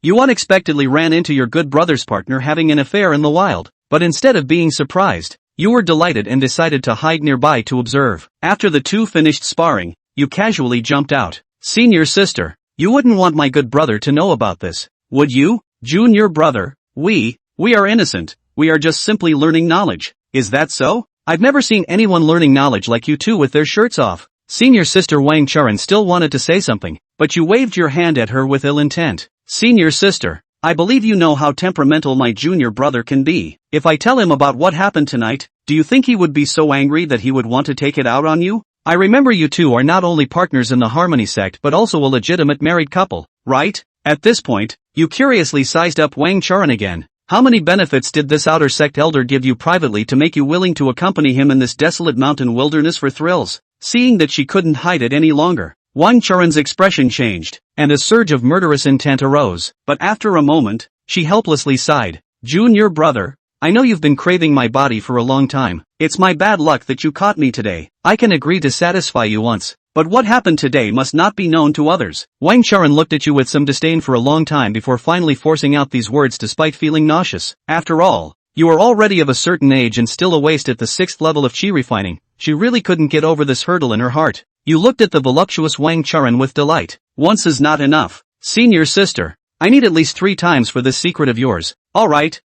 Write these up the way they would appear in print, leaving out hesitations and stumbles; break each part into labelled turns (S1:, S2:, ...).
S1: You unexpectedly ran into your good brother's partner having an affair in the wild, but instead of being surprised, you were delighted and decided to hide nearby to observe. After the two finished sparring, you casually jumped out. Senior sister, you wouldn't want my good brother to know about this, would you? Junior brother, we are innocent, we are just simply learning knowledge. Is that so? I've never seen anyone learning knowledge like you two with their shirts off. Senior sister Wang Charan still wanted to say something, but you waved your hand at her with ill intent. Senior sister, I believe you know how temperamental my junior brother can be. If I tell him about what happened tonight, do you think he would be so angry that he would want to take it out on you? I remember you two are not only partners in the Harmony sect but also a legitimate married couple, right? At this point, you curiously sized up Wang Charan again. How many benefits did this outer sect elder give you privately to make you willing to accompany him in this desolate mountain wilderness for thrills? Seeing that she couldn't hide it any longer, Wang Charan's expression changed, and a surge of murderous intent arose. But after a moment, she helplessly sighed. Junior brother, I know you've been craving my body for a long time. It's my bad luck that you caught me today. I can agree to satisfy you once, but what happened today must not be known to others. Wang Charan looked at you with some disdain for a long time before finally forcing out these words despite feeling nauseous. After all, you are already of a certain age and still a waste at the 6th level of chi refining. She really couldn't get over this hurdle in her heart. You looked at the voluptuous Wang Charan with delight. Once is not enough. Senior sister, I need at least 3 times for this secret of yours. Alright,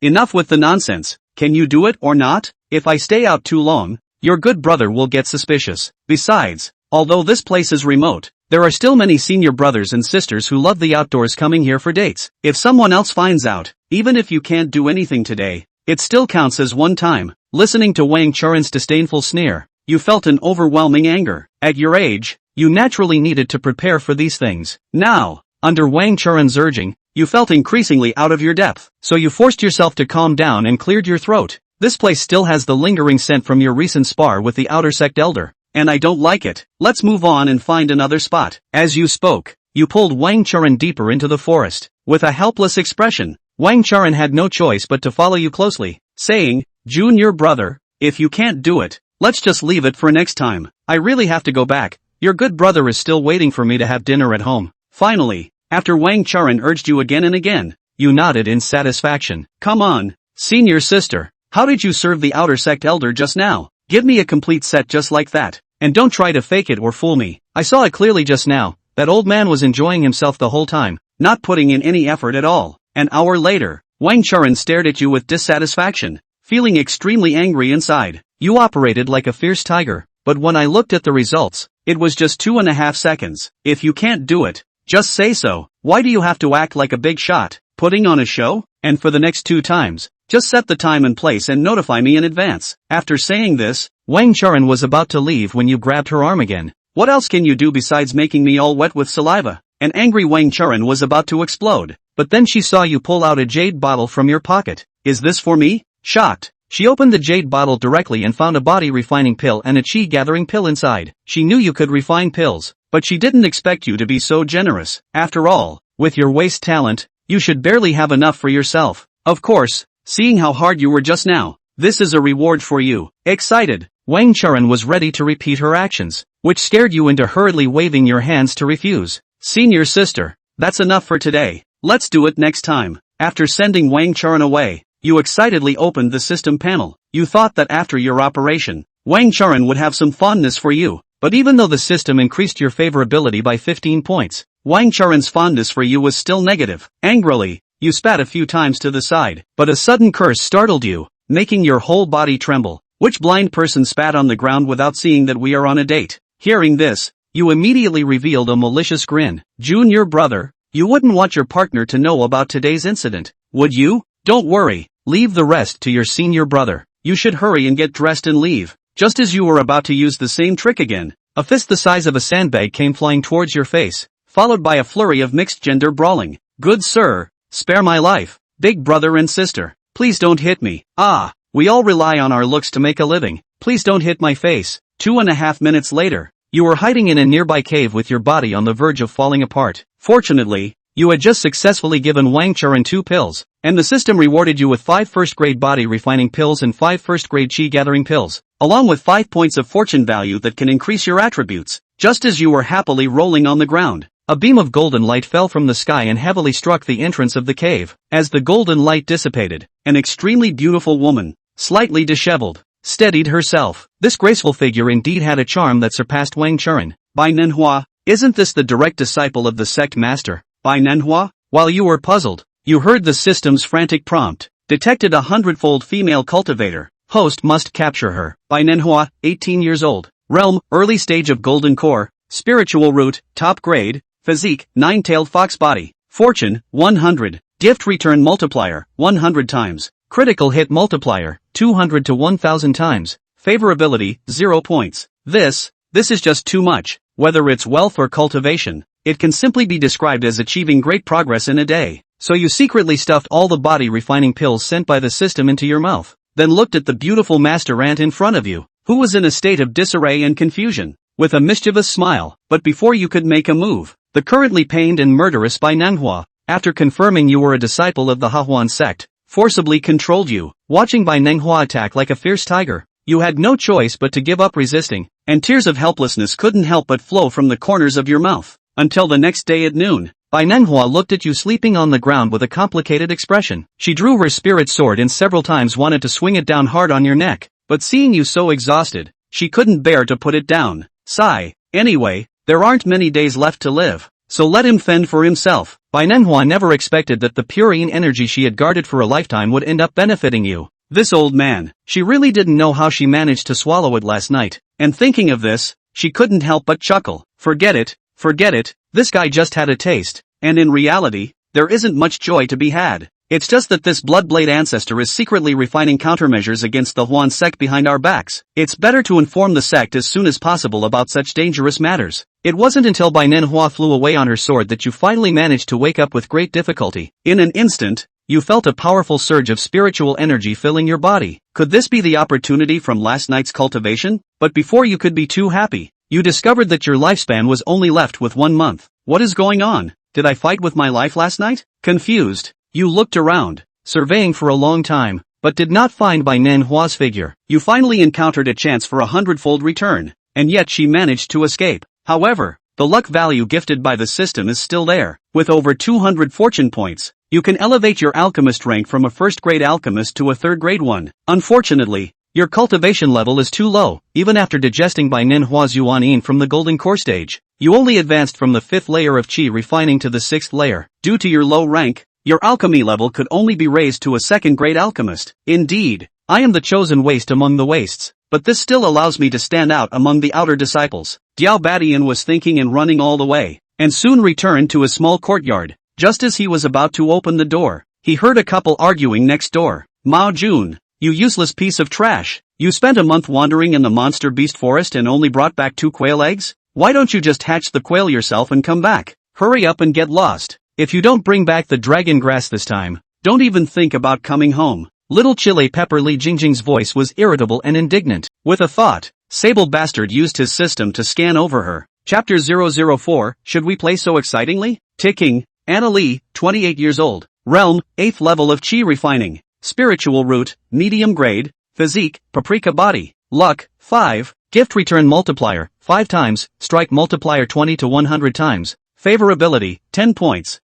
S1: enough with the nonsense. Can you do it or not? If I stay out too long, your good brother will get suspicious. Besides, although this place is remote, there are still many senior brothers and sisters who love the outdoors coming here for dates. If someone else finds out, even if you can't do anything today, it still counts as one time. Listening to Wang Charan's disdainful sneer, you felt an overwhelming anger. At your age, you naturally needed to prepare for these things. Now, under Wang Charan's urging, you felt increasingly out of your depth, so you forced yourself to calm down and cleared your throat. This place still has the lingering scent from your recent spar with the outer sect elder, and I don't like it. Let's move on and find another spot. As you spoke, you pulled Wang Charan deeper into the forest. With a helpless expression, Wang Charan had no choice but to follow you closely, saying, Junior brother, if you can't do it, let's just leave it for next time. I really have to go back. Your good brother is still waiting for me to have dinner at home. Finally, after Wang Charan urged you again and again, you nodded in satisfaction. Come on, senior sister, how did you serve the outer sect elder just now? Give me a complete set just like that, and don't try to fake it or fool me. I saw it clearly just now. That old man was enjoying himself the whole time, not putting in any effort at all. An hour later, Wang Charan stared at you with dissatisfaction, feeling extremely angry inside. You operated like a fierce tiger, but when I looked at the results, it was just 2.5 seconds. If you can't do it, just say so. Why do you have to act like a big shot, putting on a show? And for the next 2 times, just set the time and place and notify me in advance. After saying this, Wang Charan was about to leave when you grabbed her arm again. What else can you do besides making me all wet with saliva? An angry Wang Charan was about to explode, but then she saw you pull out a jade bottle from your pocket. Is this for me? Shocked, she opened the jade bottle directly and found a body refining pill and a chi gathering pill inside. She knew you could refine pills, but she didn't expect you to be so generous. After all, with your waste talent, you should barely have enough for yourself. Of course, seeing how hard you were just now, this is a reward for you. Excited, Wang Charan was ready to repeat her actions, which scared you into hurriedly waving your hands to refuse. Senior sister, that's enough for today. Let's do it next time. After sending Wang Charan away, you excitedly opened the system panel. You thought that after your operation, Wang Charan would have some fondness for you, but even though the system increased your favorability by 15 points, Wang Charan's fondness for you was still negative. Angrily, you spat a few times to the side, but a sudden curse startled you, making your whole body tremble. Which blind person spat on the ground without seeing that we are on a date? Hearing this, you immediately revealed a malicious grin. Junior brother, you wouldn't want your partner to know about today's incident, would you? Don't worry, leave the rest to your senior brother. You should hurry and get dressed and leave. Just as you were about to use the same trick again, a fist the size of a sandbag came flying towards your face, followed by a flurry of mixed-gender brawling. Good sir, spare my life. Big brother and sister, please don't hit me. Ah, we all rely on our looks to make a living. Please don't hit my face. 2.5 minutes later, you were hiding in a nearby cave with your body on the verge of falling apart. Fortunately, you had just successfully given Wang Charan 2 pills, and the system rewarded you with 5 first-grade body refining pills and 5 first-grade chi gathering pills, along with 5 points of fortune value that can increase your attributes, just as you were happily rolling on the ground. A beam of golden light fell from the sky and heavily struck the entrance of the cave. As the golden light dissipated, an extremely beautiful woman, slightly disheveled, steadied herself. This graceful figure indeed had a charm that surpassed Wang Churen. By Manhwa, isn't this the direct disciple of the sect master? By Manhwa? While you were puzzled, you heard the system's frantic prompt. Detected 100-fold female cultivator. Host must capture her. By Manhwa, 18 years old. Realm, early stage of golden core. Spiritual root, top grade. Physique, 9-tailed fox body. Fortune, 100. Gift return multiplier, 100 times. Critical hit multiplier, 200 to 1000 times. Favorability, 0 points. This is just too much. Whether it's wealth or cultivation, it can simply be described as achieving great progress in a day. So you secretly stuffed all the body refining pills sent by the system into your mouth, then looked at the beautiful master ant in front of you, who was in a state of disarray and confusion, with a mischievous smile. But before you could make a move, the currently pained and murderous Bai Nanhua, after confirming you were a disciple of the Hahuan sect, forcibly controlled you. Watching Bai Nanhua attack like a fierce tiger, you had no choice but to give up resisting, and tears of helplessness couldn't help but flow from the corners of your mouth. Until the next day at noon, Bai Nanhua looked at you sleeping on the ground with a complicated expression. She drew her spirit sword and several times wanted to swing it down hard on your neck, but seeing you so exhausted, she couldn't bear to put it down. Sigh. Anyway, there aren't many days left to live, so let him fend for himself. Bai Nanhua never expected that the purine energy she had guarded for a lifetime would end up benefiting you. This old man, she really didn't know how she managed to swallow it last night, and thinking of this, she couldn't help but chuckle. Forget it, this guy just had a taste, and in reality, there isn't much joy to be had. It's just that this Bloodblade ancestor is secretly refining countermeasures against the Huan sect behind our backs. It's better to inform the sect as soon as possible about such dangerous matters. It wasn't until Bai Nanhua flew away on her sword that you finally managed to wake up with great difficulty. In an instant, you felt a powerful surge of spiritual energy filling your body. Could this be the opportunity from last night's cultivation? But before you could be too happy, you discovered that your lifespan was only left with 1 month. What is going on? Did I fight with my life last night? Confused, you looked around, surveying for a long time, but did not find Bai Nanhua's figure. You finally encountered a chance for 100-fold return, and yet she managed to escape. However, the luck value gifted by the system is still there. With over 200 fortune points, you can elevate your alchemist rank from a first-grade alchemist to a third-grade one. Unfortunately, your cultivation level is too low. Even after digesting Bai Nanhua's Yuan from the golden core stage, you only advanced from the 5th layer of Qi refining to the 6th layer. Due to your low rank, your alchemy level could only be raised to a second-grade alchemist. Indeed, I am the chosen waste among the wastes, but this still allows me to stand out among the outer disciples. Diao Badian was thinking and running all the way, and soon returned to a small courtyard. Just as he was about to open the door, he heard a couple arguing next door. Mao Jun, you useless piece of trash. You spent a month wandering in the monster beast forest and only brought back 2 quail eggs? Why don't you just hatch the quail yourself and come back? Hurry up and get lost. If you don't bring back the dragon grass this time, don't even think about coming home. Little Chile Pepper Li Jingjing's voice was irritable and indignant. With a thought, Sable Bastard used his system to scan over her. Chapter 004, should we play so excitingly? Ticking. Anna Lee, 28 years old. Realm, 8th level of Qi refining. Spiritual root, medium grade. Physique, paprika body. Luck, 5. Gift return multiplier, 5 times. Strike multiplier 20 to 100 times. Favorability, 10 points.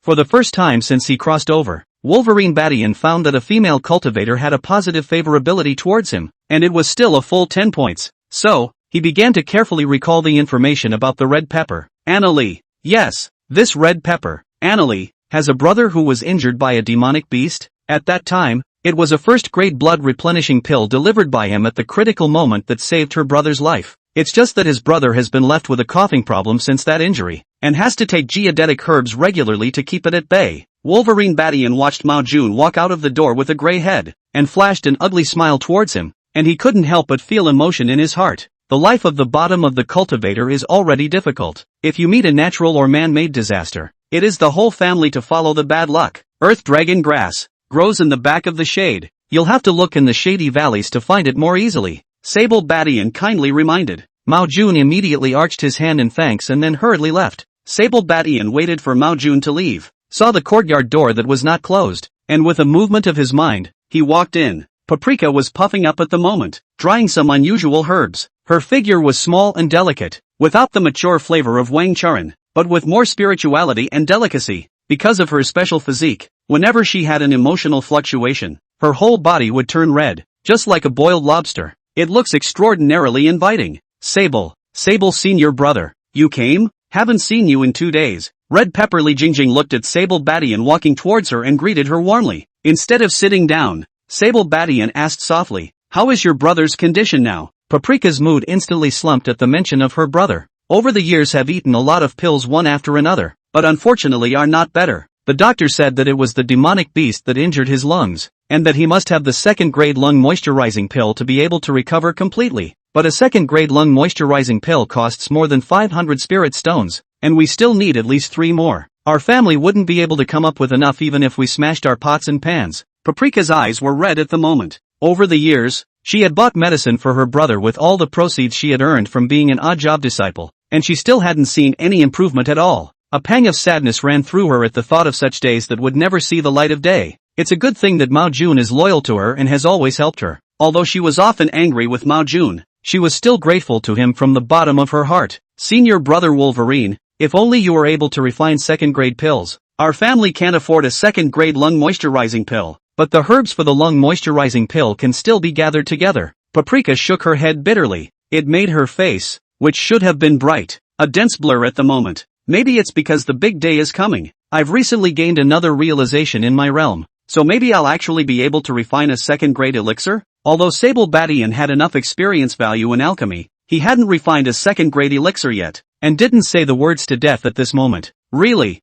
S1: For the first time since he crossed over, Wolverine Badian found that a female cultivator had a positive favorability towards him, and it was still a full 10 points. So, he began to carefully recall the information about the red pepper. Anna Lee. Yes, this red pepper, Anna Lee, has a brother who was injured by a demonic beast. At that time, it was a first-grade blood replenishing pill delivered by him at the critical moment that saved her brother's life. It's just that his brother has been left with a coughing problem since that injury, and has to take geodetic herbs regularly to keep it at bay. Wolverine Badian watched Mao Jun walk out of the door with a gray head, and flashed an ugly smile towards him, and he couldn't help but feel emotion in his heart. The life of the bottom of the cultivator is already difficult. If you meet a natural or man-made disaster, it is the whole family to follow the bad luck. Earth dragon grass grows in the back of the shade. You'll have to look in the shady valleys to find it more easily. Sable Badian kindly reminded. Mao Jun immediately arched his hand in thanks and then hurriedly left. Sable Badian waited for Mao Jun to leave, saw the courtyard door that was not closed, and with a movement of his mind, he walked in. Paprika was puffing up at the moment, drying some unusual herbs. Her figure was small and delicate, without the mature flavor of Wang Churen. but with more spirituality and delicacy. Because of her special physique, whenever she had an emotional fluctuation, her whole body would turn red, just like a boiled lobster. It looks extraordinarily inviting. Sable, senior brother, you came? Haven't seen you in 2 days. Red Pepperly Jingjing looked at Sable Badian walking towards her and greeted her warmly. Instead of sitting down, Sable Badian asked softly, how is your brother's condition now? Paprika's mood instantly slumped at the mention of her brother. Over the years have eaten a lot of pills one after another, but unfortunately are not better. The doctor said that it was the demonic beast that injured his lungs, and that he must have the second-grade lung moisturizing pill to be able to recover completely. But a second-grade lung moisturizing pill costs more than 500 spirit stones, and we still need at least 3 more. Our family wouldn't be able to come up with enough even if we smashed our pots and pans. Paprika's eyes were red at the moment. Over the years, she had bought medicine for her brother with all the proceeds she had earned from being an odd-job disciple, and she still hadn't seen any improvement at all. A pang of sadness ran through her at the thought of such days that would never see the light of day. It's a good thing that Mao Jun is loyal to her and has always helped her. Although she was often angry with Mao Jun, she was still grateful to him from the bottom of her heart. Senior brother Wolverine, if only you were able to refine second-grade pills. Our family can't afford a second-grade lung moisturizing pill, but the herbs for the lung moisturizing pill can still be gathered together. Paprika shook her head bitterly. It made her face, which should have been bright, a dense blur at the moment. Maybe it's because the big day is coming. I've recently gained another realization in my realm, so maybe I'll actually be able to refine a second-grade elixir? Although Sable Badian had enough experience value in alchemy, he hadn't refined a second-grade elixir yet, and didn't say the words to death at this moment. Really,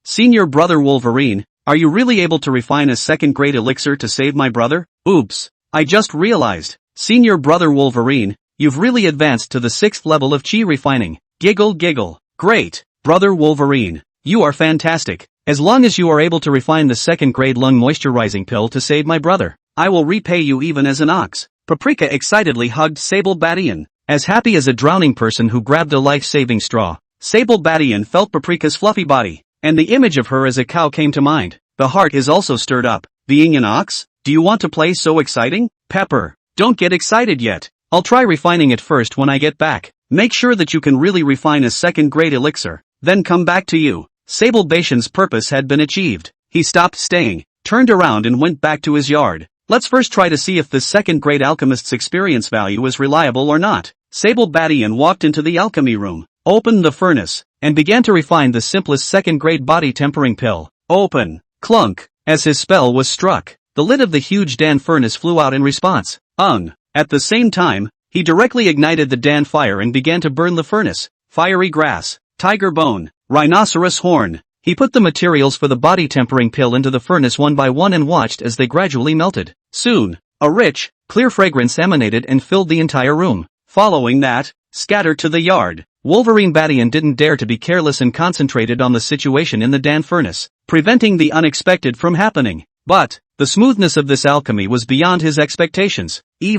S1: senior brother Wolverine, are you really able to refine a second-grade elixir to save my brother? Oops, I just realized. Senior brother Wolverine, you've really advanced to the 6th level of chi refining. Giggle. Great, brother Wolverine, you are fantastic. As long as you are able to refine the second-grade lung moisturizing pill to save my brother, I will repay you even as an ox. Paprika excitedly hugged Sable Badian. As happy as a drowning person who grabbed a life-saving straw, Sable Badian felt Paprika's fluffy body, and the image of her as a cow came to mind. The heart is also stirred up. Being an ox? Do you want to play so exciting? Pepper, don't get excited yet. I'll try refining it first when I get back. Make sure that you can really refine a second-grade elixir, then come back to you. Sable Badian's purpose had been achieved. He stopped staying, turned around and went back to his yard. Let's first try to see if this second-grade alchemist's experience value is reliable or not. Sable Badian walked into the alchemy room, opened the furnace, and began to refine the simplest second-grade body tempering pill. Open. Clunk. As his spell was struck, the lid of the huge Dan furnace flew out in response. At the same time, he directly ignited the Dan fire and began to burn the furnace. Fiery grass, tiger bone, rhinoceros horn. He put the materials for the body tempering pill into the furnace one by one and watched as they gradually melted. Soon, a rich, clear fragrance emanated and filled the entire room. Following that, scattered to the yard. Wolverine Badian didn't dare to be careless and concentrated on the situation in the Dan furnace, preventing the unexpected from happening. But, the smoothness of this alchemy was beyond his expectations. He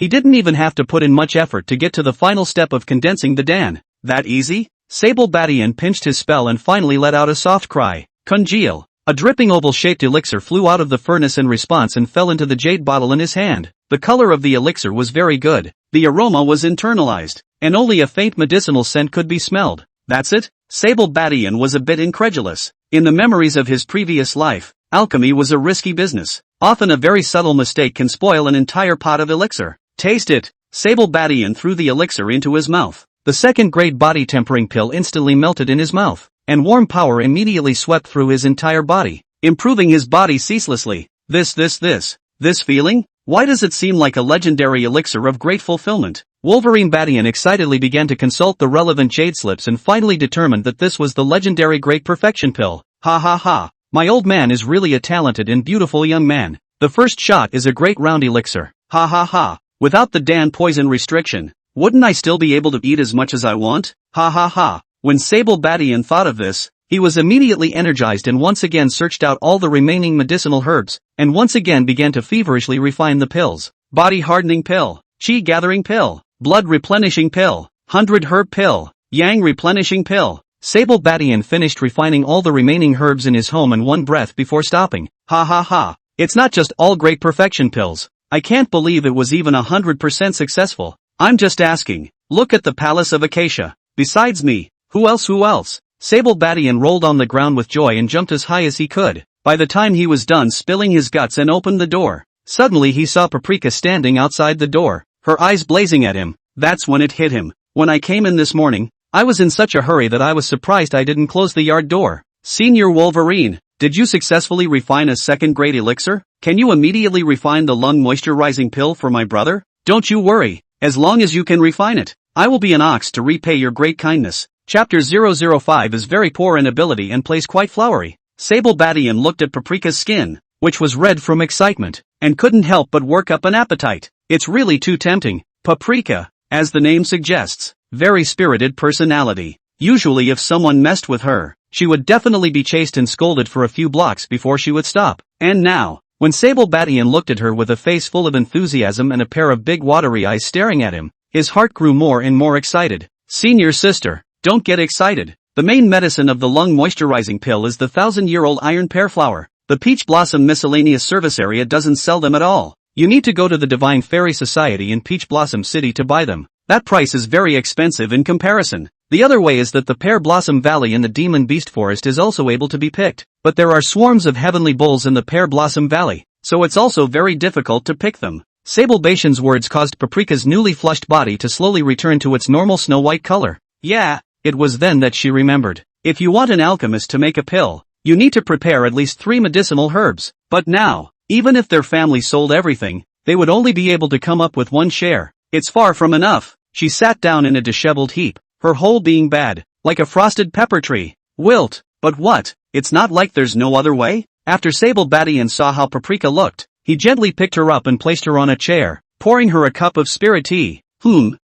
S1: didn't even have to put in much effort to get to the final step of condensing the Dan. That easy? Sable Badian pinched his spell and finally let out a soft cry. Congeal. A dripping oval-shaped elixir flew out of the furnace in response and fell into the jade bottle in his hand. The color of the elixir was very good. The aroma was internalized, and only a faint medicinal scent could be smelled. That's it? Sable Badian was a bit incredulous. In the memories of his previous life, alchemy was a risky business. Often a very subtle mistake can spoil an entire pot of elixir. Taste it. Sable Badian threw the elixir into his mouth. The second-grade body tempering pill instantly melted in his mouth, and warm power immediately swept through his entire body, improving his body ceaselessly. This feeling? Why does it seem like a legendary elixir of great fulfillment? Wolverine Badian excitedly began to consult the relevant jade slips and finally determined that this was the legendary Great Perfection Pill. Ha. My old man is really a talented and beautiful young man. The first shot is a great round elixir. Ha. Without the Dan poison restriction, wouldn't I still be able to eat as much as I want? Ha. When Sable Badian thought of this, he was immediately energized and once again searched out all the remaining medicinal herbs, and once again began to feverishly refine the pills. Body hardening pill, chi gathering pill, blood replenishing pill, 100 herb pill, yang replenishing pill. Sable Badian finished refining all the remaining herbs in his home in one breath before stopping. Ha. It's not just all Great Perfection pills. I can't believe it was even 100% successful. I'm just asking. Look at the Palace of Acacia. Besides me, Who else? Who else? Sable Badian rolled on the ground with joy and jumped as high as he could. By the time he was done spilling his guts and opened the door, suddenly he saw Paprika standing outside the door, her eyes blazing at him. That's when it hit him. When I came in this morning, I was in such a hurry that I was surprised I didn't close the yard door. Senior Wolverine, did you successfully refine a second-grade elixir? Can you immediately refine the lung moisturizing pill for my brother? Don't you worry, as long as you can refine it, I will be an ox to repay your great kindness. Chapter 005 is very poor in ability and plays quite flowery. Sable Badian looked at Paprika's skin, which was red from excitement, and couldn't help but work up an appetite. It's really too tempting. Paprika, as the name suggests, very spirited personality. Usually if someone messed with her, she would definitely be chased and scolded for a few blocks before she would stop. And now, when Sable Badian looked at her with a face full of enthusiasm and a pair of big watery eyes staring at him, his heart grew more and more excited. Senior sister, don't get excited. The main medicine of the lung moisturizing pill is the 1,000-year-old iron pear flower. The Peach Blossom Miscellaneous Service Area doesn't sell them at all. You need to go to the Divine Fairy Society in Peach Blossom City to buy them. That price is very expensive in comparison. The other way is that the Pear Blossom Valley in the Demon Beast Forest is also able to be picked, but there are swarms of heavenly bulls in the Pear Blossom Valley, so it's also very difficult to pick them. Sable Badian's words caused Paprika's newly flushed body to slowly return to its normal snow-white color. Yeah, it was then that she remembered. If you want an alchemist to make a pill, you need to prepare at least 3 medicinal herbs. But now, even if their family sold everything, they would only be able to come up with 1 share. It's far from enough. She sat down in a disheveled heap, her whole being bad, like a frosted pepper tree. Wilt, but what? It's not like there's no other way? After Sable Badian saw how Paprika looked, he gently picked her up and placed her on a chair, pouring her a cup of spirit tea.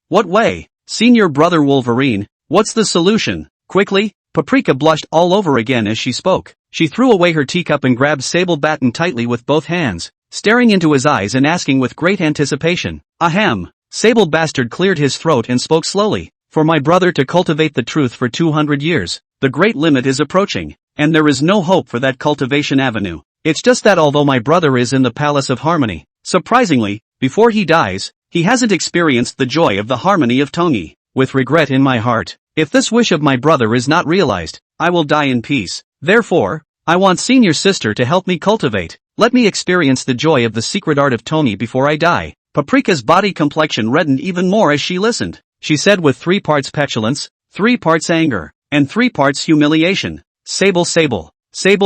S1: What way? Senior brother Wolverine, what's the solution? Quickly? Paprika blushed all over again as she spoke. She threw away her teacup and grabbed Sable Badian tightly with both hands, staring into his eyes and asking with great anticipation. Ahem. Sable Bastard cleared his throat and spoke slowly. For my brother to cultivate the truth for 200 years, the great limit is approaching, and there is no hope for that cultivation avenue. It's just that although my brother is in the Palace of Harmony, surprisingly, before he dies, he hasn't experienced the joy of the harmony of Tongi. With regret in my heart, if this wish of my brother is not realized, I will die in peace. Therefore, I want senior sister to help me cultivate. Let me experience the joy of the secret art of Tongi before I die. Paprika's body complexion reddened even more as she listened. She said with 3 parts petulance, 3 parts anger, and 3 parts humiliation. Sable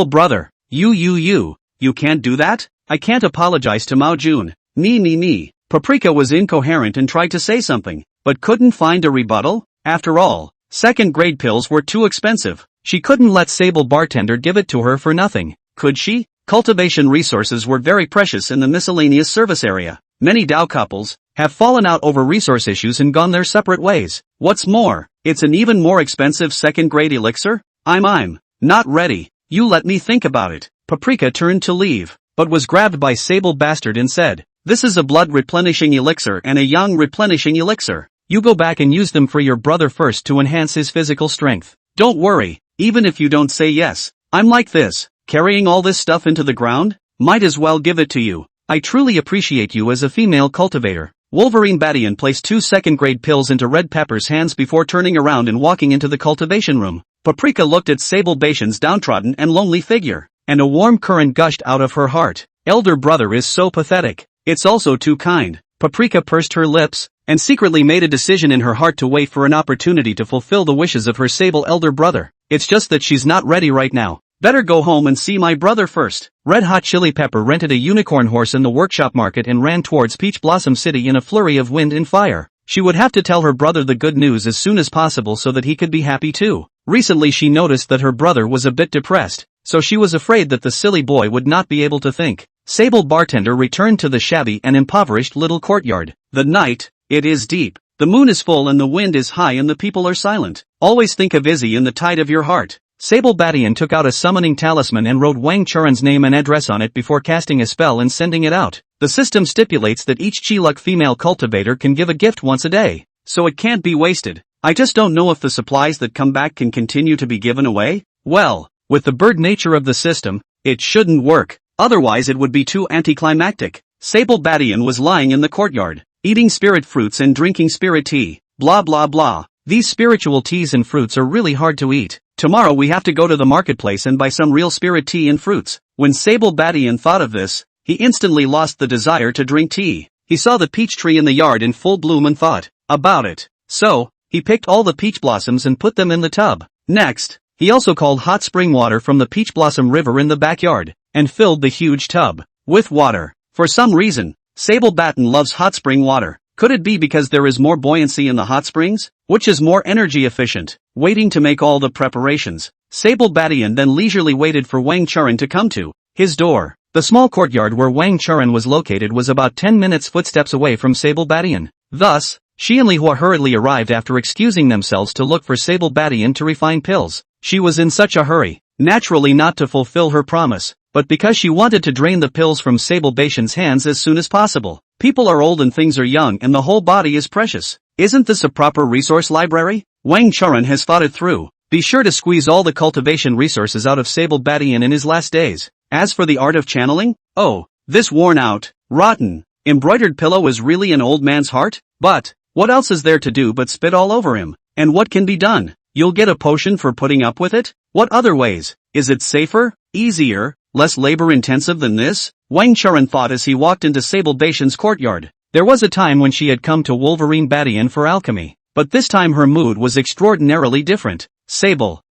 S1: brother, you can't do that? I can't apologize to Mao Jun. Me. Paprika was incoherent and tried to say something, but couldn't find a rebuttal. After all, second-grade pills were too expensive. She couldn't let Sable Bartender give it to her for nothing, could she? Cultivation resources were very precious in the miscellaneous service area. Many Dao couples have fallen out over resource issues and gone their separate ways. What's more, it's an even more expensive second-grade elixir? I'm not ready. You let me think about it. Paprika turned to leave, but was grabbed by Sable Bastard and said, this is a blood-replenishing elixir and a yang-replenishing elixir. You go back and use them for your brother first to enhance his physical strength. Don't worry, even if you don't say yes. I'm like this, carrying all this stuff into the ground? Might as well give it to you. I truly appreciate you as a female cultivator. Wolverine Badian placed 2 second-grade pills into Red Pepper's hands before turning around and walking into the cultivation room. Paprika looked at Sable Badian's downtrodden and lonely figure, and a warm current gushed out of her heart. Elder brother is so pathetic. It's also too kind. Paprika pursed her lips, and secretly made a decision in her heart to wait for an opportunity to fulfill the wishes of her sable elder brother. It's just that she's not ready right now. Better go home and see my brother first. Red Hot Chili Pepper rented a unicorn horse in the workshop market and ran towards Peach Blossom City in a flurry of wind and fire. She would have to tell her brother the good news as soon as possible so that he could be happy too. Recently she noticed that her brother was a bit depressed, so she was afraid that the silly boy would not be able to think. Sable Bartender returned to the shabby and impoverished little courtyard. The night, it is deep. The moon is full and the wind is high and the people are silent. Always think of Izzy in the tide of your heart. Sable Badian took out a summoning talisman and wrote Wang Churen's name and address on it before casting a spell and sending it out. The system stipulates that each Chiluk female cultivator can give a gift once a day, so it can't be wasted. I just don't know if the supplies that come back can continue to be given away. Well, with the bird nature of the system, it shouldn't work. Otherwise it would be too anticlimactic. Sable Badian was lying in the courtyard, eating spirit fruits and drinking spirit tea. Blah blah blah. These spiritual teas and fruits are really hard to eat. Tomorrow we have to go to the marketplace and buy some real spirit tea and fruits. When Sable Badian thought of this, he instantly lost the desire to drink tea. He saw the peach tree in the yard in full bloom and thought about it. So, he picked all the peach blossoms and put them in the tub. Next, he also called hot spring water from the peach blossom river in the backyard, and filled the huge tub with water. For some reason, Sable Batten loves hot spring water. Could it be because there is more buoyancy in the hot springs? Which is more energy efficient? Waiting to make all the preparations, Sable Badian then leisurely waited for Wang Churan to come to his door. The small courtyard where Wang Churan was located was about 10 minutes footsteps away from Sable Badian. Thus, she and Li Hua hurriedly arrived after excusing themselves to look for Sable Badian to refine pills. She was in such a hurry, naturally not to fulfill her promise, but because she wanted to drain the pills from Sable Badian's hands as soon as possible. People are old and things are young and the whole body is precious. Isn't this a proper resource library? Wang Churan has thought it through. Be sure to squeeze all the cultivation resources out of Sable Badian in his last days. As for the art of channeling, oh, this worn out, rotten, embroidered pillow is really an old man's heart? But, what else is there to do but spit all over him? And what can be done? You'll get a potion for putting up with it? What other ways? Is it safer, easier, less labor-intensive than this? Wang Churan thought as he walked into Sable Badian's courtyard. There was a time when she had come to Wolverine Badian for alchemy, but this time her mood was extraordinarily different. Sable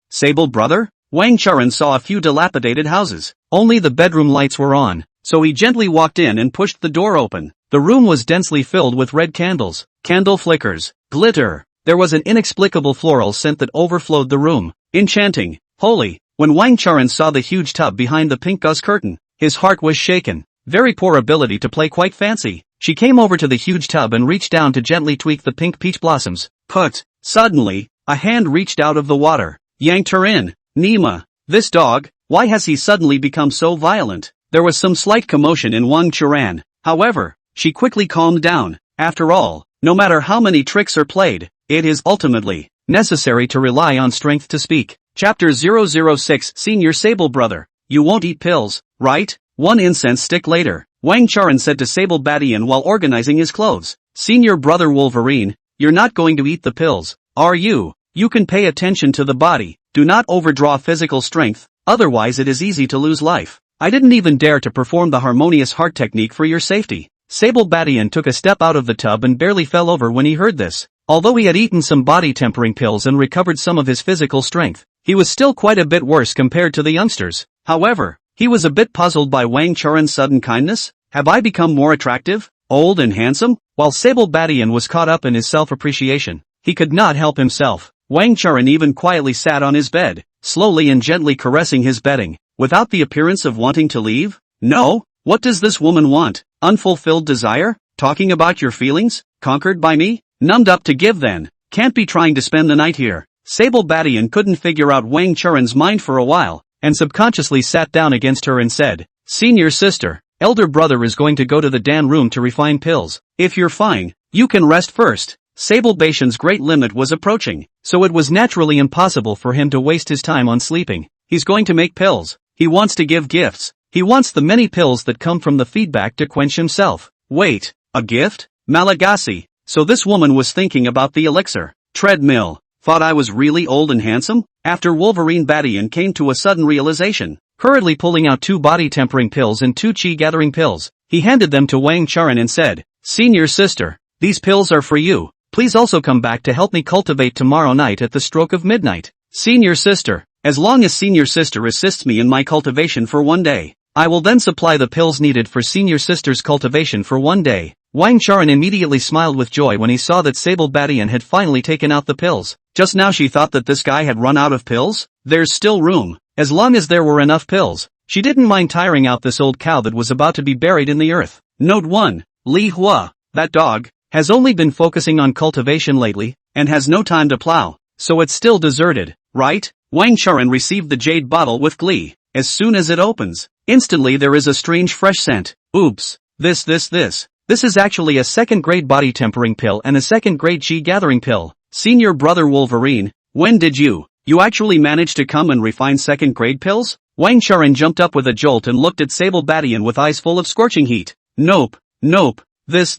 S1: brother? Wang Churan saw a few dilapidated houses. Only the bedroom lights were on, so he gently walked in and pushed the door open. The room was densely filled with red candles, candle flickers, glitter. There was an inexplicable floral scent that overflowed the room. Enchanting, holy. When Wang Churan saw the huge tub behind the pink gauze curtain, his heart was shaken. Very poor ability to play quite fancy. She came over to the huge tub and reached down to gently tweak the pink peach blossoms. Put. Suddenly, a hand reached out of the water, yanked her in. Nima, this dog, why has he suddenly become so violent? There was some slight commotion in Wang Churan. However, she quickly calmed down. After all, no matter how many tricks are played, it is ultimately necessary to rely on strength to speak. Chapter 006 Senior Sable Brother. You won't eat pills, right? One incense stick later, Wang Churan said to Sable Badian while organizing his clothes. Senior Brother Wolverine, you're not going to eat the pills, are you? You can pay attention to the body. Do not overdraw physical strength, otherwise it is easy to lose life. I didn't even dare to perform the harmonious heart technique for your safety. Sable Badian took a step out of the tub and barely fell over when he heard this. Although he had eaten some body tempering pills and recovered some of his physical strength, he was still quite a bit worse compared to the youngsters. However, he was a bit puzzled by Wang Churan's sudden kindness. Have I become more attractive, old and handsome? While Sable Badian was caught up in his self-appreciation, he could not help himself. Wang Churan even quietly sat on his bed, slowly and gently caressing his bedding, without the appearance of wanting to leave. No? What does this woman want? Unfulfilled desire? Talking about your feelings? Conquered by me? Numbed up to give then? Can't be trying to spend the night here. Sable Badian couldn't figure out Wang Churan's mind for a while, and subconsciously sat down against her and said, Senior sister, elder brother is going to go to the Dan room to refine pills. If you're fine, you can rest first. Sable Badian's great limit was approaching, so it was naturally impossible for him to waste his time on sleeping. He's going to make pills. He wants to give gifts. He wants the many pills that come from the feedback to quench himself. Wait, a gift? Malagasy. So this woman was thinking about the elixir. Treadmill. Thought I was really old and handsome? After Wolverine Badian came to a sudden realization, hurriedly pulling out 2 body tempering pills and 2 chi gathering pills, he handed them to Wang Churan and said, Senior sister, these pills are for you. Please also come back to help me cultivate tomorrow night at the stroke of midnight. Senior sister, as long as senior sister assists me in my cultivation for 1 day, I will then supply the pills needed for senior sister's cultivation for 1 day. Wang Churan immediately smiled with joy when he saw that Sable Badian had finally taken out the pills. Just now she thought that this guy had run out of pills? There's still room. As long as there were enough pills, she didn't mind tiring out this old cow that was about to be buried in the earth. Note 1. Li Hua, that dog, has only been focusing on cultivation lately, and has no time to plow, so it's still deserted, right? Wang Churan received the jade bottle with glee. As soon as it opens, instantly there is a strange fresh scent. Oops, this is actually a second-grade body tempering pill and a second-grade chi gathering pill. Senior Brother Wolverine, when did you actually manage to come and refine second-grade pills? Wang Churan jumped up with a jolt and looked at Sable Badian with eyes full of scorching heat. Nope, this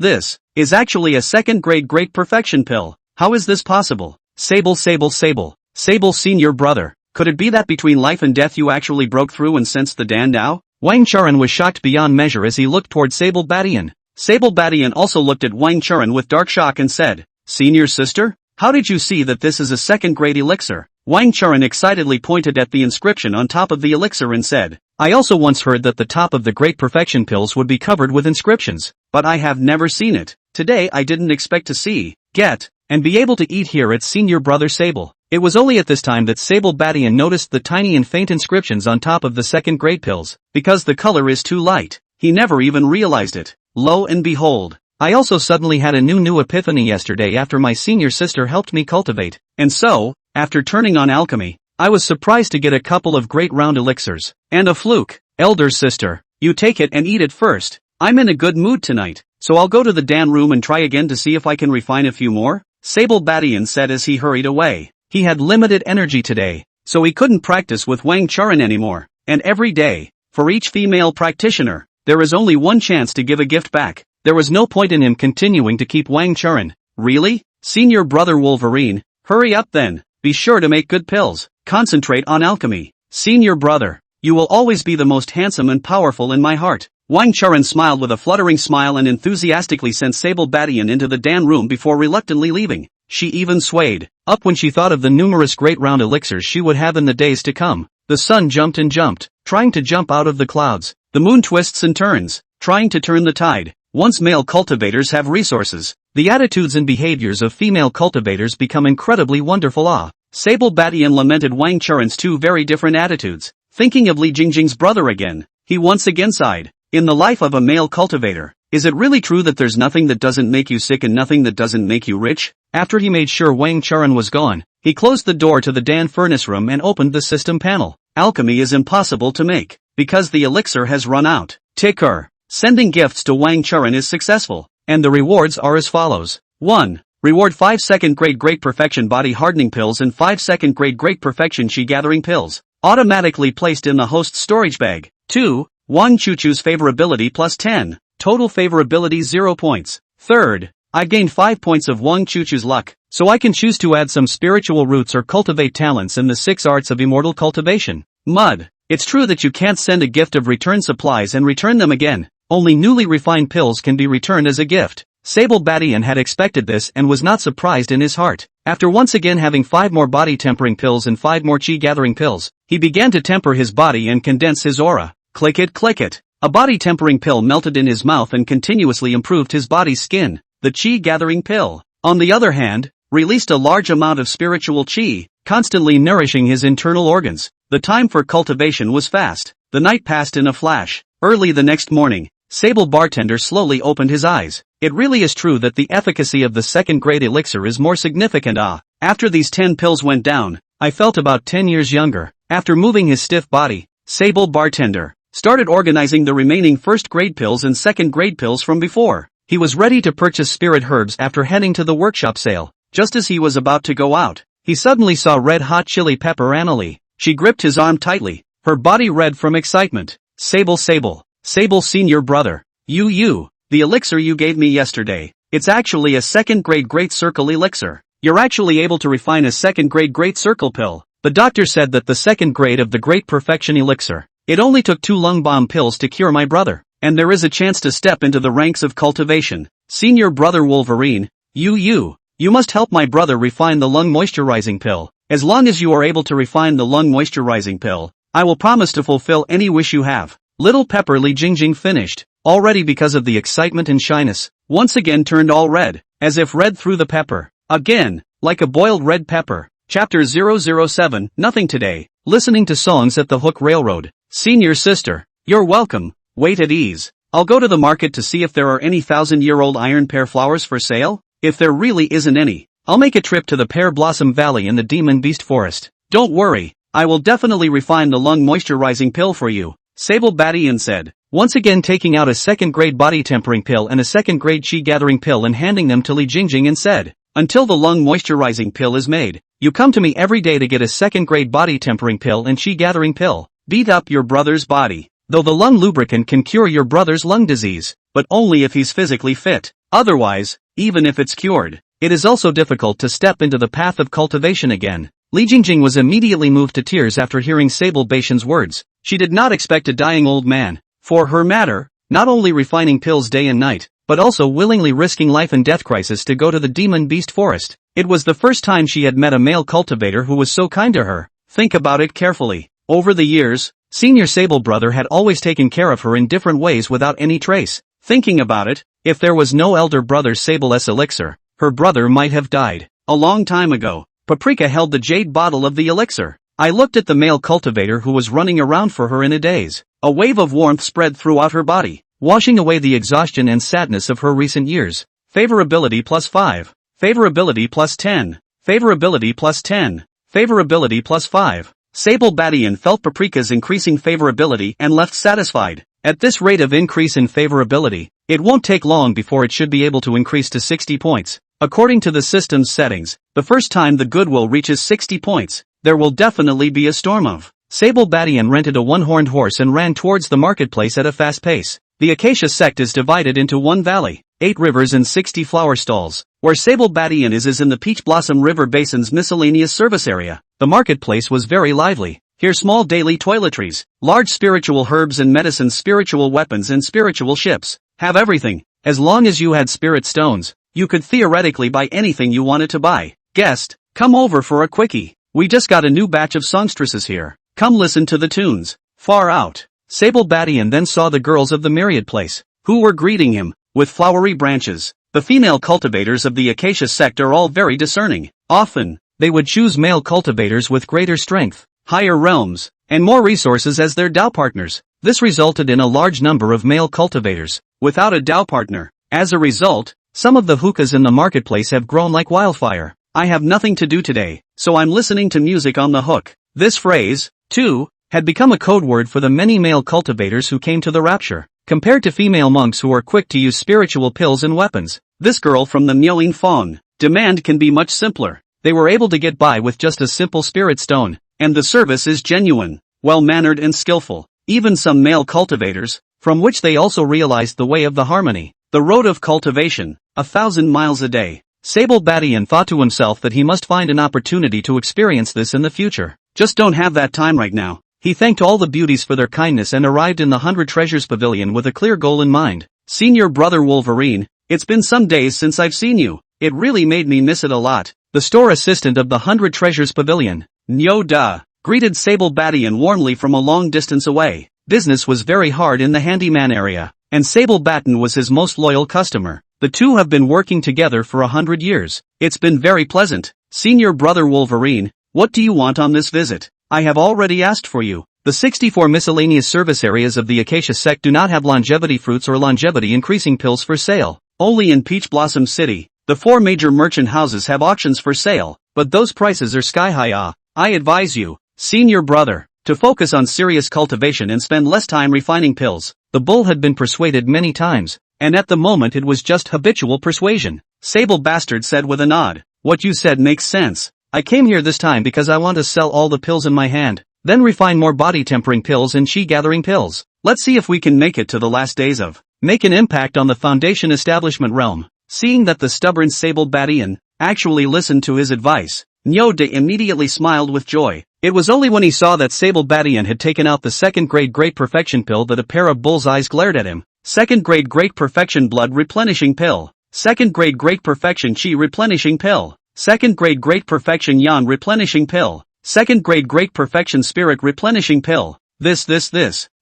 S1: is actually a second-grade great perfection pill. How is this possible? Sable, Sable, Sable. Sable, senior brother. Could it be that between life and death you actually broke through and sensed the Dan Dao? Wang Churen was shocked beyond measure as he looked toward Sable Badian. Sable Badian also looked at Wang Churen with dark shock and said, "Senior sister? How did you see that this is a second-grade elixir?" Wang Churen excitedly pointed at the inscription on top of the elixir and said, "I also once heard that the top of the Great Perfection pills would be covered with inscriptions, but I have never seen it. Today I didn't expect to see, get, and be able to eat here at senior brother Sable." It was only at this time that Sable Badian noticed the tiny and faint inscriptions on top of the second-grade pills. Because the color is too light, he never even realized it. Lo and behold, I also suddenly had a new epiphany yesterday after my senior sister helped me cultivate, and so, after turning on alchemy, I was surprised to get a couple of great round elixirs, and a fluke. Elder sister, you take it and eat it first. I'm in a good mood tonight, so I'll go to the Dan room and try again to see if I can refine a few more, Sable Badian said as he hurried away. He had limited energy today, so he couldn't practice with Wang Churen anymore, and every day, for each female practitioner, there is only one chance to give a gift back. There was no point in him continuing to keep Wang Churen. Really? Senior brother Wolverine, hurry up then, be sure to make good pills, concentrate on alchemy. Senior brother, you will always be the most handsome and powerful in my heart. Wang Churen smiled with a fluttering smile and enthusiastically sent Sable Badian into the Dan room before reluctantly leaving. She even swayed up when she thought of the numerous great round elixirs she would have in the days to come. The sun jumped and jumped, trying to jump out of the clouds. The moon twists and turns, trying to turn the tide. Once male cultivators have resources, the attitudes and behaviors of female cultivators become incredibly wonderful. Sable Badian lamented Wang Churen's two very different attitudes. Thinking of Li Jingjing's brother again, he once again sighed. In the life of a male cultivator, is it really true that there's nothing that doesn't make you sick and nothing that doesn't make you rich? After he made sure Wang Churen was gone, he closed the door to the Dan furnace room and opened the system panel. Alchemy is impossible to make, because the elixir has run out. Ticker. Sending gifts to Wang Churen is successful, and the rewards are as follows. 1. Reward 5 second-grade Great Perfection Body Hardening Pills and 5 second-grade Great Perfection Chi Gathering Pills, automatically placed in the host's storage bag. 2. Wang Chuchu's favorability plus 10, total favorability 0 points. 3rd, I gained 5 points of Wang Chuchu's luck, so I can choose to add some spiritual roots or cultivate talents in the 6 arts of immortal cultivation. Mud. It's true that you can't send a gift of return supplies and return them again. Only newly refined pills can be returned as a gift. Sable Badian had expected this and was not surprised in his heart. After once again having 5 more body tempering pills and 5 more chi gathering pills, he began to temper his body and condense his aura. Click it, click it. A body tempering pill melted in his mouth and continuously improved his body's skin. The chi gathering pill, on the other hand, released a large amount of spiritual chi, constantly nourishing his internal organs. The time for cultivation was fast. The night passed in a flash. Early the next morning, Sable Bartender slowly opened his eyes. It really is true that the efficacy of the second-grade elixir is more significant. After these 10 pills went down, I felt about 10 years younger. After moving his stiff body, Sable Bartender started organizing the remaining first-grade pills and second-grade pills from before. He was ready to purchase spirit herbs after heading to the workshop sale. Just as he was about to go out, he suddenly saw red-hot chili pepper Annalie. She gripped his arm tightly, her body red from excitement. Sable, senior brother. The elixir you gave me yesterday, it's actually a second-grade Great Circle elixir. You're actually able to refine a second-grade Great Circle pill. The doctor said that the second grade of the Great Perfection elixir, it only took 2 lung bomb pills to cure my brother, and there is a chance to step into the ranks of cultivation. Senior brother Wolverine, you must help my brother refine the lung moisturizing pill. As long as you are able to refine the lung moisturizing pill, I will promise to fulfill any wish you have. Little Pepper Li Jingjing finished, already because of the excitement and shyness, once again turned all red, as if red through the pepper. Again, like a boiled red pepper. Chapter 007, Nothing Today, Listening to Songs at the Hook Railroad. Senior sister, you're welcome, wait at ease. I'll go to the market to see if there are any 1,000-year-old iron pear flowers for sale. If there really isn't any, I'll make a trip to the Pear Blossom Valley in the Demon Beast Forest. Don't worry, I will definitely refine the lung moisturizing pill for you, Sable Badian said, once again taking out a second-grade body tempering pill and a second-grade chi gathering pill and handing them to Li Jingjing and said, until the lung moisturizing pill is made, you come to me every day to get a second-grade body tempering pill and chi gathering pill. Beat up your brother's body. Though the lung lubricant can cure your brother's lung disease, but only if he's physically fit. Otherwise, even if it's cured, it is also difficult to step into the path of cultivation again. Li Jingjing was immediately moved to tears after hearing Sable Baitian's words. She did not expect a dying old man, for her matter, not only refining pills day and night, but also willingly risking life and death crisis to go to the demon beast forest. It was the first time she had met a male cultivator who was so kind to her. Think about it carefully. Over the years, Senior Sable Brother had always taken care of her in different ways without any trace. Thinking about it, if there was no elder brother Sable's elixir, her brother might have died. A long time ago, Paprika held the jade bottle of the elixir. I looked at the male cultivator who was running around for her in a daze. A wave of warmth spread throughout her body, washing away the exhaustion and sadness of her recent years. Favorability plus 5. Favorability plus 10. Favorability plus 10. Favorability plus 5. Sable Batian felt Paprika's increasing favorability and left satisfied. At this rate of increase in favorability, it won't take long before it should be able to increase to 60 points. According to the system's settings, the first time the goodwill reaches 60 points, there will definitely be a storm of. Sable Batian rented a one-horned horse and ran towards the marketplace at a fast pace. The Acacia sect is divided into one valley, 8 rivers and 60 flower stalls. Where Sable Batian is in the Peach Blossom River Basin's miscellaneous service area. The marketplace was very lively. Here small daily toiletries, large spiritual herbs and medicines, spiritual weapons and spiritual ships. Have everything. As long as you had spirit stones, you could theoretically buy anything you wanted to buy. Guest, come over for a quickie. We just got a new batch of songstresses here. Come listen to the tunes. Far out. Sable Batian then saw the girls of the Myriad Place, who were greeting him with flowery branches. The female cultivators of the Acacia sect are all very discerning. Often, they would choose male cultivators with greater strength, higher realms, and more resources as their Dao partners. This resulted in a large number of male cultivators, without a Dao partner. As a result, some of the hookahs in the marketplace have grown like wildfire. I have nothing to do today, so I'm listening to music on the hook. This phrase, too, had become a code word for the many male cultivators who came to the rapture. Compared to female monks who are quick to use spiritual pills and weapons, this girl from the Miaoying Fong demand can be much simpler. They were able to get by with just a simple spirit stone, and the service is genuine, well-mannered and skillful. Even some male cultivators, from which they also realized the way of the harmony, the road of cultivation, 1,000 miles a day. Sable Batian thought to himself that he must find an opportunity to experience this in the future. Just don't have that time right now. He thanked all the beauties for their kindness and arrived in the 100 Treasures Pavilion with a clear goal in mind. Senior Brother Wolverine, it's been some days since I've seen you. It really made me miss it a lot. The store assistant of the 100 Treasures Pavilion, Nyo Da, greeted Sable Batian warmly from a long distance away. Business was very hard in the handyman area, and Sable Batian was his most loyal customer. The two have been working together for 100 years. It's been very pleasant. Senior Brother Wolverine, what do you want on this visit? I have already asked for you. The 64 miscellaneous service areas of the Acacia sect do not have longevity fruits or longevity increasing pills for sale. Only in Peach Blossom City, the 4 major merchant houses have auctions for sale, but those prices are sky high. I advise you, Senior Brother, to focus on serious cultivation and spend less time refining pills. The bull had been persuaded many times, and at the moment it was just habitual persuasion. Sable Bastard said with a nod, what you said makes sense. I came here this time because I want to sell all the pills in my hand, then refine more body-tempering pills and chi-gathering pills. Let's see if we can make it to the last days of make an impact on the Foundation establishment realm. Seeing that the stubborn Sable Batian actually listened to his advice, Nyo Da immediately smiled with joy. It was only when he saw that Sable Batian had taken out the 2nd grade Great Perfection pill that a pair of bull's eyes glared at him. 2nd grade Great Perfection Blood Replenishing Pill. 2nd grade Great Perfection Chi Replenishing Pill. 2nd grade Great Perfection Yan Replenishing Pill. 2nd grade Great Perfection Spirit Replenishing Pill. This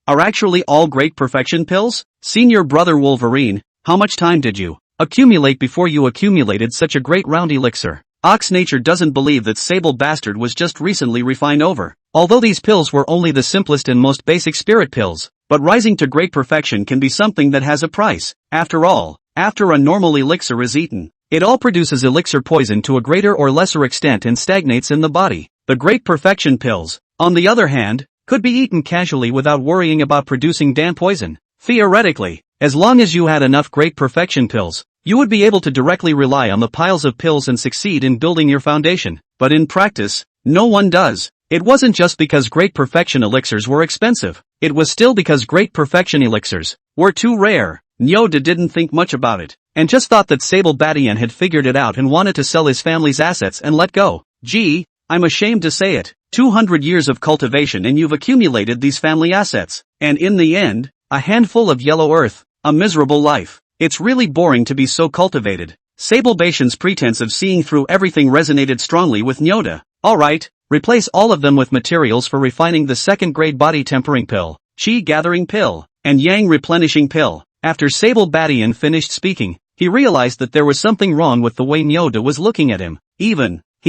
S1: are actually all Great Perfection pills? Senior Brother Wolverine, how much time did you accumulate before you accumulated such a great round elixir? Ox Nature doesn't believe that Sable Bastard was just recently refined over. Although these pills were only the simplest and most basic spirit pills, but rising to great perfection can be something that has a price. After all, after a normal elixir is eaten, it all produces elixir poison to a greater or lesser extent and stagnates in the body. The Great Perfection pills, on the other hand, could be eaten casually without worrying about producing damn poison. Theoretically, as long as you had enough Great Perfection pills, you would be able to directly rely on the piles of pills and succeed in building your foundation. But in practice, no one does. It wasn't just because Great Perfection elixirs were expensive. It was still because Great Perfection elixirs were too rare. Nyo Da didn't think much about it. and just thought that Sable Badian had figured it out and wanted to sell his family's assets and let go. Gee, I'm ashamed to say it. 200 years of cultivation and you've accumulated these family assets. And in the end, a handful of yellow earth, a miserable life. It's really boring to be so cultivated. Sable Badian's pretense of seeing through everything resonated strongly with Nyoda. Alright, replace all of them with materials for refining the second-grade body tempering pill, Qi gathering pill, and Yang replenishing pill. After Sable Badian finished speaking, he realized that there was something wrong with the way Nyoda was looking at him. He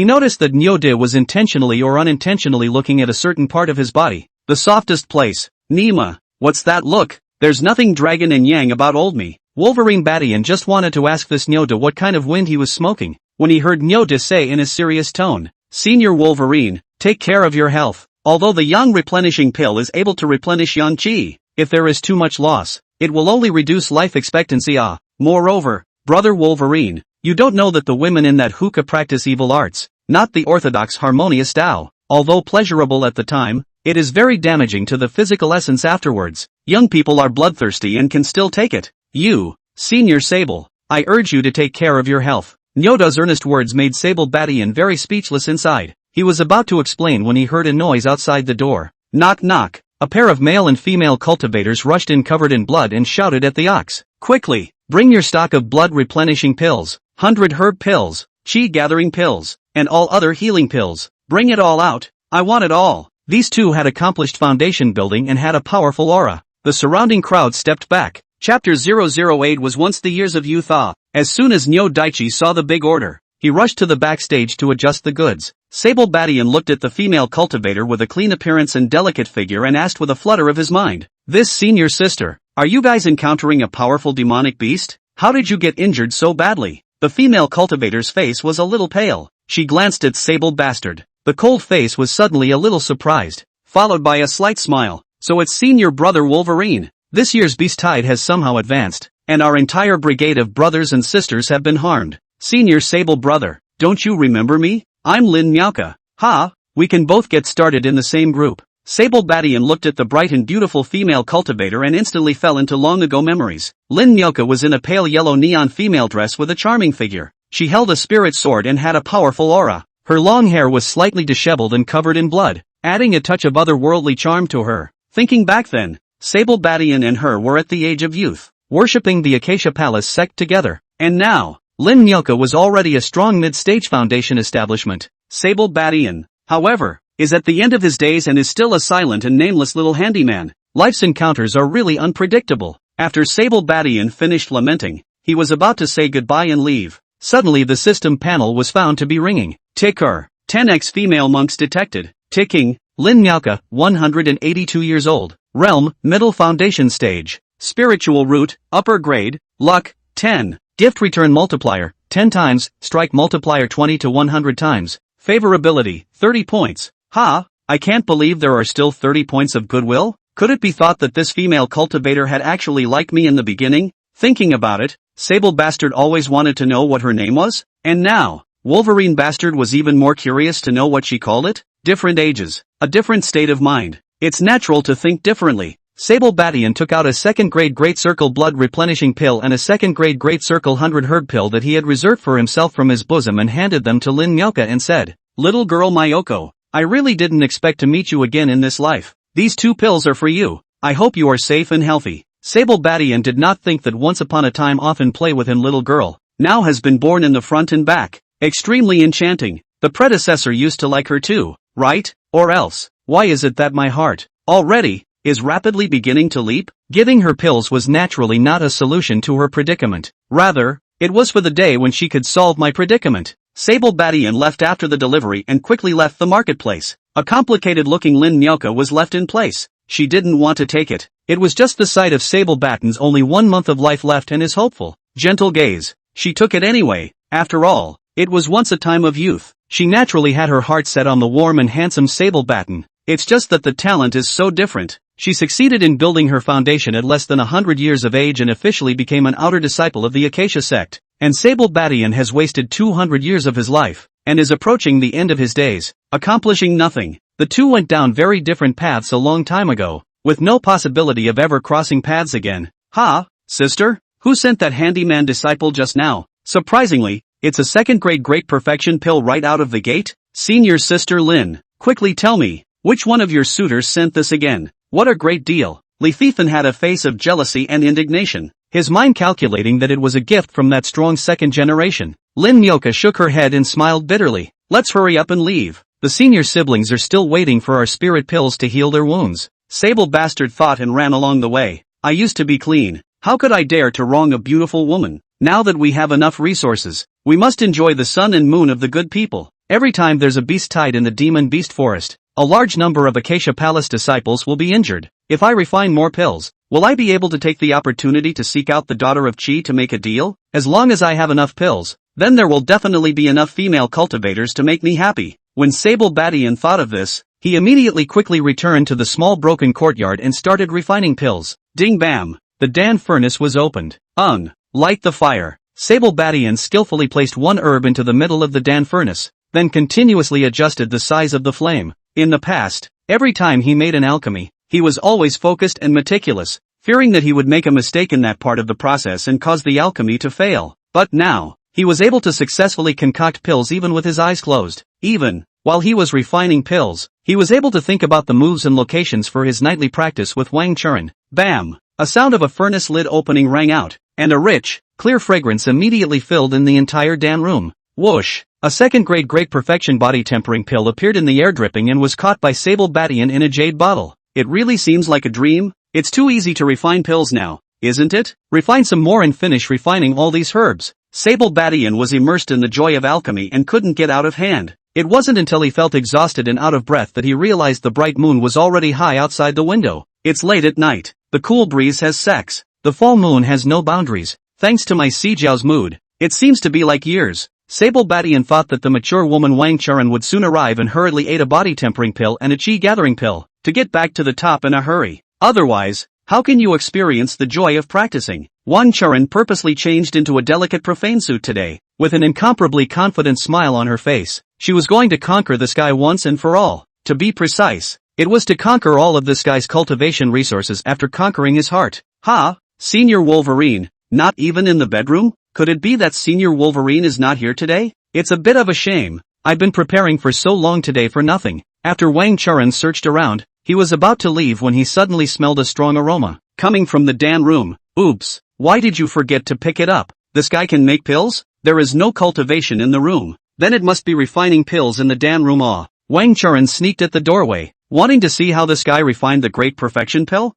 S1: noticed that Nyoda was intentionally or unintentionally looking at a certain part of his body, the softest place. Nima, what's that look? There's nothing dragon and yang about old me. Wolverine Badian just wanted to ask this Nyoda what kind of wind he was smoking, when he heard Nyoda say in a serious tone, Senior Wolverine, take care of your health. Although the Yang replenishing pill is able to replenish Yang Qi, if there is too much loss, it will only reduce life expectancy. Moreover, Brother Wolverine, you don't know that the women in that hookah practice evil arts, not the orthodox harmonious Tao. Although pleasurable at the time, it is very damaging to the physical essence afterwards. Young people are bloodthirsty and can still take it. You, Senior Sable, I urge you to take care of your health. Nyoda's earnest words made Sable Badian very speechless inside. He was about to explain when he heard a noise outside the door. Knock knock. A pair of male and female cultivators rushed in covered in blood and shouted at the ox. Quickly, bring your stock of blood replenishing pills, 100 herb pills, Qi gathering pills, and all other healing pills. Bring it all out. I want it all. These two had accomplished foundation building and had a powerful aura. The surrounding crowd stepped back. Chapter 008 was once the years of youth. As soon as Nyo Daichi saw the big order, he rushed to the backstage to adjust the goods. Sable Badian looked at the female cultivator with a clean appearance and delicate figure and asked with a flutter of his mind, This senior sister, are you guys encountering a powerful demonic beast? How did you get injured so badly? The female cultivator's face was a little pale. She glanced at Sable Bastard. The cold face was suddenly a little surprised, followed by a slight smile. So it's Senior Brother Wolverine. This year's beast tide has somehow advanced, and our entire brigade of brothers and sisters have been harmed. Senior Sable Brother, don't you remember me? I'm Lin Miaoka. We can both get started in the same group. Sable Badian looked at the bright and beautiful female cultivator and instantly fell into long-ago memories. Lin Miaoka was in a pale yellow neon female dress with a charming figure. She held a spirit sword and had a powerful aura. Her long hair was slightly disheveled and covered in blood, adding a touch of otherworldly charm to her. Thinking back then, Sable Badian and her were at the age of youth, worshipping the Acacia Palace sect together. And now, Lin Miaoka was already a strong mid-stage foundation establishment. Sable Badian, however, is at the end of his days and is still a silent and nameless little handyman. Life's encounters are really unpredictable. After Sable Badian finished lamenting, he was about to say goodbye and leave. Suddenly the system panel was found to be ringing. Ticker. 10x female monks detected. Ticking. Lin Miaoka, 182 years old. Realm, middle foundation stage. Spiritual root, upper grade. Luck, 10. Gift return multiplier, 10 times, strike multiplier 20 to 100 times. Favorability, 30 points. I can't believe there are still 30 points of goodwill? Could it be thought that this female cultivator had actually liked me in the beginning? Thinking about it, Sable Bastard always wanted to know what her name was, and now, Wolverine Bastard was even more curious to know what she called it. Different ages, a different state of mind. It's natural to think differently. Sable Badian took out a second-grade Great Circle blood replenishing pill and a second-grade Great Circle 100 herb pill that he had reserved for himself from his bosom and handed them to Lin Miaoka and said, Little girl Mayoko, I really didn't expect to meet you again in this life. These 2 pills are for you. I hope you are safe and healthy. Sable Badian did not think that once upon a time often play with him little girl, now has been born in the front and back. Extremely enchanting. The predecessor used to like her too, right? Or else, why is it that my heart, already, is rapidly beginning to leap? Giving her pills was naturally not a solution to her predicament. Rather, it was for the day when she could solve my predicament. Sable Badian left after the delivery and quickly left the marketplace. A complicated-looking Lin Miaoka was left in place. She didn't want to take it. It was just the sight of Sable Badian's only 1 month of life left and his hopeful, gentle gaze. She took it anyway. After all, it was once a time of youth. She naturally had her heart set on the warm and handsome Sable Badian. It's just that the talent is so different. She succeeded in building her foundation at less than 100 years of age and officially became an outer disciple of the Acacia sect. And Sable Badian has wasted 200 years of his life, and is approaching the end of his days, accomplishing nothing. The two went down very different paths a long time ago, with no possibility of ever crossing paths again. Sister? Who sent that handyman disciple just now? Surprisingly, it's a second-grade Great Perfection pill right out of the gate? Senior Sister Lin, quickly tell me, which one of your suitors sent this again? What a great deal. Li Fifan had a face of jealousy and indignation, his mind calculating that it was a gift from that strong second generation. Lin Myoka shook her head and smiled bitterly. Let's hurry up and leave. The senior siblings are still waiting for our spirit pills to heal their wounds. Sable bastard thought and ran along the way. I used to be clean. How could I dare to wrong a beautiful woman? Now that we have enough resources, we must enjoy the sun and moon of the good people. Every time there's a beast tied in the demon beast forest, a large number of Acacia Palace disciples will be injured. If I refine more pills, will I be able to take the opportunity to seek out the daughter of Qi to make a deal? As long as I have enough pills, then there will definitely be enough female cultivators to make me happy. When Sable Badian thought of this, he immediately quickly returned to the small broken courtyard and started refining pills. Ding bam! The Dan furnace was opened. Light the fire. Sable Badian skillfully placed one herb into the middle of the Dan furnace, then continuously adjusted the size of the flame. In the past, every time he made an alchemy, he was always focused and meticulous, fearing that he would make a mistake in that part of the process and cause the alchemy to fail. But now, he was able to successfully concoct pills even with his eyes closed. Even while he was refining pills, he was able to think about the moves and locations for his nightly practice with Wang Churen. Bam! A sound of a furnace lid opening rang out, and a rich, clear fragrance immediately filled in the entire Dan room. Whoosh! A second-grade Great Perfection body tempering pill appeared in the air dripping and was caught by Sable Badian in a jade bottle. It really seems like a dream. It's too easy to refine pills now, isn't it? Refine some more and finish refining all these herbs. Sable Badian was immersed in the joy of alchemy and couldn't get out of hand. It wasn't until he felt exhausted and out of breath that he realized the bright moon was already high outside the window. It's late at night. The cool breeze has sex. The full moon has no boundaries. Thanks to my Sijiao's mood, it seems to be like years. Sable Badian thought that the mature woman Wang Churen would soon arrive and hurriedly ate a body tempering pill and a chi gathering pill, to get back to the top in a hurry. Otherwise, how can you experience the joy of practicing? Wang Churen purposely changed into a delicate profane suit today, with an incomparably confident smile on her face. She was going to conquer this guy once and for all. To be precise, it was to conquer all of this guy's cultivation resources after conquering his heart. Ha! Senior Wolverine, not even in the bedroom? Could it be that Senior Wolverine is not here today? It's a bit of a shame. I've been preparing for so long today for nothing. After Wang Churen searched around, he was about to leave when he suddenly smelled a strong aroma, coming from the Dan room. Oops, why did you forget to pick it up? This guy can make pills? There is no cultivation in the room. Then it must be refining pills in the Dan room. Wang Churen sneaked at the doorway, wanting to see how this guy refined the Great Perfection pill?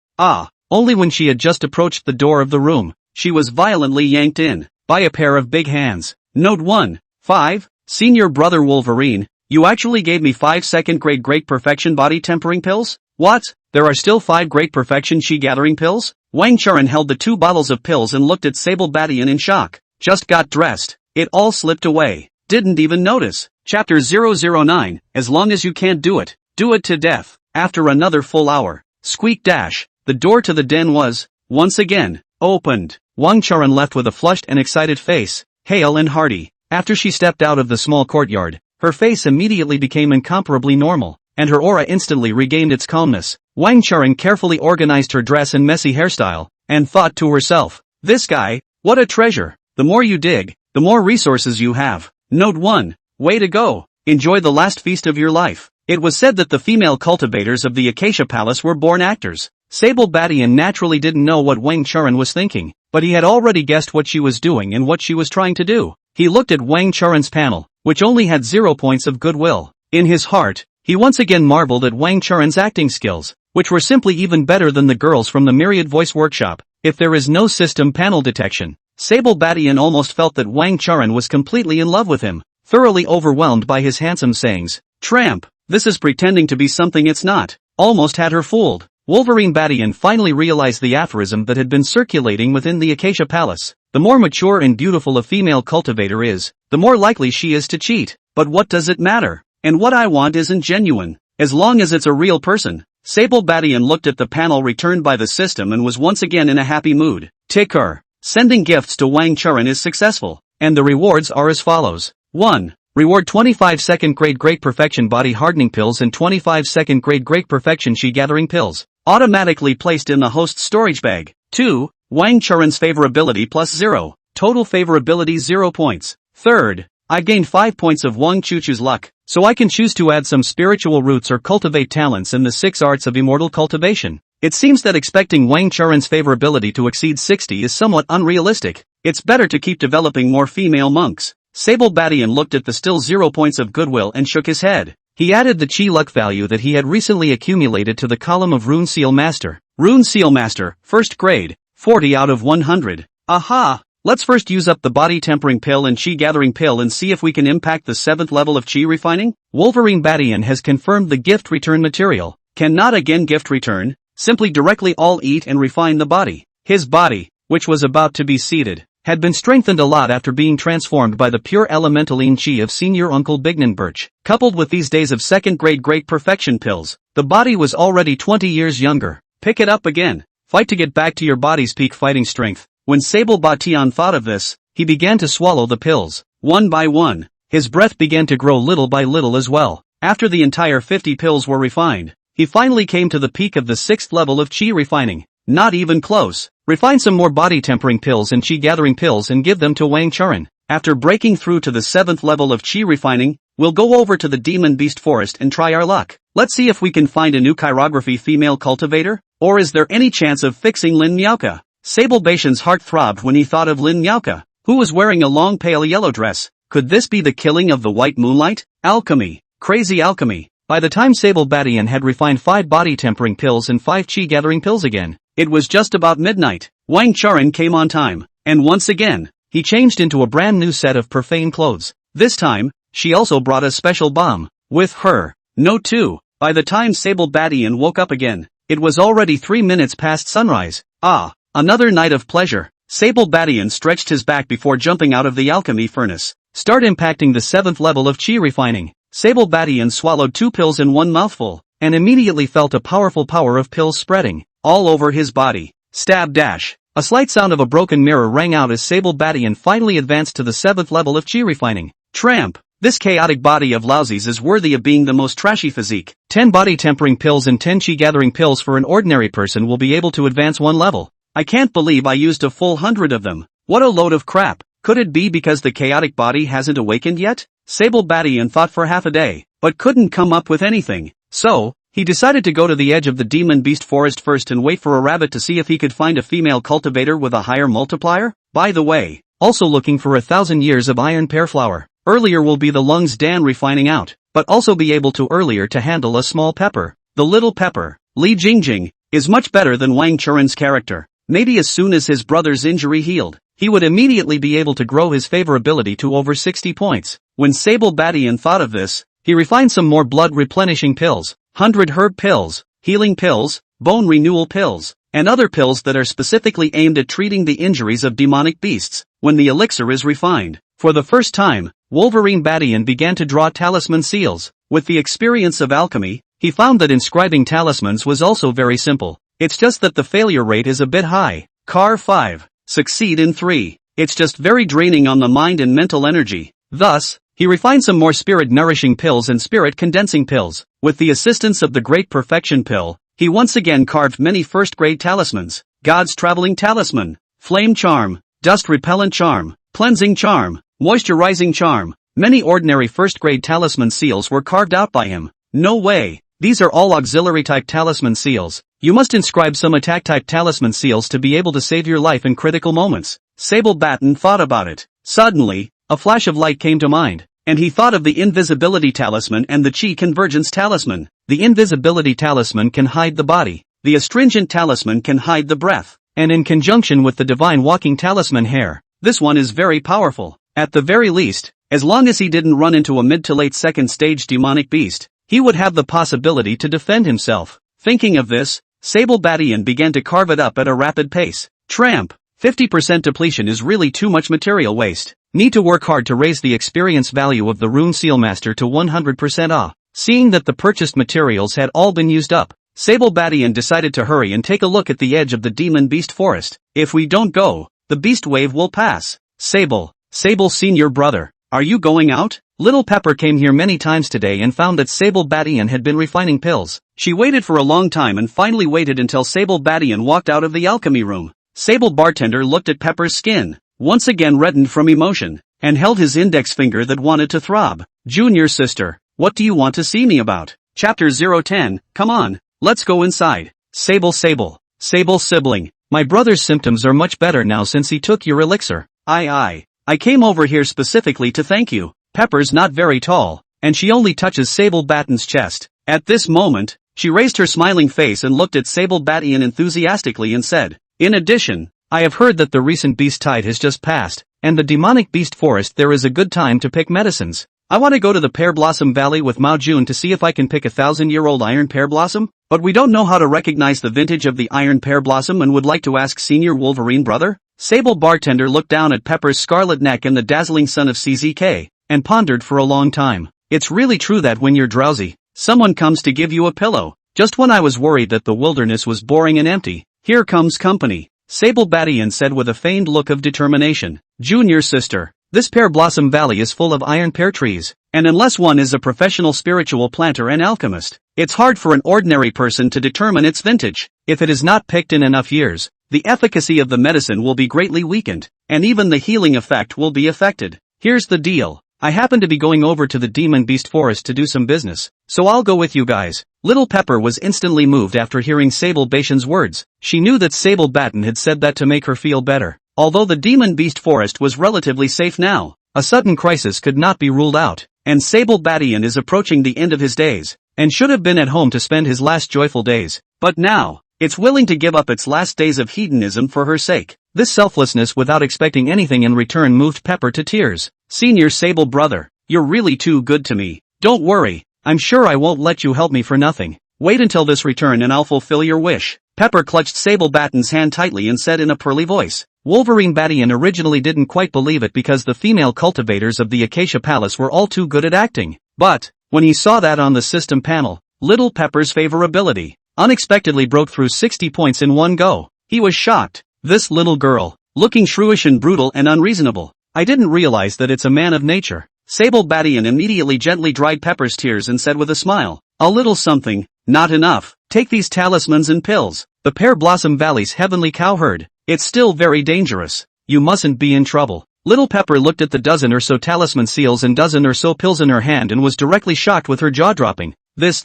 S1: Only when she had just approached the door of the room, she was violently yanked in by a pair of big hands. Note 1. 5. Senior Brother Wolverine, you actually gave me 5 second-grade Great Perfection body tempering pills? What? There are still 5 Great Perfection Chi gathering pills? Wang Churen held the 2 bottles of pills and looked at Sable Badian in shock. Just got dressed. It all slipped away. Didn't even notice. Chapter 009, as long as you can't do it to death. After another full hour, squeak dash, the door to the den was, once again, opened. Wang Churen left with a flushed and excited face, hale and hearty. After she stepped out of the small courtyard, her face immediately became incomparably normal, and her aura instantly regained its calmness. Wang Churen carefully organized her dress and messy hairstyle, and thought to herself, this guy, what a treasure. The more you dig, the more resources you have. Note 1. Way to go. Enjoy the last feast of your life. It was said that the female cultivators of the Acacia Palace were born actors. Sable Badian naturally didn't know what Wang Churen was thinking, but he had already guessed what she was doing and what she was trying to do. He looked at Wang Churen's panel, which only had 0 points of goodwill. In his heart, he once again marveled at Wang Churen's acting skills, which were simply even better than the girls from the Myriad Voice Workshop. If there is no system panel detection, Sable Badian almost felt that Wang Churen was completely in love with him, thoroughly overwhelmed by his handsome sayings. Tramp, this is pretending to be something it's not. Almost had her fooled. Wolverine Badian finally realized the aphorism that had been circulating within the Acacia Palace. The more mature and beautiful a female cultivator is, the more likely she is to cheat. But what does it matter? And what I want isn't genuine. As long as it's a real person. Sable Badian looked at the panel returned by the system and was once again in a happy mood. Ticker. Sending gifts to Wang Churen is successful. And the rewards are as follows. 1. Reward 25 second grade Great Perfection Body Hardening Pills and 25 second grade Great Perfection Chi Gathering Pills. automatically placed in the host's storage bag. 2. Wang Churen's favorability plus 0. Total favorability 0 points. Third, I gained 5 points of Wang Chuchu's luck, so I can choose to add some spiritual roots or cultivate talents in the 6 arts of immortal cultivation. It seems that expecting Wang Churen's favorability to exceed 60 is somewhat unrealistic. It's better to keep developing more female monks. Sable Badian looked at the still 0 points of goodwill and shook his head. He added the chi luck value that he had recently accumulated to the column of Rune Seal Master. Rune Seal Master, 1st grade, 40 out of 100. Aha! Let's first use up the body tempering pill and chi gathering pill and see if we can impact the 7th level of chi refining. Wolverine Badian has confirmed the gift return material. Cannot again gift return, simply directly all eat and refine the body. His body, which was about to be seeded, had been strengthened a lot after being transformed by the pure elementaline chi of Senior Uncle Bignan Birch. Coupled with these days of 2nd grade Great Perfection pills, the body was already 20 years younger. Pick it up again. Fight to get back to your body's peak fighting strength. When Sable Batian thought of this, he began to swallow the pills. One by one, his breath began to grow little by little as well. After the entire 50 pills were refined, he finally came to the peak of the 6th level of chi refining. Not even close. Refine some more body tempering pills and chi gathering pills and give them to Wang Churen. After breaking through to the 7th level of chi refining, we'll go over to the Demon Beast Forest and try our luck. Let's see if we can find a new chirography female cultivator, or is there any chance of fixing Lin Miaoka? Sable Baishan's heart throbbed when he thought of Lin Miaoka, who was wearing a long pale yellow dress. Could this be the killing of the White Moonlight? Alchemy. Crazy alchemy. By the time Sable Badian had refined 5 body tempering pills and 5 chi gathering pills again, it was just about midnight. Wang Churen came on time, and once again, he changed into a brand new set of profane clothes. This time, she also brought a special bomb with her. Note 2. By the time Sable Badian woke up again, it was already 3 minutes past sunrise. Ah, another night of pleasure. Sable Badian stretched his back before jumping out of the alchemy furnace. Start impacting the 7th level of chi refining. Sable Badian swallowed 2 pills in one mouthful, and immediately felt a powerful power of pills spreading all over his body. Stab dash. A slight sound of a broken mirror rang out as Sable Badian finally advanced to the 7th level of chi refining. Tramp. This chaotic body of lousies is worthy of being the most trashy physique. 10 body tempering pills and 10 chi gathering pills for an ordinary person will be able to advance 1 level. I can't believe I used a full 100 of them. What a load of crap. Could it be because the chaotic body hasn't awakened yet? Sable Badian thought for half a day, but couldn't come up with anything. So, he decided to go to the edge of the Demon Beast Forest first and wait for a rabbit to see if he could find a female cultivator with a higher multiplier. By the way, also looking for 1,000 years of iron pear flower. Earlier will be the lungs Dan refining out, but also be able to earlier to handle a small pepper. The little pepper, Li Jingjing, is much better than Wang Churen's character. Maybe as soon as his brother's injury healed, he would immediately be able to grow his favorability to over 60 points. When Sable Badian thought of this, he refined some more blood replenishing pills, 100 herb pills, healing pills, bone renewal pills, and other pills that are specifically aimed at treating the injuries of demonic beasts. When the elixir is refined, for the first time, Wolverine Badian began to draw talisman seals. With the experience of alchemy, he found that inscribing talismans was also very simple. It's just that the failure rate is a bit high. Car 5. Succeed in 3. It's just very draining on the mind and mental energy. Thus, he refined some more spirit-nourishing pills and spirit-condensing pills. With the assistance of the Great Perfection pill, he once again carved many first-grade talismans. God's Traveling Talisman, Flame Charm, Dust Repellent Charm, Cleansing Charm, Moisturizing Charm. Many ordinary first-grade talisman seals were carved out by him. No way. These are all auxiliary-type talisman seals. You must inscribe some attack-type talisman seals to be able to save your life in critical moments. Sable Batten thought about it. Suddenly, a flash of light came to mind, and he thought of the Invisibility Talisman and the Chi Convergence Talisman. The Invisibility Talisman can hide the body. The Astringent Talisman can hide the breath. And in conjunction with the Divine Walking Talisman hair, this one is very powerful. At the very least, as long as he didn't run into a mid to late second stage demonic beast, he would have the possibility to defend himself. Thinking of this, Sable Badian began to carve it up at a rapid pace. Tramp. 50% depletion is really too much material waste. Need to work hard to raise the experience value of the Rune Seal Master to 100%. Seeing that the purchased materials had all been used up, Sable Badian decided to hurry and take a look at the edge of the Demon Beast Forest. If we don't go, the beast wave will pass. Sable Senior brother, are you going out? Little Pepper came here many times today and found that Sable Badian had been refining pills. She waited for a long time and finally waited until Sable Badian walked out of the alchemy room. Sable Bartender looked at Pepper's skin, once again reddened from emotion, and held his index finger that wanted to throb. Junior sister, what do you want to see me about? Chapter 010, come on, let's go inside. Sable sibling, my brother's symptoms are much better now since he took your elixir. I came over here specifically to thank you. Pepper's not very tall, and she only touches Sable Batten's chest. At this moment, she raised her smiling face and looked at Sable Badian enthusiastically and said, in addition, I have heard that the recent beast tide has just passed, and the demonic beast forest there is a good time to pick medicines. I want to go to the Pear Blossom Valley with Mao Jun to see if I can pick 1,000-year-old iron pear blossom, but we don't know how to recognize the vintage of the iron pear blossom and would like to ask Senior Wolverine brother. Sable Bartender looked down at Pepper's scarlet neck and the dazzling sun of CZK, and pondered for a long time. It's really true that when you're drowsy, someone comes to give you a pillow. Just when I was worried that the wilderness was boring and empty, here comes company. Sable Badian said with a feigned look of determination. Junior sister, this Pear Blossom Valley is full of iron pear trees, and unless one is a professional spiritual planter and alchemist, it's hard for an ordinary person to determine its vintage. If it is not picked in enough years, the efficacy of the medicine will be greatly weakened, and even the healing effect will be affected. Here's the deal. I happen to be going over to the Demon Beast Forest to do some business, so I'll go with you guys. Little Pepper was instantly moved after hearing Sable Batian's words. She knew that Sable Batten had said that to make her feel better. Although the Demon Beast Forest was relatively safe now, a sudden crisis could not be ruled out, and Sable Badian is approaching the end of his days, and should have been at home to spend his last joyful days. But now, it's willing to give up its last days of hedonism for her sake. This selflessness without expecting anything in return moved Pepper to tears. Senior Sable brother, you're really too good to me. Don't worry, I'm sure I won't let you help me for nothing. Wait until this return and I'll fulfill your wish. Pepper clutched Sable Batten's hand tightly and said in a pearly voice. Wolverine Badian originally didn't quite believe it because the female cultivators of the Acacia Palace were all too good at acting. But, when he saw that on the system panel, Little Pepper's favorability unexpectedly broke through 60 points in one go. He was shocked. This little girl, looking shrewish and brutal and unreasonable. I didn't realize that it's a man of nature. Sable Badian immediately gently dried Pepper's tears and said with a smile, a little something, not enough. Take these talismans and pills. The Pear Blossom Valley's heavenly cowherd. It's still very dangerous. You mustn't be in trouble. Little Pepper looked at the dozen or so talisman seals and dozen or so pills in her hand and was directly shocked with her jaw dropping. This.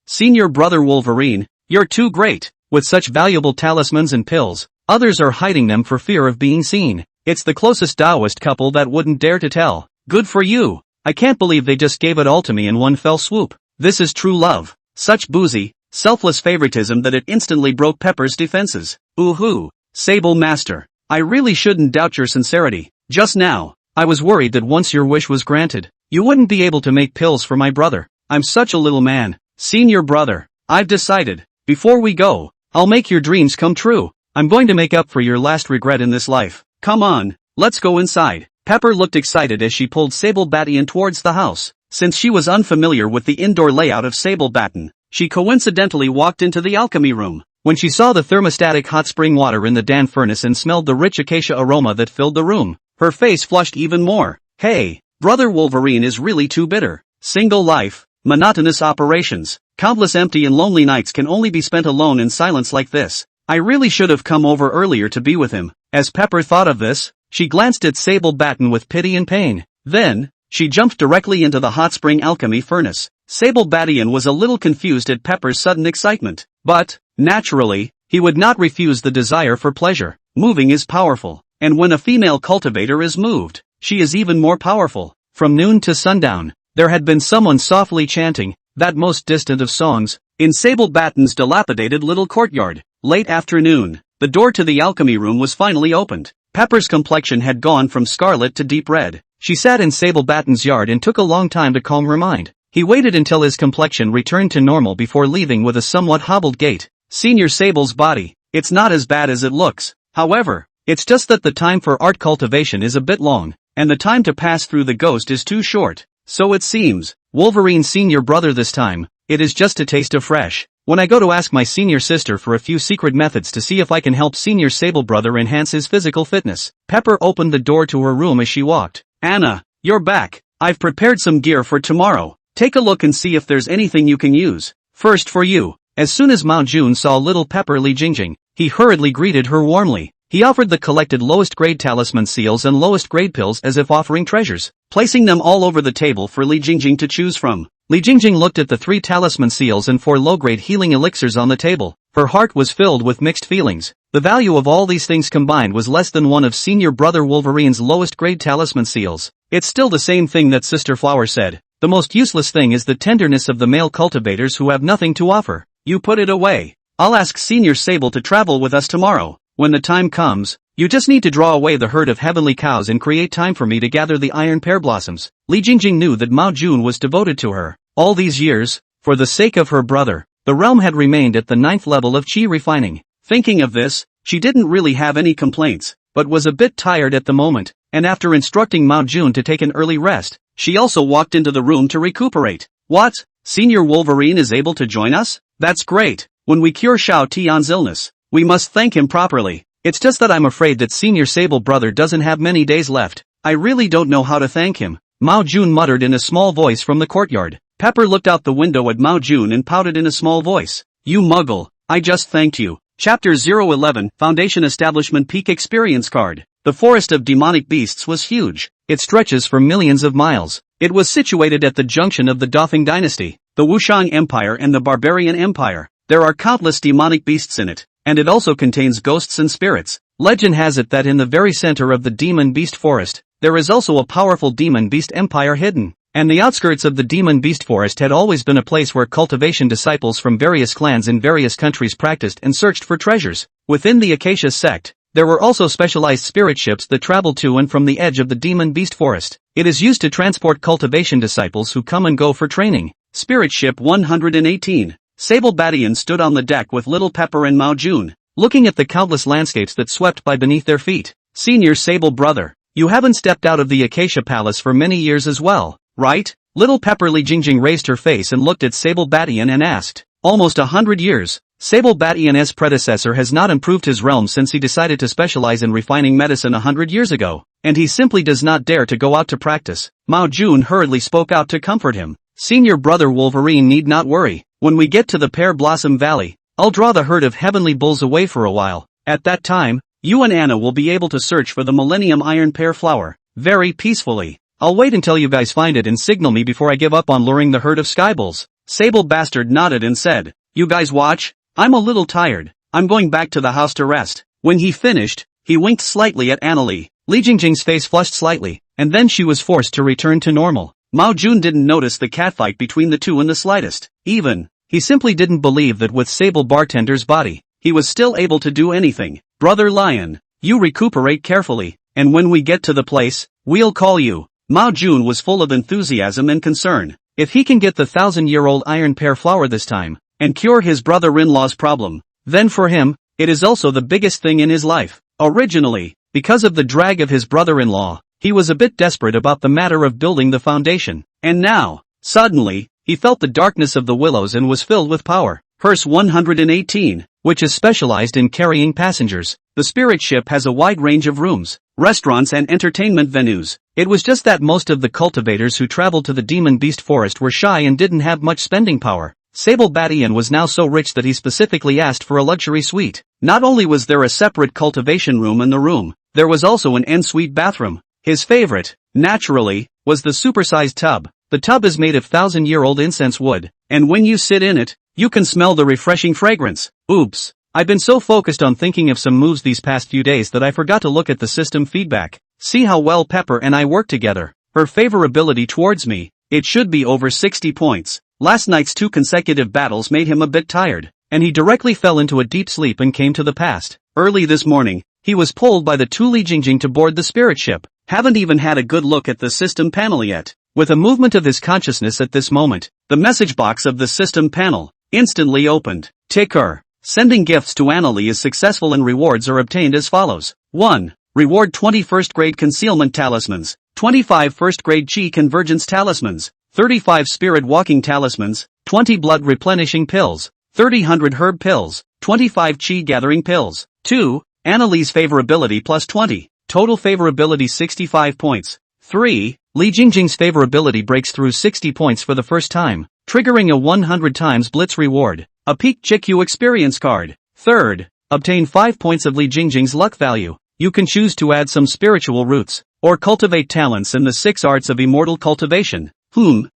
S1: Senior brother Wolverine, you're too great. With such valuable talismans and pills, others are hiding them for fear of being seen. It's the closest Taoist couple that wouldn't dare to tell. Good for you. I can't believe they just gave it all to me in one fell swoop. This is true love. Such boozy, selfless favoritism that it instantly broke Pepper's defenses. Ooh-hoo. Sable Master, I really shouldn't doubt your sincerity. Just now, I was worried that once your wish was granted, you wouldn't be able to make pills for my brother. I'm such a little man. Senior brother, I've decided, before we go, I'll make your dreams come true. I'm going to make up for your last regret in this life. Come on, let's go inside. Pepper looked excited as she pulled Sable Badian towards the house. Since she was unfamiliar with the indoor layout of Sable Batten, she coincidentally walked into the alchemy room. When she saw the thermostatic hot spring water in the Dan furnace and smelled the rich acacia aroma that filled the room, her face flushed even more. Hey, brother Wolverine is really too bitter. Single life, monotonous operations, countless empty and lonely nights can only be spent alone in silence like this. I really should have come over earlier to be with him. As Pepper thought of this, she glanced at Sable Batten with pity and pain. Then, she jumped directly into the hot spring alchemy furnace. Sable Badian was a little confused at Pepper's sudden excitement, but, naturally, he would not refuse the desire for pleasure. Moving is powerful, and when a female cultivator is moved, she is even more powerful. From noon to sundown, there had been someone softly chanting, that most distant of songs, in Sable Batten's dilapidated little courtyard. Late afternoon, the door to the alchemy room was finally opened. Pepper's complexion had gone from scarlet to deep red. She sat in Sable Batten's yard and took a long time to calm her mind. He waited until his complexion returned to normal before leaving with a somewhat hobbled gait. Senior Sable's body, it's not as bad as it looks. However, it's just that the time for art cultivation is a bit long, and the time to pass through the ghost is too short. So it seems, Wolverine's senior brother this time, it is just a taste of fresh. When I go to ask my senior sister for a few secret methods to see if I can help Senior Sable brother enhance his physical fitness. Pepper opened the door to her room as she walked. Anna, you're back. I've prepared some gear for tomorrow. Take a look and see if there's anything you can use. First for you. As soon as Mao Jun saw little Pepper Li Jingjing, he hurriedly greeted her warmly. He offered the collected lowest grade talisman seals and lowest grade pills as if offering treasures, placing them all over the table for Li Jingjing to choose from. Li Jingjing looked at the 3 talisman seals and 4 low-grade healing elixirs on the table. Her heart was filled with mixed feelings. The value of all these things combined was less than one of senior brother Wolverine's lowest grade talisman seals. It's still the same thing that Sister Flower said. The most useless thing is the tenderness of the male cultivators who have nothing to offer. You put it away. I'll ask Senior Sable to travel with us tomorrow. When the time comes, you just need to draw away the herd of heavenly cows and create time for me to gather the iron pear blossoms. Li Jingjing knew that Mao Jun was devoted to her. All these years, for the sake of her brother, the realm had remained at the 9th level of chi refining. Thinking of this, she didn't really have any complaints, but was a bit tired at the moment, and after instructing Mao Jun to take an early rest, she also walked into the room to recuperate. What? Senior Wolverine is able to join us? That's great. When we cure Xiao Tian's illness, we must thank him properly. It's just that I'm afraid that Senior Sable Brother doesn't have many days left. I really don't know how to thank him. Mao Jun muttered in a small voice from the courtyard. Pepper looked out the window at Mao Jun and pouted in a small voice. You muggle, I just thanked you. Chapter 011, Foundation Establishment Peak Experience Card. The forest of demonic beasts was huge. It stretches for millions of miles. It was situated at the junction of the Doffing Dynasty, the Wushang Empire and the Barbarian Empire. There are countless demonic beasts in it, and it also contains ghosts and spirits. Legend has it that in the very center of the demon beast forest, there is also a powerful demon beast empire hidden. And the outskirts of the demon beast forest had always been a place where cultivation disciples from various clans in various countries practiced and searched for treasures. Within the Acacia sect, there were also specialized spirit ships that traveled to and from the edge of the demon beast forest. It is used to transport cultivation disciples who come and go for training. Spirit Ship 118. Sable Badian stood on the deck with Little Pepper and Mao Jun, looking at the countless landscapes that swept by beneath their feet. Senior Sable Brother, you haven't stepped out of the Acacia Palace for many years as well, right? Little Pepper Li Jingjing raised her face and looked at Sable Badian and asked. Almost 100 years. Sable Badian's predecessor has not improved his realm since he decided to specialize in refining medicine 100 years ago, and he simply does not dare to go out to practice. Mao Jun hurriedly spoke out to comfort him. Senior Brother Wolverine need not worry. When we get to the Pear Blossom Valley, I'll draw the herd of heavenly bulls away for a while. At that time, you and Anna will be able to search for the Millennium Iron Pear Flower, very peacefully. I'll wait until you guys find it and signal me before I give up on luring the herd of skybulls. Sable Bastard nodded and said, you guys watch? I'm a little tired. I'm going back to the house to rest. When he finished, he winked slightly at Annalie. Li Jingjing's face flushed slightly, and then she was forced to return to normal. Mao Jun didn't notice the catfight between the two in the slightest. He simply didn't believe that with Sable Bartender's body, he was still able to do anything. Brother Lion, you recuperate carefully, and when we get to the place, we'll call you. Mao Jun was full of enthusiasm and concern. If he can get the 1,000-year-old iron pear flower this time, and cure his brother-in-law's problem, then for him, it is also the biggest thing in his life. Originally, because of the drag of his brother-in-law, he was a bit desperate about the matter of building the foundation. And now, suddenly, he felt the darkness of the willows and was filled with power. Hearse 118, which is specialized in carrying passengers. The spirit ship has a wide range of rooms, restaurants and entertainment venues. It was just that most of the cultivators who traveled to the demon beast forest were shy and didn't have much spending power. Sable Badian was now so rich that he specifically asked for a luxury suite. Not only was there a separate cultivation room in the room, there was also an en-suite bathroom. His favorite, naturally, was the supersized tub. The tub is made of 1,000-year-old incense wood, and when you sit in it, you can smell the refreshing fragrance. Oops, I've been so focused on thinking of some moves these past few days that I forgot to look at the system feedback. See how well Pepper and I work together. Her favorability towards me, it should be over 60 points. Last night's 2 consecutive battles made him a bit tired, and he directly fell into a deep sleep and came to the past. Early this morning, he was pulled by the 2 Li Jingjing to board the spirit ship. Haven't even had a good look at the system panel yet. With a movement of his consciousness at this moment, the message box of the system panel instantly opened. Ticker. Sending gifts to Annalie is successful and rewards are obtained as follows. 1. Reward 20 first-grade concealment talismans, 25 first-grade chi convergence talismans, 35 spirit walking talismans, 20 blood replenishing pills, 30 herb pills, 25 chi gathering pills. 2. Annalie's favorability plus 20, total favorability 65 points. 3. Li Jingjing's favorability breaks through 60 points for the first time, triggering a 100 times blitz reward. A Peak Chikyu experience card. Third, obtain 5 points of Li Jingjing's luck value. You can choose to add some spiritual roots, or cultivate talents in the 6 arts of immortal cultivation.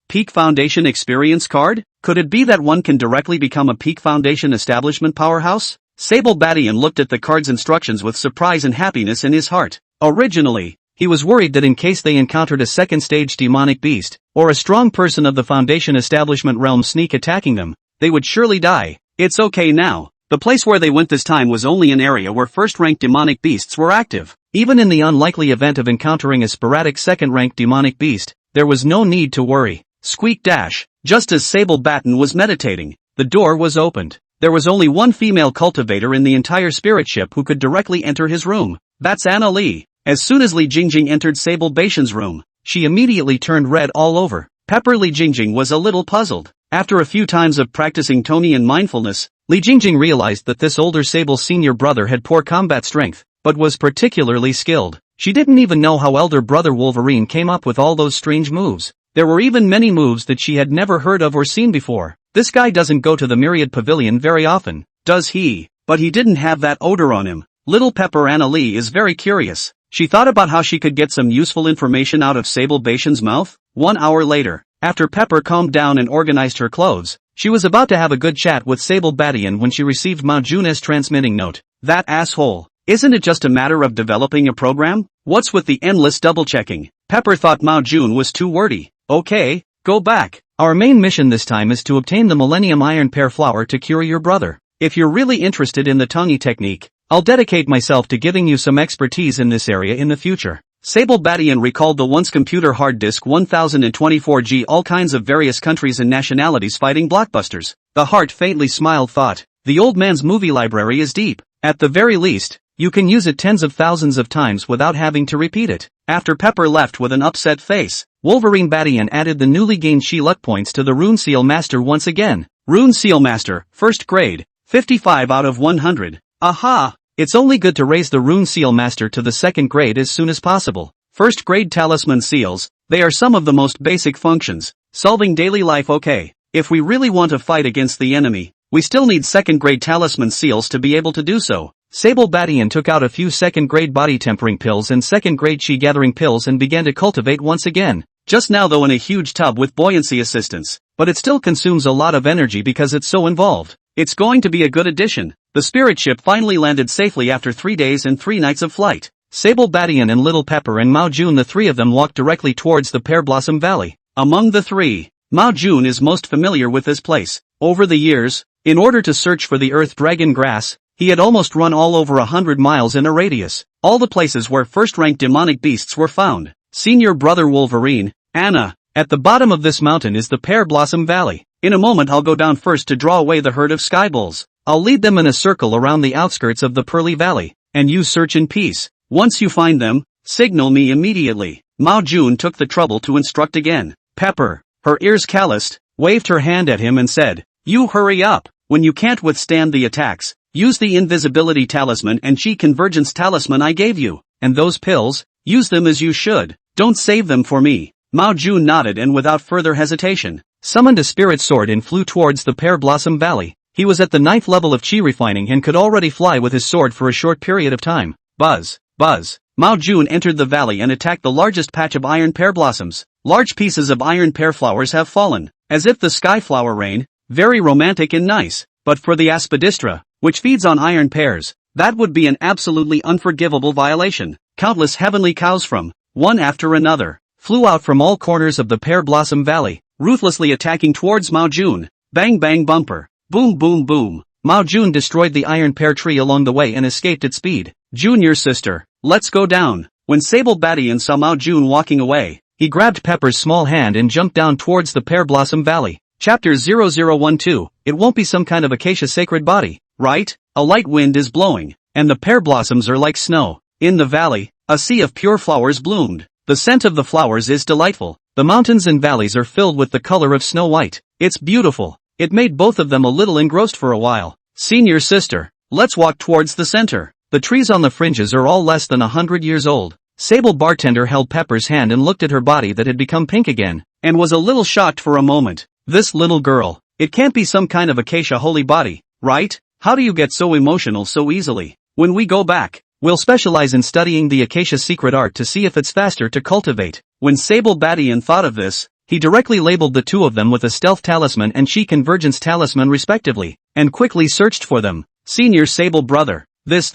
S1: Peak Foundation experience card? Could it be that one can directly become a Peak Foundation establishment powerhouse? Sable Badian looked at the card's instructions with surprise and happiness in his heart. Originally, he was worried that in case they encountered a second-stage demonic beast, or a strong person of the Foundation establishment realm sneak attacking them, they would surely die. It's okay now. The place where they went this time was only an area where first-ranked demonic beasts were active. Even in the unlikely event of encountering a sporadic second-ranked demonic beast, there was no need to worry. Squeak dash. Just as Sable Batten was meditating, the door was opened. There was only one female cultivator in the entire spirit ship who could directly enter his room. That's Anna Lee. As soon as Li Jingjing entered Sable Bation's room, she immediately turned red all over. Pepper Li Jingjing was a little puzzled. After a few times of practicing Tonian mindfulness, Li Jingjing realized that this older Sable's senior brother had poor combat strength, but was particularly skilled. She didn't even know how elder brother Wolverine came up with all those strange moves. There were even many moves that she had never heard of or seen before. This guy doesn't go to the Myriad Pavilion very often, does he? But he didn't have that odor on him. Little Pepper Anna Lee is very curious. She thought about how she could get some useful information out of Sable Bation's mouth. 1 hour later, after Pepper calmed down and organized her clothes, she was about to have a good chat with Sable Badian when she received Mao Jun's transmitting note. That asshole. Isn't it just a matter of developing a program? What's with the endless double-checking? Pepper thought Mao Jun was too wordy. Okay, go back. Our main mission this time is to obtain the Millennium Iron Pear Flower to cure your brother. If you're really interested in the Tongi technique, I'll dedicate myself to giving you some expertise in this area in the future. Sable Badian recalled the once computer hard disk 1024G, all kinds of various countries and nationalities fighting blockbusters. The heart faintly smiled, thought, the old man's movie library is deep. At the very least, you can use it tens of thousands of times without having to repeat it. After Pepper left with an upset face, Wolverine Badian added the newly gained She Luck points to the Rune Seal Master once again. Rune Seal Master, 1st grade, 55 out of 100. Aha! It's only good to raise the Rune Seal Master to the 2nd grade as soon as possible. 1st grade talisman seals, they are some of the most basic functions. Solving daily life. Okay. If we really want to fight against the enemy, we still need 2nd grade talisman seals to be able to do so. Sable Badian took out a few 2nd grade body tempering pills and 2nd grade chi gathering pills and began to cultivate once again. Just now though in a huge tub with buoyancy assistance, but it still consumes a lot of energy because it's so involved. It's going to be a good addition. The spirit ship finally landed safely after 3 days and 3 nights of flight. Sable Badian and Little Pepper and Mao Jun, the three of them, walked directly towards the Pear Blossom Valley. Among the three, Mao Jun is most familiar with this place. Over the years, in order to search for the Earth Dragon Grass, he had almost run all over 100 miles in a radius. All the places where first-ranked demonic beasts were found. Senior brother Wolverine, Anna, at the bottom of this mountain is the Pear Blossom Valley. In a moment I'll go down first to draw away the herd of sky bulls. I'll lead them in a circle around the outskirts of the Pearly Valley, and you search in peace. Once you find them, signal me immediately. Mao Jun took the trouble to instruct again. Pepper, her ears calloused, waved her hand at him and said, "You hurry up. When you can't withstand the attacks, use the invisibility talisman and chi convergence talisman I gave you. And those pills, use them as you should. Don't save them for me." Mao Jun nodded and without further hesitation, summoned a spirit sword and flew towards the Pear Blossom Valley. He was at the 9th level of chi refining and could already fly with his sword for a short period of time. Buzz, buzz. Mao Jun entered the valley and attacked the largest patch of iron pear blossoms. Large pieces of iron pear flowers have fallen, as if the sky flower rain. Very romantic and nice, but for the Aspidistra, which feeds on iron pears, that would be an absolutely unforgivable violation. Countless heavenly cows from, one after another, flew out from all corners of the Pear Blossom Valley, ruthlessly attacking towards Mao Jun. Bang bang bumper. Boom boom boom. Mao Jun destroyed the iron pear tree along the way and escaped at speed. Junior sister, let's go down. When Sable Badian saw Mao Jun walking away, he grabbed Pepper's small hand and jumped down towards the Pear Blossom Valley. Chapter 0012, it won't be some kind of acacia sacred body, right? A light wind is blowing, and the pear blossoms are like snow. In the valley, a sea of pure flowers bloomed. The scent of the flowers is delightful. The mountains and valleys are filled with the color of snow white. It's beautiful. It made both of them a little engrossed for a while. Senior sister, let's walk towards the center. The trees on the fringes are all less than 100 years old. Sable Bartender held Pepper's hand and looked at her body that had become pink again, and was a little shocked for a moment. This little girl, it can't be some kind of acacia holy body, right? How do you get so emotional so easily? When we go back, we'll specialize in studying the acacia secret art to see if it's faster to cultivate. When Sable Badian thought of this, he directly labeled the two of them with a stealth talisman and chi convergence talisman respectively, and quickly searched for them. Senior Sable brother, this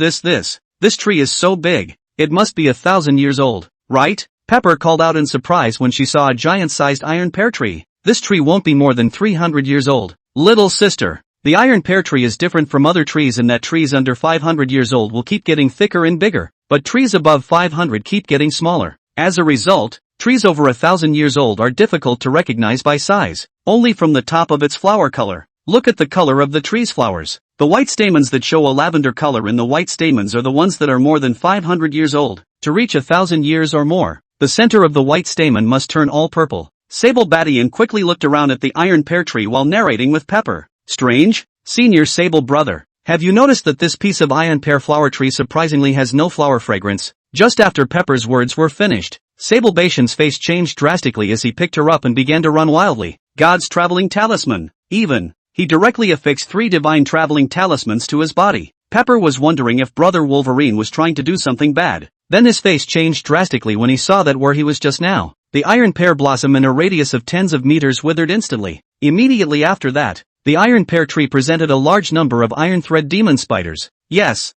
S1: tree is so big, it must be 1,000 years old, right? Pepper called out in surprise when she saw a giant-sized iron pear tree. This tree won't be more than 300 years old. Little sister, the iron pear tree is different from other trees in that trees under 500 years old will keep getting thicker and bigger, but trees above 500 keep getting smaller. As a result, trees over 1,000 years old are difficult to recognize by size, only from the top of its flower color. Look at the color of the tree's flowers. The white stamens that show a lavender color in the white stamens are the ones that are more than 500 years old. To reach 1,000 years or more, the center of the white stamen must turn all purple. Sable Badian quickly looked around at the iron pear tree while narrating with Pepper. Strange? Senior Sable brother, have you noticed that this piece of iron pear flower tree surprisingly has no flower fragrance? Just after Pepper's words were finished, Sable Badian's face changed drastically as he picked her up and began to run wildly. God's traveling talisman. Even, he directly affixed 3 divine traveling talismans to his body. Pepper was wondering if Brother Wolverine was trying to do something bad. Then his face changed drastically when he saw that where he was just now, the iron pear blossom in a radius of tens of meters withered instantly. Immediately after that, the iron pear tree presented a large number of iron thread demon spiders. Yes,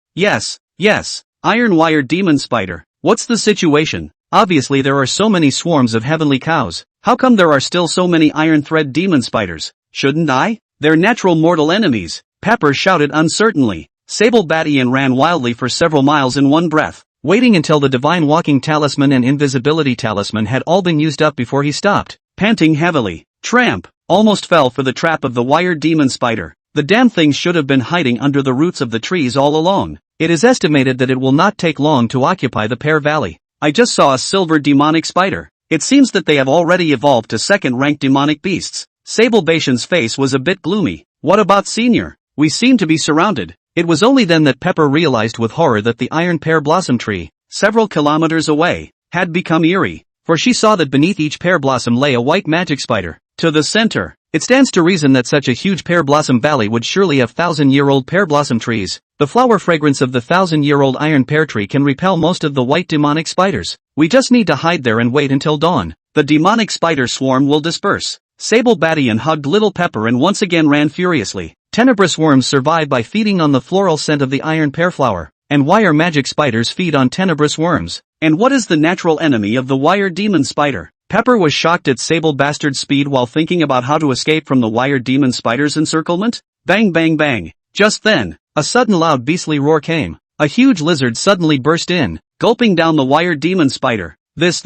S1: iron wire demon spider. What's the situation? Obviously there are so many swarms of heavenly cows. How come there are still so many iron thread demon spiders? Shouldn't I? They're natural mortal enemies. Pepper shouted uncertainly. Sable Badian ran wildly for several miles in one breath, waiting until the divine walking talisman and invisibility talisman had all been used up before he stopped, panting heavily. Tramp! Almost fell for the trap of the wired demon spider. The damn thing should have been hiding under the roots of the trees all along. It is estimated that it will not take long to occupy the Pear Valley. I just saw a silver demonic spider. It seems that they have already evolved to second-rank demonic beasts. Sable Badian's face was a bit gloomy. What about Senior? We seem to be surrounded. It was only then that Pepper realized with horror that the iron pear blossom tree, several kilometers away, had become eerie, for she saw that beneath each pear blossom lay a white magic spider. To the center, it stands to reason that such a huge pear blossom valley would surely have 1,000-year-old pear blossom trees. The flower fragrance of the 1,000-year-old iron pear tree can repel most of the white demonic spiders. We just need to hide there and wait until dawn. The demonic spider swarm will disperse. Sable Badian hugged little Pepper and once again ran furiously. Tenebrous worms survive by feeding on the floral scent of the iron pear flower. And wire magic spiders feed on tenebrous worms. And what is the natural enemy of the wire demon spider? Pepper was shocked at Sable Bastard's speed while thinking about how to escape from the wire demon spider's encirclement. Bang bang bang. Just then, a sudden loud beastly roar came. A huge lizard suddenly burst in, gulping down the wire demon spider. This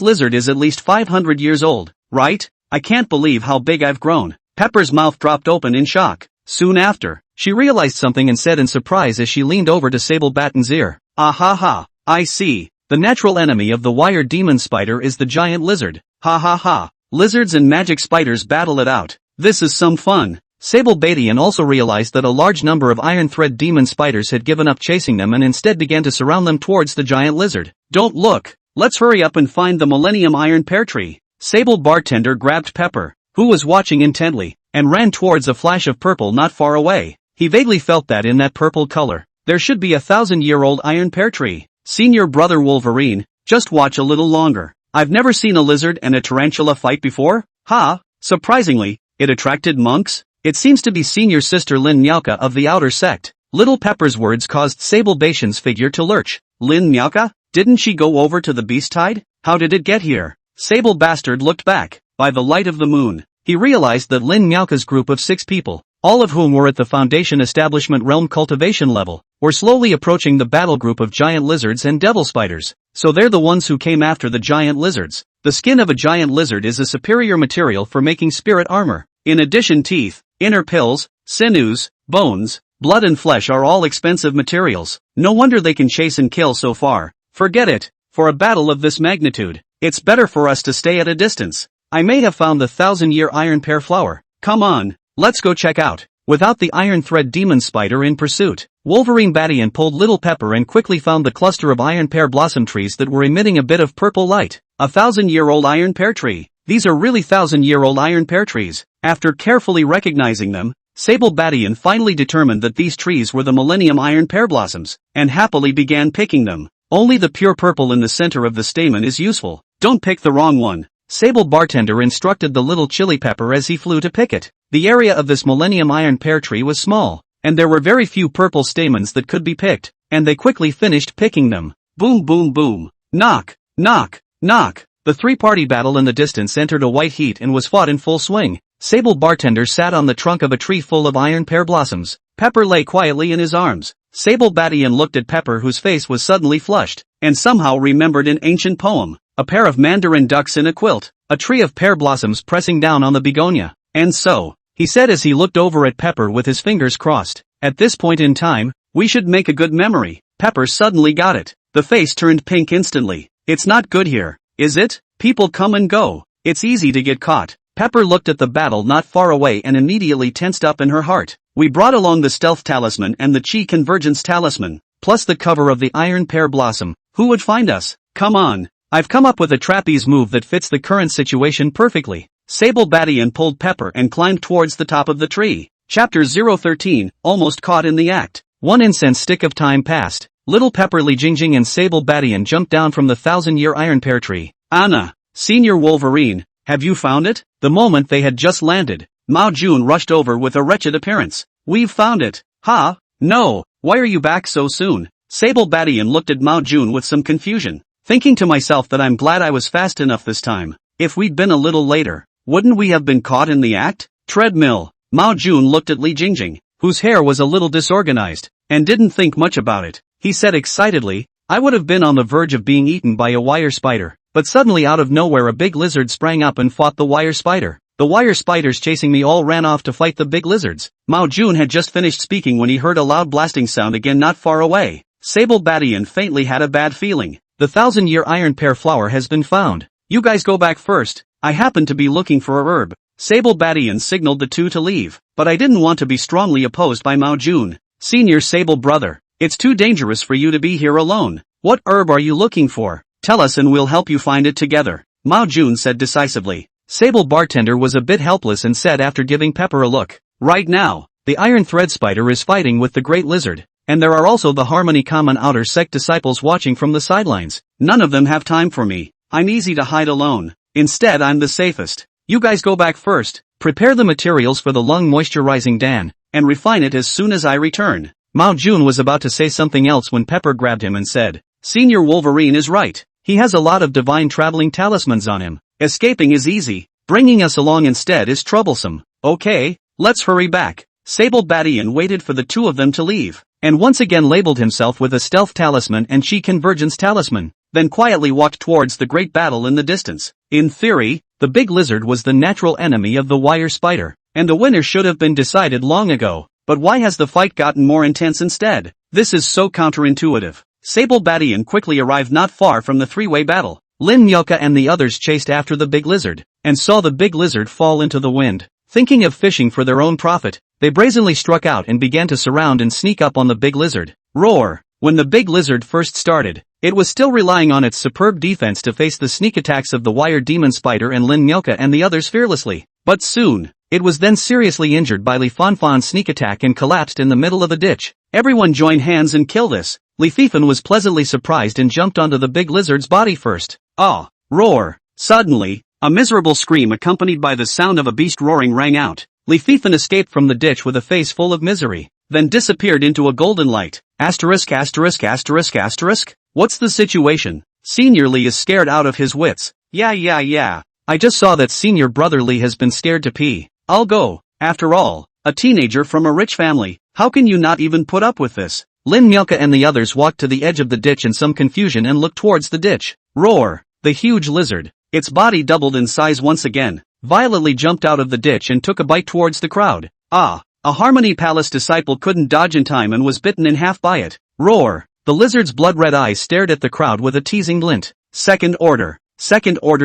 S1: lizard is at least 500 years old, right? I can't believe how big I've grown. Pepper's mouth dropped open in shock. Soon after, she realized something and said in surprise as she leaned over to Sable Badian's ear. Ah ha ha, I see. The natural enemy of the wire demon spider is the giant lizard. Ha ha ha. Lizards and magic spiders battle it out. This is some fun. Sable Badian also realized that a large number of iron thread demon spiders had given up chasing them and instead began to surround them towards the giant lizard. Don't look. Let's hurry up and find the Millennium Iron Pear Tree. Sable Bartender grabbed Pepper, who was watching intently, and ran towards a flash of purple not far away. He vaguely felt that in that purple color, there should be a 1,000-year-old iron pear tree. Senior Brother Wolverine, just watch a little longer. I've never seen a lizard and a tarantula fight before. Ha! Surprisingly, it attracted monks. It seems to be Senior Sister Lin Miauka of the Outer Sect. Little Pepper's words caused Sable Badian's figure to lurch. Lin Miauka? Didn't she go over to the beast tide? How did it get here? Sable Bastard looked back. By the light of the moon, he realized that Lin Miauka's group of 6 people, all of whom were at the Foundation Establishment Realm Cultivation level, were slowly approaching the battle group of giant lizards and devil spiders. So they're the ones who came after the giant lizards. The skin of a giant lizard is a superior material for making spirit armor. In addition, teeth, inner pills, sinews, bones, blood and flesh are all expensive materials. No wonder they can chase and kill so far. Forget it. For a battle of this magnitude, it's better for us to stay at a distance. I may have found the 1,000-year iron pear flower. Come on, let's go check out. without the iron thread demon spider in pursuit. Wolverine Badian pulled Little Pepper and quickly found the cluster of iron pear blossom trees that were emitting a bit of purple light. 1,000-year-old iron pear tree. These are really 1,000-year-old iron pear trees. After carefully recognizing them, Sable Badian finally determined that these trees were the Millennium Iron Pear Blossoms, and happily began picking them. Only the pure purple in the center of the stamen is useful. Don't pick the wrong one. Sable Bartender instructed the little chili pepper as he flew to pick it. The area of this Millennium Iron Pear tree was small, and there were very few purple stamens that could be picked, and they quickly finished picking them. Boom boom boom. Knock, knock, knock. The three-party battle in the distance entered a white heat and was fought in full swing. Sable Bartender sat on the trunk of a tree full of iron pear blossoms. Pepper lay quietly in his arms. Sable Badian looked at Pepper, whose face was suddenly flushed, and somehow remembered an ancient poem. A pair of mandarin ducks in a quilt, a tree of pear blossoms pressing down on the begonia. And so, he said as he looked over at Pepper with his fingers crossed, at this point in time, we should make a good memory. Pepper suddenly got it. The face turned pink instantly. It's not good here, is it? People come and go. It's easy to get caught. Pepper looked at the battle not far away and immediately tensed up in her heart. We brought along the Stealth Talisman and the Chi Convergence Talisman, plus the cover of the Iron Pear Blossom. Who would find us? Come on. I've come up with a trapeze move that fits the current situation perfectly. Sable Badian pulled Pepper and climbed towards the top of the tree. Chapter 013, almost caught in the act. One incense stick of time passed. Little Pepper, Lijingjing and Sable Badian jumped down from the 1,000-year iron pear tree. Anna, Senior Wolverine, have you found it? The moment they had just landed, Mao Jun rushed over with a wretched appearance. We've found it. Ha? No, why are you back so soon? Sable Badian looked at Mao Jun with some confusion, thinking to myself that I'm glad I was fast enough this time. If we'd been a little later, wouldn't we have been caught in the act? Treadmill. Mao Jun looked at Li Jingjing, whose hair was a little disorganized, and didn't think much about it. He said excitedly, I would have been on the verge of being eaten by a wire spider, but suddenly out of nowhere a big lizard sprang up and fought the wire spider. The wire spiders chasing me all ran off to fight the big lizards. Mao Jun had just finished speaking when he heard a loud blasting sound again not far away. Sable Badian faintly had a bad feeling. The 1,000-year iron pear flower has been found. You guys go back first. I happen to be looking for a herb. Sable Badian signaled the two to leave, but I didn't want to be strongly opposed by Mao Jun. Senior Sable brother, it's too dangerous for you to be here alone. What herb are you looking for? Tell us and we'll help you find it together, Mao Jun said decisively. Sable Bartender was a bit helpless and said after giving Pepper a look, right now, the iron thread spider is fighting with the great lizard, and there are also the Harmony Common Outer Sect disciples watching from the sidelines. None of them have time for me. I'm easy to hide alone. Instead, I'm the safest. You guys go back first, prepare the materials for the lung moisturizing Dan, and refine it as soon as I return. Mao Jun was about to say something else when Pepper grabbed him and said, Senior Wolverine is right. He has a lot of divine traveling talismans on him. Escaping is easy. Bringing us along instead is troublesome. Okay, let's hurry back. Sable Badian waited for the two of them to leave, and once again labeled himself with a Stealth Talisman and Chi Convergence Talisman, then quietly walked towards the great battle in the distance. In theory, the big lizard was the natural enemy of the wire spider, and the winner should have been decided long ago. But why has the fight gotten more intense instead? This is so counterintuitive. Sable Badian quickly arrived not far from the three-way battle. Lin Nyoka and the others chased after the big lizard, and saw the big lizard fall into the wind. Thinking of fishing for their own profit, they brazenly struck out and began to surround and sneak up on the big lizard. Roar! When the big lizard first started, it was still relying on its superb defense to face the sneak attacks of the wire demon spider and Lin Nyoka and the others fearlessly. But soon, it was then seriously injured by Li Fanfan's sneak attack and collapsed in the middle of the ditch. Everyone join hands and kill this. Li Fifan was pleasantly surprised and jumped onto the big lizard's body first. Ah! Roar! Suddenly, a miserable scream accompanied by the sound of a beast roaring rang out. Li Fifan escaped from the ditch with a face full of misery, then disappeared into a golden light. Asterisk asterisk asterisk asterisk? What's the situation? Senior Li is scared out of his wits. Yeah. I just saw that Senior Brother Li has been scared to pee. I'll go. After all, a teenager from a rich family, how can you not even put up with this? Lin Nyoka and the others walked to the edge of the ditch in some confusion and looked towards the ditch. Roar! The huge lizard, its body doubled in size once again, violently jumped out of the ditch and took a bite towards the crowd. Ah! A Harmony Palace disciple couldn't dodge in time and was bitten in half by it. Roar! The lizard's blood-red eyes stared at the crowd with a teasing glint. Second order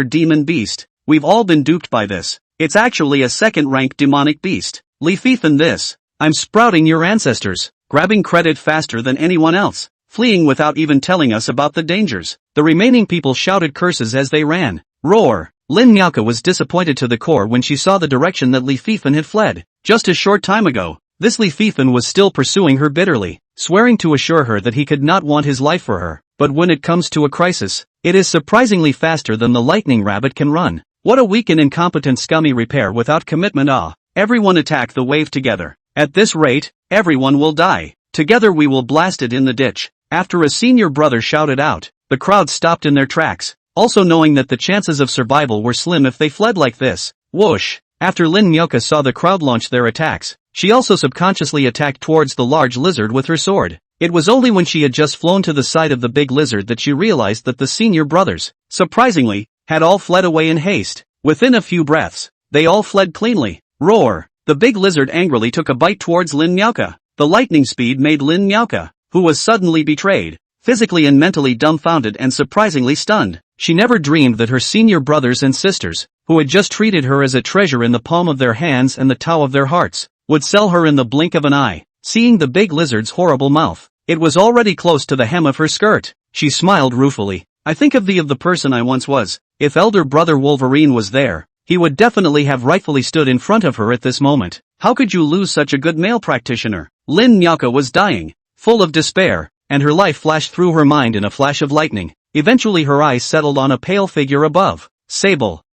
S1: demon beast. We've all been duped by this. It's actually a second-rank demonic beast. Li Fifan this. I'm sprouting your ancestors, grabbing credit faster than anyone else, fleeing without even telling us about the dangers. The remaining people shouted curses as they ran. Roar! Lin Miaoka was disappointed to the core when she saw the direction that Li Fifan had fled. Just a short time ago, this Li Fifan was still pursuing her bitterly, swearing to assure her that he could not want his life for her. But when it comes to a crisis, it is surprisingly faster than the lightning rabbit can run. What a weak and incompetent scummy repair without commitment. Everyone attack the wave together. At this rate, everyone will die. Together we will blast it in the ditch. After a senior brother shouted out, the crowd stopped in their tracks, also knowing that the chances of survival were slim if they fled like this. Whoosh! After Lin Miaoka saw the crowd launch their attacks, she also subconsciously attacked towards the large lizard with her sword. It was only when she had just flown to the side of the big lizard that she realized that the senior brothers, surprisingly, had all fled away in haste. Within a few breaths, they all fled cleanly. Roar! The big lizard angrily took a bite towards Lin Miaoka. The lightning speed made Lin Miaoka, who was suddenly betrayed, physically and mentally dumbfounded and surprisingly stunned. She never dreamed that her senior brothers and sisters, who had just treated her as a treasure in the palm of their hands and the tao of their hearts, would sell her in the blink of an eye. Seeing the big lizard's horrible mouth, it was already close to the hem of her skirt. She smiled ruefully. I think of thee of the person I once was. If elder brother Wolverine was there, he would definitely have rightfully stood in front of her at this moment. How could you lose such a good male practitioner? Lin Miaoka was dying, full of despair, and her life flashed through her mind in a flash of lightning. Eventually her eyes settled on a pale figure above. Sable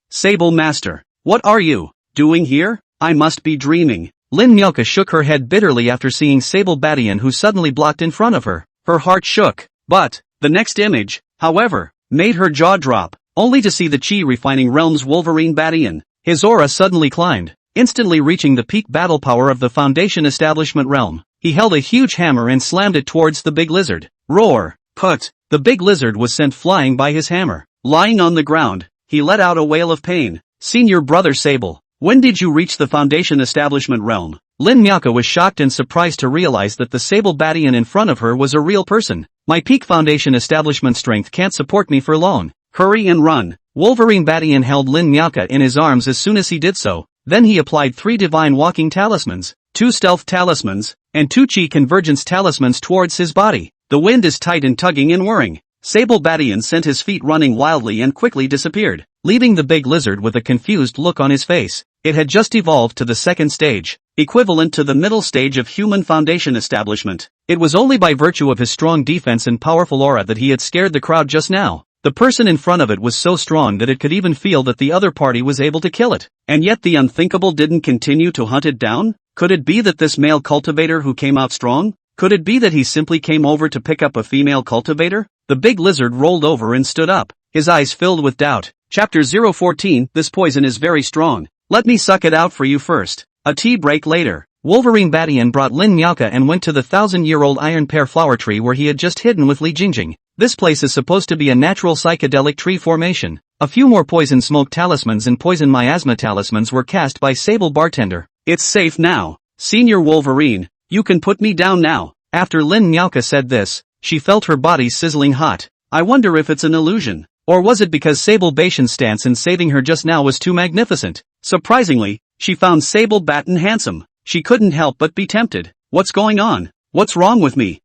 S1: Master. What are you doing here? I must be dreaming. Lin Miaoka shook her head bitterly after seeing Sable Badian, who suddenly blocked in front of her. Her heart shook. But the next image, however, made her jaw drop, only to see the Chi-refining realm's Wolverine Badian. His aura suddenly climbed, instantly reaching the peak battle power of the Foundation Establishment realm. He held a huge hammer and slammed it towards the big lizard. Roar! Put! The big lizard was sent flying by his hammer. Lying on the ground, he let out a wail of pain. Senior brother Sable, when did you reach the Foundation Establishment realm? Lin Miaoka was shocked and surprised to realize that the Sable Badian in front of her was a real person. My peak Foundation Establishment strength can't support me for long. Hurry and run. Wolverine Badian held Lin Miaoka in his arms as soon as he did so. Then he applied 3 divine walking talismans, 2 stealth talismans, and 2 chi convergence talismans towards his body. The wind is tight and tugging and whirring. Sable Badian sent his feet running wildly and quickly disappeared, leaving the big lizard with a confused look on his face. It had just evolved to the second stage, equivalent to the middle stage of human Foundation establishment. It was only by virtue of his strong defense and powerful aura that he had scared the crowd just now. The person in front of it was so strong that it could even feel that the other party was able to kill it. And yet the unthinkable didn't continue to hunt it down? Could it be that this male cultivator who came out strong? Could it be that he simply came over to pick up a female cultivator? The big lizard rolled over and stood up, his eyes filled with doubt. Chapter 014. This poison is very strong. Let me suck it out for you first. A tea break later, Wolverine Badian brought Lin Miaoka and went to the 1,000-year-old iron pear flower tree where he had just hidden with Li Jingjing. This place is supposed to be a natural psychedelic tree formation. A few more poison smoke talismans and poison miasma talismans were cast by Sable Bartender. It's safe now. Senior Wolverine, you can put me down now. After Lin Miaoka said this, she felt her body sizzling hot. I wonder if it's an illusion. Or was it because Sable Batian's stance in saving her just now was too magnificent? Surprisingly, she found Sable Batten handsome. She couldn't help but be tempted. What's going on? What's wrong with me?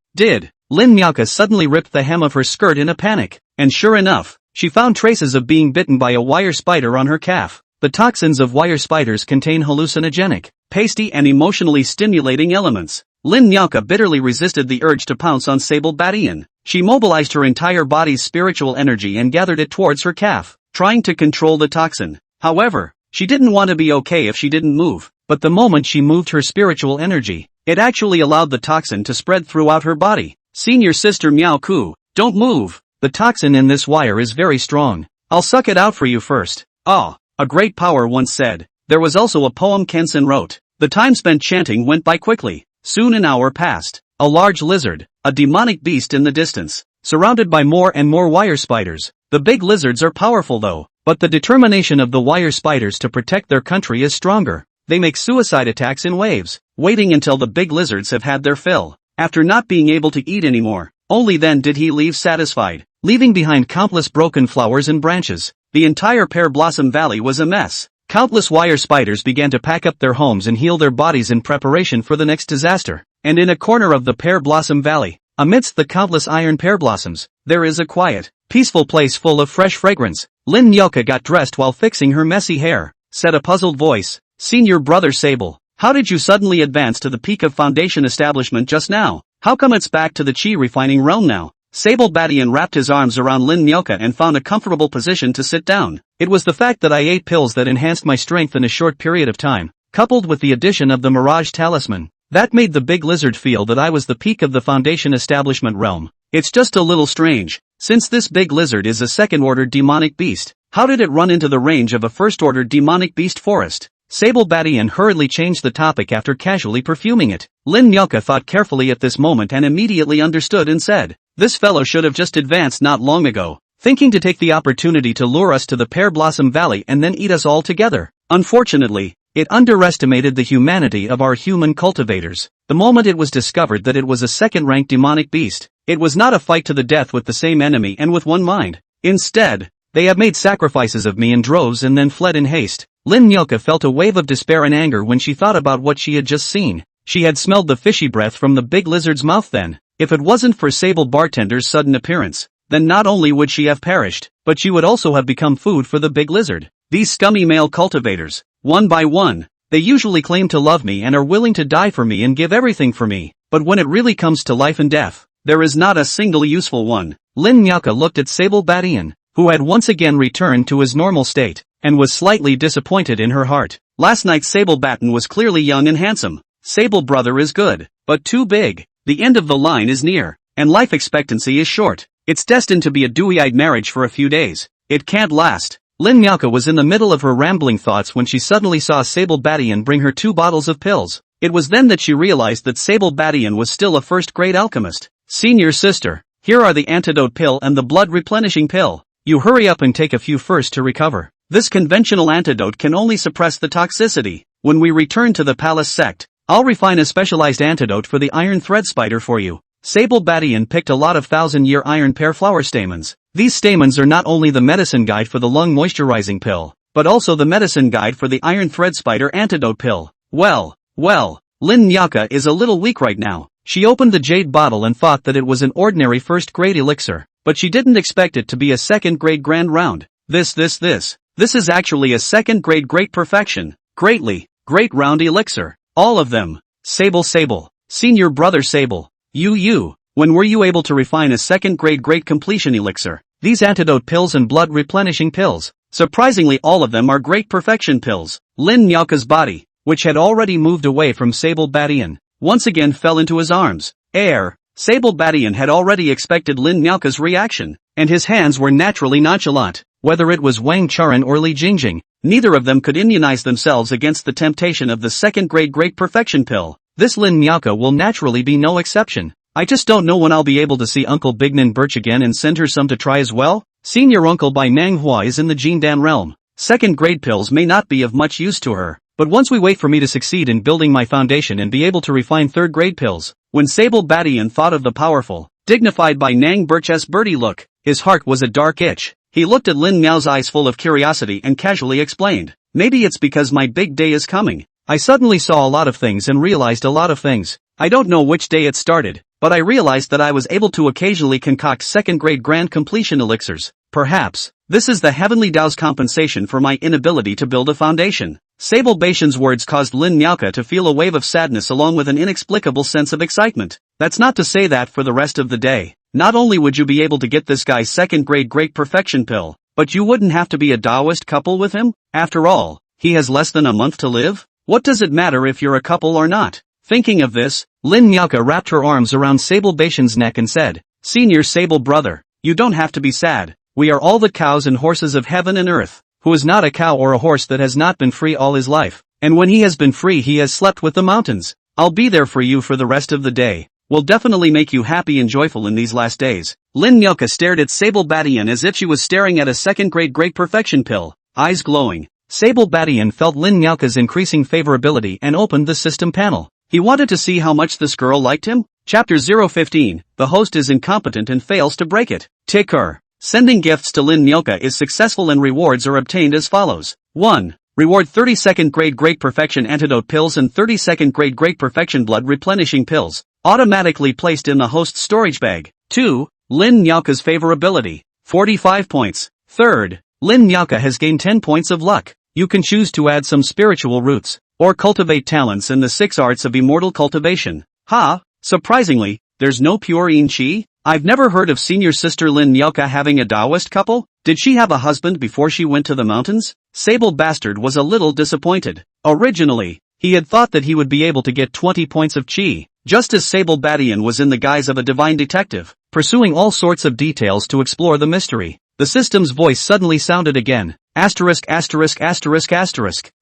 S1: Lin Miaoka suddenly ripped the hem of her skirt in a panic. And sure enough, she found traces of being bitten by a wire spider on her calf. The toxins of wire spiders contain hallucinogenic, pasty and emotionally stimulating elements. Lin Miaoka bitterly resisted the urge to pounce on Sable Badian. She mobilized her entire body's spiritual energy and gathered it towards her calf, trying to control the toxin. However, she didn't want to be okay if she didn't move, but the moment she moved her spiritual energy, it actually allowed the toxin to spread throughout her body. Senior sister Miao Ku, don't move. The toxin in this wire is very strong. I'll suck it out for you first. Ah, a great power once said. There was also a poem Kensen wrote. The time spent chanting went by quickly. Soon an hour passed. A large lizard, a demonic beast in the distance, surrounded by more and more wire spiders. The big lizards are powerful though, but the determination of the wire spiders to protect their country is stronger. They make suicide attacks in waves, waiting until the big lizards have had their fill. After not being able to eat anymore, only then did he leave satisfied, leaving behind countless broken flowers and branches. The entire Pear Blossom Valley was a mess. Countless wire spiders began to pack up their homes and heal their bodies in preparation for the next disaster. And in a corner of the Pear Blossom Valley, amidst the countless iron pear blossoms, there is a quiet, peaceful place full of fresh fragrance. Lin Nyoka got dressed while fixing her messy hair. Said a puzzled voice, "Senior brother Sable, how did you suddenly advance to the peak of foundation establishment just now? How come it's back to the chi refining realm now?" Sable Badian wrapped his arms around Lin Nyoka and found a comfortable position to sit down. It was the fact that I ate pills that enhanced my strength in a short period of time, coupled with the addition of the Mirage Talisman, that made the big lizard feel that I was the peak of the foundation establishment realm. It's just a little strange, since this big lizard is a second-order demonic beast. How did it run into the range of a first-order demonic beast forest? Sable Badian hurriedly changed the topic after casually perfuming it. Lin Nyoka thought carefully at this moment and immediately understood and said, "This fellow should have just advanced not long ago, thinking to take the opportunity to lure us to the Pear Blossom Valley and then eat us all together. Unfortunately, it underestimated the humanity of our human cultivators. The moment it was discovered that it was a second-ranked demonic beast, it was not a fight to the death with the same enemy and with one mind. Instead, they have made sacrifices of me in droves and then fled in haste." Lin Nyoka felt a wave of despair and anger when she thought about what she had just seen. She had smelled the fishy breath from the big lizard's mouth then. If it wasn't for Sable Bartender's sudden appearance, then not only would she have perished, but she would also have become food for the big lizard. These scummy male cultivators, one by one, they usually claim to love me and are willing to die for me and give everything for me, but when it really comes to life and death, there is not a single useful one. Lin Nyoka looked at Sable Badian, who had once again returned to his normal state, and was slightly disappointed in her heart. Last night Sable Batten was clearly young and handsome. Sable brother is good, but too big. The end of the line is near, and life expectancy is short. It's destined to be a dewy-eyed marriage for a few days. It can't last. Lin Nyoka was in the middle of her rambling thoughts when she suddenly saw Sable Badian bring her 2 bottles of pills. It was then that she realized that Sable Badian was still a first-grade alchemist. "Senior sister, here are the antidote pill and the blood-replenishing pill. You hurry up and take a few first to recover. This conventional antidote can only suppress the toxicity. When we return to the palace sect, I'll refine a specialized antidote for the iron thread spider for you." Sable Badian picked a lot of 1000-year iron pear flower stamens. These stamens are not only the medicine guide for the lung moisturizing pill, but also the medicine guide for the iron thread spider antidote pill. Well, Lin Nyoka is a little weak right now. She opened the jade bottle and thought that it was an ordinary first-grade elixir, but she didn't expect it to be a second-grade grand round. This is actually a second-grade great perfection, great round elixir. All of them. Sable, senior brother Sable. When were you able to refine a second-grade great completion elixir? These antidote pills and blood-replenishing pills. Surprisingly all of them are great perfection pills. Lin Nyoka's body, which had already moved away from Sable Badian, once again fell into his arms. Sable Badian had already expected Lin Nyoka's reaction, and his hands were naturally nonchalant. Whether it was Wang Charan or Li Jingjing, neither of them could immunize themselves against the temptation of the second-grade great perfection pill. This Lin Nyoka will naturally be no exception. "I just don't know when I'll be able to see Uncle Bignan Birch again and send her some to try as well." Senior uncle by Manhwa is in the Jindan realm. Second-grade pills may not be of much use to her, but once we wait for me to succeed in building my foundation and be able to refine third-grade pills. When Sable Badian thought of the powerful, dignified by Nang Birch's birdie look, his heart was a dark itch. He looked at Lin Miao's eyes full of curiosity and casually explained, "Maybe it's because my big day is coming. I suddenly saw a lot of things and realized a lot of things. I don't know which day it started, but I realized that I was able to occasionally concoct second-grade grand completion elixirs. Perhaps, this is the heavenly Tao's compensation for my inability to build a foundation." Sable Batian's words caused Lin Nyoka to feel a wave of sadness along with an inexplicable sense of excitement. That's not to say that for the rest of the day, not only would you be able to get this guy's second-grade great perfection pill, but you wouldn't have to be a Taoist couple with him? After all, he has less than a month to live? What does it matter if you're a couple or not? Thinking of this, Lin Nyoka wrapped her arms around Sable Batian's neck and said, "Senior Sable brother, you don't have to be sad. We are all the cows and horses of heaven and earth. Who is not a cow or a horse that has not been free all his life? And when he has been free he has slept with the mountains. I'll be there for you for the rest of the day. Will definitely make you happy and joyful in these last days." Lin Nyoka stared at Sable Badian as if she was staring at a second-grade great perfection pill, eyes glowing. Sable Badian felt Lin Nyoka's increasing favorability and opened the system panel. He wanted to see how much this girl liked him. Chapter 015, the host is incompetent and fails to break it. Ticker. Sending gifts to Lin Nyoka is successful and rewards are obtained as follows. 1. Reward 30-second grade Great Perfection Antidote Pills and 30-second grade Great Perfection Blood Replenishing Pills, automatically placed in the host's storage bag. 2. Lin Nyaka's favorability, 45 points. 3rd, Lin Nyaka has gained 10 points of luck. You can choose to add some spiritual roots, or cultivate talents in the 6 arts of immortal cultivation. Surprisingly, there's no pure yin chi? I've never heard of senior sister Lin Nyaka having a Taoist couple? Did she have a husband before she went to the mountains? Sable Bastard was a little disappointed. Originally, he had thought that he would be able to get 20 points of chi, just as Sable Badian was in the guise of a divine detective, pursuing all sorts of details to explore the mystery. The system's voice suddenly sounded again. Asterisk.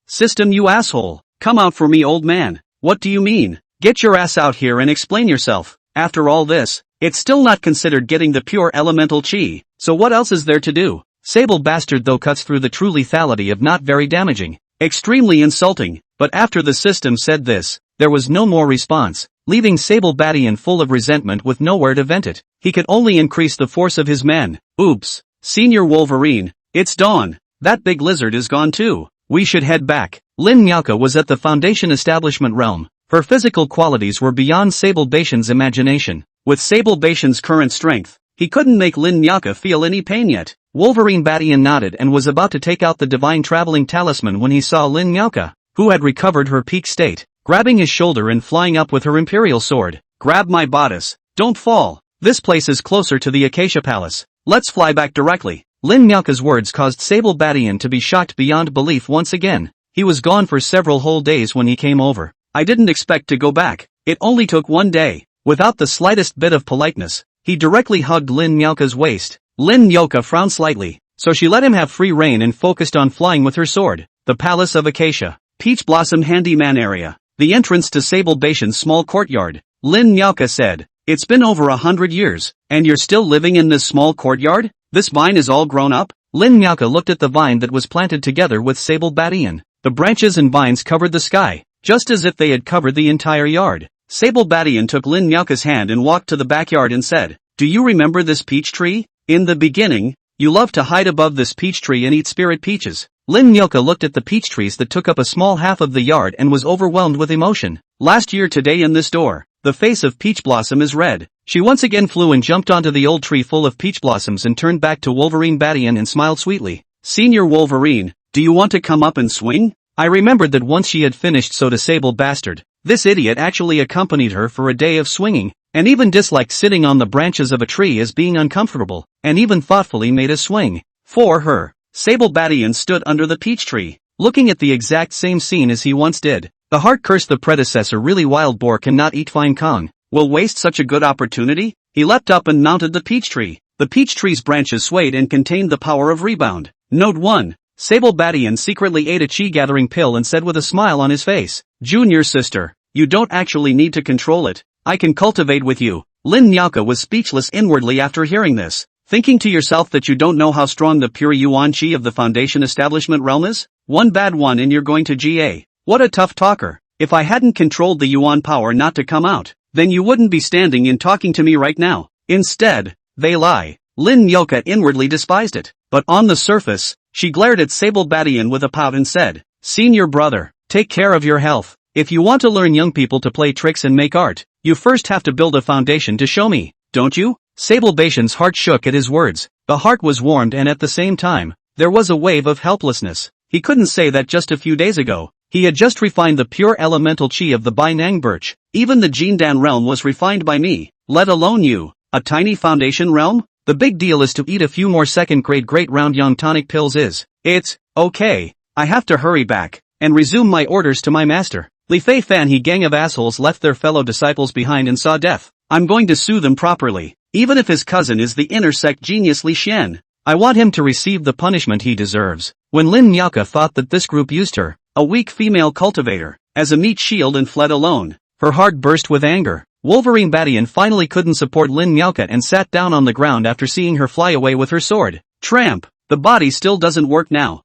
S1: System, you asshole. Come out for me, old man. What do you mean? Get your ass out here and explain yourself. After all this, it's still not considered getting the pure elemental chi, so what else is there to do? Sable Bastard though cuts through the true lethality of not very damaging. Extremely insulting, but after the system said this, there was no more response, leaving Sable Badian full of resentment with nowhere to vent it. He could only increase the force of his men. Oops. Senior Wolverine, it's dawn. That big lizard is gone too. We should head back. Lin Nyaka was at the Foundation Establishment realm. Her physical qualities were beyond Sable Batian's imagination. With Sable Batian's current strength, he couldn't make Lin Nyaka feel any pain yet. Wolverine Badian nodded and was about to take out the divine traveling talisman when he saw Lin Nyaka, who had recovered her peak state, grabbing his shoulder and flying up with her imperial sword. Grab my bodice. Don't fall. This place is closer to the Acacia Palace. Let's fly back directly. Lin Nyaka's words caused Sable Badian to be shocked beyond belief once again. He was gone for several whole days when he came over. I didn't expect to go back. It only took 1 day. Without the slightest bit of politeness, he directly hugged Lin Nyaka's waist. Lin Nyaka frowned slightly, so she let him have free rein and focused on flying with her sword. The Palace of Acacia. Peach Blossom Handyman Area. The entrance to Sable Batian's small courtyard. Lin Nyaka said, "It's been over 100 years, and you're still living in this small courtyard? This vine is all grown up?" Lin Nyaka looked at the vine that was planted together with Sable Badian. The branches and vines covered the sky, just as if they had covered the entire yard. Sable Badian took Lin Nyaka's hand and walked to the backyard and said, "Do you remember this peach tree? In the beginning, you loved to hide above this peach tree and eat spirit peaches." Lin Nyaka looked at the peach trees that took up a small half of the yard and was overwhelmed with emotion. "Last year today in this door, the face of Peach Blossom is red." She once again flew and jumped onto the old tree full of peach blossoms and turned back to Wolverine Badian and smiled sweetly. "Senior Wolverine, do you want to come up and swing?" I remembered that once she had finished, so to Sable Bastard, this idiot actually accompanied her for a day of swinging, and even disliked sitting on the branches of a tree as being uncomfortable, and even thoughtfully made a swing for her. Sable Badian stood under the peach tree, looking at the exact same scene as he once did. The heart cursed the predecessor. Really, wild boar cannot eat fine Kong. Will waste such a good opportunity? He leapt up and mounted the peach tree. The peach tree's branches swayed and contained the power of rebound. Note 1. Sable Badian secretly ate a chi-gathering pill and said with a smile on his face, "Junior sister, you don't actually need to control it. I can cultivate with you." Lin Nyaka was speechless inwardly after hearing this, thinking to yourself that you don't know how strong the pure yuan chi of the Foundation Establishment realm is? One bad one and you're going to GA. What a tough talker. If I hadn't controlled the yuan power not to come out, then you wouldn't be standing and talking to me right now. Instead, they lie. Lin Nyaka inwardly despised it, but on the surface, she glared at Sable Badian with a pout and said, "Senior brother, take care of your health. If you want to learn young people to play tricks and make art, you first have to build a foundation to show me, don't you?" Sable Batian's heart shook at his words. The heart was warmed and at the same time, there was a wave of helplessness. He couldn't say that just a few days ago. He had just refined the pure elemental chi of the Bainang birch. Even the Jindan realm was refined by me, let alone you. A tiny foundation realm? The big deal is to eat a few more second-grade great round young tonic pills is. It's okay. I have to hurry back and resume my orders to my master. Li Fei Fan. He gang of assholes left their fellow disciples behind and saw death. I'm going to sue them properly, even if his cousin is the inner sect genius Li Xian. I want him to receive the punishment he deserves. When Lin Nyaka thought that this group used her, a weak female cultivator, as a meat shield and fled alone, her heart burst with anger. Wolverine Badian finally couldn't support Lin Nyaka and sat down on the ground after seeing her fly away with her sword. Tramp, the body still doesn't work now.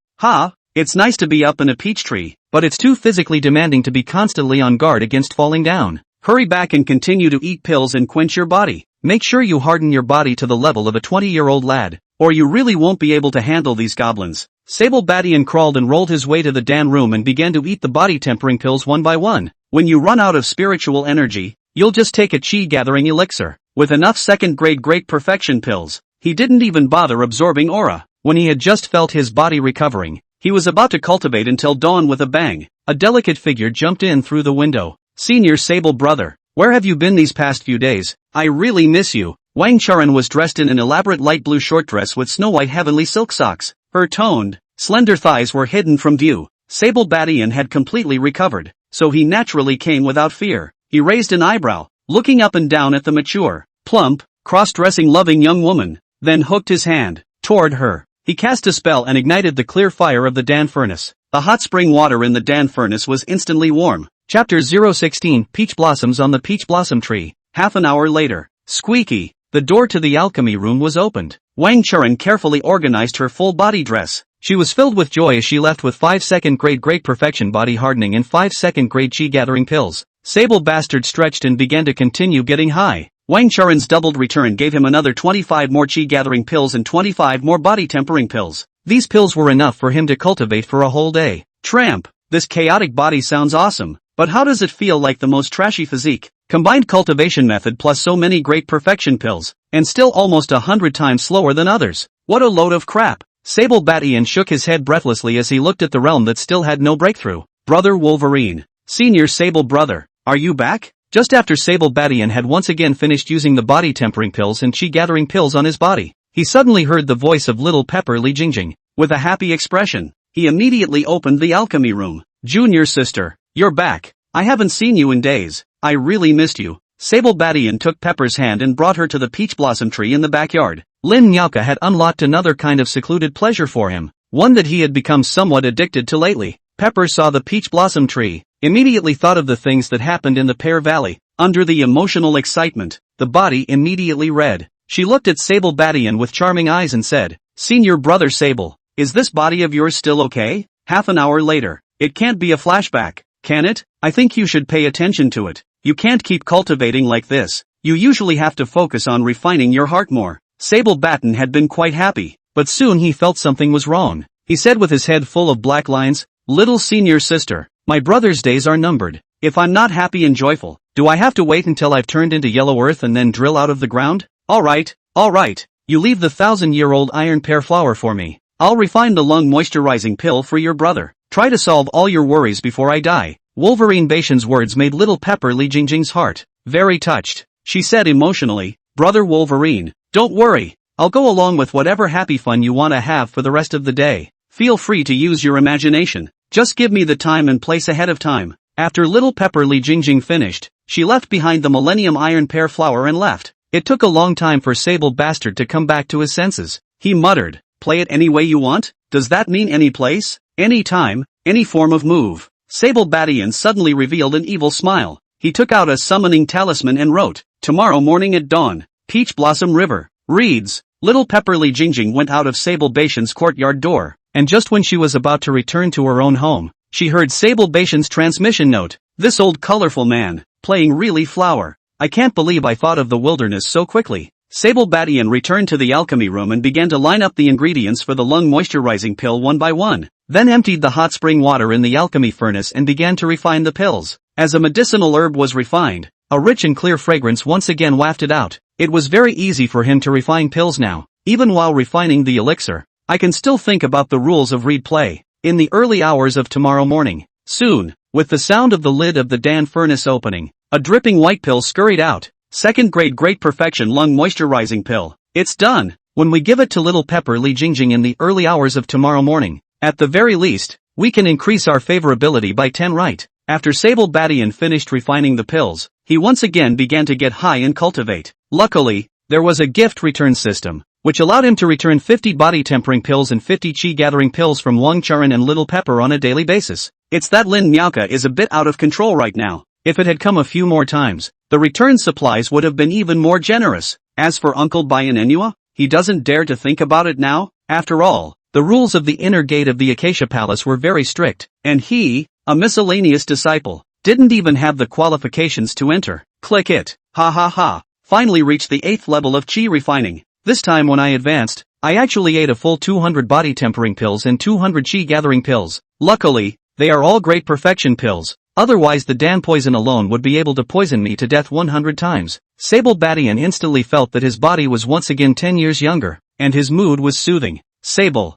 S1: It's nice to be up in a peach tree, but it's too physically demanding to be constantly on guard against falling down. Hurry back and continue to eat pills and quench your body. Make sure you harden your body to the level of a 20-year-old lad, or you really won't be able to handle these goblins. Sable Badian crawled and rolled his way to the Dan room and began to eat the body tempering pills one by one. When you run out of spiritual energy, you'll just take a chi gathering elixir. With enough second grade great perfection pills, he didn't even bother absorbing aura. When he had just felt his body recovering, he was about to cultivate until dawn with a bang. A delicate figure jumped in through the window. Senior Sable brother, where have you been these past few days? I really miss you. Wang Charan was dressed in an elaborate light blue short dress with snow-white heavenly silk socks. Her toned, slender thighs were hidden from view. Sable Badian had completely recovered, so he naturally came without fear. He raised an eyebrow, looking up and down at the mature, plump, cross-dressing loving young woman, then hooked his hand toward her. He cast a spell and ignited the clear fire of the Dan furnace. The hot spring water in the Dan furnace was instantly warm. Chapter 016 Peach Blossoms on the Peach Blossom Tree. Half an hour later. Squeaky. The door to the alchemy room was opened. Wang Charan carefully organized her full body dress. She was filled with joy as she left with 5 second grade great perfection body hardening and 5 second grade chi gathering pills. Sable Bastard stretched and began to continue getting high. Wang Charan's doubled return gave him another 25 more chi gathering pills and 25 more body tempering pills. These pills were enough for him to cultivate for a whole day. Tramp. This chaotic body sounds awesome, but how does it feel like the most trashy physique? Combined cultivation method plus so many great perfection pills, and still almost 100 times slower than others. What a load of crap. Sable Badian shook his head breathlessly as he looked at the realm that still had no breakthrough. Brother Wolverine. Senior Sable brother, are you back? Just after Sable Badian had once again finished using the body tempering pills and chi gathering pills on his body, he suddenly heard the voice of little Pepper Li Jingjing. With a happy expression, he immediately opened the alchemy room. Junior sister, you're back. I haven't seen you in days. I really missed you. Sable Badian took Pepper's hand and brought her to the peach blossom tree in the backyard. Lin Miaoka had unlocked another kind of secluded pleasure for him, one that he had become somewhat addicted to lately. Pepper saw the peach blossom tree, immediately thought of the things that happened in the Pear Valley. Under the emotional excitement, the body immediately read. She looked at Sable Badian with charming eyes and said, Senior brother Sable, is this body of yours still okay? Half an hour later. It can't be a flashback, can it? I think you should pay attention to it. You can't keep cultivating like this. You usually have to focus on refining your heart more. Sable Batten had been quite happy, but soon he felt something was wrong. He said with his head full of black lines, Little senior sister, my brother's days are numbered. If I'm not happy and joyful, do I have to wait until I've turned into yellow earth and then drill out of the ground? Alright. You leave the 1,000-year-old iron pear flower for me. I'll refine the lung moisturizing pill for your brother. Try to solve all your worries before I die. Wolverine Baishan's words made little Pepper Li Jingjing's heart very touched. She said emotionally, Brother Wolverine, don't worry. I'll go along with whatever happy fun you want to have for the rest of the day. Feel free to use your imagination. Just give me the time and place ahead of time. After little Pepper Li Jingjing finished, she left behind the Millennium Iron Pear flower and left. It took a long time for Sable Bastard to come back to his senses. He muttered, Play it any way you want? Does that mean any place, any time, any form of move? Sable Badian suddenly revealed an evil smile. He took out a summoning talisman and wrote, Tomorrow morning at dawn, Peach Blossom River, reads. Little Pepper Li Jingjing went out of Sable Baishan's courtyard door, and just when she was about to return to her own home, she heard Sable Baishan's transmission note. This old colorful man, playing really flower. I can't believe I thought of the wilderness so quickly. Sable Badian returned to the alchemy room and began to line up the ingredients for the lung moisturizing pill one by one, then emptied the hot spring water in the alchemy furnace and began to refine the pills. As a medicinal herb was refined, a rich and clear fragrance once again wafted out. It was very easy for him to refine pills now. Even while refining the elixir, I can still think about the rules of read play. In the early hours of tomorrow morning, soon, with the sound of the lid of the Dan furnace opening, a dripping white pill scurried out. Second grade great perfection lung moisturizing pill. It's done. When we give it to little Pepper Li Jingjing in the early hours of tomorrow morning, at the very least, we can increase our favorability by 10 right. After Sable Badian finished refining the pills, he once again began to get high and cultivate. Luckily, there was a gift return system, which allowed him to return 50 body tempering pills and 50 chi gathering pills from Wang Charan and little Pepper on a daily basis. It's that Lin Miaoka is a bit out of control right now. If it had come a few more times, the return supplies would have been even more generous. As for Uncle Bianenua, he doesn't dare to think about it now. After all, the rules of the inner gate of the Acacia Palace were very strict, and he, a miscellaneous disciple, didn't even have the qualifications to enter. Click it. Ha ha ha. Finally reached the 8th level of chi refining. This time when I advanced, I actually ate a full 200 body tempering pills and 200 chi gathering pills. Luckily, they are all great perfection pills. Otherwise the Dan poison alone would be able to poison me to death 100 times. Sable Badian instantly felt that his body was once again 10 years younger, and his mood was soothing. Sable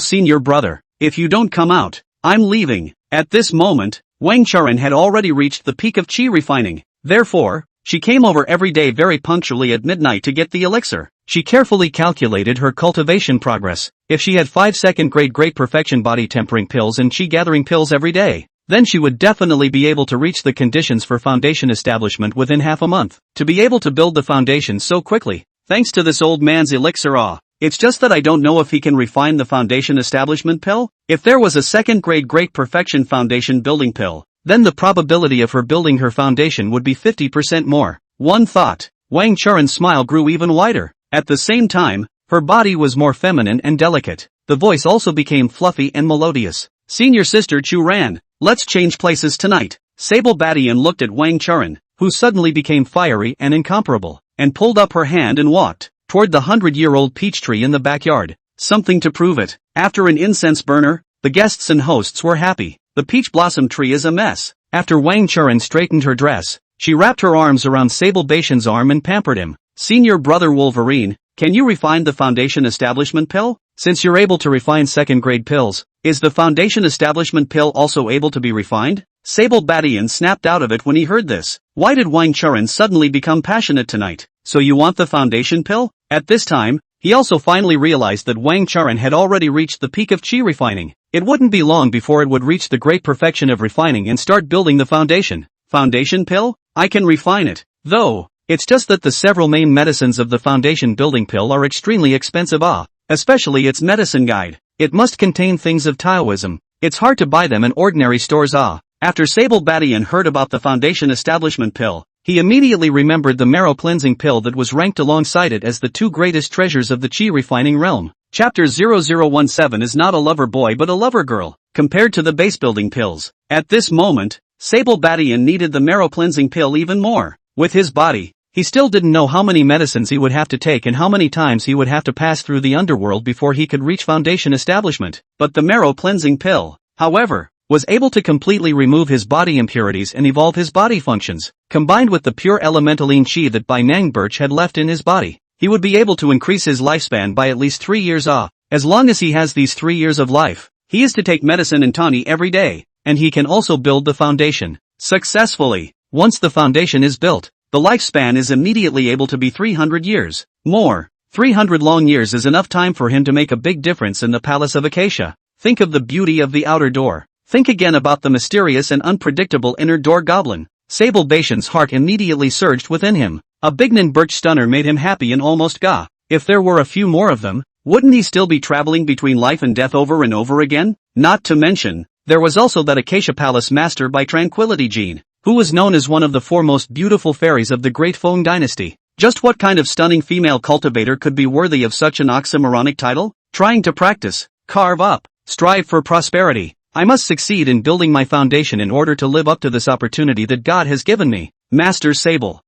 S1: senior brother, if you don't come out, I'm leaving. At this moment, Wang Charan had already reached the peak of chi refining. Therefore, she came over every day very punctually at midnight to get the elixir. She carefully calculated her cultivation progress. If she had 5 second-grade great perfection body tempering pills and chi gathering pills every day, then she would definitely be able to reach the conditions for foundation establishment within half a month. To be able to build the foundation so quickly, thanks to this old man's elixir. It's just that I don't know if he can refine the foundation establishment pill. If there was a second-grade great perfection foundation building pill, then the probability of her building her foundation would be 50% more. One thought. Wang Charan's smile grew even wider. At the same time, her body was more feminine and delicate. The voice also became fluffy and melodious. Senior sister Chu Ran, let's change places tonight. Sable Badian looked at Wang Charan, who suddenly became fiery and incomparable, and pulled up her hand and walked toward the 100-year-old peach tree in the backyard. Something to prove it. After an incense burner, the guests and hosts were happy. The peach blossom tree is a mess. After Wang Charan straightened her dress, she wrapped her arms around Sable Badian's arm and pampered him. Senior brother Wolverine, can you refine the foundation establishment pill? Since you're able to refine second-grade pills, is the foundation establishment pill also able to be refined? Sable Badian snapped out of it when he heard this. Why did Wang Charan suddenly become passionate tonight? So you want the foundation pill? At this time, he also finally realized that Wang Charan had already reached the peak of chi refining. It wouldn't be long before it would reach the great perfection of refining and start building the foundation. Foundation pill? I can refine it. Though, it's just that the several main medicines of the foundation building pill are extremely expensive. Especially its medicine guide. It must contain things of Taoism. It's hard to buy them in ordinary stores. After Sable Badian heard about the foundation establishment pill, he immediately remembered the marrow cleansing pill that was ranked alongside it as the two greatest treasures of the chi refining realm. Chapter 0017 is not a lover boy but a lover girl, compared to the base building pills. At this moment, Sable Badian needed the marrow cleansing pill even more. With his body, he still didn't know how many medicines he would have to take and how many times he would have to pass through the underworld before he could reach foundation establishment. But the marrow cleansing pill, however, was able to completely remove his body impurities and evolve his body functions. Combined with the pure elementaline chi that Bai Nang Birch had left in his body, he would be able to increase his lifespan by at least 3 years. As long as he has these 3 years of life, he is to take medicine and tonic every day, and he can also build the foundation successfully. Once the foundation is built, the lifespan is immediately able to be 300 years. More, 300 long years is enough time for him to make a big difference in the Palace of Acacia. Think of the beauty of the outer door. Think again about the mysterious and unpredictable inner door goblin. Sable Badian's heart immediately surged within him. A Bignan birch stunner made him happy and almost ga. If there were a few more of them, wouldn't he still be traveling between life and death over and over again? Not to mention, there was also that Acacia Palace master by Tranquility Jean, who was known as one of the 4 most beautiful fairies of the Great Feng dynasty. Just what kind of stunning female cultivator could be worthy of such an oxymoronic title? Trying to practice, carve up, strive for prosperity. I must succeed in building my foundation in order to live up to this opportunity that God has given me. Master Sable,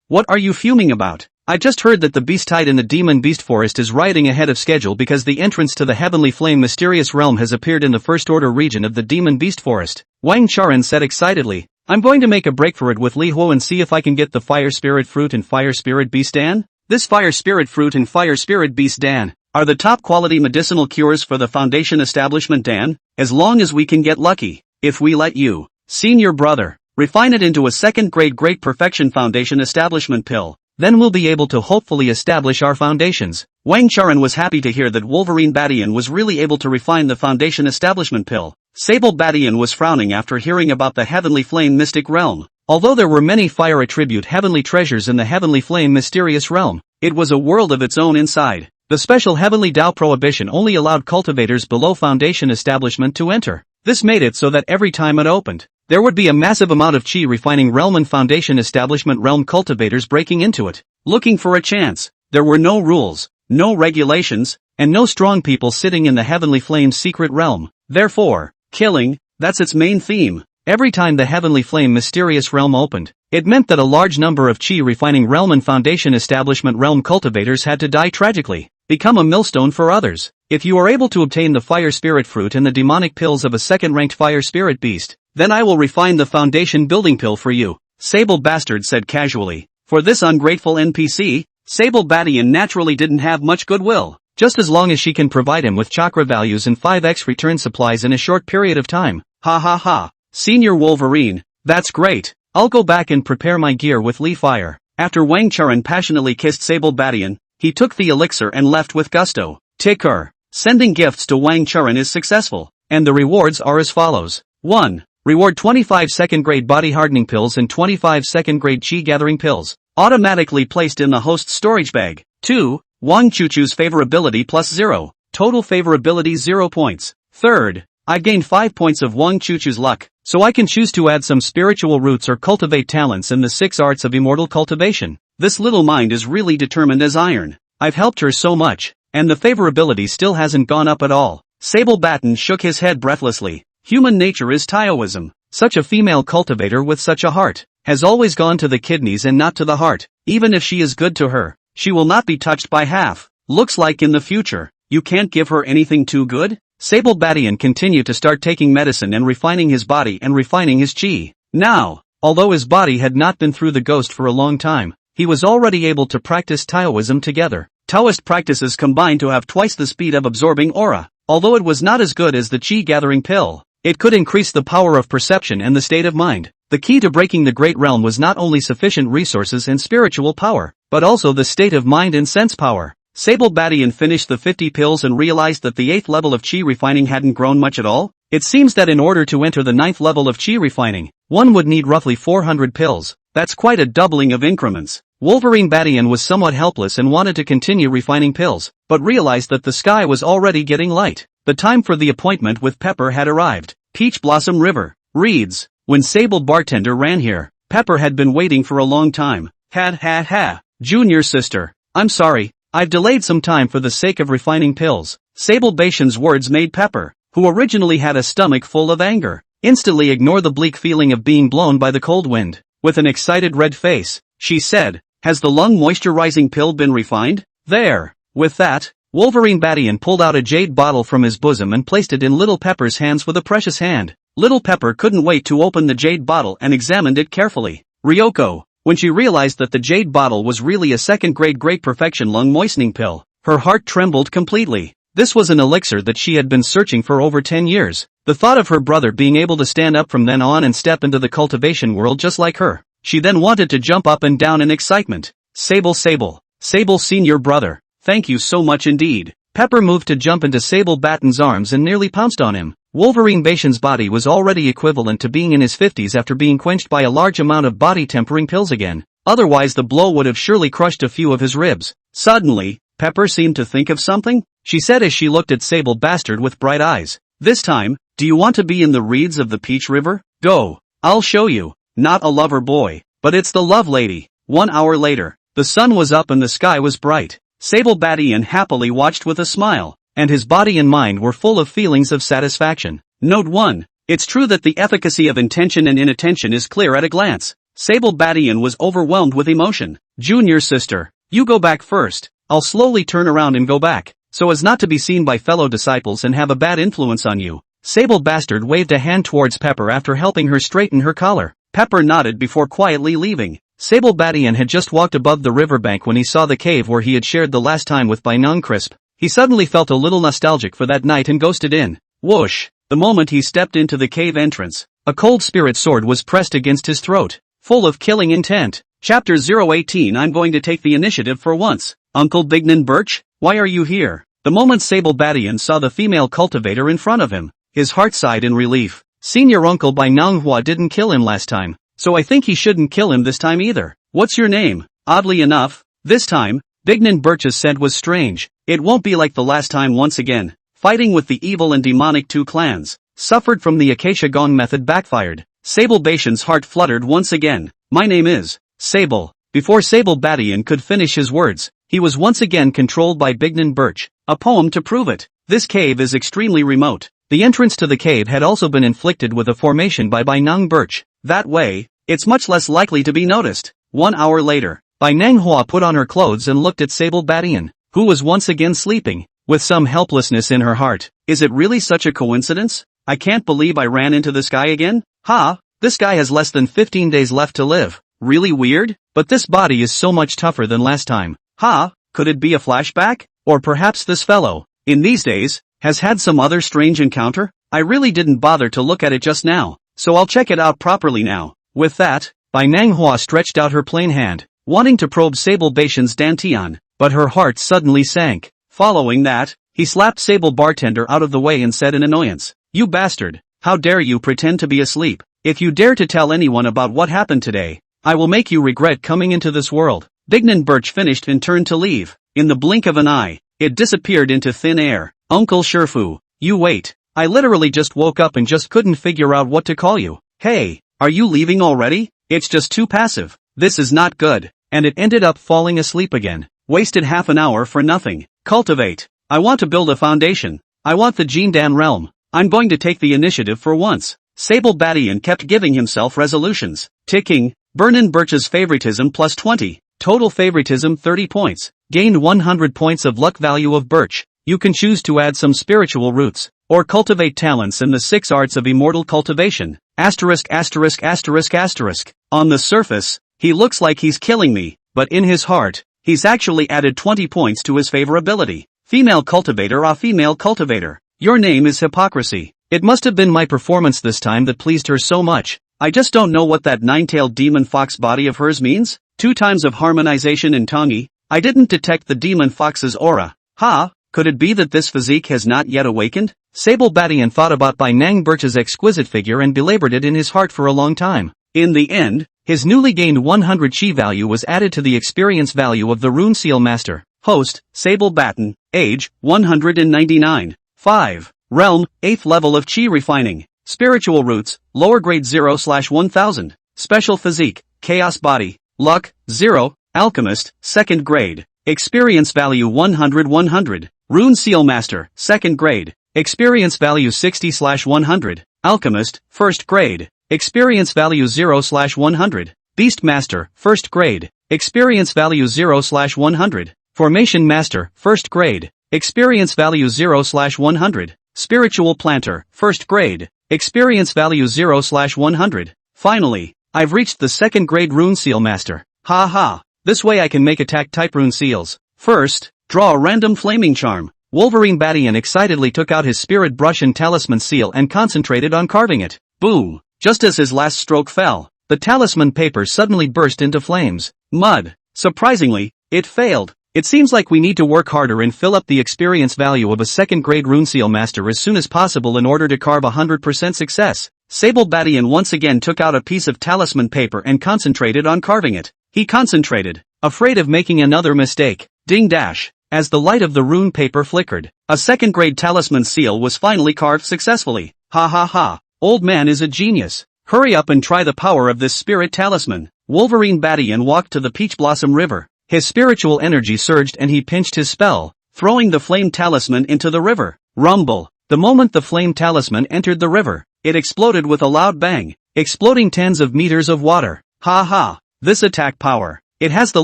S1: what are you fuming about? I just heard that the beast tide in the demon beast forest is rioting ahead of schedule because the entrance to the heavenly flame mysterious realm has appeared in the first order region of the demon beast forest. Wang Charan said excitedly, I'm going to make a break for it with Li Huo and see if I can get the fire spirit fruit and fire spirit beast Dan. This fire spirit fruit and fire spirit beast Dan are the top quality medicinal cures for the foundation establishment Dan, as long as we can get lucky. If we let you, senior brother, refine it into a second-grade great perfection foundation establishment pill, then we'll be able to hopefully establish our foundations. Wang Charan was happy to hear that Wolverine Badian was really able to refine the foundation establishment pill. Sable Badian was frowning after hearing about the Heavenly Flame mystic realm. Although there were many fire attribute heavenly treasures in the Heavenly Flame mysterious realm, it was a world of its own inside. The special Heavenly Dao prohibition only allowed cultivators below foundation establishment to enter. This made it so that every time it opened, there would be a massive amount of chi refining realm and foundation establishment realm cultivators breaking into it, looking for a chance. There were no rules, no regulations, and no strong people sitting in the Heavenly Flame's secret realm. Therefore, killing, that's its main theme. Every time the Heavenly Flame mysterious realm opened, it meant that a large number of chi refining realm and foundation establishment realm cultivators had to die tragically. become a millstone for others. If you are able to obtain the fire spirit fruit and the demonic pills of a second-ranked fire spirit beast, then I will refine the foundation building pill for you, Sable Bastard said casually. For this ungrateful NPC, Sable Badian naturally didn't have much goodwill. Just as long as she can provide him with chakra values and 5x return supplies in a short period of time. Ha ha ha. Senior Wolverine, that's great. I'll go back and prepare my gear with Lee Fire. After Wang Churen passionately kissed Sable Badian, he took the elixir and left with gusto. Ticker. Sending gifts to Wang Churen is successful, and the rewards are as follows. 1. Reward 25 second-grade body hardening pills and 25 second-grade chi gathering pills, automatically placed in the host's storage bag. 2. Wang Chuchu's favorability plus 0, total favorability 0 points. 3rd. I've gained 5 points of Wang Chuchu's luck, so I can choose to add some spiritual roots or cultivate talents in the 6 arts of immortal cultivation. This little mind is really determined as iron. I've helped her so much, and the favorability still hasn't gone up at all. Sable Batten shook his head breathlessly. Human nature is Taoism. Such a female cultivator with such a heart has always gone to the kidneys and not to the heart. Even if she is good to her, she will not be touched by half. Looks like in the future, you can't give her anything too good? Sable Badian continued to start taking medicine and refining his body and refining his chi. Now, although his body had not been through the ghost for a long time, he was already able to practice Taoism together. Taoist practices combined to have twice the speed of absorbing aura. Although it was not as good as the chi gathering pill, it could increase the power of perception and the state of mind. The key to breaking the great realm was not only sufficient resources and spiritual power, but also the state of mind and sense power. Sable Badian finished the 50 pills and realized that the 8th level of chi refining hadn't grown much at all. It seems that in order to enter the 9th level of chi refining, one would need roughly 400 pills. That's quite a doubling of increments. Wolverine Badian was somewhat helpless and wanted to continue refining pills, but realized that the sky was already getting light. The time for the appointment with Pepper had arrived. Peach Blossom River reads, when Sable Bartender ran here, Pepper had been waiting for a long time. Ha. Junior sister, I'm sorry, I've delayed some time for the sake of refining pills. Sable Batian's words made Pepper, who originally had a stomach full of anger, instantly ignore the bleak feeling of being blown by the cold wind. With an excited red face, she said, has the lung moisturizing pill been refined? There. With that, Wolverine Badian pulled out a jade bottle from his bosom and placed it in Little Pepper's hands with a precious hand. Little Pepper couldn't wait to open the jade bottle and examined it carefully. Ryoko, when she realized that the jade bottle was really a second-grade Great Perfection lung moistening pill, her heart trembled completely. This was an elixir that she had been searching for over 10 years. The thought of her brother being able to stand up from then on and step into the cultivation world just like her. She then wanted to jump up and down in excitement. Sable senior brother, thank you so much indeed. Pepper moved to jump into Sable Batten's arms and nearly pounced on him. Wolverine Batian's body was already equivalent to being in his 50s after being quenched by a large amount of body-tempering pills again. Otherwise the blow would have surely crushed a few of his ribs. Suddenly, Pepper seemed to think of something, she said as she looked at Sable Bastard with bright eyes. This time, do you want to be in the reeds of the Peach River? Go. I'll show you. Not a lover boy, but it's the love lady. 1 hour later, the sun was up and the sky was bright. Sable Badian happily watched with a smile, and his body and mind were full of feelings of satisfaction. Note 1. It's true that the efficacy of intention and inattention is clear at a glance. Sable Badian was overwhelmed with emotion. Junior sister, you go back first. I'll slowly turn around and go back, so as not to be seen by fellow disciples and have a bad influence on you. Sable Bastard waved a hand towards Pepper after helping her straighten her collar. Pepper nodded before quietly leaving. Sable Badian had just walked above the riverbank when he saw the cave where he had shared the last time with Bainang Crisp. He suddenly felt a little nostalgic for that night and ghosted in. Whoosh! The moment he stepped into the cave entrance, a cold spirit sword was pressed against his throat, full of killing intent. Chapter 018 I'm going to take the initiative for once. Uncle Bignan Birch, why are you here? The moment Sable Badian saw the female cultivator in front of him, his heart sighed in relief. Senior Uncle Manhwa didn't kill him last time, so I think he shouldn't kill him this time either. What's your name? Oddly enough, this time, Bignan Birch's scent was strange. It won't be like the last time once again. Fighting with the evil and demonic two clans, suffered from the Acacia Gong method backfired. Sable Batian's heart fluttered once again. My name is Sable. Before Sable Badian could finish his words, he was once again controlled by Bignan Birch. A poem to prove it. This cave is extremely remote. The entrance to the cave had also been inflicted with a formation by Bainang Birch. That way, it's much less likely to be noticed. 1 hour later, Bainang Hua put on her clothes and looked at Sable Badian. who was once again sleeping, with some helplessness in her heart. Is it really such a coincidence? I can't believe I ran into this guy again? Ha! This guy has less than 15 days left to live. Really weird? But this body is so much tougher than last time. Ha! Could it be a flashback? Or perhaps this fellow, in these days, has had some other strange encounter? I really didn't bother to look at it just now, so I'll check it out properly now. With that, Manhwa stretched out her plain hand, wanting to probe Sable Bation's dantian, but her heart suddenly sank. Following that, he slapped Sable Bartender out of the way and said in annoyance, "You bastard, how dare you pretend to be asleep? If you dare to tell anyone about what happened today, I will make you regret coming into this world." Bignan Birch finished and turned to leave. In the blink of an eye, it disappeared into thin air. Uncle Sherfu, you wait. I literally just woke up and just couldn't figure out what to call you. Hey, are you leaving already? It's just too passive. This is not good. And it ended up falling asleep again. Wasted half an hour for nothing. Cultivate. I want to build a foundation. I want the Jindan realm. I'm going to take the initiative for once. Sable Badian kept giving himself resolutions. Ticking. Bignan Birch's favoritism plus 20. Total favoritism 30 points. Gained 100 points of luck value of Birch. You can choose to add some spiritual roots, or cultivate talents in the 6 arts of immortal cultivation. Asterisk asterisk asterisk asterisk. On the surface, he looks like he's killing me, but in his heart, he's actually added 20 points to his favorability. Female cultivator. Female cultivator. Your name is hypocrisy. It must have been my performance this time that pleased her so much. I just don't know what that 9-tailed demon fox body of hers means. 2 times of harmonization in Tongi. I didn't detect the demon fox's aura. Ha! Could it be that this physique has not yet awakened? Sable Badian thought about Bignan Birch's exquisite figure and belabored it in his heart for a long time. In the end, his newly gained 100 chi value was added to the experience value of the Rune Seal Master. Host, Sable Batten. Age, 199. 5. Realm, 8th level of chi refining. Spiritual roots, lower grade 0/1000. Special physique, chaos body. Luck, 0. Alchemist, 2nd grade. Experience value 100/100. Rune Seal Master, 2nd grade. Experience value 60/100. Alchemist, 1st grade. Experience value 0/100. Beast Master, 1st grade. Experience value 0/100. Formation Master, 1st grade. Experience value 0/100. Spiritual Planter, 1st grade. Experience value 0/100. Finally, I've reached the 2nd grade Rune Seal Master. Ha ha. This way I can make attack type rune seals. First, draw a random flaming charm. Wolverine Badian excitedly took out his spirit brush and talisman seal and concentrated on carving it. Boom! Just as his last stroke fell, the talisman paper suddenly burst into flames. Mud. Surprisingly, it failed. It seems like we need to work harder and fill up the experience value of a 2nd grade Rune Seal Master as soon as possible in order to carve 100% success. Sable Badian once again took out a piece of talisman paper and concentrated on carving it. He concentrated, afraid of making another mistake. Ding dash. As the light of the rune paper flickered, a 2nd grade talisman seal was finally carved successfully. Ha ha ha. Old man is a genius. Hurry up and try the power of this spirit talisman. Wolverine Badian walked to the Peach Blossom River. His spiritual energy surged and he pinched his spell, throwing the flame talisman into the river. Rumble. The moment the flame talisman entered the river, it exploded with a loud bang, exploding tens of meters of water. Ha ha. This attack power. It has the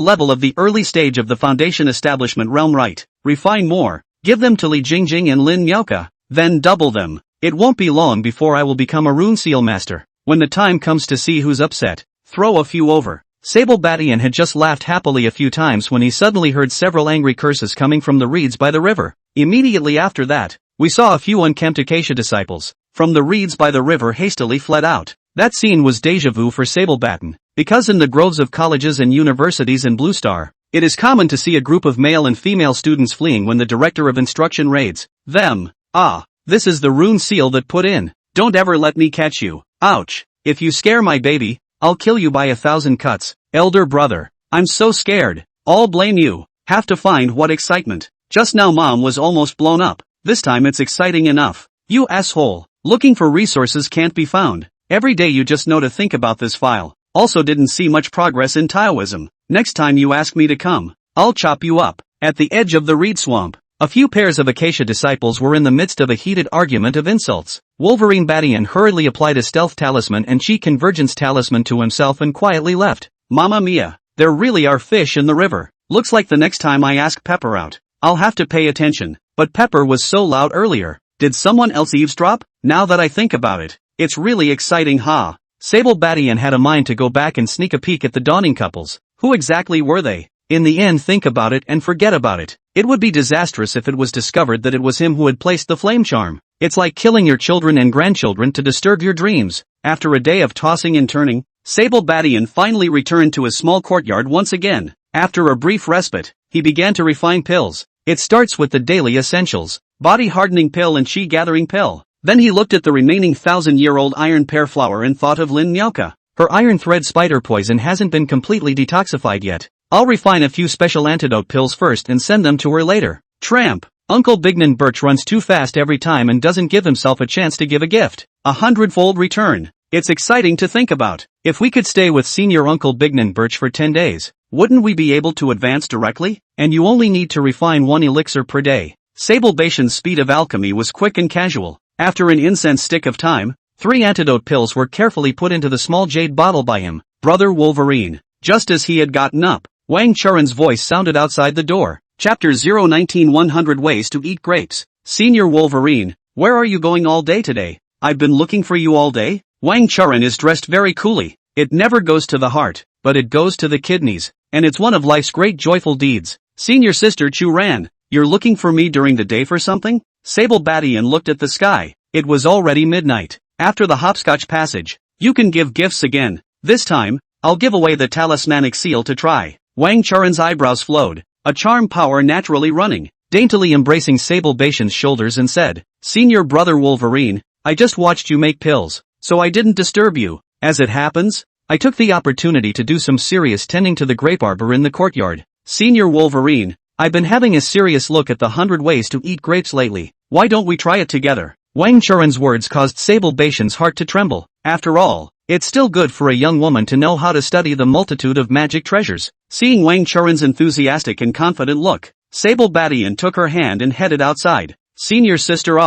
S1: level of the early stage of the Foundation Establishment realm right. Refine more. Give them to Li Jingjing and Lin Miaoka. Then double them. It won't be long before I will become a Rune Seal Master. When the time comes to see who's upset, throw a few over. Sable Badian had just laughed happily a few times when he suddenly heard several angry curses coming from the reeds by the river. Immediately after that, we saw a few unkempt Acacia disciples from the reeds by the river hastily fled out. That scene was déjà vu for Sable Batten, because in the groves of colleges and universities in Blue Star, it is common to see a group of male and female students fleeing when the director of instruction raids them. Ah, this is the rune seal that put in. Don't ever let me catch you. Ouch. If you scare my baby, I'll kill you by 1,000 cuts. Elder brother, I'm so scared. All blame you. Have to find what excitement. Just now mom was almost blown up. This time it's exciting enough. You asshole. Looking for resources can't be found. Every day you just know to think about this file. Also didn't see much progress in Taoism. Next time you ask me to come, I'll chop you up. At the edge of the reed swamp, a few pairs of Acacia disciples were in the midst of a heated argument of insults. Wolverine Badian hurriedly applied a stealth talisman and chi convergence talisman to himself and quietly left. Mamma mia, there really are fish in the river. Looks like the next time I ask Pepper out, I'll have to pay attention. But Pepper was so loud earlier. Did someone else eavesdrop? Now that I think about it, it's really exciting, huh? Sable Badian had a mind to go back and sneak a peek at the dawning couples. Who exactly were they? In the end, think about it and forget about it. It would be disastrous if it was discovered that it was him who had placed the flame charm. It's like killing your children and grandchildren to disturb your dreams. After a day of tossing and turning, Sable Badian finally returned to his small courtyard once again. After a brief respite, he began to refine pills. It starts with the daily essentials: body hardening pill and chi gathering pill. Then he looked at the remaining 1,000-year-old iron pear flower and thought of Lin Miaoka. Her iron thread spider poison hasn't been completely detoxified yet. I'll refine a few special antidote pills first and send them to her later. Tramp. Uncle Bignan Birch runs too fast every time and doesn't give himself a chance to give a gift. 100-fold return. It's exciting to think about. If we could stay with Senior Uncle Bignan Birch for 10 days, wouldn't we be able to advance directly? And you only need to refine 1 elixir per day. Sable Bation's speed of alchemy was quick and casual. After an incense stick of time, 3 antidote pills were carefully put into the small jade bottle by him, Brother Wolverine. Just as he had gotten up, Wang Churen's voice sounded outside the door. Chapter 019 100 Ways to Eat Grapes. Senior Wolverine, where are you going all day today? I've been looking for you all day. Wang Churen is dressed very coolly. It never goes to the heart, but it goes to the kidneys, and it's one of life's great joyful deeds. Senior Sister Chu Ran, you're looking for me during the day for something? Sable Badian looked at the sky. It was already midnight. After the hopscotch passage, you can give gifts again. This time, I'll give away the talismanic seal to try. Wang Churen's eyebrows flowed, a charm power naturally running, daintily embracing Sable Bation's shoulders and said, Senior Brother Wolverine, I just watched you make pills, so I didn't disturb you. As it happens, I took the opportunity to do some serious tending to the grape arbor in the courtyard. Senior Wolverine, I've been having a serious look at the 100 ways to eat grapes lately. Why don't we try it together? Wang Churen's words caused Sable Bation's heart to tremble. After all, it's still good for a young woman to know how to study the multitude of magic treasures. Seeing Wang Churen's enthusiastic and confident look, Sable Badian took her hand and headed outside. Senior Sister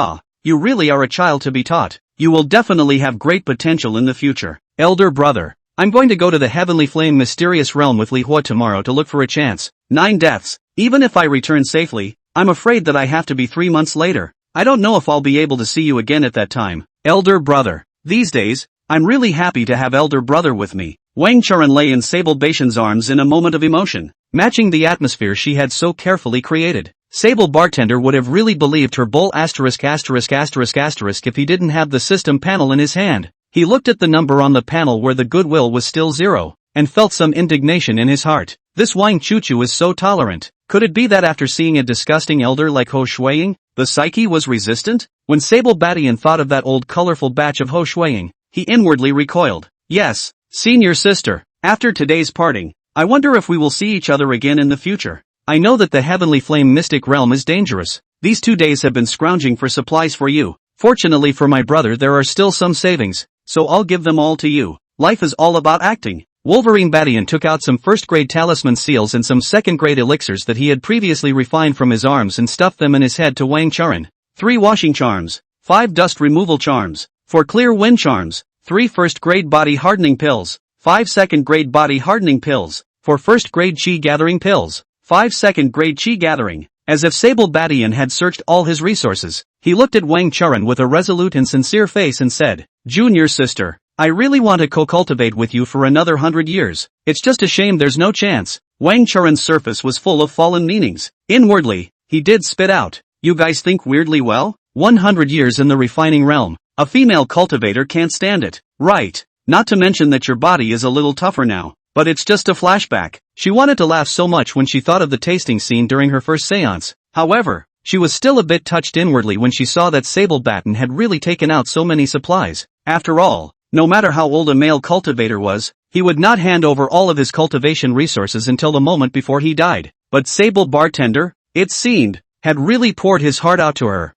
S1: you really are a child to be taught. You will definitely have great potential in the future. Elder Brother, I'm going to go to the Heavenly Flame Mysterious Realm with Li Hua tomorrow to look for a chance. 9 deaths. Even if I return safely, I'm afraid that I have to be 3 months later. I don't know if I'll be able to see you again at that time. Elder Brother, these days, I'm really happy to have Elder Brother with me. Wang Churen lay in Sable Bation's arms in a moment of emotion, matching the atmosphere she had so carefully created. Sable Bartender would have really believed her bull **** if he didn't have the system panel in his hand. He looked at the number on the panel where the goodwill was still 0, and felt some indignation in his heart. This Wang Chuchu is so tolerant. Could it be that after seeing a disgusting elder like Ho Shuiying, the psyche was resistant? When Sable Badian thought of that old colorful batch of Ho Shuiying, he inwardly recoiled. Yes, Senior Sister, after today's parting, I wonder if we will see each other again in the future. I know that the Heavenly Flame Mystic Realm is dangerous. These 2 days have been scrounging for supplies for you. Fortunately for my brother there are still some savings, so I'll give them all to you. Life is all about acting. Wolverine Badian took out some first-grade talisman seals and some second-grade elixirs that he had previously refined from his arms and stuffed them in his head to Wang Churen. 3 washing charms, 5 dust removal charms, 4 clear wind charms, 3 first-grade body hardening pills, 5 second-grade body hardening pills, 4 first-grade chi gathering pills, 5 second-grade chi gathering. As if Sable Badian had searched all his resources, he looked at Wang Churen with a resolute and sincere face and said, Junior Sister, I really want to co-cultivate with you for another 100 years. It's just a shame there's no chance. Wang Churen's surface was full of fallen meanings. Inwardly, he did spit out, you guys think weirdly well? 100 years in the refining realm. A female cultivator can't stand it. Right. Not to mention that your body is a little tougher now. But it's just a flashback. She wanted to laugh so much when she thought of the tasting scene during her first seance. However, she was still a bit touched inwardly when she saw that Sable Baton had really taken out so many supplies. After all, no matter how old a male cultivator was, he would not hand over all of his cultivation resources until the moment before he died. But Sable Bartender, it seemed, had really poured his heart out to her.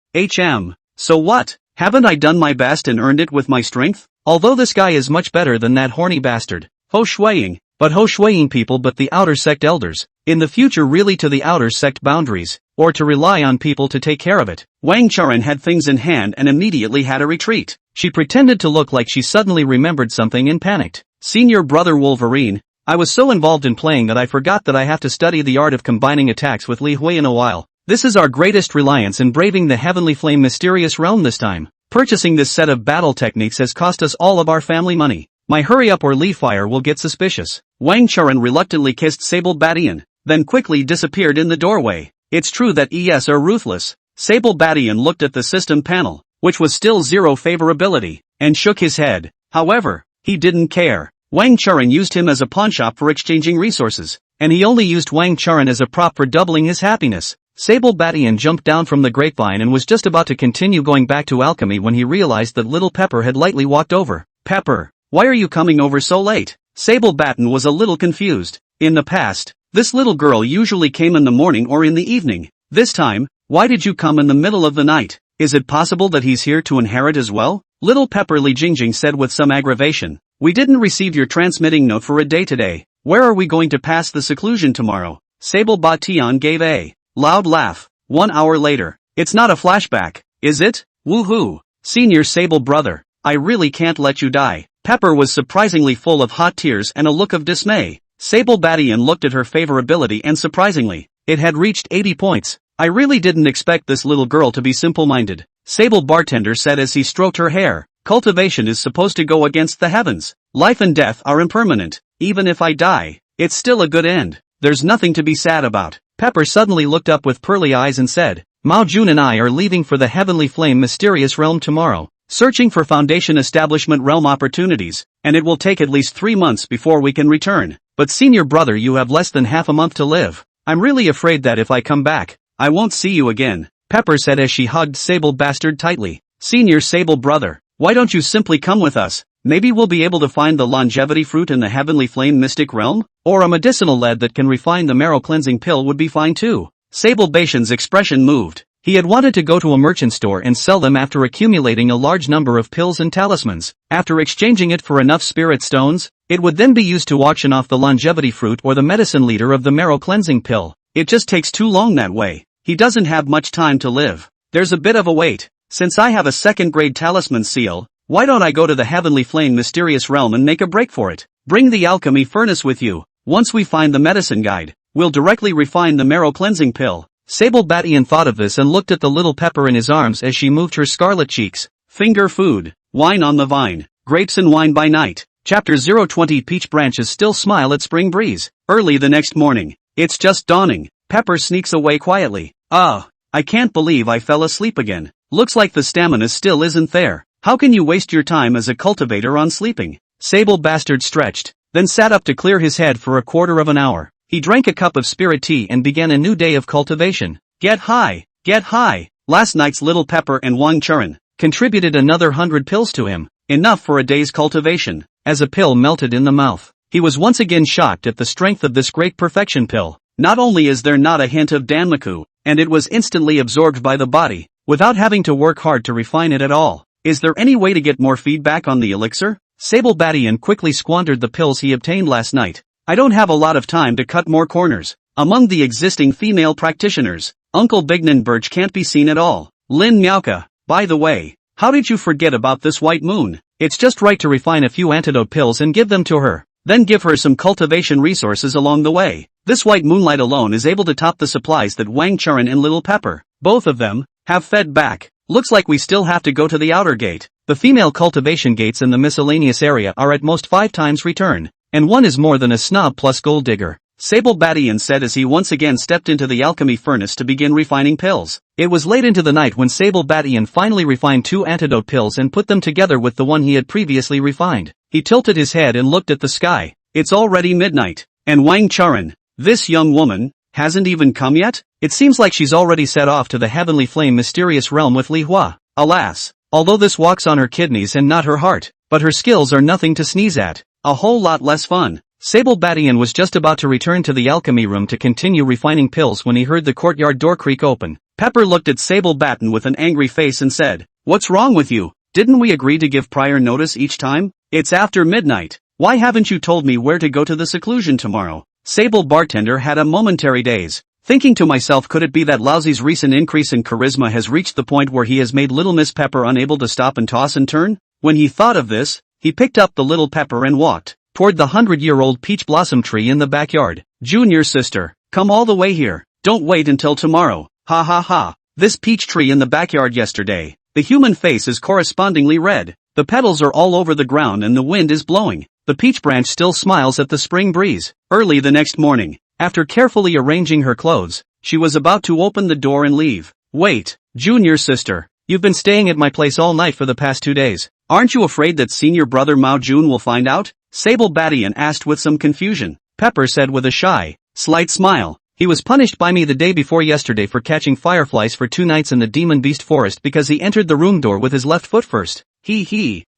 S1: So what? Haven't I done my best and earned it with my strength? Although this guy is much better than that horny bastard, Ho Shuiying. But Ho Shuiying people but the outer sect elders, in the future really to the outer sect boundaries, or to rely on people to take care of it. Wang Churen had things in hand and immediately had a retreat. She pretended to look like she suddenly remembered something and panicked. Senior Brother Wolverine, I was so involved in playing that I forgot that I have to study the art of combining attacks with Li Hui in a while. This is our greatest reliance in braving the heavenly flame mysterious realm this time. Purchasing this set of battle techniques has cost us all of our family money. My hurry up or leave fire will get suspicious. Wang Churen reluctantly kissed Sable Badian, then quickly disappeared in the doorway. It's true that ES are ruthless. Sable Badian looked at the system panel, which was still 0 favorability, and shook his head. However, he didn't care. Wang Churen used him as a pawnshop for exchanging resources, and he only used Wang Churen as a prop for doubling his happiness. Sable Badian jumped down from the grapevine and was just about to continue going back to alchemy when he realized that little Pepper had lightly walked over. Pepper, why are you coming over so late? Sable Batten was a little confused. In the past, this little girl usually came in the morning or in the evening. This time, why did you come in the middle of the night? Is it possible that he's here to inherit as well? Little Pepper Li Jingjing said with some aggravation. We didn't receive your transmitting note for a day today. Where are we going to pass the seclusion tomorrow? Sable Batian gave a loud laugh. 1 hour later. It's not a flashback, is it? Woohoo! Senior Sable brother, I really can't let you die. Pepper was surprisingly full of hot tears and a look of dismay. Sable Badian looked at her favorability and surprisingly, it had reached 80 points. I really didn't expect this little girl to be simple-minded. Sable Bartender said as he stroked her hair. Cultivation is supposed to go against the heavens. Life and death are impermanent. Even if I die, it's still a good end. There's nothing to be sad about. Pepper suddenly looked up with pearly eyes and said, Mao Jun and I are leaving for the Heavenly Flame mysterious realm tomorrow, searching for Foundation Establishment realm opportunities, and it will take at least 3 months before we can return. But senior brother, you have less than half a month to live. I'm really afraid that if I come back, I won't see you again, Pepper said as she hugged Sable Bastard tightly. Senior Sable brother, why don't you simply come with us? Maybe we'll be able to find the longevity fruit in the Heavenly Flame mystic realm? Or a medicinal lead that can refine the marrow cleansing pill would be fine too. Sable Bastian's expression moved. He had wanted to go to a merchant store and sell them after accumulating a large number of pills and talismans. After exchanging it for enough spirit stones, it would then be used to auction off the longevity fruit or the medicine leader of the marrow cleansing pill. It just takes too long that way. He doesn't have much time to live. There's a bit of a wait. Since I have a second-grade talisman seal, why don't I go to the Heavenly Flame mysterious realm and make a break for it? Bring the alchemy furnace with you. Once we find the medicine guide, we'll directly refine the marrow cleansing pill. Sable Batian thought of this and looked at the little Pepper in his arms as she moved her scarlet cheeks. Finger food. Wine on the vine. Grapes and wine by night. Chapter 020. Peach branches still smile at spring breeze. Early the next morning. It's just dawning. Pepper sneaks away quietly. I can't believe I fell asleep again. Looks like the stamina still isn't there. How can you waste your time as a cultivator on sleeping? Sable Bastard stretched, then sat up to clear his head for a quarter of an hour. He drank a cup of spirit tea and began a new day of cultivation. Get high, get high. Last night's little Pepper and Wang Churen contributed another 100 pills to him, enough for a day's cultivation. As a pill melted in the mouth, he was once again shocked at the strength of this great perfection pill. Not only is there not a hint of Danmaku, and it was instantly absorbed by the body, without having to work hard to refine it at all. Is there any way to get more feedback on the elixir? Sable Batian quickly squandered the pills he obtained last night. I don't have a lot of time to cut more corners. Among the existing female practitioners, Uncle Bignan Birch can't be seen at all. Lin Miaoka, by the way, how did you forget about this white moon? It's just right to refine a few antidote pills and give them to her. Then give her some cultivation resources along the way. This white moonlight alone is able to top the supplies that Wang Churen and Little Pepper, both of them, have fed back. Looks like we still have to go to the outer gate. The female cultivation gates in the miscellaneous area are at most 5 times return, and one is more than a snob plus gold digger. Sable Batian said as he once again stepped into the alchemy furnace to begin refining pills. It was late into the night when Sable Batian finally refined 2 antidote pills and put them together with the one he had previously refined. He tilted his head and looked at the sky. It's already midnight, and Wang Churen, this young woman, hasn't even come yet? It seems like she's already set off to the Heavenly Flame mysterious realm with Li Hua. Alas, although this walks on her kidneys and not her heart, but her skills are nothing to sneeze at. A whole lot less fun. Sable Batian was just about to return to the alchemy room to continue refining pills when he heard the courtyard door creak open. Pepper looked at Sable Batten with an angry face and said, "What's wrong with you? Didn't we agree to give prior notice each time? It's after midnight. Why haven't you told me where to go to the seclusion tomorrow?" Sable Bartender had a momentary daze, thinking to myself, could it be that Lousy's recent increase in charisma has reached the point where he has made Little Miss Pepper unable to stop and toss and turn? When he thought of this, he picked up the Little Pepper and walked toward the 100-year-old peach blossom tree in the backyard. "Junior sister, come all the way here. Don't wait until tomorrow. Ha ha ha. This peach tree in the backyard yesterday. The human face is correspondingly red. The petals are all over the ground and the wind is blowing. The peach branch still smiles at the spring breeze. Early the next morning, after carefully arranging her clothes, she was about to open the door and leave. Wait, junior sister, you've been staying at my place all night for the past 2 days. Aren't you afraid that senior brother Mao Jun will find out? Sable Badian asked with some confusion. Pepper said with a shy, slight smile. He was punished by me the day before yesterday for catching fireflies for 2 nights in the demon beast forest because he entered the room door with his left foot first.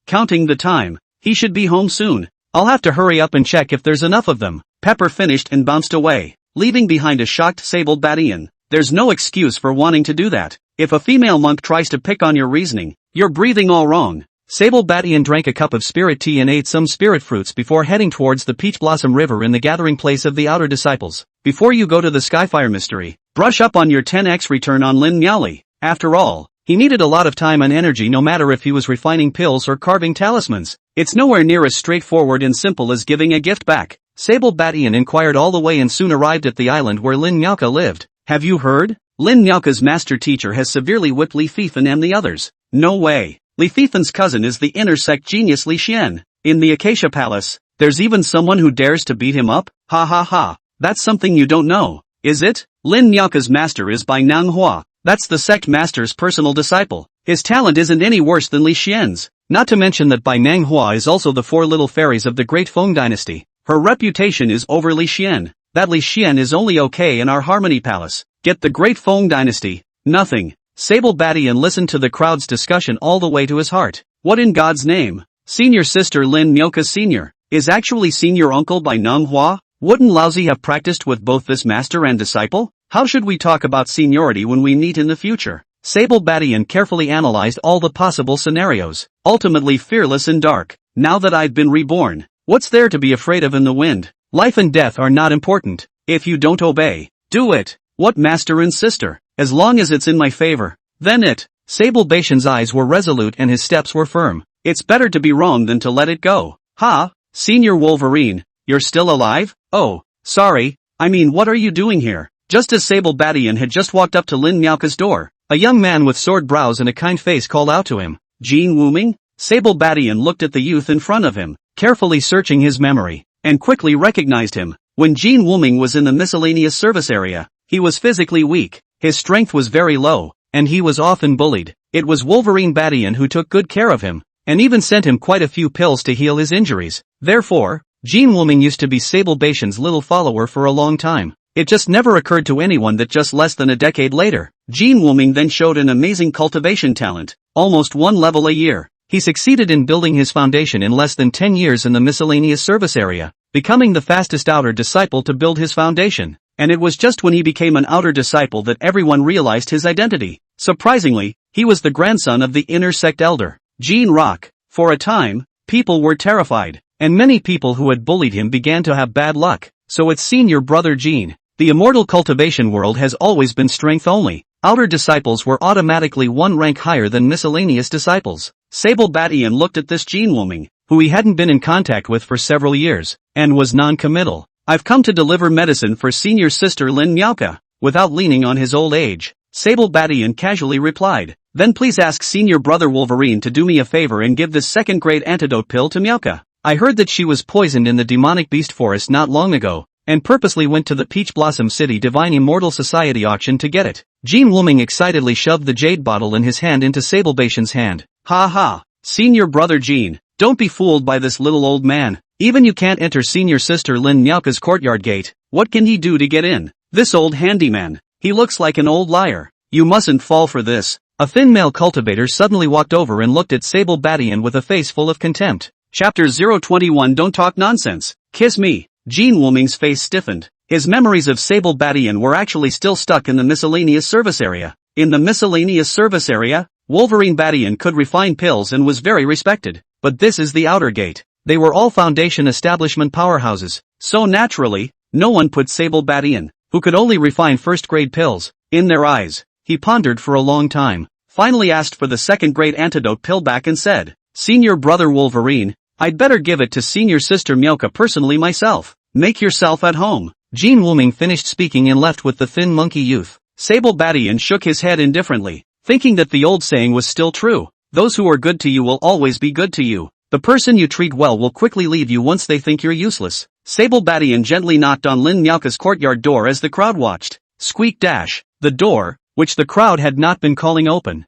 S1: Counting the time. He should be home soon. I'll have to hurry up and check if there's enough of them. Pepper finished and bounced away, leaving behind a shocked Sable Badian. There's no excuse for wanting to do that. If a female monk tries to pick on your reasoning, you're breathing all wrong. Sable Badian drank a cup of spirit tea and ate some spirit fruits before heading towards the Peach Blossom River in the gathering place of the outer disciples. Before you go to the Skyfire mystery, brush up on your 10x return on Lin Miaoli. After all, he needed a lot of time and energy no matter if he was refining pills or carving talismans. It's nowhere near as straightforward and simple as giving a gift back. Sable Badian inquired all the way and soon arrived at the island where Lin Miaoka lived. Have you heard? Lin Miaoka's master teacher has severely whipped Li Fifan and the others. No way. Li Fifan's cousin is the inner sect genius Li Xian. In the Acacia Palace, there's even someone who dares to beat him up? Ha ha ha. That's something you don't know, is it? Lin Miaoka's master is by Manhwa. That's the sect master's personal disciple. His talent isn't any worse than Li Xian's. Not to mention that Bai Manhwa is also the 4 little fairies of the Great Feng dynasty. Her reputation is over Li Xian. That Li Xian is only okay in our Harmony Palace. Get the Great Feng dynasty. Nothing. Sable Badian listened to the crowd's discussion all the way to his heart. What in God's name? Senior sister Lin Miaoka Sr. is actually senior uncle by Manhwa? Wouldn't Laozi have practiced with both this master and disciple? How should we talk about seniority when we meet in the future? Sable Badian carefully analyzed all the possible scenarios. Ultimately fearless and dark. Now that I've been reborn, what's there to be afraid of in the wind? Life and death are not important. If you don't obey, do it. What master and sister? As long as it's in my favor, then it. Sable Badian's eyes were resolute and his steps were firm. It's better to be wrong than to let it go. Ha, Senior Wolverine, you're still alive? Oh, sorry, I mean what are you doing here? Just as Sable Badian had just walked up to Lin Miaoka's door, a young man with sword brows and a kind face called out to him. Jin Wuming? Sable Badian looked at the youth in front of him, carefully searching his memory, and quickly recognized him. When Jin Wuming was in the miscellaneous service area, he was physically weak, his strength was very low, and he was often bullied. It was Wolverine Badian who took good care of him, and even sent him quite a few pills to heal his injuries. Therefore, Jin Wuming used to be Sable Badian's little follower for a long time. It just never occurred to anyone that just less than a decade later, Jin Wuming then showed an amazing cultivation talent, almost 1 level a year. He succeeded in building his foundation in less than 10 years in the miscellaneous service area, becoming the fastest outer disciple to build his foundation. And it was just when he became an outer disciple that everyone realized his identity. Surprisingly, he was the grandson of the inner sect elder, Jin Rock. For a time, people were terrified, and many people who had bullied him began to have bad luck. So it's senior brother Jin. The immortal cultivation world has always been strength only. Outer disciples were automatically 1 rank higher than miscellaneous disciples. Sable Badian looked at this Jin Wuming, who he hadn't been in contact with for several years, and was non-committal. I've come to deliver medicine for senior sister Lin Miaoka. Without leaning on his old age, Sable Badian casually replied, then please ask senior brother Wolverine to do me a favor and give this 2nd-grade antidote pill to Miaoka. I heard that she was poisoned in the demonic beast forest not long ago, and purposely went to the Peach Blossom City Divine Immortal Society auction to get it. Jin Wuming excitedly shoved the jade bottle in his hand into Sable Badian's hand. Ha ha, senior brother Jin, don't be fooled by this little old man. Even you can't enter senior sister Lin Miaoka's courtyard gate. What can he do to get in? This old handyman, he looks like an old liar. You mustn't fall for this. A thin male cultivator suddenly walked over and looked at Sable Badian with a face full of contempt. Chapter 021 Don't Talk Nonsense. Kiss me. Jin Wuming's face stiffened. His memories of Sable Badian were actually still stuck in the miscellaneous service area. In the miscellaneous service area, Wolverine Badian could refine pills and was very respected. But this is the outer gate. They were all foundation establishment powerhouses. So naturally, no one put Sable Badian, who could only refine 1st-grade pills, in their eyes. He pondered for a long time, finally asked for the 2nd-grade antidote pill back and said, Senior brother Wolverine, I'd better give it to senior sister Miaoka personally myself. Make yourself at home. Jin Wuming finished speaking and left with the thin monkey youth. Sable Badian shook his head indifferently, thinking that the old saying was still true. Those who are good to you will always be good to you. The person you treat well will quickly leave you once they think you're useless. Sable Badian gently knocked on Lin Miaoka's courtyard door as the crowd watched. Squeak dash. The door, which the crowd had not been calling opened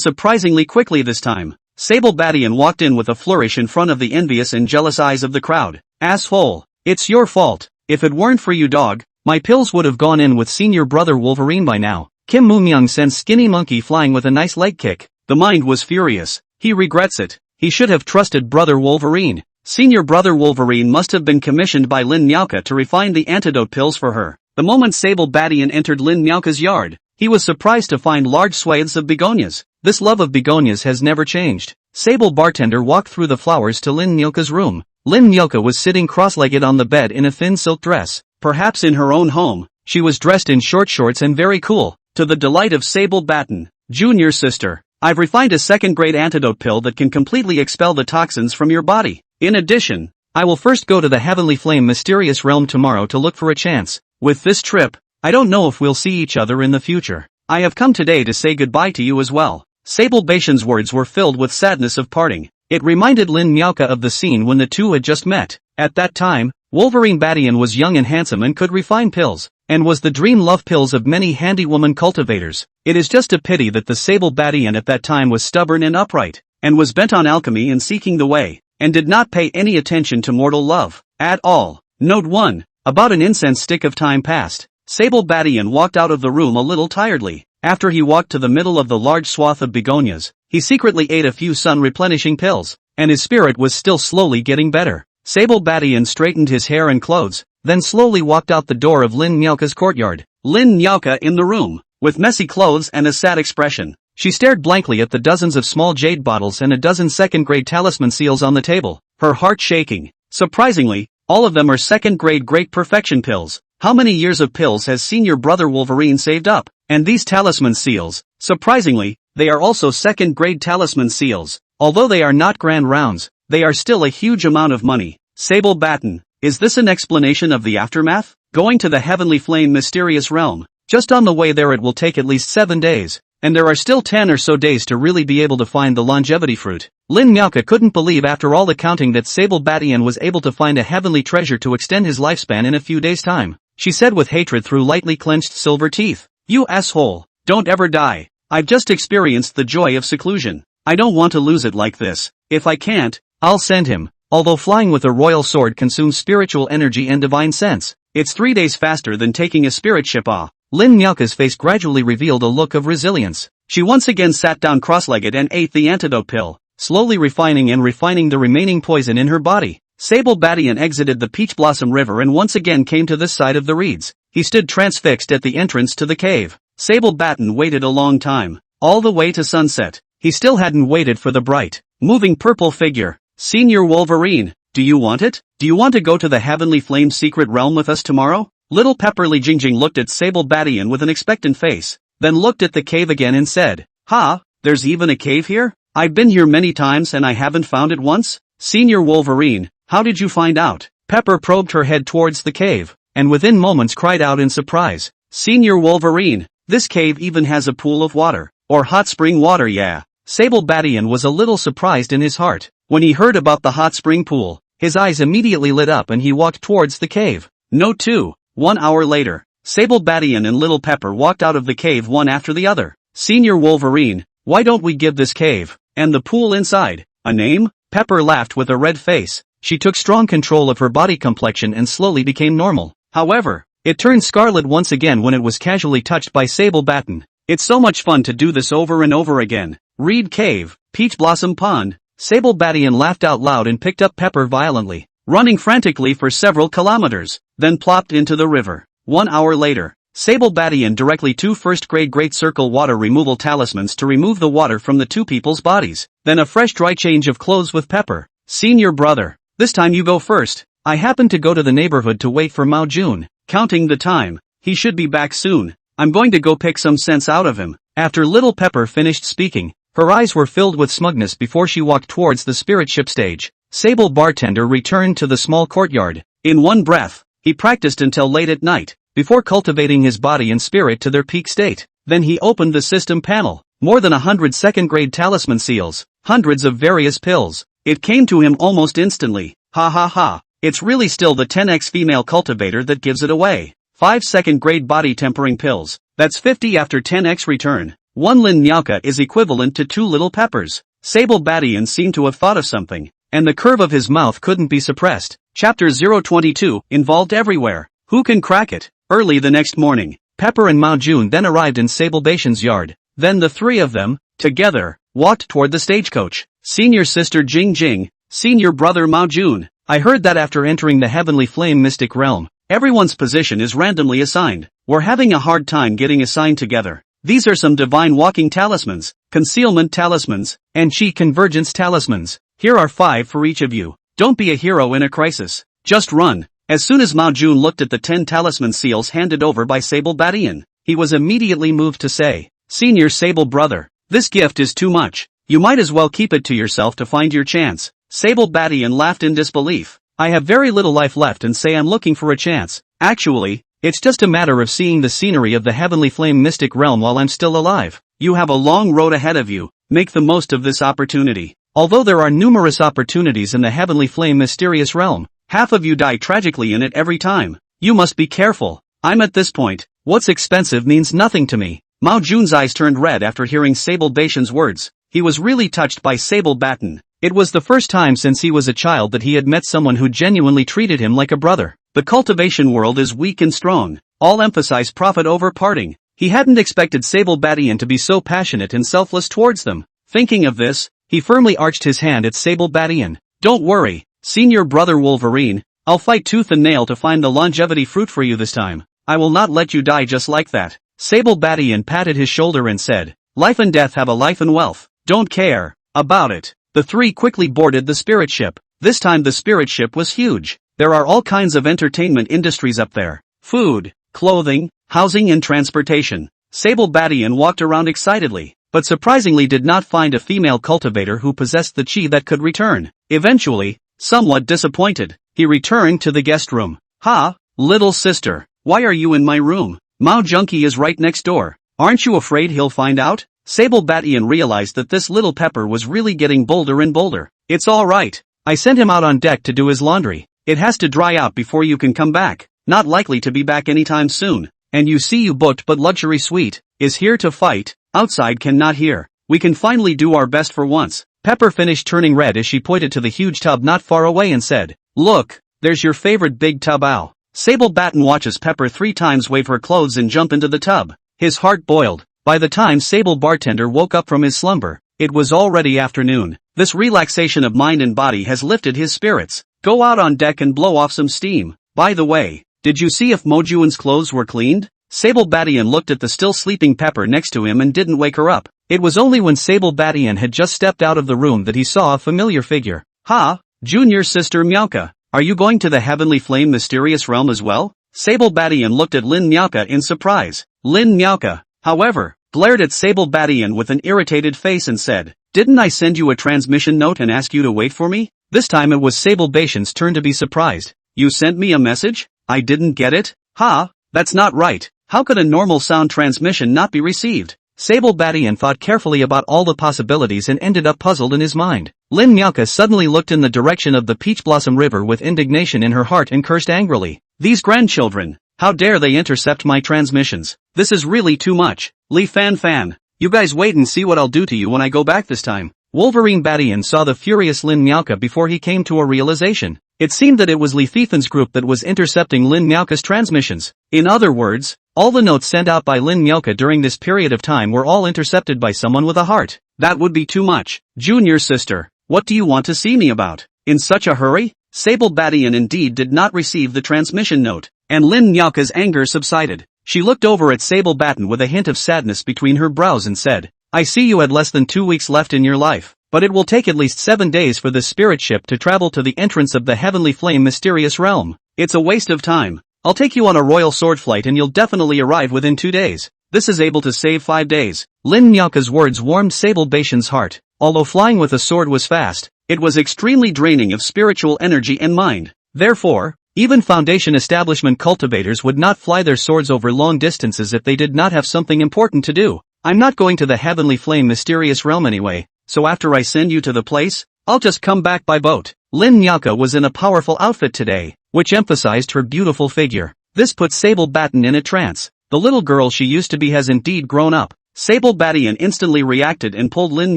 S1: surprisingly quickly this time. Sable Badian walked in with a flourish in front of the envious and jealous eyes of the crowd. Asshole. It's your fault. If it weren't for you, dog, my pills would have gone in with senior brother Wolverine by now. Kim Moomyoung sends skinny monkey flying with a nice leg kick. The mind was furious. He regrets it. He should have trusted brother Wolverine. Senior brother Wolverine must have been commissioned by Lin Miaoka to refine the antidote pills for her. The moment Sable Badian entered Lin Miaoka's yard, he was surprised to find large swathes of begonias. This love of begonias has never changed. Sable bartender walked through the flowers to Lin Miaoka's room. Lin Miaoka was sitting cross-legged on the bed in a thin silk dress. Perhaps in her own home, she was dressed in short shorts and very cool, to the delight of Sable Batten. Junior sister, I've refined a second-grade antidote pill that can completely expel the toxins from your body. In addition, I will first go to the Heavenly Flame mysterious realm tomorrow to look for a chance. With this trip, I don't know if we'll see each other in the future. I have come today to say goodbye to you as well. Sable Bation's words were filled with sadness of parting. It reminded Lin Miaoka of the scene when the two had just met. At that time, Wolverine Badian was young and handsome and could refine pills, and was the dream love pills of many handy woman cultivators. It is just a pity that the Sable Badian at that time was stubborn and upright, and was bent on alchemy and seeking the way, and did not pay any attention to mortal love at all. Note 1. About an incense stick of time passed. Sable Badian walked out of the room a little tiredly. After he walked to the middle of the large swath of begonias, he secretly ate a few sun-replenishing pills, and his spirit was still slowly getting better. Sable Badian straightened his hair and clothes, then slowly walked out the door of Lin Miaoka's courtyard. Lin Miaoka in the room, with messy clothes and a sad expression. She stared blankly at the dozens of small jade bottles and a dozen second-grade talisman seals on the table, her heart shaking. Surprisingly, all of them are second-grade Great Perfection pills. How many years of pills has senior brother Wolverine saved up? And these talisman seals, surprisingly, they are also second-grade talisman seals. Although they are not grand rounds, they are still a huge amount of money. Sable Batten, is this an explanation of the aftermath? Going to the Heavenly Flame mysterious realm. Just on the way there it will take at least 7 days, and there are still 10 or so days to really be able to find the longevity fruit. Lin Miaoka couldn't believe after all the counting that Sable Badian was able to find a heavenly treasure to extend his lifespan in a few days' time. She said with hatred through lightly clenched silver teeth. You asshole, don't ever die. I've just experienced the joy of seclusion. I don't want to lose it like this. If I can't, I'll send him. Although flying with a royal sword consumes spiritual energy and divine sense, it's 3 days faster than taking a spirit ship off. Lin Miaoka's face gradually revealed a look of resilience. She once again sat down cross-legged and ate the antidote pill, slowly refining the remaining poison in her body. Sable Badian exited the Peach Blossom River and once again came to this side of the reeds. He stood transfixed at the entrance to the cave. Sable Batten waited a long time, all the way to sunset. He still hadn't waited for the bright, moving purple figure. Senior Wolverine, do you want it? Do you want to go to the Heavenly Flame secret realm with us tomorrow? Little Pepperly Jingjing looked at Sable Badian with an expectant face, then looked at the cave again and said, "Ha, there's even a cave here? I've been here many times and I haven't found it once? Senior Wolverine, how did you find out?" Pepper probed her head towards the cave, and within moments cried out in surprise, "Senior Wolverine, this cave even has a pool of water, or hot spring water, yeah." Sable Badian was a little surprised in his heart. When he heard about the hot spring pool, his eyes immediately lit up and he walked towards the cave. Note 2. 1 hour later, Sable Badian and Little Pepper walked out of the cave one after the other. Senior Wolverine, why don't we give this cave, and the pool inside, a name? Pepper laughed with a red face. She took strong control of her body complexion and slowly became normal. However, it turned scarlet once again when it was casually touched by Sable Batten. It's so much fun to do this over and over again. Reed Cave, Peach Blossom Pond. Sable Badian laughed out loud and picked up Pepper violently, running frantically for several kilometers, then plopped into the river. 1 hour later, Sable Badian directly 2 first-grade Great Circle water removal talismans to remove the water from the two people's bodies, then a fresh dry change of clothes with Pepper. Senior brother, this time you go first. I happen to go to the neighborhood to wait for Mao Jun. Counting the time, he should be back soon. I'm going to go pick some sense out of him. After Little Pepper finished speaking, her eyes were filled with smugness before she walked towards the spirit ship stage. Sable Bartender returned to the small courtyard. In one breath, he practiced until late at night. before cultivating his body and spirit to their peak state. Then he opened the system panel. More than 100 second-grade talisman seals, hundreds of various pills. It came to him almost instantly. Ha ha ha. It's really still the 10x female cultivator that gives it away. 5 second-grade body tempering pills. That's 50 after 10x return. 1 Lin Miaoka is equivalent to 2 little peppers. Sable Badian seemed to have thought of something, and the curve of his mouth couldn't be suppressed. Chapter 022, involved everywhere. Who can crack it? Early the next morning, Pepper and Mao Jun then arrived in Sable Bation's yard. Then the three of them, together, walked toward the stagecoach. Senior sister Jing Jing, senior brother Mao Jun. I heard that after entering the Heavenly Flame Mystic Realm, everyone's position is randomly assigned. We're having a hard time getting assigned together. These are some divine walking talismans, concealment talismans, and chi convergence talismans. Here are 5 for each of you. Don't be a hero in a crisis. Just run. As soon as Mao Jun looked at the 10 talisman seals handed over by Sable Badian, he was immediately moved to say, Senior Sable brother, this gift is too much. You might as well keep it to yourself to find your chance. Sable Badian laughed in disbelief. I have very little life left and say I'm looking for a chance. Actually, it's just a matter of seeing the scenery of the Heavenly Flame Mystic Realm while I'm still alive. You have a long road ahead of you. Make the most of this opportunity. Although there are numerous opportunities in the Heavenly Flame Mysterious Realm, half of you die tragically in it every time. You must be careful. I'm at this point. What's expensive means nothing to me. Mao Jun's eyes turned red after hearing Sable Bation's words. He was really touched by Sable Baton. It was the first time since he was a child that he had met someone who genuinely treated him like a brother. The cultivation world is weak and strong. All emphasize profit over parting. He hadn't expected Sable Badian to be so passionate and selfless towards them. Thinking of this, he firmly arched his hand at Sable Badian. Don't worry, senior brother Wolverine, I'll fight tooth and nail to find the longevity fruit for you this time. I will not let you die just like that. Sable Badian patted his shoulder and said, Life and death have a life and wealth. Don't care about it. The three quickly boarded the spirit ship. This time the spirit ship was huge. There are all kinds of entertainment industries up there. Food, clothing, housing and transportation. Sable Badian walked around excitedly, but surprisingly did not find a female cultivator who possessed the chi that could return. Eventually, somewhat disappointed, he returned to the guest room. Ha, little sister, why are you in my room? Mao Junkie is right next door. Aren't you afraid he'll find out? Sable Badian realized that this little pepper was really getting bolder and bolder. It's all right. I sent him out on deck to do his laundry. It has to dry out before you can come back. Not likely to be back anytime soon. And you see you booked but luxury suite is here to fight. Outside cannot hear. We can finally do our best for once. Pepper finished turning red as she pointed to the huge tub not far away and said, Look, there's your favorite big tub ow. Sable Baton watches Pepper 3 times wave her clothes and jump into the tub. His heart boiled. By the time Sable Bartender woke up from his slumber, it was already afternoon. This relaxation of mind and body has lifted his spirits. Go out on deck and blow off some steam. By the way, did you see if Mojuan's clothes were cleaned? Sable Badian looked at the still sleeping Pepper next to him and didn't wake her up. It was only when Sable Badian had just stepped out of the room that he saw a familiar figure. Ha, junior sister Miaoka. Are you going to the Heavenly Flame Mysterious Realm as well? Sable Badian looked at Lin Miaoka in surprise. Lin Miaoka, however, glared at Sable Badian with an irritated face and said, Didn't I send you a transmission note and ask you to wait for me? This time it was Sable Bation's turn to be surprised. You sent me a message? I didn't get it? Ha, that's not right. How could a normal sound transmission not be received? Sable Badian thought carefully about all the possibilities and ended up puzzled in his mind. Lin Miaoka suddenly looked in the direction of the Peach Blossom River with indignation in her heart and cursed angrily. These grandchildren, how dare they intercept my transmissions? This is really too much. Li Fan, you guys wait and see what I'll do to you when I go back this time. Wolverine Badian saw the furious Lin Miaoka before he came to a realization. It seemed that it was Li Thifan's group that was intercepting Lin Miaoka's transmissions. In other words, all the notes sent out by Lin Miaoka during this period of time were all intercepted by someone with a heart. That would be too much. Junior sister, what do you want to see me about? In such a hurry? Sable Badian indeed did not receive the transmission note, and Lin Miaoka's anger subsided. She looked over at Sable Baton with a hint of sadness between her brows and said, I see you had less than 2 weeks left in your life, but it will take at least 7 days for the spirit ship to travel to the entrance of the Heavenly Flame Mysterious Realm. It's a waste of time. I'll take you on a royal sword flight and you'll definitely arrive within 2 days. This is able to save 5 days. Lin Miaoka's words warmed Sable Bation's heart. Although flying with a sword was fast, it was extremely draining of spiritual energy and mind. Therefore, Even foundation establishment cultivators would not fly their swords over long distances if they did not have something important to do. I'm not going to the Heavenly Flame mysterious realm anyway, so after I send you to the place, I'll just come back by boat. Lin Nyaka was in a powerful outfit today, which emphasized her beautiful figure. This put Sable Baton in a trance. The little girl she used to be has indeed grown up. Sable Batian instantly reacted and pulled Lin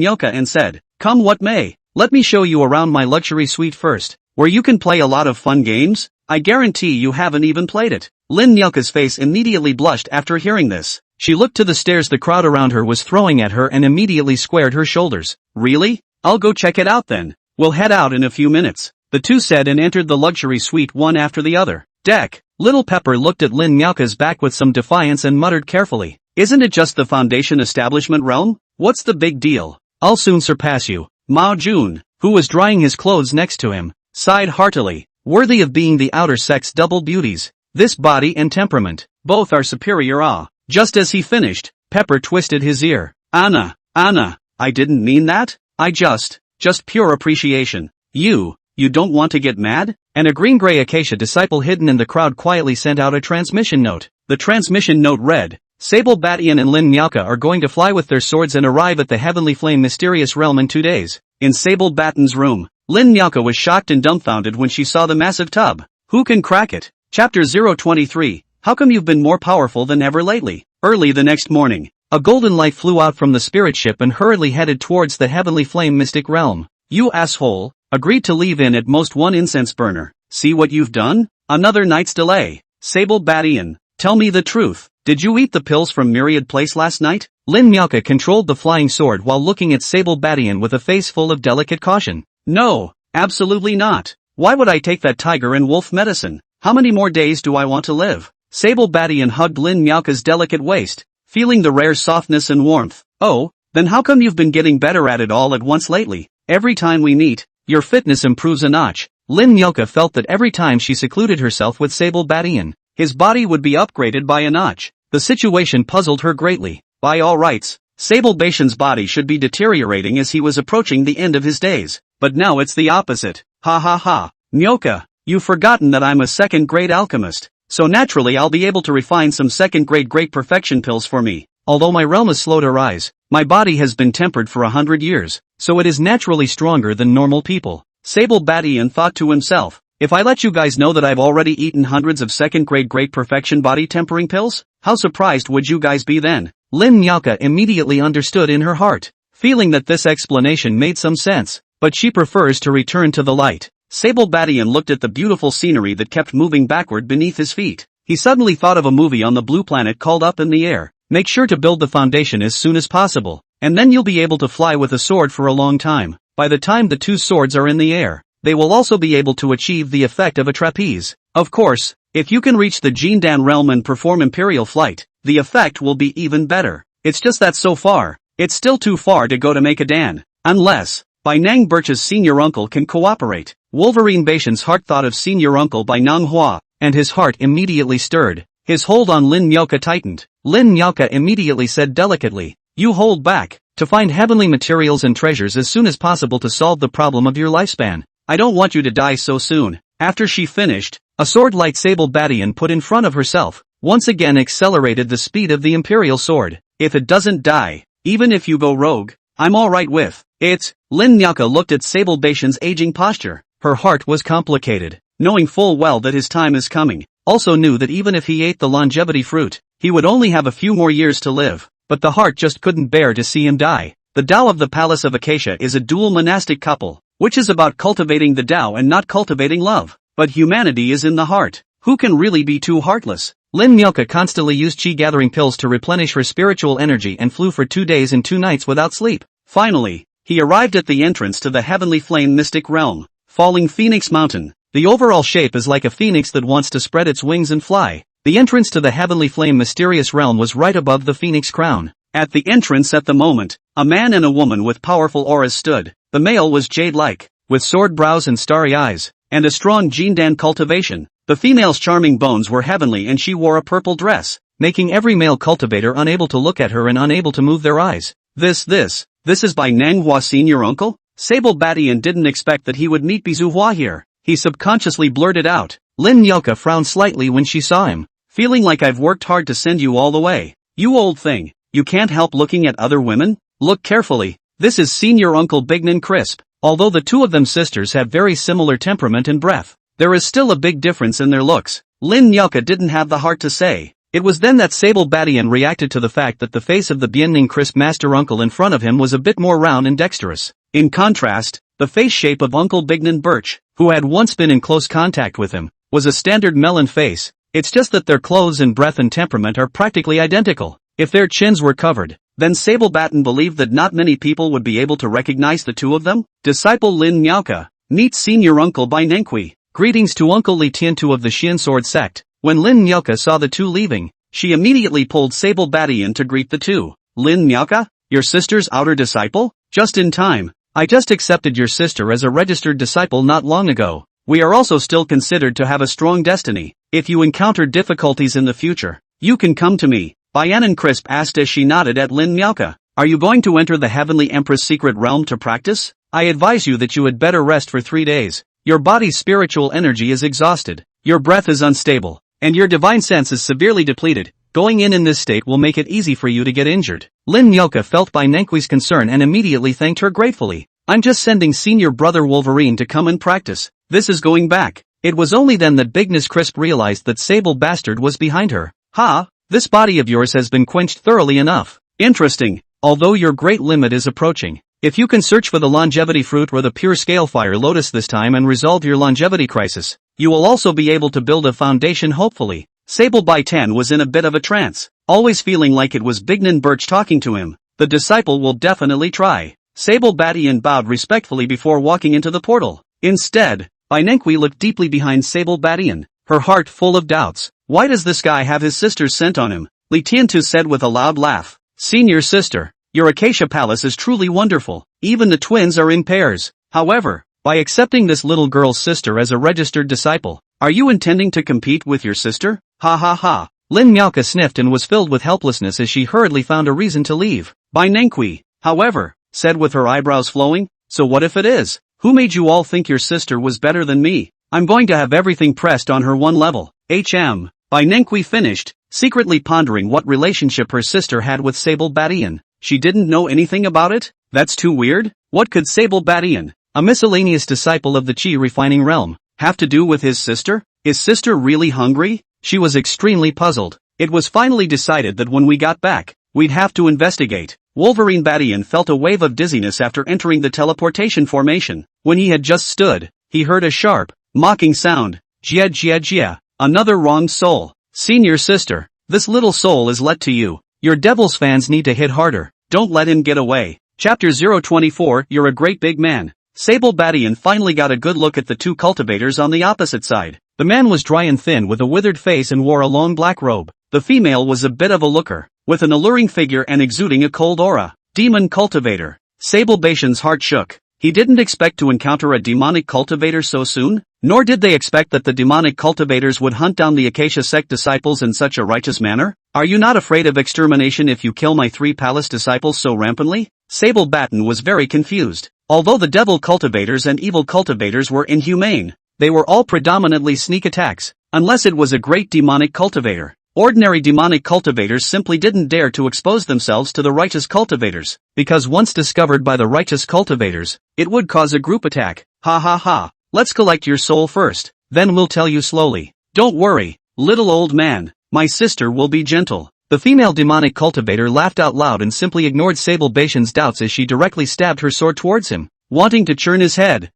S1: Nyaka and said, "Come what may, let me show you around my luxury suite first, where you can play a lot of fun games. I guarantee you haven't even played it." Lin Nyaka's face immediately blushed after hearing this. She looked to the stares the crowd around her was throwing at her and immediately squared her shoulders. "Really? I'll go check it out then. We'll head out in a few minutes," the two said and entered the luxury suite one after the other. Deck. Little Pepper looked at Lin Nyaka's back with some defiance and muttered carefully, "Isn't it just the foundation establishment realm? What's the big deal? I'll soon surpass you." Mao Jun, who was drying his clothes next to him, sighed heartily, "Worthy of being the outer sex double beauties. This body and temperament, both are superior." Just as he finished, Pepper twisted his ear. Anna, I didn't mean that. I just pure appreciation. You don't want to get mad?" And a green-gray acacia disciple hidden in the crowd quietly sent out a transmission note. The transmission note read, "Sable Batian and Lin Nyaka are going to fly with their swords and arrive at the Heavenly Flame mysterious realm in 2 days." In Sable Baton's room, Lin Nyaka was shocked and dumbfounded when she saw the massive tub. Who can crack it? Chapter 023, How come you've been more powerful than ever lately? Early the next morning, a golden light flew out from the spirit ship and hurriedly headed towards the Heavenly Flame mystic realm. "You asshole, agreed to leave in at most 1 incense burner. See what you've done? Another night's delay. Sable Batian, tell me the truth. Did you eat the pills from Myriad Place last night?" Lin Nyaka controlled the flying sword while looking at Sable Batian with a face full of delicate caution. "No, absolutely not. Why would I take that tiger and wolf medicine? How many more days do I want to live?" Sable Batian hugged Lin Nyaka's delicate waist, feeling the rare softness and warmth. "Oh, then how come you've been getting better at it all at once lately? Every time we meet, your fitness improves a notch." Lin Nyaka felt that every time she secluded herself with Sable Batian, his body would be upgraded by a notch. The situation puzzled her greatly. By all rights, Sable Batian's body should be deteriorating as he was approaching the end of his days, but now it's the opposite. Ha ha ha. "Nyaka, you've forgotten that I'm a second-grade alchemist, so naturally I'll be able to refine some second-grade great perfection pills for me. Although my realm is slow to rise, my body has been tempered for 100 years, so it is naturally stronger than normal people." Sable Batian thought to himself, "If I let you guys know that I've already eaten hundreds of second-grade great perfection body tempering pills, how surprised would you guys be then?" Lin Nyaka immediately understood in her heart, feeling that this explanation made some sense, but she prefers to return to the light. Sable Batian looked at the beautiful scenery that kept moving backward beneath his feet. He suddenly thought of a movie on the blue planet called Up in the Air. Make sure to build the foundation as soon as possible, and then you'll be able to fly with a sword for a long time. By the time the two swords are in the air, they will also be able to achieve the effect of a trapeze. Of course, if you can reach the Jindan realm and perform imperial flight, the effect will be even better. It's just that so far, it's still too far to go to make a Dan. Unless, Bai Nang Birch's senior uncle can cooperate. Wolverine Baishan's heart thought of senior uncle Bai Manhwa, and his heart immediately stirred. His hold on Lin Nyaka tightened. Lin Nyaka immediately said delicately, "You hold back, to find heavenly materials and treasures as soon as possible to solve the problem of your lifespan. I don't want you to die so soon." After she finished, a sword like Sable Batian put in front of herself, once again accelerated the speed of the imperial sword. "If it doesn't die, even if you go rogue, I'm alright with it." Lin Nyaka looked at Sable Baishan's aging posture. Her heart was complicated, knowing full well that his time is coming. Also knew that even if he ate the longevity fruit, he would only have a few more years to live, but the heart just couldn't bear to see him die. The Tao of the Palace of Acacia is a dual monastic couple, which is about cultivating the Tao and not cultivating love. But humanity is in the heart. Who can really be too heartless? Lin Nyaka constantly used chi-gathering pills to replenish her spiritual energy and flew for 2 days and 2 nights without sleep. Finally, he arrived at the entrance to the Heavenly Flame mystic realm, Falling Phoenix Mountain. The overall shape is like a phoenix that wants to spread its wings and fly. The entrance to the Heavenly Flame mysterious realm was right above the phoenix crown. At the entrance at the moment, a man and a woman with powerful auras stood. The male was jade-like, with sword brows and starry eyes, and a strong Jindan cultivation. The female's charming bones were heavenly and she wore a purple dress, making every male cultivator unable to look at her and unable to move their eyes. This is Bai Nanghua senior uncle? Sable Batian didn't expect that he would meet Bizuhua here. He subconsciously blurted out, Lin Nyoka frowned slightly when she saw him. Feeling like I've worked hard to send you all the way. You old thing, you can't help looking at other women? Look carefully, this is senior uncle Bignan Crisp. Although the two of them sisters have very similar temperament and breath, there is still a big difference in their looks. Lin Nyoka didn't have the heart to say. It was then that Sable Badian reacted to the fact that the face of the Bienning Crisp master uncle in front of him was a bit more round and dexterous. In contrast, the face shape of Uncle Bignan Birch, who had once been in close contact with him, was a standard melon face. It's just that their clothes and breath and temperament are practically identical. If their chins were covered, then Sable Batten believed that not many people would be able to recognize the two of them. Disciple Lin Nyoka, meet senior uncle Bai Nenkui. Greetings to Uncle Li Tiantu of the Xian Sword sect. When Lin Nyoka saw the two leaving, she immediately pulled Sable Badian to greet the two. Lin Nyoka, your sister's outer disciple? Just in time. I just accepted your sister as a registered disciple not long ago. We are also still considered to have a strong destiny. If you encounter difficulties in the future, you can come to me. Bianan Crisp asked as she nodded at Lin Nyoka. Are you going to enter the Heavenly Empress secret realm to practice? I advise you that you had better rest for 3 days. Your body's spiritual energy is exhausted, your breath is unstable, and your divine sense is severely depleted. Going in this state will make it easy for you to get injured. Lin Nyoka felt Bai Nenkui's concern and immediately thanked her gratefully. I'm just sending senior brother Wolverine to come and practice. This is going back. It was only then that Bigness Crisp realized that Sable Bastard was behind her. Ha! This body of yours has been quenched thoroughly enough. Interesting. Although your great limit is approaching, if you can search for the longevity fruit or the pure scale fire lotus this time and resolve your longevity crisis, you will also be able to build a foundation hopefully. Sable Baitan was in a bit of a trance, always feeling like it was Bignan Birch talking to him. The disciple will definitely try. Sable Badian bowed respectfully before walking into the portal. Instead, Bai Nenkui looked deeply behind Sable Badian, her heart full of doubts. Why does this guy have his sister's scent on him? Li Tiantu said with a loud laugh. Senior sister, your Acacia Palace is truly wonderful. Even the twins are in pairs. However, by accepting this little girl's sister as a registered disciple, are you intending to compete with your sister? Ha ha ha. Lin Nyoka sniffed and was filled with helplessness as she hurriedly found a reason to leave. Bai Nenkui, however, said with her eyebrows flowing, so what if it is? Who made you all think your sister was better than me? I'm going to have everything pressed on her one level. Bai Nenkui finished, secretly pondering what relationship her sister had with Sable Badian. She didn't know anything about it? That's too weird. What could Sable Badian, a miscellaneous disciple of the Qi refining realm, have to do with his sister? Is sister really hungry? She was extremely puzzled. It was finally decided that when we got back, we'd have to investigate. Wolverine Badian felt a wave of dizziness after entering the teleportation formation. When he had just stood, he heard a sharp, mocking sound. Jia jia jia. Another wronged soul. Senior sister, this little soul is let to you. Your Devils fans need to hit harder. Don't let him get away. Chapter 024. You're a great big man. Sable Badian finally got a good look at the two cultivators on the opposite side. The man was dry and thin with a withered face and wore a long black robe. The female was a bit of a looker, with an alluring figure and exuding a cold aura. Demon cultivator. Sable Badian's heart shook. He didn't expect to encounter a demonic cultivator so soon, nor did they expect that the demonic cultivators would hunt down the Acacia sect disciples in such a righteous manner. Are you not afraid of extermination if you kill my 3 palace disciples so rampantly? Sable Batten was very confused. Although the devil cultivators and evil cultivators were inhumane, they were all predominantly sneak attacks, unless it was a great demonic cultivator. Ordinary demonic cultivators simply didn't dare to expose themselves to the righteous cultivators, because once discovered by the righteous cultivators, it would cause a group attack. Ha ha ha. Let's collect your soul first, then we'll tell you slowly. Don't worry, little old man, my sister will be gentle. The female demonic cultivator laughed out loud and simply ignored Sable Badian's doubts as she directly stabbed her sword towards him, wanting to churn his head.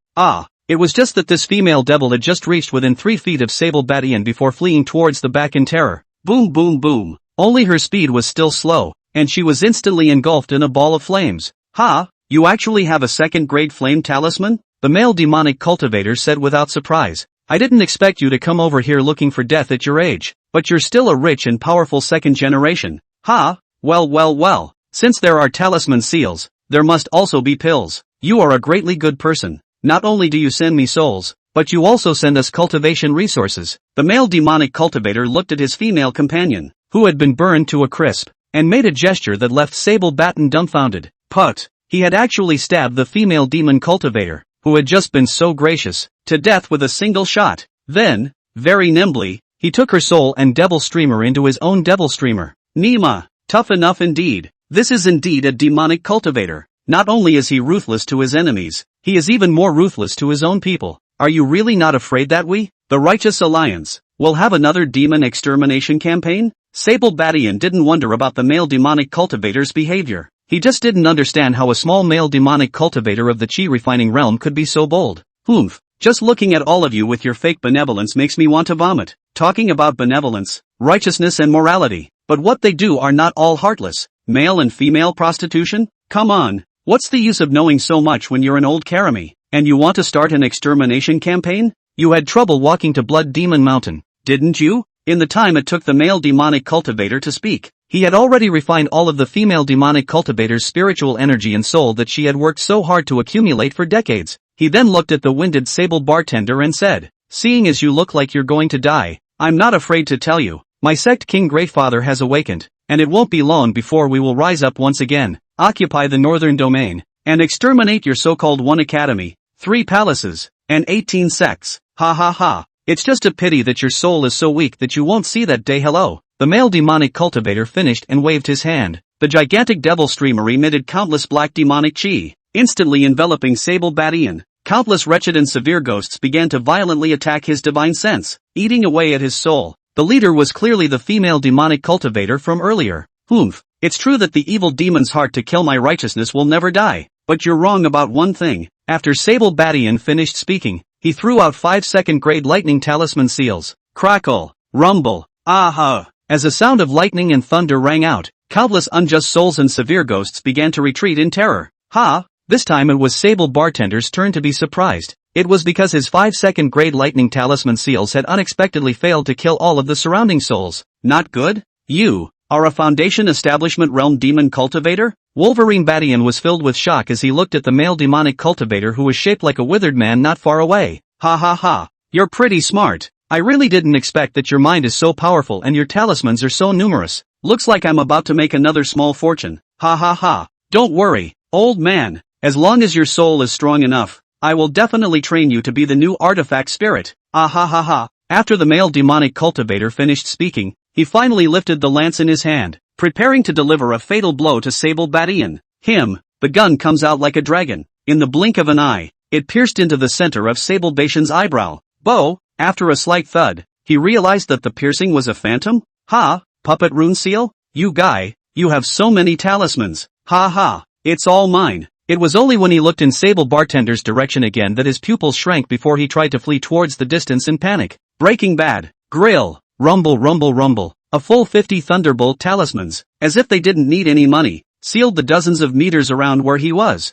S1: It was just that this female devil had just reached within 3 feet of Sable Badian before fleeing towards the back in terror. Boom boom boom. Only her speed was still slow, and she was instantly engulfed in a ball of flames. Ha, you actually have a second-grade flame talisman? The male demonic cultivator said without surprise. I didn't expect you to come over here looking for death at your age, but you're still a rich and powerful second generation. Ha, well. Since there are talisman seals, there must also be pills. You are a greatly good person. Not only do you send me souls, but you also send us cultivation resources. The male demonic cultivator looked at his female companion, who had been burned to a crisp, and made a gesture that left Sable Batten dumbfounded. Put, he had actually stabbed the female demon cultivator, who had just been so gracious, to death with a single shot. Then, Very nimbly, he took her soul and devil streamer into his own devil streamer. Nima, tough enough indeed. This is indeed a demonic cultivator. Not only is he ruthless to his enemies, he is even more ruthless to his own people. Are you really not afraid that we, the Righteous Alliance, will have another demon extermination campaign? Sable Badian didn't wonder about the male demonic cultivator's behavior. He just didn't understand how a small male demonic cultivator of the chi refining realm could be so bold. Just looking at all of you with your fake benevolence makes me want to vomit. Talking about benevolence, righteousness and morality, but what they do are not all heartless. Male and female prostitution? Come on, what's the use of knowing so much when you're an old Karami, and you want to start an extermination campaign? You had trouble walking to Blood Demon Mountain, didn't you? In the time it took the male demonic cultivator to speak, he had already refined all of the female demonic cultivator's spiritual energy and soul that she had worked so hard to accumulate for decades. He then looked at the winded sable bartender and said, "Seeing as you look like you're going to die, I'm not afraid to tell you, my sect King Greatfather has awakened, and it won't be long before we will rise up once again, occupy the northern domain, and exterminate your so-called 1 academy, 3 palaces, and 18 sects. Ha ha ha. It's just a pity that your soul is so weak that you won't see that day." Hello. The male demonic cultivator finished and waved his hand. The gigantic devil streamer emitted countless black demonic chi, instantly enveloping Sable Badian. Countless wretched and severe ghosts began to violently attack his divine sense, eating away at his soul. The leader was clearly the female demonic cultivator from earlier. It's true that the evil demon's heart to kill my righteousness will never die, but you're wrong about one thing. After Sable Badian finished speaking, he threw out 5-second grade lightning talisman seals. Crackle, rumble, aha! As a sound of lightning and thunder rang out, countless unjust souls and severe ghosts began to retreat in terror. This time it was Sable Bartender's turn to be surprised. It was because his 5-second grade lightning talisman seals had unexpectedly failed to kill all of the surrounding souls. Not good? You are a Foundation Establishment Realm demon cultivator? Wolverine Badian was filled with shock as he looked at the male demonic cultivator who was shaped like a withered man not far away. Ha ha ha. You're pretty smart. I really didn't expect that your mind is so powerful and your talismans are so numerous. Looks like I'm about to make another small fortune. Ha ha ha. Don't worry, old man. As long as your soul is strong enough, I will definitely train you to be the new artifact spirit. Ah ha ha ha. After the male demonic cultivator finished speaking, he finally lifted the lance in his hand, preparing to deliver a fatal blow to Sable Badian. The gun comes out like a dragon. In the blink of an eye, it pierced into the center of Sable Badian's eyebrow. After a slight thud, he realized that the piercing was a phantom. Puppet rune seal? You guy, you have so many talismans. Ha ha, it's all mine. It was only when he looked in Sable Bartender's direction again that his pupils shrank before he tried to flee towards the distance in panic. Breaking Bad. Grill. Rumble rumble rumble. A full 50 Thunderbolt talismans, as if they didn't need any money, sealed the dozens of meters around where he was.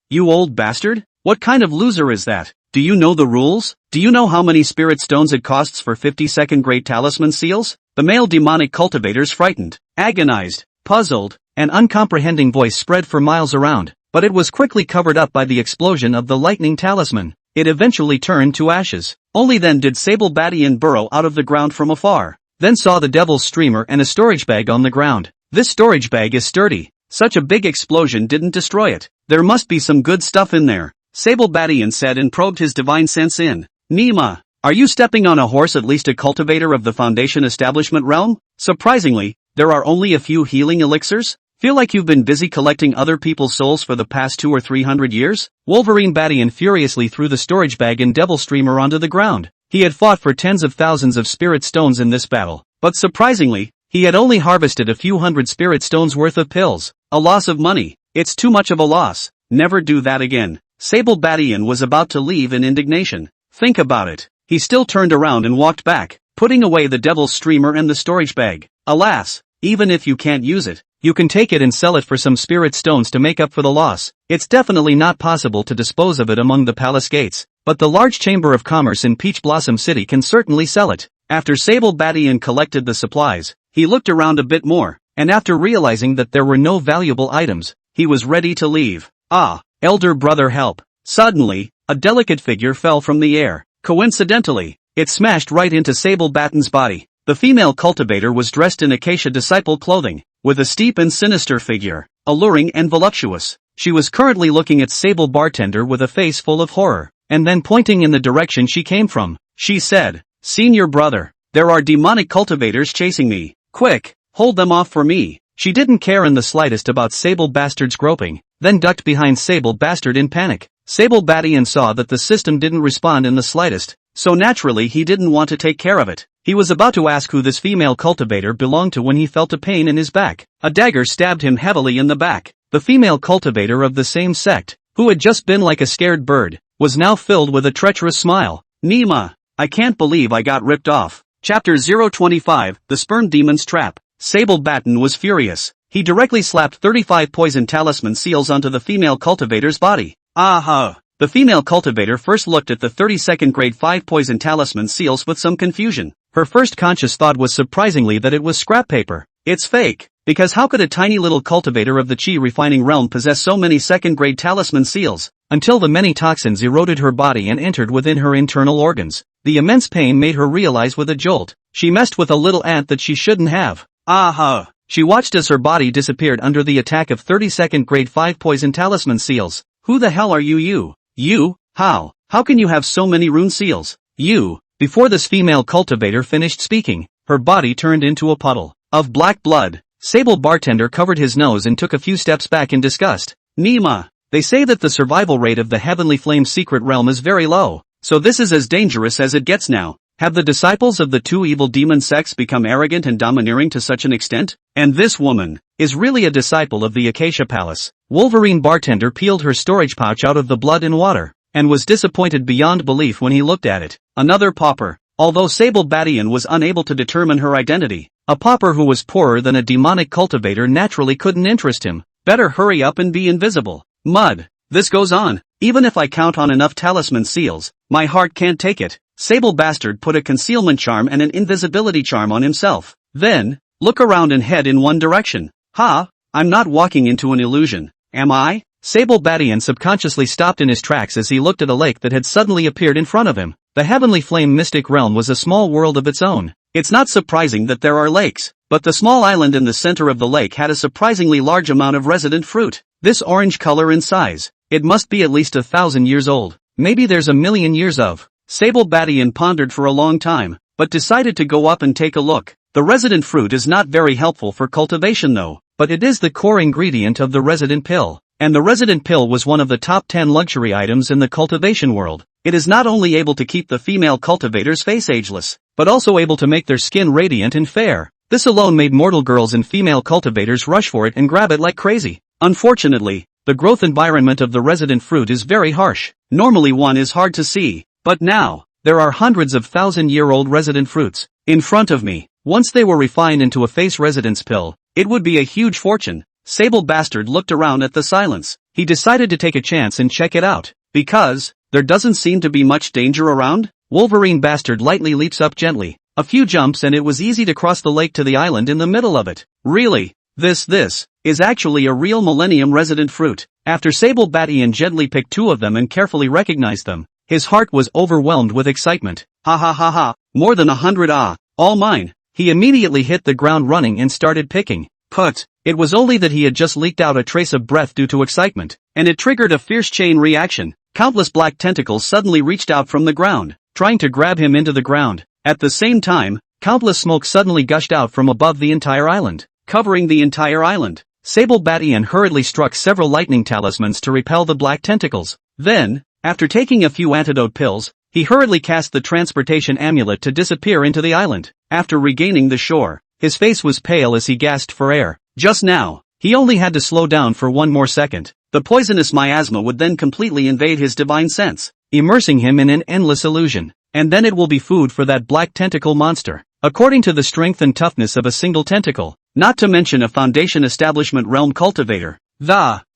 S1: You old bastard? What kind of loser is that? Do you know the rules? Do you know how many spirit stones it costs for 52nd grade talisman seals? The male demonic cultivator's frightened, agonized, puzzled, and uncomprehending voice spread for miles around, but it was quickly covered up by the explosion of the lightning talisman. It eventually turned to ashes. Only then did Sable Badian burrow out of the ground from afar, then saw the devil's streamer and a storage bag on the ground. This storage bag is sturdy. Such a big explosion didn't destroy it. There must be some good stuff in there, Sable Badian said and probed his divine sense in. Nima, are you stepping on a horse, at least a cultivator of the Foundation Establishment realm? Surprisingly, there are only a few healing elixirs? Feel like you've been busy collecting other people's souls for the past 200 or 300 years? Wolverine Badian furiously threw the storage bag and devil streamer onto the ground. He had fought for tens of thousands of spirit stones in this battle, but surprisingly, he had only harvested a few hundred spirit stones worth of pills. A loss of money. It's too much of a loss. Never do that again. Sable Badian was about to leave in indignation. Think about it. He still turned around and walked back, putting away the devil's streamer and the storage bag. Alas, even if you can't use it, you can take it and sell it for some spirit stones to make up for the loss. It's definitely not possible to dispose of it among the palace gates, but the large chamber of commerce in Peach Blossom City can certainly sell it. After Sable Badian collected the supplies, he looked around a bit more, and after realizing that there were no valuable items, he was ready to leave. Elder brother, help. Suddenly, a delicate figure fell from the air. Coincidentally, it smashed right into Sable Badian's body. The female cultivator was dressed in Acacia disciple clothing, with a steep and sinister figure, alluring and voluptuous. She was currently looking at Sable Bartender with a face full of horror, and then pointing in the direction she came from. She said, Senior brother, there are demonic cultivators chasing me. Quick, hold them off for me. She didn't care in the slightest about Sable Bastard's groping, then ducked behind Sable Bastard in panic. Sable Badian saw that the system didn't respond in the slightest, so naturally he didn't want to take care of it. He was about to ask who this female cultivator belonged to when he felt a pain in his back. A dagger stabbed him heavily in the back. The female cultivator of the same sect, who had just been like a scared bird, was now filled with a treacherous smile. Nima, I can't believe I got ripped off. Chapter 025, The Sperm Demon's Trap. Sable Batten was furious. He directly slapped 35 poison talisman seals onto the female cultivator's body. Aha! The female cultivator first looked at the 32nd grade 5 poison talisman seals with some confusion. Her first conscious thought was surprisingly that it was scrap paper. It's fake, because how could a tiny little cultivator of the chi refining realm possess so many 2nd grade talisman seals? Until the many toxins eroded her body and entered within her internal organs. The immense pain made her realize with a jolt, she messed with a little ant that she shouldn't have. Aha! She watched as her body disappeared under the attack of 32nd grade 5 poison talisman seals. Who the hell are you? You? How? How can you have so many rune seals? You? Before this female cultivator finished speaking, her body turned into a puddle of black blood. Sable Bartender covered his nose and took a few steps back in disgust. Nima, they say that the survival rate of the Heavenly Flame secret realm is very low, so this is as dangerous as it gets now. Have the disciples of the two evil demon sects become arrogant and domineering to such an extent? And this woman is really a disciple of the Acacia Palace. Wolverine Bartender peeled her storage pouch out of the blood and water, and was disappointed beyond belief when he looked at it. Another pauper. Although Sable Badian was unable to determine her identity, a pauper who was poorer than a demonic cultivator naturally couldn't interest him. Better hurry up and be invisible. Mud. This goes on. Even if I count on enough talisman seals, my heart can't take it. Sable Bastard put a concealment charm and an invisibility charm on himself. Then, look around and head in one direction. Ha! I'm not walking into an illusion, am I? Sable Badian subconsciously stopped in his tracks as he looked at a lake that had suddenly appeared in front of him. The Heavenly Flame mystic realm was a small world of its own. It's not surprising that there are lakes, but the small island in the center of the lake had a surprisingly large amount of resident fruit. This orange color and size, it must be at least 1,000 years old. Maybe there's 1,000,000 years of. Sable Badian pondered for a long time, but decided to go up and take a look. The resident fruit is not very helpful for cultivation though, but it is the core ingredient of the resident pill. And the resident pill was one of the top 10 luxury items in the cultivation world. It is not only able to keep the female cultivator's face ageless, but also able to make their skin radiant and fair. This alone made mortal girls and female cultivators rush for it and grab it like crazy. Unfortunately, the growth environment of the resident fruit is very harsh. Normally one is hard to see, but now, there are hundreds of 1,000-year-old resident fruits in front of me. Once they were refined into a face residence pill, it would be a huge fortune. Sable Bastard looked around at the silence. He decided to take a chance and check it out. Because, there doesn't seem to be much danger around? Wolverine Bastard lightly leaps up gently. A few jumps and it was easy to cross the lake to the island in the middle of it. Really? This is actually a real Millennium resident fruit. After Sable Badian gently picked 2 of them and carefully recognized them, his heart was overwhelmed with excitement. Ha ha ha ha, more than 100 all mine. He immediately hit the ground running and started picking. It was only that he had just leaked out a trace of breath due to excitement, and it triggered a fierce chain reaction. Countless black tentacles suddenly reached out from the ground, trying to grab him into the ground. At the same time, countless smoke suddenly gushed out from above the entire island, covering the entire island. Sable Badian hurriedly struck several lightning talismans to repel the black tentacles. Then, after taking a few antidote pills, he hurriedly cast the transportation amulet to disappear into the island. After regaining the shore, his face was pale as he gasped for air. Just now, he only had to slow down for 1 more second. The poisonous miasma would then completely invade his divine sense, immersing him in an endless illusion. And then it will be food for that black tentacle monster, according to the strength and toughness of a single tentacle, not to mention a Foundation Establishment realm cultivator.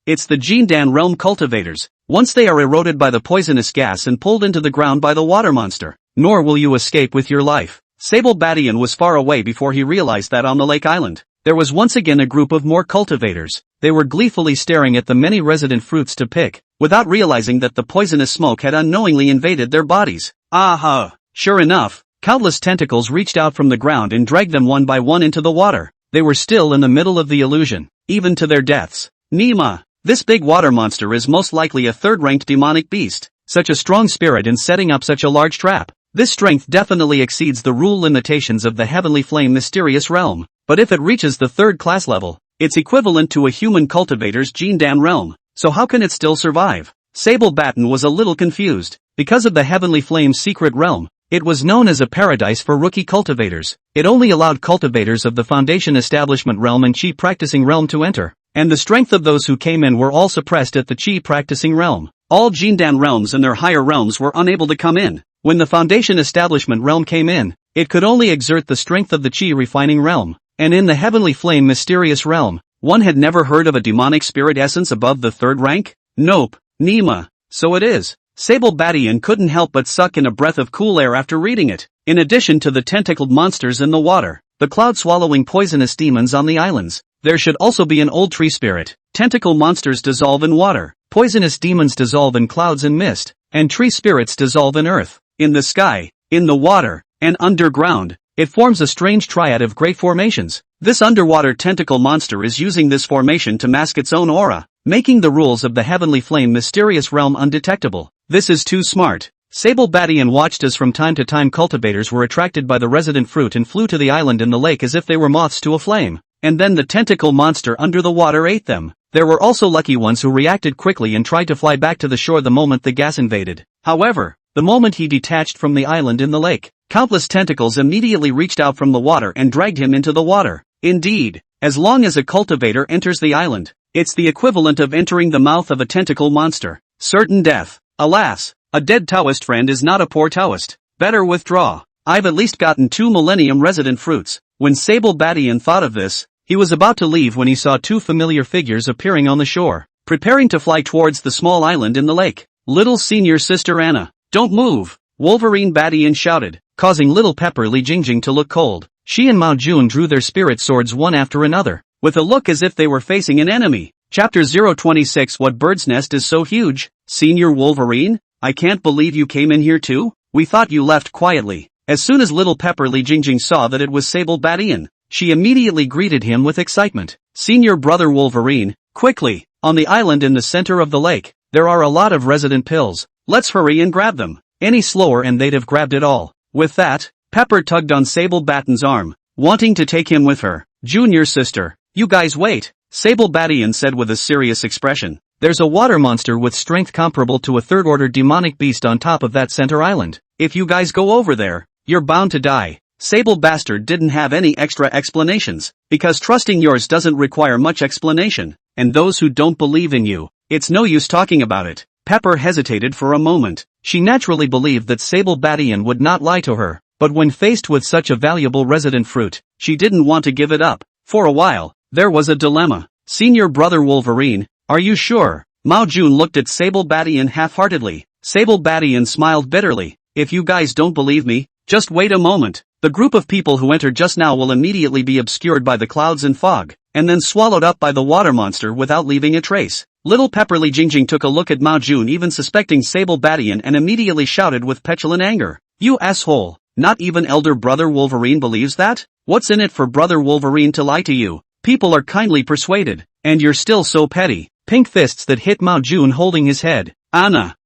S1: It's the Jindan realm cultivators. Once they are eroded by the poisonous gas and pulled into the ground by the water monster, nor will you escape with your life. Sable Badian was far away before he realized that on the lake island, there was once again a group of more cultivators. They were gleefully staring at the many resident fruits to pick, without realizing that the poisonous smoke had unknowingly invaded their bodies. Aha! Sure enough, countless tentacles reached out from the ground and dragged them one by one into the water. They were still in the middle of the illusion, even to their deaths. Nima, this big water monster is most likely a 3rd-ranked demonic beast. Such a strong spirit in setting up such a large trap. This strength definitely exceeds the rule limitations of the Heavenly Flame mysterious realm, but if it reaches the 3rd class level, it's equivalent to a human cultivator's Jindan realm, so how can it still survive? Sable Baton was a little confused. Because of the Heavenly Flame's secret realm, it was known as a paradise for rookie cultivators. It only allowed cultivators of the Foundation Establishment realm and Chi practicing realm to enter, and the strength of those who came in were all suppressed at the Chi practicing realm. All Jindan realms and their higher realms were unable to come in. When the Foundation Establishment realm came in, it could only exert the strength of the Chi refining realm, and in the Heavenly Flame mysterious realm, one had never heard of a demonic spirit essence above the 3rd rank? Nope, Nima. So it is. Sable Batian couldn't help but suck in a breath of cool air after reading it. In addition to the tentacled monsters in the water, the cloud-swallowing poisonous demons on the islands, there should also be an old tree spirit. Tentacle monsters dissolve in water, poisonous demons dissolve in clouds and mist, and tree spirits dissolve in earth, in the sky, in the water, and underground. It forms a strange triad of great formations. This underwater tentacle monster is using this formation to mask its own aura, making the rules of the Heavenly Flame mysterious realm undetectable. This is too smart. Sable Batian watched as from time to time cultivators were attracted by the resident fruit and flew to the island in the lake as if they were moths to a flame, and then the tentacle monster under the water ate them. There were also lucky ones who reacted quickly and tried to fly back to the shore the moment the gas invaded. However, the moment he detached from the island in the lake, countless tentacles immediately reached out from the water and dragged him into the water. Indeed, as long as a cultivator enters the island, it's the equivalent of entering the mouth of a tentacle monster. Certain death. Alas, a dead Taoist friend is not a poor Taoist. Better withdraw. I've at least gotten 2 millennium resident fruits. When Sable Batian thought of this, he was about to leave when he saw 2 familiar figures appearing on the shore, preparing to fly towards the small island in the lake. Little senior sister Anna, don't move, Wolverine Batian shouted, causing little Pepper Li Jingjing to look cold. She and Mao Jun drew their spirit swords one after another, with a look as if they were facing an enemy. Chapter 026 What bird's nest is so huge? Senior Wolverine? I can't believe you came in here too? We thought you left quietly. As soon as little Pepper Li Jingjing saw that it was Sable Batian, she immediately greeted him with excitement. Senior brother Wolverine, quickly, on the island in the center of the lake, there are a lot of resident pills. Let's hurry and grab them. Any slower and they'd have grabbed it all. With that, Pepper tugged on Sable Baton's arm, wanting to take him with her. Junior sister, you guys wait, Sable Batian said with a serious expression. There's a water monster with strength comparable to a 3rd-order demonic beast on top of that center island. If you guys go over there, you're bound to die. Sable Bastard didn't have any extra explanations, because trusting yours doesn't require much explanation, and those who don't believe in you, it's no use talking about it. Pepper hesitated for a moment. She naturally believed that Sable Batian would not lie to her, but when faced with such a valuable resident fruit, she didn't want to give it up. For a while, there was a dilemma. Senior brother Wolverine, are you sure? Mao Jun looked at Sable Batian half-heartedly. Sable Batian smiled bitterly. If you guys don't believe me, just wait a moment. The group of people who entered just now will immediately be obscured by the clouds and fog, and then swallowed up by the water monster without leaving a trace. Little Pepper Li Jingjing took a look at Mao Jun, even suspecting Sable Batian, and immediately shouted with petulant anger. You asshole! Not even elder brother Wolverine believes that? What's in it for brother Wolverine to lie to you? People are kindly persuaded, and you're still so petty. Pink fists that hit Mao Jun holding his head. Anna,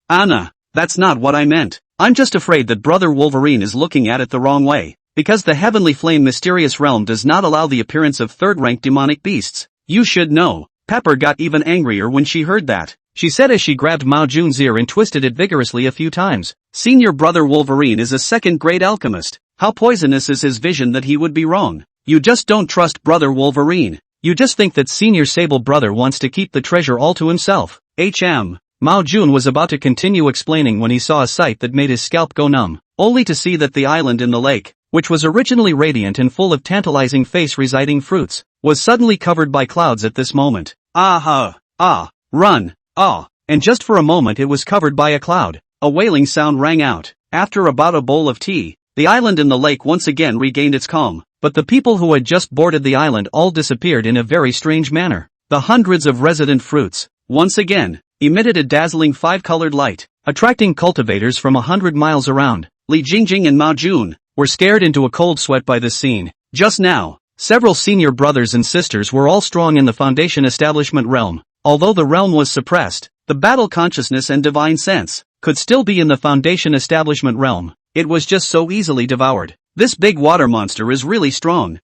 S1: that's not what I meant. I'm just afraid that brother Wolverine is looking at it the wrong way, because the Heavenly Flame mysterious realm does not allow the appearance of 3rd-rank demonic beasts. You should know. Pepper got even angrier when she heard that. She said as she grabbed Mao Jun's ear and twisted it vigorously a few times. Senior brother Wolverine is a 2nd-grade alchemist. How poisonous is his vision that he would be wrong? You just don't trust brother Wolverine. You just think that senior Sable brother wants to keep the treasure all to himself. Mao Jun was about to continue explaining when he saw a sight that made his scalp go numb, only to see that the island in the lake, which was originally radiant and full of tantalizing face-residing fruits, was suddenly covered by clouds at this moment. Run, and just for a moment it was covered by a cloud. A wailing sound rang out. After about a bowl of tea, the island in the lake once again regained its calm, but the people who had just boarded the island all disappeared in a very strange manner. The hundreds of resident fruits, once again, emitted a dazzling 5-colored light, attracting cultivators from 100 miles around. Li Jingjing and Mao Jun were scared into a cold sweat by this scene. Just now, several senior brothers and sisters were all strong in the Foundation Establishment realm. Although the realm was suppressed, the battle consciousness and divine sense could still be in the Foundation Establishment realm. it was just so easily devoured. This big water monster is really strong.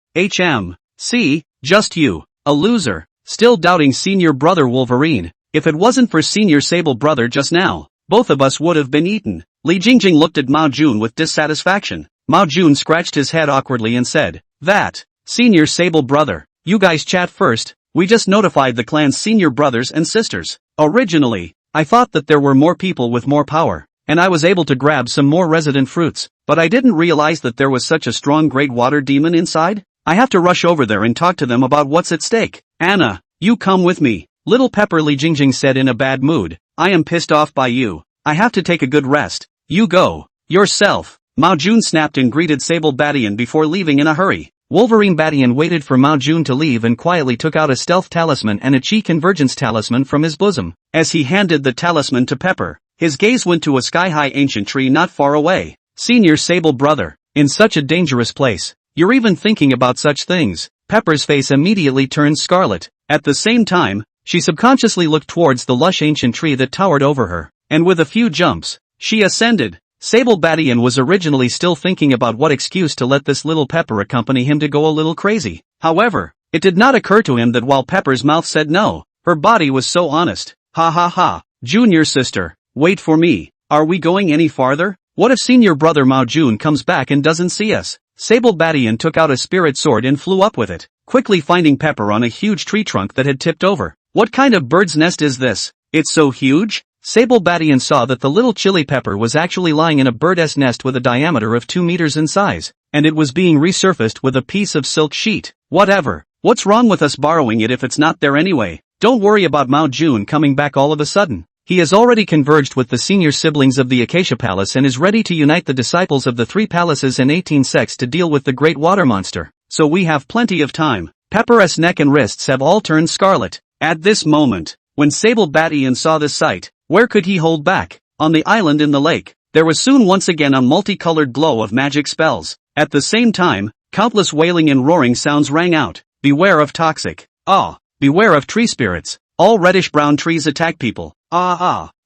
S1: See, just you, a loser, still doubting senior brother Wolverine. If it wasn't for senior Sable brother just now, both of us would have been eaten. Li Jingjing looked at Mao Jun with dissatisfaction. Mao Jun scratched his head awkwardly and said, "That, senior Sable brother, you guys chat first, we just notified the clan's senior brothers and sisters. Originally, I thought that there were more people with more power, and I was able to grab some more resident fruits, but I didn't realize that there was such a strong great water demon inside. I have to rush over there and talk to them about what's at stake. Anna, you come with me." Little Pepper Li Jingjing said in a bad mood, "I am pissed off by you. I have to take a good rest. You go. Yourself." Mao Jun snapped and greeted Sable Badian before leaving in a hurry. Wolverine Badian waited for Mao Jun to leave and quietly took out a stealth talisman and a chi convergence talisman from his bosom. As he handed the talisman to Pepper, his gaze went to a sky-high ancient tree not far away. "Senior Sable brother, in such a dangerous place, you're even thinking about such things." Pepper's face immediately turned scarlet. At the same time, she subconsciously looked towards the lush ancient tree that towered over her, and with a few jumps, she ascended. Sable Badian was originally still thinking about what excuse to let this little Pepper accompany him to go a little crazy. However, it did not occur to him that while Pepper's mouth said no, her body was so honest. "Ha ha ha, junior sister, wait for me. Are we going any farther? What if senior brother Mao Jun comes back and doesn't see us?" Sable Badian took out a spirit sword and flew up with it, quickly finding Pepper on a huge tree trunk that had tipped over. "What kind of bird's nest is this? It's so huge?" Sable Badian saw that the little chili pepper was actually lying in a bird's nest with a diameter of 2 meters in size, and it was being resurfaced with a piece of silk sheet. "Whatever. What's wrong with us borrowing it if it's not there anyway? Don't worry about Mao Jun coming back all of a sudden. He has already converged with the senior siblings of the Acacia Palace and is ready to unite the disciples of the 3 palaces and 18 sects to deal with the great water monster. So we have plenty of time." Pepper's neck and wrists have all turned scarlet. At this moment, when Sable Badian saw this sight, where could he hold back? On the island in the lake, there was soon once again a multicolored glow of magic spells. At the same time, countless wailing and roaring sounds rang out. "Beware of toxic. Beware of tree spirits. All reddish-brown trees attack people.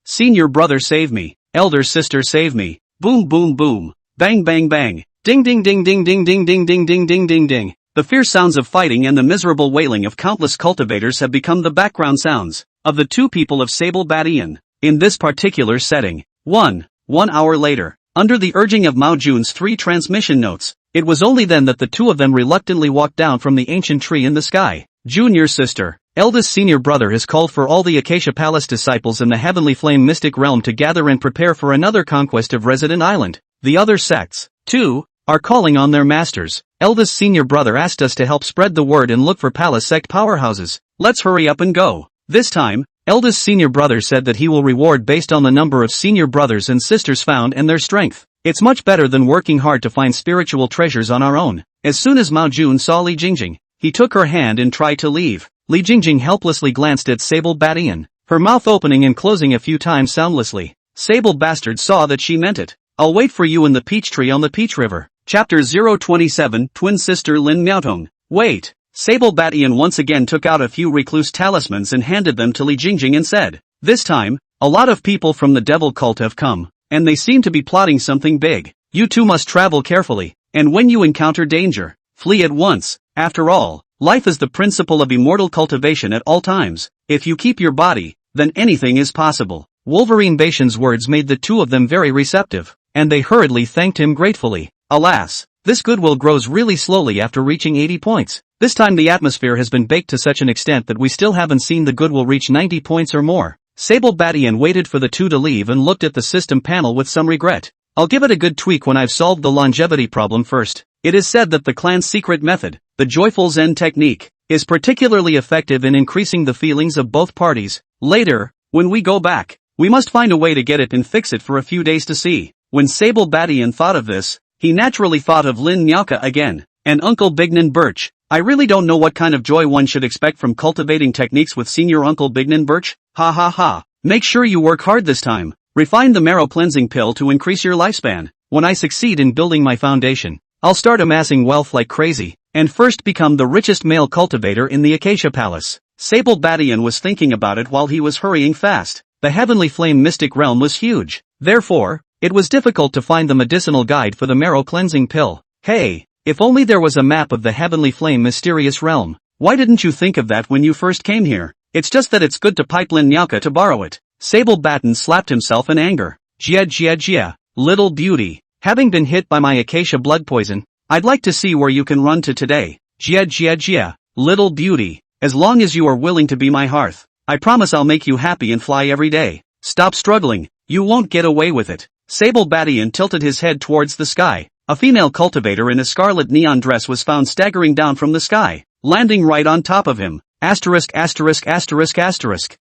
S1: Senior brother save me. Elder sister save me. Boom boom boom. Bang bang bang. Ding ding ding ding ding ding ding ding ding ding ding ding." The fierce sounds of fighting and the miserable wailing of countless cultivators have become the background sounds of the two people of Sable Badian. In this particular setting, 1 hour later, under the urging of Mao Jun's 3 transmission notes, it was only then that the two of them reluctantly walked down from the ancient tree in the sky. "Junior sister, eldest senior brother has called for all the Acacia Palace disciples in the Heavenly Flame Mystic Realm to gather and prepare for another conquest of Resident Island. The other sects, too, are calling on their masters. Eldest senior brother asked us to help spread the word and look for palace sect powerhouses. Let's hurry up and go." This time, eldest senior brother said that he will reward based on the number of senior brothers and sisters found and their strength. It's much better than working hard to find spiritual treasures on our own. As soon as Mao Jun saw Li Jingjing, he took her hand and tried to leave. Li Jingjing helplessly glanced at Sable Badian, her mouth opening and closing a few times soundlessly. Sable Bastard saw that she meant it. "I'll wait for you in the peach tree on the Peach River." Chapter 027, Twin Sister Lin Miaotong. Wait. Sable Badian once again took out a few recluse talismans and handed them to Li Jingjing and said, "This time, a lot of people from the devil cult have come, and they seem to be plotting something big. You two must travel carefully, and when you encounter danger, flee at once. After all, life is the principle of immortal cultivation at all times. If you keep your body, then anything is possible." Wolverine Batian's words made the two of them very receptive, and they hurriedly thanked him gratefully. Alas, this goodwill grows really slowly after reaching 80 points. This time the atmosphere has been baked to such an extent that we still haven't seen the goodwill reach 90 points or more. Sable Badian waited for the two to leave and looked at the system panel with some regret. "I'll give it a good tweak when I've solved the longevity problem first. It is said that the clan's secret method, the Joyful Zen technique, is particularly effective in increasing the feelings of both parties. Later, when we go back, we must find a way to get it and fix it for a few days to see." When Sable Badian thought of this, he naturally thought of Lin Miaoka again, and Uncle Bignan Birch. "I really don't know what kind of joy one should expect from cultivating techniques with senior Uncle Bignan Birch. Ha ha ha. Make sure you work hard this time. Refine the marrow cleansing pill to increase your lifespan. When I succeed in building my foundation, I'll start amassing wealth like crazy, and first become the richest male cultivator in the Acacia Palace." Sable Badian was thinking about it while he was hurrying fast. The Heavenly Flame Mystic Realm was huge. Therefore, It was difficult to find the medicinal guide for the marrow cleansing pill. Hey, if only there was a map of the Heavenly Flame mysterious realm. Why didn't you think of that when you first came here? It's just that it's good to pipe Lin Nyauka to borrow it. Sable Batten slapped himself in anger. Jia, little beauty. Having been hit by my acacia blood poison, I'd like to see where you can run to today. Jia, little beauty. As long as you are willing to be my hearth, I promise I'll make you happy and fly every day. Stop struggling, you won't get away with it. Sable Battian tilted his head towards the sky. A female cultivator in a scarlet neon dress was found staggering down from the sky, landing right on top of him. Asterisk.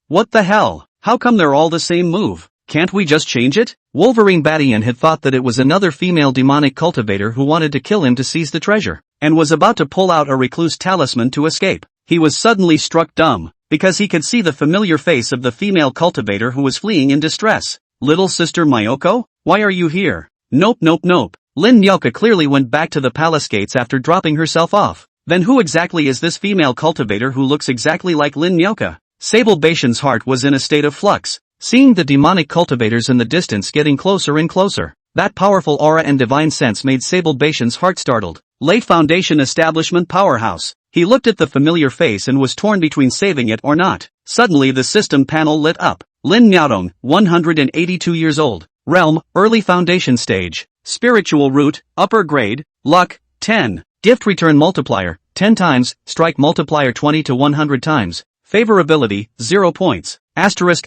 S1: What the hell? How come they're all the same move? Can't we just change it? Wolverine Battian had thought that it was another female demonic cultivator who wanted to kill him to seize the treasure, and was about to pull out a recluse talisman to escape. He was suddenly struck dumb, because he could see the familiar face of the female cultivator who was fleeing in distress. Little sister Mayoko? Why are you here? Nope. Lin Nyauka clearly went back to the palace gates after dropping herself off. Then who exactly is this female cultivator who looks exactly like Lin Nyauka? Sable Baitian's heart was in a state of flux, seeing the demonic cultivators in the distance getting closer and closer. That powerful aura and divine sense made Sable Baitian's heart startled. Late Foundation Establishment Powerhouse. He looked at the familiar face and was torn between saving it or not. Suddenly the system panel lit up. Lin Nyauka, 182 years old. Realm, Early Foundation Stage. Spiritual Root, Upper Grade. Luck, 10. Gift Return Multiplier, 10 times. Strike Multiplier 20 to 100 times. Favorability, 0 points. Asterisk.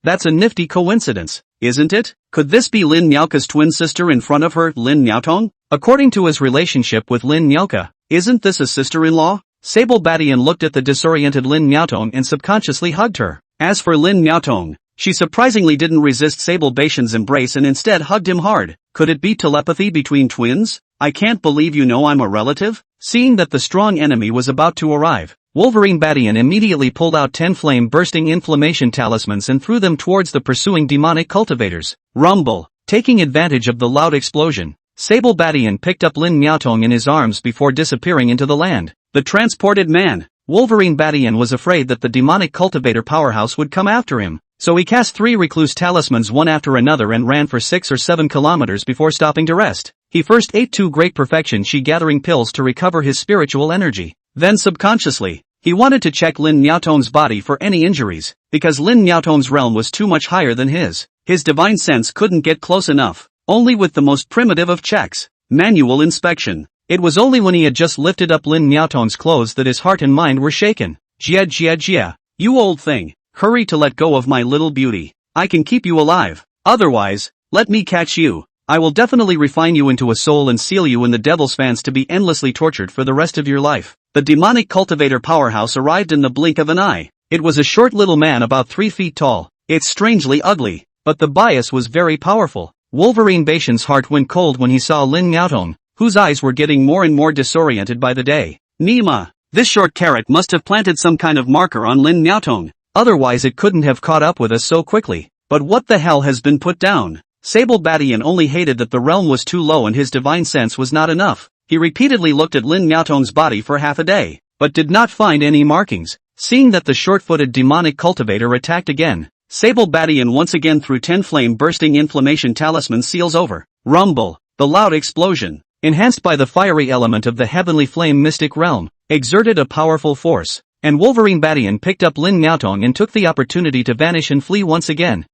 S1: That's a nifty coincidence, isn't it? Could this be Lin Nyauka's twin sister in front of her, Lin Nyaotong? According to his relationship with Lin Nyauka, isn't this a sister-in-law? Sable Battian looked at the disoriented Lin Nyaotong and subconsciously hugged her. As for Lin Nyaotong, she surprisingly didn't resist Sable Baitian's embrace and instead hugged him hard. Could it be telepathy between twins? I can't believe you know I'm a relative? Seeing that the strong enemy was about to arrive, Wolverine Battian immediately pulled out 10 flame-bursting inflammation talismans and threw them towards the pursuing demonic cultivators. Rumble. Taking advantage of the loud explosion, Sable Battian picked up Lin Nyaotong in his arms before disappearing into the land. The transported man. Wolverine Battian was afraid that the demonic cultivator powerhouse would come after him, so he cast 3 recluse talismans one after another and ran for 6 or 7 kilometers before stopping to rest. He first ate 2 Great Perfection Chi gathering pills to recover his spiritual energy. Then subconsciously, he wanted to check Lin Nyaotong's body for any injuries, because Lin Nyaotong's realm was too much higher than his. His divine sense couldn't get close enough, only with the most primitive of checks. Manual inspection. It was only when he had just lifted up Lin Nyaotong's clothes that his heart and mind were shaken. Jia, you old thing, hurry to let go of my little beauty. I can keep you alive. Otherwise, let me catch you. I will definitely refine you into a soul and seal you in the devil's fans to be endlessly tortured for the rest of your life. The demonic cultivator powerhouse arrived in the blink of an eye. It was a short little man about 3 feet tall. It's strangely ugly, but the bias was very powerful. Wolverine Baitian's heart went cold when he saw Lin Nyaotong, whose eyes were getting more and more disoriented by the day. Nima, this short carrot must have planted some kind of marker on Lin Nyaotong. Otherwise it couldn't have caught up with us so quickly. But what the hell has been put down? Sable Battian only hated that the realm was too low and his divine sense was not enough. He repeatedly looked at Lin Nyaotong's body for half a day, but did not find any markings. Seeing that the short-footed demonic cultivator attacked again, Sable Battian once again threw 10 flame-bursting inflammation talisman seals over. Rumble. The loud explosion, enhanced by the fiery element of the heavenly flame mystic realm, exerted a powerful force, and Wolverine Battian picked up Lin Nyaotong and took the opportunity to vanish and flee once again.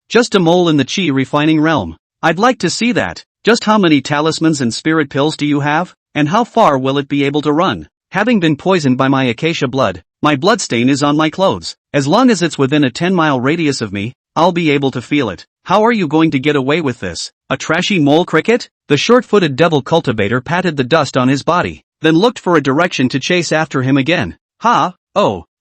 S1: Just a mole in the chi refining realm. I'd like to see that. Just how many talismans and spirit pills do you have? And how far will it be able to run? Having been poisoned by my acacia blood, my bloodstain is on my clothes. As long as it's within a 10-mile radius of me, I'll be able to feel it. How are you going to get away with this? A trashy mole cricket? The short-footed devil cultivator patted the dust on his body, then looked for a direction to chase after him again.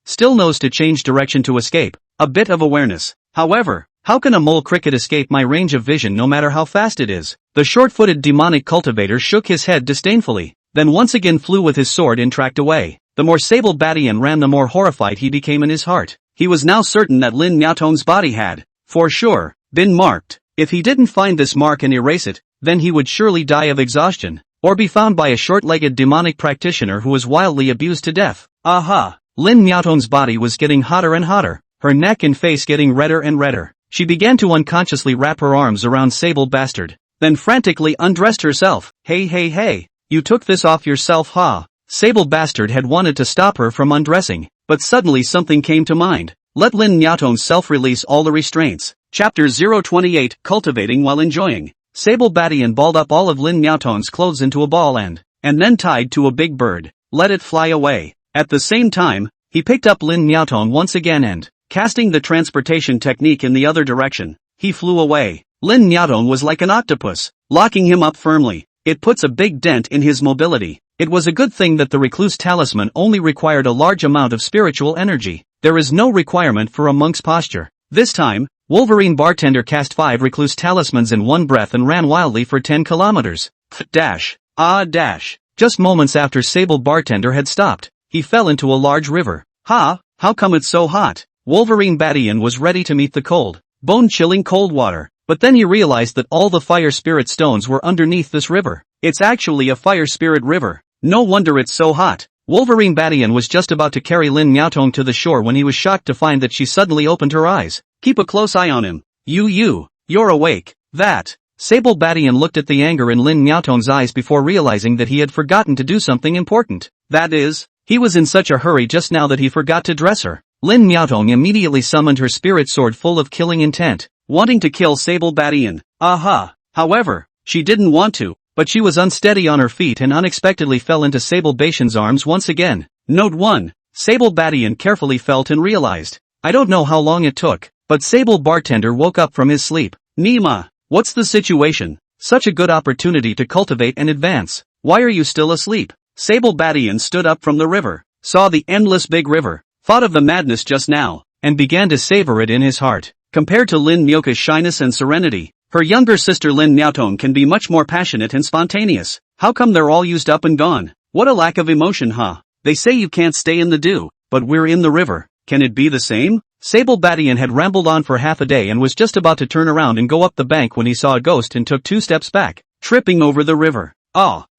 S1: Still knows to change direction to escape. A bit of awareness. However, how can a mole cricket escape my range of vision no matter how fast it is? The short-footed demonic cultivator shook his head disdainfully, then once again flew with his sword and tracked away. The more Sable Battian ran, the more horrified he became in his heart. He was now certain that Lin Nyaotong's body had, for sure, been marked. If he didn't find this mark and erase it, then he would surely die of exhaustion, or be found by a short-legged demonic practitioner who was wildly abused to death. Lin Nyaotong's body was getting hotter and hotter, her neck and face getting redder and redder. She began to unconsciously wrap her arms around Sable Bastard, then frantically undressed herself. Hey, you took this off yourself, huh? Sable Bastard had wanted to stop her from undressing, but suddenly something came to mind. Let Lin Miaotong self-release all the restraints. Chapter 028, Cultivating while enjoying. Sable Badian balled up all of Lin Miaotong's clothes into a ball and then tied to a big bird. Let it fly away. At the same time, he picked up Lin Miaotong once again and, casting the transportation technique in the other direction, he flew away. Lin Miaotong was like an octopus, locking him up firmly. It puts a big dent in his mobility. It was a good thing that the recluse talisman only required a large amount of spiritual energy. There is no requirement for a monk's posture. This time, Wolverine Bartender cast 5 recluse talismans in one breath and ran wildly for 10 kilometers. Dash. Dash. Just moments after Sable Bartender had stopped, he fell into a large river. How come it's so hot? Wolverine Badian was ready to meet the cold, bone-chilling cold water, but then he realized that all the fire spirit stones were underneath this river. It's actually a fire spirit river. No wonder it's so hot. Wolverine Badian was just about to carry Lin Miaotong to the shore when he was shocked to find that she suddenly opened her eyes. Keep a close eye on him. You're awake. That. Sable Badian looked at the anger in Lin Miaotong's eyes before realizing that he had forgotten to do something important. That is, he was in such a hurry just now that he forgot to dress her. Lin Miaotong immediately summoned her spirit sword full of killing intent, wanting to kill Sable Badian. However, she didn't want to, but she was unsteady on her feet and unexpectedly fell into Sable Badian's arms once again. Note 1. Sable Badian carefully felt and realized. I don't know how long it took, but Sable Bartender woke up from his sleep. Nima, what's the situation? Such a good opportunity to cultivate and advance. Why are you still asleep? Sable Badian stood up from the river, saw the endless big river, thought of the madness just now, and began to savor it in his heart. Compared to Lin Miaoka's shyness and serenity, her younger sister Lin Miaotong can be much more passionate and spontaneous. How come they're all used up and gone? What a lack of emotion, huh? They say you can't stay in the dew, but we're in the river. Can it be the same? Sable Badian had rambled on for half a day and was just about to turn around and go up the bank when he saw a ghost and took 2 steps back, tripping over the river.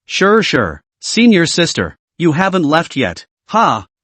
S1: Sure. Senior sister, you haven't left yet.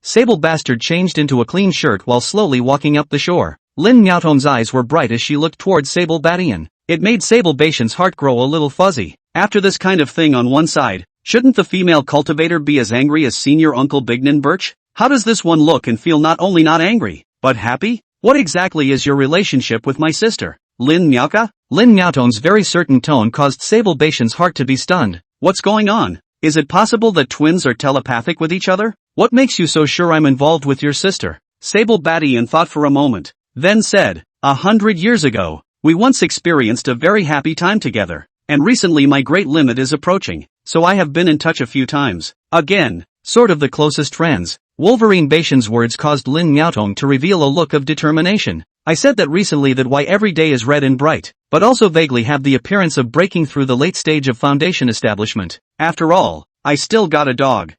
S1: Sable Bastard changed into a clean shirt while slowly walking up the shore. Lin Miaotong's eyes were bright as she looked towards Sable Badian. It made Sable Badian's heart grow a little fuzzy. After this kind of thing on one side, shouldn't the female cultivator be as angry as Senior Uncle Bignan Birch? How does this one look and feel not only not angry, but happy? What exactly is your relationship with my sister, Lin Miaoka? Lin Miaotong's very certain tone caused Sable Badian's heart to be stunned. What's going on? Is it possible that twins are telepathic with each other? What makes you so sure I'm involved with your sister? Sable Badian thought for a moment, then said, 100 years ago, we once experienced a very happy time together, and recently my great limit is approaching, so I have been in touch a few times. Again, sort of the closest friends. Wolverine Badian's words caused Lin Miaotong to reveal a look of determination. I said that recently that why every day is red and bright, but also vaguely have the appearance of breaking through the late stage of foundation establishment. After all, I still got a dog.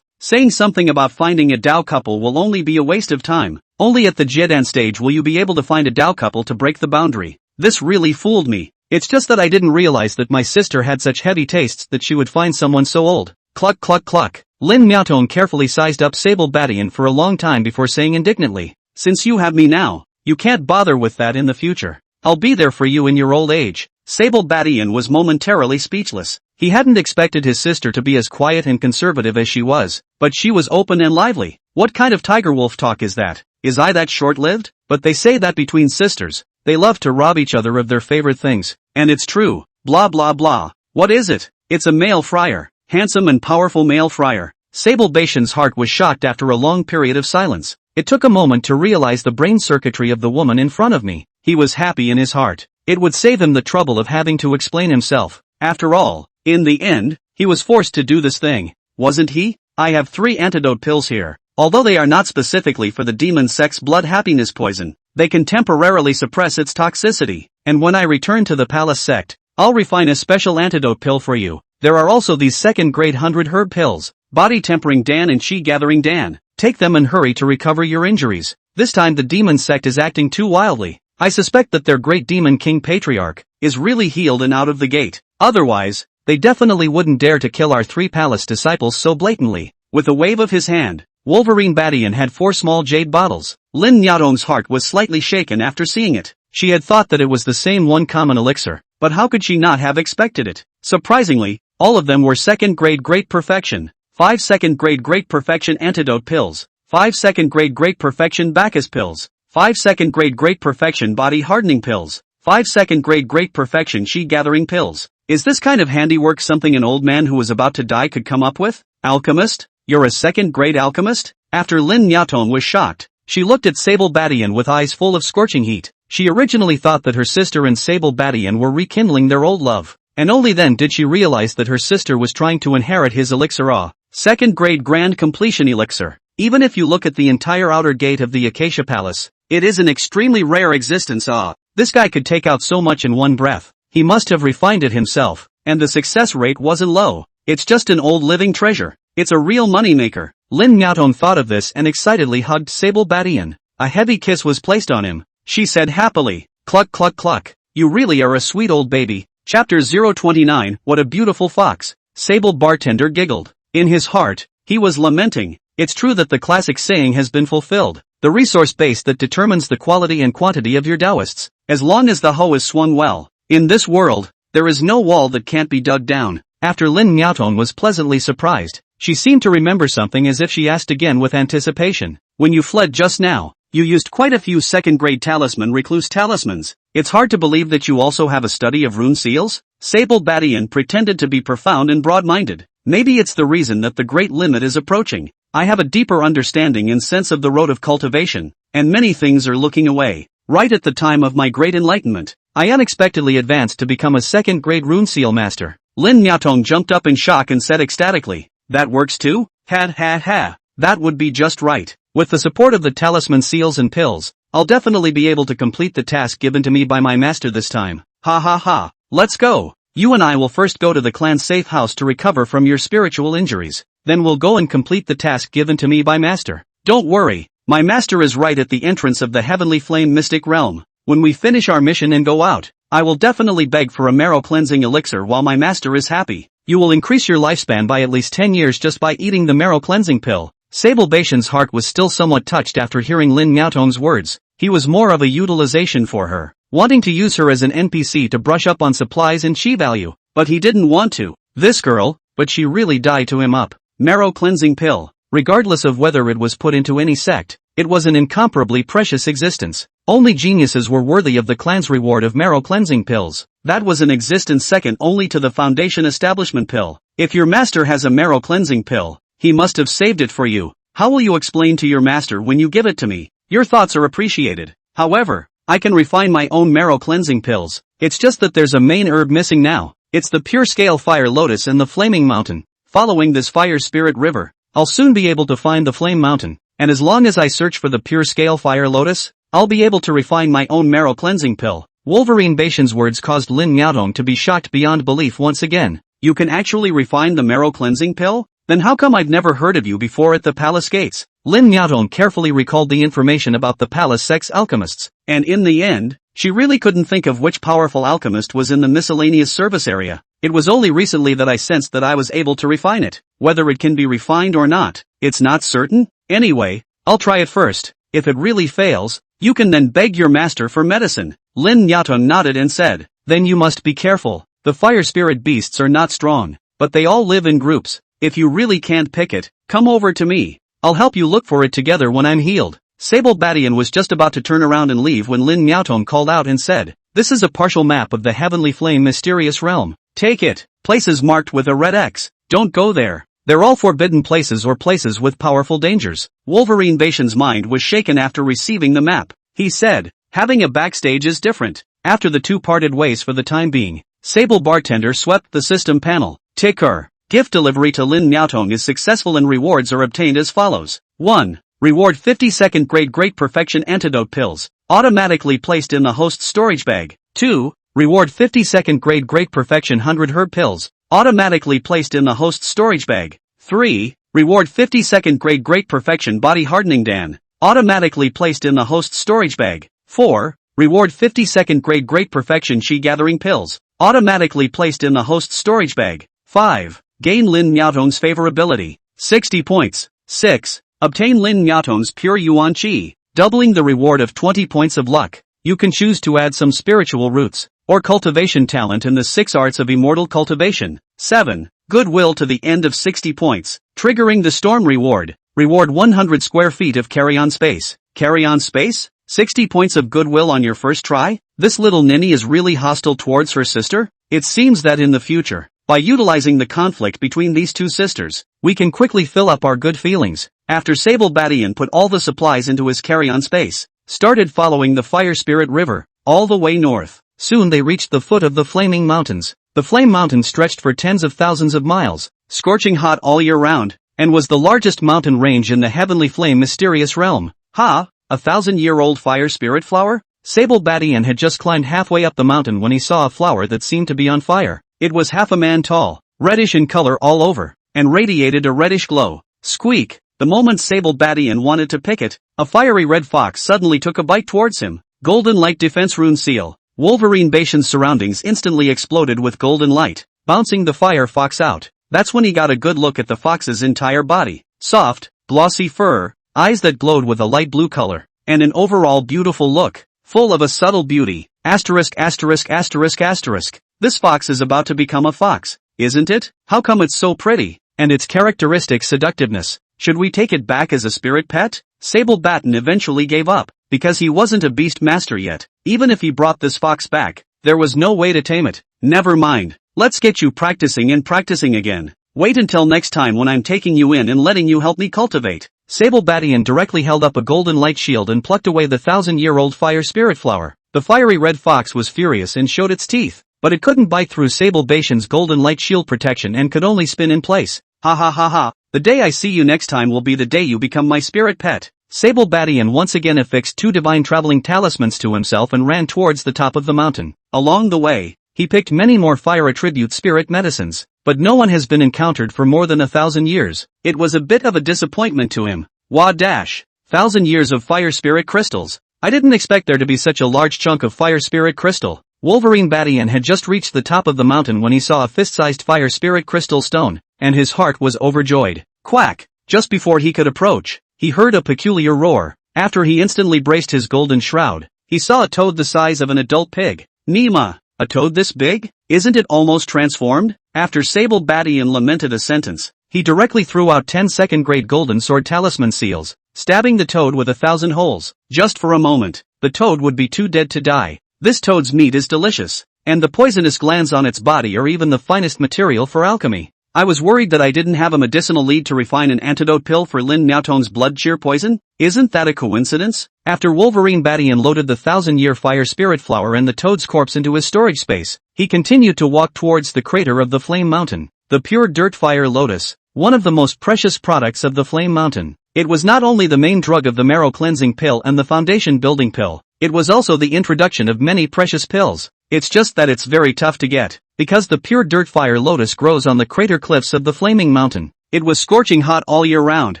S1: Saying something about finding a Dao couple will only be a waste of time. Only at the Jiedan stage will you be able to find a Dao couple to break the boundary. This really fooled me. It's just that I didn't realize that my sister had such heavy tastes that she would find someone so old. Cluck cluck cluck. Lin Miaotong carefully sized up Sable Badian for a long time before saying indignantly, since you have me now, you can't bother with that in the future. I'll be there for you in your old age. Sable Badian was momentarily speechless. He hadn't expected his sister to be as quiet and conservative as she was, but she was open and lively. What kind of tiger wolf talk is that? Is I that short-lived? But they say that between sisters, they love to rob each other of their favorite things. And it's true. Blah blah blah. What is it? It's a male friar. Handsome and powerful male friar. Sable Badian's heart was shocked after a long period of silence. It took a moment to realize the brain circuitry of the woman in front of me. He was happy in his heart. It would save him the trouble of having to explain himself. After all, in the end, he was forced to do this thing, wasn't he? I have 3 antidote pills here. Although they are not specifically for the demon sex blood happiness poison, they can temporarily suppress its toxicity. And when I return to the palace sect, I'll refine a special antidote pill for you. There are also these 2nd grade 100 herb pills, body tempering Dan and chi gathering Dan. Take them and hurry to recover your injuries. This time the demon sect is acting too wildly. I suspect that their great demon king patriarch is really healed and out of the gate. Otherwise, they definitely wouldn't dare to kill our 3 palace disciples so blatantly. With a wave of his hand, Wolverine Badian had 4 small jade bottles. Lin Miaotong's heart was slightly shaken after seeing it. She had thought that it was the same one common elixir, but how could she not have expected it? Surprisingly, all of them were second-grade Great Perfection, 5 second-grade Great Perfection Antidote Pills, 5 second-grade Great Perfection Bacchus Pills, 5 second-grade Great Perfection Body Hardening Pills, 5 second-grade Great Perfection Chi-Gathering Pills. Is this kind of handiwork something an old man who was about to die could come up with? Alchemist? You're a second-grade alchemist? After Lin Nyaotong was shocked, she looked at Sable Badian with eyes full of scorching heat. She originally thought that her sister and Sable Badian were rekindling their old love, and only then did she realize that her sister was trying to inherit his elixir second-grade Grand Completion Elixir. Even if you look at the entire outer gate of the Acacia Palace, it is an extremely rare existence. This guy could take out so much in one breath. He must have refined it himself, and the success rate wasn't low. It's just an old living treasure. It's a real moneymaker. Lin Nyaotong thought of this and excitedly hugged Sable Badian. A heavy kiss was placed on him. She said happily, "Cluck cluck cluck. You really are a sweet old baby." Chapter 029, What a Beautiful Fox. Sable Bartender giggled. In his heart, he was lamenting. It's true that the classic saying has been fulfilled. The resource base that determines the quality and quantity of your Taoists. As long as the hoe is swung well. In this world, there is no wall that can't be dug down. After Lin Nyaotong was pleasantly surprised, she seemed to remember something as if she asked again with anticipation. When you fled just now, you used quite a few second-grade talisman recluse talismans. It's hard to believe that you also have a study of rune seals? Sable Badian pretended to be profound and broad-minded. Maybe it's the reason that the great limit is approaching. I have a deeper understanding and sense of the road of cultivation, and many things are looking away. Right at the time of my great enlightenment, I unexpectedly advanced to become a second-grade rune seal master. Lin Nyaotong jumped up in shock and said ecstatically, "That works too? Ha ha ha. That would be just right. With the support of the talisman seals and pills, I'll definitely be able to complete the task given to me by my master this time. Ha ha ha. Let's go. You and I will first go to the clan's safe house to recover from your spiritual injuries. Then we'll go and complete the task given to me by master. Don't worry, my master is right at the entrance of the heavenly flame mystic realm. When we finish our mission and go out, I will definitely beg for a marrow cleansing elixir while my master is happy. You will increase your lifespan by at least 10 years just by eating the marrow cleansing pill." Sable Badian's heart was still somewhat touched after hearing Lin Nyaotong's words. He was more of a utilization for her, wanting to use her as an NPC to brush up on supplies and chi value, but he didn't want to. This girl, but she really died to him up. Marrow cleansing pill. Regardless of whether it was put into any sect, it was an incomparably precious existence. Only geniuses were worthy of the clan's reward of marrow cleansing pills. That was an existence second only to the Foundation Establishment pill. If your master has a marrow cleansing pill, he must have saved it for you. How will you explain to your master when you give it to me? Your thoughts are appreciated. However, I can refine my own marrow cleansing pills. It's just that there's a main herb missing now. It's the pure scale fire lotus and the flaming mountain. Following this fire spirit river, I'll soon be able to find the flame mountain, and as long as I search for the pure scale fire lotus, I'll be able to refine my own marrow cleansing pill. Wolverine Badian's words caused Lin Nyaotong to be shocked beyond belief once again. You can actually refine the marrow cleansing pill? Then how come I've never heard of you before at the palace gates? Lin Nyaotong carefully recalled the information about the palace sex alchemists, and in the end, she really couldn't think of which powerful alchemist was in the miscellaneous service area. It was only recently that I sensed that I was able to refine it. Whether it can be refined or not, it's not certain. Anyway, I'll try it first. If it really fails, you can then beg your master for medicine. Lin Nyaotong nodded and said, "Then you must be careful. The fire spirit beasts are not strong, but they all live in groups. If you really can't pick it, come over to me. I'll help you look for it together when I'm healed." Sable Badian was just about to turn around and leave when Lin Nyaotong called out and said, "This is a partial map of the Heavenly Flame mysterious realm. Take it. Places marked with a red X. Don't go there. They're all forbidden places or places with powerful dangers." Wolverine Badian's mind was shaken after receiving the map. He said, "Having a backstage is different." After the two parted ways for the time being, Sable Bartender swept the system panel. Ticker. Gift delivery to Lin Nyaotong is successful and rewards are obtained as follows. 1. Reward 50 second grade Great Perfection Antidote Pills, automatically placed in the host's storage bag. 2. Reward 50 second grade Great Perfection 100 Herb Pills, automatically placed in the host's storage bag. 3. Reward 50 second grade Great Perfection Body Hardening Dan, automatically placed in the host's storage bag. 4. Reward 50 second grade Great Perfection Chi Gathering Pills, automatically placed in the host's storage bag. 5. Gain Lin Nyaotong's favorability, 60 points. 6. Obtain Lin Nyaotong's Pure Yuan Chi, doubling the reward of 20 points of luck. You can choose to add some spiritual roots, or cultivation talent in the 6 arts of immortal cultivation. 7. Goodwill to the end of 60 points. Triggering the storm reward. Reward 100 square feet of carry-on space. Carry-on space? 60 points of goodwill on your first try? This little ninny is really hostile towards her sister? It seems that in the future, by utilizing the conflict between these two sisters, we can quickly fill up our good feelings. After Sable Badian put all the supplies into his carry-on space, started following the Fire Spirit River, all the way north. Soon they reached the foot of the Flaming Mountains. The Flame Mountain stretched for tens of thousands of miles, scorching hot all year round, and was the largest mountain range in the Heavenly Flame mysterious realm. Ha! A 1,000-year-old fire spirit flower? Sable Badian had just climbed halfway up the mountain when he saw a flower that seemed to be on fire. It was half a man tall, reddish in color all over, and radiated a reddish glow. Squeak! The moment Sable Badian wanted to pick it, a fiery red fox suddenly took a bite towards him. Golden Light Defense Rune Seal. Wolverine Bation's surroundings instantly exploded with golden light, bouncing the fire fox out. That's when he got a good look at the fox's entire body. Soft, glossy fur, eyes that glowed with a light blue color, and an overall beautiful look, full of a subtle beauty. Asterisk asterisk asterisk asterisk. This fox is about to become a fox, isn't it? How come it's so pretty? And its characteristic seductiveness. Should we take it back as a spirit pet? Sable Batten eventually gave up, because he wasn't a beast master yet. Even if he brought this fox back, there was no way to tame it. Never mind. Let's get you practicing and practicing again. Wait until next time when I'm taking you in and letting you help me cultivate. Sable Badian directly held up a golden light shield and plucked away the 1,000-year-old fire spirit flower. The fiery red fox was furious and showed its teeth, but it couldn't bite through Sable Bation's golden light shield protection and could only spin in place. Ha ha ha ha. The day I see you next time will be the day you become my spirit pet. Sable Badian once again affixed 2 divine traveling talismans to himself and ran towards the top of the mountain. Along the way, he picked many more fire attribute spirit medicines, but no one has been encountered for more than 1,000 years. It was a bit of a disappointment to him. Wah dash. 1,000 years of fire spirit crystals. I didn't expect there to be such a large chunk of fire spirit crystal. Wolverine Badian had just reached the top of the mountain when he saw a fist-sized fire spirit crystal stone, and his heart was overjoyed. Quack! Just before he could approach, he heard a peculiar roar. After he instantly braced his golden shroud, he saw a toad the size of an adult pig. Nima! A toad this big? Isn't it almost transformed? After Sable Badian lamented a sentence, he directly threw out 10 second-grade golden sword talisman seals, stabbing the toad with 1,000 holes. Just for a moment, the toad would be too dead to die. This toad's meat is delicious, and the poisonous glands on its body are even the finest material for alchemy. I was worried that I didn't have a medicinal lead to refine an antidote pill for Lin Miaotong's blood cheer poison. Isn't that a coincidence? After Wolverine Badian loaded the 1,000-year fire spirit flower and the toad's corpse into his storage space, he continued to walk towards the crater of the Flame Mountain. The pure dirt fire lotus, one of the most precious products of the Flame Mountain. It was not only the main drug of the marrow cleansing pill and the foundation building pill, it was also the introduction of many precious pills. It's just that it's very tough to get, because the pure dirt fire lotus grows on the crater cliffs of the Flaming Mountain. It was scorching hot all year round,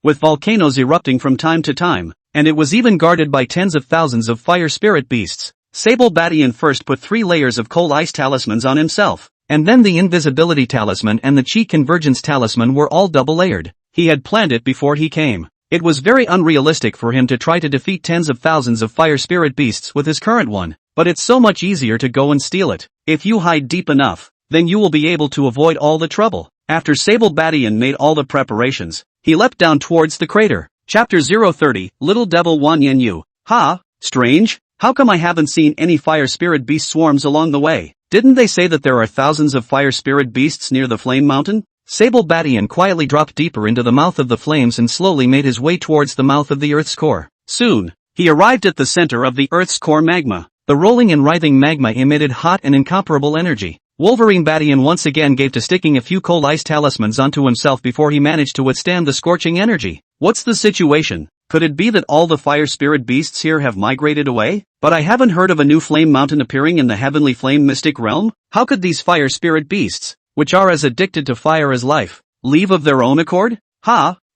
S1: with volcanoes erupting from time to time, and it was even guarded by tens of thousands of fire spirit beasts. Sable Badian first put 3 layers of cold ice talismans on himself, and then the invisibility talisman and the chi convergence talisman were all double layered. He had planned it before he came. It was very unrealistic for him to try to defeat tens of thousands of fire spirit beasts with his current one, but it's so much easier to go and steal it. If you hide deep enough, then you will be able to avoid all the trouble. After Sable Badian made all the preparations, he leapt down towards the crater. Chapter 030, Little Devil Wan Yen Yu. Ha, strange, how come I haven't seen any fire spirit beast swarms along the way? Didn't they say that there are thousands of fire spirit beasts near the Flame Mountain? Sable Badian quietly dropped deeper into the mouth of the flames and slowly made his way towards the mouth of the Earth's core. Soon, he arrived at the center of the Earth's core magma. The rolling and writhing magma emitted hot and incomparable energy. Wolverine Badian once again gave to sticking a few cold ice talismans onto himself before he managed to withstand the scorching energy. What's the situation? Could it be that all the fire spirit beasts here have migrated away? But I haven't heard of a new flame mountain appearing in the heavenly flame mystic realm. How could these fire spirit beasts, which are as addicted to fire as life, leave of their own accord?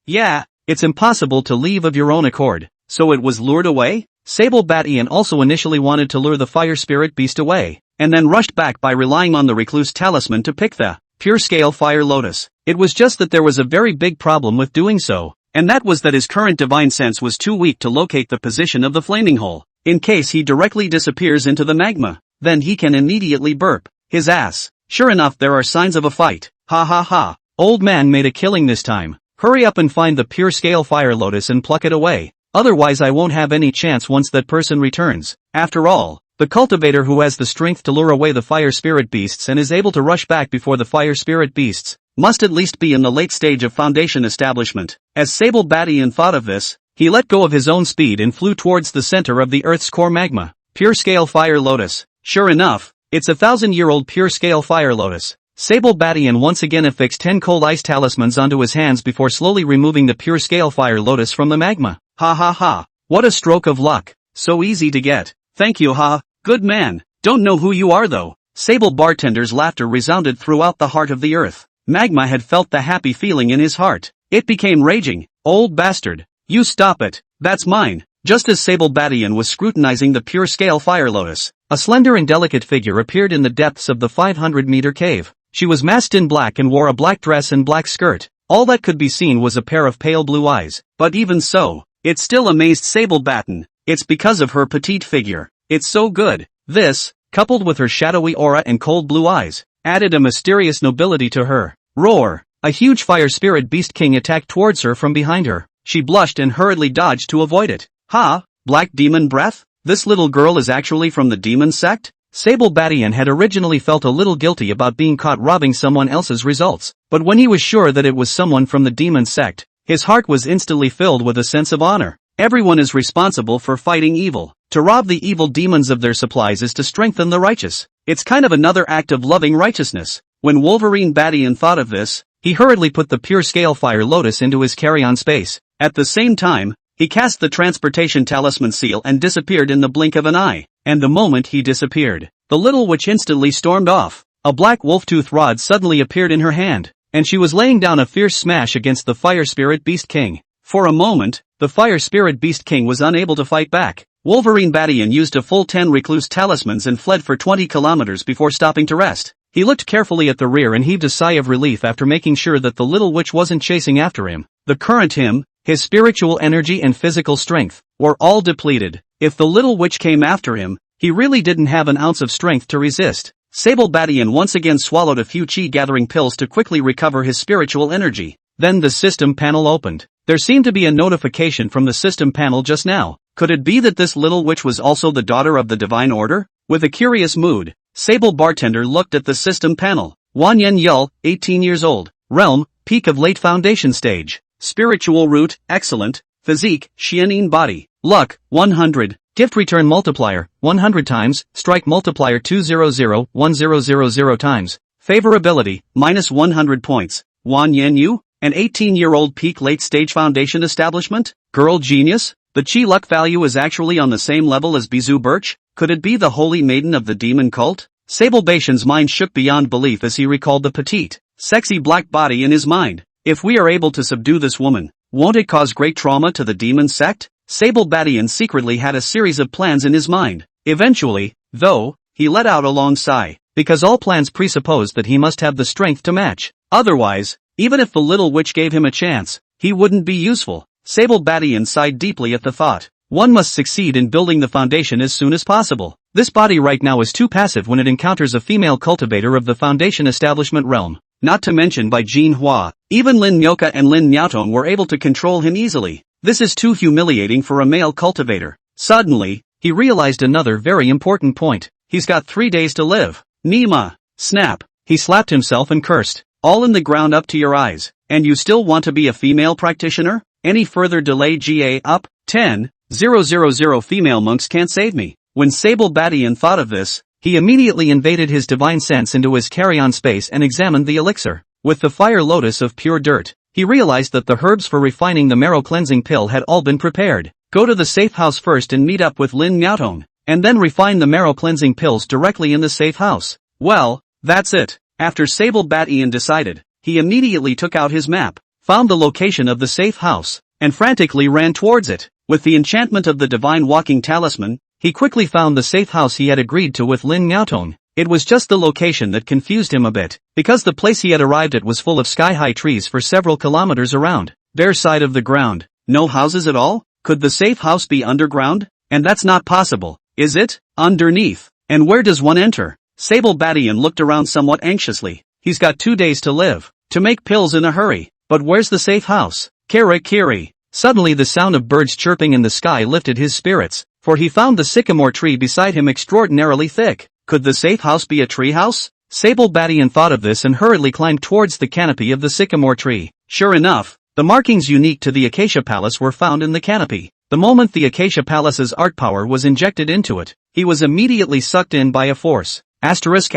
S1: Yeah, it's impossible to leave of your own accord. So it was lured away? Sable Badian also initially wanted to lure the fire spirit beast away, and then rushed back by relying on the recluse talisman to pick the pure scale fire lotus. It was just that there was a very big problem with doing so, and that was that his current divine sense was too weak to locate the position of the flaming hole. in case he directly disappears into the magma. Then he can immediately burp his ass. Sure enough, there are signs of a fight. Ha ha ha. Old man made a killing this time. Hurry up and find the pure scale fire lotus and pluck it away. Otherwise I won't have any chance once that person returns. After all, the cultivator who has the strength to lure away the fire spirit beasts and is able to rush back before the fire spirit beasts must at least be in the late stage of foundation establishment. As Sable Badian thought of this, he let go of his own speed and flew towards the center of the Earth's core magma. Pure scale fire lotus. Sure enough, it's a 1,000-year-old pure scale fire lotus. Sable Badian once again affixed 10 cold ice talismans onto his hands before slowly removing the pure scale fire lotus from the magma. Ha ha ha. What a stroke of luck. So easy to get. Thank you, ha. Good man. Don't know who you are though. Sable Bartender's laughter resounded throughout the heart of the earth. Magma had felt the happy feeling in his heart. It became raging. Old bastard. You stop it. That's mine. Just as Sable Badian was scrutinizing the pure scale fire lotus, a slender and delicate figure appeared in the depths of the 500-meter cave. She was masked in black and wore a black dress and black skirt. All that could be seen was a pair of pale blue eyes. But even so, it still amazed Sable Batten. It's because of her petite figure. It's so good. This, coupled with her shadowy aura and cold blue eyes, added a mysterious nobility to her. Roar! A huge fire spirit beast king attacked towards her from behind her. She blushed and hurriedly dodged to avoid it. Ha! Black demon breath? This little girl is actually from the demon sect? Sable Badian had originally felt a little guilty about being caught robbing someone else's results, but when he was sure that it was someone from the demon sect, his heart was instantly filled with a sense of honor. Everyone is responsible for fighting evil. To rob the evil demons of their supplies is to strengthen the righteous. It's kind of another act of loving righteousness. When Wolverine Badian thought of this, he hurriedly put the pure scale fire lotus into his carry-on space. At the same time, he cast the transportation talisman seal and disappeared in the blink of an eye. And the moment he disappeared, the little witch instantly stormed off. A black wolf-tooth rod suddenly appeared in her hand, and she was laying down a fierce smash against the fire spirit beast king. For a moment, the fire spirit beast king was unable to fight back. Wolverine Badian used a full 10 recluse talismans and fled for 20 kilometers before stopping to rest. He looked carefully at the rear and heaved a sigh of relief after making sure that the little witch wasn't chasing after him. The current him, his spiritual energy and physical strength, were all depleted. If the little witch came after him, he really didn't have an ounce of strength to resist. Sable Badian once again swallowed a few chi-gathering pills to quickly recover his spiritual energy. Then the system panel opened. There seemed to be a notification from the system panel just now. Could it be that this little witch was also the daughter of the Divine Order? With a curious mood, Sable Bartender looked at the system panel. Wan Yen Yul, 18 years old. Realm, peak of late foundation stage. Spiritual root, excellent. Physique, Xianin body. Luck, 100. Gift return multiplier, 100 times. Strike multiplier 200, 1000 times. Favorability, minus 100 points. Wan Yen Yu, an 18-year-old peak late stage foundation establishment? Girl genius? The chi luck value is actually on the same level as Bizu Birch? Could it be the holy maiden of the demon cult? Sable Bation's mind shook beyond belief as he recalled the petite, sexy black body in his mind. If we are able to subdue this woman, won't it cause great trauma to the demon sect? Sable Badian secretly had a series of plans in his mind. Eventually, though, he let out a long sigh, because all plans presupposed that he must have the strength to match. Otherwise, even if the little witch gave him a chance, he wouldn't be useful. Sable Badian sighed deeply at the thought. One must succeed in building the foundation as soon as possible. This body right now is too passive when it encounters a female cultivator of the foundation establishment realm. Not to mention by Jin Hua, even Lin Nyoka and Lin Miaotong were able to control him easily. This is too humiliating for a male cultivator. Suddenly, he realized another very important point. He's got 3 days to live. Nima! Snap! He slapped himself and cursed. All in the ground up to your eyes. And you still want to be a female practitioner? Any further delay GA up? 10,000 female monks can't save me. When Sable Badian thought of this, he immediately invaded his divine sense into his carry-on space and examined the elixir. With the fire lotus of pure dirt, he realized that the herbs for refining the marrow cleansing pill had all been prepared. Go to the safe house first and meet up with Lin Miaotong, and then refine the marrow cleansing pills directly in the safe house. Well, that's it. After Sable Badian decided, he immediately took out his map, found the location of the safe house, and frantically ran towards it. With the enchantment of the divine walking talisman, he quickly found the safe house he had agreed to with Lin Miaotong. It was just the location that confused him a bit, because the place he had arrived at was full of sky-high trees for several kilometers around. Bare side of the ground. No houses at all? Could the safe house be underground? And that's not possible, is it? Underneath. And where does one enter? Sable Badian looked around somewhat anxiously. He's got 2 days to live. To make pills in a hurry. But where's the safe house? Kiri. Suddenly the sound of birds chirping in the sky lifted his spirits, for he found the sycamore tree beside him extraordinarily thick. Could the safe house be a tree house? Sable Badian thought of this and hurriedly climbed towards the canopy of the sycamore tree. Sure enough, the markings unique to the Acacia Palace were found in the canopy. The moment the Acacia Palace's art power was injected into it, he was immediately sucked in by a force. Asterisk.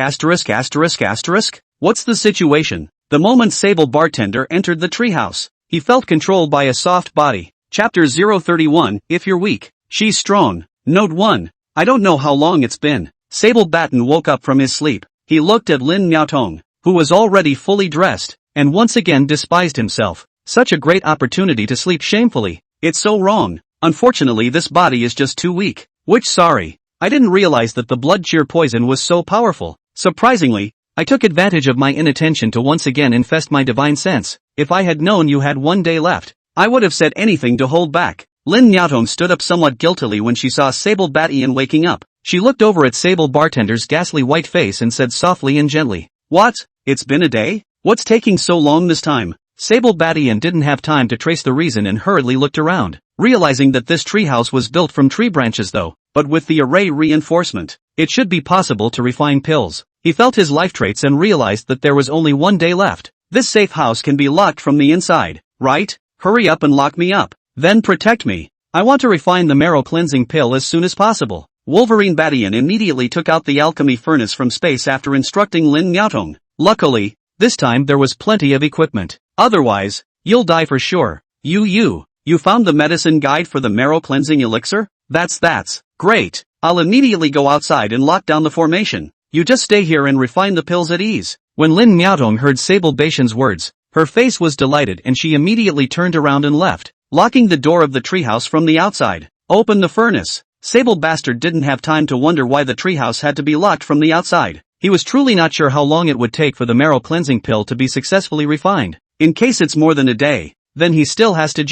S1: What's the situation? The moment Sable Bartender entered the treehouse, he felt controlled by a soft body. Chapter 031, If you're weak, she's strong. Note 1. I don't know how long it's been. Sable Batten woke up from his sleep. He looked at Lin Miaotong, who was already fully dressed, and once again despised himself. Such a great opportunity to sleep shamefully. It's so wrong. Unfortunately this body is just too weak. Sorry. I didn't realize that the blood cheer poison was so powerful. Surprisingly, I took advantage of my inattention to once again infest my divine sense. If I had known you had 1 day left, I would have said anything to hold back. Lin Miaotong stood up somewhat guiltily when she saw Sable Badian waking up. She looked over at Sable Bartender's ghastly white face and said softly and gently, "What? It's been a day? What's taking so long this time?" Sable Badian didn't have time to trace the reason and hurriedly looked around, realizing that this treehouse was built from tree branches though, but with the array reinforcement, it should be possible to refine pills. He felt his life traits and realized that there was only 1 day left. This safe house can be locked from the inside, right? Hurry up and lock me up. Then protect me. I want to refine the marrow cleansing pill as soon as possible. Wolverine Badian immediately took out the alchemy furnace from space after instructing Lin Miaotong. Luckily, this time there was plenty of equipment. Otherwise, you'll die for sure. You found the medicine guide for the marrow cleansing elixir? That's great. I'll immediately go outside and lock down the formation. You just stay here and refine the pills at ease. When Lin Miaotong heard Sable Badian's words, her face was delighted and she immediately turned around and left, locking the door of the treehouse from the outside. Open the furnace. Sable Bastard didn't have time to wonder why the treehouse had to be locked from the outside. He was truly not sure how long it would take for the marrow cleansing pill to be successfully refined. In case it's more than a day, then he still has to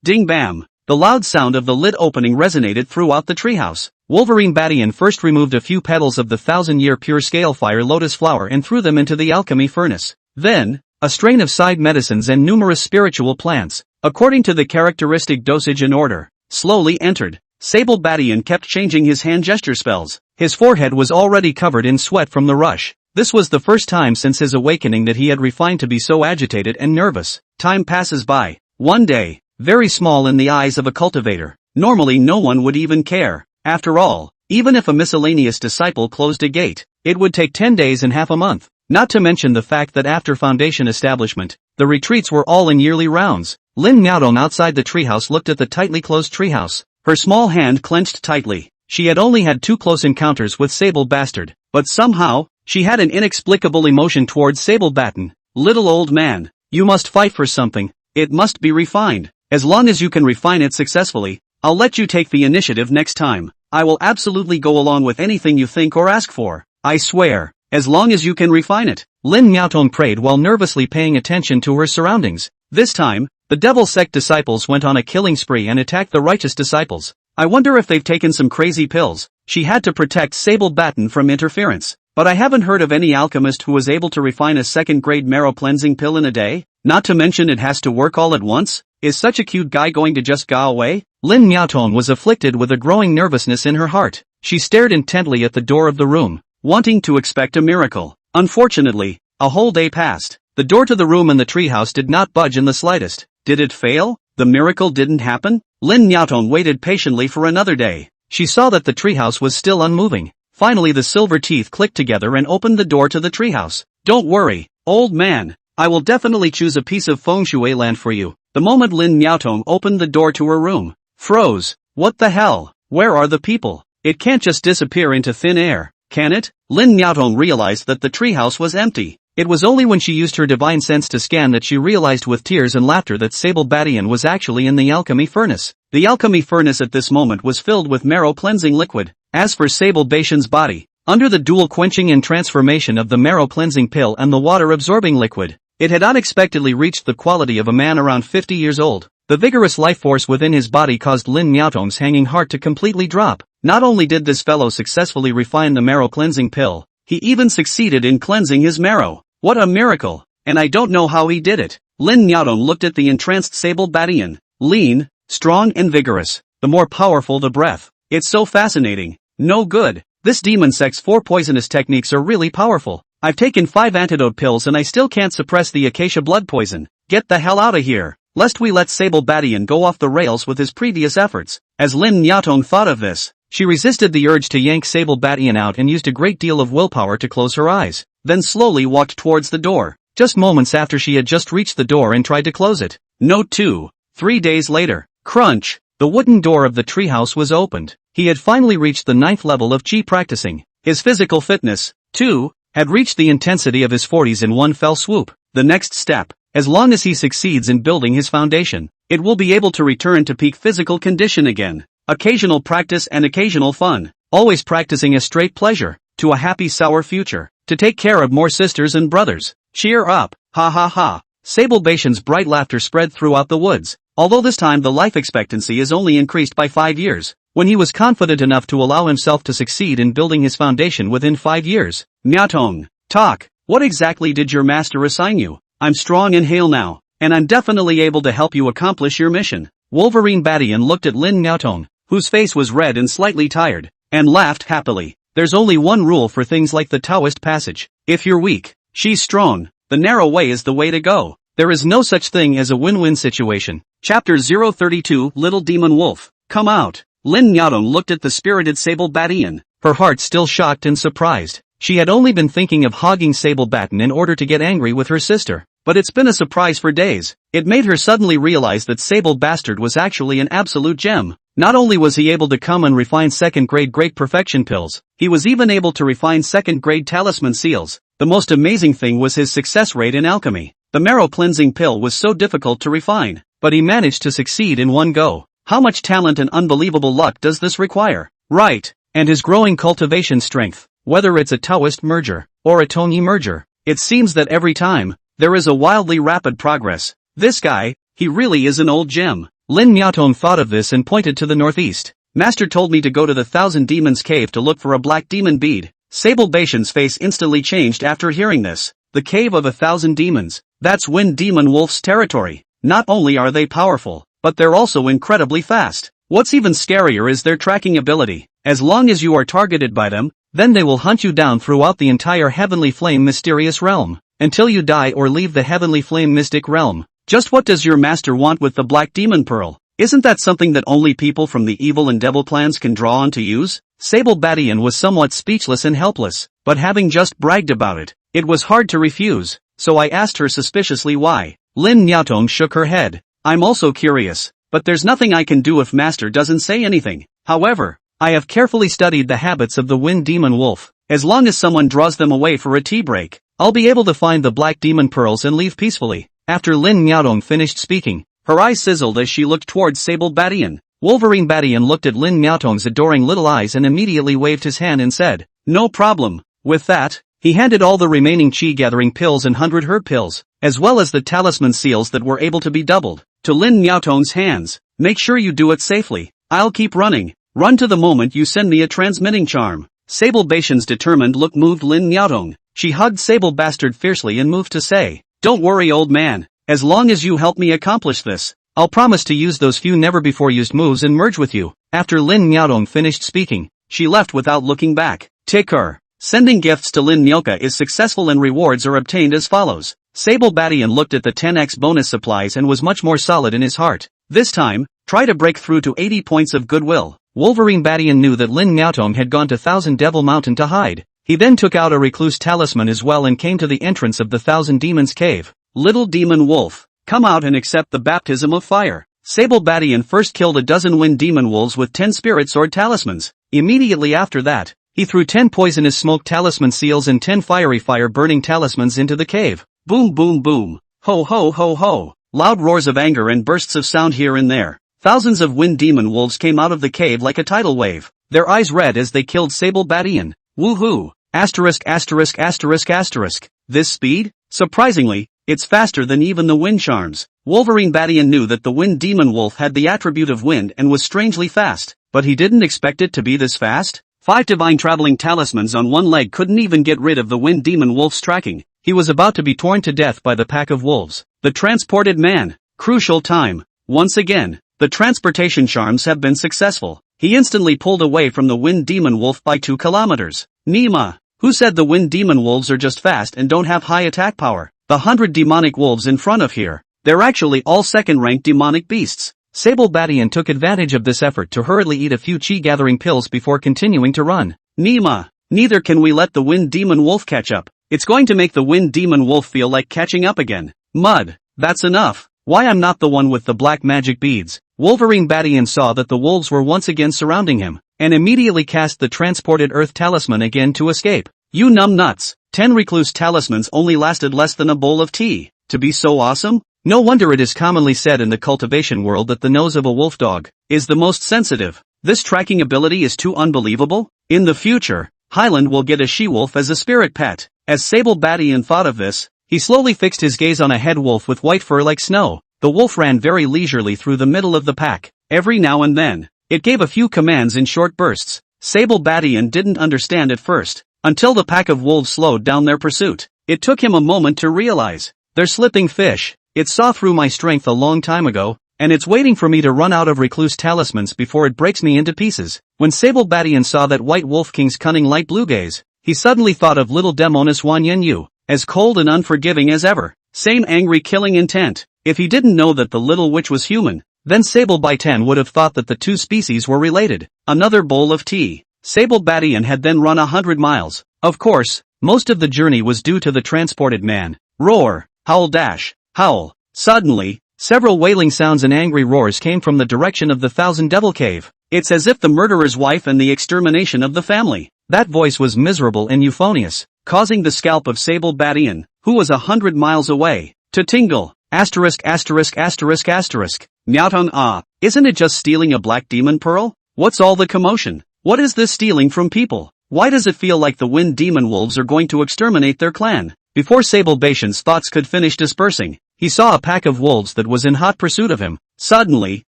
S1: Ding bam. The loud sound of the lid opening resonated throughout the treehouse. Wolverine Badian first removed a few petals of the 1000-year pure scale fire lotus flower and threw them into the alchemy furnace. Then, a strain of side medicines and numerous spiritual plants, according to the characteristic dosage and order, slowly entered. Sable Badian kept changing his hand gesture spells. His forehead was already covered in sweat from the rush. This was the first time since his awakening that he had refined to be so agitated and nervous. Time passes by. 1 day, very small in the eyes of a cultivator. Normally no one would even care. After all, even if a miscellaneous disciple closed a gate, it would take 10 days and half a month. Not to mention the fact that after foundation establishment, the retreats were all in yearly rounds. Lin Miaotong outside the treehouse looked at the tightly closed treehouse. Her small hand clenched tightly. She had only had 2 close encounters with Sable Bastard, but somehow, she had an inexplicable emotion towards Sable Batten. Little old man, you must fight for something. It must be refined. As long as you can refine it successfully, I'll let you take the initiative next time. I will absolutely go along with anything you think or ask for. I swear, as long as you can refine it. Lin Miaotong prayed while nervously paying attention to her surroundings. This time, the devil sect disciples went on a killing spree and attacked the righteous disciples. I wonder if they've taken some crazy pills. She had to protect Sable Batten from interference. But I haven't heard of any alchemist who was able to refine a 2nd-grade marrow cleansing pill in a day. Not to mention it has to work all at once. Is such a cute guy going to just go away? Lin Miaotong was afflicted with a growing nervousness in her heart. She stared intently at the door of the room, wanting to expect a miracle. Unfortunately, a whole day passed. The door to the room in the treehouse did not budge in the slightest. Did it fail? The miracle didn't happen? Lin Miaotong waited patiently for another day. She saw that the treehouse was still unmoving. Finally the silver teeth clicked together and opened the door to the treehouse. Don't worry, old man. I will definitely choose a piece of feng shui land for you. The moment Lin Miaotong opened the door to her room, froze. What the hell? Where are the people? It can't just disappear into thin air, can it? Lin Miaotong realized that the treehouse was empty. It was only when she used her divine sense to scan that she realized with tears and laughter that Sable Badian was actually in the alchemy furnace. The alchemy furnace at this moment was filled with marrow cleansing liquid. As for Sable Badian's body, under the dual quenching and transformation of the marrow cleansing pill and the water absorbing liquid, it had unexpectedly reached the quality of a man around 50 years old. The vigorous life force within his body caused Lin Miaotong's hanging heart to completely drop. Not only did this fellow successfully refine the marrow cleansing pill, he even succeeded in cleansing his marrow. What a miracle! And I don't know how he did it. Lin Miaotong looked at the entranced sable Badian. Lean, strong and vigorous, the more powerful the breath. It's so fascinating. No good. This demon sect's 4 poisonous techniques are really powerful. I've taken 5 antidote pills and I still can't suppress the acacia blood poison. Get the hell out of here, lest we let Sable Badian go off the rails with his previous efforts. As Lin Miaotong thought of this, she resisted the urge to yank Sable Badian out and used a great deal of willpower to close her eyes, then slowly walked towards the door. Just moments after she had just reached the door and tried to close it. Note 2. 3 days later. Crunch! The wooden door of the treehouse was opened. He had finally reached the 9th level of Qi practicing. His physical fitness, too, had reached the intensity of his 40s in one fell swoop. The next step, as long as he succeeds in building his foundation, it will be able to return to peak physical condition again. Occasional practice and occasional fun. Always practicing a straight pleasure, to a happy sour future, to take care of more sisters and brothers. Cheer up, ha ha ha. Sable Batian's bright laughter spread throughout the woods. Although this time the life expectancy is only increased by 5 years, when he was confident enough to allow himself to succeed in building his foundation within 5 years. Miaotong, talk. What exactly did your master assign you? I'm strong and hale now, and I'm definitely able to help you accomplish your mission. Wolverine Badian looked at Lin Miaotong, whose face was red and slightly tired, and laughed happily. There's only one rule for things like the Taoist passage. If you're weak, she's strong. The narrow way is the way to go. There is no such thing as a win-win situation. Chapter 032 Little Demon Wolf, come out. Lin Miaotong looked at the spirited Sable Badian, her heart still shocked and surprised. She had only been thinking of hogging Sable Batten in order to get angry with her sister, but it's been a surprise for days. It made her suddenly realize that Sable Bastard was actually an absolute gem. Not only was he able to come and refine second-grade great perfection pills, he was even able to refine second-grade talisman seals. The most amazing thing was his success rate in alchemy. The marrow cleansing pill was so difficult to refine, but he managed to succeed in one go. How much talent and unbelievable luck does this require? Right, and his growing cultivation strength, whether it's a Taoist merger, or a Tongyi merger, it seems that every time, there is a wildly rapid progress. This guy, he really is an old gem. Lin Miaotong thought of this and pointed to the northeast. Master told me to go to the Thousand Demons Cave to look for a black demon bead. Sable Batian's face instantly changed after hearing this. The Cave of 1,000 Demons. That's Wind Demon Wolf's territory. Not only are they powerful, but they're also incredibly fast. What's even scarier is their tracking ability. As long as you are targeted by them, then they will hunt you down throughout the entire Heavenly Flame mysterious realm, until you die or leave the Heavenly Flame mystic realm. Just what does your master want with the Black Demon Pearl? Isn't that something that only people from the evil and devil clans can draw on to use? Sable Badian was somewhat speechless and helpless, but having just bragged about it, it was hard to refuse, so I asked her suspiciously why. Lin Miaotong shook her head. I'm also curious, but there's nothing I can do if master doesn't say anything. However, I have carefully studied the habits of the Wind Demon Wolf. As long as someone draws them away for a tea break, I'll be able to find the Black Demon Pearls and leave peacefully. After Lin Miaotong finished speaking, her eyes sizzled as she looked towards Sable Badian. Wolverine Badian looked at Lin Miaotong's adoring little eyes and immediately waved his hand and said, no problem. With that, he handed all the remaining chi-gathering pills and 100 herb pills, as well as the talisman seals that were able to be doubled, to Lin Miaotong's hands. Make sure you do it safely. I'll keep running. Run to the moment you send me a transmitting charm. Sable Batian's determined look moved Lin Miaotong. She hugged Sable Bastard fiercely and moved to say, don't worry old man, as long as you help me accomplish this, I'll promise to use those few never-before-used moves and merge with you. After Lin Miaotong finished speaking, she left without looking back. Ticker. Sending gifts to Lin Nyoka is successful and rewards are obtained as follows. Sable Badian looked at the 10x bonus supplies and was much more solid in his heart. This time, try to break through to 80 points of goodwill. Wolverine Badian knew that Lin Miaotong had gone to Thousand Devil Mountain to hide. He then took out a recluse talisman as well and came to the entrance of the Thousand Demons Cave. Little Demon Wolf, come out and accept the baptism of fire. Sable Badian first killed a dozen Wind Demon Wolves with 10 Spirit Sword talismans. Immediately after that, he threw 10 poisonous smoke talisman seals and 10 fiery fire-burning talismans into the cave. Boom boom boom. Ho ho ho ho. Loud roars of anger and bursts of sound here and there. Thousands of Wind Demon Wolves came out of the cave like a tidal wave, their eyes red as they killed Sable Badian. Woohoo! Asterisk asterisk asterisk asterisk. This speed? Surprisingly, It's faster than even the wind charms. Wolverine Badian knew that the wind demon wolf had the attribute of wind and was strangely fast, but he didn't expect it to be this fast. 5 divine traveling talismans on one leg couldn't even get rid of the wind demon wolf's tracking. He was about to be torn to death by the pack of wolves. The transported man. Crucial time. Once again, the transportation charms have been successful. He instantly pulled away from the wind demon wolf by 2 kilometers. Nima. Who said the wind demon wolves are just fast and don't have high attack power? The 100 demonic wolves in front of here. They're actually all second-ranked demonic beasts. Sable Badian took advantage of this effort to hurriedly eat a few chi-gathering pills before continuing to run. Nima. Neither can we let the wind demon wolf catch up. It's going to make the wind demon wolf feel like catching up again. Mud. That's enough. Why I'm not the one with the black magic beads. Wolverine Badian saw that the wolves were once again surrounding him, and immediately cast the transported earth talisman again to escape. You numb nuts. 10 recluse talismans only lasted less than a bowl of tea. To be so awesome? No wonder it is commonly said in the cultivation world that the nose of a wolf dog is the most sensitive. This tracking ability is too unbelievable. In the future, Highland will get a she-wolf as a spirit pet. As Sable Badian thought of this, he slowly fixed his gaze on a head wolf with white fur like snow. The wolf ran very leisurely through the middle of the pack. Every now and then, it gave a few commands in short bursts. Sable Badian didn't understand at first, until the pack of wolves slowed down their pursuit. It took him a moment to realize. They're slipping fish. It saw through my strength a long time ago, and it's waiting for me to run out of recluse talismans before it breaks me into pieces. When Sable Badian saw that White Wolf King's cunning light blue gaze, he suddenly thought of little Demonis Wan Yen Yu, as cold and unforgiving as ever. Same angry killing intent. If he didn't know that the little witch was human, then Sable Baitan would have thought that the two species were related. Another bowl of tea. Sable Badian had then run 100 miles. Of course, most of the journey was due to the transported man. Roar, howl dash, howl. Suddenly, several wailing sounds and angry roars came from the direction of the Thousand Devil Cave. It's as if the murderer's wife and the extermination of the family. That voice was miserable and euphonious, causing the scalp of Sable Badian, who was 100 miles away, to tingle. Asterisk asterisk asterisk asterisk. Miaotong ah, isn't it just stealing a black demon pearl? What's all the commotion? What is this stealing from people? Why does it feel like the wind demon wolves are going to exterminate their clan? Before Sable Badian's thoughts could finish dispersing, he saw a pack of wolves that was in hot pursuit of him. Suddenly,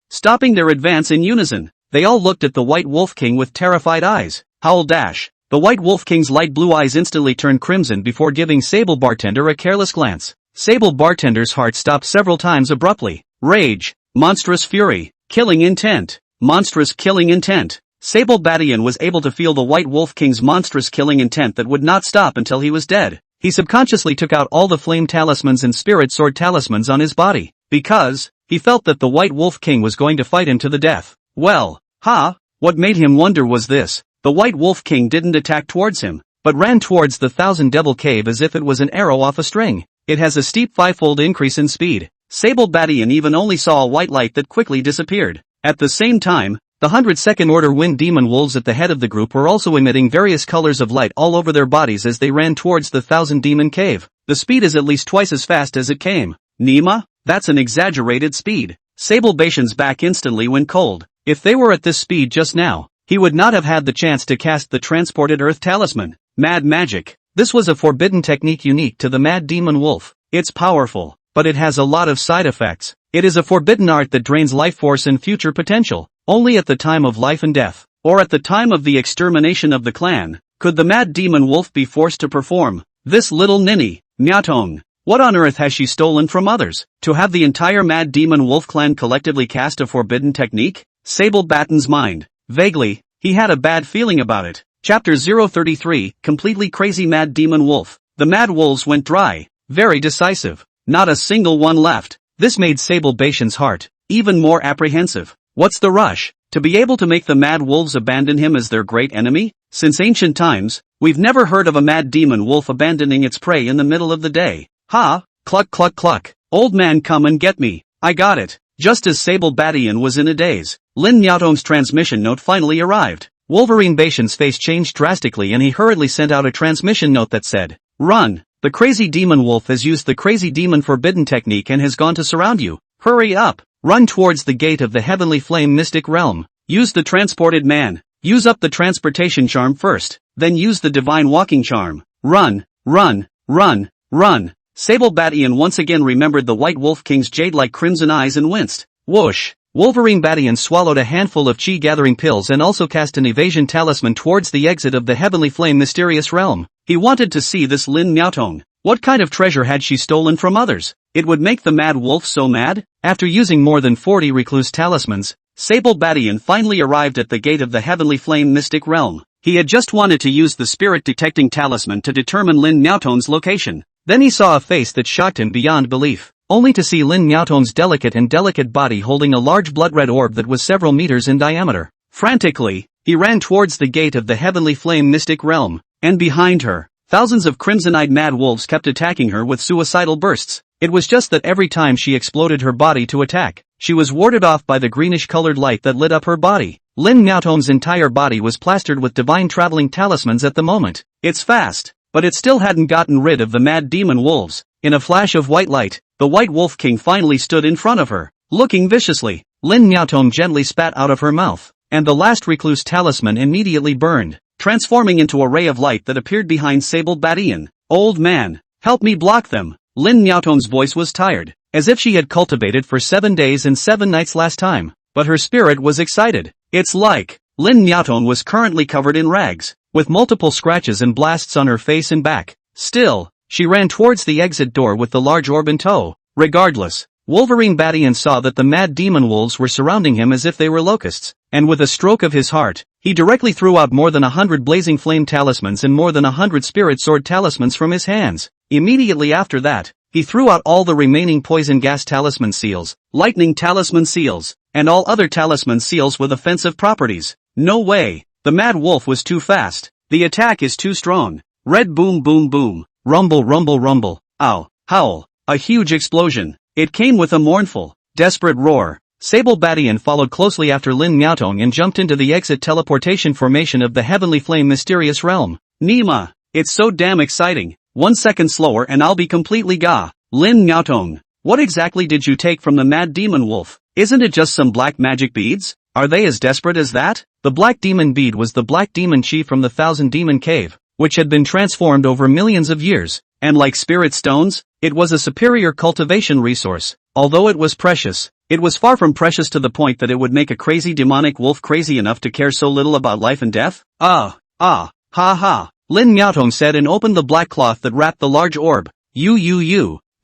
S1: stopping their advance in unison, they all looked at the White Wolf King with terrified eyes. Howl dash. The White Wolf King's light blue eyes instantly turned crimson before giving Sable Bartender a careless glance. Sable Bartender's heart stopped several times abruptly. Rage. Monstrous fury. Killing intent. Monstrous killing intent. Sable Badian was able to feel the White Wolf King's monstrous killing intent that would not stop until he was dead. He subconsciously took out all the flame talismans and spirit sword talismans on his body, because he felt that the White Wolf King was going to fight him to the death. Well, what made him wonder was this. The White Wolf King didn't attack towards him, but ran towards the Thousand Devil Cave as if it was an arrow off a string. It has a steep 5-fold increase in speed. Sable Badian even only saw a white light that quickly disappeared. At the same time, the 102nd Order Wind Demon Wolves at the head of the group were also emitting various colors of light all over their bodies as they ran towards the Thousand Demon Cave. The speed is at least twice as fast as it came. Nima? That's an exaggerated speed. Sable Badian's back instantly went cold. If they were at this speed just now, he would not have had the chance to cast the transported earth talisman. Mad magic. This was a forbidden technique unique to the Mad Demon Wolf. It's powerful, but it has a lot of side effects. It is a forbidden art that drains life force and future potential. Only at the time of life and death, or at the time of the extermination of the clan, could the Mad Demon Wolf be forced to perform. This little ninny, Miaotong, what on earth has she stolen from others? To have the entire Mad Demon Wolf clan collectively cast a forbidden technique? Sable Badian's mind. Vaguely, he had a bad feeling about it. Chapter 033, Completely Crazy Mad Demon Wolf. The Mad Wolves went dry. Very decisive. Not a single one left. This made Sable Badian's heart even more apprehensive. What's the rush? To be able to make the Mad Wolves abandon him as their great enemy? Since ancient times, we've never heard of a Mad Demon Wolf abandoning its prey in the middle of the day. Ha! Cluck cluck cluck. Old man, come and get me. I got it. Just as Sable Badian was in a daze, Lin Miaotong's transmission note finally arrived. Wolverine Badian's face changed drastically and he hurriedly sent out a transmission note that said, "Run! The Crazy Demon Wolf has used the Crazy Demon Forbidden technique and has gone to surround you. Hurry up! Run towards the gate of the Heavenly Flame Mystic Realm. Use the Transported Man. Use up the Transportation Charm first, then use the Divine Walking Charm. Run, run, run, run." Sable Badian once again remembered the White Wolf King's jade-like crimson eyes and winced. Whoosh! Wolverine Badian swallowed a handful of chi-gathering pills and also cast an evasion talisman towards the exit of the Heavenly Flame mysterious realm. He wanted to see this Lin Miaotong. What kind of treasure had she stolen from others? It would make the Mad Wolf so mad? After using more than 40 recluse talismans, Sable Badian finally arrived at the gate of the Heavenly Flame mystic realm. He had just wanted to use the spirit detecting talisman to determine Lin Miaotong's location. Then he saw a face that shocked him beyond belief. Only to see Lin Miaotong's delicate body holding a large blood-red orb that was several meters in diameter. Frantically, he ran towards the gate of the Heavenly Flame mystic realm, and behind her, thousands of crimson-eyed mad wolves kept attacking her with suicidal bursts. It was just that every time she exploded her body to attack, she was warded off by the greenish-colored light that lit up her body. Lin Miaotong's entire body was plastered with divine traveling talismans at the moment. It's fast, but it still hadn't gotten rid of the mad demon wolves. In a flash of white light, the White Wolf King finally stood in front of her, looking viciously. Lin Miaotong gently spat out of her mouth, and the last recluse talisman immediately burned, transforming into a ray of light that appeared behind Sable Badian. Old man, help me block them. Lin Miaotong's voice was tired, as if she had cultivated for 7 days and 7 nights last time, but her spirit was excited. It's like, Lin Miaotong was currently covered in rags, with multiple scratches and blasts on her face and back. Still, she ran towards the exit door with the large orb in tow. Regardless, Wolverine Badian saw that the mad demon wolves were surrounding him as if they were locusts, and with a stroke of his heart, he directly threw out more than 100 blazing flame talismans and more than 100 spirit sword talismans from his hands. Immediately after that, he threw out all the remaining poison gas talisman seals, lightning talisman seals, and all other talisman seals with offensive properties. No way, the mad wolf was too fast. The attack is too strong. Red boom boom boom. Rumble rumble rumble. Ow. Howl. A huge explosion. It came with a mournful, desperate roar. Sable Badian followed closely after Lin Miaotong and jumped into the exit teleportation formation of the Heavenly Flame mysterious realm. Nima, it's so damn exciting. 1 second slower and I'll be completely ga. Lin Miaotong, what exactly did you take from the mad demon wolf? Isn't it just some black magic beads? Are they as desperate as that? The black demon bead was the black demon chi from the Thousand Demon Cave, which had been transformed over millions of years, and like spirit stones, it was a superior cultivation resource. Although it was precious, it was far from precious to the point that it would make a crazy demonic wolf crazy enough to care so little about life and death. Ha ha, Lin Miaotong said and opened the black cloth that wrapped the large orb.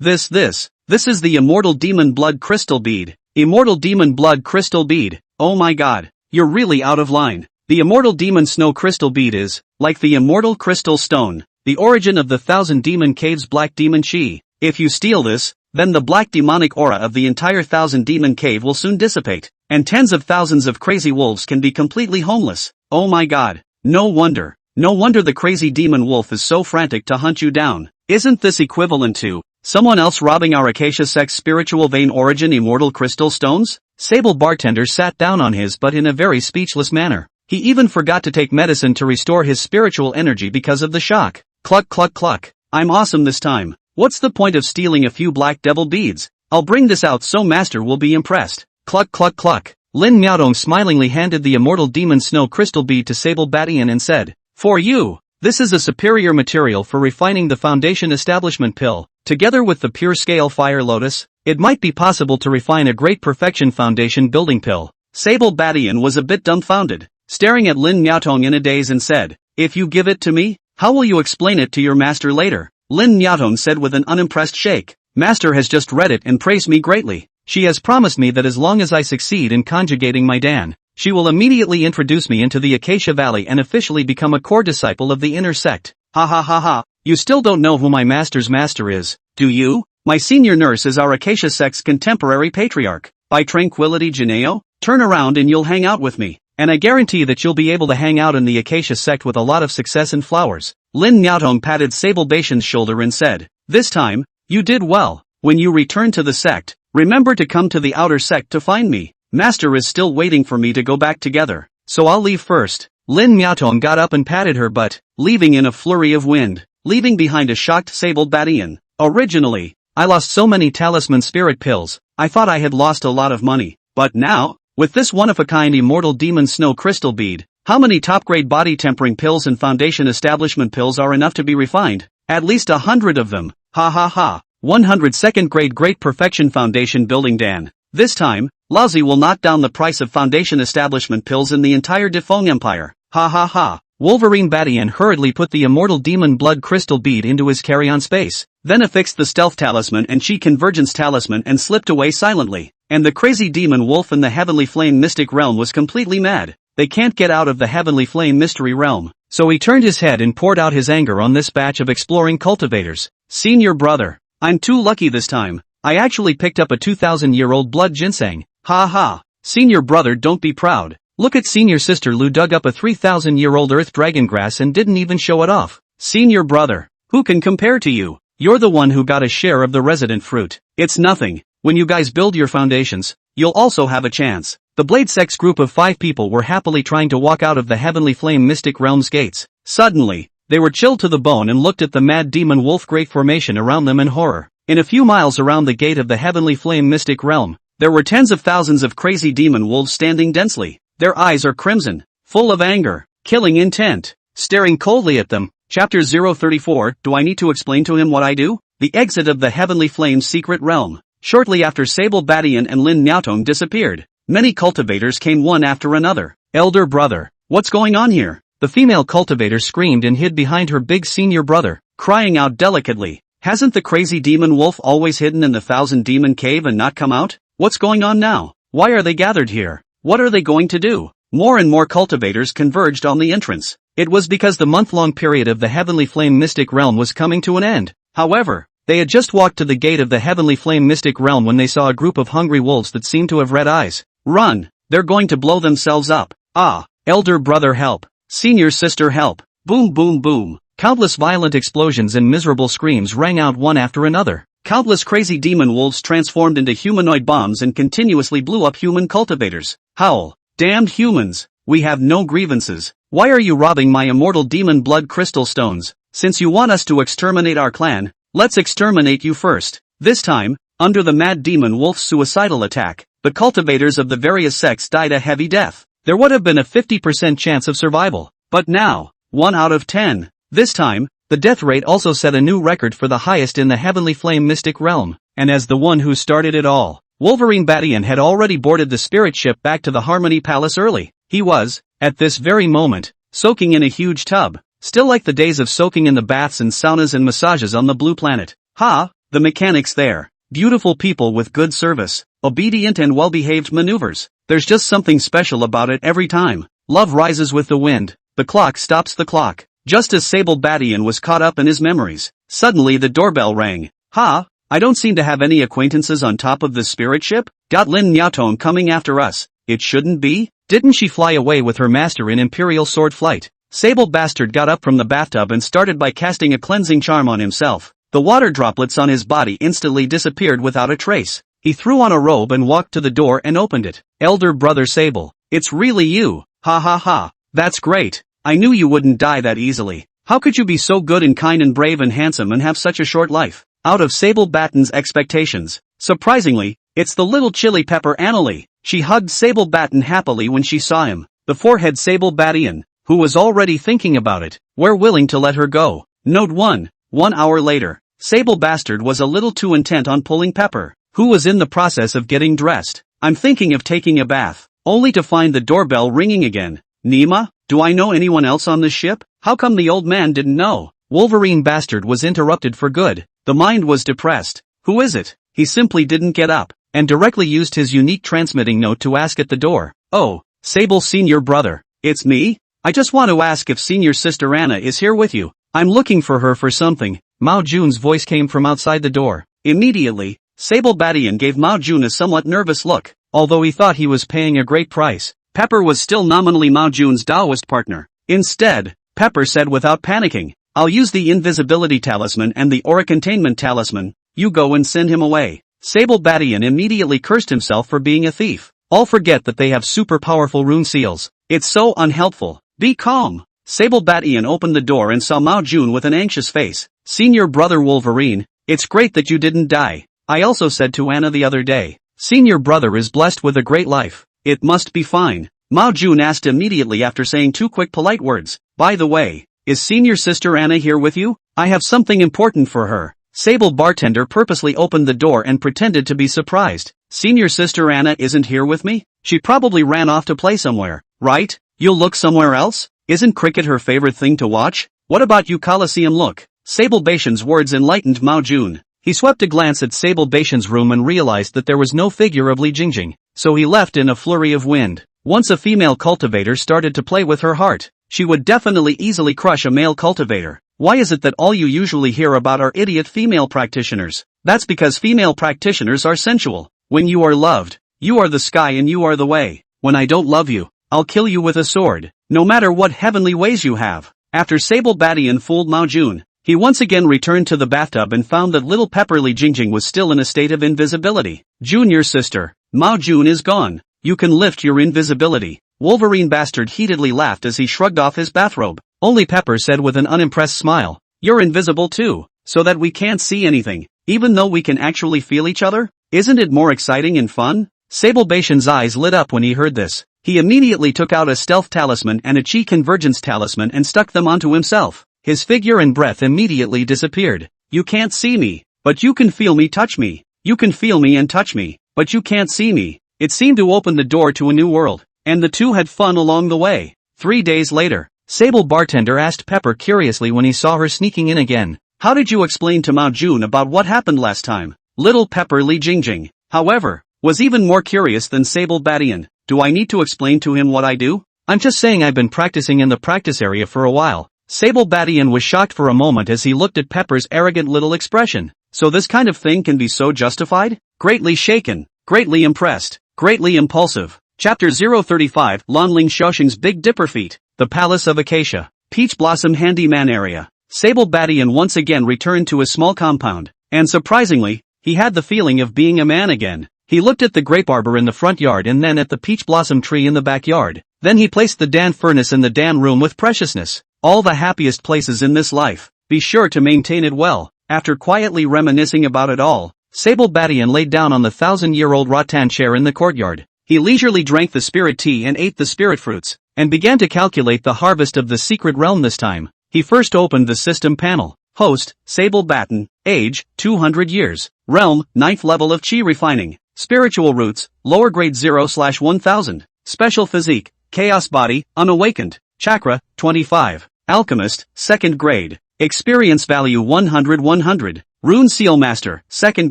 S1: This is the immortal demon blood crystal bead. Immortal demon blood crystal bead. Oh my god, you're really out of line. The immortal demon snow crystal bead is, like the immortal crystal stone, the origin of the Thousand Demon Cave's black demon chi. If you steal this, then the black demonic aura of the entire Thousand Demon Cave will soon dissipate, and tens of thousands of crazy wolves can be completely homeless. Oh my god, no wonder the crazy demon wolf is so frantic to hunt you down. Isn't this equivalent to someone else robbing our Acacia sect's spiritual vein origin immortal crystal stones? Sable Bartender sat down on his butt in a very speechless manner. He even forgot to take medicine to restore his spiritual energy because of the shock. Cluck cluck cluck. I'm awesome this time. What's the point of stealing a few black devil beads? I'll bring this out so Master will be impressed. Cluck cluck cluck. Lin Miaotong smilingly handed the immortal demon snow crystal bead to Sable Badian and said, "For you. This is a superior material for refining the foundation establishment pill. Together with the pure scale fire lotus, it might be possible to refine a great perfection foundation building pill." Sable Badian was a bit dumbfounded, staring at Lin Miaotong in a daze and said, "If you give it to me, how will you explain it to your master later?" Lin Miaotong said with an unimpressed shake, "Master has just read it and praised me greatly. She has promised me that as long as I succeed in conjugating my Dan, she will immediately introduce me into the Acacia Valley and officially become a core disciple of the inner sect." Ha ha ha ha, you still don't know who my master's master is, do you? My senior nurse is our Acacia sect's contemporary patriarch. By Tranquility Geneo, turn around and you'll hang out with me. And I guarantee that you'll be able to hang out in the Acacia sect with a lot of success and flowers. Lin Miaotong patted Sable Badian's shoulder and said, "This time, you did well. When you return to the sect, remember to come to the outer sect to find me. Master is still waiting for me to go back together, so I'll leave first." Lin Miaotong got up and patted her butt, leaving in a flurry of wind, leaving behind a shocked Sable Badian. "Originally, I lost so many talisman spirit pills, I thought I had lost a lot of money. But now, with this one-of-a-kind immortal demon snow crystal bead, how many top-grade body-tempering pills and foundation establishment pills are enough to be refined? At least 100 of them. Ha ha ha. 102nd grade Great Perfection Foundation Building Dan. This time, Lousy will knock down the price of foundation establishment pills in the entire Defong Empire. Ha ha ha. Wolverine Batian hurriedly put the immortal demon blood crystal bead into his carry-on space, then affixed the stealth talisman and chi convergence talisman and slipped away silently. And the crazy demon wolf in the Heavenly Flame Mystic Realm was completely mad. They can't get out of the Heavenly Flame Mystery Realm. So he turned his head and poured out his anger on this batch of exploring cultivators. Senior brother. I'm too lucky this time. I actually picked up a 2,000-year-old blood ginseng. Ha ha. Senior brother, don't be proud. Look at senior sister Lou dug up a 3,000-year-old earth dragon grass and didn't even show it off. Senior brother. Who can compare to you? You're the one who got a share of the resident fruit. It's nothing. When you guys build your foundations, you'll also have a chance. The Blade Sex group of 5 people were happily trying to walk out of the Heavenly Flame Mystic Realm's gates. Suddenly, they were chilled to the bone and looked at the mad demon wolf great formation around them in horror. In a few miles around the gate of the Heavenly Flame Mystic Realm, there were tens of thousands of crazy demon wolves standing densely. Their eyes are crimson, full of anger, killing intent, staring coldly at them. Chapter 034, do I need to explain to him what I do? The exit of the Heavenly Flame's secret realm. Shortly after Sable Batian and Lin Niaotong disappeared, many cultivators came one after another. Elder brother, what's going on here? The female cultivator screamed and hid behind her big senior brother, crying out delicately. Hasn't the crazy demon wolf always hidden in the Thousand Demon Cave and not come out? What's going on now? Why are they gathered here? What are they going to do? More and more cultivators converged on the entrance. It was because the month-long period of the Heavenly Flame Mystic Realm was coming to an end. However, they had just walked to the gate of the Heavenly Flame Mystic Realm when they saw a group of hungry wolves that seemed to have red eyes. Run! They're going to blow themselves up. Ah! Elder brother help! Senior sister help! Boom boom boom! Countless violent explosions and miserable screams rang out one after another. Countless crazy demon wolves transformed into humanoid bombs and continuously blew up human cultivators. Howl! Damned humans! We have no grievances. Why are you robbing my immortal demon blood crystal stones? Since you want us to exterminate our clan, let's exterminate you first. This time, under the mad demon wolf's suicidal attack, the cultivators of the various sects died a heavy death. There would have been a 50% chance of survival. But now, 1 out of 10. This time, the death rate also set a new record for the highest in the Heavenly Flame Mystic Realm. And as the one who started it all, Wolverine Batian had already boarded the spirit ship back to the Harmony Palace early. He was, at this very moment, soaking in a huge tub. Still like the days of soaking in the baths and saunas and massages on the blue planet. Ha! The mechanics there. Beautiful people with good service, obedient and well-behaved maneuvers. There's just something special about it every time. Love rises with the wind. The clock stops the clock. Just as Sable Batian was caught up in his memories, suddenly the doorbell rang. Ha! I don't seem to have any acquaintances on top of this spirit ship. Got Lin Niaotong coming after us. It shouldn't be. Didn't she fly away with her master in Imperial Sword Flight? Sable Bastard got up from the bathtub and started by casting a cleansing charm on himself. The water droplets on his body instantly disappeared without a trace. He threw on a robe and walked to the door and opened it. Elder brother Sable, it's really you. Ha ha ha. That's great. I knew you wouldn't die that easily. How could you be so good and kind and brave and handsome and have such a short life? Out of Sable Batten's expectations, surprisingly, it's the little chili pepper Annalie. She hugged Sable Batten happily when she saw him. The forehead Sable Batian, who was already thinking about it, were willing to let her go. Note 1. 1 hour later, Sable Bastard was a little too intent on pulling Pepper, who was in the process of getting dressed. I'm thinking of taking a bath, only to find the doorbell ringing again. Nima, do I know anyone else on this ship? How come the old man didn't know? Wolverine Bastard was interrupted for good. The mind was depressed. Who is it? He simply didn't get up, and directly used his unique transmitting note to ask at the door. Oh, Sable senior brother, it's me? I just want to ask if senior sister Anna is here with you. I'm looking for her for something. Mao Jun's voice came from outside the door. Immediately, Sable Batian gave Mao Jun a somewhat nervous look, although he thought he was paying a great price. Pepper was still nominally Mao Jun's Taoist partner. Instead, Pepper said without panicking, I'll use the invisibility talisman and the aura containment talisman. You go and send him away. Sable Batian immediately cursed himself for being a thief. All forget that they have super powerful rune seals. It's so unhelpful. Be calm. Sable Batian opened the door and saw Mao Jun with an anxious face. Senior brother Wolverine, it's great that you didn't die. I also said to Anna the other day, senior brother is blessed with a great life. It must be fine. Mao Jun asked immediately after saying 2 quick polite words. By the way, is senior sister Anna here with you? I have something important for her. Sable bartender purposely opened the door and pretended to be surprised. Senior sister Anna isn't here with me? She probably ran off to play somewhere, right? You'll look somewhere else? Isn't cricket her favorite thing to watch? What about you Coliseum look? Sable Baishan's words enlightened Mao Jun. He swept a glance at Sable Baishan's room and realized that there was no figure of Li Jingjing, so he left in a flurry of wind. Once a female cultivator started to play with her heart, she would definitely easily crush a male cultivator. Why is it that all you usually hear about are idiot female practitioners? That's because female practitioners are sensual. When you are loved, you are the sky and you are the way. When I don't love you, I'll kill you with a sword, no matter what heavenly ways you have. After Sable Badian fooled Mao Jun, he once again returned to the bathtub and found that little Pepper Li Jingjing was still in a state of invisibility. Junior sister, Mao Jun is gone. You can lift your invisibility. Wolverine bastard heatedly laughed as he shrugged off his bathrobe. Only Pepper said with an unimpressed smile, you're invisible too, so that we can't see anything, even though we can actually feel each other? Isn't it more exciting and fun? Sable Baishan's eyes lit up when he heard this. He immediately took out a stealth talisman and a chi convergence talisman and stuck them onto himself. His figure and breath immediately disappeared. You can't see me, but you can feel me touch me. You can feel me and touch me, but you can't see me. It seemed to open the door to a new world, and the two had fun along the way. 3 days later, Sable Bartender asked Pepper curiously when he saw her sneaking in again. How did you explain to Mao Jun about what happened last time? Little Pepper Li Jingjing, however, was even more curious than Sable Badian. Do I need to explain to him what I do? I'm just saying I've been practicing in the practice area for a while. Sable Badian was shocked for a moment as he looked at Pepper's arrogant little expression. So this kind of thing can be so justified? Greatly shaken, greatly impressed, greatly impulsive. Chapter 035 Lanling Xiaoxing's Big Dipper Feat, the Palace of Acacia, Peach Blossom Handyman Area. Sable Badian once again returned to his small compound, and surprisingly, he had the feeling of being a man again. He looked at the grape arbor in the front yard and then at the peach blossom tree in the backyard. Then he placed the Dan furnace in the Dan room with preciousness. All the happiest places in this life. Be sure to maintain it well. After quietly reminiscing about it all, Sable Badian laid down on the 1,000-year-old rattan chair in the courtyard. He leisurely drank the spirit tea and ate the spirit fruits, and began to calculate the harvest of the secret realm this time. He first opened the system panel. Host, Sable Batten. Age, 200 years. Realm, 9th level of Chi Refining. Spiritual roots, lower grade 0/1000. Special physique, chaos body, unawakened. Chakra, 25. Alchemist, 2nd grade. Experience value 100/100. Rune Seal Master, 2nd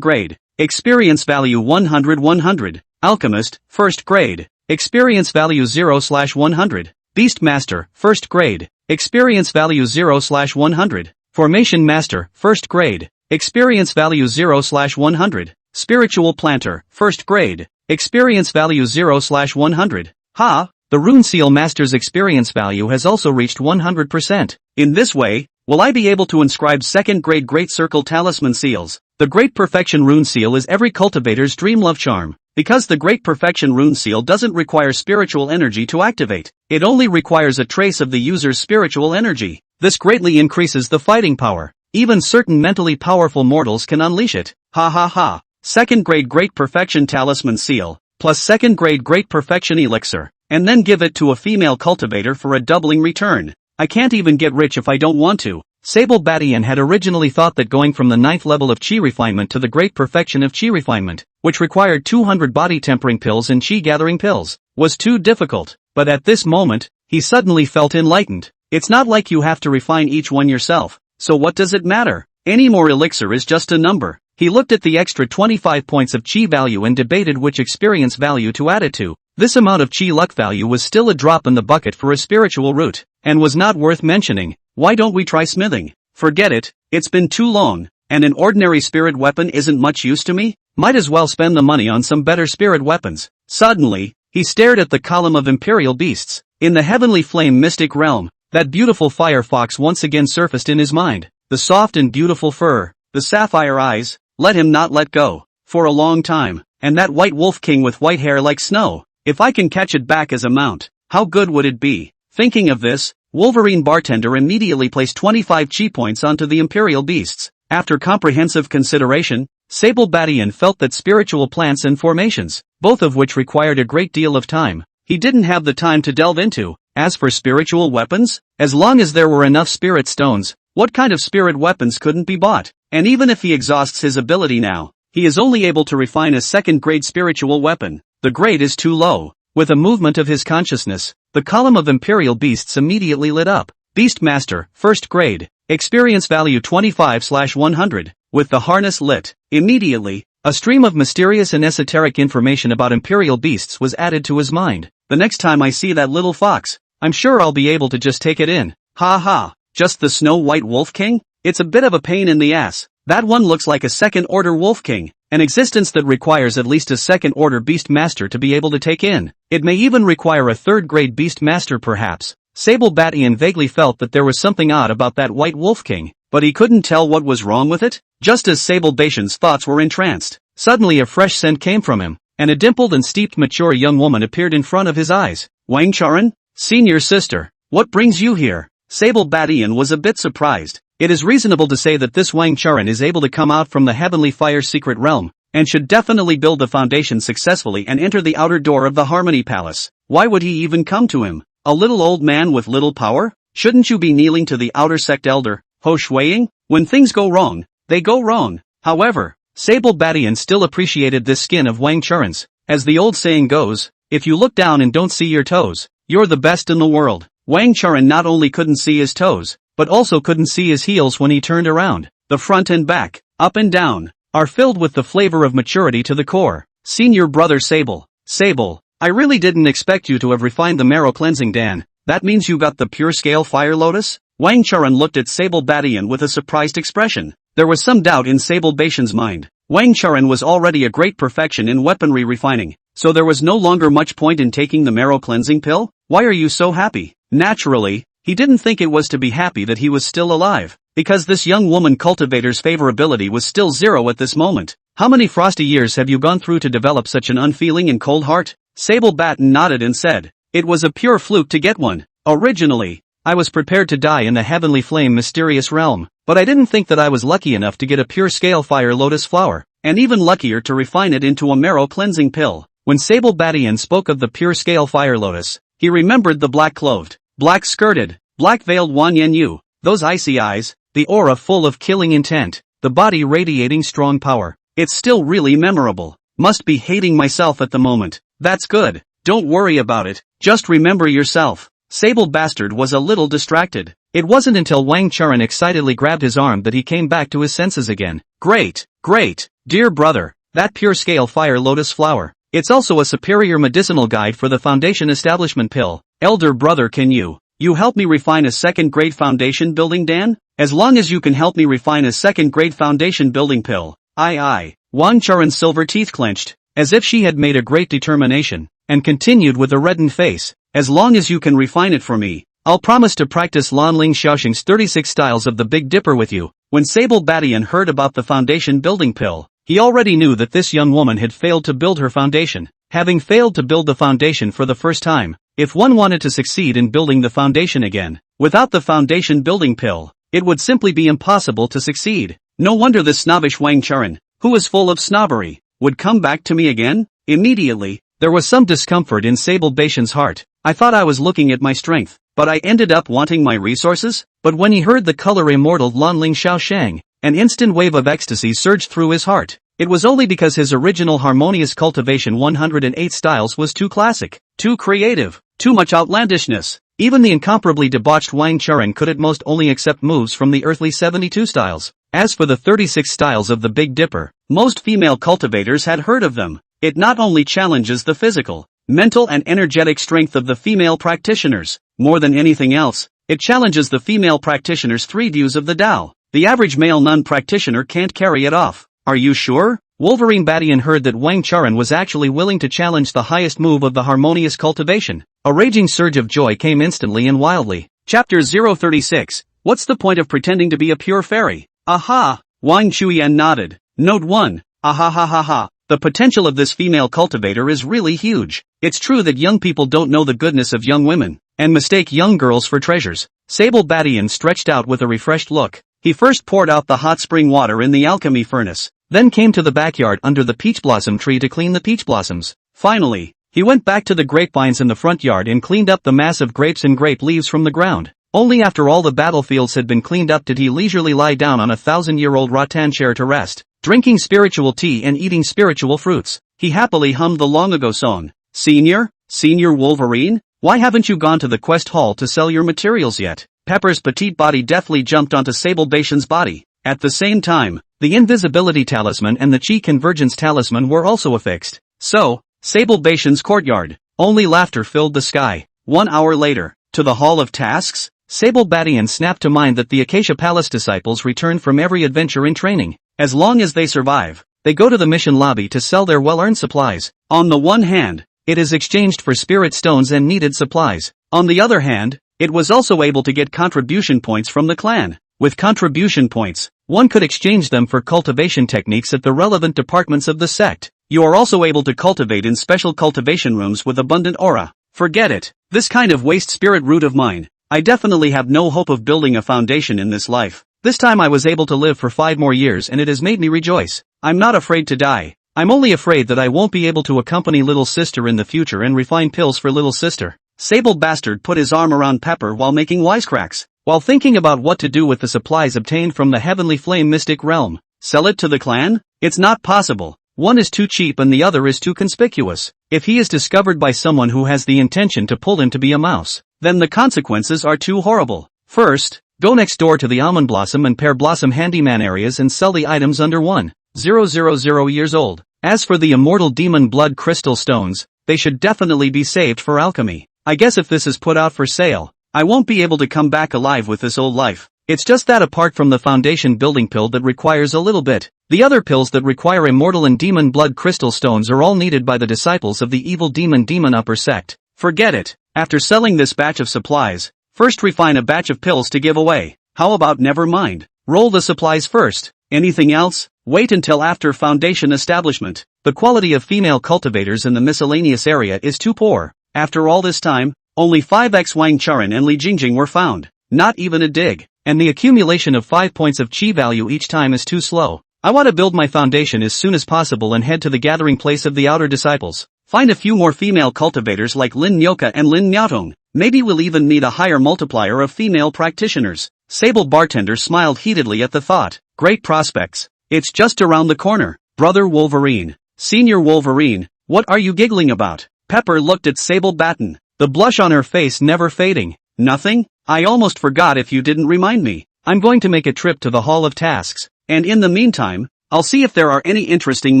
S1: grade. Experience value 100/100. Alchemist, 1st grade. Experience value 0/100. Beast Master, 1st grade. Experience value 0/100. Formation Master, 1st grade. Experience value 0/100. Spiritual Planter, 1st grade. Experience value 0/100. Ha! The Rune Seal Master's experience value has also reached 100%. In this way, will I be able to inscribe 2nd grade Great Circle Talisman Seals? The Great Perfection Rune Seal is every cultivator's dream love charm. Because the Great Perfection Rune Seal doesn't require spiritual energy to activate, it only requires a trace of the user's spiritual energy. This greatly increases the fighting power. Even certain mentally powerful mortals can unleash it. Ha ha ha. 2nd grade Great Perfection Talisman Seal, plus 2nd grade Great Perfection Elixir, and then give it to a female cultivator for a doubling return. I can't even get rich if I don't want to. Sable Badian had originally thought that going from the 9th level of Chi Refinement to the Great Perfection of Chi Refinement, which required 200 body tempering pills and Chi gathering pills, was too difficult, but at this moment, he suddenly felt enlightened. It's not like you have to refine each one yourself, so what does it matter? Any more elixir is just a number. He looked at the extra 25 points of Chi value and debated which experience value to add it to. This amount of Chi luck value was still a drop in the bucket for a spiritual root, and was not worth mentioning. Why don't we try smithing? Forget it, it's been too long, and an ordinary spirit weapon isn't much use to me? Might as well spend the money on some better spirit weapons. Suddenly, he stared at the column of imperial beasts. In the heavenly flame mystic realm, that beautiful fire fox once again surfaced in his mind. The soft and beautiful fur, the sapphire eyes, let him not let go, for a long time, and that white wolf king with white hair like snow. If I can catch it back as a mount, how good would it be? Thinking of this, Wolverine Bartender immediately placed 25 Chi points onto the imperial beasts. After comprehensive consideration, Sable Badian felt that spiritual plants and formations, both of which required a great deal of time, he didn't have the time to delve into. As for spiritual weapons, as long as there were enough spirit stones, what kind of spirit weapons couldn't be bought? And even if he exhausts his ability now, he is only able to refine a second-grade spiritual weapon. The grade is too low. With a movement of his consciousness, the column of Imperial Beasts immediately lit up. Beastmaster, first grade, experience value 25/100. With the harness lit, immediately, a stream of mysterious and esoteric information about Imperial Beasts was added to his mind. The next time I see that little fox, I'm sure I'll be able to just take it in. Ha ha, just the Snow White Wolf King? It's a bit of a pain in the ass. That one looks like a second-order Wolf King, an existence that requires at least a second-order Beastmaster to be able to take in. It may even require a third-grade Beastmaster perhaps. Sable Batian vaguely felt that there was something odd about that White Wolf King, but he couldn't tell what was wrong with it. Just as Sable Batian's thoughts were entranced, suddenly a fresh scent came from him, and a dimpled and steeped mature young woman appeared in front of his eyes. Wang Charan? Senior sister, what brings you here? Sable Batian was a bit surprised. It is reasonable to say that this Wang Charan is able to come out from the Heavenly Fire secret realm, and should definitely build the foundation successfully and enter the outer door of the Harmony Palace. Why would he even come to him? A little old man with little power? Shouldn't you be kneeling to the outer sect elder, Ho Shuiying? When things go wrong, they go wrong. However, Sable Batian still appreciated this skin of Wang Charan's. As the old saying goes, if you look down and don't see your toes, you're the best in the world. Wang Charan not only couldn't see his toes, but also couldn't see his heels when he turned around. The front and back, up and down, are filled with the flavor of maturity to the core. Senior brother Sable. Sable, I really didn't expect you to have refined the marrow cleansing Dan. That means you got the pure scale Fire Lotus? Wang Charan looked at Sable Batian with a surprised expression. There was some doubt in Sable Batian's mind. Wang Charan was already a great perfection in weaponry refining, so there was no longer much point in taking the marrow cleansing pill? Why are you so happy? Naturally, he didn't think it was to be happy that he was still alive, because this young woman cultivator's favorability was still 0 at this moment. How many frosty years have you gone through to develop such an unfeeling and cold heart? Sable Batian nodded and said, it was a pure fluke to get one. Originally, I was prepared to die in the Heavenly Flame mysterious realm, but I didn't think that I was lucky enough to get a pure scale Fire Lotus flower, and even luckier to refine it into a marrow cleansing pill. When Sable Batian spoke of the pure scale Fire Lotus, he remembered the black-clothed, black-skirted, black-veiled Wan Yanyu, those icy eyes, the aura full of killing intent, the body radiating strong power. It's still really memorable. Must be hating myself at the moment. That's good. Don't worry about it. Just remember yourself. Sable Bastard was a little distracted. It wasn't until Wang Charan excitedly grabbed his arm that he came back to his senses again. Great, great, dear brother, that pure scale Fire Lotus flower. It's also a superior medicinal guide for the foundation establishment pill. Elder brother, can you help me refine a second-grade foundation building Dan? As long as you can help me refine a second-grade foundation building pill. Aye. Wang Charan's silver teeth clenched, as if she had made a great determination, and continued with a reddened face. As long as you can refine it for me, I'll promise to practice Lan Ling Xiaoxing's 36 styles of the Big Dipper with you. When Sable Batian heard about the foundation building pill, he already knew that this young woman had failed to build her foundation. Having failed to build the foundation for the first time, if one wanted to succeed in building the foundation again, without the foundation building pill, it would simply be impossible to succeed. No wonder this snobbish Wang Charan, who is full of snobbery, would come back to me again? Immediately, there was some discomfort in Sable Batian's heart. I thought I was looking at my strength, but I ended up wanting my resources? But when he heard the color immortal Lanling Xiaoshang, an instant wave of ecstasy surged through his heart. It was only because his original harmonious cultivation 108 styles was too classic, too creative, too much outlandishness. Even the incomparably debauched Wang Charan could at most only accept moves from the earthly 72 styles. As for the 36 styles of the Big Dipper, most female cultivators had heard of them. It not only challenges the physical, mental and energetic strength of the female practitioners, more than anything else, it challenges the female practitioner's 3 views of the Tao. The average male nun practitioner can't carry it off. Are you sure? Wolverine Batian heard that Wang Charan was actually willing to challenge the highest move of the harmonious cultivation. A raging surge of joy came instantly and wildly. Chapter 036. What's the point of pretending to be a pure fairy? Aha! Wang Chuyan nodded. Note 1. Aha. The potential of this female cultivator is really huge. It's true that young people don't know the goodness of young women, and mistake young girls for treasures. Sable Batian stretched out with a refreshed look. He first poured out the hot spring water in the alchemy furnace, then came to the backyard under the peach blossom tree to clean the peach blossoms. Finally, He went back to the grapevines in the front yard and cleaned up the mass of grapes and grape leaves from the ground. Only after all the battlefields had been cleaned up did he leisurely lie down on a 1,000-year-old rattan chair to rest, drinking spiritual tea and eating spiritual fruits. He happily hummed the long-ago song. Senior Wolverine? Why haven't you gone to the quest hall to sell your materials yet? Pepper's petite body deftly jumped onto Sable Bation's body. At the same time, the invisibility talisman and the chi convergence talisman were also affixed. So, Sable Bation's courtyard. Only laughter filled the sky. 1 hour later, to the Hall of Tasks? Sable Bation snapped to mind that the Acacia Palace disciples return from every adventure in training. As long as they survive, they go to the mission lobby to sell their well-earned supplies. On the one hand, it is exchanged for spirit stones and needed supplies. On the other hand, it was also able to get contribution points from the clan. With contribution points, one could exchange them for cultivation techniques at the relevant departments of the sect. You are also able to cultivate in special cultivation rooms with abundant aura. Forget it. This kind of waste spirit root of mine. I definitely have no hope of building a foundation in this life. This time I was able to live for 5 more years and it has made me rejoice. I'm not afraid to die. I'm only afraid that I won't be able to accompany little sister in the future and refine pills for little sister. Sable Bastard put his arm around Pepper while making wisecracks, while thinking about what to do with the supplies obtained from the Heavenly Flame Mystic Realm. Sell it to the clan? It's not possible. One is too cheap and the other is too conspicuous. If he is discovered by someone who has the intention to pull him to be a mouse, then the consequences are too horrible. First, go next door to the Almond Blossom and Pear Blossom handyman areas and sell the items under 1,000 years old. As for the immortal demon blood crystal stones, they should definitely be saved for alchemy. I guess if this is put out for sale, I won't be able to come back alive with this old life. It's just that apart from the foundation building pill that requires a little bit, the other pills that require immortal and demon blood crystal stones are all needed by the disciples of the evil demon upper sect. Forget it. After selling this batch of supplies, first refine a batch of pills to give away. How about never mind? Roll the supplies first. Anything else? Wait until after foundation establishment. The quality of female cultivators in the miscellaneous area is too poor. After all this time, only 5x Wang Charan and Li Jingjing were found. Not even a dig. And the accumulation of 5 points of chi value each time is too slow. I want to build my foundation as soon as possible and head to the gathering place of the outer disciples. Find a few more female cultivators like Lin Nyoka and Lin Miaotong. Maybe we'll even need a higher multiplier of female practitioners. Sable Bartender smiled heatedly at the thought. Great prospects. It's just around the corner. Brother Wolverine. Senior Wolverine, what are you giggling about? Pepper looked at Sable Batten, the blush on her face never fading. Nothing? I almost forgot if you didn't remind me. I'm going to make a trip to the Hall of Tasks, and in the meantime, I'll see if there are any interesting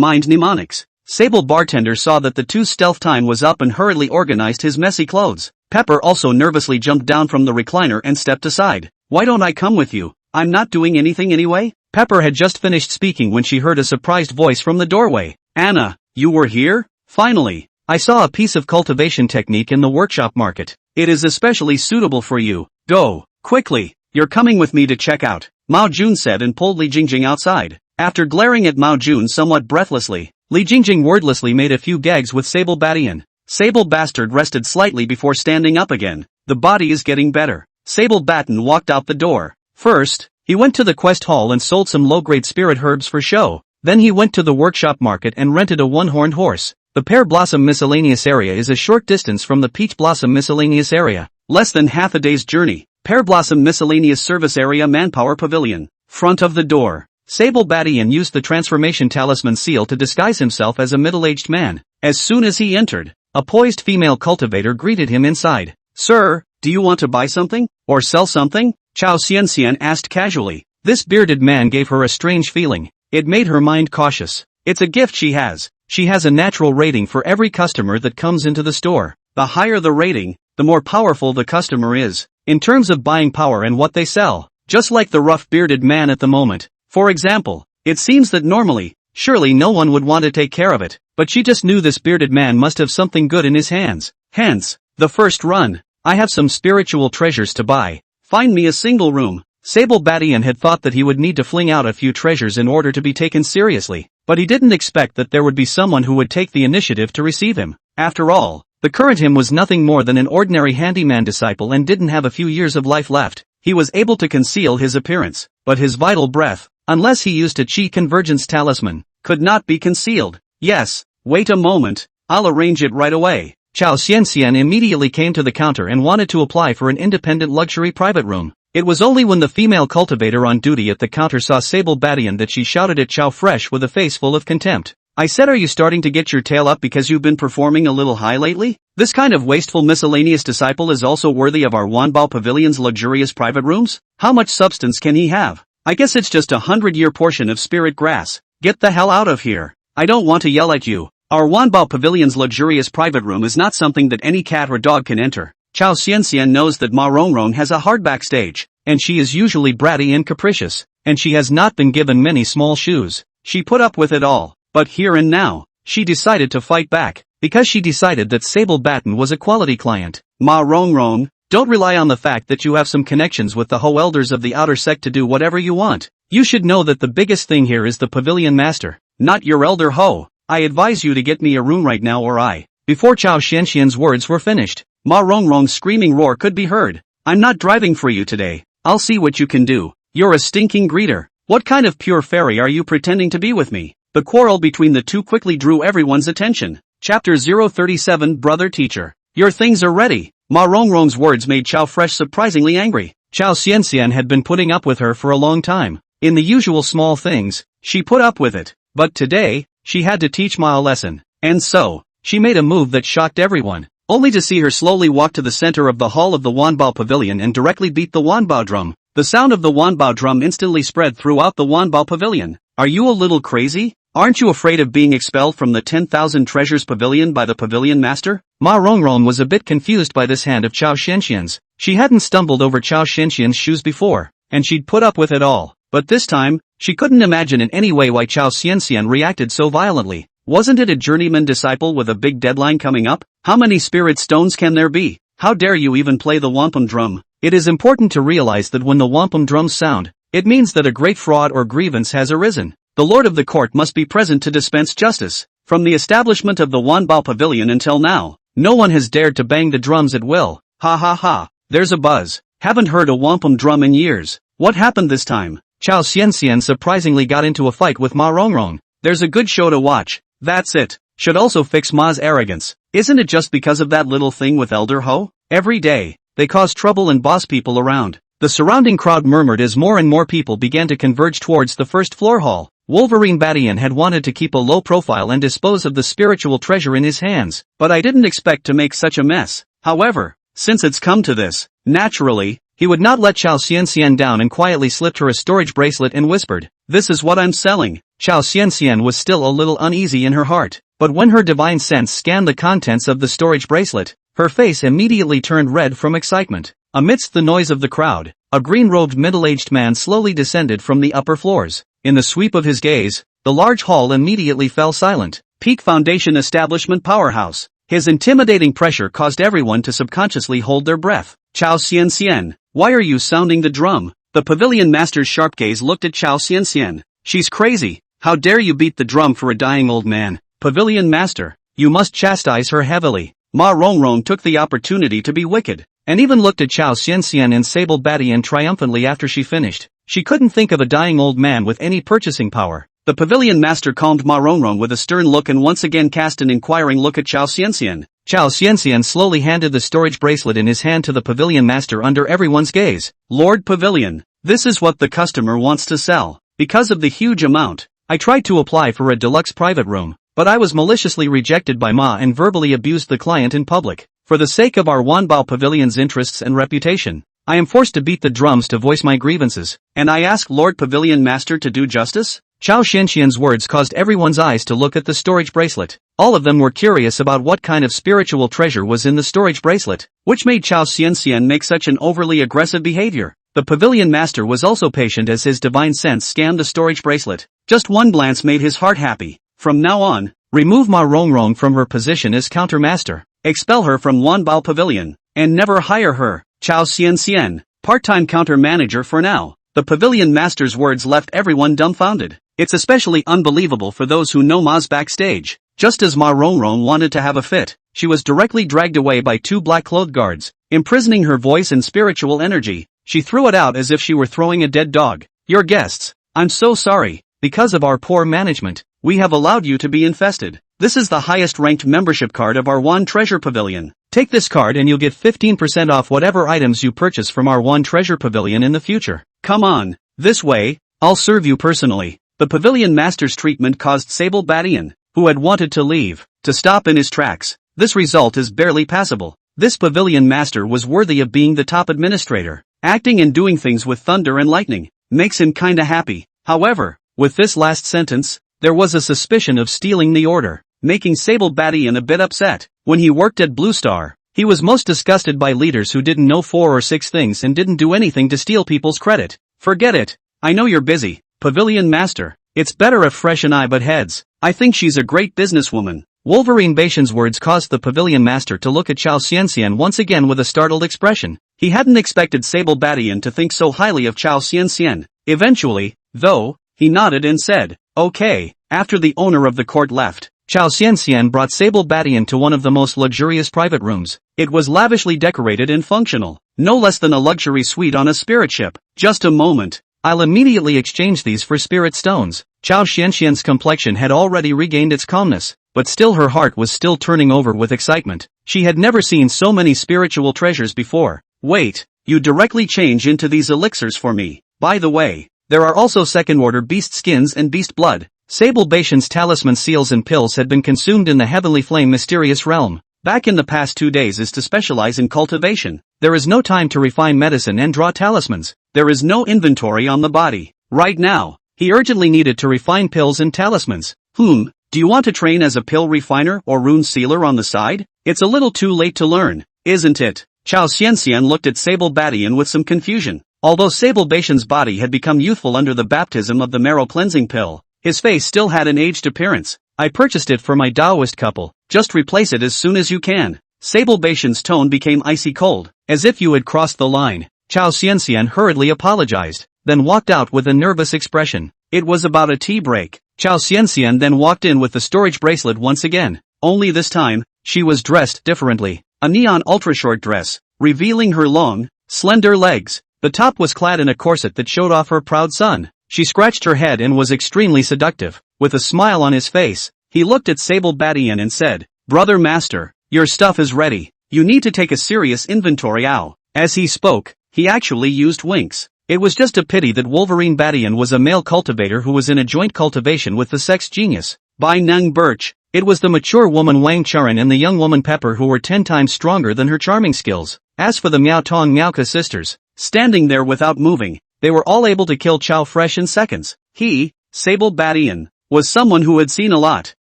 S1: mind mnemonics. Sable Bartender saw that the 2 stealth time was up and hurriedly organized his messy clothes. Pepper also nervously jumped down from the recliner and stepped aside. Why don't I come with you? I'm not doing anything anyway? Pepper had just finished speaking when she heard a surprised voice from the doorway. Anna, you were here? Finally. I saw a piece of cultivation technique in the workshop market. It is especially suitable for you. Go, quickly. You're coming with me to check out, Mao Jun said and pulled Li Jingjing outside. After glaring at Mao Jun somewhat breathlessly, Li Jingjing wordlessly made a few gags with Sable Bation. Sable Bastard rested slightly before standing up again. The body is getting better. Sable Batten walked out the door. First, he went to the quest hall and sold some low-grade spirit herbs for show. Then he went to the workshop market and rented a one-horned horse. The Pear Blossom miscellaneous area is a short distance from the Peach Blossom miscellaneous area. Less than half a day's journey. Pear Blossom miscellaneous service area manpower pavilion. Front of the door. Sable Bation used the transformation talisman seal to disguise himself as a middle-aged man. As soon as he entered, a poised female cultivator greeted him inside. Sir, do you want to buy something? Or sell something? Chao Xianxian asked casually. This bearded man gave her a strange feeling. It made her mind cautious. It's a gift she has. She has a natural rating for every customer that comes into the store. The higher the rating, the more powerful the customer is, in terms of buying power and what they sell. Just like the rough bearded man at the moment. For example, it seems that normally, surely no one would want to take care of it, but she just knew this bearded man must have something good in his hands. Hence, the first run. I have some spiritual treasures to buy. Find me a single room. Sable Bation had thought that he would need to fling out a few treasures in order to be taken seriously, but he didn't expect that there would be someone who would take the initiative to receive him. After all, the current him was nothing more than an ordinary handyman disciple and didn't have a few years of life left. He was able to conceal his appearance, but his vital breath, unless he used a chi convergence talisman, could not be concealed. Yes, wait a moment. I'll arrange it right away. Chao Xianxian immediately came to the counter and wanted to apply for an independent luxury private room. It was only when the female cultivator on duty at the counter saw Sable Badian that she shouted at Chao Fresh with a face full of contempt. I said, are you starting to get your tail up because you've been performing a little high lately? This kind of wasteful miscellaneous disciple is also worthy of our Wanbao Pavilion's luxurious private rooms? How much substance can he have? I guess it's just 100-year portion of spirit grass. Get the hell out of here. I don't want to yell at you. Our Wanbao Pavilion's luxurious private room is not something that any cat or dog can enter. Chao Xianxian knows that Ma Rongrong has a hard backstage, and she is usually bratty and capricious, and she has not been given many small shoes. She put up with it all, but here and now, she decided to fight back, because she decided that Sable Batten was a quality client. Ma Rongrong, don't rely on the fact that you have some connections with the Ho elders of the outer sect to do whatever you want. You should know that the biggest thing here is the pavilion master, not your elder Ho. I advise you to get me a room right now or I. Before Chao Xianxian's words were finished, Ma Rongrong's screaming roar could be heard. I'm not driving for you today. I'll see what you can do. You're a stinking greeter. What kind of pure fairy are you pretending to be with me? The quarrel between the two quickly drew everyone's attention. Chapter 037 Brother Teacher. Your things are ready. Ma Rongrong's words made Chao Fresh surprisingly angry. Chao Xianxian had been putting up with her for a long time. In the usual small things, she put up with it. But today, she had to teach Ma a lesson. And so, she made a move that shocked everyone, only to see her slowly walk to the center of the hall of the Wanbao Pavilion and directly beat the Wanbao drum. The sound of the Wanbao drum instantly spread throughout the Wanbao Pavilion. Are you a little crazy? Aren't you afraid of being expelled from the 10,000 Treasures Pavilion by the Pavilion Master? Ma Rongrong was a bit confused by this hand of Chao Xianxian's. She hadn't stumbled over Chao Xianxian's shoes before, and she'd put up with it all. But this time, she couldn't imagine in any way why Chao Xianxian reacted so violently. Wasn't it a journeyman disciple with a big deadline coming up? How many spirit stones can there be? How dare you even play the wampum drum? It is important to realize that when the wampum drums sound, it means that a great fraud or grievance has arisen. The Lord of the Court must be present to dispense justice. From the establishment of the Wanbao Pavilion until now, no one has dared to bang the drums at will. Ha ha ha, there's a buzz. Haven't heard a wampum drum in years. What happened this time? Chao Xianxian surprisingly got into a fight with Ma Rongrong. There's a good show to watch. That's it. Should also fix Ma's arrogance. Isn't it just because of that little thing with Elder Ho? Every day, they cause trouble and boss people around. The surrounding crowd murmured as more and more people began to converge towards the first floor hall. Wolverine Badian had wanted to keep a low profile and dispose of the spiritual treasure in his hands, but I didn't expect to make such a mess. However, since it's come to this, naturally, he would not let Chao Xianxian down and quietly slipped her a storage bracelet and whispered, "This is what I'm selling." Chao Xianxian was still a little uneasy in her heart, but when her divine sense scanned the contents of the storage bracelet, her face immediately turned red from excitement. Amidst the noise of the crowd, a green-robed middle-aged man slowly descended from the upper floors. In the sweep of his gaze, the large hall immediately fell silent. Peak Foundation Establishment Powerhouse. His intimidating pressure caused everyone to subconsciously hold their breath. Chao Xianxian, why are you sounding the drum? The pavilion master's sharp gaze looked at Chao Xianxian. She's crazy. How dare you beat the drum for a dying old man? Pavilion master, you must chastise her heavily. Ma Rongrong took the opportunity to be wicked, and even looked at Chao Xianxian and Sable Badian triumphantly after she finished. She couldn't think of a dying old man with any purchasing power. The pavilion master calmed Ma Rongrong with a stern look and once again cast an inquiring look at Chao Xianxian. Chao Xianxian slowly handed the storage bracelet in his hand to the pavilion master under everyone's gaze. Lord Pavilion, this is what the customer wants to sell. Because of the huge amount, I tried to apply for a deluxe private room, but I was maliciously rejected by Ma and verbally abused the client in public. For the sake of our Wanbao Pavilion's interests and reputation, I am forced to beat the drums to voice my grievances, and I ask Lord Pavilion Master to do justice? Chao Xianxian's words caused everyone's eyes to look at the storage bracelet. All of them were curious about what kind of spiritual treasure was in the storage bracelet, which made Chao Xianxian make such an overly aggressive behavior. The Pavilion Master was also patient as his divine sense scanned the storage bracelet. Just one glance made his heart happy. From now on, remove Ma Rongrong from her position as countermaster, expel her from Wanbao Pavilion, and never hire her. Chao Xianxian, part-time counter-manager for now. The Pavilion Master's words left everyone dumbfounded. It's especially unbelievable for those who know Ma's backstage. Just as Ma Rongrong wanted to have a fit, she was directly dragged away by two black-clothed guards, imprisoning her voice and spiritual energy. She threw it out as if she were throwing a dead dog. Your guests, I'm so sorry. Because of our poor management, we have allowed you to be infested. This is the highest ranked membership card of our One Treasure Pavilion. Take this card and you'll get 15% off whatever items you purchase from our One Treasure Pavilion in the future. Come on, this way, I'll serve you personally. The Pavilion Master's treatment caused Sable Badian, who had wanted to leave, to stop in his tracks. This result is barely passable. This Pavilion Master was worthy of being the top administrator. Acting and doing things with thunder and lightning makes him kinda happy. However, with this last sentence, there was a suspicion of stealing the order, making Sable Badian a bit upset. When he worked at Blue Star, he was most disgusted by leaders who didn't know 4 or 6 things and didn't do anything to steal people's credit. Forget it. I know you're busy, Pavilion Master. It's better if fresh and I butt heads. I think she's a great businesswoman. Wolverine Baishan's words caused the Pavilion Master to look at Chao Xianxian once again with a startled expression. He hadn't expected Sable Badian to think so highly of Chao Xianxian. Eventually, though, he nodded and said, "Okay." After the owner of the court left, Chao Xianxian brought Sable Badian to one of the most luxurious private rooms. It was lavishly decorated and functional, no less than a luxury suite on a spirit ship. Just a moment. I'll immediately exchange these for spirit stones. Chao Xianxian's complexion had already regained its calmness, but still her heart was still turning over with excitement. She had never seen so many spiritual treasures before. Wait, you directly change into these elixirs for me. By the way, there are also second-order beast skins and beast blood. Sable Baishan's talisman seals and pills had been consumed in the Heavenly Flame mysterious realm. Back in the past 2 days is to specialize in cultivation. There is no time to refine medicine and draw talismans. There is no inventory on the body. Right now, he urgently needed to refine pills and talismans. Do you want to train as a pill refiner or rune sealer on the side? It's a little too late to learn, isn't it? Chao Xianxian looked at Sable Badian with some confusion. Although Sable Baishan's body had become youthful under the baptism of the marrow cleansing pill, his face still had an aged appearance. I purchased it for my Taoist couple. Just replace it as soon as you can. Sable Baishan's tone became icy cold, as if you had crossed the line. Chao Xianxian hurriedly apologized, then walked out with a nervous expression. It was about a tea break. Chao Xianxian then walked in with the storage bracelet once again. Only this time, she was dressed differently. A neon ultra-short dress, revealing her long, slender legs. The top was clad in a corset that showed off her proud son. She scratched her head and was extremely seductive. With a smile on his face, he looked at Sable Badian and said, "Brother Master, your stuff is ready. You need to take a serious inventory now." As he spoke, he actually used winks. It was just a pity that Wolverine Badian was a male cultivator who was in a joint cultivation with the sex genius. By Nung Birch, it was the mature woman Wang Charan and the young woman Pepper who were 10 times stronger than her charming skills. As for the Miao Tong Miaoka sisters, standing there without moving, they were all able to kill Chao Fresh in seconds. He, Sable Badian, was someone who had seen a lot.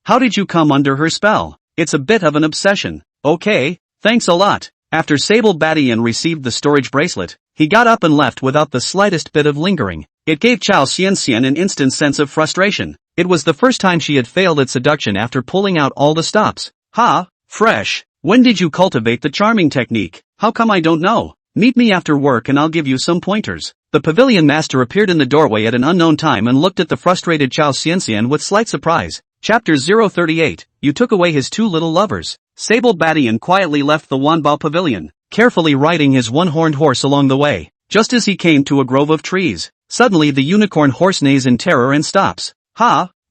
S1: How did you come under her spell? It's a bit of an obsession. Okay, thanks a lot. After Sable Badian received the storage bracelet, he got up and left without the slightest bit of lingering. It gave Chao Xianxian an instant sense of frustration. It was the first time she had failed at seduction after pulling out all the stops. Fresh. When did you cultivate the charming technique? How come I don't know? Meet me after work and I'll give you some pointers. The Pavilion Master appeared in the doorway at an unknown time and looked at the frustrated Chao Xianxian with slight surprise. Chapter 038, You took away his 2 little lovers. Sable Badian quietly left the Wanbao Pavilion, carefully riding his one-horned horse along the way. Just as he came to a grove of trees, suddenly the unicorn horse neighs in terror and stops.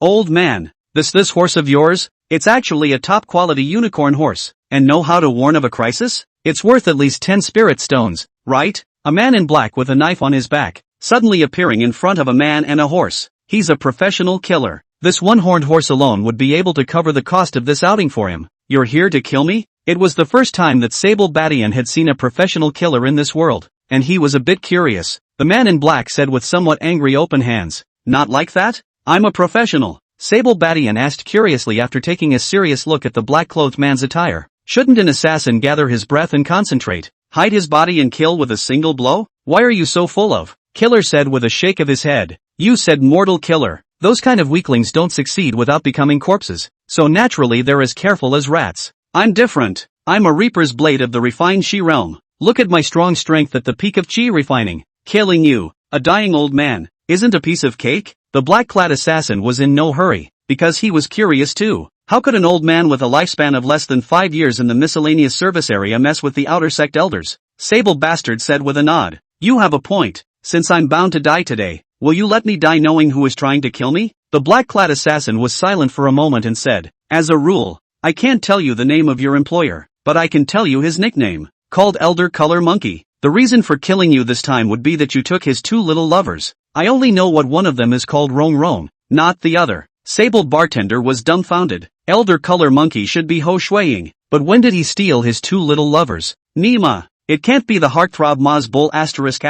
S1: Old man, this horse of yours? It's actually a top-quality unicorn horse. And know how to warn of a crisis? It's worth at least 10 spirit stones, right? A man in black with a knife on his back, suddenly appearing in front of a man and a horse. He's a professional killer. This one-horned horse alone would be able to cover the cost of this outing for him. You're here to kill me? It was the first time that Sable Badian had seen a professional killer in this world, and he was a bit curious. The man in black said with somewhat angry open hands, "Not like that? I'm a professional." Sable Badian asked curiously after taking a serious look at the black-clothed man's attire. Shouldn't an assassin gather his breath and concentrate, hide his body and kill with a single blow? Why are you so full of? Killer said with a shake of his head. You said mortal killer. Those kind of weaklings don't succeed without becoming corpses, so naturally they're as careful as rats. I'm different. I'm a Reaper's Blade of the refined Qi realm. Look at my strong strength at the peak of Qi refining. Killing you, a dying old man, isn't a piece of cake? The black-clad assassin was in no hurry, because he was curious too. How could an old man with a lifespan of less than 5 years in the miscellaneous service area mess with the outer sect elders? Sable Bastard said with a nod. You have a point. Since I'm bound to die today, will you let me die knowing who is trying to kill me? The black-clad assassin was silent for a moment and said, As a rule, I can't tell you the name of your employer, but I can tell you his nickname, called Elder Color Monkey. The reason for killing you this time would be that you took his two little lovers. I only know what one of them is called Rong Rong, not the other. Sable Bartender was dumbfounded. Elder Color Monkey should be Ho Shuiying, but when did he steal his two little lovers? Nima. It can't be the heartthrob Maz Bull asterisk.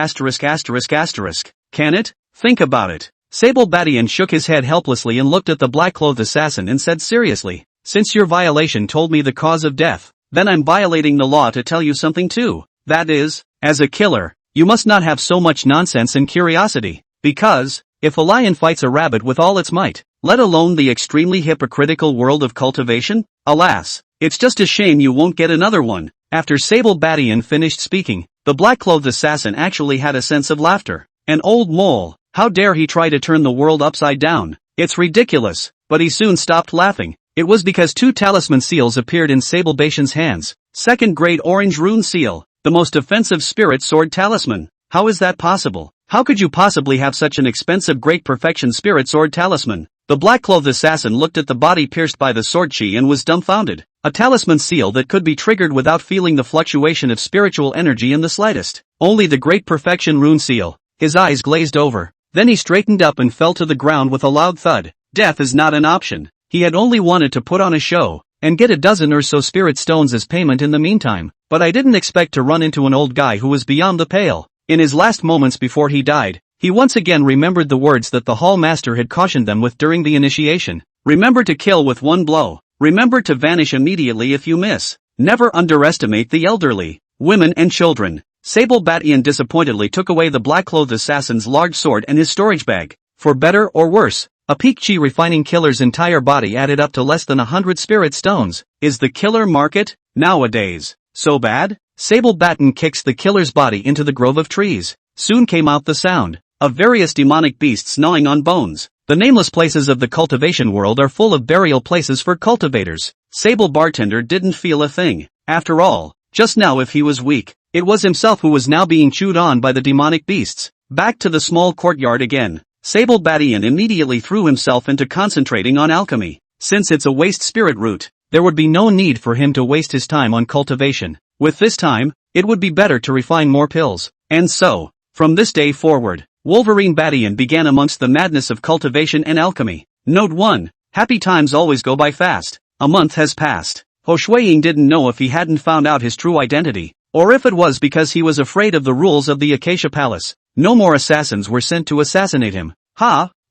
S1: Can it? Think about it. Sable Batian shook his head helplessly and looked at the black-clothed assassin and said seriously, since your violation told me the cause of death, then I'm violating the law to tell you something too. That is, as a killer, you must not have so much nonsense and curiosity. Because, if a lion fights a rabbit with all its might, let alone the extremely hypocritical world of cultivation, alas, it's just a shame you won't get another one. After Sable Batian finished speaking, the black-clothed assassin actually had a sense of laughter. An old mole, how dare he try to turn the world upside down? It's ridiculous. But he soon stopped laughing. It was because two talisman seals appeared in Sable Batian's hands. Second grade orange rune seal, the most offensive spirit sword talisman. How is that possible? How could you possibly have such an expensive great perfection spirit sword talisman? The black-clothed assassin looked at the body pierced by the sword chi and was dumbfounded. A talisman seal that could be triggered without feeling the fluctuation of spiritual energy in the slightest. Only the great perfection rune seal. His eyes glazed over. Then he straightened up and fell to the ground with a loud thud. Death is not an option. He had only wanted to put on a show, and get a dozen or so spirit stones as payment in the meantime. But I didn't expect to run into an old guy who was beyond the pale. In his last moments before he died, he once again remembered the words that the hall master had cautioned them with during the initiation. Remember to kill with one blow. Remember to vanish immediately if you miss. Never underestimate the elderly, women and children. Sable Batian disappointedly took away the black-clothed assassin's large sword and his storage bag. For better or worse, a peak chi refining killer's entire body added up to less than 100 spirit stones. Is the killer market, nowadays, so bad? Sable Batian kicks the killer's body into the grove of trees. Soon came out the sound of various demonic beasts gnawing on bones. The nameless places of the cultivation world are full of burial places for cultivators. Sable Bartender didn't feel a thing. After all, just now if he was weak, it was himself who was now being chewed on by the demonic beasts. Back to the small courtyard again. Sable Batian immediately threw himself into concentrating on alchemy. Since it's a waste spirit root, there would be no need for him to waste his time on cultivation. With this time, it would be better to refine more pills. And so, from this day forward, Wolverine Batian began amongst the madness of cultivation and alchemy. Note 1. Happy times always go by fast. A month has passed. Ho Shuiying didn't know if he hadn't found out his true identity, or if it was because he was afraid of the rules of the Acacia Palace. No more assassins were sent to assassinate him.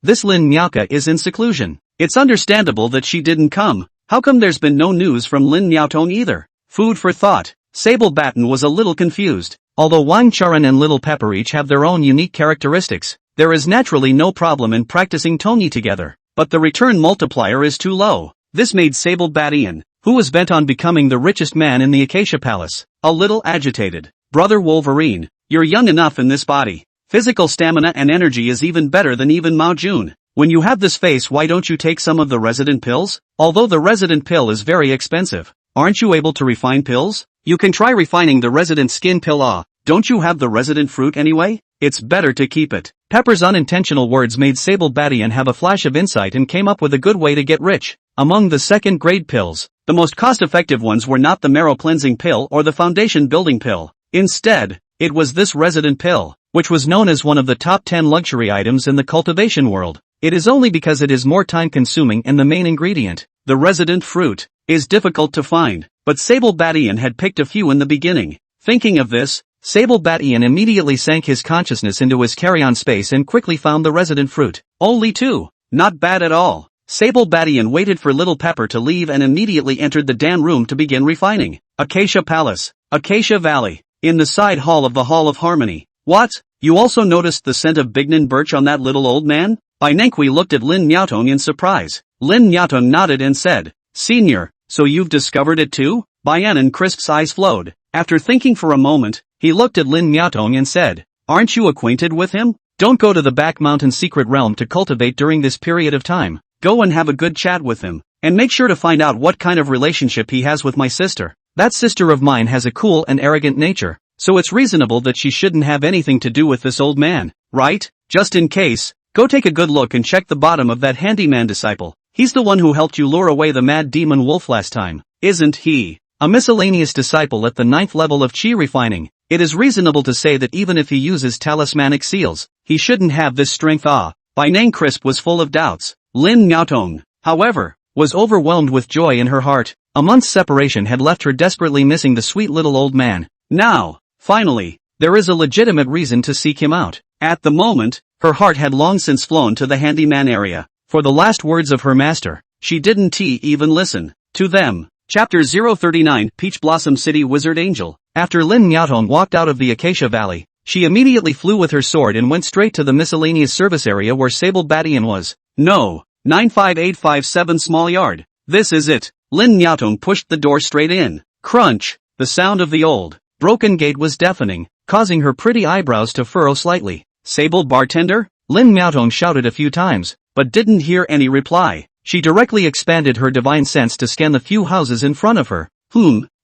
S1: This Lin Miaoka is in seclusion. It's understandable that she didn't come. How come there's been no news from Lin Miaotong either? Food for thought. Sable Batian was a little confused. Although Wang Charan and Little Pepper each have their own unique characteristics, there is naturally no problem in practicing Tongyi together. But the return multiplier is too low. This made Sable Batian, who was bent on becoming the richest man in the Acacia Palace, a little agitated. Brother Wolverine, you're young enough in this body. Physical stamina and energy is even better than even Mao Jun. When you have this face, why don't you take some of the resident pills? Although the resident pill is very expensive, aren't you able to refine pills? You can try refining the resident skin pill. Don't you have the resident fruit anyway? It's better to keep it. Pepper's unintentional words made Sable Batian have a flash of insight and came up with a good way to get rich. Among the second-grade pills, the most cost-effective ones were not the marrow cleansing pill or the foundation building pill. Instead, it was this resident pill, which was known as one of the top 10 luxury items in the cultivation world. It is only because it is more time-consuming and the main ingredient, the resident fruit, is difficult to find. But Sable Batian had picked a few in the beginning. Thinking of this, Sable Batian immediately sank his consciousness into his carry-on space and quickly found the resident fruit. Only 2. Not bad at all. Sable Batian waited for Little Pepper to leave and immediately entered the Dan room to begin refining. Acacia Palace, Acacia Valley, in the side hall of the Hall of Harmony. What? You also noticed the scent of Bignan birch on that little old man? Bai Nenkui looked at Lin Miaotong in surprise. Lin Miaotong nodded and said, Senior, so you've discovered it too? Baiyan and Crisp's eyes flowed. After thinking for a moment, he looked at Lin Miaotong and said, Aren't you acquainted with him? Don't go to the back mountain secret realm to cultivate during this period of time. Go and have a good chat with him, and make sure to find out what kind of relationship he has with my sister. That sister of mine has a cool and arrogant nature, so it's reasonable that she shouldn't have anything to do with this old man, right? Just in case, go take a good look and check the bottom of that handyman disciple. He's the one who helped you lure away the mad demon wolf last time, isn't he? A miscellaneous disciple at the 9th level of chi refining. It is reasonable to say that even if he uses talismanic seals, he shouldn't have this strength. Bai Nang Crisp was full of doubts. Lin Miaotong, however, was overwhelmed with joy in her heart. A month's separation had left her desperately missing the sweet little old man. Now, finally, there is a legitimate reason to seek him out. At the moment, her heart had long since flown to the handyman area. For the last words of her master, she didn't even listen to them. Chapter 039 Peach Blossom City Wizard Angel. After Lin Miaotong walked out of the Acacia Valley, she immediately flew with her sword and went straight to the miscellaneous service area where Sable Badian was. No. 95857 Small Yard. This is it. Lin Miaotong pushed the door straight in. Crunch. The sound of the old, broken gate was deafening, causing her pretty eyebrows to furrow slightly. Sable bartender? Lin Miaotong shouted a few times, but didn't hear any reply. She directly expanded her divine sense to scan the few houses in front of her.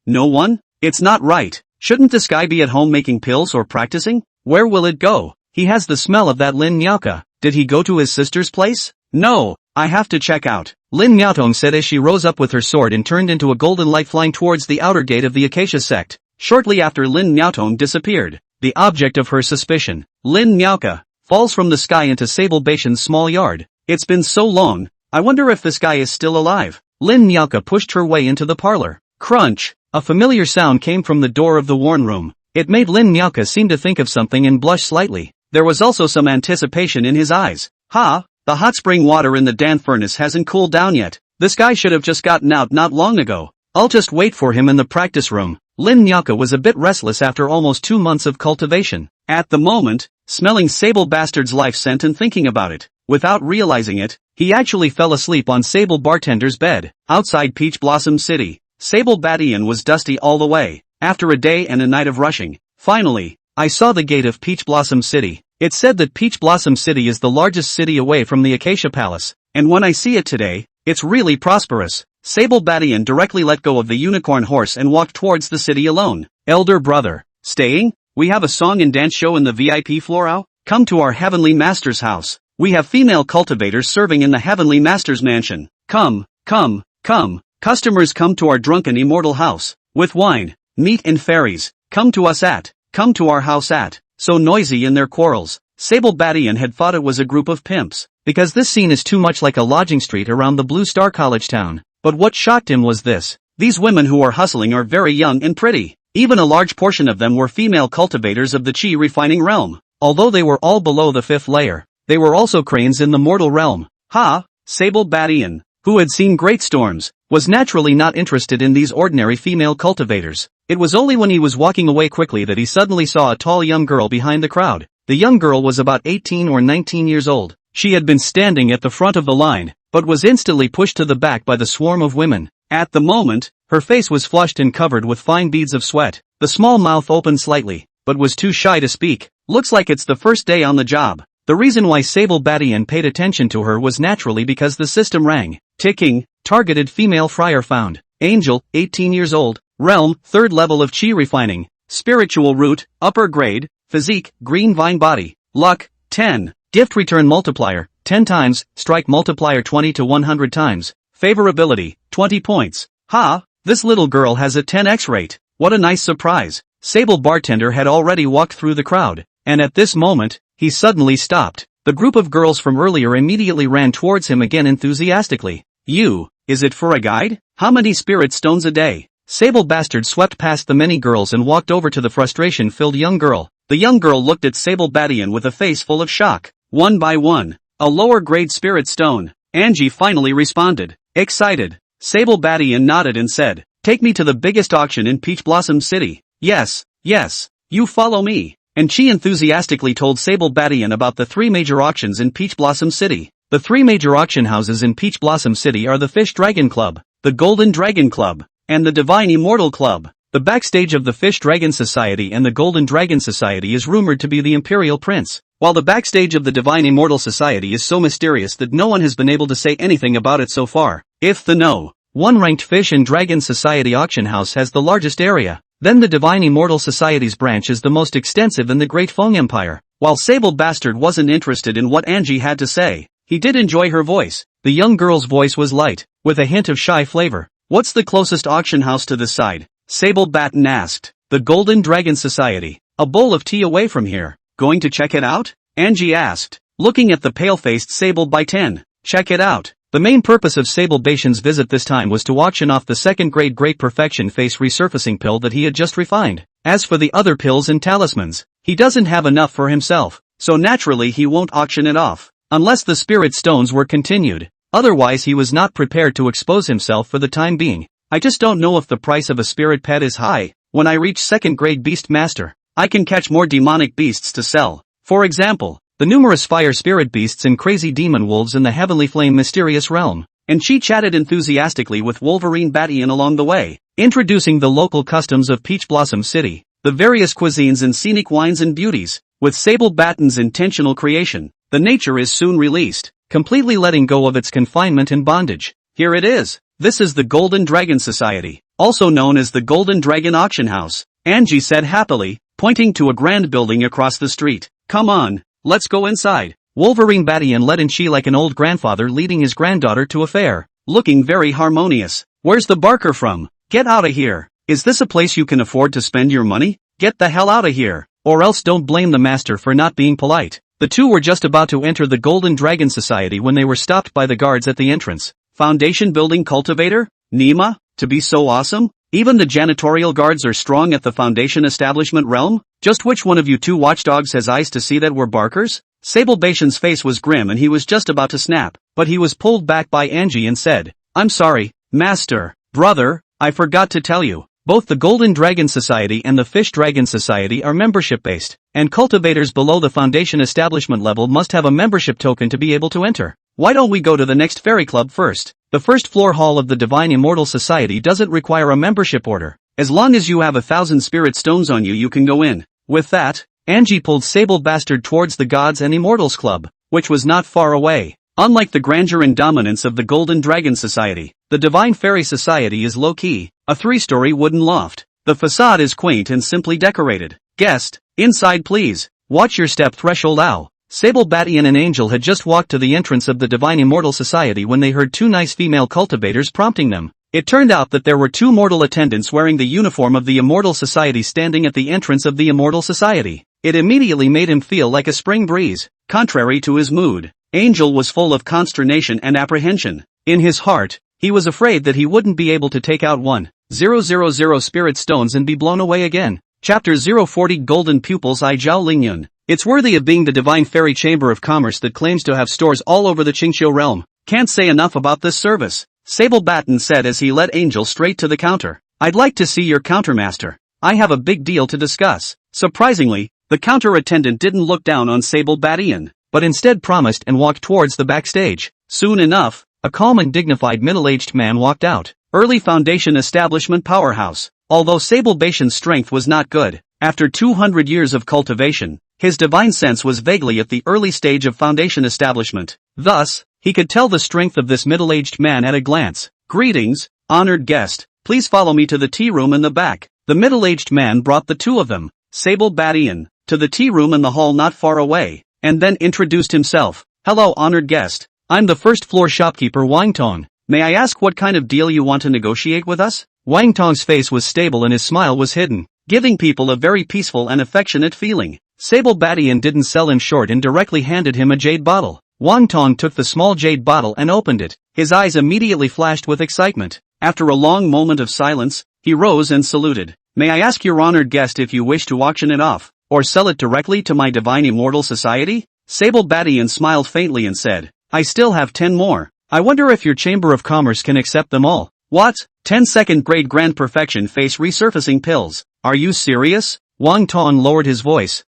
S1: No one? It's not right. Shouldn't this guy be at home making pills or practicing? Where will it go? He has the smell of that Lin Miaoka. Did he go to his sister's place? No, I have to check out. Lin Miaotong said as she rose up with her sword and turned into a golden light flying towards the outer gate of the Acacia sect. Shortly after Lin Miaotong disappeared, the object of her suspicion, Lin Miaoka, falls from the sky into Sable Bation's small yard. It's been so long. I wonder if this guy is still alive. Lin Miaoka pushed her way into the parlor. Crunch! A familiar sound came from the door of the worn room. It made Lin Miaoka seem to think of something and blush slightly. There was also some anticipation in his eyes. The hot spring water in the Dan furnace hasn't cooled down yet. This guy should have just gotten out not long ago. I'll just wait for him in the practice room. Lin Miaoka was a bit restless after almost 2 months of cultivation. At the moment, smelling Sable Bastard's life scent and thinking about it, without realizing it, he actually fell asleep on Sable Bartender's bed. Outside Peach Blossom City, Sable Badian was dusty all the way. After a day and a night of rushing, finally, I saw the gate of Peach Blossom City. It said that Peach Blossom City is the largest city away from the Acacia Palace, and when I see it today, it's really prosperous. Sable Badian directly let go of the unicorn horse and walked towards the city alone. Elder brother, staying? We have a song and dance show in the VIP floor. Come to our Heavenly Master's house. We have female cultivators serving in the Heavenly Master's mansion. Come. Customers come to our drunken immortal house. With wine, meat and fairies. Come to our house at. So noisy in their quarrels. Sable Badian had thought it was a group of pimps, because this scene is too much like a lodging street around the Blue Star College town. But what shocked him was this. These women who are hustling are very young and pretty. Even a large portion of them were female cultivators of the chi refining realm. Although they were all below the 5th layer, they were also cranes in the mortal realm. Sable Badian, who had seen great storms, was naturally not interested in these ordinary female cultivators. It was only when he was walking away quickly that he suddenly saw a tall young girl behind the crowd. The young girl was about 18 or 19 years old. She had been standing at the front of the line, but was instantly pushed to the back by the swarm of women. At the moment, her face was flushed and covered with fine beads of sweat. The small mouth opened slightly, but was too shy to speak. Looks like it's the first day on the job. The reason why Sable Badian paid attention to her was naturally because the system rang. Ticking, targeted female friar found. Angel, 18 years old. Realm, 3rd level of chi refining. Spiritual root, upper grade. Physique, green vine body. Luck, 10. Gift return multiplier, 10 times. Strike multiplier 20 to 100 times. Favorability, 20 points. This little girl has a 10x rate. What a nice surprise. Sable Bartender had already walked through the crowd, and at this moment, he suddenly stopped. The group of girls from earlier immediately ran towards him again enthusiastically. Is it for a guide? How many spirit stones a day? Sable Bastard swept past the many girls and walked over to the frustration-filled young girl. The young girl looked at Sable Badian with a face full of shock. One by one, a lower-grade spirit stone. Angie finally responded. Excited. Sable Badian nodded and said, "Take me to the biggest auction in Peach Blossom City." Yes, you follow me. And she enthusiastically told Sable Badian about the 3 major auctions in Peach Blossom City. The 3 major auction houses in Peach Blossom City are the Fish Dragon Club, the Golden Dragon Club, and the Divine Immortal Club. The backstage of the Fish Dragon Society and the Golden Dragon Society is rumored to be the Imperial Prince, while the backstage of the Divine Immortal Society is so mysterious that no one has been able to say anything about it so far. If the No. 1 ranked Fish and Dragon Society auction house has the largest area, then the Divine Immortal Society's branch is the most extensive in the Great Feng Empire. While Sable Bastard wasn't interested in what Angie had to say, he did enjoy her voice. The young girl's voice was light, with a hint of shy flavor. What's the closest auction house to this side? Sable Batten asked. The Golden Dragon Society. A bowl of tea away from here. Going to check it out? Angie asked, looking at the pale-faced Sable Batten. Check it out. The main purpose of Sable Baten's visit this time was to auction off the second-grade Great Perfection Face Resurfacing pill that he had just refined. As for the other pills and talismans, he doesn't have enough for himself, so naturally he won't auction it off, unless the spirit stones were continued. Otherwise he was not prepared to expose himself for the time being. I just don't know if the price of a spirit pet is high. When I reach second-grade Beast Master, I can catch more demonic beasts to sell. For example, the numerous fire spirit beasts and crazy demon wolves in the Heavenly Flame mysterious realm. And she chatted enthusiastically with Wolverine Battian along the way, introducing the local customs of Peach Blossom City, the various cuisines and scenic wines and beauties. With Sable Batten's intentional creation, the nature is soon released, completely letting go of its confinement and bondage. Here it is. This is the Golden Dragon Society, also known as the Golden Dragon Auction House, Angie said happily, pointing to a grand building across the street. Come on, let's go inside. Wolverine Battian led in she like an old grandfather leading his granddaughter to a fair, looking very harmonious. Where's the barker from? Get outta here. Is this a place you can afford to spend your money? Get the hell outta here, or else don't blame the master for not being polite. The two were just about to enter the Golden Dragon Society when they were stopped by the guards at the entrance. Foundation building cultivator? Nima? To be so awesome? Even the janitorial guards are strong at the Foundation establishment realm? Just which one of you two watchdogs has eyes to see that we're barkers? Sable Baten's face was grim and he was just about to snap, but he was pulled back by Angie and said, I'm sorry, master, brother, I forgot to tell you. Both the Golden Dragon Society and the Fish Dragon Society are membership-based, and cultivators below the Foundation establishment level must have a membership token to be able to enter. Why don't we go to the next fairy club first? The first floor hall of the Divine Immortal Society doesn't require a membership order. As long as you have 1,000 spirit stones on you, you can go in. With that, Angie pulled Sable Bastard towards the Gods and Immortals Club, which was not far away. Unlike the grandeur and dominance of the Golden Dragon Society, the Divine Fairy Society is low-key, a 3-story wooden loft. The facade is quaint and simply decorated. Guest, inside please. Watch your step threshold ow. Sable Battian and Angel had just walked to the entrance of the Divine Immortal Society when they heard two nice female cultivators prompting them. It turned out that there were two mortal attendants wearing the uniform of the Immortal Society standing at the entrance of the Immortal Society. It immediately made him feel like a spring breeze, contrary to his mood. Angel was full of consternation and apprehension. In his heart, he was afraid that he wouldn't be able to take out 1,000 spirit stones and be blown away again. Chapter 040 Golden Pupils I Zhao Lingyun. It's worthy of being the Divine Fairy Chamber of Commerce that claims to have stores all over the Qingqiu realm. Can't say enough about this service, Sable Batten said as he led Angel straight to the counter. I'd like to see your countermaster. I have a big deal to discuss. Surprisingly, the counter attendant didn't look down on Sable Battian, but instead promised and walked towards the backstage. Soon enough, a calm and dignified middle-aged man walked out. Early Foundation establishment powerhouse. Although Sable Baten's strength was not good, after 200 years of cultivation, his divine sense was vaguely at the early stage of Foundation establishment. Thus, he could tell the strength of this middle-aged man at a glance. Greetings, honored guest. Please follow me to the tea room in the back. The middle-aged man brought the two of them, Sable Battian, to the tea room in the hall not far away, and then introduced himself. Hello, honored guest. I'm the first floor shopkeeper Wang Tong. May I ask what kind of deal you want to negotiate with us? Wang Tong's face was stable and his smile was hidden, giving people a very peaceful and affectionate feeling. Sable Battian didn't sell him short and directly handed him a jade bottle. Wang Tong took the small jade bottle and opened it. His eyes immediately flashed with excitement. After a long moment of silence, he rose and saluted. May I ask your honored guest if you wish to auction it off, or sell it directly to my Divine Immortal Society? Sable Battian smiled faintly and said, I still have 10 more. I wonder if your Chamber of Commerce can accept them all. What? 10 second-grade Grand Perfection Face Resurfacing Pills. Are you serious? Wang Tong lowered his voice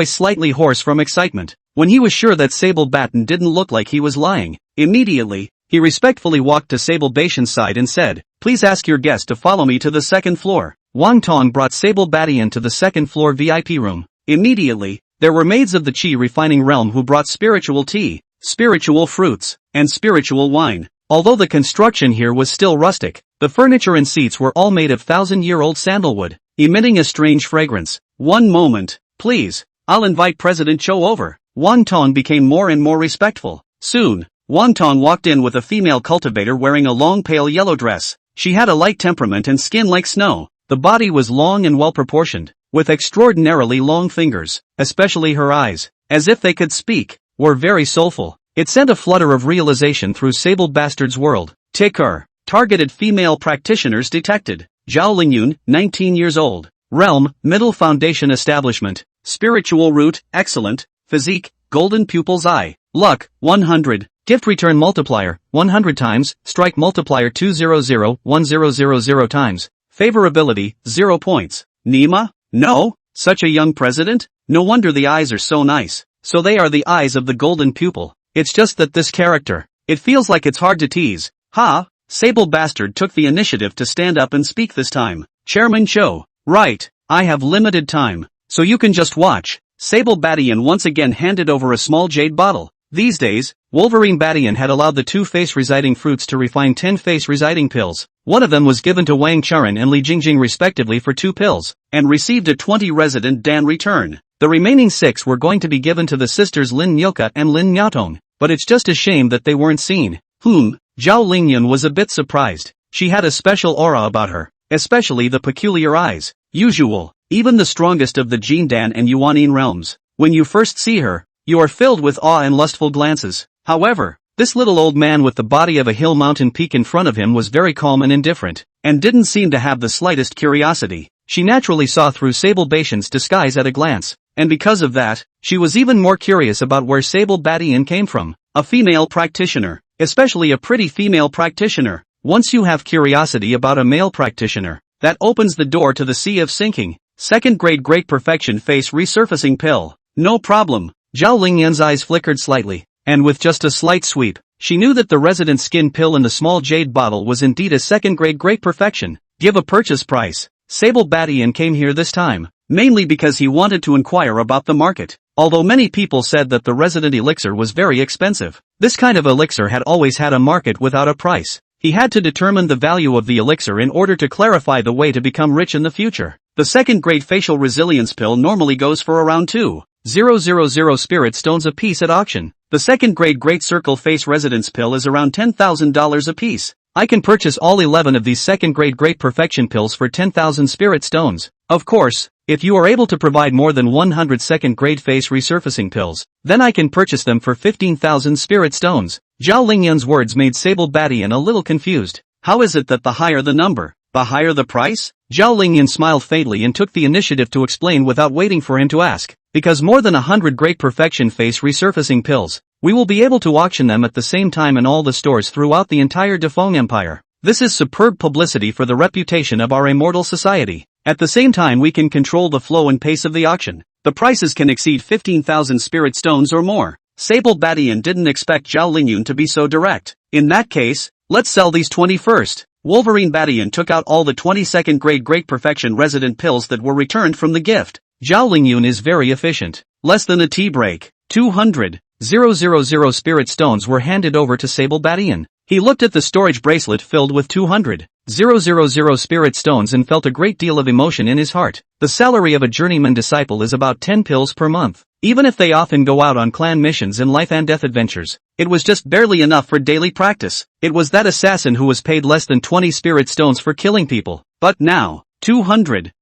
S1: slightly hoarse from excitement. When he was sure that Sable Batten didn't look like he was lying, immediately, he respectfully walked to Sable Baten's side and said, Please ask your guest to follow me to the second floor. Wang Tong brought Sable Battian to the second floor VIP room. Immediately, there were maids of the Qi refining realm who brought spiritual tea, spiritual fruits, and spiritual wine. Although the construction here was still rustic, the furniture and seats were all made of 1,000-year-old sandalwood, emitting a strange fragrance. One moment, please. I'll invite President Cho over. Wang Tong became more and more respectful. Soon, Wang Tong walked in with a female cultivator wearing a long pale yellow dress. She had a light temperament and skin like snow. The body was long and well proportioned, with extraordinarily long fingers, especially her eyes, as if they could speak, were very soulful. It sent a flutter of realization through Sable Bastard's world. Ticker. Targeted female practitioners detected. Zhao Lingyun, 19 years old. Realm, Middle Foundation Establishment. Spiritual root, excellent. Physique, golden pupil's eye. Luck, 100. Gift return multiplier, 100 times. Strike multiplier 200, 1000 times. Favorability, 0 points. Nima? No? Such a young president? No wonder the eyes are so nice. So they are the eyes of the golden pupil. It's just that this character, it feels like it's hard to tease. Ha! Sable Bastard took the initiative to stand up and speak this time. Chairman Cho. Right, I have limited time, so you can just watch. Sable Badian once again handed over a small jade bottle. These days, Wolverine Badian had allowed the 2 face-residing fruits to refine 10 face-residing pills. One of them was given to Wang Charan and Li Jingjing respectively for 2 pills, and received a 20 resident Dan return. The remaining 6 were going to be given to the sisters Lin Nyoka and Lin Nyatong, but it's just a shame that they weren't seen. Zhao Lingyun was a bit surprised. She had a special aura about her, especially the peculiar eyes. Usual, even the strongest of the Jindan and Yuanin realms. When you first see her, you are filled with awe and lustful glances. However, this little old man with the body of a hill mountain peak in front of him was very calm and indifferent, and didn't seem to have the slightest curiosity. She naturally saw through Sable Batian's disguise at a glance, and because of that, she was even more curious about where Sable Badian came from. A female practitioner, especially a pretty female practitioner. Once you have curiosity about a male practitioner, that opens the door to the sea of sinking. Second grade Great Perfection Face Resurfacing Pill. No problem. Zhao Lingyun's eyes flickered slightly, and with just a slight sweep, she knew that the resident skin pill in the small jade bottle was indeed a second grade Great Perfection. Give a purchase price. Sable Badian came here this time, mainly because he wanted to inquire about the market. Although many people said that the resident elixir was very expensive, this kind of elixir had always had a market without a price. He had to determine the value of the elixir in order to clarify the way to become rich in the future. The second grade facial resilience pill normally goes for around 2,000 spirit stones a piece at auction. The second grade Great Circle Face Residence pill is around $10,000 a piece. I can purchase all 11 of these second grade Great Perfection pills for 10,000 spirit stones. Of course, if you are able to provide more than 100 second grade face resurfacing pills, then I can purchase them for 15,000 spirit stones. Zhao Lingyun's words made Sable Badian a little confused. How is it that the higher the number, the higher the price? Zhao Lingyun smiled faintly and took the initiative to explain without waiting for him to ask. Because more than 100 Great Perfection Face Resurfacing pills, we will be able to auction them at the same time in all the stores throughout the entire Defong Empire. This is superb publicity for the reputation of our immortal society. At the same time we can control the flow and pace of the auction. The prices can exceed 15,000 spirit stones or more. Sable Badian didn't expect Zhao Lingyun to be so direct. In that case, let's sell these 20 first. Wolverine Badian took out all the 22nd grade Great Perfection resident pills that were returned from the gift. Zhao Lingyun is very efficient. Less than a tea break. 200,000 spirit stones were handed over to Sable Badian. He looked at the storage bracelet filled with 200,000 spirit stones and felt a great deal of emotion in his heart. The salary of a journeyman disciple is about 10 pills per month. Even if they often go out on clan missions and life and death adventures, it was just barely enough for daily practice. It was that assassin who was paid less than 20 spirit stones for killing people. But now, 200,000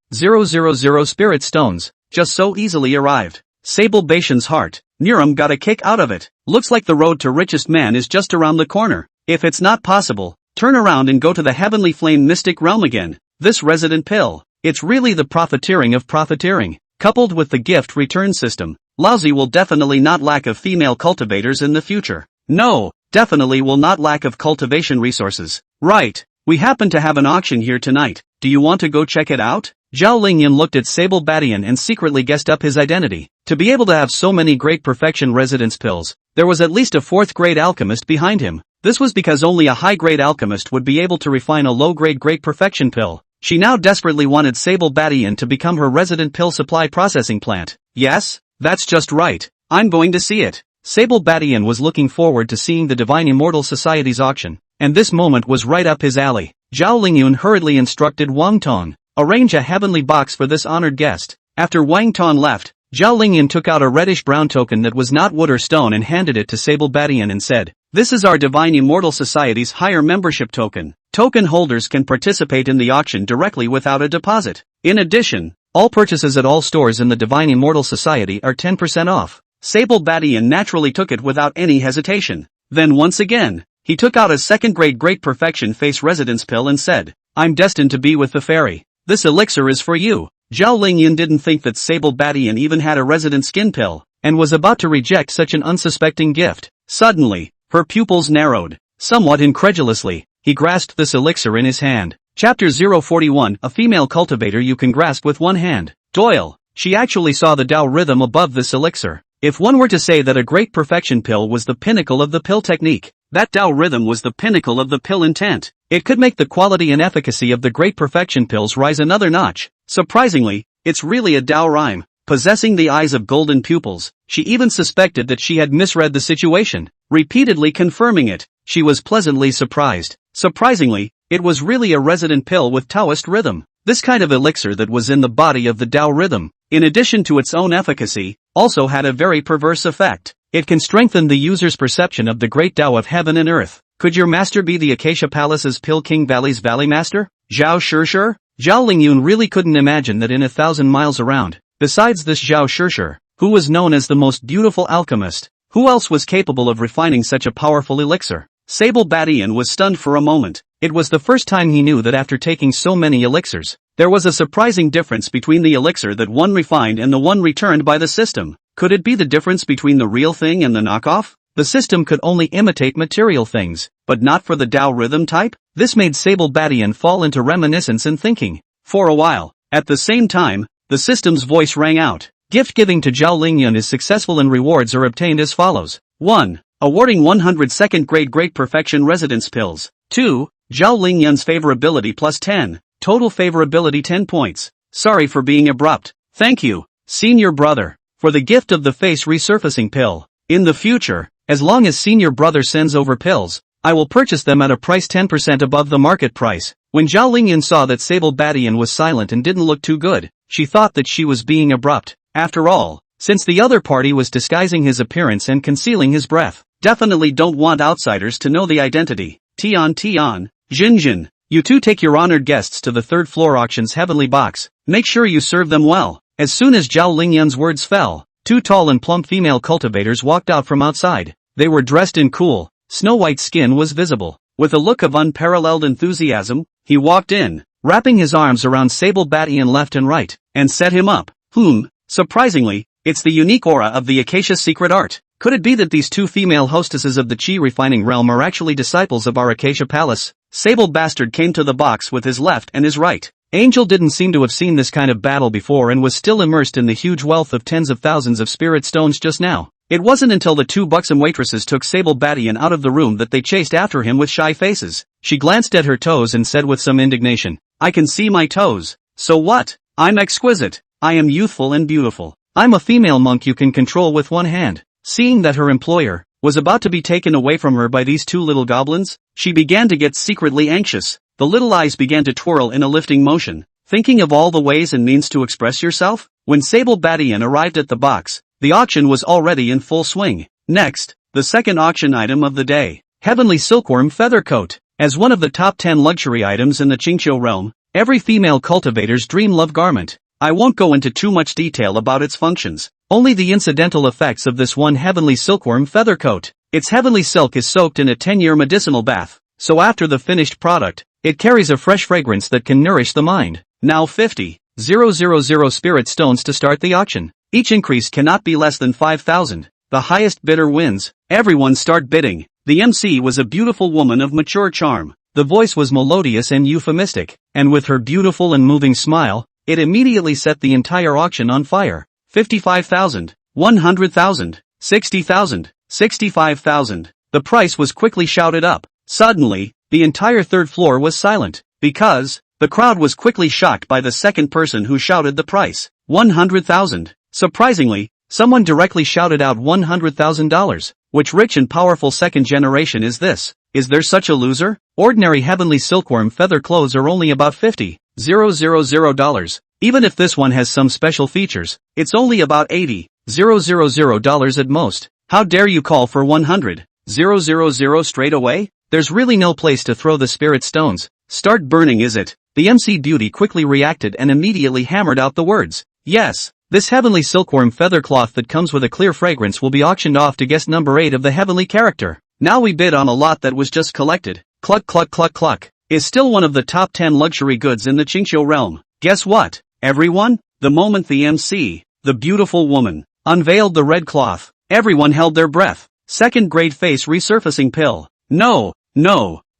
S1: spirit stones, just so easily arrived. Sable Batian's heart, Niram got a kick out of it. Looks like the road to richest man is just around the corner. If it's not possible, turn around and go to the Heavenly Flame Mystic Realm again. This resident pill, it's really the profiteering of profiteering. Coupled with the gift return system, Lousy will definitely not lack of female cultivators in the future. No, definitely will not lack of cultivation resources. Right, we happen to have an auction here tonight. Do you want to go check it out? Zhao Lingyun looked at Sable Badian and secretly guessed up his identity. To be able to have so many Great Perfection residence pills, there was at least a 4th grade alchemist behind him. This was because only a high-grade alchemist would be able to refine a low-grade Great Perfection pill. She now desperately wanted Sable Badian to become her resident pill supply processing plant. Yes, that's just right. I'm going to see it. Sable Badian was looking forward to seeing the Divine Immortal Society's auction, and this moment was right up his alley. Zhao Lingyun hurriedly instructed Wang Tong, arrange a heavenly box for this honored guest. After Wang Tong left, Zhao Lingyan took out a reddish-brown token that was not wood or stone and handed it to Sable Badian and said, "This is our Divine Immortal Society's higher membership token. Token holders can participate in the auction directly without a deposit. In addition, all purchases at all stores in the Divine Immortal Society are 10% off." Sable Badian naturally took it without any hesitation. Then once again, he took out a second-grade Great Perfection Face Residence pill and said, "I'm destined to be with the fairy. This elixir is for you." Zhao Lingyan didn't think that Sable Badian even had a resident skin pill, and was about to reject such an unsuspecting gift. Suddenly, her pupils narrowed. Somewhat incredulously, he grasped this elixir in his hand. Chapter 041, a female cultivator you can grasp with one hand. Doyle. She actually saw the Tao rhythm above this elixir. If one were to say that a Great Perfection pill was the pinnacle of the pill technique, that Tao rhythm was the pinnacle of the pill intent. It could make the quality and efficacy of the Great Perfection pills rise another notch. Surprisingly, it's really a Tao rhyme. Possessing the eyes of golden pupils, she even suspected that she had misread the situation. Repeatedly confirming it, she was pleasantly surprised. Surprisingly, it was really a resident pill with Taoist rhythm. This kind of elixir that was in the body of the Tao rhythm, in addition to its own efficacy, also had a very perverse effect. It can strengthen the user's perception of the great Tao of heaven and earth. Could your master be the Acacia Palace's Pill King Valley's Valley Master? Zhao Shishir? Zhao Lingyun really couldn't imagine that in 1,000 miles around, besides this Zhao Shishir, who was known as the most beautiful alchemist, who else was capable of refining such a powerful elixir? Sable Badian was stunned for a moment. It was the first time he knew that after taking so many elixirs, there was a surprising difference between the elixir that one refined and the one returned by the system. Could it be the difference between the real thing and the knockoff? The system could only imitate material things, but not for the Tao rhythm type? This made Sable Badian fall into reminiscence and thinking. For a while, at the same time, the system's voice rang out. Gift giving to Zhao Lingyun is successful and rewards are obtained as follows. 1. Awarding 100 second-grade Great Perfection Residence Pills. 2. Zhao Lingyun's favorability plus 10. Total favorability 10 points. Sorry for being abrupt. Thank you, Senior Brother, for the gift of the face resurfacing pill. In the future, as long as Senior Brother sends over pills, I will purchase them at a price 10% above the market price. When Zhao Lingyun saw that Sable Badian was silent and didn't look too good, she thought that she was being abrupt. After all, since the other party was disguising his appearance and concealing his breath, definitely don't want outsiders to know the identity. Tian, Jinjin, you two take your honored guests to the third floor auction's heavenly box. Make sure you serve them well. As soon as Zhao Lingyun's words fell, two tall and plump female cultivators walked out from outside. They were dressed in cool, snow-white skin was visible. With a look of unparalleled enthusiasm, he walked in, wrapping his arms around Sable Badian left and right, and set him up. Surprisingly, it's the unique aura of the Acacia secret art. Could it be that these two female hostesses of the Qi refining realm are actually disciples of our Acacia Palace? Sable Bastard came to the box with his left and his right. Angel didn't seem to have seen this kind of battle before and was still immersed in the huge wealth of tens of thousands of spirit stones just now. It wasn't until the two buxom waitresses took Sable Badian out of the room that they chased after him with shy faces. She glanced at her toes and said with some indignation, "I can see my toes. So what? I'm exquisite. I am youthful and beautiful. I'm a female monk you can control with one hand." Seeing that her employer was about to be taken away from her by these two little goblins, she began to get secretly anxious. The little eyes began to twirl in a lifting motion. Thinking of all the ways and means to express yourself? When Sable Badian arrived at the box, the auction was already in full swing. Next, the second auction item of the day. Heavenly Silkworm Feather Coat. As one of the top 10 luxury items in the Qingqiu realm, every female cultivator's dream love garment. I won't go into too much detail about its functions, only the incidental effects of this one Heavenly Silkworm Feather Coat. Its heavenly silk is soaked in a 10-year medicinal bath, so after the finished product, it carries a fresh fragrance that can nourish the mind. Now 50,000 spirit stones to start the auction. Each increase cannot be less than 5,000. The highest bidder wins. Everyone start bidding. The MC was a beautiful woman of mature charm. The voice was melodious and euphemistic, and with her beautiful and moving smile, it immediately set the entire auction on fire. 55,000, 100,000, 60,000, 65,000. The price was quickly shouted up. Suddenly, the entire third floor was silent, because the crowd was quickly shocked by the second person who shouted the price. 100,000. Surprisingly, someone directly shouted out $100,000. Which rich and powerful second generation is this? Is there such a loser? Ordinary heavenly silkworm feather clothes are only about $50,000. Even if this one has some special features, it's only about $80,000 at most. How dare you call for $100,000 straight away? There's really no place to throw the spirit stones. Start burning, is it? The MC Beauty quickly reacted and immediately hammered out the words. Yes, this heavenly silkworm feather cloth that comes with a clear fragrance will be auctioned off to guest number 8 of the heavenly character. Now we bid on a lot that was just collected. Cluck cluck cluck cluck. Is still one of the top 10 luxury goods in the Qingqiu realm. Guess what, everyone? The moment the MC, the beautiful woman, unveiled the red cloth, everyone held their breath. Second grade face resurfacing pill. No,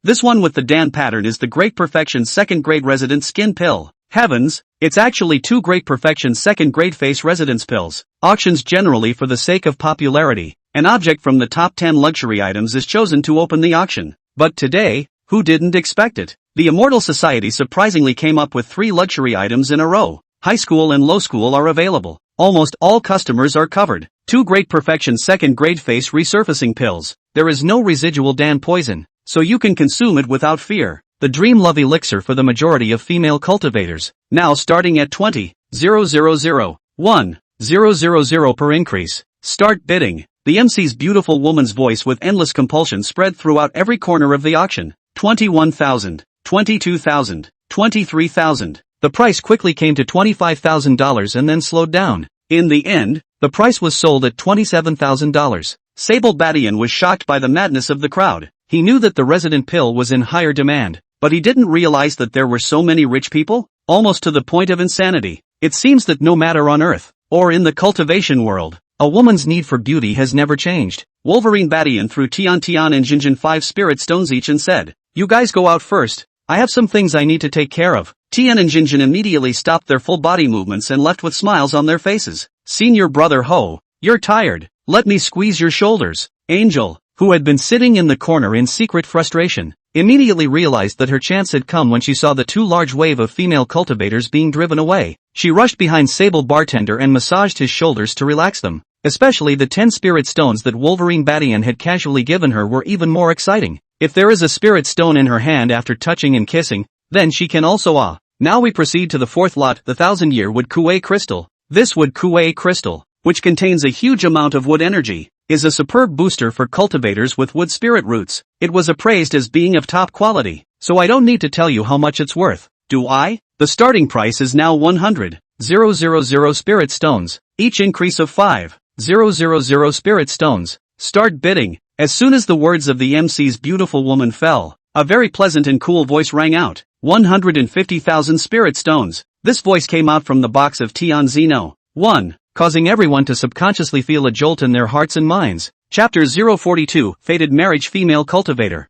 S1: this one with the Dan pattern is the Great Perfection second grade resident skin pill. Heavens, it's actually 2 Great Perfection second grade face residence pills. Auctions generally for the sake of popularity. An object from the top 10 luxury items is chosen to open the auction. But today, who didn't expect it? The Immortal Society surprisingly came up with 3 luxury items in a row. High school and low school are available. Almost all customers are covered. 2 Great Perfection second grade face resurfacing pills. There is no residual Dan poison, so you can consume it without fear. The Dream Love Elixir for the majority of female cultivators. Now starting at 20,000 per increase. Start bidding. The MC's beautiful woman's voice with endless compulsion spread throughout every corner of the auction. 21,000, 22,000, 23,000. The price quickly came to $25,000 and then slowed down. In the end, the price was sold at $27,000. Sable Badian was shocked by the madness of the crowd. He knew that the resident pill was in higher demand, but he didn't realize that there were so many rich people, almost to the point of insanity. It seems that no matter on Earth, or in the cultivation world, a woman's need for beauty has never changed. Wolverine Badian threw Tian and Jinjin 5 spirit stones each and said, "You guys go out first. I have some things I need to take care of." Tian and Jinjin immediately stopped their full body movements and left with smiles on their faces. "Senior brother Ho, you're tired. Let me squeeze your shoulders." Angel, who had been sitting in the corner in secret frustration, immediately realized that her chance had come when she saw the 2 large wave of female cultivators being driven away. She rushed behind Sable Bartender and massaged his shoulders to relax them. Especially the 10 spirit stones that Wolverine Badian had casually given her were even more exciting. If there is a spirit stone in her hand after touching and kissing, then she can also Now we proceed to the 4th lot, the 1000-year wood kuei crystal. This wood kuei crystal, which contains a huge amount of wood energy, is a superb booster for cultivators with wood spirit roots. It was appraised as being of top quality, so I don't need to tell you how much it's worth, do I? The starting price is now 100,000 spirit stones, each increase of 5,000 spirit stones. Start bidding. As soon as the words of the MC's beautiful woman fell, a very pleasant and cool voice rang out. 150,000 spirit stones. This voice came out from the box of Tian Zeno 1, causing everyone to subconsciously feel a jolt in their hearts and minds. Chapter 042, Fated Marriage Female Cultivator.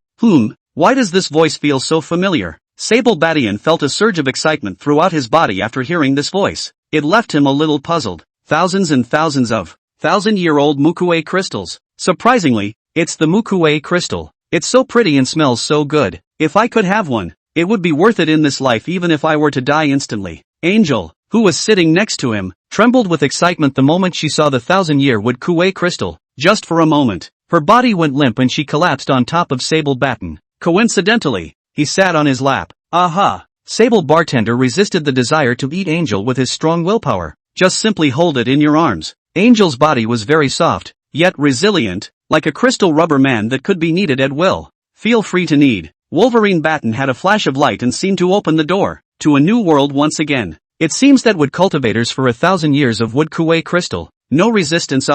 S1: Why does this voice feel so familiar? Sable Badian felt a surge of excitement throughout his body after hearing this voice. It left him a little puzzled. Thousands and thousands of 1000-year-old Mukuei crystals. Surprisingly, it's the Mukuei crystal. It's so pretty and smells so good. If I could have one, it would be worth it in this life even if I were to die instantly. Angel, who was sitting next to him, trembled with excitement the moment she saw the 1000-year wood kuei crystal. Just for a moment, her body went limp and she collapsed on top of Sable Batten. Coincidentally, he sat on his lap. Aha! Sable Bartender resisted the desire to eat Angel with his strong willpower. Just simply hold it in your arms. Angel's body was very soft, yet resilient, like a crystal rubber man that could be kneaded at will. Feel free to knead. Wolverine Batten had a flash of light and seemed to open the door to a new world once again. It seems that wood cultivators for 1000 years of wood kuei crystal, no resistance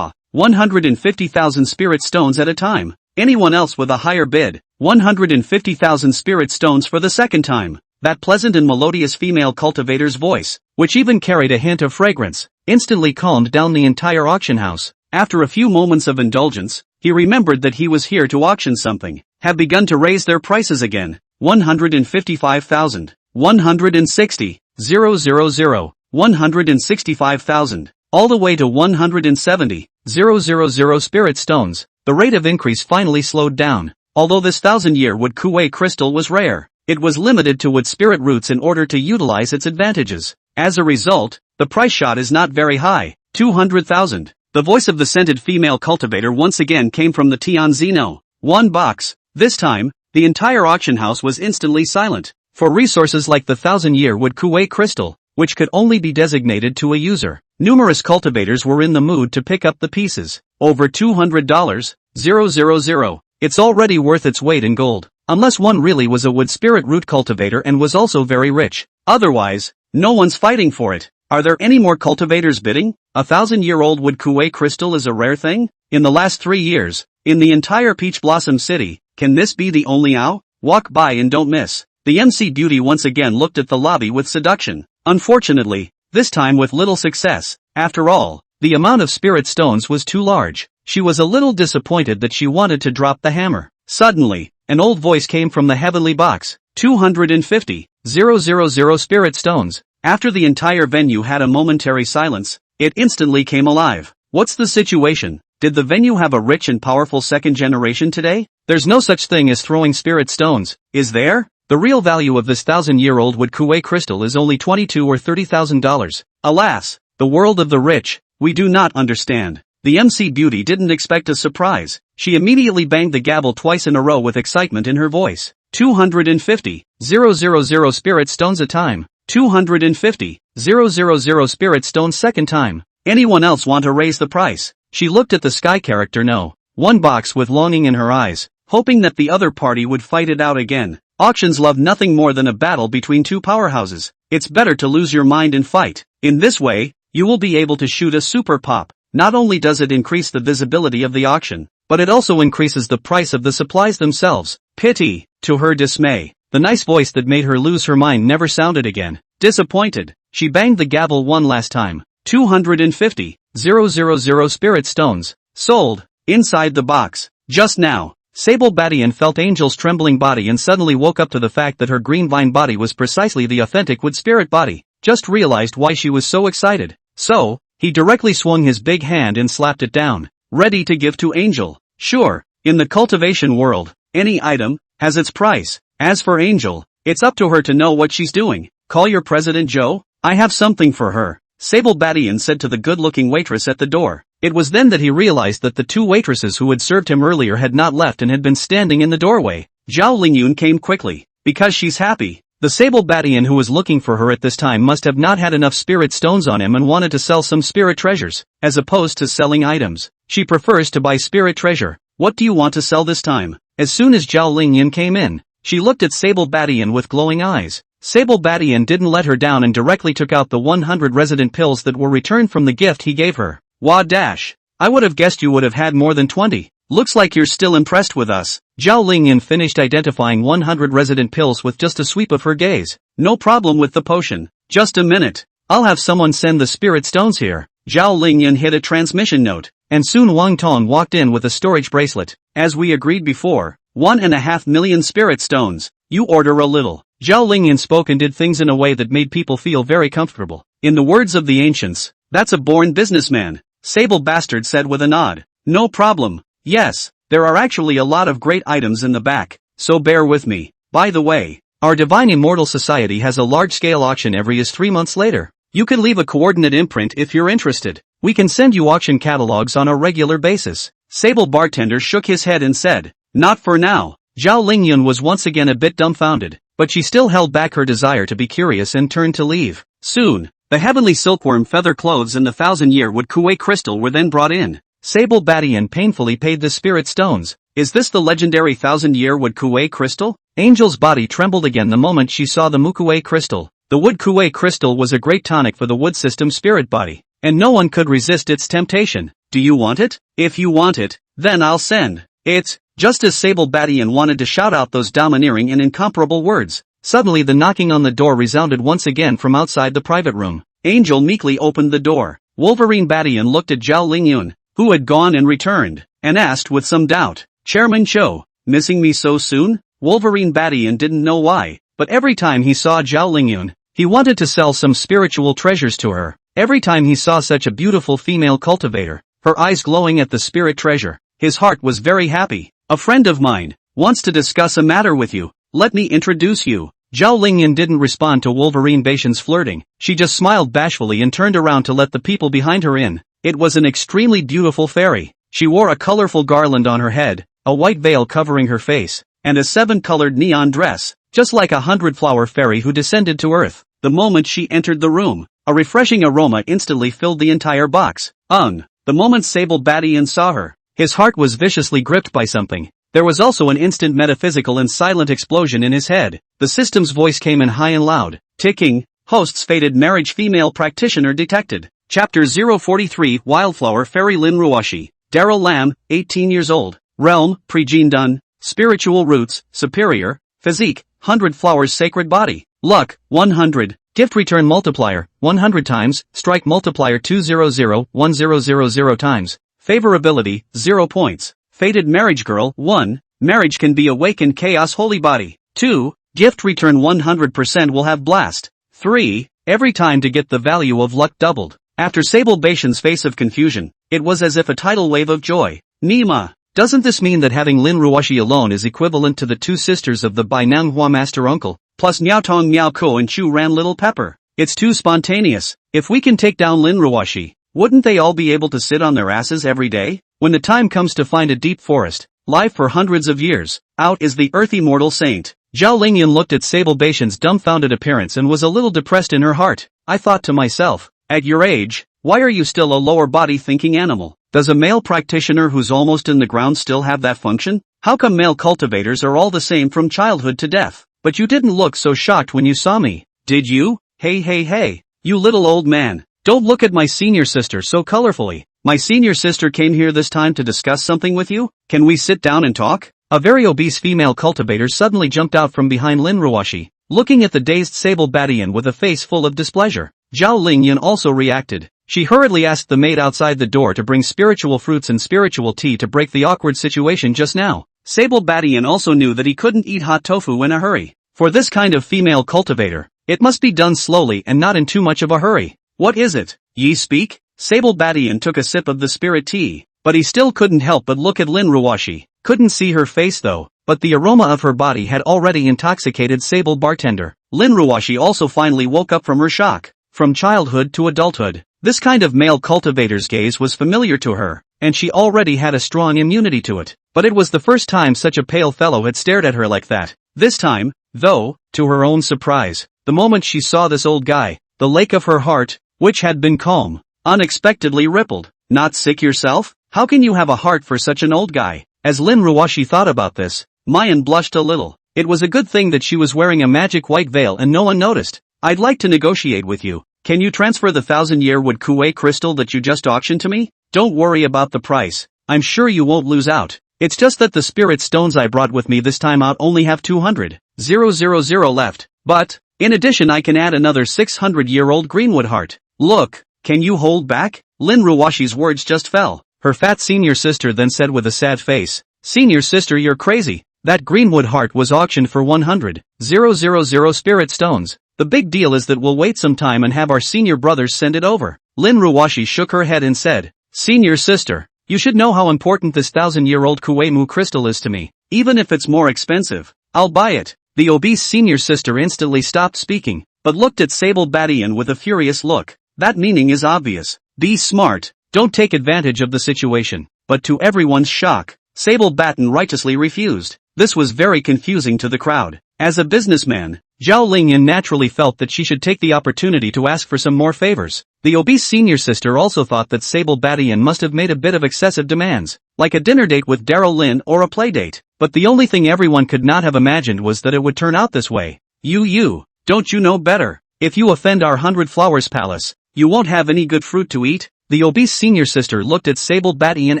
S1: 150,000 spirit stones at a time. Anyone else with a higher bid, 150,000 spirit stones for the second time. That pleasant and melodious female cultivator's voice, which even carried a hint of fragrance, instantly calmed down the entire auction house. After a few moments of indulgence, he remembered that he was here to auction something, have begun to raise their prices again. 155,000, 160,000, 165,000, all the way to 170,000 spirit stones. The rate of increase finally slowed down. Although this 1000-year wood kuei crystal was rare, it was limited to wood spirit roots in order to utilize its advantages. As a result, the price shot is not very high. 200,000. The voice of the scented female cultivator once again came from the Tian Zeno 1 box. This time, the entire auction house was instantly silent. For resources like the 1000-year wood kuei crystal, which could only be designated to a user. Numerous cultivators were in the mood to pick up the pieces. Over $200, 000. It's already worth its weight in gold. Unless one really was a wood spirit root cultivator and was also very rich. Otherwise, no one's fighting for it. Are there any more cultivators bidding? 1,000-year-old wood kuwei crystal is a rare thing? In the last 3 years, in the entire Peach Blossom City, can this be the only owl? Walk by and don't miss. The MC Beauty once again looked at the lobby with seduction. Unfortunately, this time with little success. After all, the amount of spirit stones was too large. She was a little disappointed that she wanted to drop the hammer. Suddenly, an old voice came from the heavenly box. 250, 000 spirit stones. After the entire venue had a momentary silence, it instantly came alive. What's the situation? Did the venue have a rich and powerful second generation today? There's no such thing as throwing spirit stones, is there? The real value of this 1,000-year-old wood kuwei crystal is only $22,000 or $30,000. Alas, the world of the rich, we do not understand. The MC Beauty didn't expect a surprise. She immediately banged the gavel twice in a row with excitement in her voice. 250, 000 spirit stones a time. 250, 000 spirit stones second time. Anyone else want to raise the price? She looked at the sky character No. 1 box with longing in her eyes, hoping that the other party would fight it out again. Auctions love nothing more than a battle between two powerhouses. It's better to lose your mind and fight. In this way, you will be able to shoot a super pop. Not only does it increase the visibility of the auction, but it also increases the price of the supplies themselves. Pity. To her dismay, the nice voice that made her lose her mind never sounded again. Disappointed, she banged the gavel one last time. 250, 000 spirit stones. Sold. Inside the box. Just now, Sable Badian felt Angel's trembling body and suddenly woke up to the fact that her green vine body was precisely the authentic wood spirit body. Just realized why she was so excited. So, he directly swung his big hand and slapped it down. Ready to give to Angel. Sure, in the cultivation world, any item has its price. As for Angel, it's up to her to know what she's doing. Call your President Joe? I have something for her, Sable Badian said to the good-looking waitress at the door. It was then that he realized that the two waitresses who had served him earlier had not left and had been standing in the doorway. Zhao Lingyun came quickly. Because she's happy. The Sable Badian who was looking for her at this time must have not had enough spirit stones on him and wanted to sell some spirit treasures, as opposed to selling items. She prefers to buy spirit treasure. What do you want to sell this time? As soon as Zhao Lingyun came in, she looked at Sable Badian with glowing eyes. Sable Badian didn't let her down and directly took out the 100 resident pills that were returned from the gift he gave her. Wah dash. I would have guessed you would have had more than 20. Looks like you're still impressed with us. Zhao Lingyun finished identifying 100 resident pills with just a sweep of her gaze. No problem with the potion. Just a minute. I'll have someone send the spirit stones here. Zhao Lingyun hit a transmission note, and soon Wang Tong walked in with a storage bracelet. As we agreed before, 1.5 million spirit stones. You order a little. Zhao Lingyun spoke and did things in a way that made people feel very comfortable. In the words of the ancients, that's a born businessman. Sable Bastard said with a nod. No problem. Yes, there are actually a lot of great items in the back, so bear with me. By the way, our Divine Immortal Society has a large-scale auction every 3 months later. You can leave a coordinate imprint if you're interested. We can send you auction catalogs on a regular basis. Sable Bartender shook his head and said, not for now. Zhao Lingyun was once again a bit dumbfounded, but she still held back her desire to be curious and turned to leave. Soon, the heavenly silkworm feather clothes and the 1,000-year wood kuwei crystal were then brought in. Sable Badian painfully paid the spirit stones. Is this the legendary 1,000-year wood kuwei crystal? Angel's body trembled again the moment she saw the mukuwei crystal. The wood kuwei crystal was a great tonic for the wood system spirit body, and no one could resist its temptation. Do you want it? If you want it, then I'll send it. Just as Sable Badian wanted to shout out those domineering and incomparable words, suddenly the knocking on the door resounded once again from outside the private room. Angel meekly opened the door. Wolverine Badian looked at Zhao Lingyun, who had gone and returned, and asked with some doubt, Chairman Cho, missing me so soon? Wolverine Badian didn't know why, but every time he saw Zhao Lingyun, he wanted to sell some spiritual treasures to her. Every time he saw such a beautiful female cultivator, her eyes glowing at the spirit treasure, his heart was very happy. A friend of mine wants to discuss a matter with you. Let me introduce you. Zhao Lingyun didn't respond to Wolverine Badian's flirting. She just smiled bashfully and turned around to let the people behind her in. It was an extremely beautiful fairy. She wore a colorful garland on her head, a white veil covering her face, and a 7-colored neon dress, just like a 100-flower fairy who descended to earth. the moment she entered the room. A refreshing aroma instantly filled the entire box. The moment Sable Badian saw her, his heart was viciously gripped by something. There was also an instant metaphysical and silent explosion in his head. The system's voice came in high and loud. Ticking. Host's fated marriage female practitioner detected. Chapter 043 Wildflower Fairy Lin Ruashi. Daryl Lamb, 18 years old. Realm, Pre-Gene Dun. Spiritual roots, superior. Physique, 100 flowers sacred body. Luck, 100. Gift return multiplier, 100 times. Strike multiplier 200-1000 times. Favorability, 0 points. Fated marriage girl, 1. Marriage can be awakened chaos holy body. 2. Gift return 100% will have blast. 3. Every time to get the value of luck doubled. After Sable Bation's face of confusion, it was as if a tidal wave of joy. Nima. Doesn't this mean that having Lin Ruashi alone is equivalent to the two sisters of the Bai Manhwa master uncle, plus Niaotong Miaoko and Chu Ran Little Pepper? It's too spontaneous. If we can take down Lin Ruashi, wouldn't they all be able to sit on their asses every day? When the time comes to find a deep forest, live for hundreds of years, out is the earthy mortal saint. Zhao Lingyan looked at Sable Bation's dumbfounded appearance and was a little depressed in her heart. I thought to myself, at your age, why are you still a lower body thinking animal? Does a male practitioner who's almost in the ground still have that function? How come male cultivators are all the same from childhood to death? But you didn't look so shocked when you saw me, did you? Hey, you little old man. Don't look at my senior sister so colorfully. My senior sister came here this time to discuss something with you? Can we sit down and talk? A very obese female cultivator suddenly jumped out from behind Lin Ruashi, looking at the dazed Sable Badian with a face full of displeasure. Zhao Lingyan also reacted. She hurriedly asked the maid outside the door to bring spiritual fruits and spiritual tea to break the awkward situation just now. Sable Badian also knew that he couldn't eat hot tofu in a hurry. For this kind of female cultivator, it must be done slowly and not in too much of a hurry. What is it? Ye speak? Sable Badian took a sip of the spirit tea, but he still couldn't help but look at Lin Ruashi. Couldn't see her face though, but the aroma of her body had already intoxicated Sable Bartender. Lin Ruashi also finally woke up from her shock. From childhood to adulthood, this kind of male cultivator's gaze was familiar to her, and she already had a strong immunity to it. But it was the first time such a pale fellow had stared at her like that. This time, though, to her own surprise, the moment she saw this old guy, the lake of her heart, which had been calm, unexpectedly rippled. Not sick yourself? How can you have a heart for such an old guy? As Lin Ruashi thought about this, Mayan blushed a little. It was a good thing that she was wearing a magic white veil and no one noticed. I'd like to negotiate with you. Can you transfer the 1000-year wood kuei crystal that you just auctioned to me? Don't worry about the price. I'm sure you won't lose out. It's just that the spirit stones I brought with me this time out only have 200,000 left. But, in addition I can add another 600-year-old greenwood heart. Look, can you hold back? Lin Ruashi's words just fell. Her fat senior sister then said with a sad face, Senior sister, you're crazy. That greenwood heart was auctioned for 100,000 spirit stones. The big deal is that we'll wait some time and have our senior brothers send it over. Lin Ruashi shook her head and said, Senior sister, you should know how important this 1000-year-old Kuei-mu crystal is to me. Even if it's more expensive, I'll buy it. The obese senior sister instantly stopped speaking, but looked at Sable Badian with a furious look. That meaning is obvious. Be smart, don't take advantage of the situation. But to everyone's shock, Sable Batten righteously refused. This was very confusing to the crowd. As a businessman, Zhao Lingyan naturally felt that she should take the opportunity to ask for some more favors. The obese senior sister also thought that Sable Badian must have made a bit of excessive demands, like a dinner date with Daryl Lin or a play date. But the only thing everyone could not have imagined was that it would turn out this way. You, don't you know better? If you offend our 100 Flowers Palace, you won't have any good fruit to eat. The obese senior sister looked at Sable Badian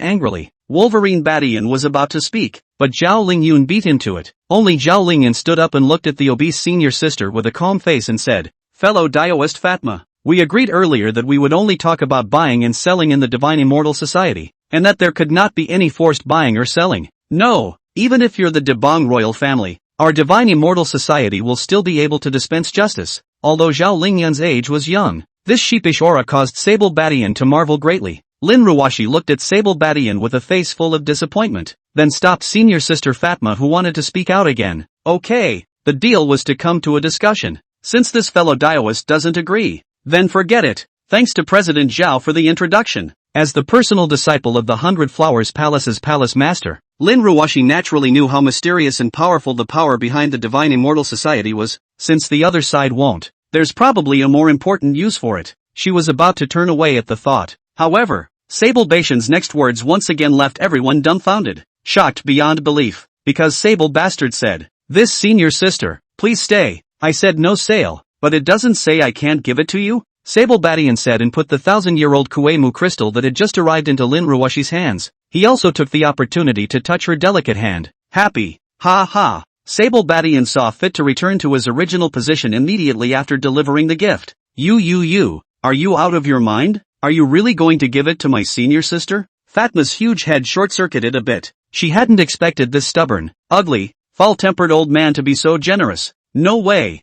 S1: angrily. Wolverine Badian was about to speak, but Zhao Lingyun beat him to it. Only Zhao Lingyan stood up and looked at the obese senior sister with a calm face and said, Fellow Daoist Fatma, we agreed earlier that we would only talk about buying and selling in the Divine Immortal Society, and that there could not be any forced buying or selling. No, even if you're the Debong royal family, our Divine Immortal Society will still be able to dispense justice. Although Zhao Lingyan's age was young, this sheepish aura caused Sable Badian to marvel greatly. Lin Ruashi looked at Sable Badian with a face full of disappointment, then stopped senior sister Fatma who wanted to speak out again. Okay, the deal was to come to a discussion. Since this fellow Daoist doesn't agree, then forget it. Thanks to President Zhao for the introduction. As the personal disciple of the 100 Flowers Palace's palace master, Lin Ruashi naturally knew how mysterious and powerful the power behind the Divine Immortal Society was, since the other side won't There's probably a more important use for it. She was about to turn away at the thought. However, Sable Bastian's next words once again left everyone dumbfounded, shocked beyond belief, because Sable Bastard said, "This senior sister, please stay." I said no sale, but it doesn't say I can't give it to you? Sable Badian said and put the 1,000-year-old Kuei-mu crystal that had just arrived into Lin Ruwashi's hands. He also took the opportunity to touch her delicate hand. Happy. Ha ha. Sable Badian saw fit to return to his original position immediately after delivering the gift. You. Are you out of your mind? Are you really going to give it to my senior sister? Fatma's huge head short-circuited a bit. She hadn't expected this stubborn, ugly, foul-tempered old man to be so generous. No way.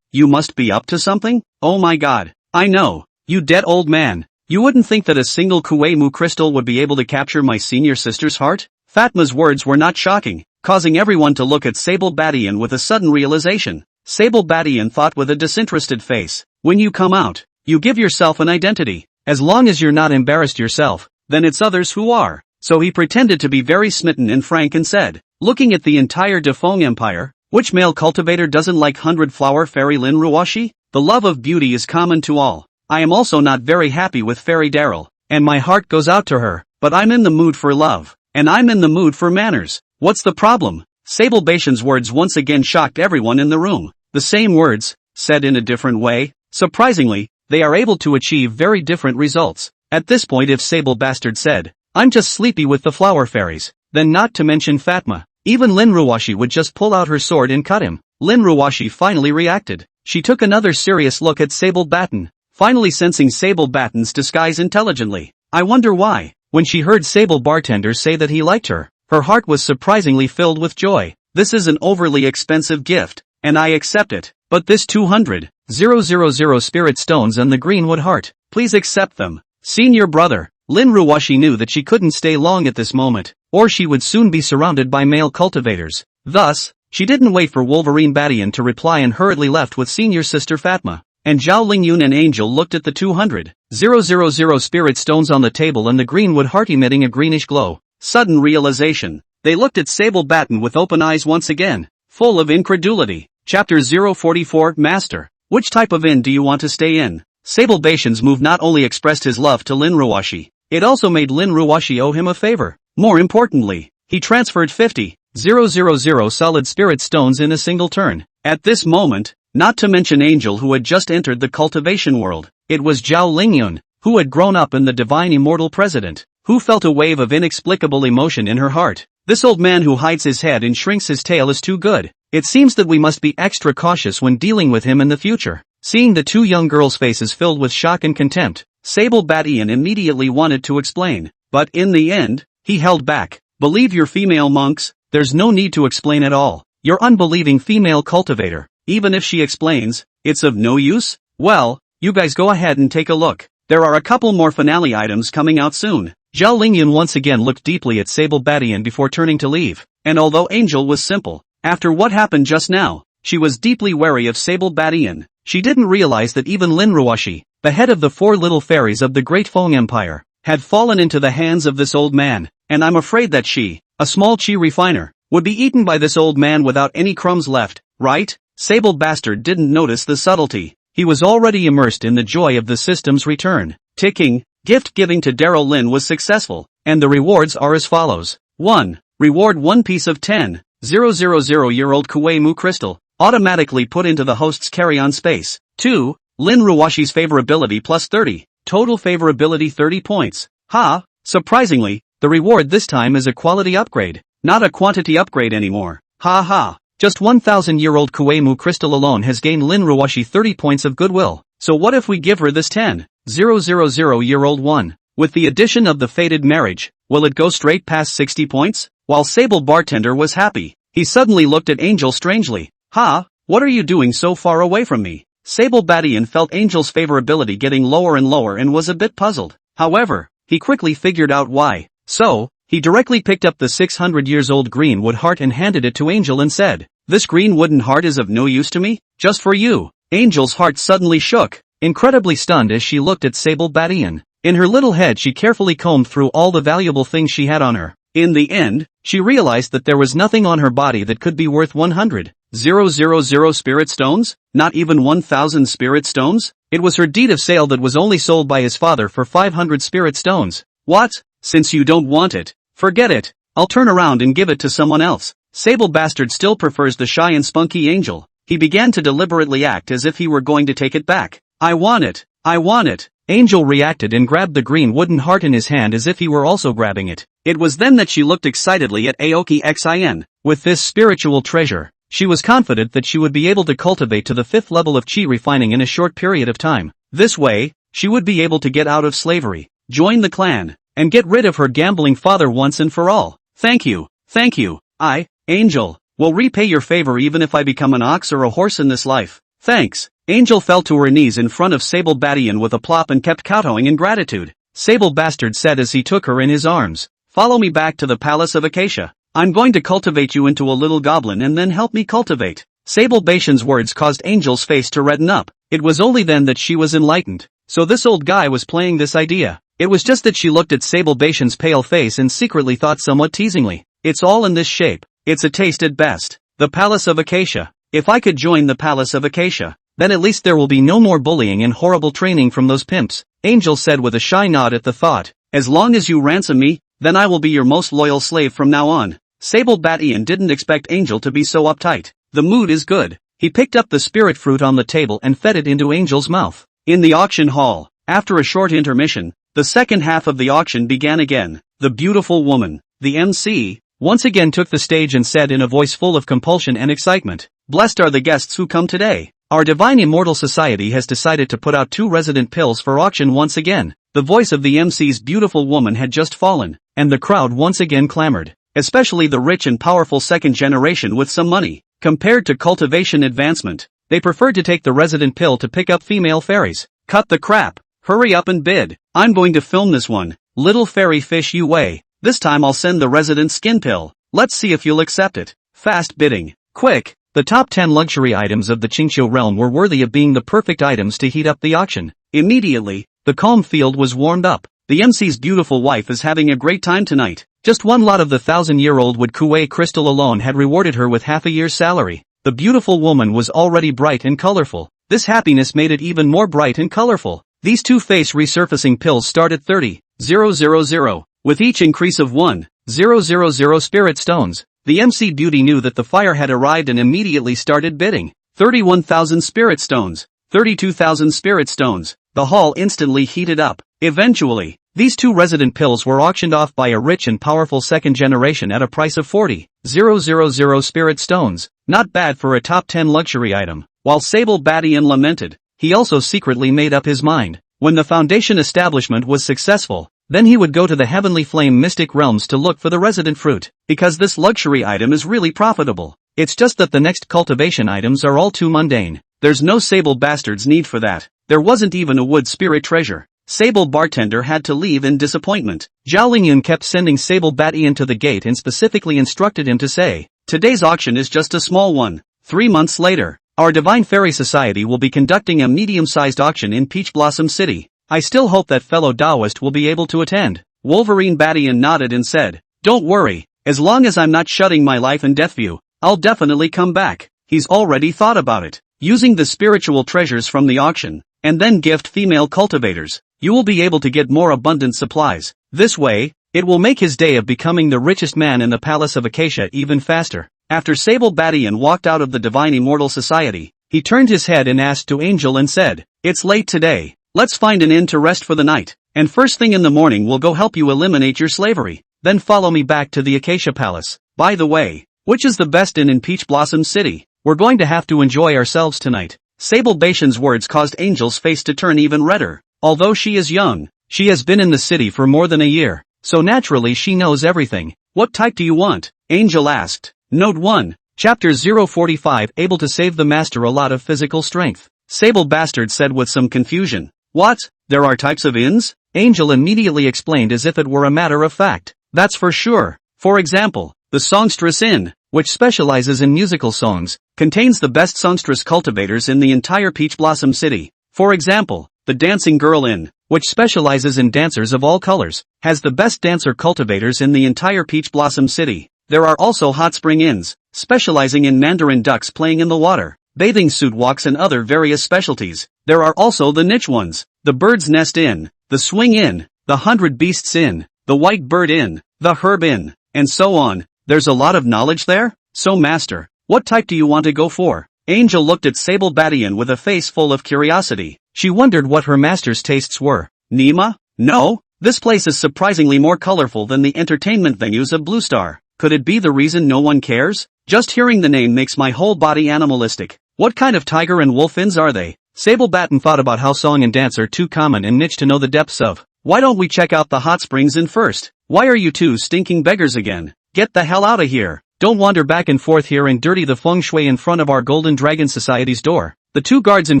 S1: You must be up to something? Oh my god. I know. You dead old man. You wouldn't think that a single Kuei-mu crystal would be able to capture my senior sister's heart? Fatma's words were not shocking, causing everyone to look at Sable Badian with a sudden realization. Sable Badian thought with a disinterested face. When you come out, you give yourself an identity. As long as you're not embarrassed yourself, then it's others who are. So he pretended to be very smitten and frank and said, looking at the entire Defong Empire, which male cultivator doesn't like 100-flower fairy Lin Ruwashi? The love of beauty is common to all. I am also not very happy with Fairy Daryl, and my heart goes out to her, but I'm in the mood for love, and I'm in the mood for manners. What's the problem? Sable Bastian's words once again shocked everyone in the room. The same words, said in a different way. Surprisingly, they are able to achieve very different results. At this point if Sable Bastard said, I'm just sleepy with the flower fairies, then not to mention Fatma, even Lin Ruwashi would just pull out her sword and cut him. Lin Ruwashi finally reacted. She took another serious look at Sable Batten, finally sensing Sable Batten's disguise intelligently. I wonder why. When she heard Sable Bartender say that he liked her, her heart was surprisingly filled with joy. This is an overly expensive gift, and I accept it. But this 200,000 spirit stones and the greenwood heart, please accept them. Senior brother. Lin Ruwashi knew that she couldn't stay long at this moment, or she would soon be surrounded by male cultivators. Thus, she didn't wait for Wolverine Badian to reply and hurriedly left with senior sister Fatma. And Zhao Lingyun and Angel looked at the 200,000 spirit stones on the table and the greenwood heart emitting a greenish glow. Sudden realization. They looked at Sable Batten with open eyes once again, full of incredulity. Chapter 044 Master. Which type of inn do you want to stay in? Sable Bastian's move not only expressed his love to Lin Ruwashi, it also made Lin Ruwashi owe him a favor. More importantly, he transferred 50,000 solid spirit stones in a single turn. At this moment, not to mention Angel who had just entered the cultivation world, it was Zhao Lingyun, who had grown up in the divine immortal president, who felt a wave of inexplicable emotion in her heart. This old man who hides his head and shrinks his tail is too good. It seems that we must be extra cautious when dealing with him in the future. Seeing the two young girls' faces filled with shock and contempt, Sable Badian immediately wanted to explain, but in the end, he held back. Believe your female monks, there's no need to explain at all. Your unbelieving female cultivator, even if she explains, it's of no use? Well, you guys go ahead and take a look. There are a couple more finale items coming out soon. Zhao Lingyun once again looked deeply at Sable Badian before turning to leave, and although Angel was simple, after what happened just now, she was deeply wary of Sable Badian. She didn't realize that even Lin Ruwashi, the head of the four little fairies of the Great Feng Empire, had fallen into the hands of this old man, and I'm afraid that she, a small chi refiner, would be eaten by this old man without any crumbs left, right? Sable Bastard didn't notice the subtlety. He was already immersed in the joy of the system's return. Ticking, gift giving to Daryl Lin was successful, and the rewards are as follows. 1. Reward 1 piece of 10,000-year-old Kuei-mu crystal, automatically put into the host's carry-on space. 2. Lin Ruwashi's favorability plus 30, total favorability 30 points. Ha! Surprisingly, the reward this time is a quality upgrade, not a quantity upgrade anymore. Ha ha! Just 1,000-year-old Kuei-mu crystal alone has gained Lin Ruwashi 30 points of goodwill. So what if we give her this 10,000-year-old one? With the addition of the fated marriage, will it go straight past 60 points? While Sable Bartender was happy, he suddenly looked at Angel strangely. Ha! What are you doing so far away from me? Sable Badian felt Angel's favorability getting lower and lower and was a bit puzzled. However, he quickly figured out why. So, he directly picked up the 600-years-old greenwood heart and handed it to Angel and said, this green wooden heart is of no use to me? Just for you. Angel's heart suddenly shook, incredibly stunned as she looked at Sable Badian. In her little head she carefully combed through all the valuable things she had on her. In the end, she realized that there was nothing on her body that could be worth 100,000 000 spirit stones? Not even 1,000 spirit stones? It was her deed of sale that was only sold by his father for 500 spirit stones. What? Since you don't want it, forget it. I'll turn around and give it to someone else. Sable Bastard still prefers the shy and spunky Angel. He began to deliberately act as if he were going to take it back. I want it. I want it. Angel reacted and grabbed the green wooden heart in his hand as if he were also grabbing it. It was then that she looked excitedly at Aoki Xin. With this spiritual treasure, she was confident that she would be able to cultivate to the 5th level of chi refining in a short period of time. This way, she would be able to get out of slavery, join the clan, and get rid of her gambling father once and for all. Thank you. Thank you. I, Angel, will repay your favor even if I become an ox or a horse in this life. Thanks. Angel fell to her knees in front of Sable Badian with a plop and kept kowtowing in gratitude. Sable Bastard said as he took her in his arms, "Follow me back to the Palace of Acacia. I'm going to cultivate you into a little goblin and then help me cultivate." Sable Batian's words caused Angel's face to redden up. It was only then that she was enlightened. So this old guy was playing this idea. It was just that she looked at Sable Batian's pale face and secretly thought somewhat teasingly, "It's all in this shape. It's a taste at best. The Palace of Acacia. If I could join the Palace of Acacia, then at least there will be no more bullying and horrible training from those pimps." Angel said with a shy nod at the thought. "As long as you ransom me, then I will be your most loyal slave from now on." Sable Batian didn't expect Angel to be so uptight. The mood is good. He picked up the spirit fruit on the table and fed it into Angel's mouth. In the auction hall, after a short intermission, the second half of the auction began again. The beautiful woman, the MC, once again took the stage and said in a voice full of compulsion and excitement, "Blessed are the guests who come today. Our divine immortal society has decided to put out 2 resident pills for auction once again." The voice of the MC's beautiful woman had just fallen, and the crowd once again clamored. Especially the rich and powerful second generation with some money. Compared to cultivation advancement, they preferred to take the resident pill to pick up female fairies. Cut the crap. Hurry up and bid. I'm going to film this one. Little fairy fish you weigh. This time I'll send the resident skin pill. Let's see if you'll accept it. Fast bidding. Quick. The top 10 luxury items of the Qingqiu realm were worthy of being the perfect items to heat up the auction. Immediately, the calm field was warmed up. The MC's beautiful wife is having a great time tonight. Just one lot of the 1,000-year-old wood Kuei crystal alone had rewarded her with half a year's salary. The beautiful woman was already bright and colorful. This happiness made it even more bright and colorful. These 2 face resurfacing pills start at 30,000, with each increase of 1,000 spirit stones. The MC Beauty knew that the fire had arrived and immediately started bidding. 31,000 spirit stones, 32,000 spirit stones. The hall instantly heated up. Eventually, these 2 resident pills were auctioned off by a rich and powerful second generation at a price of 40,000 spirit stones. Not bad for a top 10 luxury item. While Sable Badian lamented, he also secretly made up his mind. When the foundation establishment was successful, then he would go to the Heavenly Flame Mystic Realms to look for the resident fruit, because this luxury item is really profitable. It's just that the next cultivation items are all too mundane. There's no Sable Bastard's need for that. There wasn't even a wood spirit treasure. Sable Bartender had to leave in disappointment. Zhao Lingyun kept sending Sable Batian to the gate and specifically instructed him to say, "Today's auction is just a small one." 3 months later, our Divine Fairy Society will be conducting a medium-sized auction in Peach Blossom City. I still hope that fellow Taoist will be able to attend. Wolverine Batian nodded and said, "Don't worry, as long as I'm not shutting my life and death view, I'll definitely come back." He's already thought about it. Using the spiritual treasures from the auction, and then gift female cultivators, you will be able to get more abundant supplies. This way, it will make his day of becoming the richest man in the Palace of Acacia even faster. After Sable Batian walked out of the Divine Immortal Society, he turned his head and asked to Angel and said, "It's late today. Let's find an inn to rest for the night, and first thing in the morning we'll go help you eliminate your slavery. Then follow me back to the Acacia Palace. By the way, which is the best inn in Peach Blossom City? We're going to have to enjoy ourselves tonight." Sable Batian's words caused Angel's face to turn even redder. Although she is young, she has been in the city for more than a year, so naturally she knows everything. "What type do you want?" Angel asked. Note 1. Chapter 045 Able to save the master a lot of physical strength. Sable Bastard said with some confusion. "What? There are types of inns?" Angel immediately explained as if it were a matter of fact. "That's for sure. For example, the Songstress Inn, which specializes in musical songs, contains the best songstress cultivators in the entire Peach Blossom City. For example, the Dancing Girl Inn, which specializes in dancers of all colors, has the best dancer cultivators in the entire Peach Blossom City. There are also hot spring inns, specializing in mandarin ducks playing in the water, bathing suit walks and other various specialties. There are also the niche ones, the Bird's Nest Inn, the Swing Inn, the 100 Beasts Inn, the White Bird Inn, the Herb Inn, and so on. There's a lot of knowledge there? So master, what type do you want to go for? Angel looked at Sable Badian with a face full of curiosity. She wondered what her master's tastes were. Nima? No? This place is surprisingly more colorful than the entertainment venues of Blue Star. Could it be the reason no one cares? Just hearing the name makes my whole body animalistic. What kind of tiger and wolf inns are they? Sable Batten thought about how song and dance are too common and niche to know the depths of. Why don't we check out the hot springs inn first? Why are you two stinking beggars again? Get the hell out of here. Don't wander back and forth here and dirty the feng shui in front of our Golden Dragon Society's door. The two guards in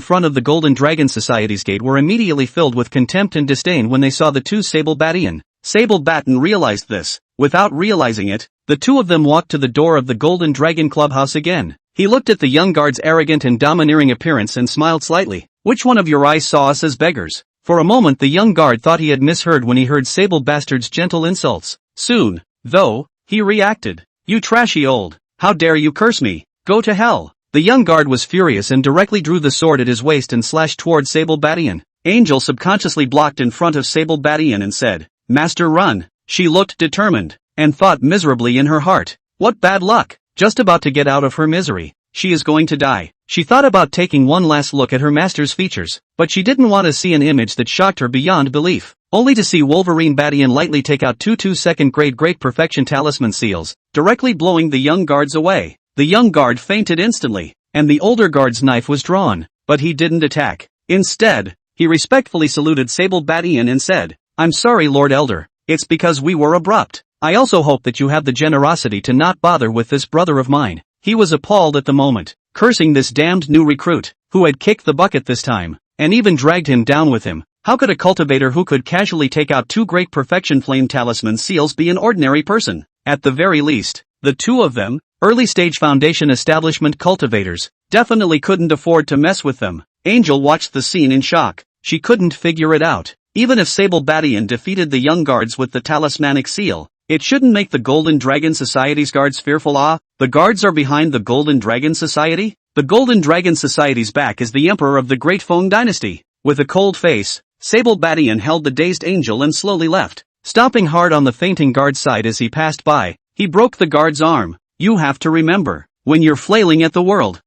S1: front of the Golden Dragon Society's gate were immediately filled with contempt and disdain when they saw the two Sable Badian. Sable Batten realized this. Without realizing it, the two of them walked to the door of the Golden Dragon Clubhouse again. He looked at the young guard's arrogant and domineering appearance and smiled slightly. Which one of your eyes saw us as beggars? For a moment the young guard thought he had misheard when he heard Sable Bastard's gentle insults. Soon, though, he reacted. You trashy old, how dare you curse me? Go to hell. The young guard was furious and directly drew the sword at his waist and slashed toward Sable Badian. Angel subconsciously blocked in front of Sable Badian and said, Master, run. She looked determined, and thought miserably in her heart. What bad luck. Just about to get out of her misery. She is going to die. She thought about taking one last look at her master's features, but she didn't want to see an image that shocked her beyond belief. Only to see Wolverine Badian lightly take out two 2nd grade Great Perfection Talisman seals, directly blowing the young guards away. The young guard fainted instantly, and the older guard's knife was drawn, but he didn't attack. Instead, he respectfully saluted Sable Badian and said, I'm sorry Lord Elder, it's because we were abrupt. I also hope that you have the generosity to not bother with this brother of mine. He was appalled at the moment, cursing this damned new recruit, who had kicked the bucket this time, and even dragged him down with him. How could a cultivator who could casually take out two Great Perfection Flame Talisman seals be an ordinary person? At the very least, the two of them, early-stage Foundation establishment cultivators, definitely couldn't afford to mess with them. Angel watched the scene in shock. She couldn't figure it out. Even if Sable Badian defeated the young guards with the talismanic seal, it shouldn't make the Golden Dragon Society's guards fearful. The guards are behind the Golden Dragon Society? The Golden Dragon Society's back is the Emperor of the Great Feng Dynasty. With a cold face, Sable Badian held the dazed Angel and slowly left. Stomping hard on the fainting guard's side as he passed by, he broke the guard's arm. You have to remember, when you're flailing at the world,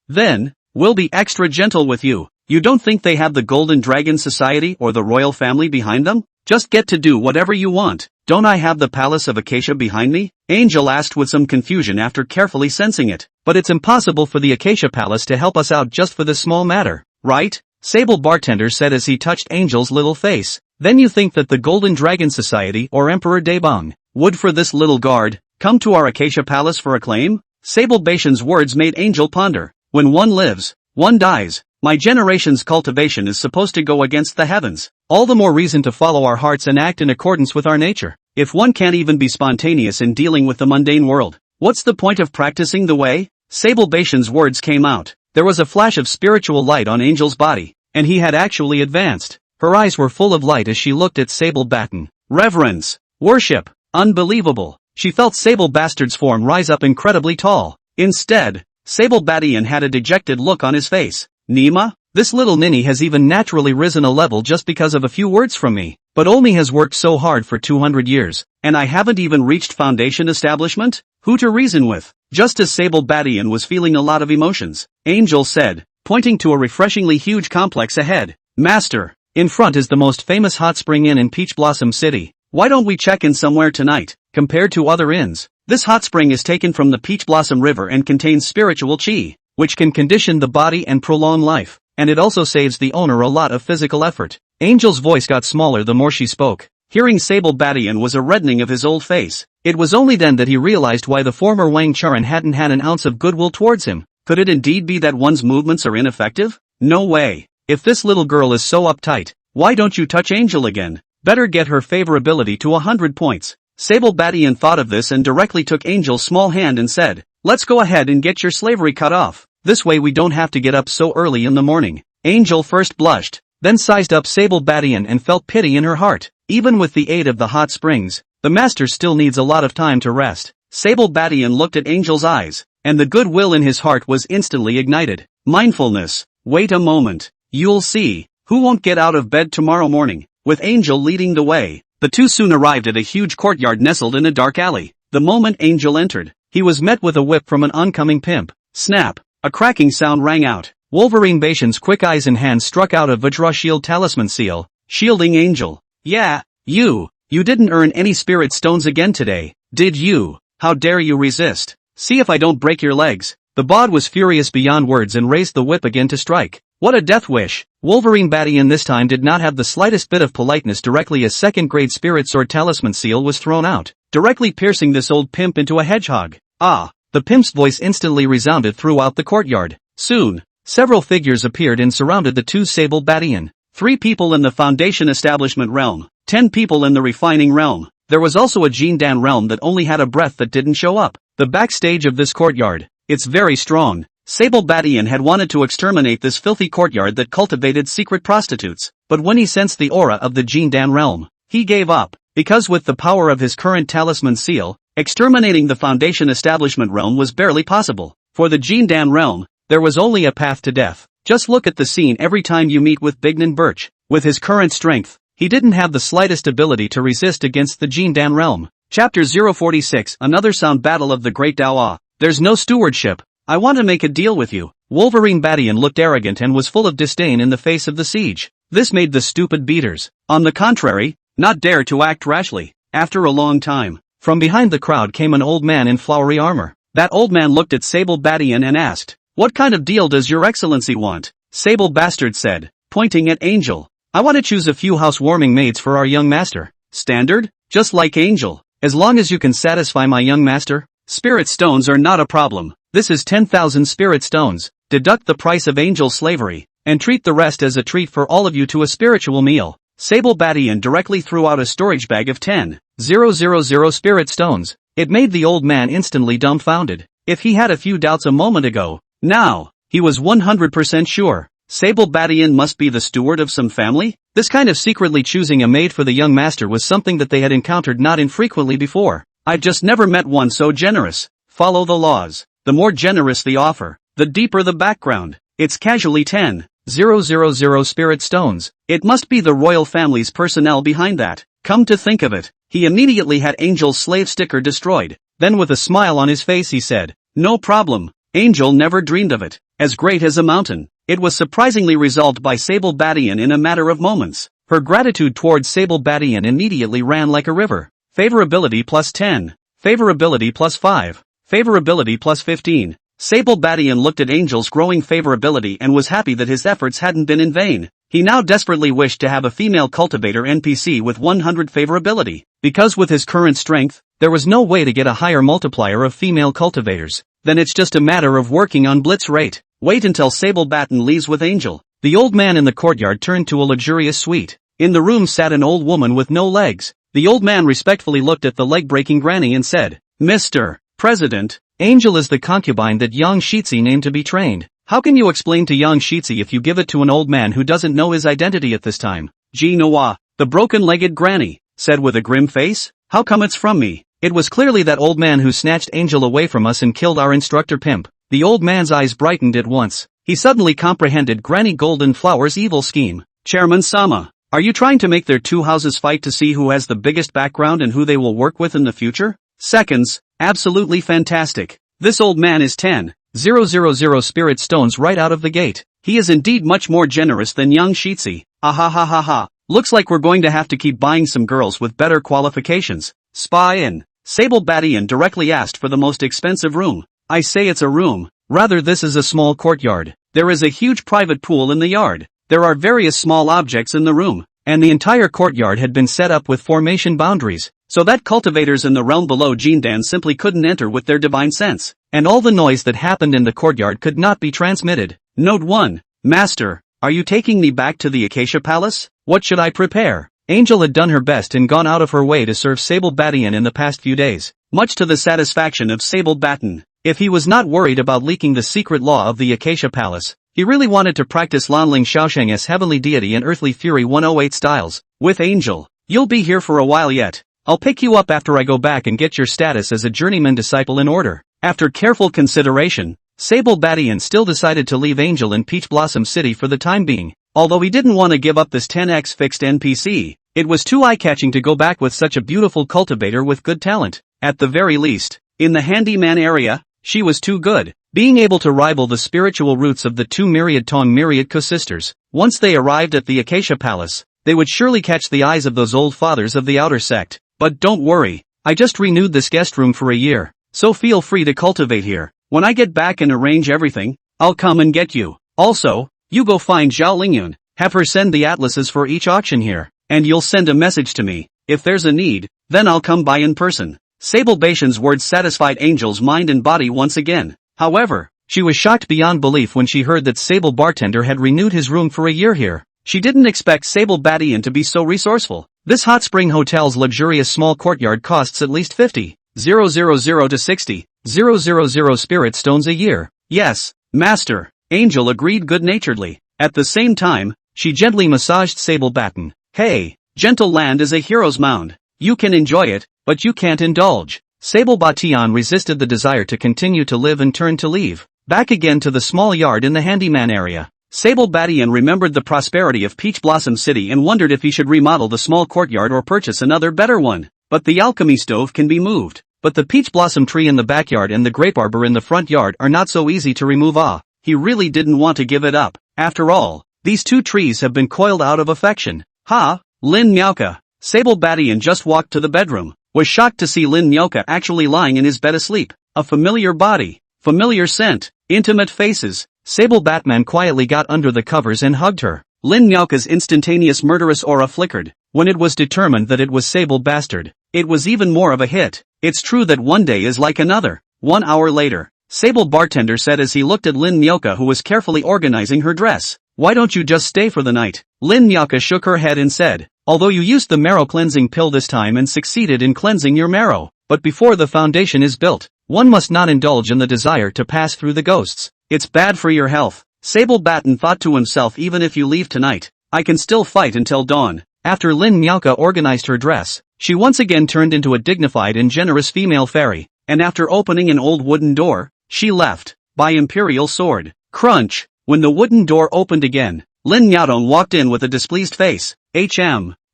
S1: then, will be extra gentle with you. You don't think they have the Golden Dragon Society or the royal family behind them? Just get to do whatever you want. Don't I have the Palace of Acacia behind me? Angel asked with some confusion after carefully sensing it. But it's impossible for the Acacia Palace to help us out just for this small matter, right? Sable Bartender said as he touched Angel's little face. Then you think that the Golden Dragon Society or Emperor Daebong would for this little guard come to our Acacia Palace for a claim? Sable Bation's words made Angel ponder. When one lives, one dies. My generation's cultivation is supposed to go against the heavens. All the more reason to follow our hearts and act in accordance with our nature. If one can't even be spontaneous in dealing with the mundane world, what's the point of practicing the way? Sable Bation's words came out. There was a flash of spiritual light on Angel's body, and he had actually advanced. Her eyes were full of light as she looked at Sable Batten. Reverence. Worship. Unbelievable. She felt Sable Bastard's form rise up incredibly tall. Instead, Sable Badian had a dejected look on his face. Nima? This little ninny has even naturally risen a level just because of a few words from me. But Olmi has worked so hard for 200 years, and I haven't even reached Foundation establishment? Who to reason with? Just as Sable Badian was feeling a lot of emotions, Angel said, pointing to a refreshingly huge complex ahead. Master, in front is the most famous hot spring inn in Peach Blossom City. Why don't we check in somewhere tonight? Compared to other inns, this hot spring is taken from the Peach Blossom River and contains spiritual chi, which can condition the body and prolong life, and it also saves the owner a lot of physical effort. Angel's voice got smaller the more she spoke. Hearing Sable Badian was a reddening of his old face. It was only then that he realized why the former Wang Charan hadn't had an ounce of goodwill towards him. Could it indeed be that one's movements are ineffective? No way. If this little girl is so uptight, why don't you touch Angel again? Better get her favorability to 100 points. Sable Badian thought of this and directly took Angel's small hand and said, let's go ahead and get your slavery cut off. This way we don't have to get up so early in the morning. Angel first blushed, then sized up Sable Badian and felt pity in her heart. Even with the aid of the hot springs, the master still needs a lot of time to rest. Sable Badian looked at Angel's eyes, and the goodwill in his heart was instantly ignited. Mindfulness. Wait a moment. You'll see. Who won't get out of bed tomorrow morning? With Angel leading the way, the two soon arrived at a huge courtyard nestled in a dark alley. The moment Angel entered, he was met with a whip from an oncoming pimp. Snap! A cracking sound rang out. Wolverine Bation's quick eyes and hands struck out a Vajra shield talisman seal, shielding Angel. Yeah, you didn't earn any spirit stones again today, did you? How dare you resist? See if I don't break your legs. The bod was furious beyond words and raised the whip again to strike. What a death wish! Wolverine Badian this time did not have the slightest bit of politeness directly as second-grade spirit sword talisman seal was thrown out, directly piercing this old pimp into a hedgehog. Ah! The pimp's voice instantly resounded throughout the courtyard. Soon, several figures appeared and surrounded the two Sable Badian. 3 people in the Foundation Establishment realm, 10 people in the Refining realm. There was also a Jindan realm that only had a breath that didn't show up. The backstage of this courtyard. It's very strong. Sable Badian had wanted to exterminate this filthy courtyard that cultivated secret prostitutes, but when he sensed the aura of the Jindan realm, he gave up, because with the power of his current talisman seal, exterminating the Foundation Establishment realm was barely possible. For the Jindan realm, there was only a path to death. Just look at the scene every time you meet with Bignan Birch. With his current strength, he didn't have the slightest ability to resist against the Jindan realm. Chapter 046 Another Sound Battle of the Great Dawa. There's no stewardship. I want to make a deal with you. Wolverine Badian looked arrogant and was full of disdain in the face of the siege. This made the stupid beaters, on the contrary, not dare to act rashly. After a long time, from behind the crowd came an old man in flowery armor. That old man looked at Sable Badian and asked, "What kind of deal does your excellency want?" Sable Bastard said, pointing at Angel. "I want to choose a few housewarming maids for our young master." Standard? Just like Angel. As long as you can satisfy my young master? Spirit stones are not a problem. This is 10,000 spirit stones. Deduct the price of Angel's slavery, and treat the rest as a treat for all of you to a spiritual meal. Sable Badian directly threw out a storage bag of 10,000 spirit stones. It made the old man instantly dumbfounded. If he had a few doubts a moment ago, now, he was 100% sure. Sable Badian must be the steward of some family? This kind of secretly choosing a maid for the young master was something that they had encountered not infrequently before. I've just never met one so generous. Follow the laws. The more generous the offer, the deeper the background. It's casually 10,000 spirit stones. It must be the royal family's personnel behind that. Come to think of it, he immediately had Angel's slave sticker destroyed. Then with a smile on his face he said, "No problem. Angel never dreamed of it. As great as a mountain." It was surprisingly resolved by Sable Badian in a matter of moments. Her gratitude towards Sable Badian immediately ran like a river. Favorability plus 10. Favorability plus 5. Favorability plus 15. Sable Badian looked at Angel's growing favorability and was happy that his efforts hadn't been in vain. He now desperately wished to have a female cultivator NPC with 100 favorability, because with his current strength, there was no way to get a higher multiplier of female cultivators. Then it's just a matter of working on blitz rate. Wait until Sable Badian leaves with Angel. The old man in the courtyard turned to a luxurious suite. In the room sat an old woman with no legs. The old man respectfully looked at the leg-breaking granny and said, "Mr. President, Angel is the concubine that Yang Shitzi named to be trained. How can you explain to Yang Shitzi if you give it to an old man who doesn't know his identity at this time?" "Ji Noa, the broken-legged granny, said with a grim face. "How come it's from me?" It was clearly that old man who snatched Angel away from us and killed our instructor pimp. The old man's eyes brightened at once. He suddenly comprehended Granny Golden Flower's evil scheme. "Chairman Sama, are you trying to make their two houses fight to see who has the biggest background and who they will work with in the future?" Seconds. Absolutely fantastic. This old man is 10,000 spirit stones right out of the gate. He is indeed much more generous than Yang Shitzi. Ha. Looks like we're going to have to keep buying some girls with better qualifications. Spy in. Sable Badian directly asked for the most expensive room. I say it's a room. Rather, this is a small courtyard. There is a huge private pool in the yard. There are various small objects in the room, and the entire courtyard had been set up with formation boundaries, so that cultivators in the realm below Jindan simply couldn't enter with their divine sense, and all the noise that happened in the courtyard could not be transmitted. Note 1. Master, are you taking me back to the Acacia Palace? What should I prepare? Angel had done her best and gone out of her way to serve Sable Badian in the past few days, much to the satisfaction of Sable Badian. If he was not worried about leaking the secret law of the Acacia Palace, he really wanted to practice Lanling Shaosheng as heavenly deity and earthly fury 108 styles. With Angel, you'll be here for a while yet. I'll pick you up after I go back and get your status as a journeyman disciple in order. After careful consideration, Sable Badian still decided to leave Angel in Peach Blossom City for the time being. Although he didn't want to give up this 10x fixed NPC, it was too eye-catching to go back with such a beautiful cultivator with good talent. At the very least, in the handyman area, she was too good, being able to rival the spiritual roots of the two Myriad Tong Myriad co-sisters. Once they arrived at the Acacia Palace, they would surely catch the eyes of those old fathers of the outer sect. But don't worry, I just renewed this guest room for a year, so feel free to cultivate here. When I get back and arrange everything, I'll come and get you. Also, you go find Zhao Lingyun, have her send the atlases for each auction here, and you'll send a message to me. If there's a need, then I'll come by in person. Sable Baishan's words satisfied Angel's mind and body once again. However, she was shocked beyond belief when she heard that Sable Bartender had renewed his room for a year here. She didn't expect Sable Badian to be so resourceful. This hot spring hotel's luxurious small courtyard costs at least 50,000 to 60,000 spirit stones a year. Yes, master, Angel agreed good-naturedly. At the same time, she gently massaged Sable Batten. Hey, gentle land is a hero's mound. You can enjoy it, but you can't indulge. Sable Batian resisted the desire to continue to live and turned to leave. Back again to the small yard in the handyman area. Sable Badian remembered the prosperity of Peach Blossom City and wondered if he should remodel the small courtyard or purchase another better one. But the alchemy stove can be moved. But the peach blossom tree in the backyard and the grape arbor in the front yard are not so easy to remove. He really didn't want to give it up. After all, these two trees have been coiled out of affection. Lin Miaoka. Sable Badian just walked to the bedroom, was shocked to see Lin Miaoka actually lying in his bed asleep. A familiar body, familiar scent, intimate faces. Sable Batman quietly got under the covers and hugged her. Lin Miaoka's instantaneous murderous aura flickered. When it was determined that it was Sable Bastard, it was even more of a hit. It's true that one day is like another. 1 hour later, Sable Bartender said as he looked at Lin Miaoka, who was carefully organizing her dress. Why don't you just stay for the night? Lin Miaoka shook her head and said, although you used the marrow cleansing pill this time and succeeded in cleansing your marrow, but before the foundation is built, one must not indulge in the desire to pass through the ghosts. It's bad for your health. Sable Batten thought to himself, even if you leave tonight, I can still fight until dawn. After Lin Miaoka organized her dress, she once again turned into a dignified and generous female fairy, and after opening an old wooden door, she left, by imperial sword. Crunch! When the wooden door opened again, Lin Miaodong walked in with a displeased face.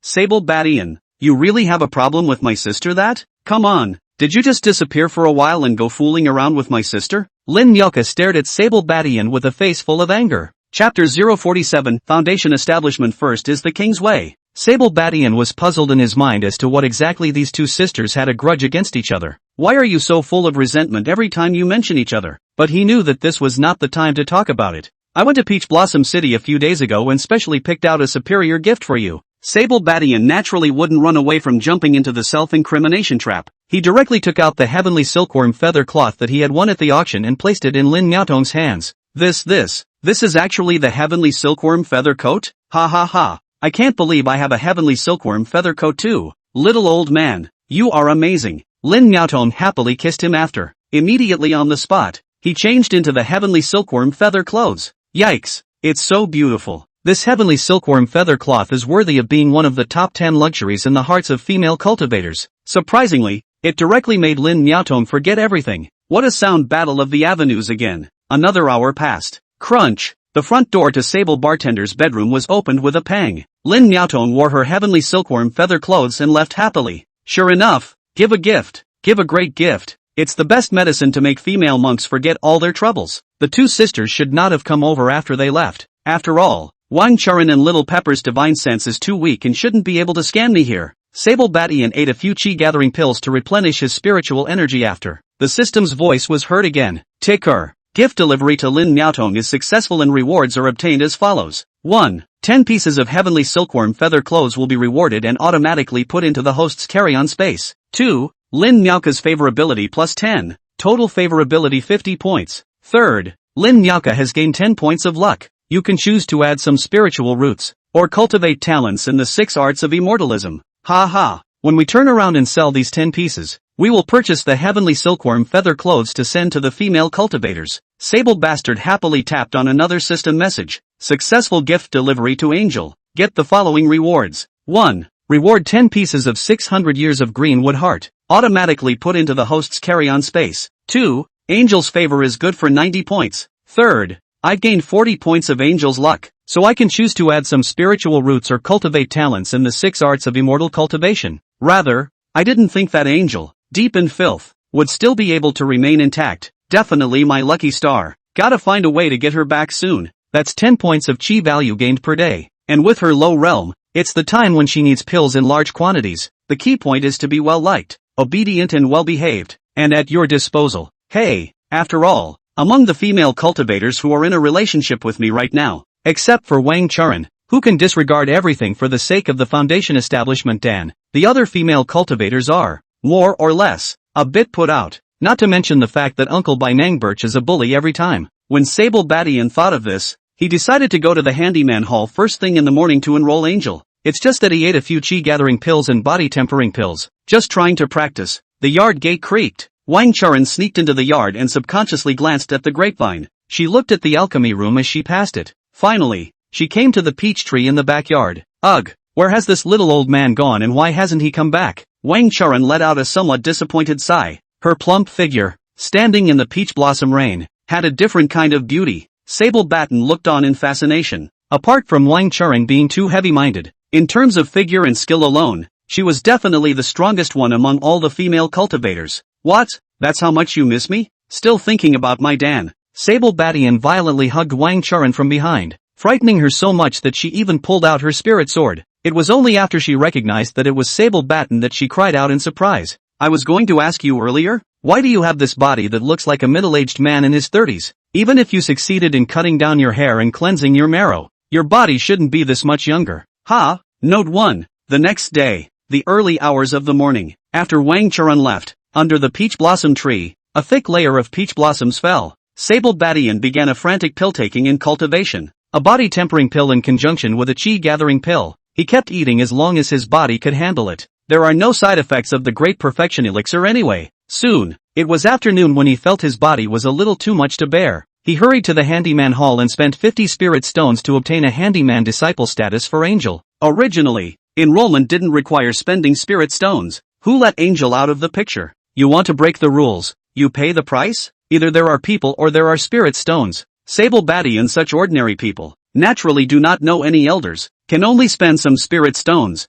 S1: Sable Badian, you really have a problem with my sister that? Come on, did you just disappear for a while and go fooling around with my sister? Lin Miaoka stared at Sable Badian with a face full of anger. Chapter 047, Foundation Establishment First is the King's Way. Sable Badian was puzzled in his mind as to what exactly these two sisters had a grudge against each other. Why are you so full of resentment every time you mention each other? But he knew that this was not the time to talk about it. I went to Peach Blossom City a few days ago and specially picked out a superior gift for you. Sable Badian naturally wouldn't run away from jumping into the self-incrimination trap. He directly took out the heavenly silkworm feather cloth that he had won at the auction and placed it in Lin Miaotong's hands. This is actually the heavenly silkworm feather coat? Ha ha ha. I can't believe I have a heavenly silkworm feather coat too. Little old man, you are amazing. Lin Miaotong happily kissed him after. Immediately on the spot, he changed into the heavenly silkworm feather clothes. Yikes, it's so beautiful. This heavenly silkworm feather cloth is worthy of being one of the top 10 luxuries in the hearts of female cultivators. Surprisingly, it directly made Lin Miaotong forget everything. What a sound battle of the avenues again. Another hour passed. Crunch! The front door to Sable Bartender's bedroom was opened with a pang. Lin Miaotong wore her heavenly silkworm feather clothes and left happily. Sure enough, give a gift. Give a great gift. It's the best medicine to make female monks forget all their troubles. The two sisters should not have come over after they left. After all, Wang Charan and Little Pepper's divine sense is too weak and shouldn't be able to scan me here. Sable Badian ate a few chi-gathering pills to replenish his spiritual energy after. The system's voice was heard again. Ticker. Gift delivery to Lin Miaotong is successful and rewards are obtained as follows. 1. 10 pieces of heavenly silkworm feather clothes will be rewarded and automatically put into the host's carry-on space. 2. Lin Miaoka's favorability plus 10. Total favorability 50 points. 3rd. Lin Miaoka has gained 10 points of luck. You can choose to add some spiritual roots, or cultivate talents in the 6 arts of immortalism. Ha ha. When we turn around and sell these 10 pieces, we will purchase the heavenly silkworm feather clothes to send to the female cultivators. Sable Bastard happily tapped on another system message. Successful gift delivery to Angel. Get the following rewards. 1. Reward 10 pieces of 600 years of green wood heart. Automatically put into the host's carry-on space. 2. Angel's favor is good for 90 points. 3rd. I've gained 40 points of Angel's luck, so I can choose to add some spiritual roots or cultivate talents in the 6 arts of immortal cultivation. Rather, I didn't think that Angel, deep in filth, would still be able to remain intact. Definitely my lucky star. Gotta find a way to get her back soon. That's 10 points of chi value gained per day. And with her low realm, it's the time when she needs pills in large quantities. The key point is to be well liked, obedient and well behaved, and at your disposal. Hey, after all, among the female cultivators who are in a relationship with me right now, except for Wang Churen, who can disregard everything for the sake of the foundation establishment Dan, the other female cultivators are, more or less, a bit put out, not to mention the fact that Uncle Bai Nang Birch is a bully every time. When Sable Badian thought of this, he decided to go to the handyman hall first thing in the morning to enroll Angel. It's just that he ate a few chi-gathering pills and body-tempering pills, just trying to practice. The yard gate creaked. Wang Churen sneaked into the yard and subconsciously glanced at the grapevine. She looked at the alchemy room as she passed it. Finally, she came to the peach tree in the backyard. Ugh, where has this little old man gone and why hasn't he come back? Wang Churen let out a somewhat disappointed sigh. Her plump figure, standing in the peach blossom rain, had a different kind of beauty. Sable Batten looked on in fascination. Apart from Wang Churen being too heavy-minded, in terms of figure and skill alone, she was definitely the strongest one among all the female cultivators. What? That's how much you miss me? Still thinking about my Dan. Sable Badian violently hugged Wang Churen from behind, frightening her so much that she even pulled out her spirit sword. It was only after she recognized that it was Sable Batten that she cried out in surprise. I was going to ask you earlier, why do you have this body that looks like a middle-aged man in his 30s? Even if you succeeded in cutting down your hair and cleansing your marrow, your body shouldn't be this much younger. Ha! Note 1. The next day, the early hours of the morning, after Wang Churen left, under the peach blossom tree, a thick layer of peach blossoms fell. Sable Badian began a frantic pill-taking in cultivation, a body-tempering pill in conjunction with a chi-gathering pill. He kept eating as long as his body could handle it. There are no side effects of the Great Perfection Elixir anyway. Soon, it was afternoon when he felt his body was a little too much to bear. He hurried to the handyman hall and spent 50 spirit stones to obtain a handyman disciple status for Angel. Originally, enrollment didn't require spending spirit stones. Who let Angel out of the picture? You want to break the rules, you pay the price? Either there are people or there are spirit stones. Sable Batty and such ordinary people, naturally do not know any elders, can only spend some spirit stones.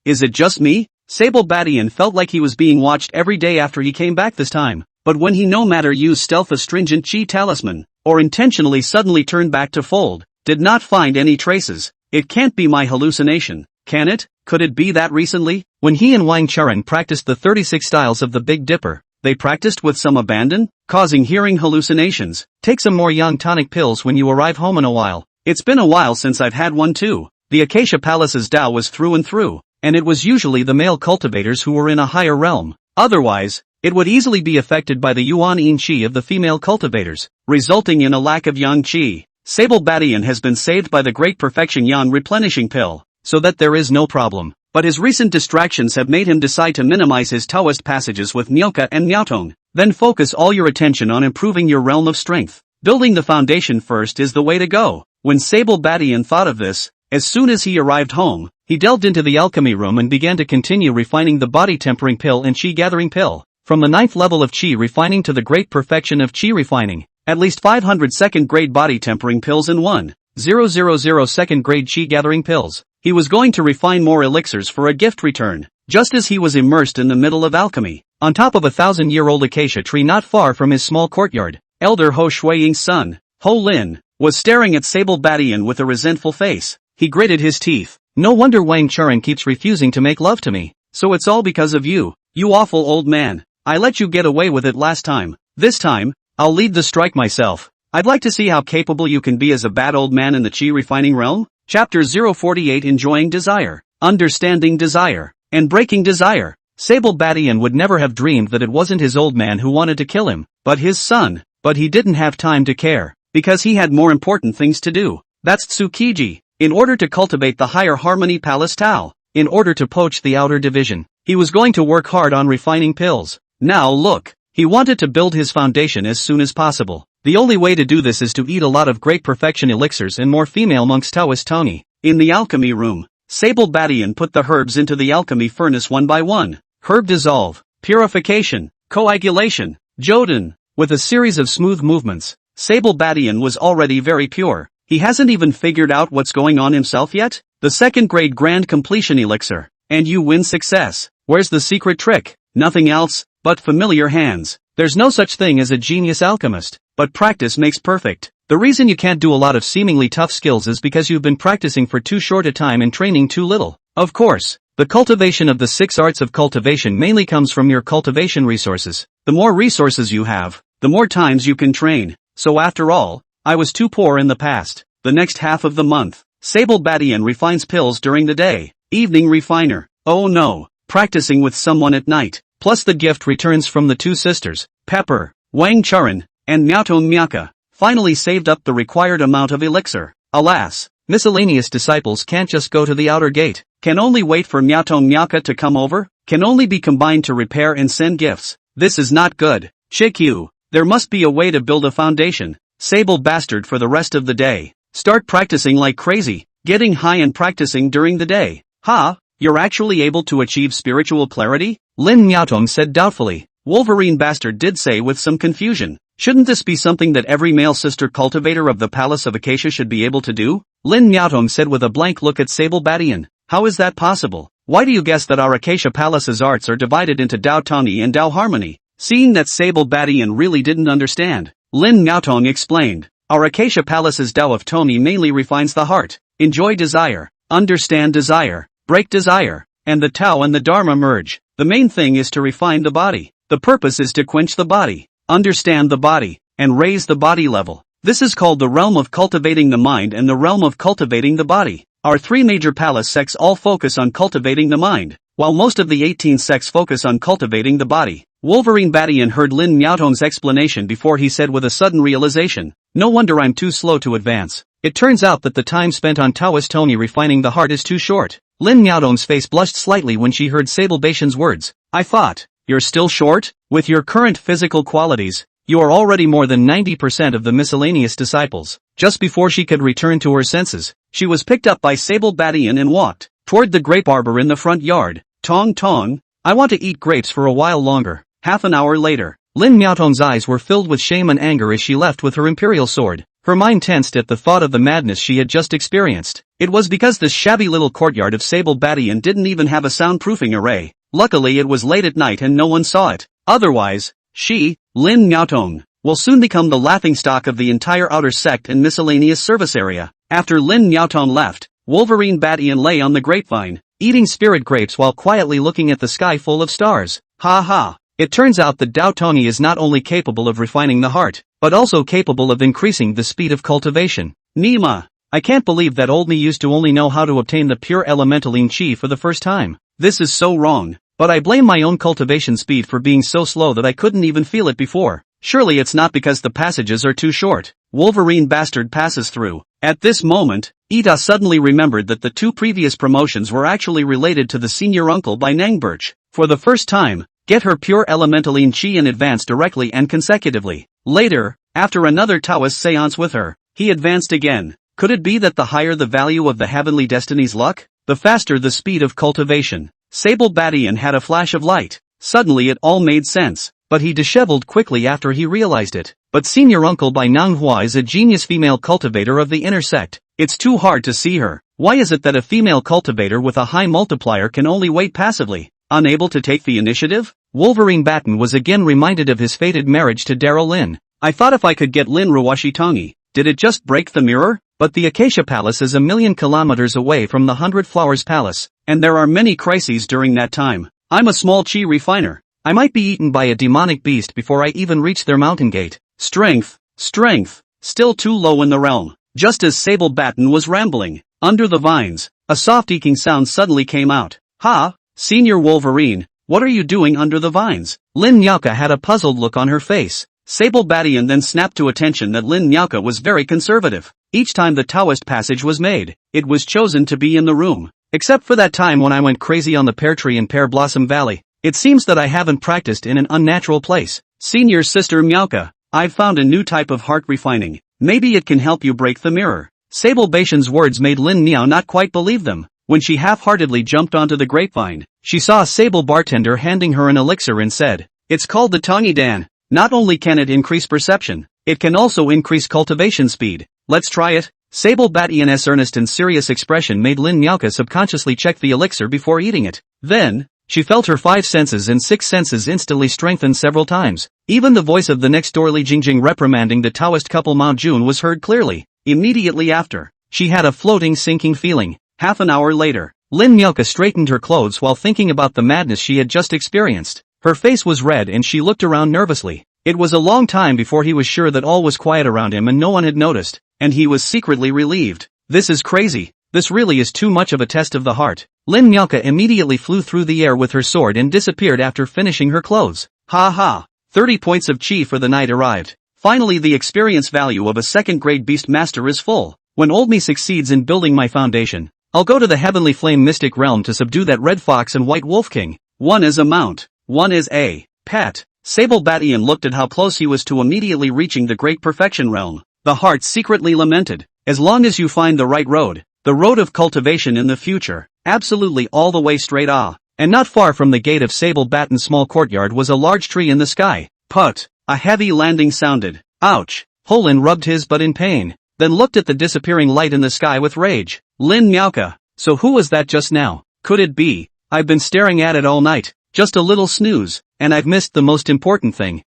S1: Is it just me? Sable Badian felt like he was being watched every day after he came back this time, but when he no matter used stealth astringent chi talisman, or intentionally suddenly turned back to fold, did not find any traces. It can't be my hallucination, can it? Could it be that recently, when he and Wang Churen practiced the 36 styles of the Big Dipper, they practiced with some abandon, causing hearing hallucinations? Take some more yang tonic pills when you arrive home in a while. It's been a while since I've had one too. The Acacia Palace's Tao was through and through, and it was usually the male cultivators who were in a higher realm. Otherwise, it would easily be affected by the Yuan Yin Qi of the female cultivators, resulting in a lack of Yang Qi. Sable Badian has been saved by the Great Perfection Yang replenishing pill, so that there is no problem. But his recent distractions have made him decide to minimize his Taoist passages with Nyoka and Miaotong. Then focus all your attention on improving your realm of strength. Building the foundation first is the way to go. When Sable Badian thought of this, as soon as he arrived home, he delved into the alchemy room and began to continue refining the body tempering pill and chi gathering pill. From the 9th level of chi refining to the great perfection of chi refining, at least 500 second grade body tempering pills and 1,000 second grade chi gathering pills. He was going to refine more elixirs for a gift return, just as he was immersed in the middle of alchemy. On top of a 1,000-year-old acacia tree not far from his small courtyard, Elder Ho Shuiying's son, Ho Lin, was staring at Sable Badian with a resentful face. He gritted his teeth. No wonder Wang Churen keeps refusing to make love to me. So it's all because of you, you awful old man. I let you get away with it last time. This time, I'll lead the strike myself. I'd like to see how capable you can be as a bad old man in the chi refining realm. Chapter 048 Enjoying Desire, Understanding Desire, and Breaking Desire. Sable Badian would never have dreamed that it wasn't his old man who wanted to kill him, but his son. But he didn't have time to care, because he had more important things to do. That's Tsukiji. In order to cultivate the higher harmony palace Tao, in order to poach the outer division, he was going to work hard on refining pills. Now look, he wanted to build his foundation as soon as possible. The only way to do this is to eat a lot of great perfection elixirs and more female monks Taoist Tony. In the alchemy room, Sable Badian put the herbs into the alchemy furnace one by one. Herb dissolve, purification, coagulation, Jodin. With a series of smooth movements, Sable Badian was already very pure. He hasn't even figured out what's going on himself yet? The second grade grand completion elixir. And you win success. Where's the secret trick? Nothing else but familiar hands. There's no such thing as a genius alchemist, but practice makes perfect. The reason you can't do a lot of seemingly tough skills is because you've been practicing for too short a time and training too little. Of course, the cultivation of the 6 arts of cultivation mainly comes from your cultivation resources. The more resources you have, the more times you can train. So after all, I was too poor in the past. The next half of the month, Sable Badian refines pills during the day. Evening refiner. Oh no, practicing with someone at night. Plus the gift returns from the 2 sisters, Pepper, Wang Charan, and Miaotong Miaka, finally saved up the required amount of elixir. Alas, miscellaneous disciples can't just go to the outer gate. Can only wait for Miaotong Miaka to come over. Can only be combined to repair and send gifts. This is not good. Shikyu, there must be a way to build a foundation. Sable bastard for the rest of the day. Start practicing like crazy, getting high and practicing during the day. Ha, you're actually able to achieve spiritual clarity? Lin Miaotong said doubtfully. Wolverine bastard did say with some confusion. Shouldn't this be something that every male sister cultivator of the Palace of Acacia should be able to do? Lin Miaotong said with a blank look at Sable Badian. How is that possible? Why do you guess that our Acacia Palace's arts are divided into Dao Tani and Dao Harmony? Seeing that Sable Badian really didn't understand, Lin Miaotong explained. Our Acacia Palace's Dao of Toni mainly refines the heart. Enjoy desire, understand desire, break desire, and the Tao and the Dharma merge. The main thing is to refine the body. The purpose is to quench the body, understand the body, and raise the body level. This is called the realm of cultivating the mind and the realm of cultivating the body. Our 3 major palace sects all focus on cultivating the mind, while most of the 18 sects focus on cultivating the body. Wolverine Badian heard Lin Miaotong's explanation before he said with a sudden realization, no wonder I'm too slow to advance. It turns out that the time spent on Taoist Tony refining the heart is too short. Lin Miaotong's face blushed slightly when she heard Sable Badian's words. I thought, you're still short? With your current physical qualities, you are already more than 90% of the miscellaneous disciples. Just before she could return to her senses, she was picked up by Sable Badian and walked toward the grape arbor in the front yard. Tong tong, I want to eat grapes for a while longer. Half an hour later, Lin Miaotong's eyes were filled with shame and anger as she left with her imperial sword. Her mind tensed at the thought of the madness she had just experienced. It was because this shabby little courtyard of Sable Badian didn't even have a soundproofing array. Luckily it was late at night and no one saw it. Otherwise, she, Lin Miaotong, will soon become the laughingstock of the entire outer sect and miscellaneous service area. After Lin Miaotong left, Wolverine Badian lay on the grapevine, eating spirit grapes while quietly looking at the sky full of stars. Ha ha. It turns out that Dao Tony is not only capable of refining the heart, but also capable of increasing the speed of cultivation. Nima, I can't believe that old me used to only know how to obtain the pure elementaline chi for the first time. This is so wrong, but I blame my own cultivation speed for being so slow that I couldn't even feel it before. Surely it's not because the passages are too short. Wolverine bastard passes through. At this moment, Ida suddenly remembered that the 2 previous promotions were actually related to the senior uncle by Nangbirch. For the first time, get her pure elementaline chi and advance directly and consecutively. Later, after another Taoist seance with her, he advanced again. Could it be that the higher the value of the heavenly destiny's luck, the faster the speed of cultivation? Sable Badian had a flash of light. Suddenly it all made sense, but he disheveled quickly after he realized it. But senior uncle by Manhwa is a genius female cultivator of the inner sect. It's too hard to see her. Why is it that a female cultivator with a high multiplier can only wait passively, unable to take the initiative? Wolverine Batten was again reminded of his fated marriage to Daryl Lin. I thought if I could get Lin Ruwashi, did it just break the mirror? But the Acacia Palace is 1,000,000 kilometers away from the 100 Flowers Palace, and there are many crises during that time. I'm a small chi refiner. I might be eaten by a demonic beast before I even reach their mountain gate. Strength, still too low in the realm. Just as Sable Batten was rambling, under the vines, a soft eking sound suddenly came out. Ha, Senior Wolverine, what are you doing under the vines? Lin Nyaka had a puzzled look on her face. Sable Badian then snapped to attention that Lin Nyaka was very conservative. Each time the Taoist passage was made, it was chosen to be in the room. Except for that time when I went crazy on the pear tree in Pear Blossom Valley. It seems that I haven't practiced in an unnatural place. Senior Sister Myauka, I've found a new type of heart refining. Maybe it can help you break the mirror. Sable Badian's words made Lin Miao not quite believe them. When she half-heartedly jumped onto the grapevine, she saw a sable bartender handing her an elixir and said, "It's called the Tongi Dan. Not only can it increase perception, it can also increase cultivation speed. Let's try it." Sable Batian's earnest and serious expression made Lin Miaoka subconsciously check the elixir before eating it. Then, she felt her 5 senses and 6 senses instantly strengthen several times. Even the voice of the next-door Li Jingjing reprimanding the Taoist couple Mao Jun was heard clearly. Immediately after, she had a floating sinking feeling. Half an hour later, Lin Miaoka straightened her clothes while thinking about the madness she had just experienced. Her face was red and she looked around nervously. It was a long time before he was sure that all was quiet around him and no one had noticed, and he was secretly relieved. This is crazy. This really is too much of a test of the heart. Lin Miaoka immediately flew through the air with her sword and disappeared after finishing her clothes. Ha ha! 30 points of chi for the night arrived. Finally, the experience value of a second-grade beast master is full. When old me succeeds in building my foundation, I'll go to the Heavenly Flame Mystic Realm to subdue that Red Fox and White Wolf King. One is a mount. One is a pet. Sable Batian looked at how close he was to immediately reaching the Great Perfection Realm. The heart secretly lamented, as long as you find the right road, the road of cultivation in the future, absolutely all the way straight and not far from the gate of Sable Batin's small courtyard was a large tree in the sky. Put. A heavy landing sounded. Ouch. Holin rubbed his butt in pain, then looked at the disappearing light in the sky with rage. Lin Miaoka. So who was that just now? Could it be? I've been staring at it all night. Just a little snooze, and I've missed the most important thing.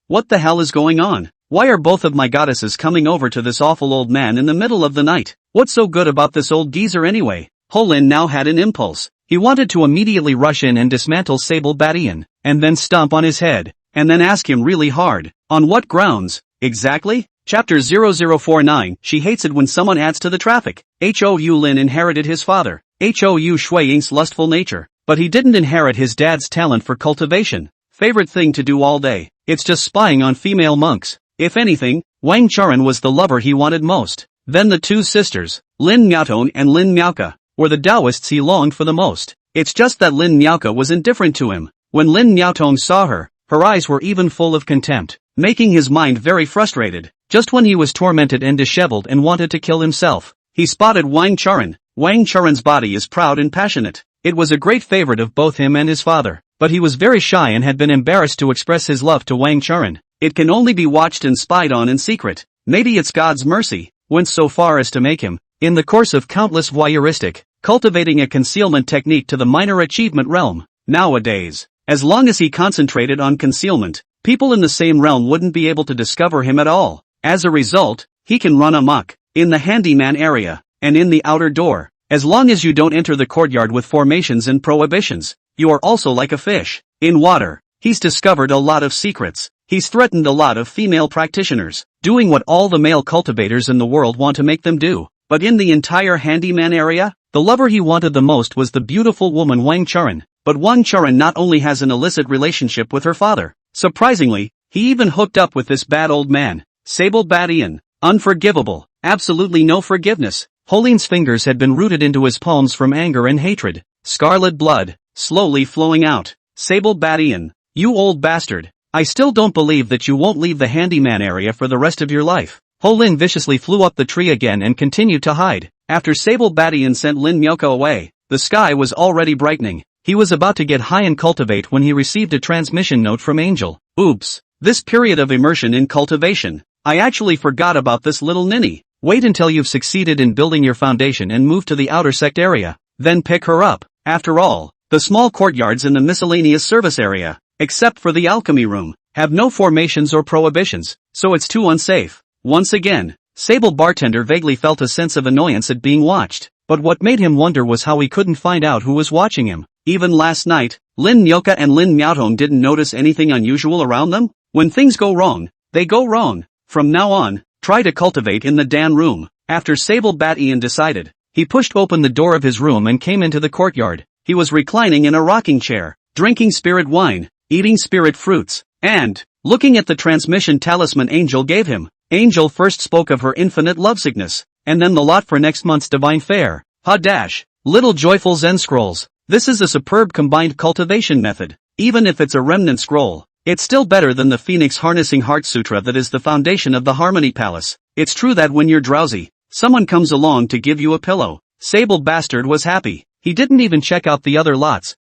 S1: What the hell is going on? Why are both of my goddesses coming over to this awful old man in the middle of the night? What's so good about this old geezer anyway? Holin now had an impulse. He wanted to immediately rush in and dismantle Sable Batian, and then stomp on his head, and then ask him really hard. On what grounds, exactly? Chapter 0049, She hates it when someone adds to the traffic. Hou Lin inherited his father, Hou Shui Ying's lustful nature. But he didn't inherit his dad's talent for cultivation. Favorite thing to do all day. It's just spying on female monks. If anything, Wang Charan was the lover he wanted most. Then the two sisters, Lin Miaotong and Lin Miaoka, were the Taoists he longed for the most. It's just that Lin Miaoka was indifferent to him. When Lin Miaotong saw her, her eyes were even full of contempt, making his mind very frustrated. Just when he was tormented and disheveled and wanted to kill himself, he spotted Wang Charan. Wang Charan's body is proud and passionate. It was a great favorite of both him and his father, but he was very shy and had been embarrassed to express his love to Wang Charan. It can only be watched and spied on in secret. Maybe it's God's mercy, went so far as to make him, in the course of countless voyeuristic, cultivating a concealment technique to the minor achievement realm. Nowadays, as long as he concentrated on concealment, people in the same realm wouldn't be able to discover him at all. As a result, he can run amok, in the handyman area, and in the outer door. As long as you don't enter the courtyard with formations and prohibitions, you are also like a fish in water. He's discovered a lot of secrets. He's threatened a lot of female practitioners, doing what all the male cultivators in the world want to make them do. But in the entire handyman area, the lover he wanted the most was the beautiful woman Wang Charan. But Wang Charan not only has an illicit relationship with her father, surprisingly, he even hooked up with this bad old man, Sable Batian. Unforgivable, absolutely no forgiveness. Holin's fingers had been rooted into his palms from anger and hatred. Scarlet blood, slowly flowing out. Sable Batian, you old bastard. I still don't believe that you won't leave the handyman area for the rest of your life. Holin viciously flew up the tree again and continued to hide. After Sable Batian sent Lin Miaoka away, the sky was already brightening. He was about to get high and cultivate when he received a transmission note from Angel. Oops, this period of immersion in cultivation. I actually forgot about this little ninny. Wait until you've succeeded in building your foundation and move to the outer sect area. Then pick her up. After all, the small courtyards in the miscellaneous service area, except for the alchemy room, have no formations or prohibitions, so it's too unsafe. Once again, Sable Bartender vaguely felt a sense of annoyance at being watched, but what made him wonder was how he couldn't find out who was watching him. Even last night, Lin Miaoka and Lin Miaotong didn't notice anything unusual around them. When things go wrong, they go wrong. From now on, try to cultivate in the Dan room. After Sable Batian decided, he pushed open the door of his room and came into the courtyard. He was reclining in a rocking chair, drinking spirit wine, eating spirit fruits, and looking at the transmission talisman Angel gave him. Angel first spoke of her infinite lovesickness, and then the lot for next month's divine fair. Little joyful Zen scrolls. This is a superb combined cultivation method. Even if it's a remnant scroll, it's still better than the Phoenix Harnessing Heart Sutra that is the foundation of the Harmony Palace. It's true that when you're drowsy, someone comes along to give you a pillow. Sable Bastard was happy. He didn't even check out the other lots.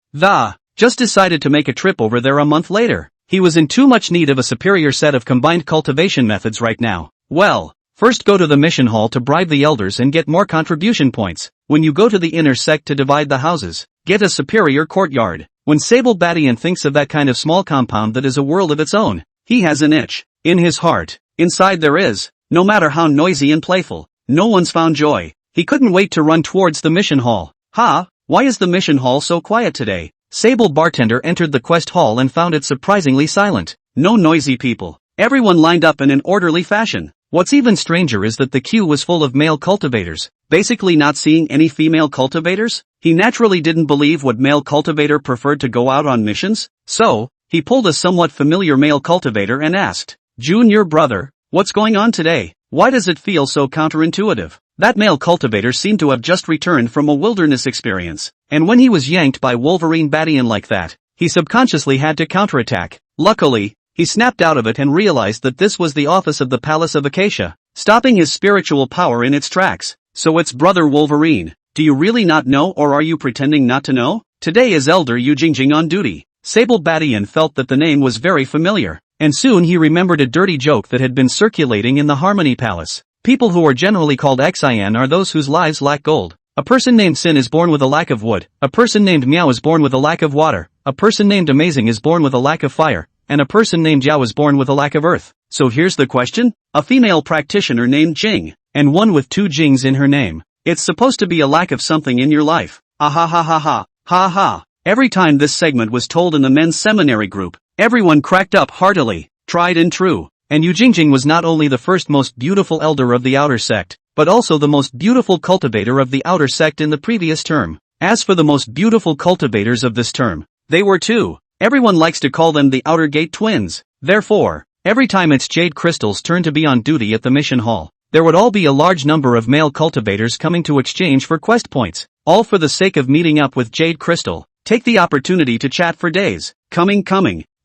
S1: Just decided to make a trip over there a month later. He was in too much need of a superior set of combined cultivation methods right now. Well, first go to the mission hall to bribe the elders and get more contribution points. When you go to the inner sect to divide the houses, get a superior courtyard. When Sable Badian thinks of that kind of small compound that is a world of its own, he has an itch in his heart. Inside there is, no matter how noisy and playful, no one's found joy. He couldn't wait to run towards the mission hall. Why is the mission hall so quiet today? Sable Bartender entered the quest hall and found it surprisingly silent. No noisy people. Everyone lined up in an orderly fashion. What's even stranger is that the queue was full of male cultivators, basically not seeing any female cultivators. He naturally didn't believe what male cultivator preferred to go out on missions, so he pulled a somewhat familiar male cultivator and asked, "Junior brother, what's going on today? Why does it feel so counterintuitive?" That male cultivator seemed to have just returned from a wilderness experience, and when he was yanked by Wolverine Badian like that, he subconsciously had to counterattack. Luckily, he snapped out of it and realized that this was the office of the Palace of Acacia, stopping his spiritual power in its tracks. "So it's Brother Wolverine. Do you really not know, or are you pretending not to know? Today is Elder Yu Jingjing on duty." Sable Badian felt that the name was very familiar, and soon he remembered a dirty joke that had been circulating in the Harmony Palace. People who are generally called Xian are those whose lives lack gold. A person named Sin is born with a lack of wood, a person named Miao is born with a lack of water, a person named Amazing is born with a lack of fire, and a person named Jiao is born with a lack of earth. So here's the question: a female practitioner named Jing, and one with 2 Jings in her name. It's supposed to be a lack of something in your life. Ha. Every time this segment was told in the men's seminary group, everyone cracked up heartily. Tried and true. And Yu Jingjing was not only the first most beautiful elder of the outer sect, but also the most beautiful cultivator of the outer sect in the previous term. As for the most beautiful cultivators of this term, they were 2. Everyone likes to call them the Outer Gate Twins. Therefore, every time its Jade Crystal's turn to be on duty at the mission hall, there would all be a large number of male cultivators coming to exchange for quest points, all for the sake of meeting up with Jade Crystal. Take the opportunity to chat for days. Coming.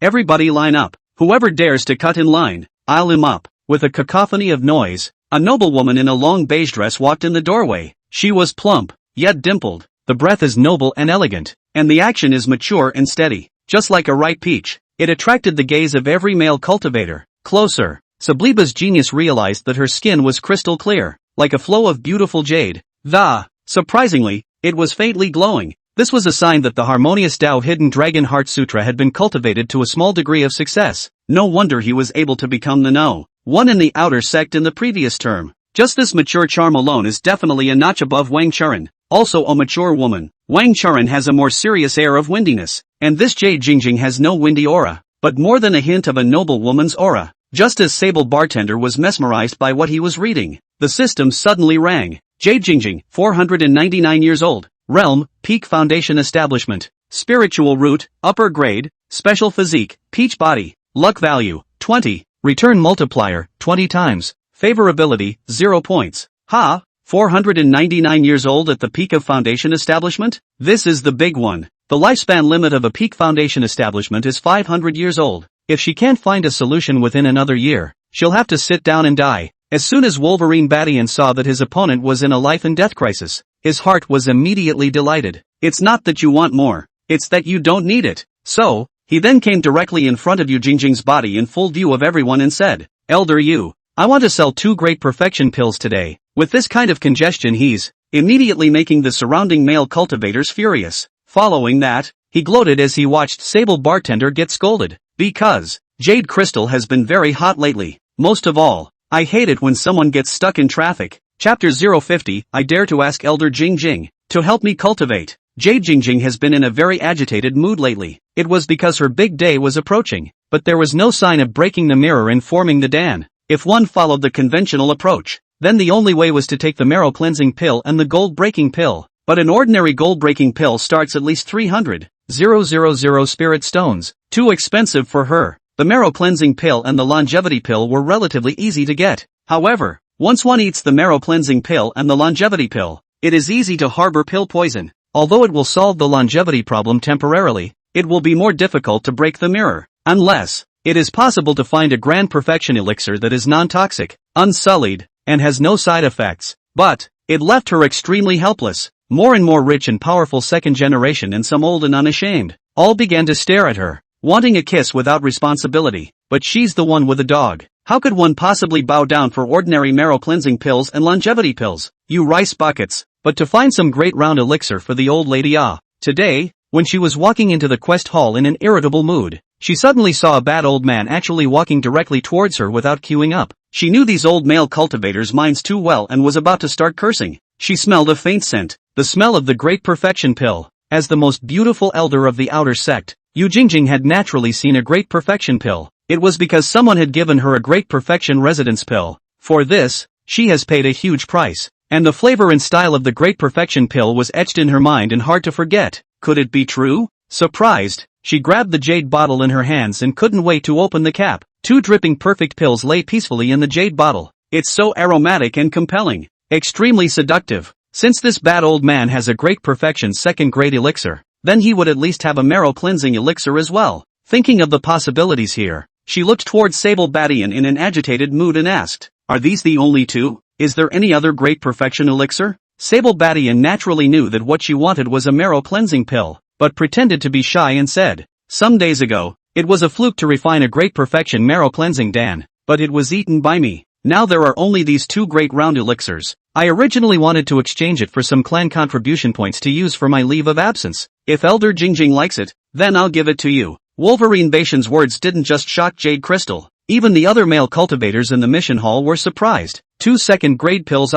S1: Everybody line up. Whoever dares to cut in line, I'll him up. With a cacophony of noise, a noblewoman in a long beige dress walked in the doorway. She was plump, yet dimpled. The breath is noble and elegant, and the action is mature and steady, just like a ripe peach. It attracted the gaze of every male cultivator. Closer, Sabliba's genius realized that her skin was crystal clear, like a flow of beautiful jade. Surprisingly, it was faintly glowing. This was a sign that the harmonious Tao Hidden Dragon Heart Sutra had been cultivated to a small degree of success. No wonder he was able to become the No. 1 in the outer sect in the previous term. Just this mature charm alone is definitely a notch above Wang Churen, also a mature woman. Wang Churen has a more serious air of windiness, and this Jade Jingjing has no windy aura, but more than a hint of a noble woman's aura. Just as Sable Bartender was mesmerized by what he was reading, the system suddenly rang. Jade Jingjing, 499 years old. Realm, Peak Foundation Establishment. Spiritual Root, Upper Grade. Special Physique, Peach Body. Luck Value, 20. Return Multiplier, 20 times. Favorability, 0 points. 499 years old at the peak of Foundation Establishment? This is the big one. The lifespan limit of a peak Foundation Establishment is 500 years old. If she can't find a solution within another year, she'll have to sit down and die. As soon as Wolverine Badian saw that his opponent was in a life and death crisis, his heart was immediately delighted. It's not that you want more, it's that you don't need it. So, he then came directly in front of Yu Jingjing's body in full view of everyone and said, "Elder Yu, I want to sell 2 great perfection pills today." With this kind of congestion he's immediately making the surrounding male cultivators furious. Following that, he gloated as he watched Sable Bartender get scolded. Because Jade Crystal has been very hot lately. Most of all, I hate it when someone gets stuck in traffic. Chapter 050, I dare to ask Elder Jingjing to help me cultivate. Jade Jingjing has been in a very agitated mood lately. It was because her big day was approaching, but there was no sign of breaking the mirror and forming the Dan. If one followed the conventional approach, then the only way was to take the marrow cleansing pill and the gold breaking pill. But an ordinary gold breaking pill starts at least 300,000 spirit stones, too expensive for her. The marrow cleansing pill and the longevity pill were relatively easy to get. However, once one eats the marrow cleansing pill and the longevity pill, it is easy to harbor pill poison. Although it will solve the longevity problem temporarily, it will be more difficult to break the mirror, unless it is possible to find a grand perfection elixir that is non-toxic, unsullied, and has no side effects. But It left her extremely helpless. More and more rich and powerful second generation and some old and unashamed all began to stare at her, wanting a kiss without responsibility. But she's the one with a dog. How could one possibly bow down for ordinary marrow cleansing pills and longevity pills? You rice buckets. But to find some great round elixir for the old lady. Today, when she was walking into the quest hall in an irritable mood, she suddenly saw a bad old man actually walking directly towards her without queuing up. She knew these old male cultivators' minds too well and was about to start cursing. She smelled a faint scent, the smell of the Great Perfection Pill. As the most beautiful elder of the outer sect, Yu Jingjing had naturally seen a Great Perfection Pill. It was because someone had given her a Great Perfection Residence Pill. For this, she has paid a huge price. And the flavor and style of the Great Perfection Pill was etched in her mind and hard to forget. Could it be true? Surprised, she grabbed the jade bottle in her hands and couldn't wait to open the cap. 2 dripping perfect pills lay peacefully in the jade bottle. It's so aromatic and compelling. Extremely seductive. Since this bad old man has a Great Perfection second grade elixir, then he would at least have a marrow cleansing elixir as well. Thinking of the possibilities here, she looked towards Sable Badian in an agitated mood and asked, "Are these the only 2? Is there any other Great Perfection elixir?" Sable Badian naturally knew that what she wanted was a marrow cleansing pill, but pretended to be shy and said, "Some days ago, it was a fluke to refine a Great Perfection marrow cleansing Dan, but it was eaten by me. Now there are only these 2 great round elixirs. I originally wanted to exchange it for some clan contribution points to use for my leave of absence. If Elder Jingjing likes it, then I'll give it to you." Wolverine Baishan's words didn't just shock Jade Crystal. Even the other male cultivators in the mission hall were surprised. 2 second grade pills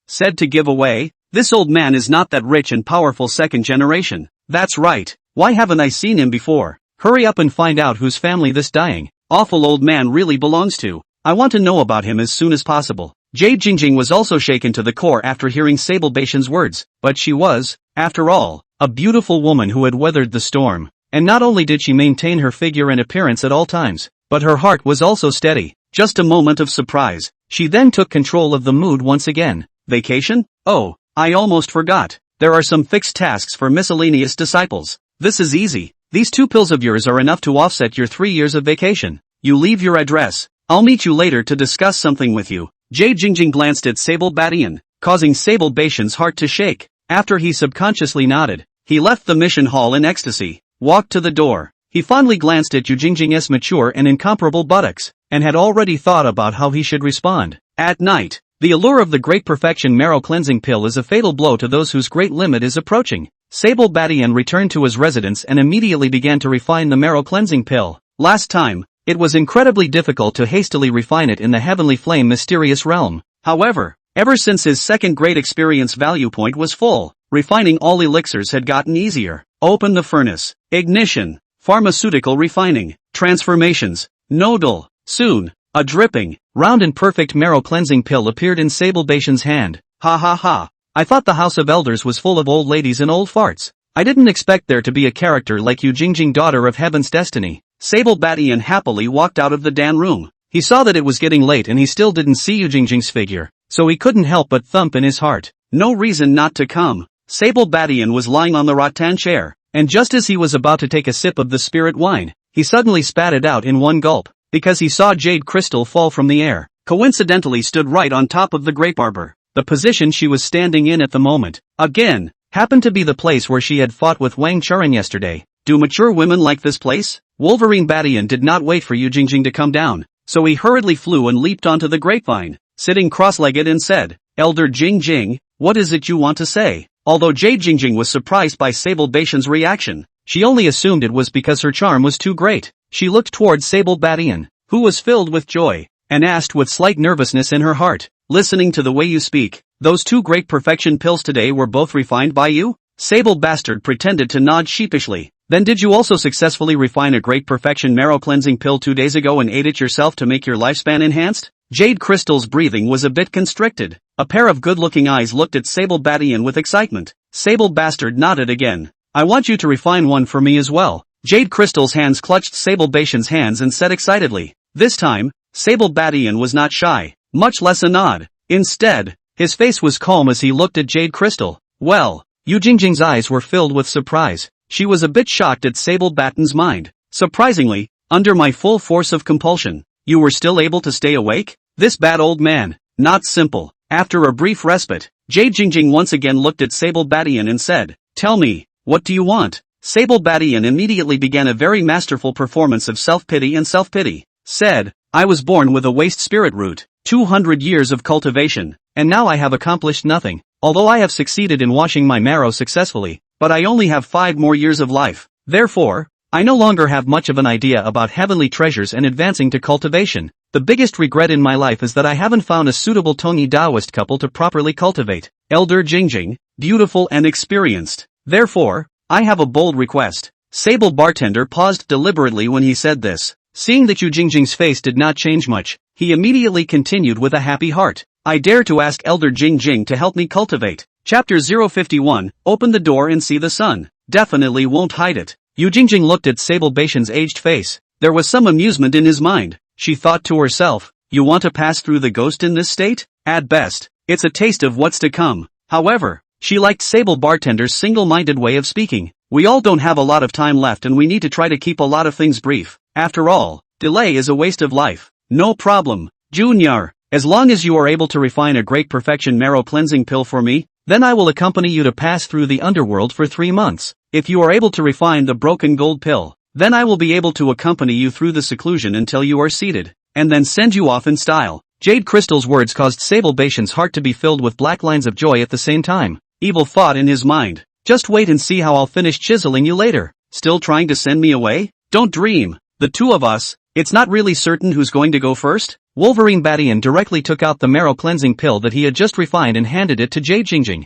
S1: said to give away? This old man is not that rich and powerful second generation. That's right. Why haven't I seen him before? Hurry up and find out whose family this dying, awful old man really belongs to. I want to know about him as soon as possible. Jade Jingjing was also shaken to the core after hearing Sable Baishan's words, but she was, after all, a beautiful woman who had weathered the storm. And not only did she maintain her figure and appearance at all times, but her heart was also steady. Just a moment of surprise. She then took control of the mood once again. Vacation? Oh, I almost forgot. There are some fixed tasks for miscellaneous disciples. This is easy. These 2 pills of yours are enough to offset your 3 years of vacation. You leave your address. I'll meet you later to discuss something with you. Jade Jingjing glanced at Sable Badian, causing Sable Baishan's heart to shake. After he subconsciously nodded, he left the mission hall in ecstasy, walked to the door. He fondly glanced at Yu Jingjing's mature and incomparable buttocks, and had already thought about how he should respond. At night, the allure of the Great Perfection marrow cleansing pill is a fatal blow to those whose great limit is approaching. Sable Badian returned to his residence and immediately began to refine the marrow cleansing pill. Last time, it was incredibly difficult to hastily refine it in the Heavenly Flame mysterious realm. However, ever since his second grade experience value point was full, refining all elixirs had gotten easier. Open the furnace. Ignition. Pharmaceutical refining. Transformations. Nodal. Soon, a dripping, round and perfect marrow cleansing pill appeared in Sable Baishan's hand. Ha ha ha. I thought the House of Elders was full of old ladies and old farts. I didn't expect there to be a character like Yu Jingjing, daughter of Heaven's Destiny. Sable Badian happily walked out of the Dan room. He saw that it was getting late and he still didn't see Yu Jingjing's figure, so he couldn't help but thump in his heart. No reason not to come. Sable Badian was lying on the rattan chair, and just as he was about to take a sip of the spirit wine, he suddenly spat it out in one gulp, because he saw Jade Crystal fall from the air. Coincidentally stood right on top of the grape arbor. The position she was standing in at the moment, again, happened to be the place where she had fought with Wang Churen yesterday. Do mature women like this place? Wolverine Badian did not wait for Yu Jingjing to come down, so he hurriedly flew and leaped onto the grapevine, sitting cross-legged and said, "Elder Jingjing, what is it you want to say?" Although Jade Jingjing was surprised by Sable Baishan's reaction, she only assumed it was because her charm was too great. She looked towards Sable Badian, who was filled with joy, and asked with slight nervousness in her heart, "Listening to the way you speak, those 2 great perfection pills today were both refined by you?" Sable Bastard pretended to nod sheepishly. "Then did you also successfully refine a great perfection marrow cleansing pill 2 days ago and ate it yourself to make your lifespan enhanced?" Jade Crystal's breathing was a bit constricted. A pair of good-looking eyes looked at Sable Badian with excitement. Sable Bastard nodded again. "I want you to refine one for me as well." Jade Crystal's hands clutched Sable Baishan's hands and said excitedly. This time, Sable Badian was not shy, much less a nod. Instead, his face was calm as he looked at Jade Crystal. Well, Yu Jingjing's eyes were filled with surprise. She was a bit shocked at Sable Badian's mind. "Surprisingly, under my full force of compulsion, you were still able to stay awake? This bad old man, not simple." After a brief respite, Jade Jingjing once again looked at Sable Badian and said, "Tell me, what do you want?" Sable Badian immediately began a very masterful performance of self-pity and self-pity. Said, "I was born with a waste spirit root, 200 years of cultivation, and now I have accomplished nothing, although I have succeeded in washing my marrow successfully, but I only have 5 more years of life. Therefore, I no longer have much of an idea about heavenly treasures and advancing to cultivation. The biggest regret in my life is that I haven't found a suitable Tongyi Taoist couple to properly cultivate. Elder Jingjing, beautiful and experienced. Therefore, I have a bold request." Sable Bartender paused deliberately when he said this. Seeing that Yu Jingjing's face did not change much, he immediately continued with a happy heart. "I dare to ask Elder Jingjing to help me cultivate." Chapter 051, Open the door and see the sun. Definitely won't hide it. Yu Jingjing looked at Sable Batian's aged face. There was some amusement in his mind. She thought to herself, "You want to pass through the ghost in this state? At best, it's a taste of what's to come." However, she liked Sable Bartender's single-minded way of speaking. "We all don't have a lot of time left and we need to try to keep a lot of things brief. After all, delay is a waste of life." "No problem, Junior. As long as you are able to refine a great perfection marrow cleansing pill for me, then I will accompany you to pass through the underworld for 3 months. If you are able to refine the broken gold pill, then I will be able to accompany you through the seclusion until you are seated, and then send you off in style." Jade Crystal's words caused Sable Batian's heart to be filled with black lines of joy at the same time. Evil thought in his mind. "Just wait and see how I'll finish chiseling you later. Still trying to send me away? Don't dream. The two of us, it's not really certain who's going to go first." Wolverine Badian directly took out the marrow cleansing pill that he had just refined and handed it to Jade Jingjing.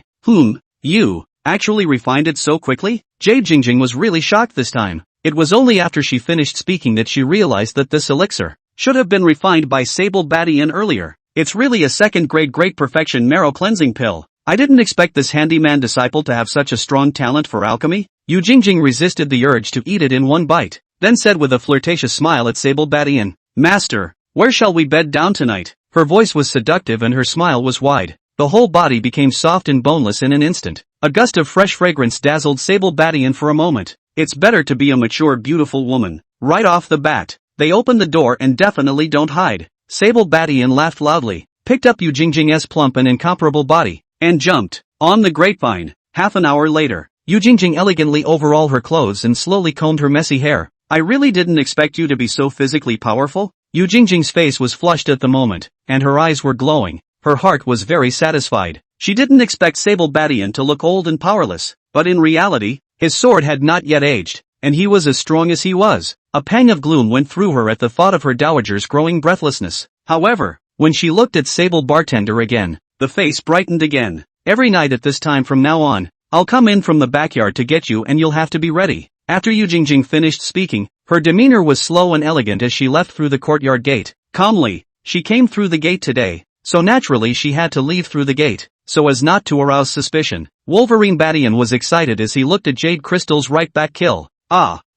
S1: You actually refined it so quickly?" Jade Jingjing was really shocked this time. It was only after she finished speaking that she realized that this elixir should have been refined by Sable Badian earlier. "It's really a second-grade great perfection marrow cleansing pill. I didn't expect this handyman disciple to have such a strong talent for alchemy." Yu Jingjing resisted the urge to eat it in one bite, then said with a flirtatious smile at Sable Badian, "Master, where shall we bed down tonight?" Her voice was seductive and her smile was wide. The whole body became soft and boneless in an instant. A gust of fresh fragrance dazzled Sable Badian for a moment. It's better to be a mature beautiful woman, right off the bat. They open the door and definitely don't hide. Sable Badian laughed loudly, picked up Yu Jingjing's plump and incomparable body, and jumped on the grapevine. Half an hour later, Yu Jingjing elegantly overhauled her clothes and slowly combed her messy hair. "I really didn't expect you to be so physically powerful." Yu Jingjing's face was flushed at the moment, and her eyes were glowing. Her heart was very satisfied. She didn't expect Sable Badian to look old and powerless, but in reality, his sword had not yet aged, and he was as strong as he was. A pang of gloom went through her at the thought of her dowager's growing breathlessness. However, when she looked at Sable Bartender again, the face brightened again. "Every night at this time from now on, I'll come in from the backyard to get you and you'll have to be ready." After Yu Jingjing finished speaking, her demeanor was slow and elegant as she left through the courtyard gate. Calmly, she came through the gate today, so naturally she had to leave through the gate, so as not to arouse suspicion. Wolverine Badian was excited as he looked at Jade Crystal's right back kill.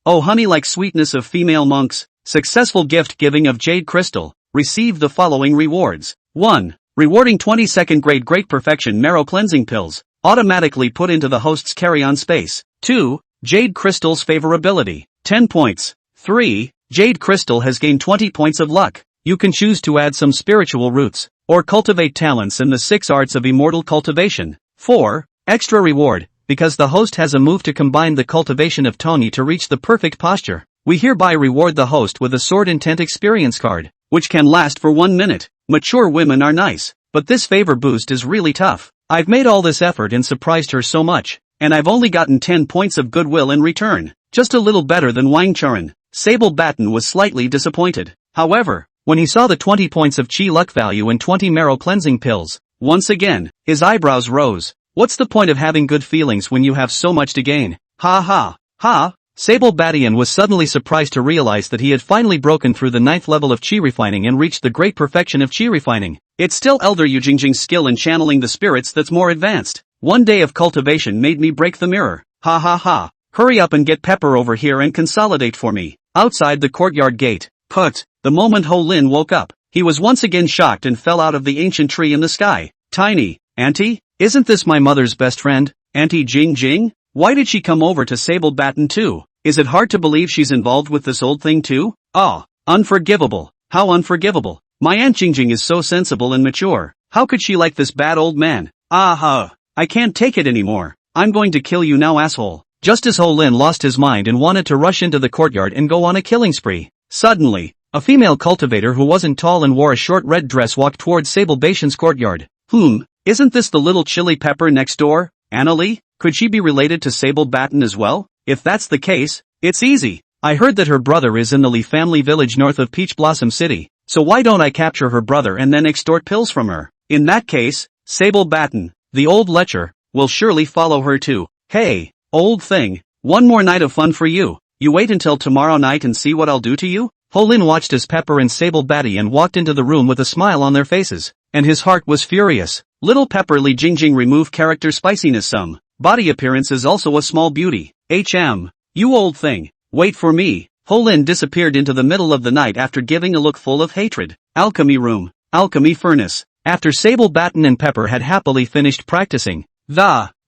S1: Oh honey-like sweetness of female monks, successful gift-giving of Jade Crystal, receive the following rewards. 1. Rewarding 22nd grade Great Perfection Marrow Cleansing Pills, automatically put into the host's carry-on space. 2. Jade Crystal's favorability, 10 points. 3. Jade Crystal has gained 20 points of luck. You can choose to add some spiritual roots, or cultivate talents in the 6 arts of immortal cultivation. 4. Extra reward, because the host has a move to combine the cultivation of Tongyi to reach the perfect posture. We hereby reward the host with a Sword Intent experience card, which can last for 1 minute. Mature women are nice, but this favor boost is really tough. I've made all this effort and surprised her so much, and I've only gotten 10 points of goodwill in return. Just a little better than Wang Churen. Sable Batten was slightly disappointed. However, when he saw the 20 points of chi luck value and 20 marrow cleansing pills, once again, his eyebrows rose. What's the point of having good feelings when you have so much to gain? Ha ha, ha. Sable Badian was suddenly surprised to realize that he had finally broken through the 9th level of chi refining and reached the great perfection of chi refining. It's still Elder Yu Jingjing's skill in channeling the spirits that's more advanced. 1 day of cultivation made me break the mirror. Ha ha ha. Hurry up and get Pepper over here and consolidate for me. Outside the courtyard gate. Put. The moment Ho Lin woke up, he was once again shocked and fell out of the ancient tree in the sky. Tiny, Auntie? Isn't this my mother's best friend, Auntie Jing Jing? Why did she come over to Sable Batten too? Is it hard to believe she's involved with this old thing too? Unforgivable. How unforgivable. My Aunt Jingjing is so sensible and mature. How could she like this bad old man? I can't take it anymore. I'm going to kill you now, asshole. Just as Ho Lin lost his mind and wanted to rush into the courtyard and go on a killing spree, suddenly, a female cultivator who wasn't tall and wore a short red dress walked towards Sable Bation's courtyard. Isn't this the little chili pepper next door, Annalie? Could she be related to Sable Baton as well? If that's the case, it's easy. I heard that her brother is in the Lee family village north of Peach Blossom City, so why don't I capture her brother and then extort pills from her? In that case, Sable Baton, the old lecher, will surely follow her too. Hey, old thing, one more night of fun for you. You wait until tomorrow night and see what I'll do to you? Ho Lin watched as Pepper and Sable Baton walked into the room with a smile on their faces, and his heart was furious. Little Pepper Li Jingjing remove character spiciness some. Body appearance is also a small beauty. You old thing. Wait for me. Ho Lin disappeared into the middle of the night after giving a look full of hatred. Alchemy room. Alchemy furnace. After Sable Baton and Pepper had happily finished practicing,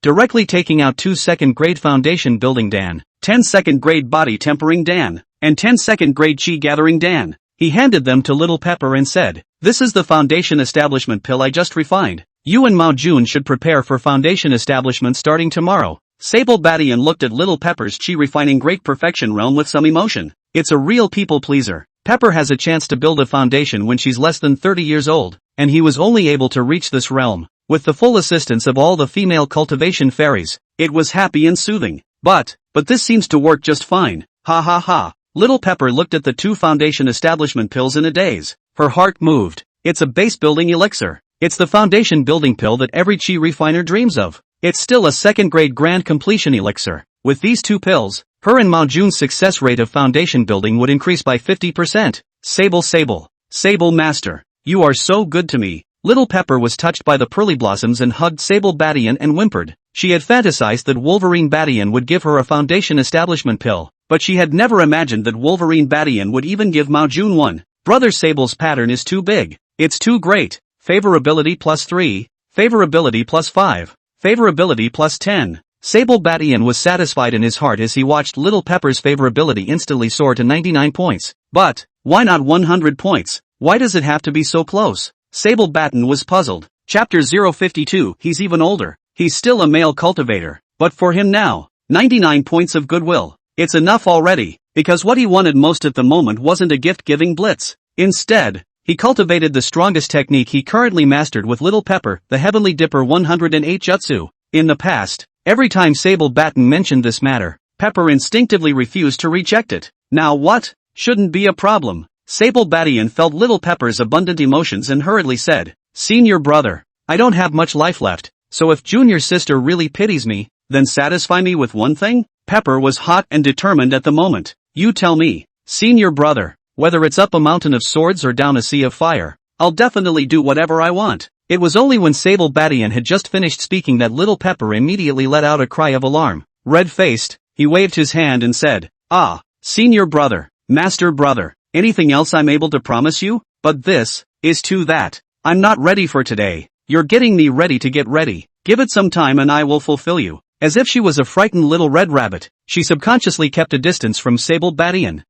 S1: directly taking out 2 2nd grade foundation building Dan, 10 2nd grade body tempering Dan, and 10 2nd grade chi gathering Dan, he handed them to Little Pepper and said, "This is the foundation establishment pill I just refined. You and Mao Jun should prepare for foundation establishment starting tomorrow." Sable Baton looked at Little Pepper's chi refining great perfection realm with some emotion. It's a real people pleaser. Pepper has a chance to build a foundation when she's less than 30 years old, and he was only able to reach this realm with the full assistance of all the female cultivation fairies. It was happy and soothing. But this seems to work just fine. Ha ha ha. Little Pepper looked at the 2 foundation establishment pills in a daze. Her heart moved. It's a base building elixir. It's the foundation building pill that every chi refiner dreams of. It's still a 2nd grade grand completion elixir. With these 2 pills, her and Mao Jun's success rate of foundation building would increase by 50%. Sable Master, you are so good to me. Little Pepper was touched by the pearly blossoms and hugged Sable Baton and whimpered. She had fantasized that Wolverine Baton would give her a foundation establishment pill, but she had never imagined that Wolverine Baton would even give Mao Jun one. Brother Sable's pattern is too big. It's too great. Favorability +3, favorability +5, favorability +10. Sable Baton was satisfied in his heart as he watched Little Pepper's favorability instantly soar to 99 points. But why not 100 points? Why does it have to be so close? Sable Baton was puzzled. Chapter 052. He's even older. He's still a male cultivator. But for him now, 99 points of goodwill. It's enough already, because what he wanted most at the moment wasn't a gift-giving blitz. Instead, he cultivated the strongest technique he currently mastered with Little Pepper, the Heavenly Dipper 108 Jutsu. In the past, every time Sable Baton mentioned this matter, Pepper instinctively refused to reject it. Now what? Shouldn't be a problem. Sable Baton felt Little Pepper's abundant emotions and hurriedly said, "Senior brother, I don't have much life left, so if junior sister really pities me, then satisfy me with one thing?" Pepper was hot and determined at the moment. "You tell me, senior brother, whether it's up a mountain of swords or down a sea of fire, I'll definitely do whatever I want." It was only when Sable Baton had just finished speaking that Little Pepper immediately let out a cry of alarm. Red-faced, he waved his hand and said, "Senior brother, master brother, anything else I'm able to promise you? But this is too that. I'm not ready for today. You're getting me ready to get ready. Give it some time and I will fulfill you." As if she was a frightened little red rabbit, she subconsciously kept a distance from Sable Baton.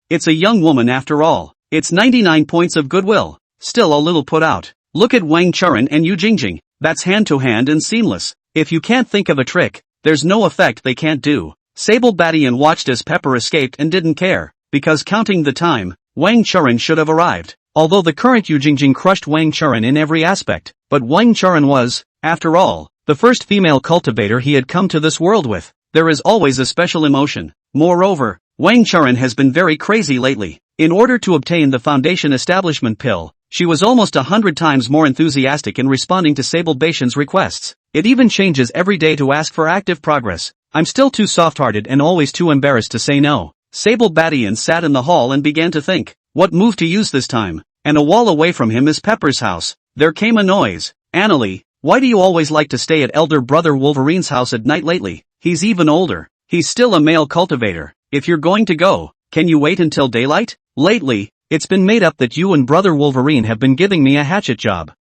S1: It's a young woman after all. It's 99 points of goodwill. Still a little put out. Look at Wang Churen and Yu Jingjing. That's hand-to-hand and seamless. If you can't think of a trick, there's no effect they can't do. Sable Baton watched as Pepper escaped and didn't care, because counting the time, Wang Churen should have arrived. Although the current Yu Jingjing crushed Wang Churen in every aspect, but Wang Churen was, after all, the first female cultivator he had come to this world with. There is always a special emotion. Moreover, Wang Churen has been very crazy lately. In order to obtain the foundation establishment pill, she was almost 100 times more enthusiastic in responding to Sable Baton's requests. It even changes every day to ask for active progress. I'm still too soft-hearted and always too embarrassed to say no. Sable Baton sat in the hall and began to think, what move to use this time? And a wall away from him is Pepper's house. There came a noise. "Annalie, why do you always like to stay at elder brother Wolverine's house at night lately? He's even older. He's still a male cultivator. If you're going to go, can you wait until daylight? Lately, it's been made up that you and brother Wolverine have been giving me a hatchet job."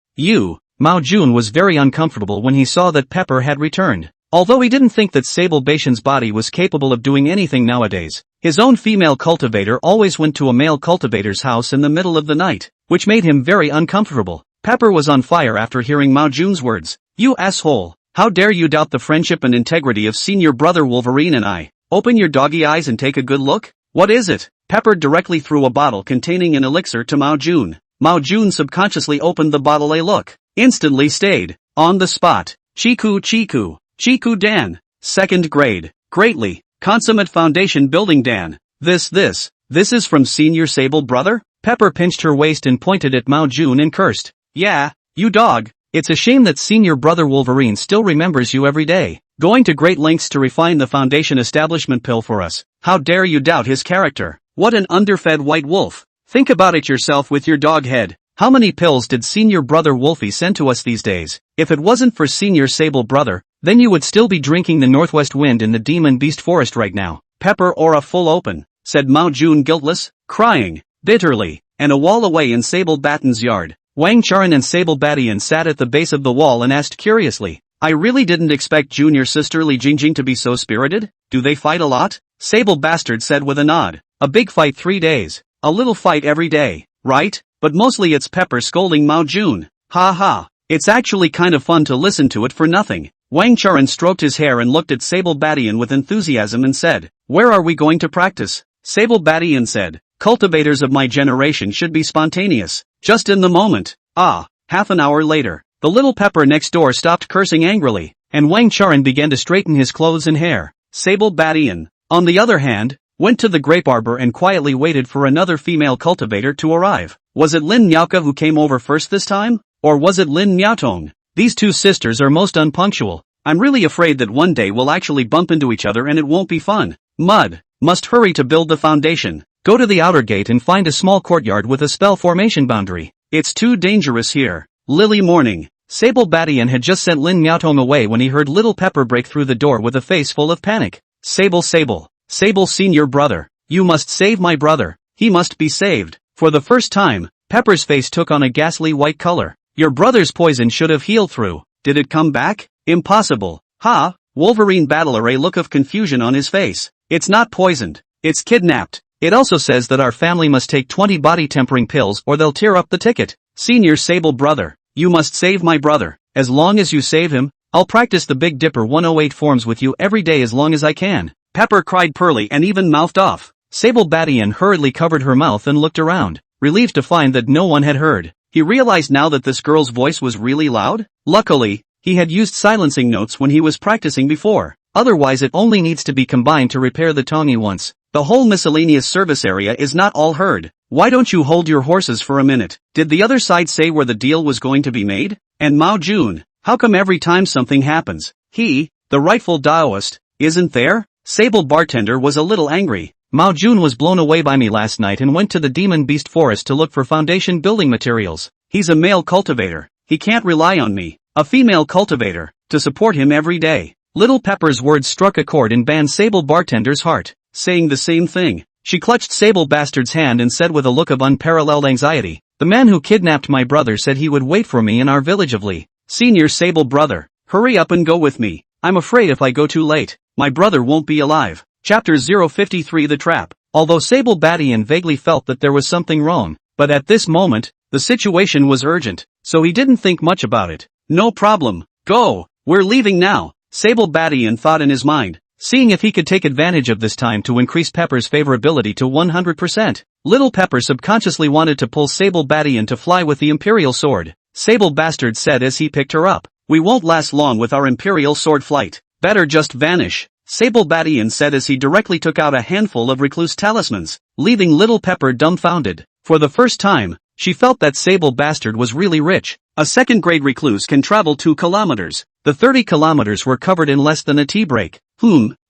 S1: Mao Jun was very uncomfortable when he saw that Pepper had returned. Although he didn't think that Sable Baton's body was capable of doing anything nowadays, his own female cultivator always went to a male cultivator's house in the middle of the night, which made him very uncomfortable. Pepper was on fire after hearing Mao Jun's words. You asshole. How dare you doubt the friendship and integrity of senior brother Wolverine and I? Open your doggy eyes and take a good look. What is it? Pepper directly threw a bottle containing an elixir to Mao Jun. Mao Jun subconsciously opened the bottle a look. Instantly stayed. On the spot. Chiku Chiku. Chiku Dan. 2nd grade. Greatly. Consummate foundation building Dan. This is from senior Sable brother? Pepper pinched her waist and pointed at Mao Jun and cursed. Yeah, you dog. It's a shame that senior brother Wolverine still remembers you every day. Going to great lengths to refine the foundation establishment pill for us. How dare you doubt his character? What an underfed white wolf. Think about it yourself with your dog head. How many pills did senior brother Wolfie send to us these days? If it wasn't for senior Sable brother, then you would still be drinking the northwest wind in the demon beast forest right now. Pepper aura full open, said Mao Jun guiltless, crying, bitterly, and a wall away in Sable Batten's yard. Wang Charan and Sable Batian sat at the base of the wall and asked curiously, I really didn't expect junior sister Li Jingjing to be so spirited. Do they fight a lot? Sable Bastard said with a nod. A big fight 3 days. A little fight every day, right? But mostly it's Pepper scolding Mao Jun. Ha ha. It's actually kind of fun to listen to it for nothing. Wang Charan stroked his hair and looked at Sable Batian with enthusiasm and said, Where are we going to practice? Sable Batian said, Cultivators of my generation should be spontaneous. Just in the moment. Half an hour later, the little Pepper next door stopped cursing angrily, and Wang Charan began to straighten his clothes and hair. Sable Batian, on the other hand, went to the grape arbor and quietly waited for another female cultivator to arrive. Was it Lin Miaoka who came over first this time? Or was it Lin Miaotong? These two sisters are most unpunctual. I'm really afraid that one day we'll actually bump into each other and it won't be fun. Mud. Must hurry to build the foundation. Go to the outer gate and find a small courtyard with a spell formation boundary. It's too dangerous here. Lily morning. Sable Batian had just sent Lin Miaotong away when he heard little Pepper break through the door with a face full of panic. Sable senior brother. You must save my brother. He must be saved. For the first time, Pepper's face took on a ghastly white color. Your brother's poison should have healed through. Did it come back? Impossible. Ha! Wolverine battler, a look of confusion on his face. It's not poisoned. It's kidnapped. It also says that our family must take 20 body tempering pills or they'll tear up the ticket. Senior Sable brother. You must save my brother. As long as you save him, I'll practice the Big Dipper 108 forms with you every day as long as I can. Pepper cried pearly and even mouthed off. Sable Batian hurriedly covered her mouth and looked around, relieved to find that no one had heard. He realized now that this girl's voice was really loud. Luckily, he had used silencing notes when he was practicing before. Otherwise it only needs to be combined to repair the tongue once. The whole miscellaneous service area is not all heard. Why don't you hold your horses for a minute? Did the other side say where the deal was going to be made? And Mao Jun, how come every time something happens, he, the rightful Daoist, isn't there? Sable bartender was a little angry. Mao Jun was blown away by me last night and went to the demon beast forest to look for foundation building materials. He's a male cultivator. He can't rely on me, a female cultivator, to support him every day. Little Pepper's words struck a chord in Ban Sable bartender's heart. Saying the same thing, she clutched Sable Bastard's hand and said with a look of unparalleled anxiety, the man who kidnapped my brother said he would wait for me in our village of Li. Senior Sable brother, hurry up and go with me. I'm afraid if I go too late, my brother won't be alive. Chapter 053 The Trap. Although Sable Batian vaguely felt that there was something wrong, but at this moment, the situation was urgent, so he didn't think much about it. No problem, go, we're leaving now, Sable Batian thought in his mind, seeing if he could take advantage of this time to increase Pepper's favorability to 100%. Little Pepper subconsciously wanted to pull Sable Batian to fly with the Imperial Sword. Sable Bastard said as he picked her up. We won't last long with our Imperial Sword flight. Better just vanish. Sable Batian said as he directly took out a handful of recluse talismans, leaving Little Pepper dumbfounded. For the first time, she felt that Sable Bastard was really rich. A second-grade recluse can travel 2 kilometers. The 30 kilometers were covered in less than a tea break.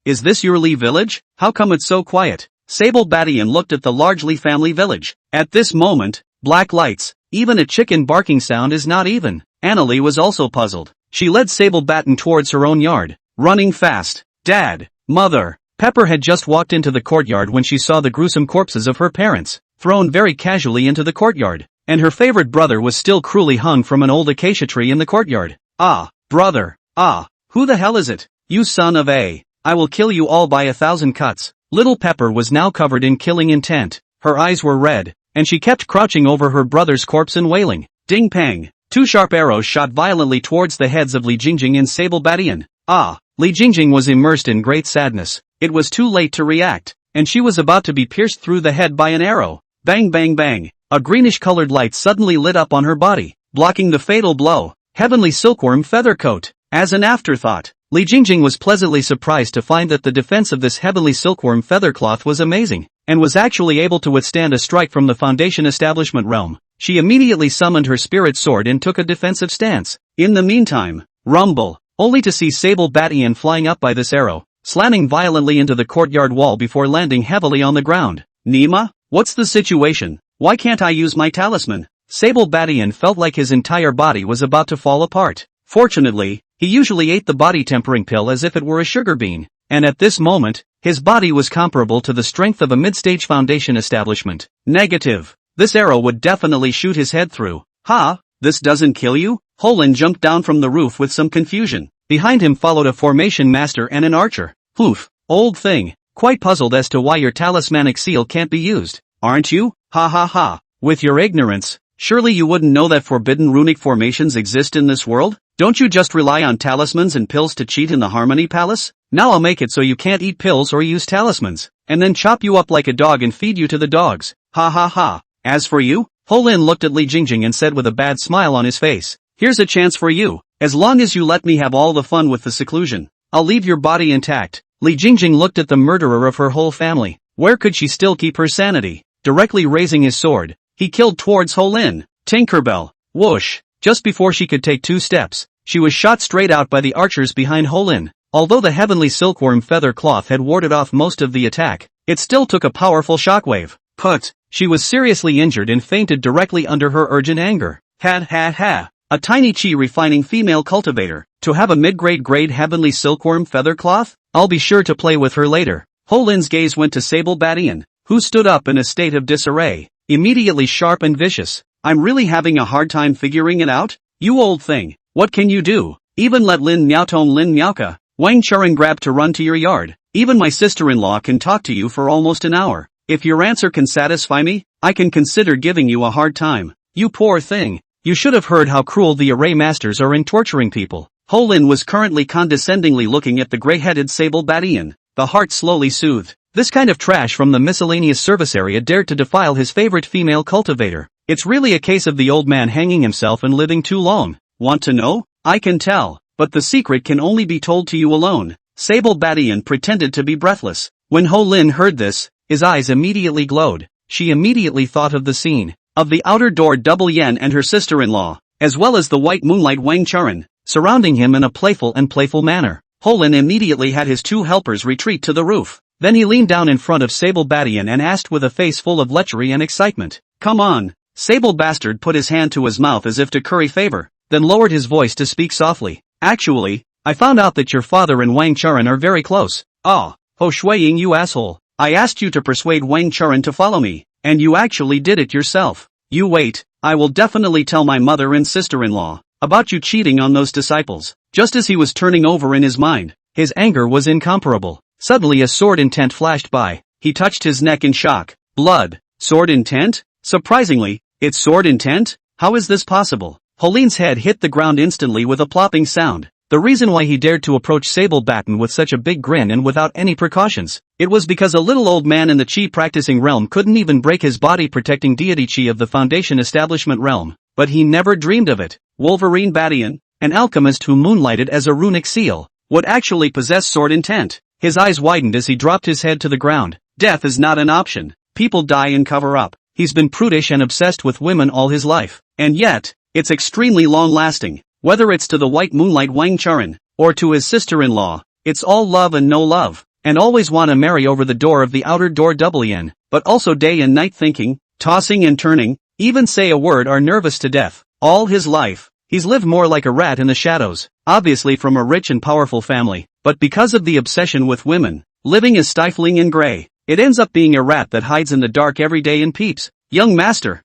S1: Is this your Lee village? How come it's so quiet? Sable Batian looked at the large Lee family village. At this moment, black lights, even a chicken barking sound is not even. Annalie was also puzzled. She led Sable Batten towards her own yard, running fast. Dad, Mother. Pepper had just walked into the courtyard when she saw the gruesome corpses of her parents, thrown very casually into the courtyard, and her favorite brother was still cruelly hung from an old acacia tree in the courtyard. Ah, brother, who the hell is it? You son of a... I will kill you all by 1,000 cuts. Little Pepper was now covered in killing intent. Her eyes were red, and she kept crouching over her brother's corpse and wailing. Ding pang. Two sharp arrows shot violently towards the heads of Li Jingjing and Sable Badian. Li Jingjing was immersed in great sadness. It was too late to react, and she was about to be pierced through the head by an arrow. Bang bang bang. A greenish-colored light suddenly lit up on her body, blocking the fatal blow. Heavenly Silkworm Feather Coat. As an afterthought, Li Jingjing was pleasantly surprised to find that the defense of this Heavenly Silkworm Feather Cloth was amazing, and was actually able to withstand a strike from the Foundation Establishment realm. She immediately summoned her spirit sword and took a defensive stance. In the meantime, rumble, only to see Sable Badian flying up by this arrow, slamming violently into the courtyard wall before landing heavily on the ground. Nima? What's the situation? Why can't I use my talisman? Sable Badian felt like his entire body was about to fall apart. Fortunately, he usually ate the body tempering pill as if it were a sugar bean, and at this moment, his body was comparable to the strength of a mid-stage Foundation establishment. Negative. This arrow would definitely shoot his head through. Ha! This doesn't kill you? Holin jumped down from the roof with some confusion. Behind him followed a formation master and an archer. Poof, old thing, quite puzzled as to why your talismanic seal can't be used, aren't you? Ha ha ha. With your ignorance, surely you wouldn't know that forbidden runic formations exist in this world? Don't you just rely on talismans and pills to cheat in the Harmony Palace? Now I'll make it so you can't eat pills or use talismans, and then chop you up like a dog and feed you to the dogs. Ha ha ha. As for you, Holin looked at Li Jingjing and said with a bad smile on his face, here's a chance for you. As long as you let me have all the fun with the seclusion, I'll leave your body intact. Li Jingjing looked at the murderer of her whole family. Where could she still keep her sanity? Directly raising his sword, he killed towards Holin. Tinkerbell. Whoosh. Just before she could take 2 steps, she was shot straight out by the archers behind Holin. Although the Heavenly Silkworm Feather Cloth had warded off most of the attack, it still took a powerful shockwave. She was seriously injured and fainted directly under her urgent anger. Ha. A tiny chi refining female cultivator, to have a mid-grade Heavenly Silkworm Feather Cloth? I'll be sure to play with her later. Holin's gaze went to Sable Badian, who stood up in a state of disarray, immediately sharp and vicious. I'm really having a hard time figuring it out? You old thing, what can you do? Even let Lin Miaotong Lin Miaoka, Wang Churen grab to run to your yard. Even my sister-in-law can talk to you for almost an hour. If your answer can satisfy me, I can consider giving you a hard time. You poor thing. You should have heard how cruel the array masters are in torturing people. Holin was currently condescendingly looking at the gray-headed Sable Badian. The heart slowly soothed. This kind of trash from the miscellaneous service area dared to defile his favorite female cultivator. It's really a case of the old man hanging himself and living too long. Want to know? I can tell, but the secret can only be told to you alone. Sable Badian pretended to be breathless. When Holin heard this, his eyes immediately glowed. She immediately thought of the scene, of the outer door Double Yen and her sister-in-law, as well as the white moonlight Wang Churen, surrounding him in a playful manner. Holin immediately had his 2 helpers retreat to the roof. Then he leaned down in front of Sable Badian and asked with a face full of lechery and excitement. Come on. Sable Bastard put his hand to his mouth as if to curry favor, then lowered his voice to speak softly. Actually, I found out that your father and Wang Churen are very close. Ho Shuiying, you asshole. I asked you to persuade Wang Churen to follow me, and you actually did it yourself. You wait, I will definitely tell my mother and sister-in-law about you cheating on those disciples. Just as he was turning over in his mind, his anger was incomparable. Suddenly a sword intent flashed by. He touched his neck in shock. Blood. Sword intent? Surprisingly, it's sword intent? How is this possible? Holin's head hit the ground instantly with a plopping sound. The reason why he dared to approach Sable Badian with such a big grin and without any precautions, it was because a little old man in the chi practicing realm couldn't even break his body protecting deity chi of the Foundation Establishment realm. But he never dreamed of it. Wolverine Badian, an alchemist who moonlighted as a runic seal, would actually possess sword intent. His eyes widened as he dropped his head to the ground. Death is not an option. People die and cover up. He's been prudish and obsessed with women all his life. And yet, it's extremely long-lasting. Whether it's to the white moonlight Wang Churen, or to his sister-in-law, it's all love and no love, and always want to marry over the door of the outer door Double Yen, but also day and night thinking, tossing and turning, even say a word are nervous to death. All his life, he's lived more like a rat in the shadows, obviously from a rich and powerful family, but because of the obsession with women, living is stifling and gray. It ends up being a rat that hides in the dark every day and peeps. Young master,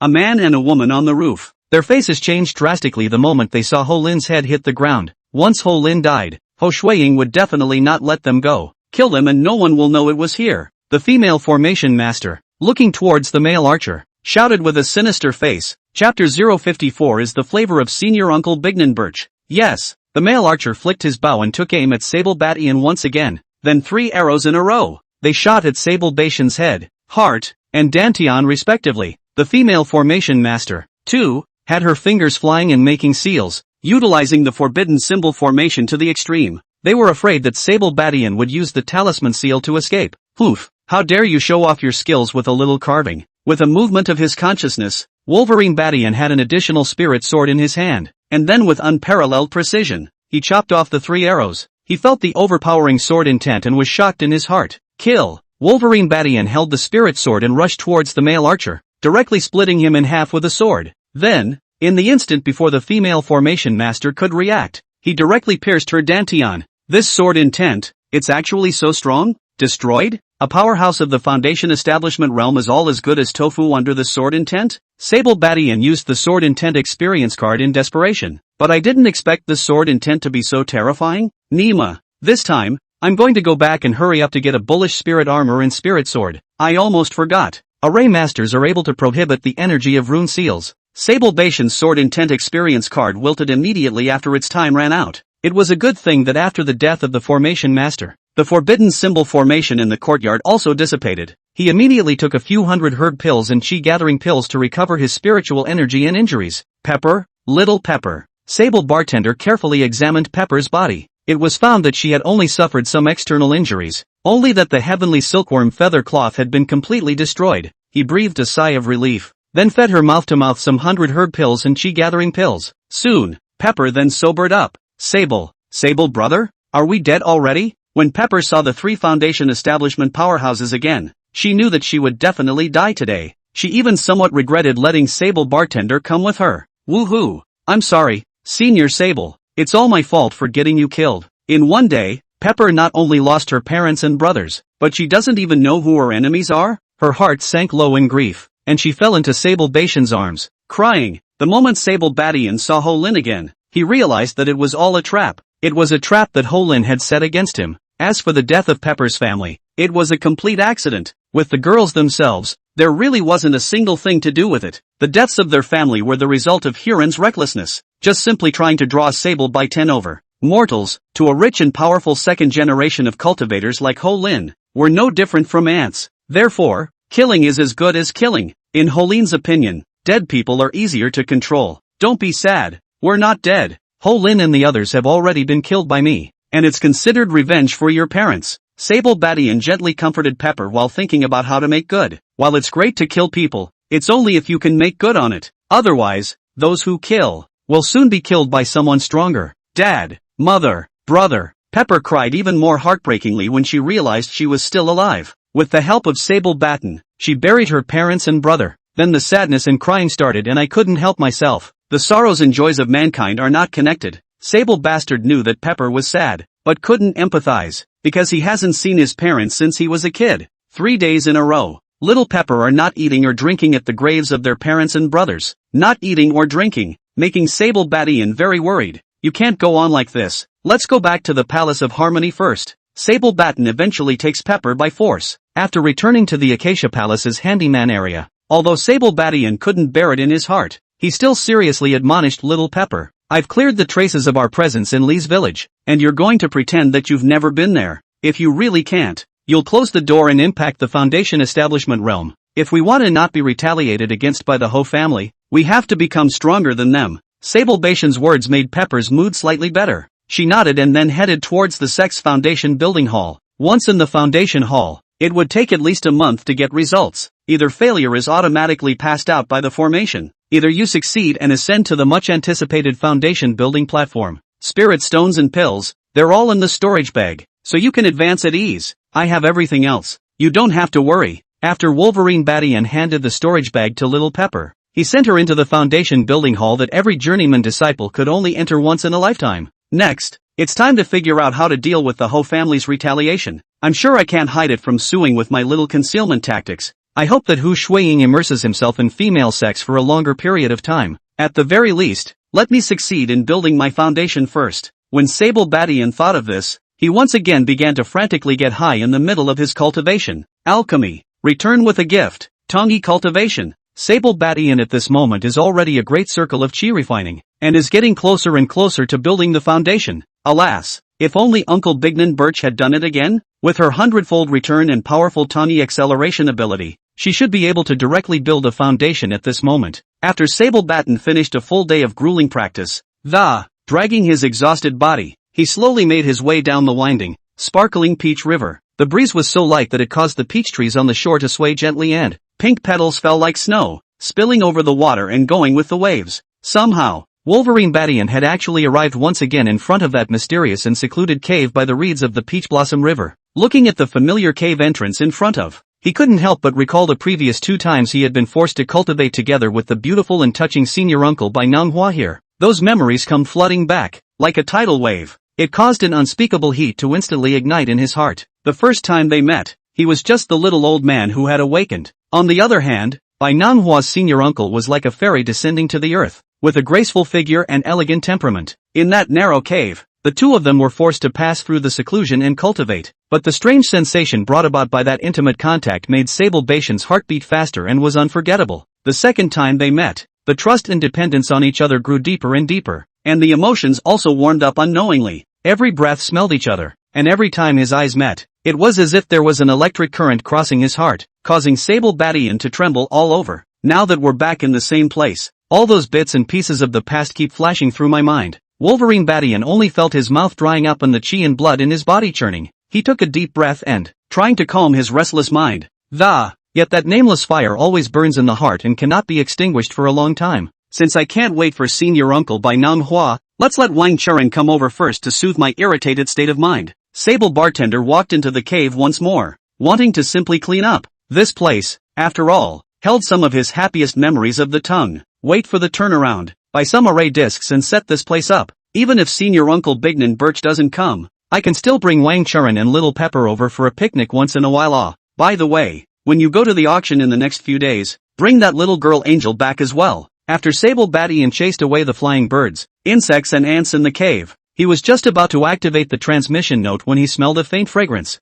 S1: a man and a woman on the roof. Their faces changed drastically the moment they saw Ho Lin's head hit the ground. Once Ho Lin died, Ho Shuiying would definitely not let them go. Kill them and no one will know it was here. The female formation master, looking towards the male archer, shouted with a sinister face. Chapter 054 is the flavor of Senior Uncle Bignan Birch. Yes, the male archer flicked his bow and took aim at Sable Batian once again, then 3 arrows in a row. They shot at Sable Batian's head, heart, and dantian respectively. The female formation master, too, had her fingers flying and making seals, utilizing the forbidden symbol formation to the extreme. They were afraid that Sable Batian would use the talisman seal to escape. Oof, how dare you show off your skills with a little carving. With a movement of his consciousness, Wolverine Batian had an additional spirit sword in his hand, and then with unparalleled precision, he chopped off the 3 arrows. He felt the overpowering sword intent and was shocked in his heart. Kill! Wolverine Batian held the spirit sword and rushed towards the male archer, directly splitting him in half with a sword. Then, in the instant before the female formation master could react, he directly pierced her dantian. This sword intent, it's actually so strong? Destroyed? A powerhouse of the Foundation establishment realm is all as good as tofu under the sword intent? Sable Batian used the sword intent experience card in desperation. But I didn't expect the sword intent to be so terrifying. Nima. This time, I'm going to go back and hurry up to get a bullish spirit armor and spirit sword. I almost forgot. Array masters are able to prohibit the energy of rune seals. Sable Batian's sword intent experience card wilted immediately after its time ran out. It was a good thing that after the death of the formation master, the forbidden symbol formation in the courtyard also dissipated. He immediately took a few hundred herb pills and chi-gathering pills to recover his spiritual energy and injuries. Pepper, little Pepper. Sable bartender carefully examined Pepper's body. It was found that she had only suffered some external injuries, only that the heavenly silkworm feather cloth had been completely destroyed. He breathed a sigh of relief, then fed her mouth-to-mouth some 100 herb pills and chi-gathering pills. Soon, Pepper then sobered up. Sable brother? Are we dead already? When Pepper saw the 3 Foundation establishment powerhouses again, she knew that she would definitely die today. She even somewhat regretted letting Sable bartender come with her. Woohoo! I'm sorry, Senior Sable. It's all my fault for getting you killed. In one day, Pepper not only lost her parents and brothers, but she doesn't even know who her enemies are. Her heart sank low in grief, and she fell into Sable Batian's arms, crying. The moment Sable Batian saw Ho Lin again, he realized that it was all a trap. It was a trap that Ho Lin had set against him. As for the death of Pepper's family, it was a complete accident. With the girls themselves, there really wasn't a single thing to do with it. The deaths of their family were the result of Huron's recklessness, just simply trying to draw Sable Batian over. Mortals, to a rich and powerful second generation of cultivators like Ho Lin, were no different from ants. Therefore, killing is as good as killing. In Ho Lin's opinion, dead people are easier to control. Don't be sad. We're not dead. Ho Lin and the others have already been killed by me, and it's considered revenge for your parents. Sable Batian gently comforted Pepper while thinking about how to make good. While it's great to kill people, it's only if you can make good on it. Otherwise, those who kill will soon be killed by someone stronger. Dad, mother, brother. Pepper cried even more heartbreakingly when she realized she was still alive. With the help of Sable Batian, she buried her parents and brother. Then the sadness and crying started and I couldn't help myself. The sorrows and joys of mankind are not connected. Sable Bastard knew that Pepper was sad, but couldn't empathize, because he hasn't seen his parents since he was a kid. 3 days in a row, Little Pepper are not eating or drinking at the graves of their parents and brothers. Not eating or drinking, making Sable Batian very worried. You can't go on like this. Let's go back to the Palace of Harmony first. Sable Batian eventually takes Pepper by force, after returning to the Acacia Palace's handyman area. Although Sable Batian couldn't bear it in his heart, he still seriously admonished Little Pepper. I've cleared the traces of our presence in Lee's village, and you're going to pretend that you've never been there. If you really can't, you'll close the door and impact the Foundation establishment realm. If we want to not be retaliated against by the Ho family, we have to become stronger than them. Sable Batian's words made Pepper's mood slightly better. She nodded and then headed towards the Sex Foundation building hall. Once in the Foundation hall, it would take at least a month to get results. Either failure is automatically passed out by the formation. Either you succeed and ascend to the much-anticipated Foundation building platform. Spirit stones and pills, they're all in the storage bag, so you can advance at ease. I have everything else. You don't have to worry. After Wolverine Batian handed the storage bag to Little Pepper, he sent her into the Foundation building hall that every journeyman disciple could only enter once in a lifetime. Next, it's time to figure out how to deal with the Ho family's retaliation. I'm sure I can't hide it from suing with my little concealment tactics. I hope that Hu Shuiying immerses himself in female sex for a longer period of time. At the very least, let me succeed in building my foundation first. When Sable Batian thought of this, he once again began to frantically get high in the middle of his cultivation. Alchemy. Return with a gift. Tongi Cultivation. Sable Batian at this moment is already a great circle of chi refining, and is getting closer and closer to building the foundation. Alas, if only Uncle Bignan Birch had done it again? With her 100-fold return and powerful Tani acceleration ability, she should be able to directly build a foundation at this moment. After Sable Batten finished a full day of grueling practice, dragging his exhausted body, he slowly made his way down the winding, sparkling Peach River. The breeze was so light that it caused the peach trees on the shore to sway gently, and pink petals fell like snow, spilling over the water and going with the waves. Somehow, Wolverine Batian had actually arrived once again in front of that mysterious and secluded cave by the reeds of the Peach Blossom River. Looking at the familiar cave entrance in front of, he couldn't help but recall the previous 2 times he had been forced to cultivate together with the beautiful and touching senior uncle by Manhwa here. Those memories come flooding back, like a tidal wave. It caused an unspeakable heat to instantly ignite in his heart. The first time they met, he was just the little old man who had awakened. On the other hand, Bai Nanhua's senior uncle was like a fairy descending to the earth, with a graceful figure and elegant temperament. In that narrow cave, the two of them were forced to pass through the seclusion and cultivate, but the strange sensation brought about by that intimate contact made Sable Batian's heart beat faster and was unforgettable. The second time they met, the trust and dependence on each other grew deeper and deeper, and the emotions also warmed up unknowingly. Every breath smelled each other, and every time his eyes met, it was as if there was an electric current crossing his heart, causing Sable Batian to tremble all over. Now that we're back in the same place, all those bits and pieces of the past keep flashing through my mind. Wolverine Batian only felt his mouth drying up and the chi and blood in his body churning. He took a deep breath and, trying to calm his restless mind, yet that nameless fire always burns in the heart and cannot be extinguished for a long time. Since I can't wait for senior uncle by Manhwa, let's let Wang Churen come over first to soothe my irritated state of mind. Sable Bartender walked into the cave once more, wanting to simply clean up. This place, after all, held some of his happiest memories of the tongue. Wait for the turnaround. Buy some array discs and set this place up. Even if senior uncle Bignan Birch doesn't come, I can still bring Wang Churen and Little Pepper over for a picnic once in a while. By the way, when you go to the auction in the next few days, bring that little girl Angel back as well. After Sable Batian chased away the flying birds, insects and ants in the cave, he was just about to activate the transmission note when he smelled a faint fragrance.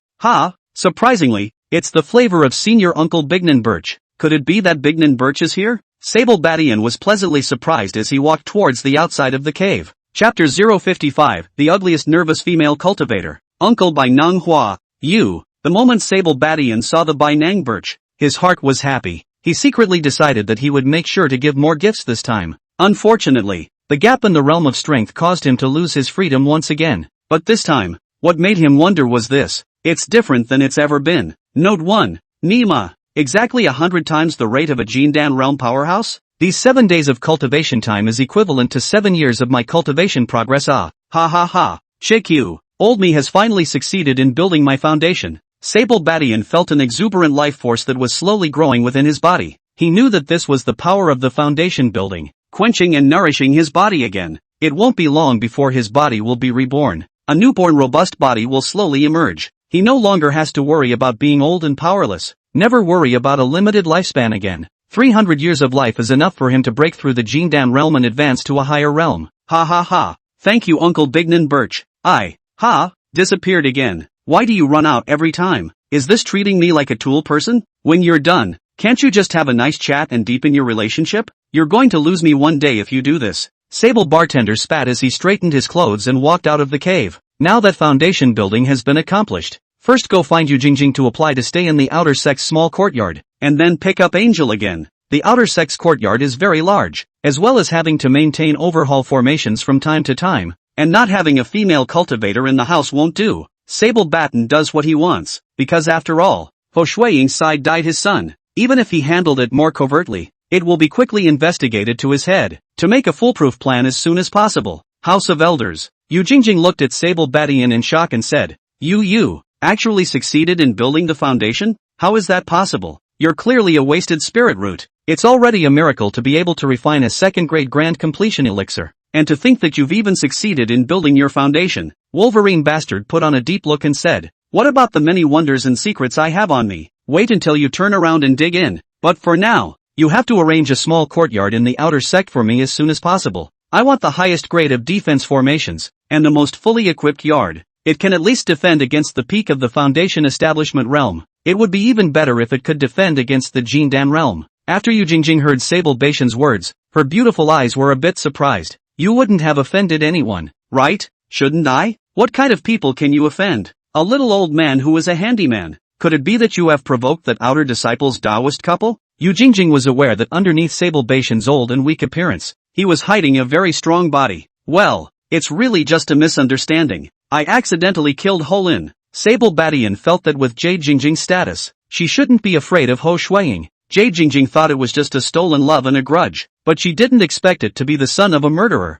S1: Surprisingly, it's the flavor of senior uncle Bignan Birch. Could it be that Bignan Birch is here? Sable Batian was pleasantly surprised as he walked towards the outside of the cave. Chapter 055, The Ugliest Nervous Female Cultivator. Uncle Bai Nang Hua, you. The moment Sable Batian saw the Bai Nang Birch, his heart was happy. He secretly decided that he would make sure to give more gifts this time. Unfortunately, the gap in the realm of strength caused him to lose his freedom once again. But this time, what made him wonder was this: it's different than it's ever been. Note 1. Nima. Exactly 100 times the rate of a Jindan realm powerhouse? These 7 days of cultivation time is equivalent to 7 years of my cultivation progress. Chikyu. Old me has finally succeeded in building my foundation. Sable Batian felt an exuberant life force that was slowly growing within his body. He knew that this was the power of the foundation building, quenching and nourishing his body again. It won't be long before his body will be reborn. A newborn robust body will slowly emerge. He no longer has to worry about being old and powerless. Never worry about a limited lifespan again. 300 years of life is enough for him to break through the Jindan realm and advance to a higher realm. Thank you, Uncle Bignan Birch. Disappeared again. Why do you run out every time? Is this treating me like a tool person? When you're done, can't you just have a nice chat and deepen your relationship? You're going to lose me one day if you do this. Sable Bartender spat as he straightened his clothes and walked out of the cave. Now that foundation building has been accomplished, first go find Yu Jingjing to apply to stay in the outer sex small courtyard, and then pick up Angel again. The outer sex courtyard is very large, as well as having to maintain overhaul formations from time to time, and not having a female cultivator in the house won't do. Sable Batten does what he wants, because after all, Ho Shuiying's side died his son. Even if he handled it more covertly, it will be quickly investigated to his head, to make a foolproof plan as soon as possible. House of Elders. Yu Jingjing looked at Sable Batian in shock and said, You actually succeeded in building the foundation? How is that possible? You're clearly a wasted spirit root. It's already a miracle to be able to refine a second-grade grand completion elixir. And to think that you've even succeeded in building your foundation. Wolverine Bastard put on a deep look and said, what about the many wonders and secrets I have on me? Wait until you turn around and dig in. But for now, you have to arrange a small courtyard in the outer sect for me as soon as possible. I want the highest grade of defense formations, and the most fully equipped yard. It can at least defend against the peak of the foundation establishment realm. It would be even better if it could defend against the Jindan realm. After Yu Jingjing heard Sable Baishan's words, her beautiful eyes were a bit surprised. You wouldn't have offended anyone, right? Shouldn't I? What kind of people can you offend? A little old man who is a handyman. Could it be that you have provoked that outer disciples Taoist couple? Yu Jingjing was aware that underneath Sable Baishan's old and weak appearance, he was hiding a very strong body. Well, it's really just a misunderstanding. I accidentally killed Ho Lin. Sable Badian felt that with Jade Jingjing's status, she shouldn't be afraid of Ho Shuiying. Jade Jingjing thought it was just a stolen love and a grudge, but she didn't expect it to be the son of a murderer.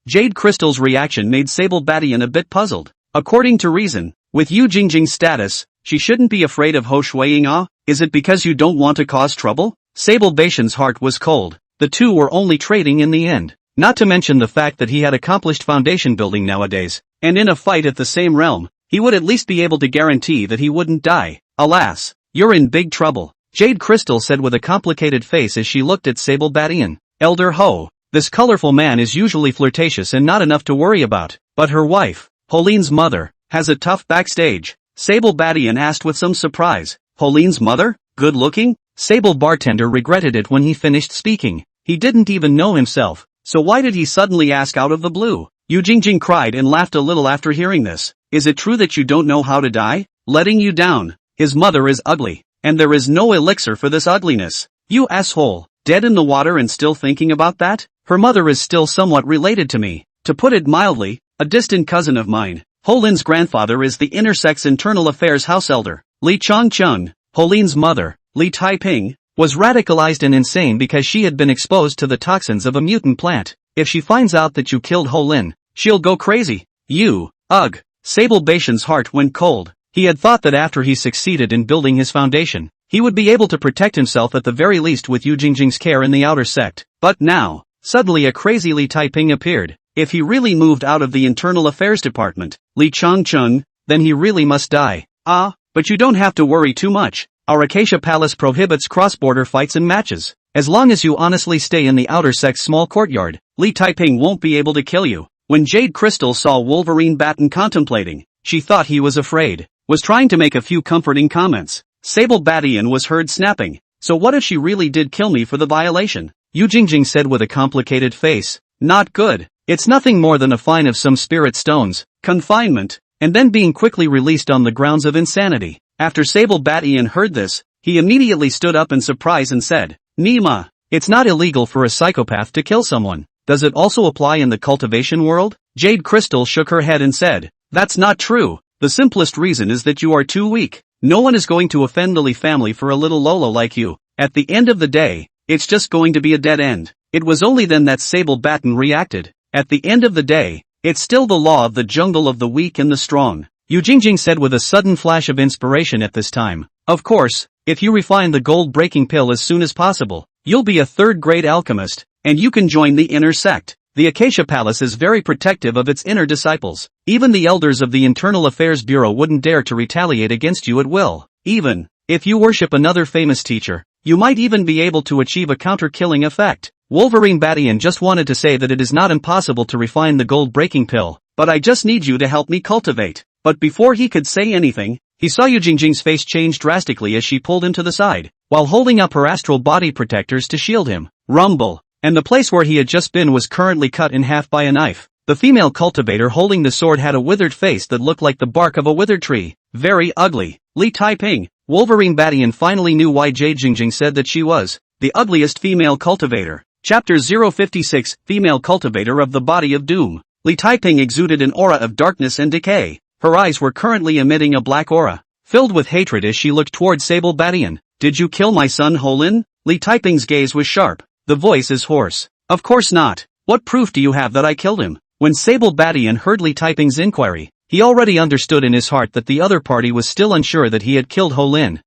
S1: Jade Crystal's reaction made Sable Badian a bit puzzled. According to reason, with Yu Jingjing's status, she shouldn't be afraid of Ho Shuiying. Is it because you don't want to cause trouble? Sable Baishan's heart was cold. The two were only trading in the end. Not to mention the fact that he had accomplished foundation building nowadays, and in a fight at the same realm, he would at least be able to guarantee that he wouldn't die. Alas, you're in big trouble, Jade Crystal said with a complicated face as she looked at Sable Badian. Elder Ho, this colorful man is usually flirtatious and not enough to worry about, but her wife, Holin's mother, has a tough backstage. Sable Badian asked with some surprise. Holin's mother? Good looking? Sable Bartender regretted it when he finished speaking. He didn't even know himself, so why did he suddenly ask out of the blue? Yu Jingjing cried and laughed a little after hearing this. Is it true that you don't know how to die? Letting you down. His mother is ugly, and there is no elixir for this ugliness. You asshole, dead in the water and still thinking about that? Her mother is still somewhat related to me. To put it mildly, a distant cousin of mine. Ho Lin's grandfather is the intersex internal affairs house elder. Li Changchun, Ho Lin's mother, Li Taiping, was radicalized and insane because she had been exposed to the toxins of a mutant plant. If she finds out that you killed Ho Lin, she'll go crazy. Ugh. Sable Baishan's heart went cold. He had thought that after he succeeded in building his foundation, he would be able to protect himself at the very least with Yu Jingjing's care in the outer sect. But now, suddenly a crazy Li Taiping appeared. If he really moved out of the internal affairs department, Li Changchun, then he really must die. But you don't have to worry too much. Our Acacia Palace prohibits cross-border fights and matches. As long as you honestly stay in the outer sect's small courtyard, Li Taiping won't be able to kill you. When Jade Crystal saw Wolverine Batten contemplating, she thought he was afraid, was trying to make a few comforting comments. Sable Badian was heard snapping. So what if she really did kill me for the violation? Yu Jingjing said with a complicated face. Not good. It's nothing more than a fine of some spirit stones, confinement, and then being quickly released on the grounds of insanity. After Sable Badian heard this, he immediately stood up in surprise and said, Nima, it's not illegal for a psychopath to kill someone. Does it also apply in the cultivation world? Jade Crystal shook her head and said, that's not true. The simplest reason is that you are too weak. No one is going to offend the Li family for a little Lolo like you. At the end of the day, it's just going to be a dead end. It was only then that Sable Batten reacted. At the end of the day, it's still the law of the jungle of the weak and the strong. Yu Jingjing said with a sudden flash of inspiration at this time. Of course, if you refine the gold-breaking pill as soon as possible, you'll be a third-grade alchemist, and you can join the inner sect. The Acacia Palace is very protective of its inner disciples. Even the elders of the Internal Affairs Bureau wouldn't dare to retaliate against you at will. Even if you worship another famous teacher, you might even be able to achieve a counter-killing effect. Wolverine Badian just wanted to say that it is not impossible to refine the gold-breaking pill, but I just need you to help me cultivate. But before he could say anything, he saw Yu Jingjing's face change drastically as she pulled him to the side, while holding up her astral body protectors to shield him. Rumble. And the place where he had just been was currently cut in half by a knife. The female cultivator holding the sword had a withered face that looked like the bark of a withered tree. Very ugly. Li Taiping. Wolverine Badian finally knew why Jade Jingjing said that she was the ugliest female cultivator. Chapter 056, Female Cultivator of the Body of Doom. Li Taiping exuded an aura of darkness and decay. Her eyes were currently emitting a black aura, filled with hatred as she looked toward Sable Badian. Did you kill my son Ho Lin? Li Taiping's gaze was sharp. The voice is hoarse. Of course not. What proof do you have that I killed him? When Sable Badian heard Li Taiping's inquiry, he already understood in his heart that the other party was still unsure that he had killed Ho Lin.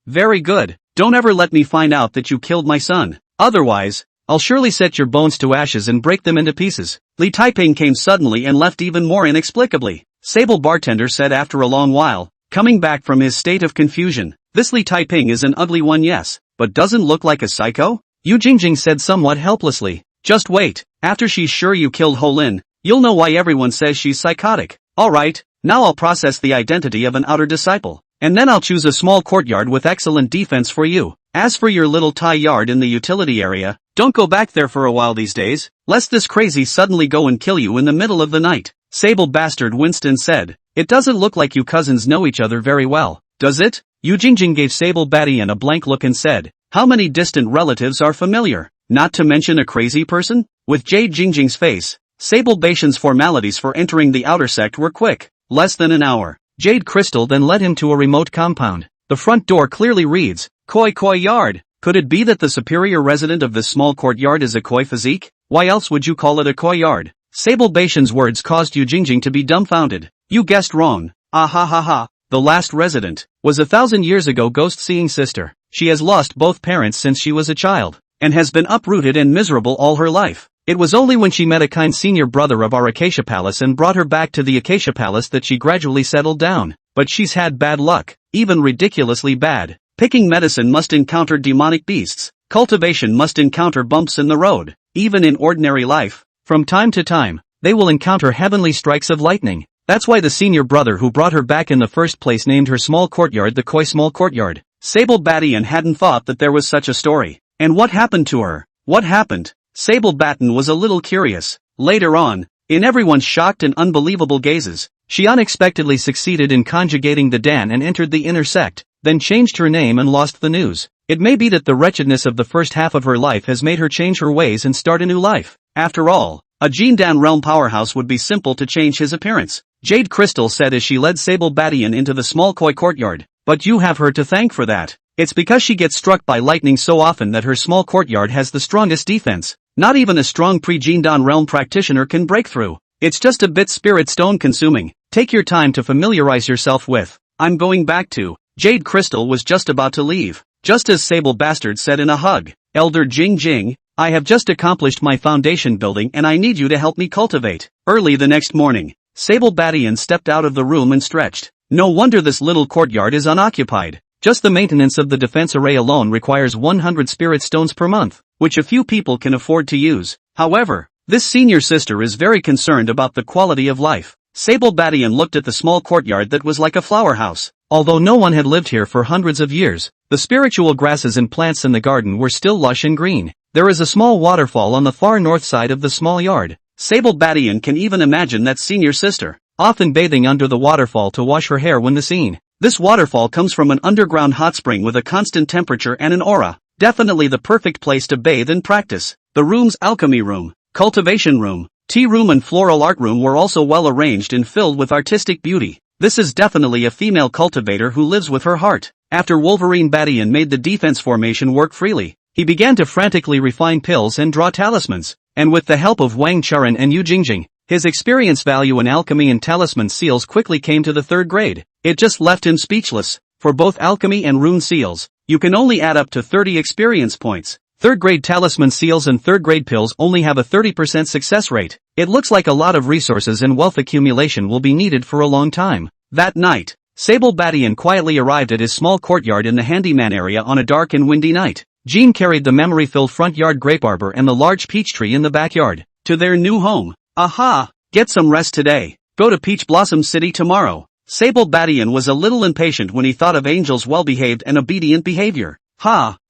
S1: Very good. Don't ever let me find out that you killed my son. Otherwise, I'll surely set your bones to ashes and break them into pieces. Li Taiping came suddenly and left even more inexplicably. Sable Bartender said after a long while, coming back from his state of confusion. This Li Taiping is an ugly one, yes, but doesn't look like a psycho? Yu Jingjing said somewhat helplessly. Just wait, after she's sure you killed Ho Lin, you'll know why everyone says she's psychotic. Alright, now I'll process the identity of an outer disciple, and then I'll choose a small courtyard with excellent defense for you. As for your little Thai yard in the utility area, don't go back there for a while these days, lest this crazy suddenly go and kill you in the middle of the night. Sable bastard Winston said. It doesn't look like you cousins know each other very well, does it? Yu Jingjing gave Sable Badian a blank look and said, how many distant relatives are familiar, not to mention a crazy person? With Jade Jingjing's face, Sable Batian's formalities for entering the outer sect were quick, less than an hour. Jade Crystal then led him to a remote compound. The front door clearly reads, Koi Koi Yard. Could it be that the superior resident of this small courtyard is a koi physique? Why else would you call it a koi yard? Sable Batian's words caused Yu Jingjing to be dumbfounded. You guessed wrong. Ah ha ha ha. The last resident was 1,000 years ago ghost-seeing sister. She has lost both parents since she was a child, and has been uprooted and miserable all her life. It was only when she met a kind senior brother of our Acacia Palace and brought her back to the Acacia Palace that she gradually settled down. But she's had bad luck, even ridiculously bad. Picking medicine must encounter demonic beasts. Cultivation must encounter bumps in the road. Even in ordinary life, from time to time, they will encounter heavenly strikes of lightning. That's why the senior brother who brought her back in the first place named her small courtyard the Koi Small Courtyard. Sable Batian hadn't thought that there was such a story. And what happened to her? What happened? Sable Batten was a little curious. Later on, in everyone's shocked and unbelievable gazes, she unexpectedly succeeded in conjugating the Dan and entered the inner sect, then changed her name and lost the news. It may be that the wretchedness of the first half of her life has made her change her ways and start a new life. After all, a Jindan realm powerhouse would be simple to change his appearance. Jade Crystal said as she led Sable Batian into the small koi courtyard. But you have her to thank for that. It's because she gets struck by lightning so often that her small courtyard has the strongest defense. Not even a strong pre-Jindan realm practitioner can break through. It's just a bit spirit stone consuming. Take your time to familiarize yourself with. I'm going back to. Jade Crystal was just about to leave. Just as Sable Bastard said in a hug, Elder Jing Jing, I have just accomplished my foundation building and I need you to help me cultivate. Early the next morning, Sable Batian stepped out of the room and stretched. No wonder this little courtyard is unoccupied. Just the maintenance of the defense array alone requires 100 spirit stones per month, which a few people can afford to use. However, this senior sister is very concerned about the quality of life. Sable Batian looked at the small courtyard that was like a flower house. Although no one had lived here for hundreds of years, the spiritual grasses and plants in the garden were still lush and green. There is a small waterfall on the far north side of the small yard. Sable Batian can even imagine that senior sister, often bathing under the waterfall to wash her hair when the scene. This waterfall comes from an underground hot spring with a constant temperature and an aura. Definitely the perfect place to bathe and practice. The room's alchemy room, cultivation room, tea room and floral art room were also well arranged and filled with artistic beauty. This is definitely a female cultivator who lives with her heart. After Wolverine Batian made the defense formation work freely, he began to frantically refine pills and draw talismans. And with the help of Wang Charan and Yu Jingjing, his experience value in alchemy and talisman seals quickly came to the 3rd grade. It just left him speechless. For both alchemy and rune seals, you can only add up to 30 experience points. 3rd grade talisman seals and 3rd grade pills only have a 30% success rate. It looks like a lot of resources and wealth accumulation will be needed for a long time. That night, Sable Batian quietly arrived at his small courtyard in the handyman area on a dark and windy night. Jean carried the memory-filled front yard grape arbor and the large peach tree in the backyard to their new home. Aha! Get some rest today. Go to Peach Blossom City tomorrow. Sable Batian was a little impatient when he thought of Angel's well-behaved and obedient behavior.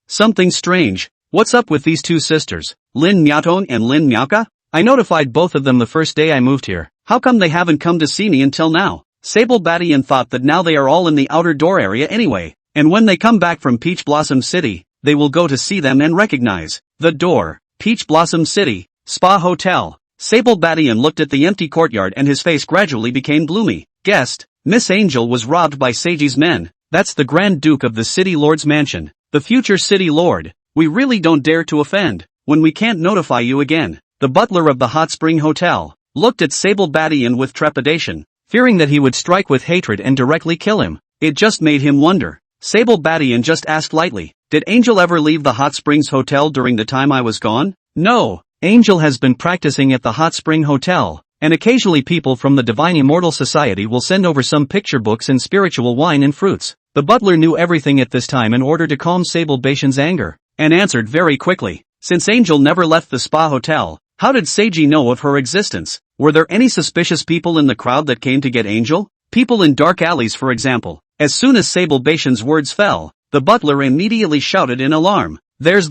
S1: Something strange. What's up with these two sisters, Lin Miaotong and Lin Miaoka? I notified both of them the first day I moved here. How come they haven't come to see me until now? Sable Batian thought that now they are all in the outer door area anyway, and when they come back from Peach Blossom City, they will go to see them and recognize the door. Peach Blossom City, Spa Hotel. Sable Batian looked at the empty courtyard and his face gradually became gloomy. Guessed, Miss Angel was robbed by Seiji's men. That's the Grand Duke of the City Lord's mansion. The future City Lord. We really don't dare to offend, when we can't notify you again. The butler of the Hot Spring Hotel looked at Sable Batian with trepidation, fearing that he would strike with hatred and directly kill him. It just made him wonder. Sable Batian just asked lightly, did Angel ever leave the Hot Springs Hotel during the time I was gone? No. Angel has been practicing at the Hot Spring Hotel, and occasionally people from the Divine Immortal Society will send over some picture books and spiritual wine and fruits. The butler knew everything at this time in order to calm Sable Batian's anger, and answered very quickly. Since Angel never left the Spa Hotel, how did Seiji know of her existence? Were there any suspicious people in the crowd that came to get Angel? People in dark alleys for example. As soon as Sable Batian's words fell, The butler immediately shouted in alarm. There's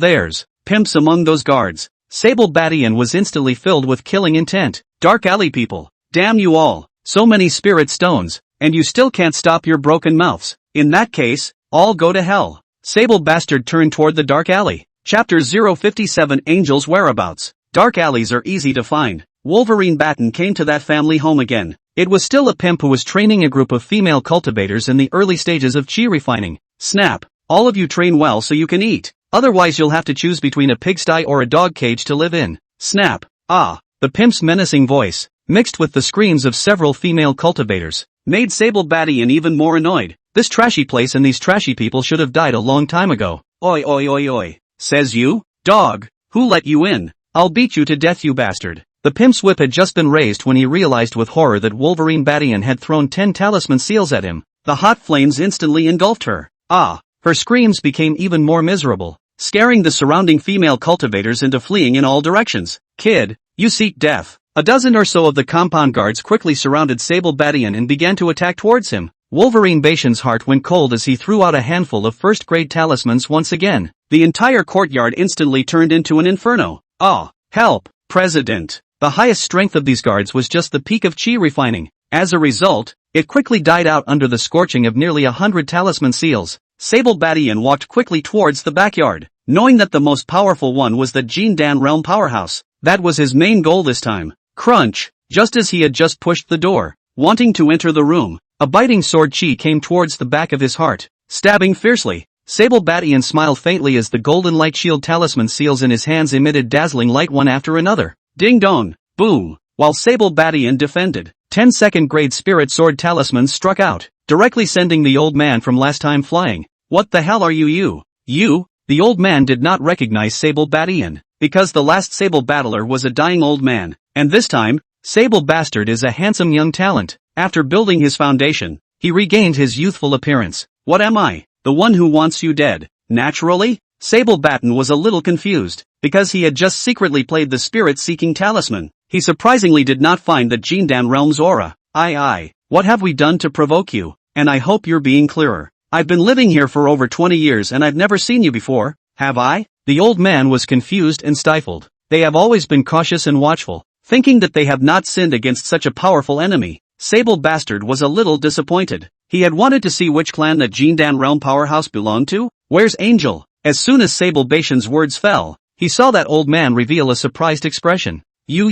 S1: pimps among those guards. Sable Badian was instantly filled with killing intent. Dark alley people. Damn you all. So many spirit stones, and you still can't stop your broken mouths. In that case, all go to hell. Sable Bastard turned toward the dark alley. Chapter 057 Angel's Whereabouts. Dark alleys are easy to find. Wolverine Batten came to that family home again. It was still a pimp who was training a group of female cultivators in the early stages of chi refining. Snap. All of you train well so you can eat. Otherwise you'll have to choose between a pigsty or a dog cage to live in. Snap. Ah. The pimp's menacing voice, mixed with the screams of several female cultivators, made Sable Badian even more annoyed. This trashy place and these trashy people should have died a long time ago. Oi oi oi oi. Says you? Dog. Who let you in? I'll beat you to death you bastard. The pimp's whip had just been raised when he realized with horror that Wolverine Badian had thrown 10 talisman seals at him. The hot flames instantly engulfed her. Ah. Her screams became even more miserable, scaring the surrounding female cultivators into fleeing in all directions. Kid, you seek death. A dozen or so of the compound guards quickly surrounded Sable Badian and began to attack towards him. Wolverine Batian's heart went cold as he threw out a handful of first-grade talismans once again. The entire courtyard instantly turned into an inferno. Ah, help, President. The highest strength of these guards was just the peak of chi refining. As a result, it quickly died out under the scorching of nearly 100 talisman seals. Sable Badian walked quickly towards the backyard, knowing that the most powerful one was the Jindan Realm powerhouse. That was his main goal this time. Crunch! Just as he had just pushed the door, wanting to enter the room, a biting sword chi came towards the back of his heart, stabbing fiercely. Sable Badian smiled faintly as the golden light shield talisman seals in his hands emitted dazzling light one after another. Ding dong! Boom! While Sable Badian defended, 10 second-grade spirit sword talismans struck out, directly sending the old man from last time flying. What the hell are you? You? The old man did not recognize Sable Badian, because the last Sable battler was a dying old man, and this time, Sable Bastard is a handsome young talent. After building his foundation, he regained his youthful appearance. What am I? The one who wants you dead? Naturally, Sable Batten was a little confused, because he had just secretly played the spirit-seeking talisman. He surprisingly did not find the Jindan Realm's aura. Aye, what have we done to provoke you? And I hope you're being clearer. I've been living here for over 20 years and I've never seen you before, have I? The old man was confused and stifled. They have always been cautious and watchful, thinking that they have not sinned against such a powerful enemy. Sable Bastard was a little disappointed. He had wanted to see which clan that Jindan Realm powerhouse belonged to. Where's Angel? As soon as Sable Batian's words fell, he saw that old man reveal a surprised expression. You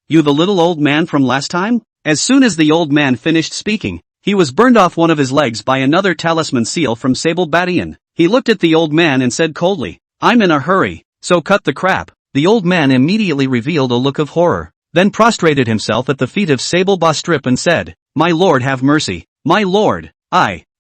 S1: the little old man from last time? As soon as the old man finished speaking, he was burned off one of his legs by another talisman seal from Sable Badian. He looked at the old man and said coldly, I'm in a hurry, so cut the crap. The old man immediately revealed a look of horror, then prostrated himself at the feet of Sable Bastrip and said, My lord have mercy, my lord.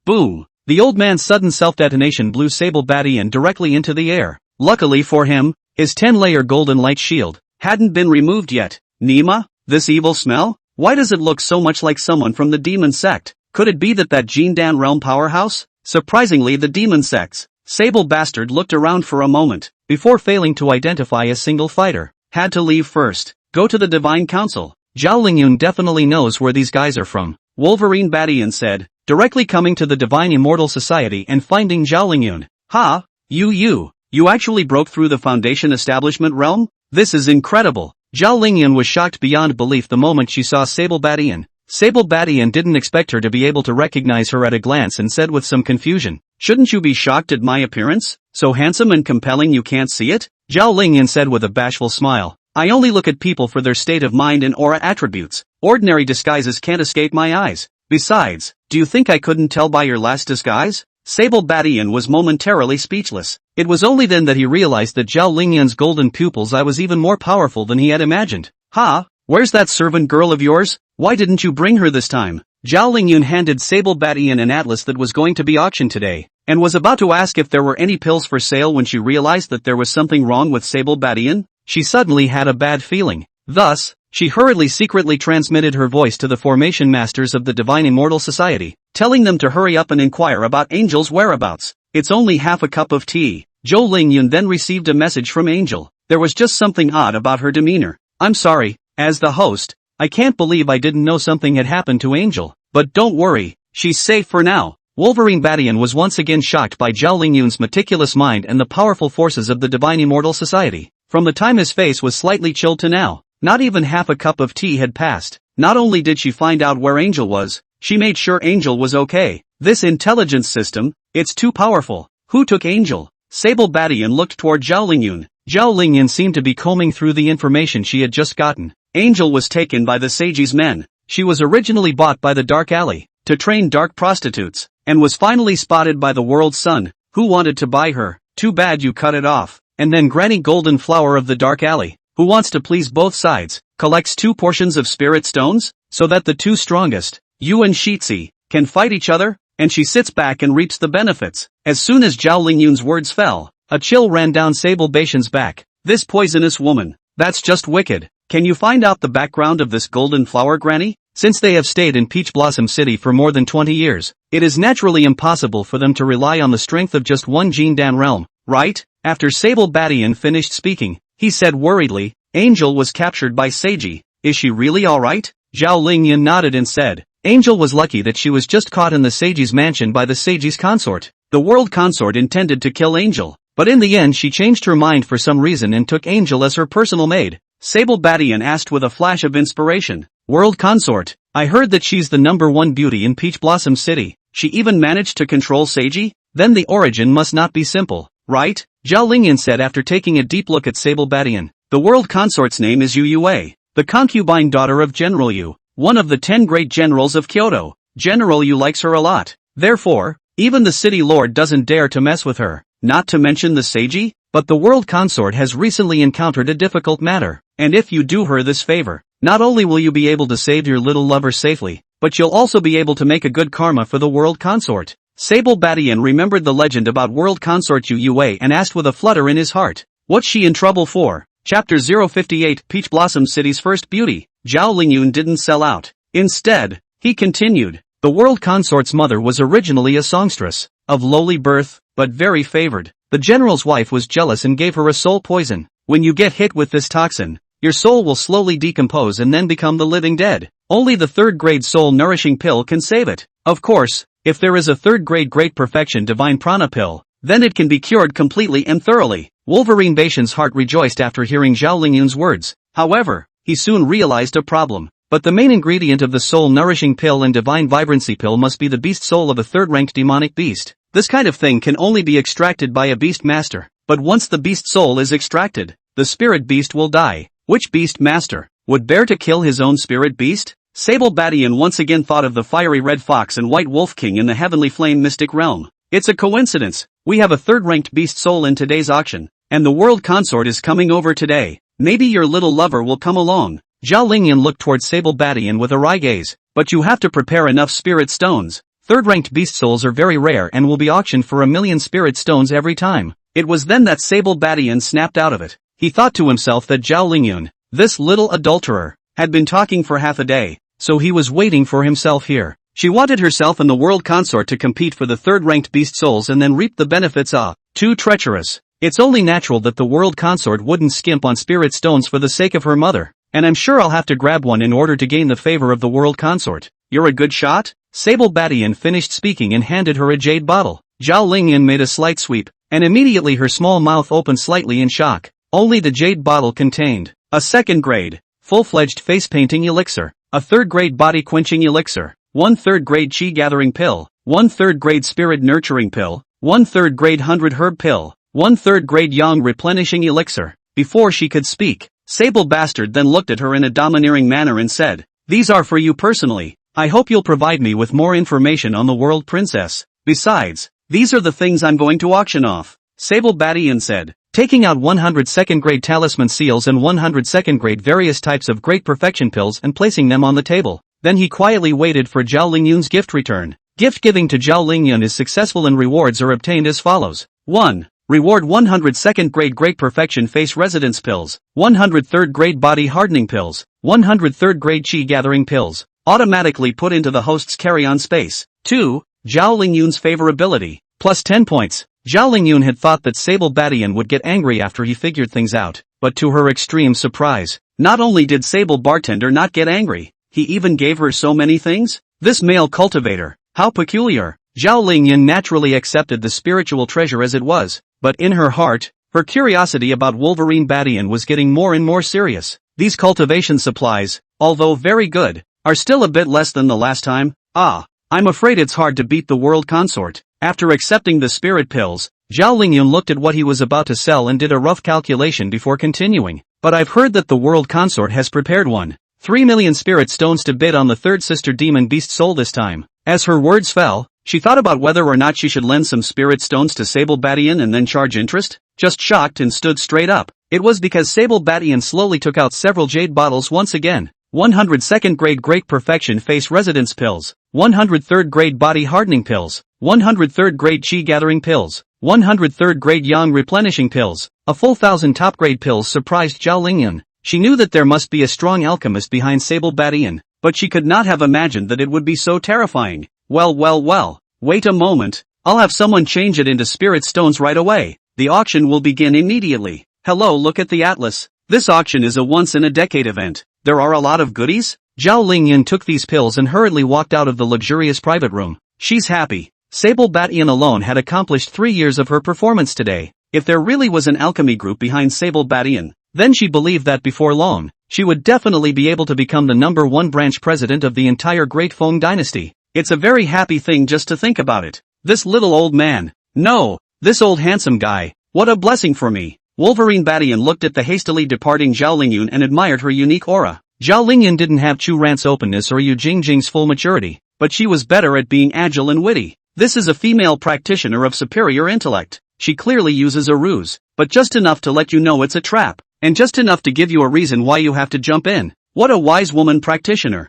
S1: Boom. The old man's sudden self-detonation blew Sable Badian directly into the air. Luckily for him, his 10-layer golden light shield hadn't been removed yet. Nima, this evil smell? Why does it look so much like someone from the demon sect? Could it be that Jindan Realm powerhouse? Surprisingly, the demon sects. Sable Bastard looked around for a moment, before failing to identify a single fighter. Had to leave first. Go to the Divine Council. Zhao Lingyun definitely knows where these guys are from. Wolverine Badian said, directly coming to the Divine Immortal Society and finding Zhao Lingyun. Ha! You actually broke through the Foundation Establishment realm? This is incredible. Zhao Lingyun was shocked beyond belief the moment she saw Sable Badian. Sable Badian didn't expect her to be able to recognize her at a glance and said with some confusion, Shouldn't you be shocked at my appearance? So handsome and compelling you can't see it? Zhao Lingyun said with a bashful smile, I only look at people for their state of mind and aura attributes. Ordinary disguises can't escape my eyes. Besides, do you think I couldn't tell by your last disguise? Sable Badian was momentarily speechless. It was only then that he realized that Zhao Lingyun's golden pupils' eye was even more powerful than he had imagined. Ha! Where's that servant girl of yours? Why didn't you bring her this time? Zhao Lingyun handed Sable Badian an atlas that was going to be auctioned today, and was about to ask if there were any pills for sale when she realized that there was something wrong with Sable Badian. She suddenly had a bad feeling. Thus, she hurriedly secretly transmitted her voice to the formation masters of the Divine Immortal Society, telling them to hurry up and inquire about Angel's whereabouts. It's only half a cup of tea. Zhou Lingyun then received a message from Angel. There was just something odd about her demeanor. I'm sorry, as the host, I can't believe I didn't know something had happened to Angel. But don't worry, she's safe for now. Wolverine Badian was once again shocked by Zhao Lingyun's meticulous mind and the powerful forces of the Divine Immortal Society. From the time his face was slightly chilled to now, not even half a cup of tea had passed. Not only did she find out where Angel was, she made sure Angel was okay. This intelligence system, it's too powerful. Who took Angel? Sable Badian looked toward Zhao Lingyun. Zhao Lingyun seemed to be combing through the information she had just gotten. Angel was taken by the Seiji's men. She was originally bought by the Dark Alley to train dark prostitutes, and was finally spotted by the World's Sun, who wanted to buy her. Too bad you cut it off. And then Granny Golden Flower of the Dark Alley, who wants to please both sides, collects 2 portions of spirit stones, so that the 2 strongest, you and Shitzi, can fight each other, and she sits back and reaps the benefits. As soon as Zhao Lingyun's words fell, a chill ran down Sable Badian's back. This poisonous woman, that's just wicked. Can you find out the background of this Golden Flower, Granny? Since they have stayed in Peach Blossom City for more than 20 years, it is naturally impossible for them to rely on the strength of just one Jindan realm, right? After Sable Badian finished speaking, he said worriedly, Angel was captured by Seiji. Is she really alright? Zhao Lingyun nodded and said, Angel was lucky that she was just caught in the Seiji's mansion by the Seiji's consort. The world consort intended to kill Angel, but in the end she changed her mind for some reason and took Angel as her personal maid. Sable Badian asked with a flash of inspiration, World consort, I heard that she's the #1 beauty in Peach Blossom City. She even managed to control Seiji? Then the origin must not be simple, right? Zhao Lingyun said after taking a deep look at Sable Badian. The world consort's name is Yu Yue, the concubine daughter of General Yu, one of the 10 great generals of Kyoto. General Yu likes her a lot. Therefore, even the city lord doesn't dare to mess with her. Not to mention the Seiji, but the world consort has recently encountered a difficult matter. And if you do her this favor, not only will you be able to save your little lover safely, but you'll also be able to make a good karma for the world consort. Sable Badian remembered the legend about world consort Yu Yue and asked with a flutter in his heart, what's she in trouble for? Chapter 058 Peach Blossom City's First Beauty. Zhao Lingyun didn't sell out. Instead, he continued, the world consort's mother was originally a songstress, of lowly birth, but very favored. The general's wife was jealous and gave her a soul poison. When you get hit with this toxin, your soul will slowly decompose and then become the living dead. Only the 3rd grade soul nourishing pill can save it. Of course, if there is a 3rd grade great perfection divine prana pill, then it can be cured completely and thoroughly. Wolverine Badian's heart rejoiced after hearing Zhao Lingyun's words. However, he soon realized a problem. But the main ingredient of the soul nourishing pill and divine vibrancy pill must be the beast soul of a 3rd-ranked demonic beast. This kind of thing can only be extracted by a beast master. But once the beast soul is extracted, the spirit beast will die. Which beast master would bear to kill his own spirit beast? Sable Badian once again thought of the fiery red fox and white wolf king in the heavenly flame mystic realm. It's a coincidence. We have a 3rd-ranked beast soul in today's auction, and the world consort is coming over today. Maybe your little lover will come along. Zhao Lingyun looked towards Sable Badian with a wry gaze. But you have to prepare enough spirit stones. 3rd-ranked beast souls are very rare and will be auctioned for 1,000,000 spirit stones every time. It was then that Sable Badian snapped out of it. He thought to himself that Zhao Lingyun, this little adulterer, had been talking for half a day, so he was waiting for himself here. She wanted herself and the world consort to compete for the 3rd-ranked beast souls and then reap the benefits. Too treacherous. It's only natural that the world consort wouldn't skimp on spirit stones for the sake of her mother, and I'm sure I'll have to grab one in order to gain the favor of the world consort. You're a good shot? Sable Badian finished speaking and handed her a jade bottle. Zhao Lingyun made a slight sweep, and immediately her small mouth opened slightly in shock. Only the jade bottle contained a 2nd grade, full-fledged face painting elixir, a 3rd grade body quenching elixir, 1 3rd grade chi gathering pill, 1 3rd grade spirit nurturing pill, 1 3rd grade 100 herb pill, 1 3rd grade yang replenishing elixir. Before she could speak, Sable Bastard then looked at her in a domineering manner and said, these are for you personally. I hope you'll provide me with more information on the world princess. Besides, these are the things I'm going to auction off. Sable Badian said, taking out 100 2nd grade talisman seals and 100 2nd grade various types of great perfection pills and placing them on the table. Then he quietly waited for Zhao Lingyun's gift return. Gift giving to Zhao Lingyun is successful and rewards are obtained as follows. 1. Reward 100 2nd grade great perfection face residence pills, 100 3rd grade body hardening pills, 100 3rd grade chi gathering pills, automatically put into the host's carry-on space. 2. Zhao Lingyun's favorability, plus 10 points. Zhao Lingyun had thought that Sable Badian would get angry after he figured things out, but to her extreme surprise, not only did Sable Bartender not get angry, he even gave her so many things? This male cultivator, how peculiar. Zhao Lingyan naturally accepted the spiritual treasure as it was, but in her heart, her curiosity about Wolverine Badian was getting more and more serious. These cultivation supplies, although very good, are still a bit less than the last time. I'm afraid it's hard to beat the world consort. After accepting the spirit pills, Zhao Lingyun looked at what he was about to sell and did a rough calculation before continuing. But I've heard that the world consort has prepared 3 million spirit stones to bid on the third sister demon beast soul this time. As her words fell, she thought about whether or not she should lend some spirit stones to Sable Badian and then charge interest, just shocked and stood straight up. It was because Sable Badian slowly took out several jade bottles once again. 102nd grade Great Perfection Face Residence Pills, 103rd grade Body Hardening Pills, 103rd grade Chi Gathering Pills, 103rd grade Yang Replenishing Pills, a full 1000 top grade pills surprised Zhao Lingyun. She knew that there must be a strong alchemist behind Sable Badian, but she could not have imagined that it would be so terrifying. Well, wait a moment, I'll have someone change it into spirit stones right away. The auction will begin immediately. Hello, look at the atlas. This auction is a once-in-a-decade event. There are a lot of goodies? Zhao Lingyun took these pills and hurriedly walked out of the luxurious private room. She's happy. Sable Badian alone had accomplished 3 years of her performance today. If there really was an alchemy group behind Sable Badian, then she believed that before long, she would definitely be able to become the #1 branch president of the entire Great Feng dynasty. It's a very happy thing just to think about it. This little old man. No, this old handsome guy. What a blessing for me. Wolverine Badian looked at the hastily departing Zhao Lingyun and admired her unique aura. Zhao Lingyun didn't have Chu Ran's openness or Yu Jingjing's full maturity, but she was better at being agile and witty. This is a female practitioner of superior intellect. She clearly uses a ruse, but just enough to let you know it's a trap, and just enough to give you a reason why you have to jump in. What a wise woman practitioner.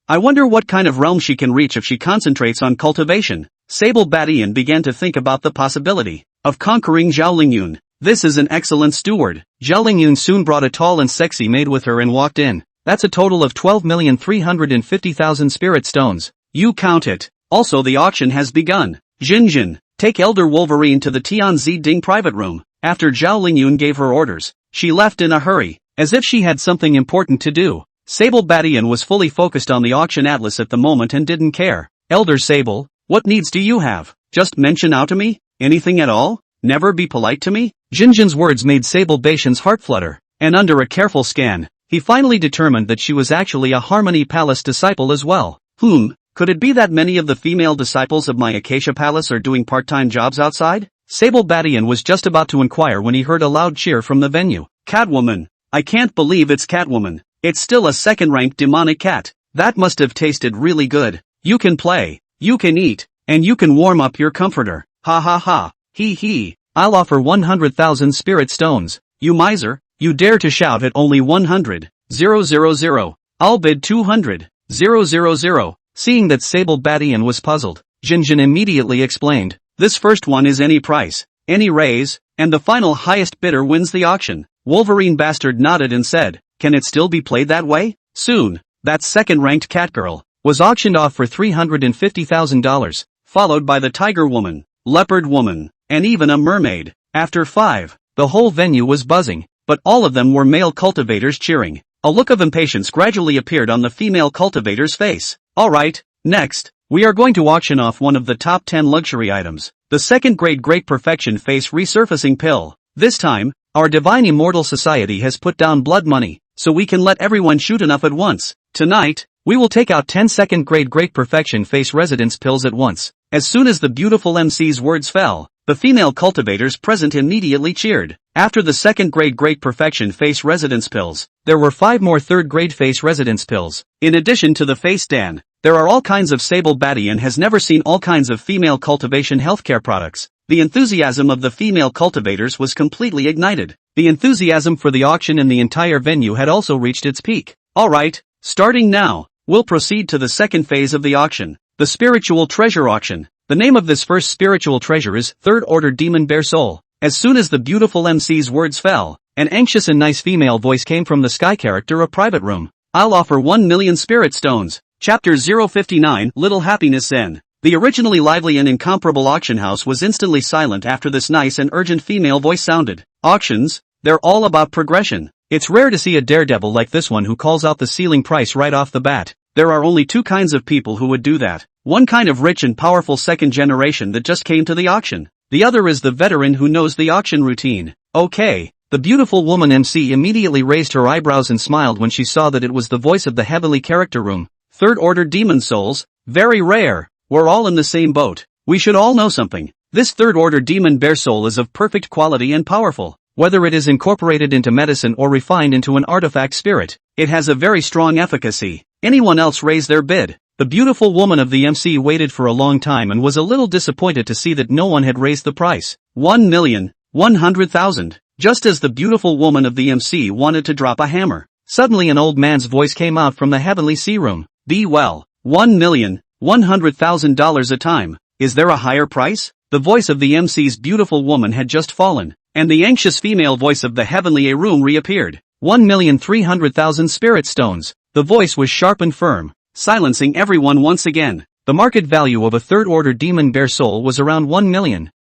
S1: I wonder what kind of realm she can reach if she concentrates on cultivation. Sable Badian began to think about the possibility of conquering Zhao Lingyun. This is an excellent steward. Zhao Lingyun soon brought a tall and sexy maid with her and walked in. That's a total of 12,350,000 spirit stones. You count it. Also, the auction has begun. Jinjin, take Elder Wolverine to the Tianzi Ding private room. After Zhao Lingyun gave her orders, she left in a hurry, as if she had something important to do. Sable Badian was fully focused on the auction atlas at the moment and didn't care. Elder Sable, what needs do you have? Just mention out to me? Anything at all? Never be polite to me? Jinjin's words made Sable Badian's heart flutter, and under a careful scan, he finally determined that she was actually a Harmony Palace disciple as well. Could it be that many of the female disciples of my Acacia Palace are doing part-time jobs outside? Sable Badian was just about to inquire when he heard a loud cheer from the venue. Catwoman! I can't believe it's Catwoman. It's still a second-ranked demonic cat. That must have tasted really good. You can play, you can eat, and you can warm up your comforter. Ha. Hee. I'll offer 100,000 spirit stones. You miser, you dare to shout at only 100. 000. I'll bid 200. 000. Seeing that Sable Badian was puzzled, Jinjin immediately explained. This first one is any price, any raise, and the final highest bidder wins the auction. Wolverine Bastard nodded and said, can it still be played that way? Soon, that second-ranked Catgirl was auctioned off for $350,000, followed by the Tiger Woman, Leopard Woman, and even a mermaid. After 5, the whole venue was buzzing, but all of them were male cultivators cheering. A look of impatience gradually appeared on the female cultivator's face. Alright, next, we are going to auction off one of the top 10 luxury items, the second-grade Great Perfection Face Resurfacing Pill. This time, our Divine Immortal Society has put down blood money, so we can let everyone shoot enough at once. Tonight, we will take out 10 second-grade Great Perfection Face Residence Pills at once. As soon as the beautiful MC's words fell, the female cultivators present immediately cheered. After the second-grade Great Perfection Face Residence Pills, there were 5 more third-grade Face Residence Pills. In addition to the Face Dan, there are all kinds of Sable Badian has never seen all kinds of female cultivation healthcare products. The enthusiasm of the female cultivators was completely ignited. The enthusiasm for the auction in the entire venue had also reached its peak. Alright, starting now, we'll proceed to the second phase of the auction, the Spiritual Treasure Auction. The name of this first spiritual treasure is Third Order Demon Bear Soul. As soon as the beautiful MC's words fell, an anxious and nice female voice came from the sky character a private room. I'll offer 1 million spirit stones. Chapter 059, Little Happiness Zen. The originally lively and incomparable auction house was instantly silent after this nice and urgent female voice sounded. Auctions, they're all about progression. It's rare to see a daredevil like this one who calls out the ceiling price right off the bat. there are only two kinds of people who would do that. One kind of rich and powerful second generation that just came to the auction. The other is the veteran who knows the auction routine. Okay. The beautiful woman MC immediately raised her eyebrows and smiled when she saw that it was the voice of the heavenly character room. Third-order demon souls, very rare. We're all in the same boat. We should all know something. This third-order demon bear soul is of perfect quality and powerful. Whether it is incorporated into medicine or refined into an artifact spirit, it has a very strong efficacy. Anyone else raise their bid? The beautiful woman of the MC waited for a long time and was a little disappointed to see that no one had raised the price. 1,100,000. Just as the beautiful woman of the MC wanted to drop a hammer, suddenly an old man's voice came out from the heavenly sea room. Be well. $1,100,000 a time. Is there a higher price? The voice of the MC's beautiful woman had just fallen, and the anxious female voice of the heavenly A room reappeared. 1,300,000 spirit stones. The voice was sharp and firm, silencing everyone once again. The market value of a third-order demon bear soul was around 1 million.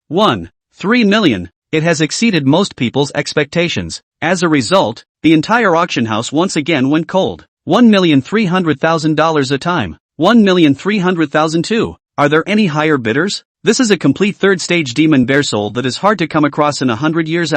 S1: 3 million. It has exceeded most people's expectations. As a result, the entire auction house once again went cold. $1,300,000 a time. 1,300,000 too. Are there any higher bidders? This is a complete third-stage demon bear soul that is hard to come across in 100 years.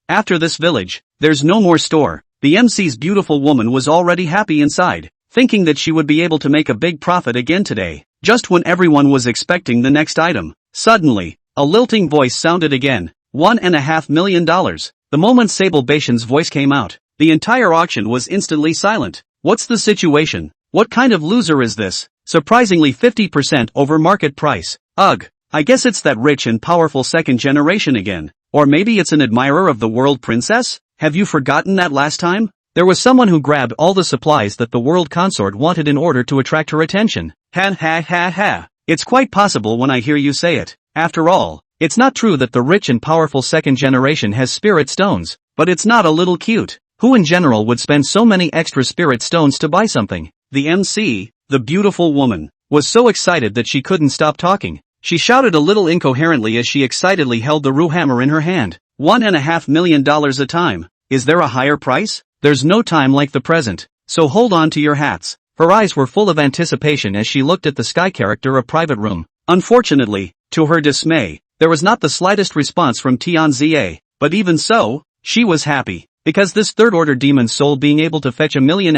S1: After this village, there's no more store. The MC's beautiful woman was already happy inside, thinking that she would be able to make a big profit again today. Just when everyone was expecting the next item, suddenly, a lilting voice sounded again. $1.5 million. The moment Sable Bation's voice came out, the entire auction was instantly silent. What's the situation? What kind of loser is this? Surprisingly 50% over market price. Ugh, I guess it's that rich and powerful second generation again. Or maybe it's an admirer of the world princess? Have you forgotten that last time? There was someone who grabbed all the supplies that the world consort wanted in order to attract her attention. Ha ha ha ha. It's quite possible when I hear you say it. After all, it's not true that the rich and powerful second generation has spirit stones, but it's not a little cute. Who in general would spend so many extra spirit stones to buy something? The MC, the beautiful woman, was so excited that she couldn't stop talking. She shouted a little incoherently as she excitedly held the hammer in her hand. $1.5 million a time. Is there a higher price? There's no time like the present, so hold on to your hats. Her eyes were full of anticipation as she looked at the sky character a private room. Unfortunately, to her dismay, there was not the slightest response from Tianzia, but even so, she was happy, because this third-order demon soul being able to fetch $1.5 million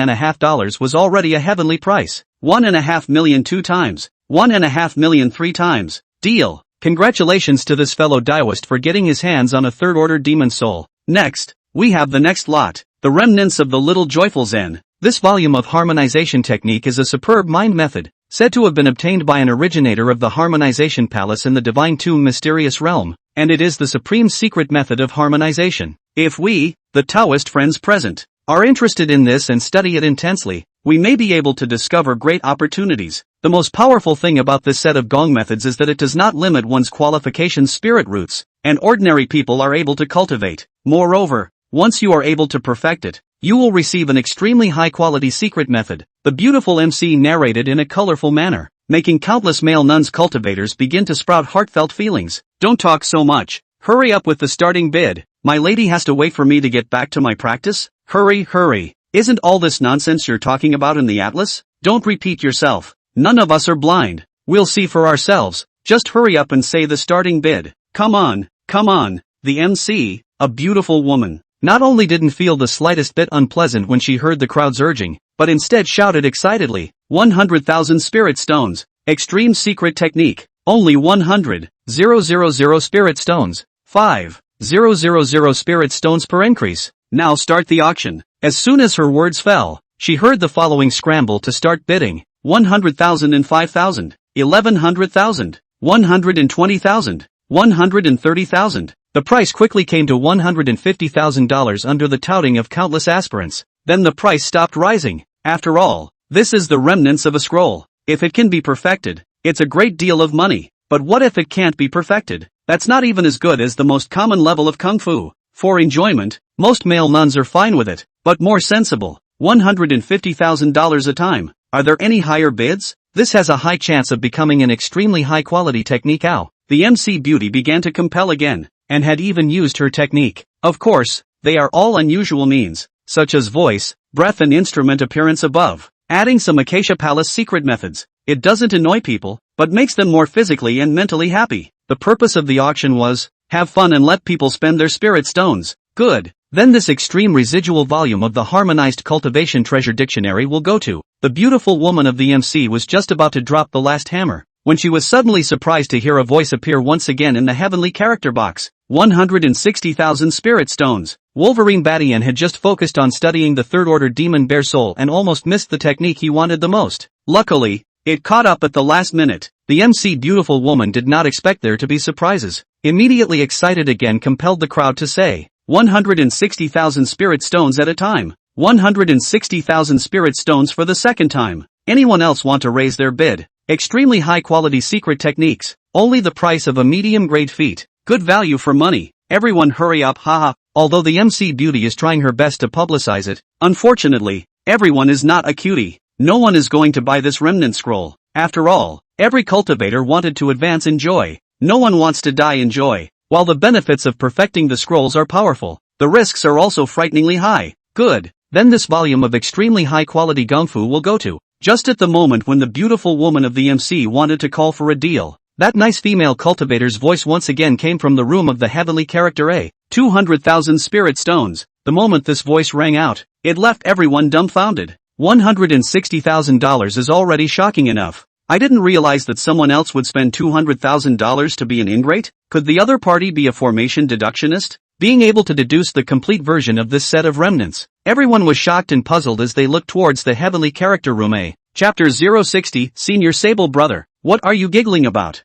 S1: was already a heavenly price. 1.5 million 2 times, 1.5 million 3 times. Deal. Congratulations to this fellow Daoist for getting his hands on a third-order demon soul. Next, we have the next lot, the remnants of the Little Joyful Zen. This volume of harmonization technique is a superb mind method, said to have been obtained by an originator of the Harmonization Palace in the Divine Tomb Mysterious Realm, and it is the supreme secret method of harmonization. If we, the Taoist friends present, are interested in this and study it intensely, we may be able to discover great opportunities. The most powerful thing about this set of gong methods is that it does not limit one's qualifications' spirit roots, and ordinary people are able to cultivate. Moreover, once you are able to perfect it, you will receive an extremely high-quality secret method. The beautiful MC narrated in a colorful manner, making countless male nuns cultivators begin to sprout heartfelt feelings. Don't talk so much. Hurry up with the starting bid. My lady has to wait for me to get back to my practice. Hurry, hurry. Isn't all this nonsense you're talking about in the atlas? Don't repeat yourself. None of us are blind. We'll see for ourselves. Just hurry up and say the starting bid. Come on, come on. The MC, a beautiful woman, not only didn't feel the slightest bit unpleasant when she heard the crowd's urging, but instead shouted excitedly, 100,000 spirit stones. Extreme secret technique. Only 100,000 spirit stones. 5,000 spirit stones per increase. Now start the auction. As soon as her words fell, she heard the following scramble to start bidding. 100,000 and 5,000. 1,100,000. 120,000. 130,000. The price quickly came to $150,000 under the touting of countless aspirants. Then the price stopped rising. After all, this is the remnants of a scroll. If it can be perfected, it's a great deal of money. But what if it can't be perfected? That's not even as good as the most common level of kung fu. For enjoyment, most male nuns are fine with it, but more sensible, $150,000 a time. Are there any higher bids? This has a high chance of becoming an extremely high-quality technique. The MC Beauty began to compel again, and had even used her technique. Of course, they are all unusual means, such as voice, breath and instrument appearance above. adding some Acacia Palace secret methods. It doesn't annoy people, but makes them more physically and mentally happy. The purpose of the auction was, have fun and let people spend their spirit stones. Good. Then this extreme residual volume of the harmonized Cultivation Treasure Dictionary will go to. The beautiful woman of the MC was just about to drop the last hammer, when she was suddenly surprised to hear a voice appear once again in the heavenly character box. 160,000 spirit stones. Wolverine Badian had just focused on studying the third order demon bear soul and almost missed the technique he wanted the most. Luckily, it caught up at the last minute. The MC beautiful woman did not expect there to be surprises. Immediately excited again compelled the crowd to say, 160,000 spirit stones at a time. 160,000 spirit stones for the second time. Anyone else want to raise their bid? Extremely high quality secret techniques. Only the price of a medium grade feat. Good value for money. Everyone hurry up, haha. Although the MC beauty is trying her best to publicize it, unfortunately, everyone is not a cutie. No one is going to buy this remnant scroll. After all, every cultivator wanted to advance in joy. No one wants to die in joy. While the benefits of perfecting the scrolls are powerful, the risks are also frighteningly high. Good. Then this volume of extremely high quality gung-fu will go to. Just at the moment when the beautiful woman of the MC wanted to call for a deal, that nice female cultivator's voice once again came from the room of the heavenly character A. 200,000 spirit stones. The moment this voice rang out, it left everyone dumbfounded. $160,000 is already shocking enough. I didn't realize that someone else would spend $200,000 to be an ingrate. Could the other party be a formation deductionist? Being able to deduce the complete version of this set of remnants. Everyone was shocked and puzzled as they looked towards the heavenly character room A. Chapter 060, Senior Sable Brother. What are you giggling about?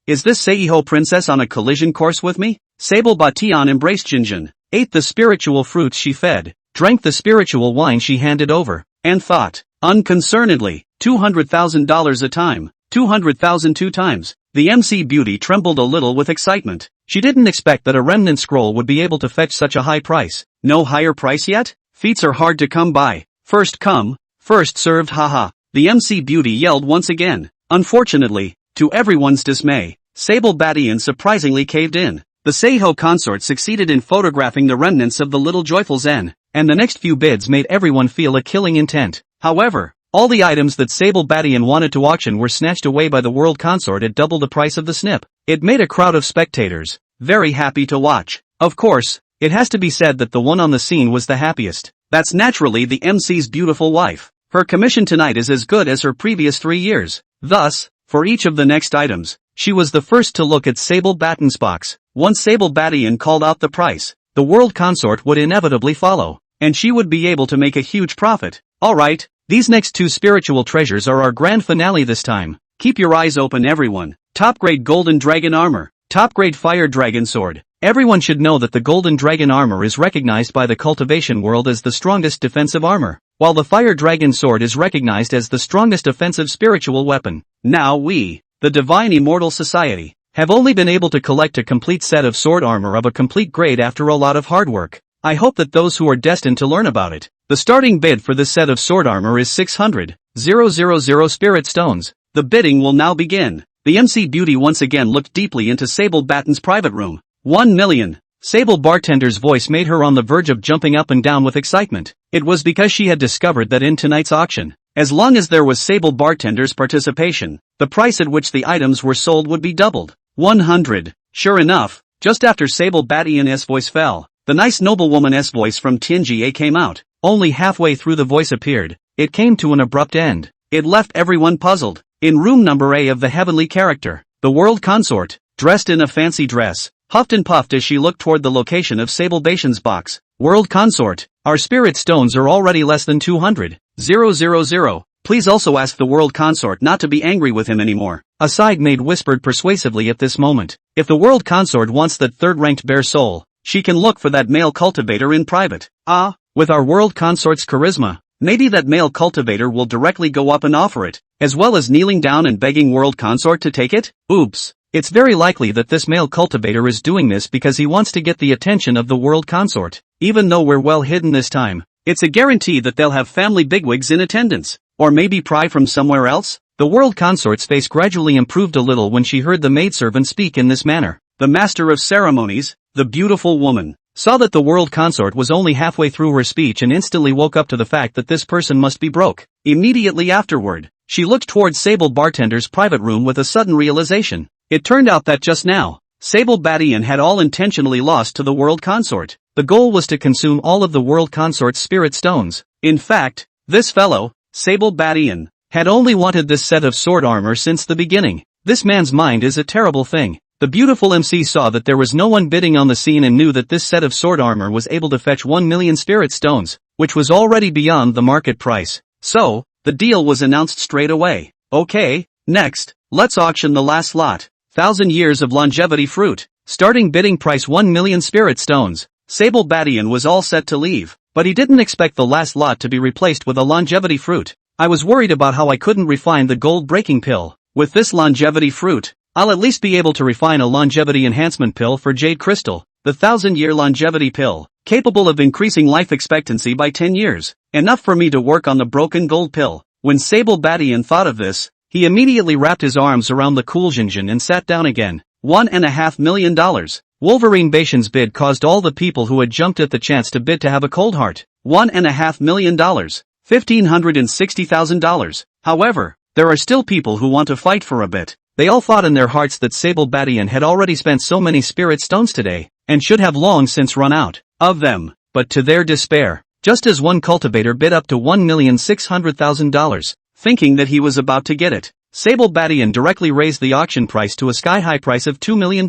S1: Is this Seiho princess on a collision course with me? Sable Batian embraced Jinjin, ate the spiritual fruits she fed, drank the spiritual wine she handed over, and thought, unconcernedly, $200,000 a time, 200,000 two times. The MC beauty trembled a little with excitement. She didn't expect that a remnant scroll would be able to fetch such a high price. No higher price yet? Feats are hard to come by. First come, first served, haha. The MC beauty yelled once again. Unfortunately, to everyone's dismay, Sable Badian surprisingly caved in. The Seiho consort succeeded in photographing the remnants of the little joyful Zen, and the next few bids made everyone feel a killing intent. However, all the items that Sable Badian wanted to auction were snatched away by the world consort at double the price of the snip. It made a crowd of spectators very happy to watch. Of course, it has to be said that the one on the scene was the happiest. That's naturally the MC's beautiful wife. Her commission tonight is as good as her previous 3 years. Thus, for each of the next items, she was the first to look at Sable Batin's box. Once Sable Badian called out the price, the world consort would inevitably follow, and she would be able to make a huge profit. Alright, these next two spiritual treasures are our grand finale this time. Keep your eyes open everyone. Top grade golden dragon armor. Top grade fire dragon sword. Everyone should know that the golden dragon armor is recognized by the cultivation world as the strongest defensive armor, while the fire dragon sword is recognized as the strongest offensive spiritual weapon. Now we, the Divine Immortal Society, have only been able to collect a complete set of sword armor of a complete grade after a lot of hard work. I hope that those who are destined to learn about it. The starting bid for this set of sword armor is 600,000 spirit stones. The bidding will now begin. The MC beauty once again looked deeply into Sable Batin's private room. 1 million. Sable bartender's voice made her on the verge of jumping up and down with excitement. It was because she had discovered that in tonight's auction, as long as there was Sable bartender's participation, the price at which the items were sold would be doubled. 100. Sure enough, just after Sable Batian's voice fell, the nice noblewoman's voice from Tianjie came out. Only halfway through the voice appeared. It came to an abrupt end. It left everyone puzzled. In room number A of the heavenly character, the world consort, dressed in a fancy dress, huffed and puffed as she looked toward the location of Sable Batian's box. World consort, our spirit stones are already less than 200,000. Please also ask the world consort not to be angry with him anymore. A side maid whispered persuasively at this moment. If the world consort wants that third-ranked bear soul, she can look for that male cultivator in private. With our world consort's charisma, maybe that male cultivator will directly go up and offer it, as well as kneeling down and begging world consort to take it? Oops. It's very likely that this male cultivator is doing this because he wants to get the attention of the world consort. Even though we're well hidden this time, it's a guarantee that they'll have family bigwigs in attendance. Or maybe pry from somewhere else? The world consort's face gradually improved a little when she heard the maidservant speak in this manner. The master of ceremonies, the beautiful woman, saw that the world consort was only halfway through her speech and instantly woke up to the fact that this person must be broke. Immediately afterward, she looked towards Sable Bartender's private room with a sudden realization. It turned out that just now, Sable Badian had all intentionally lost to the world consort. The goal was to consume all of the world consort's spirit stones. In fact, this fellow, Sable Badian, had only wanted this set of sword armor since the beginning. This man's mind is a terrible thing. The beautiful MC saw that there was no one bidding on the scene and knew that this set of sword armor was able to fetch 1 million spirit stones, which was already beyond the market price. So, the deal was announced straight away. Okay, next, let's auction the last lot. 1,000 years of longevity fruit. Starting bidding price 1 million spirit stones. Sable Badian was all set to leave, but he didn't expect the last lot to be replaced with a longevity fruit. I was worried about how I couldn't refine the gold breaking pill. With this longevity fruit, I'll at least be able to refine a longevity enhancement pill for Jade Crystal, the 1,000-year longevity pill, capable of increasing life expectancy by 10 years. Enough for me to work on the broken gold pill. When Sable Badian thought of this, he immediately wrapped his arms around the cool Jinjin and sat down again. $1.5 million. Wolverine Bation's bid caused all the people who had jumped at the chance to bid to have a cold heart. $1.5 million. $1,560,000. However, there are still people who want to fight for a bit. They all thought in their hearts that Sable Badian had already spent so many spirit stones today, and should have long since run out of them. But to their despair, just as one cultivator bid up to $1,600,000, thinking that he was about to get it, Sable Badian directly raised the auction price to a sky-high price of $2 million.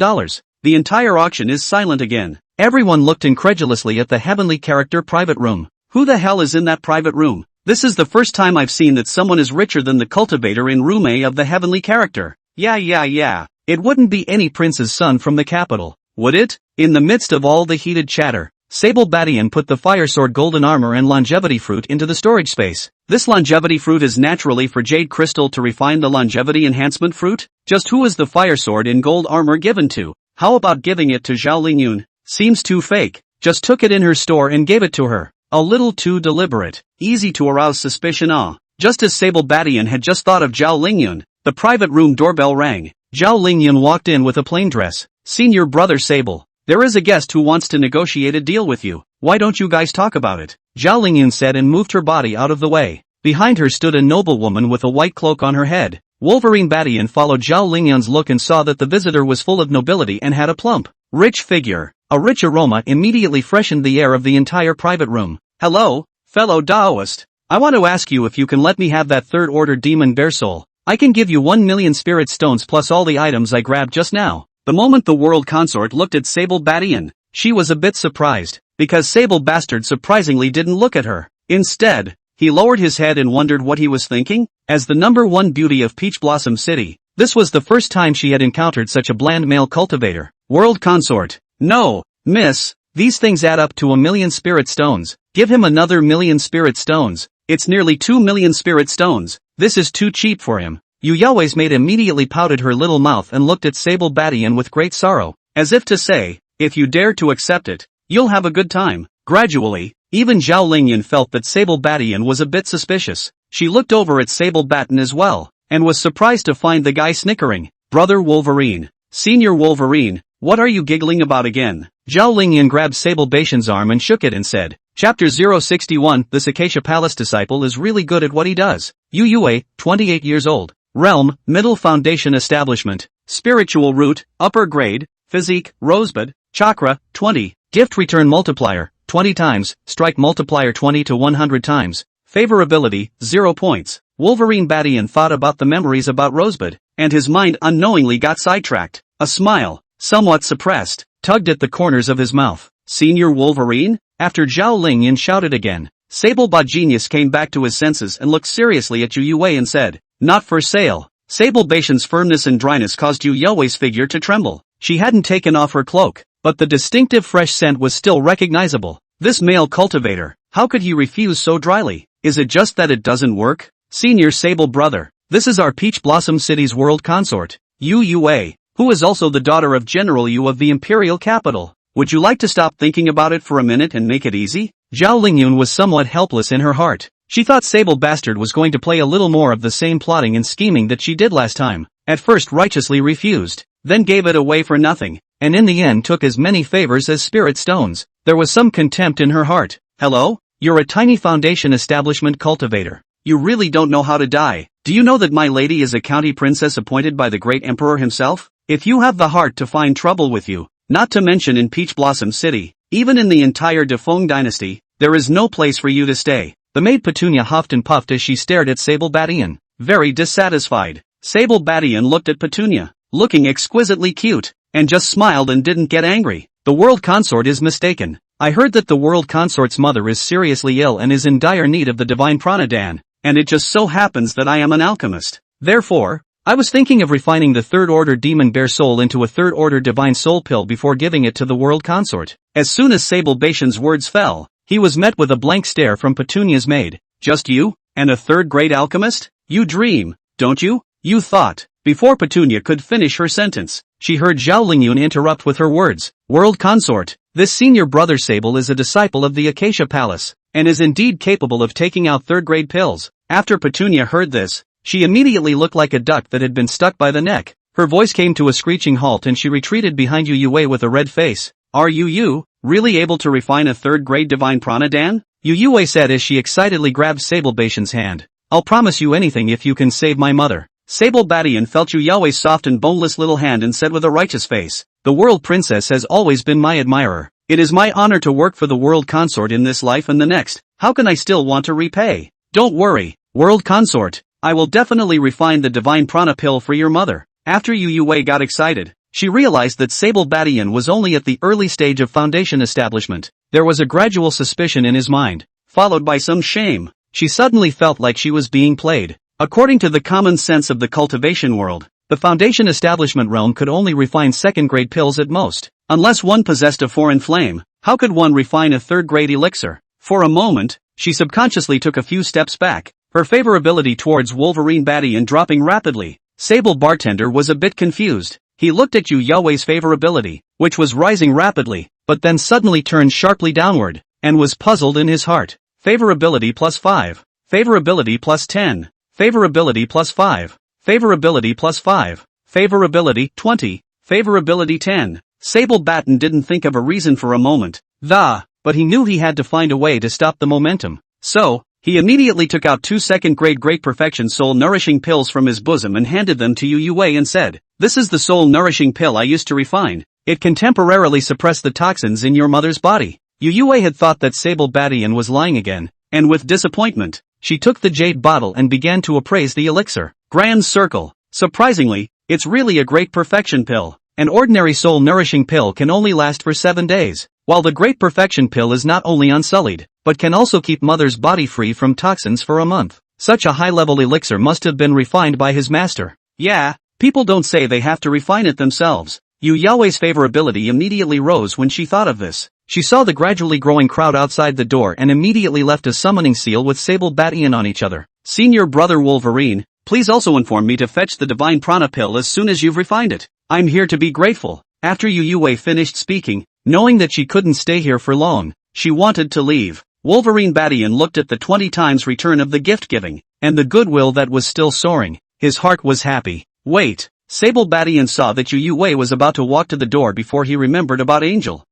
S1: The entire auction is silent again. Everyone looked incredulously at the heavenly character private room. Who the hell is in that private room? This is the first time I've seen that someone is richer than the cultivator in room A of the heavenly character. Yeah. It wouldn't be any prince's son from the capital, would it? In the midst of all the heated chatter, Sable Badian put the fire sword golden armor and longevity fruit into the storage space. This longevity fruit is naturally for Jade Crystal to refine the longevity enhancement fruit? Just who is the fire sword in gold armor given to? How about giving it to Zhao Lingyun? Seems too fake. Just took it in her store and gave it to her. A little too deliberate. Easy to arouse suspicion. Just as Sable Badian had just thought of Zhao Lingyun, the private room doorbell rang. Zhao Lingyun walked in with a plain dress. Senior brother Sable, there is a guest who wants to negotiate a deal with you. Why don't you guys talk about it? Zhao Lingyun said and moved her body out of the way. Behind her stood a noblewoman with a white cloak on her head. Wolverine Badian followed Zhao Lingyun's look and saw that the visitor was full of nobility and had a plump, rich figure. A rich aroma immediately freshened the air of the entire private room. Hello, fellow Daoist. I want to ask you if you can let me have that third-order demon bear soul. I can give you 1 million spirit stones plus all the items I grabbed just now. The moment the world consort looked at Sable Badian, she was a bit surprised, because Sable Bastard surprisingly didn't look at her. Instead, he lowered his head and wondered what he was thinking. As the #1 beauty of Peach Blossom City, this was the first time she had encountered such a bland male cultivator. World consort. No, miss, these things add up to 1 million spirit stones. Give him another 1 million spirit stones. It's nearly 2 million spirit stones. This is too cheap for him. Yu Yaoi's maid immediately pouted her little mouth and looked at Sable Badian with great sorrow, as if to say, if you dare to accept it, you'll have a good time. Gradually, even Zhao Lingyun felt that Sable Badian was a bit suspicious. She looked over at Sable Batten as well, and was surprised to find the guy snickering. Brother Wolverine. Senior Wolverine, what are you giggling about again? Zhao Lingyun grabbed Sable Batian's arm and shook it and said, Chapter 061, this Acacia Palace disciple is really good at what he does. Yu Yue, 28 years old. Realm, Middle Foundation Establishment. Spiritual Root, Upper Grade. Physique, Rosebud. Chakra, 20. Gift Return Multiplier, 20 times. Strike Multiplier 20 to 100 times. Favorability, 0 points. Wolverine Badian thought about the memories about Rosebud, and his mind unknowingly got sidetracked. A smile, somewhat suppressed, tugged at the corners of his mouth. Senior Wolverine? After Zhao Lingyun shouted again, Sable Genius came back to his senses and looked seriously at Yu Yue and said, not for sale. Sable Batian's firmness and dryness caused Yu Yue's figure to tremble. She hadn't taken off her cloak, but the distinctive fresh scent was still recognizable. This male cultivator, how could he refuse so dryly? Is it just that it doesn't work? Senior Sable brother, this is our Peach Blossom City's world consort, Yu Yue, who is also the daughter of General Yu of the imperial capital. Would you like to stop thinking about it for a minute and make it easy? Zhao Lingyun was somewhat helpless in her heart. She thought Sable Bastard was going to play a little more of the same plotting and scheming that she did last time. At first righteously refused, then gave it away for nothing. and in the end took as many favors as spirit stones. There was some contempt in her heart. Hello? You're a tiny foundation establishment cultivator. You really don't know how to die. Do you know that my lady is a county princess appointed by the great emperor himself? If you have the heart to find trouble with you, not to mention in Peach Blossom City, even in the entire Defong dynasty, there is no place for you to stay. The maid Petunia huffed and puffed as she stared at Sable Badian, very dissatisfied. Sable Badian looked at Petunia, looking exquisitely cute, and just smiled and didn't get angry. The world consort is mistaken. I heard that the world consort's mother is seriously ill and is in dire need of the divine pranadan, and it just so happens that I am an alchemist. Therefore, I was thinking of refining the third-order demon bear soul into a third-order divine soul pill before giving it to the world consort. As soon as Sable Batian's words fell, he was met with a blank stare from Petunia's maid. Just you? And a third-grade alchemist? You dream, don't you? You thought. Before Petunia could finish her sentence, she heard Zhao Lingyun interrupt with her words. World consort, this senior brother Sable is a disciple of the Acacia Palace, and is indeed capable of taking out third-grade pills. After Petunia heard this, she immediately looked like a duck that had been stuck by the neck. Her voice came to a screeching halt and she retreated behind Yu Yue with a red face. Are you really able to refine a third-grade divine pranadan? Yu Yue said as she excitedly grabbed Sable Batian's hand. I'll promise you anything if you can save my mother. Sable Batian felt Yu Yue's soft and boneless little hand and said with a righteous face, the world princess has always been my admirer. It is my honor to work for the world consort in this life and the next. How can I still want to repay? Don't worry, world consort. I will definitely refine the divine prana pill for your mother. After Yu Yue got excited, she realized that Sable Batian was only at the early stage of foundation establishment. There was a gradual suspicion in his mind, followed by some shame. She suddenly felt like she was being played. According to the common sense of the cultivation world, the foundation establishment realm could only refine second-grade pills at most. Unless one possessed a foreign flame, how could one refine a third-grade elixir? For a moment, she subconsciously took a few steps back, her favorability towards Wolverine Batian dropping rapidly. Sable Bartender was a bit confused. He looked at Yu Yue's favorability, which was rising rapidly, but then suddenly turned sharply downward, and was puzzled in his heart. Favorability plus 5. Favorability plus 10. Favorability plus 5. Favorability plus 5. Favorability 20. Favorability 10. Sable Batian didn't think of a reason for a moment. But he knew he had to find a way to stop the momentum. So, he immediately took out 2 second-grade Great Perfection Soul Nourishing Pills from his bosom and handed them to Yu Yue and said, this is the Soul Nourishing Pill I used to refine. It can temporarily suppress the toxins in your mother's body. Yu Yue had thought that Sable Batian was lying again, and with disappointment, she took the jade bottle and began to appraise the elixir. Grand Circle. Surprisingly, it's really a Great Perfection Pill. An ordinary soul nourishing pill can only last for 7 days, while the Great Perfection Pill is not only unsullied, but can also keep mother's body free from toxins for a month. Such a high-level elixir must have been refined by his master. Yeah, people don't say they have to refine it themselves. Yu Yue's favorability immediately rose when she thought of this. She saw the gradually growing crowd outside the door and immediately left a summoning seal with Sable Batian on each other. Senior Brother Wolverine, please also inform me to fetch the divine prana pill as soon as you've refined it. I'm here to be grateful. After Yu Yue finished speaking, knowing that she couldn't stay here for long, she wanted to leave. Wolverine Batian looked at the 20 times return of the gift-giving, and the goodwill that was still soaring. His heart was happy. Wait, Sable Batian saw that Yu Yue was about to walk to the door before he remembered about Angel.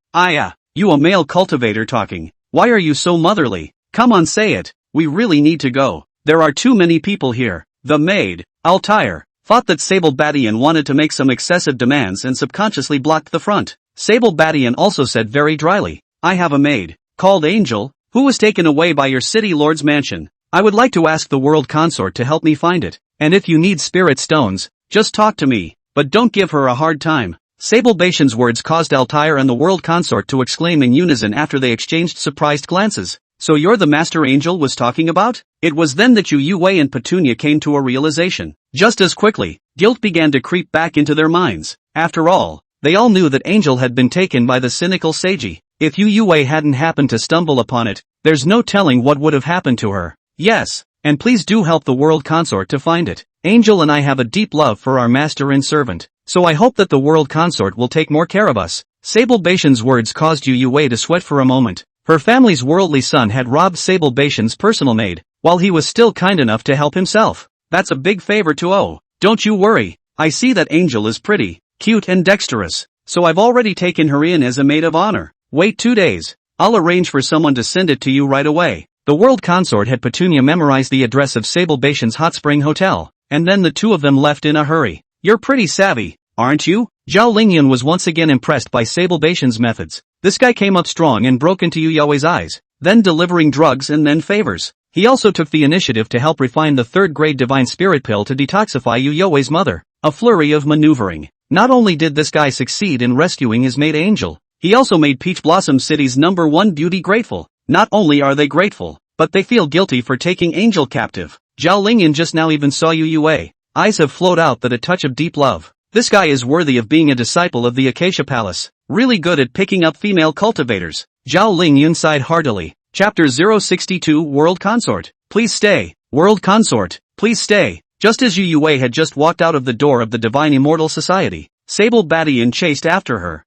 S1: You a male cultivator talking. Why are you so motherly? Come on, say it. We really need to go. There are too many people here. The maid, Altair, thought that Sable Batian wanted to make some excessive demands and subconsciously blocked the front. Sable Batian also said very dryly, I have a maid, called Angel, who was taken away by your city lord's mansion. I would like to ask the world consort to help me find it, and if you need spirit stones, just talk to me, but don't give her a hard time. Sable Batian's words caused Altair and the world consort to exclaim in unison after they exchanged surprised glances. So you're the Master Angel was talking about? It was then that Yu Yue and Petunia came to a realization. Just as quickly, guilt began to creep back into their minds. After all, they all knew that Angel had been taken by the cynical Seiji. If Yu Yue hadn't happened to stumble upon it, there's no telling what would have happened to her. Yes, and please do help the world consort to find it. Angel and I have a deep love for our master and servant, so I hope that the world consort will take more care of us. Sable Batian's words caused Yu Yue to sweat for a moment. Her family's worldly son had robbed Sable Batian's personal maid, while he was still kind enough to help himself. That's a big favor to owe. Don't you worry, I see that Angel is pretty, cute and dexterous. so I've already taken her in as a maid of honor. Wait 2 days. I'll arrange for someone to send it to you right away. The world consort had Petunia memorize the address of Sable Bation's hot spring hotel, and then the two of them left in a hurry. You're pretty savvy, aren't you? Zhao Lingyun was once again impressed by Sable Bation's methods. This guy came up strong and broke into Yu Yao's eyes, then delivering drugs and then favors. He also took the initiative to help refine the third-grade divine spirit pill to detoxify Yu Yao's mother. A flurry of maneuvering. Not only did this guy succeed in rescuing his maid Angel, he also made Peach Blossom City's #1 beauty grateful. Not only are they grateful, but they feel guilty for taking Angel captive. Zhao Lingyun just now even saw Yu Yue. Eyes have flowed out that a touch of deep love. This guy is worthy of being a disciple of the Acacia Palace. Really good at picking up female cultivators. Zhao Lingyun sighed heartily. Chapter 062 World Consort. Please stay. World Consort, please stay. Just as Yu Yue had just walked out of the door of the Divine Immortal Society, Sable Badian chased after her.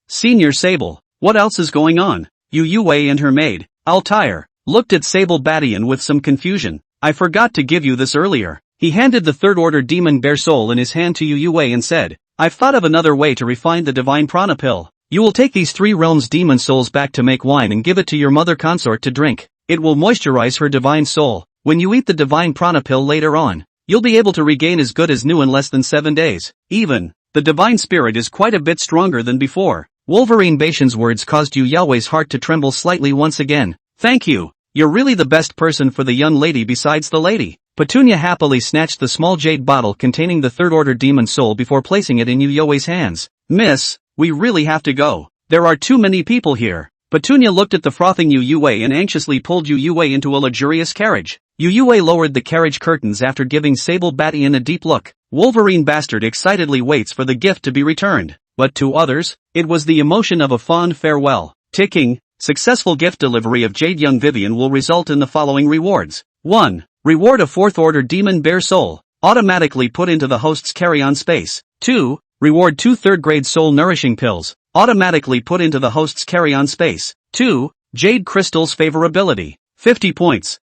S1: Senior Sable, what else is going on? Yu Yue and her maid, Altair, looked at Sable Badian with some confusion. I forgot to give you this earlier. He handed the third-order demon bear soul in his hand to Yu Yue and said, I've thought of another way to refine the divine prana pill. You will take these 3 realms demon souls back to make wine and give it to your mother consort to drink. It will moisturize her divine soul. When you eat the divine prana pill later on, you'll be able to regain as good as new in less than 7 days. Even, the divine spirit is quite a bit stronger than before. Wolverine Bation's words caused Yu Yao's heart to tremble slightly once again. Thank you. You're really the best person for the young lady besides the lady. Petunia happily snatched the small jade bottle containing the third-order demon soul before placing it in Yu Yao's hands. Miss, we really have to go. There are too many people here. Petunia looked at the frothing Yu Yue and anxiously pulled Yu Yue into a luxurious carriage. Yu Yue lowered the carriage curtains after giving Sable Badian a deep look. Wolverine Bastard excitedly waits for the gift to be returned. But to others, it was the emotion of a fond farewell. Ticking, successful gift delivery of Jade Young Vivian will result in the following rewards. 1. Reward a 4th-order demon bear soul, automatically put into the host's carry-on space. 2. Reward 2 3rd-grade soul nourishing pills, automatically put into the host's carry-on space. 2. Jade crystals favorability. 50 points.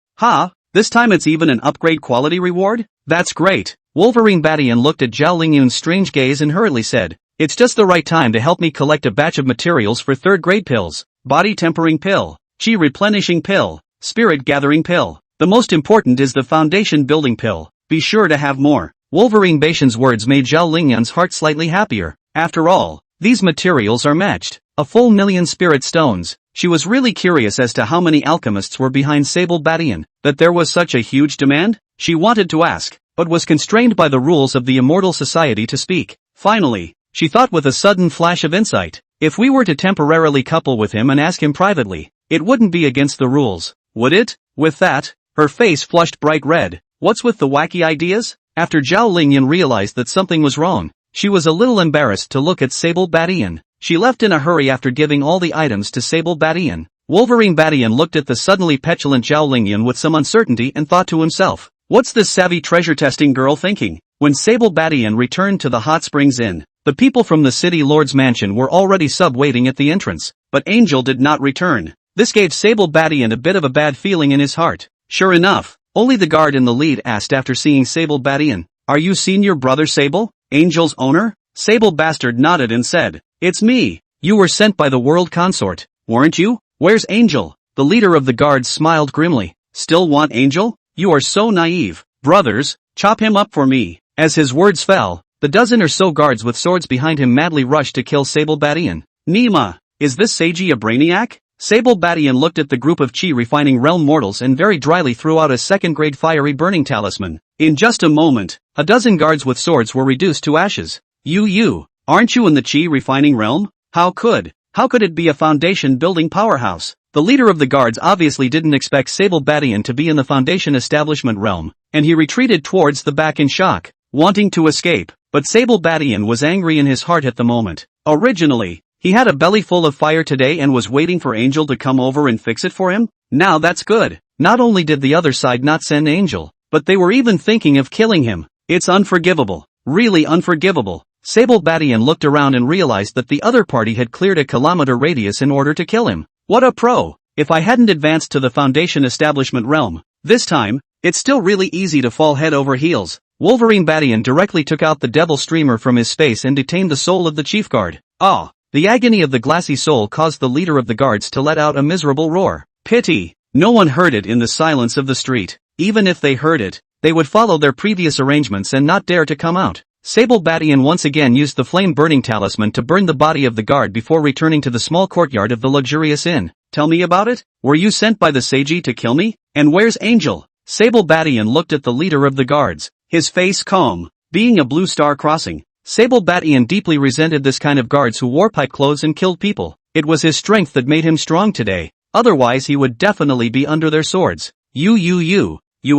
S1: This time it's even an upgrade quality reward? That's great. Wolverine Badian looked at Zhao Lingyun's strange gaze and hurriedly said, it's just the right time to help me collect a batch of materials for 3rd-grade pills. Body tempering pill, chi replenishing pill, spirit gathering pill. The most important is the foundation building pill. Be sure to have more. Wolverine Bation's words made Zhao Lingyun's heart slightly happier. After all, these materials are matched. A full 1,000,000 spirit stones. She was really curious as to how many alchemists were behind Sable Badian. That there was such a huge demand? She wanted to ask, but was constrained by the rules of the Immortal Society to speak. Finally, she thought with a sudden flash of insight, if we were to temporarily couple with him and ask him privately, it wouldn't be against the rules, would it? With that, her face flushed bright red. What's with the wacky ideas? After Zhao Lingyun realized that something was wrong, she was a little embarrassed to look at Sable Badian. She left in a hurry after giving all the items to Sable Badian. Wolverine Badian looked at the suddenly petulant Zhao Lingyun with some uncertainty and thought to himself, what's this savvy treasure-testing girl thinking? When Sable Badian returned to the Hot Springs Inn, the people from the city lord's mansion were already waiting at the entrance, but Angel did not return. This gave Sable Badian a bit of a bad feeling in his heart. Sure enough, only the guard in the lead asked after seeing Sable Badian, are you senior brother Sable, Angel's owner? Sable Bastard nodded and said, it's me. You were sent by the world consort, weren't you? Where's Angel? The leader of the guards smiled grimly. Still want Angel? You are so naive. Brothers, chop him up for me. As his words fell, the dozen or so guards with swords behind him madly rushed to kill Sable Badian. Nima, is this Seiji a brainiac? Sable Badian looked at the group of chi-refining realm mortals and very dryly threw out a 2nd-grade fiery burning talisman. In just a moment, a dozen guards with swords were reduced to ashes. You, aren't you in the chi-refining realm? How could it be a foundation-building powerhouse? The leader of the guards obviously didn't expect Sable Badian to be in the foundation establishment realm, and he retreated towards the back in shock, wanting to escape. But Sable Badian was angry in his heart at the moment. Originally, he had a belly full of fire today and was waiting for Angel to come over and fix it for him? Now that's good. Not only did the other side not send Angel, but they were even thinking of killing him. It's unforgivable. Really unforgivable. Sable Badian looked around and realized that the other party had cleared a kilometer radius in order to kill him. What a pro! If I hadn't advanced to the foundation establishment realm, this time, it's still really easy to fall head over heels. Wolverine Badian directly took out the devil streamer from his space and detained the soul of the chief guard. Ah! The agony of the glassy soul caused the leader of the guards to let out a miserable roar. Pity! No one heard it in the silence of the street. Even if they heard it, they would follow their previous arrangements and not dare to come out. Sable Badian once again used the flame-burning talisman to burn the body of the guard before returning to the small courtyard of the luxurious inn. Tell me about it? Were you sent by the Seiji to kill me? And where's Angel? Sable Badian looked at the leader of the guards, his face calm. Being a Blue Star Crossing, Sable Badian deeply resented this kind of guards who wore pipe clothes and killed people. It was his strength that made him strong today. Otherwise he would definitely be under their swords. You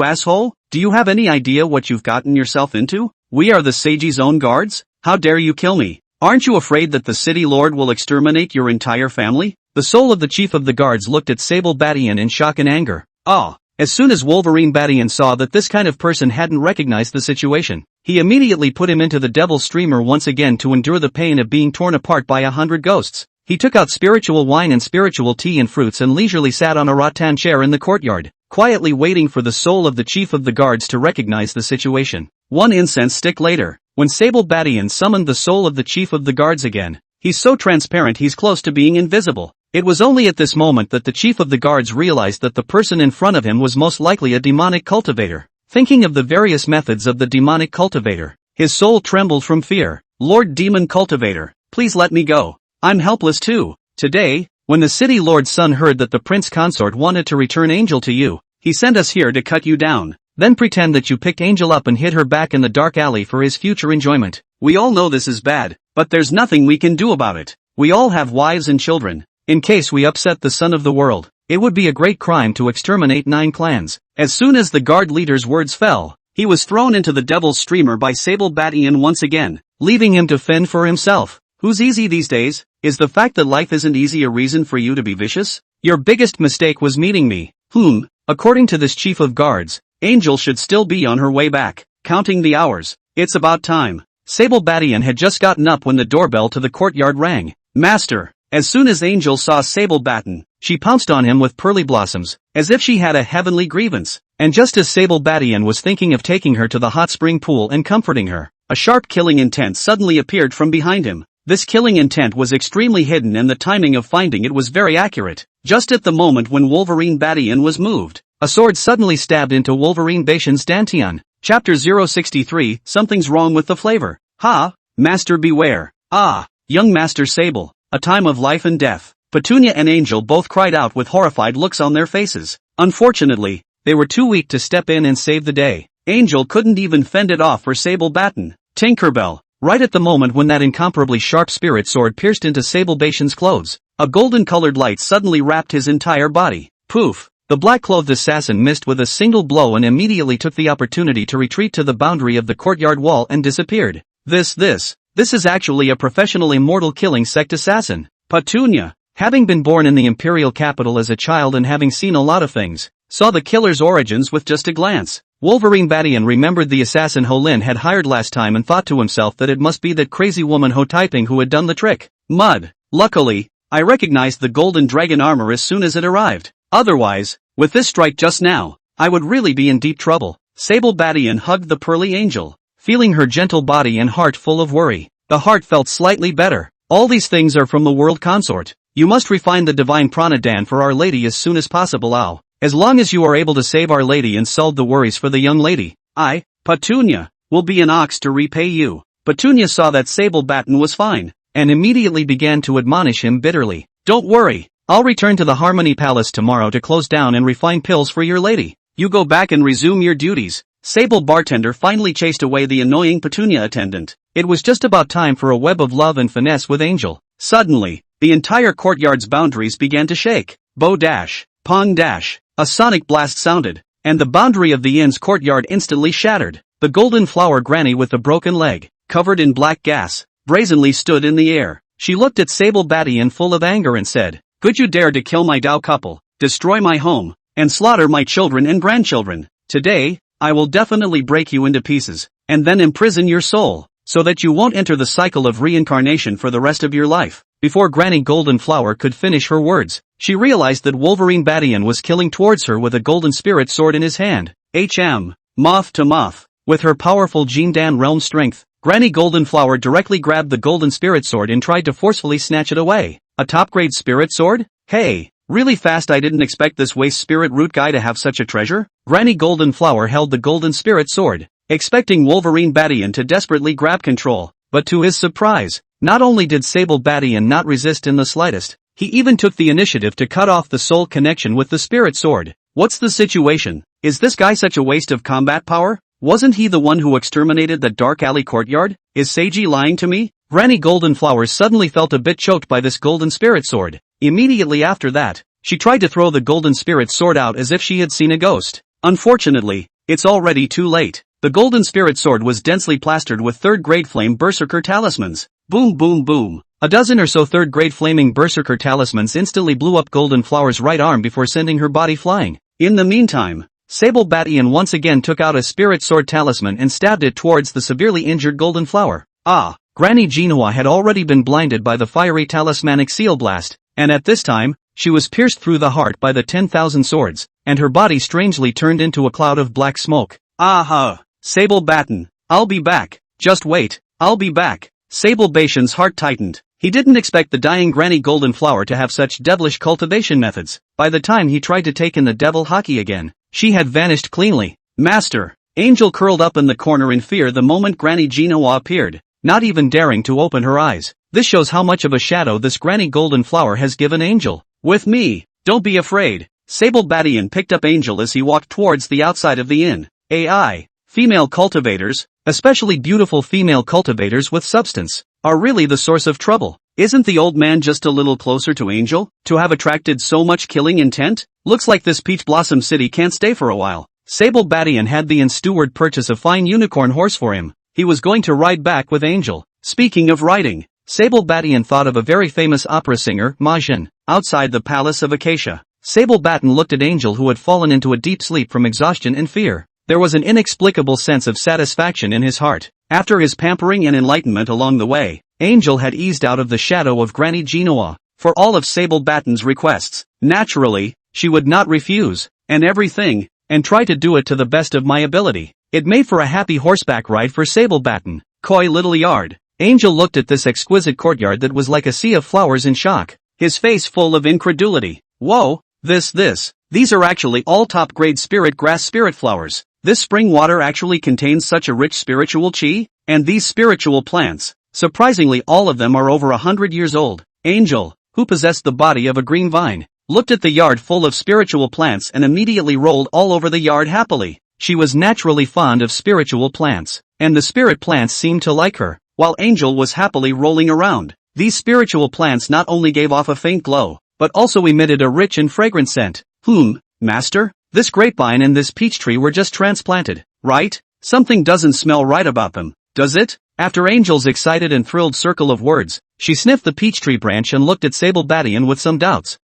S1: asshole? Do you have any idea what you've gotten yourself into? We are the Seiji's own guards? How dare you kill me? Aren't you afraid that the city lord will exterminate your entire family? The soul of the chief of the guards looked at Sable Badian in shock and anger. Ah! As soon as Wolverine Badian saw that this kind of person hadn't recognized the situation, he immediately put him into the devil's streamer once again to endure the pain of being torn apart by 100 ghosts. He took out spiritual wine and spiritual tea and fruits and leisurely sat on a rattan chair in the courtyard, quietly waiting for the soul of the chief of the guards to recognize the situation. One incense stick later, when Sable Badian summoned the soul of the chief of the guards again, he's so transparent he's close to being invisible. It was only at this moment that the chief of the guards realized that the person in front of him was most likely a demonic cultivator. Thinking of the various methods of the demonic cultivator, his soul trembled from fear. Lord Demon Cultivator, please let me go. I'm helpless too. Today, when the city lord's son heard that the prince consort wanted to return Angel to you, he sent us here to cut you down. Then pretend that you picked Angel up and hid her back in the dark alley for his future enjoyment. We all know this is bad, but there's nothing we can do about it. We all have wives and children. In case we upset the son of the world, it would be a great crime to exterminate 9 clans. As soon as the guard leader's words fell, he was thrown into the devil's streamer by Sable Badian once again, leaving him to fend for himself. Who's easy these days? Is the fact that life isn't easy a reason for you to be vicious? Your biggest mistake was meeting me. According to this chief of guards, Angel should still be on her way back. Counting the hours. It's about time. Sable Badian had just gotten up when the doorbell to the courtyard rang. Master! As soon as Angel saw Sable Badian, she pounced on him with pearly blossoms, as if she had a heavenly grievance. And just as Sable Badian was thinking of taking her to the hot spring pool and comforting her, a sharp killing intent suddenly appeared from behind him. This killing intent was extremely hidden and the timing of finding it was very accurate. Just at the moment when Wolverine Badian was moved, a sword suddenly stabbed into Wolverine Badian's dantian. Chapter 063, Something's Wrong with the Flavor. Ha! Master beware. Ah! Young Master Sable. A time of life and death. Petunia and Angel both cried out with horrified looks on their faces. Unfortunately, they were too weak to step in and save the day. Angel couldn't even fend it off for Sable Badian. Tinkerbell. Right at the moment when that incomparably sharp spirit sword pierced into Sable Badian's clothes, a golden-colored light suddenly wrapped his entire body. Poof! The black-clothed assassin missed with a single blow and immediately took the opportunity to retreat to the boundary of the courtyard wall and disappeared. This is actually a professional immortal killing sect assassin. Petunia, having been born in the imperial capital as a child and having seen a lot of things, saw the killer's origins with just a glance. Wolverine Badian remembered the assassin Ho Lin had hired last time and thought to himself that it must be that crazy woman Ho Taiping who had done the trick. Mud. Luckily, I recognized the golden dragon armor as soon as it arrived. Otherwise, with this strike just now, I would really be in deep trouble. Sable Badian hugged the pearly angel, feeling her gentle body and heart full of worry. The heart felt slightly better. All these things are from the world consort. You must refine the divine prana-dan for Our Lady as soon as possible. As long as you are able to save Our Lady and solve the worries for the young lady, I, Petunia, will be an ox to repay you. Petunia saw that Sable Badian was fine, and immediately began to admonish him bitterly. Don't worry, I'll return to the Harmony Palace tomorrow to close down and refine pills for your lady. You go back and resume your duties. Sable Bartender finally chased away the annoying Petunia attendant. It was just about time for a web of love and finesse with Angel. Suddenly, the entire courtyard's boundaries began to shake. Bo dash, pong dash, a sonic blast sounded, and the boundary of the inn's courtyard instantly shattered. The golden flower granny with the broken leg, covered in black gas, brazenly stood in the air. She looked at Sable Badian full of anger and said, "Could you dare to kill my Dao couple, destroy my home, and slaughter my children and grandchildren? Today, I will definitely break you into pieces, and then imprison your soul, so that you won't enter the cycle of reincarnation for the rest of your life." Before Granny Golden Flower could finish her words, she realized that Wolverine Badian was killing towards her with a golden spirit sword in his hand. Moth to moth. With her powerful Jindan realm strength, Granny Goldenflower directly grabbed the golden spirit sword and tried to forcefully snatch it away. A top-grade spirit sword? Hey, really fast. I didn't expect this waste spirit root guy to have such a treasure. Granny Goldenflower held the golden spirit sword, expecting Wolverine Badian to desperately grab control, but to his surprise, not only did Sable Badian not resist in the slightest, he even took the initiative to cut off the soul connection with the spirit sword. What's the situation? Is this guy such a waste of combat power? Wasn't he the one who exterminated the Dark Alley courtyard? Is Seiji lying to me? Granny Goldenflower suddenly felt a bit choked by this golden spirit sword. Immediately after that, she tried to throw the golden spirit sword out as if she had seen a ghost. Unfortunately, it's already too late. The golden spirit sword was densely plastered with third-grade flame berserker talismans. Boom boom boom. A dozen or so third-grade flaming berserker talismans instantly blew up Goldenflower's right arm before sending her body flying. In the meantime, Sable Badian once again took out a spirit sword talisman and stabbed it towards the severely injured Goldenflower. Granny Jinhua had already been blinded by the fiery talismanic seal blast, and at this time, she was pierced through the heart by the 10,000 swords, and her body strangely turned into a cloud of black smoke. Sable Batten, I'll be back. Just wait, I'll be back. Sable Batian's heart tightened. He didn't expect the dying Granny Goldenflower to have such devilish cultivation methods. By the time he tried to take in the devil hockey again, she had vanished cleanly. Master! Angel curled up in the corner in fear the moment Granny Jinhua appeared, not even daring to open her eyes. This shows how much of a shadow this Granny Goldenflower has given Angel. With me, don't be afraid. Sable Badian picked up Angel as he walked towards the outside of the inn. Female cultivators, especially beautiful female cultivators with substance, are really the source of trouble. Isn't the old man just a little closer to Angel, to have attracted so much killing intent? Looks like this Peach Blossom City can't stay for a while. Sable Badian had the steward purchase a fine unicorn horse for him. He was going to ride back with Angel. Speaking of riding, Sable Badian thought of a very famous opera singer, Majin, outside the palace of Acacia. Sable Batten looked at Angel, who had fallen into a deep sleep from exhaustion and fear. There was an inexplicable sense of satisfaction in his heart. After his pampering and enlightenment along the way, Angel had eased out of the shadow of Granny Jinhua. For all of Sable Batten's requests, naturally, she would not refuse, and everything, and try to do it to the best of my ability. It made for a happy horseback ride for Sable Batten. Coy little yard. Angel looked at this exquisite courtyard that was like a sea of flowers in shock, his face full of incredulity. Whoa, these are actually all top-grade spirit grass spirit flowers. This spring water actually contains such a rich spiritual chi, and these spiritual plants, surprisingly all of them are over 100 years old. Angel, who possessed the body of a green vine, looked at the yard full of spiritual plants and immediately rolled all over the yard happily. She was naturally fond of spiritual plants, and the spirit plants seemed to like her, while Angel was happily rolling around. These spiritual plants not only gave off a faint glow, but also emitted a rich and fragrant scent. Master? This grapevine and this peach tree were just transplanted, right? Something doesn't smell right about them, does it? After Angel's excited and thrilled circle of words, she sniffed the peach tree branch and looked at Sable Badian with some doubts.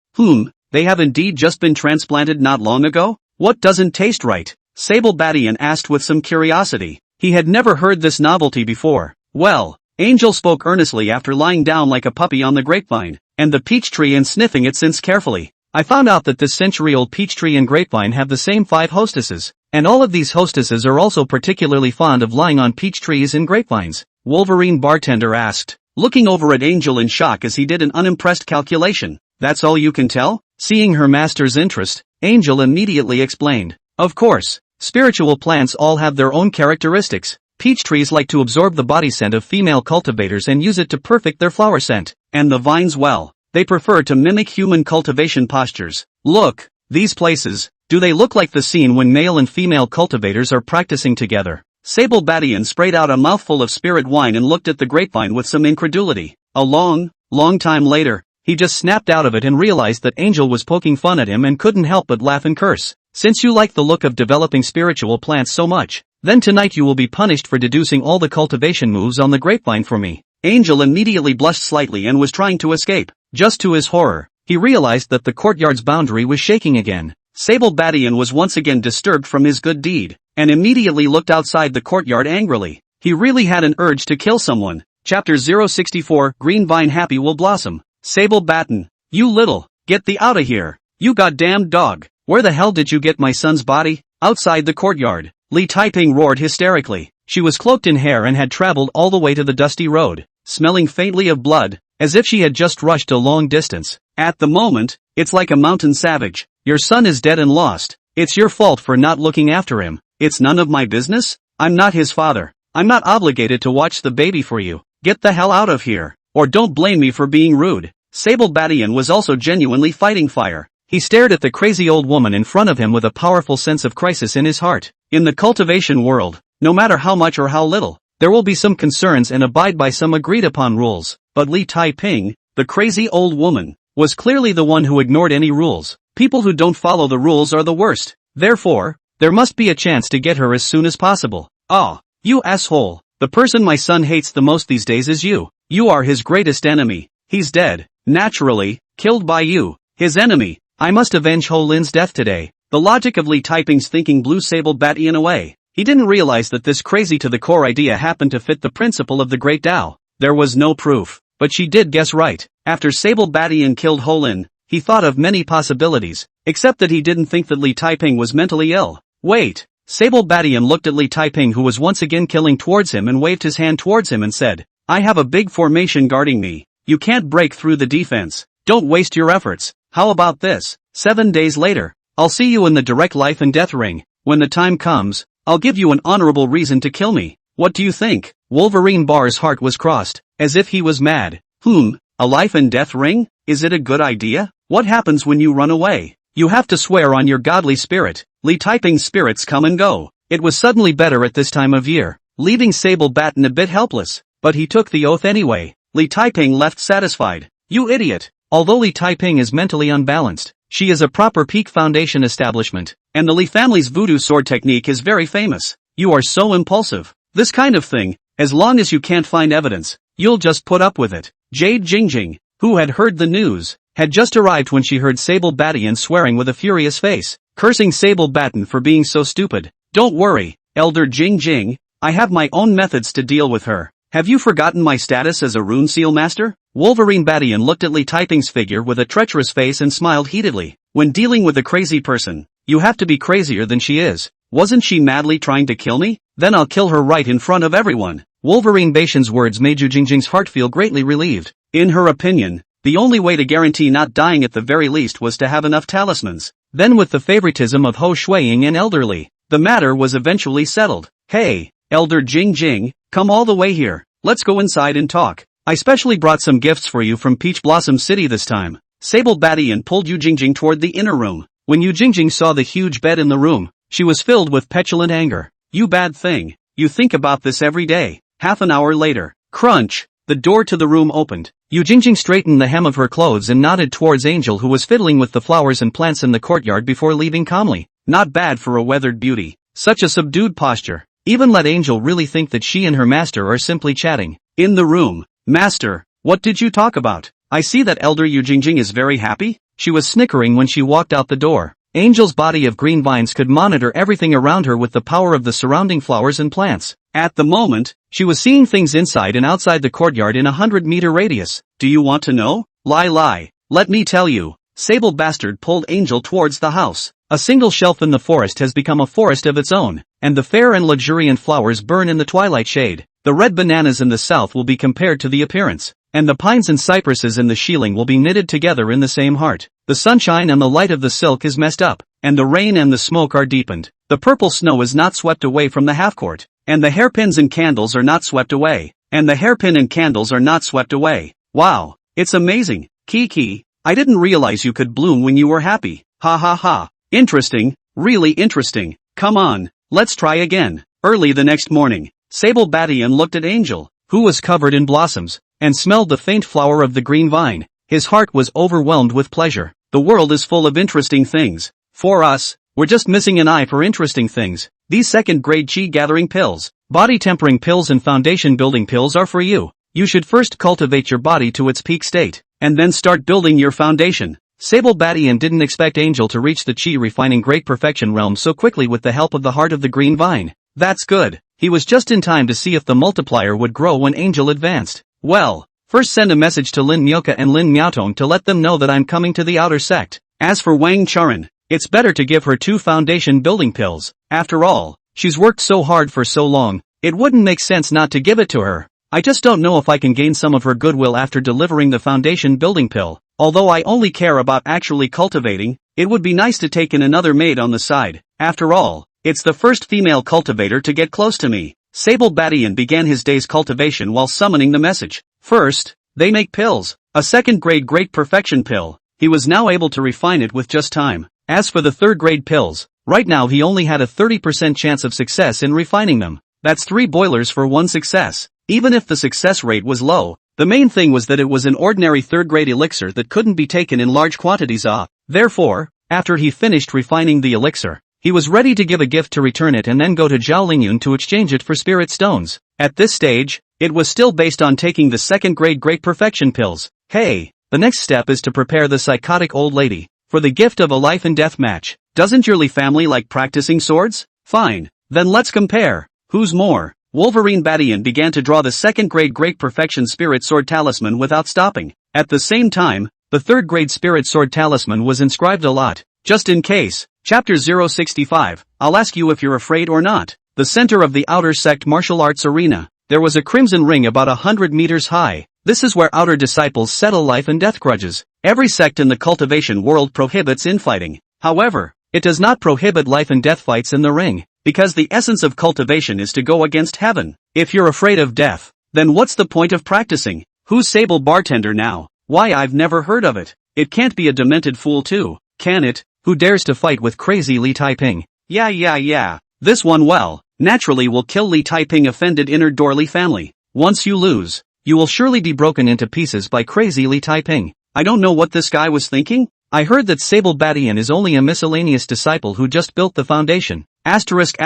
S1: They have indeed just been transplanted not long ago? What doesn't taste right? Sable Badian asked with some curiosity. He had never heard this novelty before. Well, Angel spoke earnestly after lying down like a puppy on the grapevine, and the peach tree and sniffing it since carefully. I found out that this century-old peach tree and grapevine have the same 5 hostesses, and all of these hostesses are also particularly fond of lying on peach trees and grapevines. Wolverine bartender asked, looking over at Angel in shock as he did an unimpressed calculation. That's all you can tell? Seeing her master's interest, Angel immediately explained. Of course, spiritual plants all have their own characteristics. Peach trees like to absorb the body scent of female cultivators and use it to perfect their flower scent, and the vines, well, they prefer to mimic human cultivation postures. Look, these places, do they look like the scene when male and female cultivators are practicing together? Sable Badian sprayed out a mouthful of spirit wine and looked at the grapevine with some incredulity. A long time later, he just snapped out of it and realized that Angel was poking fun at him and couldn't help but laugh and curse. Since you like the look of developing spiritual plants so much, then tonight you will be punished for deducing all the cultivation moves on the grapevine for me. Angel immediately blushed slightly and was trying to escape. Just to his horror, he realized that the courtyard's boundary was shaking again. Sable Badian was once again disturbed from his good deed, and immediately looked outside the courtyard angrily. He really had an urge to kill someone. Chapter 064, Green Vine Happy Will Blossom. Sable Batten, you little, get thee outta here, you goddamned dog. Where the hell did you get my son's body? Outside the courtyard. Li Taiping roared hysterically. She was cloaked in hair and had traveled all the way to the dusty road, smelling faintly of blood, as if she had just rushed a long distance. At the moment, it's like a mountain savage. Your son is dead and lost. It's your fault for not looking after him. It's none of my business? I'm not his father. I'm not obligated to watch the baby for you. Get the hell out of here. Or don't blame me for being rude. Sable Badian was also genuinely fighting fire. He stared at the crazy old woman in front of him with a powerful sense of crisis in his heart. In the cultivation world, no matter how much or how little, there will be some concerns and abide by some agreed upon rules. But Li Taiping, the crazy old woman, was clearly the one who ignored any rules. People who don't follow the rules are the worst. Therefore, there must be a chance to get her as soon as possible. Ah, you asshole. The person my son hates the most these days is you. You are his greatest enemy. He's dead. Naturally, killed by you, his enemy. I must avenge Ho Lin's death today. The logic of Li Taiping's thinking blew Sable Badian away. He didn't realize that this crazy-to-the-core idea happened to fit the principle of the Great Tao. There was no proof, but she did guess right. After Sable Badian killed Ho Lin, he thought of many possibilities, except that he didn't think that Li Taiping was mentally ill. Wait. Sable Badian looked at Li Taiping, who was once again killing towards him, and waved his hand towards him and said, I have a big formation guarding me. You can't break through the defense. Don't waste your efforts. How about this? 7 days later, I'll see you in the direct life and death ring. When the time comes, I'll give you an honorable reason to kill me. What do you think? Wolverine Bar's heart was crossed, as if he was mad. A life and death ring? Is it a good idea? What happens when you run away? You have to swear on your godly spirit. Li Taiping's spirits come and go. It was suddenly better at this time of year, leaving Sable Batten a bit helpless, but he took the oath anyway. Li Taiping left satisfied. You idiot. Although Li Taiping is mentally unbalanced, she is a proper peak foundation establishment, and the Li family's voodoo sword technique is very famous. You are so impulsive. This kind of thing, as long as you can't find evidence, you'll just put up with it. Jade Jingjing, who had heard the news, had just arrived when she heard Sable Badian swearing with a furious face, cursing Sable Batten for being so stupid. Don't worry, Elder Jingjing, I have my own methods to deal with her. Have you forgotten my status as a rune seal master? Wolverine Badian looked at Li Taiping's figure with a treacherous face and smiled heatedly. When dealing with a crazy person, you have to be crazier than she is. Wasn't she madly trying to kill me? Then I'll kill her right in front of everyone. Wolverine Baishan's words made Yu Jingjing's heart feel greatly relieved. In her opinion, the only way to guarantee not dying at the very least was to have enough talismans. Then with the favoritism of Ho Shuiying and Elderly, the matter was eventually settled. Hey, Elder Jingjing, come all the way here. Let's go inside and talk. I specially brought some gifts for you from Peach Blossom City this time. Sable Badian pulled Yu Jingjing toward the inner room. When Yu Jingjing saw the huge bed in the room, she was filled with petulant anger. You bad thing. You think about this every day. Half an hour later, crunch, the door to the room opened. Yu Jingjing straightened the hem of her clothes and nodded towards Angel, who was fiddling with the flowers and plants in the courtyard before leaving calmly. Not bad for a weathered beauty. Such a subdued posture. Even let Angel really think that she and her master are simply chatting. In the room, Master, what did you talk about? I see that Elder Yu Jingjing is very happy. She was snickering when she walked out the door. Angel's body of green vines could monitor everything around her with the power of the surrounding flowers and plants. At the moment, she was seeing things inside and outside the courtyard in a 100-meter radius. Do you want to know? Lie. Let me tell you. Sable Bastard pulled Angel towards the house. A single shelf in the forest has become a forest of its own, and the fair and luxuriant flowers burn in the twilight shade. The red bananas in the south will be compared to the appearance, and the pines and cypresses in the shieling will be knitted together in the same heart. The sunshine and the light of the silk is messed up, and the rain and the smoke are deepened. The purple snow is not swept away from the half-court, and the hairpins and candles are not swept away, and the hairpin and candles are not swept away. Wow, it's amazing, Kiki. I didn't realize you could bloom when you were happy. Ha ha ha. Interesting, really interesting. Come on, let's try again. Early the next morning, Sable Badian looked at Angel, who was covered in blossoms, and smelled the faint flower of the green vine. His heart was overwhelmed with pleasure. The world is full of interesting things. For us, we're just missing an eye for interesting things. These second-grade chi-gathering pills, body-tempering pills and foundation-building pills are for you. You should first cultivate your body to its peak state, and then start building your foundation. Sable Badian didn't expect Angel to reach the chi-refining great perfection realm so quickly with the help of the heart of the green vine. That's good. He was just in time to see if the multiplier would grow when Angel advanced. Well, first send a message to Lin Myoka and Lin Miaotong to let them know that I'm coming to the outer sect. As for Wang Charan, it's better to give her 2 foundation building pills. After all, She's worked so hard for so long, it wouldn't make sense not to give it to her. I just don't know if I can gain some of her goodwill after delivering the foundation building pill. Although I only care about actually cultivating, it would be nice to take in another maid on the side. After all, it's the first female cultivator to get close to me. Sable Badian began his day's cultivation while summoning the message. First, they make pills. A second-grade great perfection pill. He was now able to refine it with just time. As for the third-grade pills, right now he only had a 30% chance of success in refining them. That's 3 boilers for 1 success. Even if the success rate was low, the main thing was that it was an ordinary third-grade elixir that couldn't be taken in large quantities. Therefore, after he finished refining the elixir, he was ready to give a gift to return it and then go to Zhao Lingyun to exchange it for spirit stones. At this stage, it was still based on taking the second-grade great perfection pills. Hey, the next step is to prepare the psychotic old lady for the gift of a life and death match. Doesn't your Li family like practicing swords? Fine, then let's compare. Who's more? Wolverine Badian began to draw the second-grade Great Perfection Spirit Sword Talisman without stopping. At the same time, the third-grade Spirit Sword Talisman was inscribed a lot. Just in case. Chapter 065, I'll ask you if you're afraid or not. The center of the outer sect martial arts arena. There was a crimson ring about 100 meters high. This is where outer disciples settle life and death grudges. Every sect in the cultivation world prohibits infighting. However, it does not prohibit life and death fights in the ring, because the essence of cultivation is to go against heaven. If you're afraid of death, then what's the point of practicing? Who's Sable Bartender now? Why, I've never heard of it. It can't be a demented fool too, can it? Who dares to fight with crazy Li Taiping? Yeah. This one, well, naturally will kill Li Taiping offended inner Dorli family. Once you lose, you will surely be broken into pieces by crazy Li Taiping. I don't know what this guy was thinking. I heard that Sable Badian is only a miscellaneous disciple who just built the foundation. Asterisk.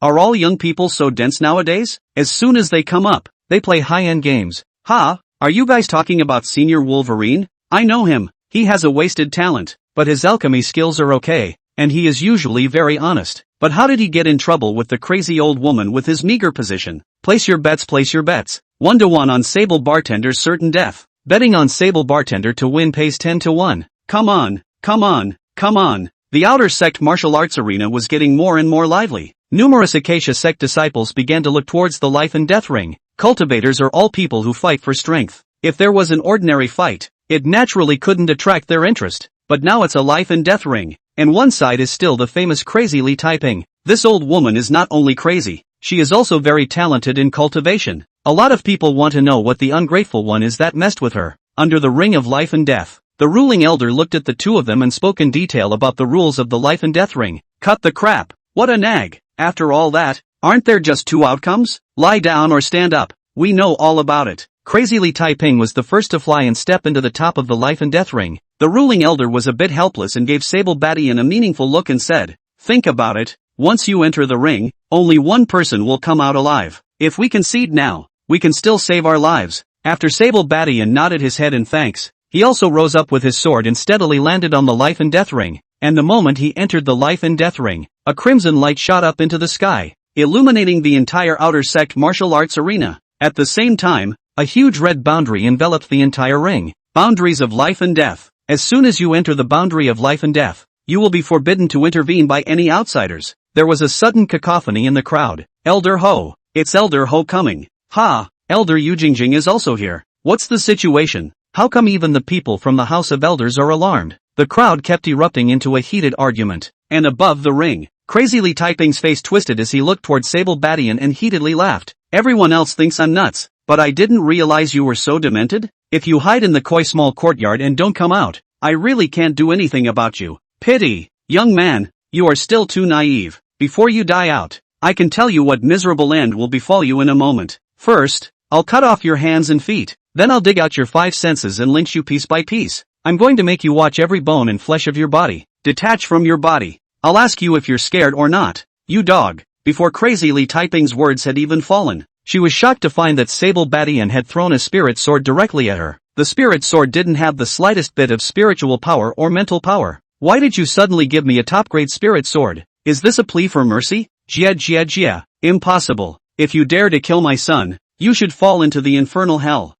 S1: Are all young people so dense nowadays? As soon as they come up, they play high-end games. Ha, are you guys talking about Senior Wolverine? I know him. He has a wasted talent, but his alchemy skills are okay, and he is usually very honest. But how did he get in trouble with the crazy old woman with his meager position? Place your bets. 1-1 on Sable Bartender's certain death. Betting on Sable Bartender to win pays 10-1. Come on. The outer sect martial arts arena was getting more and more lively. Numerous Acacia sect disciples began to look towards the life and death ring. Cultivators are all people who fight for strength. If there was an ordinary fight, it naturally couldn't attract their interest. But now it's a life and death ring, and one side is still the famous crazy Li Taiping. This old woman is not only crazy, she is also very talented in cultivation. A lot of people want to know what the ungrateful one is that messed with her. Under the ring of life and death, the ruling elder looked at the two of them and spoke in detail about the rules of the life and death ring. Cut the crap. What a nag. After all that, aren't there just 2 outcomes? Lie down or stand up. We know all about it. Crazy Li Taiping was the first to fly and step into the top of the life and death ring. The ruling elder was a bit helpless and gave Sable Badian a meaningful look and said, think about it. Once you enter the ring, only one person will come out alive. If we concede now, we can still save our lives. After Sable Badian nodded his head in thanks, he also rose up with his sword and steadily landed on the life and death ring. And the moment he entered the life and death ring, a crimson light shot up into the sky, illuminating the entire outer sect martial arts arena. At the same time, a huge red boundary enveloped the entire ring. Boundaries of life and death. As soon as you enter the boundary of life and death, you will be forbidden to intervene by any outsiders. There was a sudden cacophony in the crowd. Elder Ho. It's Elder Ho coming. Ha, Elder Yujingjing is also here. What's the situation? How come even the people from the House of Elders are alarmed? The crowd kept erupting into a heated argument. And above the ring, Crazy Li Taiping's face twisted as he looked toward Sable Badian and heatedly laughed. Everyone else thinks I'm nuts, but I didn't realize you were so demented? If you hide in the koi small courtyard and don't come out, I really can't do anything about you. Pity. Young man, you are still too naive. Before you die out, I can tell you what miserable end will befall you in a moment. First, I'll cut off your hands and feet. Then I'll dig out your 5 senses and lynch you piece by piece. I'm going to make you watch every bone and flesh of your body detach from your body. I'll ask you if you're scared or not. You dog. Before Crazy Li Taiping's words had even fallen, she was shocked to find that Sable Badian had thrown a spirit sword directly at her. The spirit sword didn't have the slightest bit of spiritual power or mental power. Why did you suddenly give me a top-grade spirit sword? Is this a plea for mercy? Jia. Impossible. If you dare to kill my son, you should fall into the infernal hell.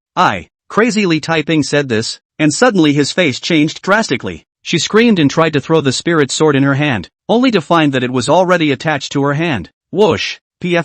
S1: Crazy Li Taiping said this, and suddenly his face changed drastically. She screamed and tried to throw the spirit sword in her hand, only to find that it was already attached to her hand. Whoosh! More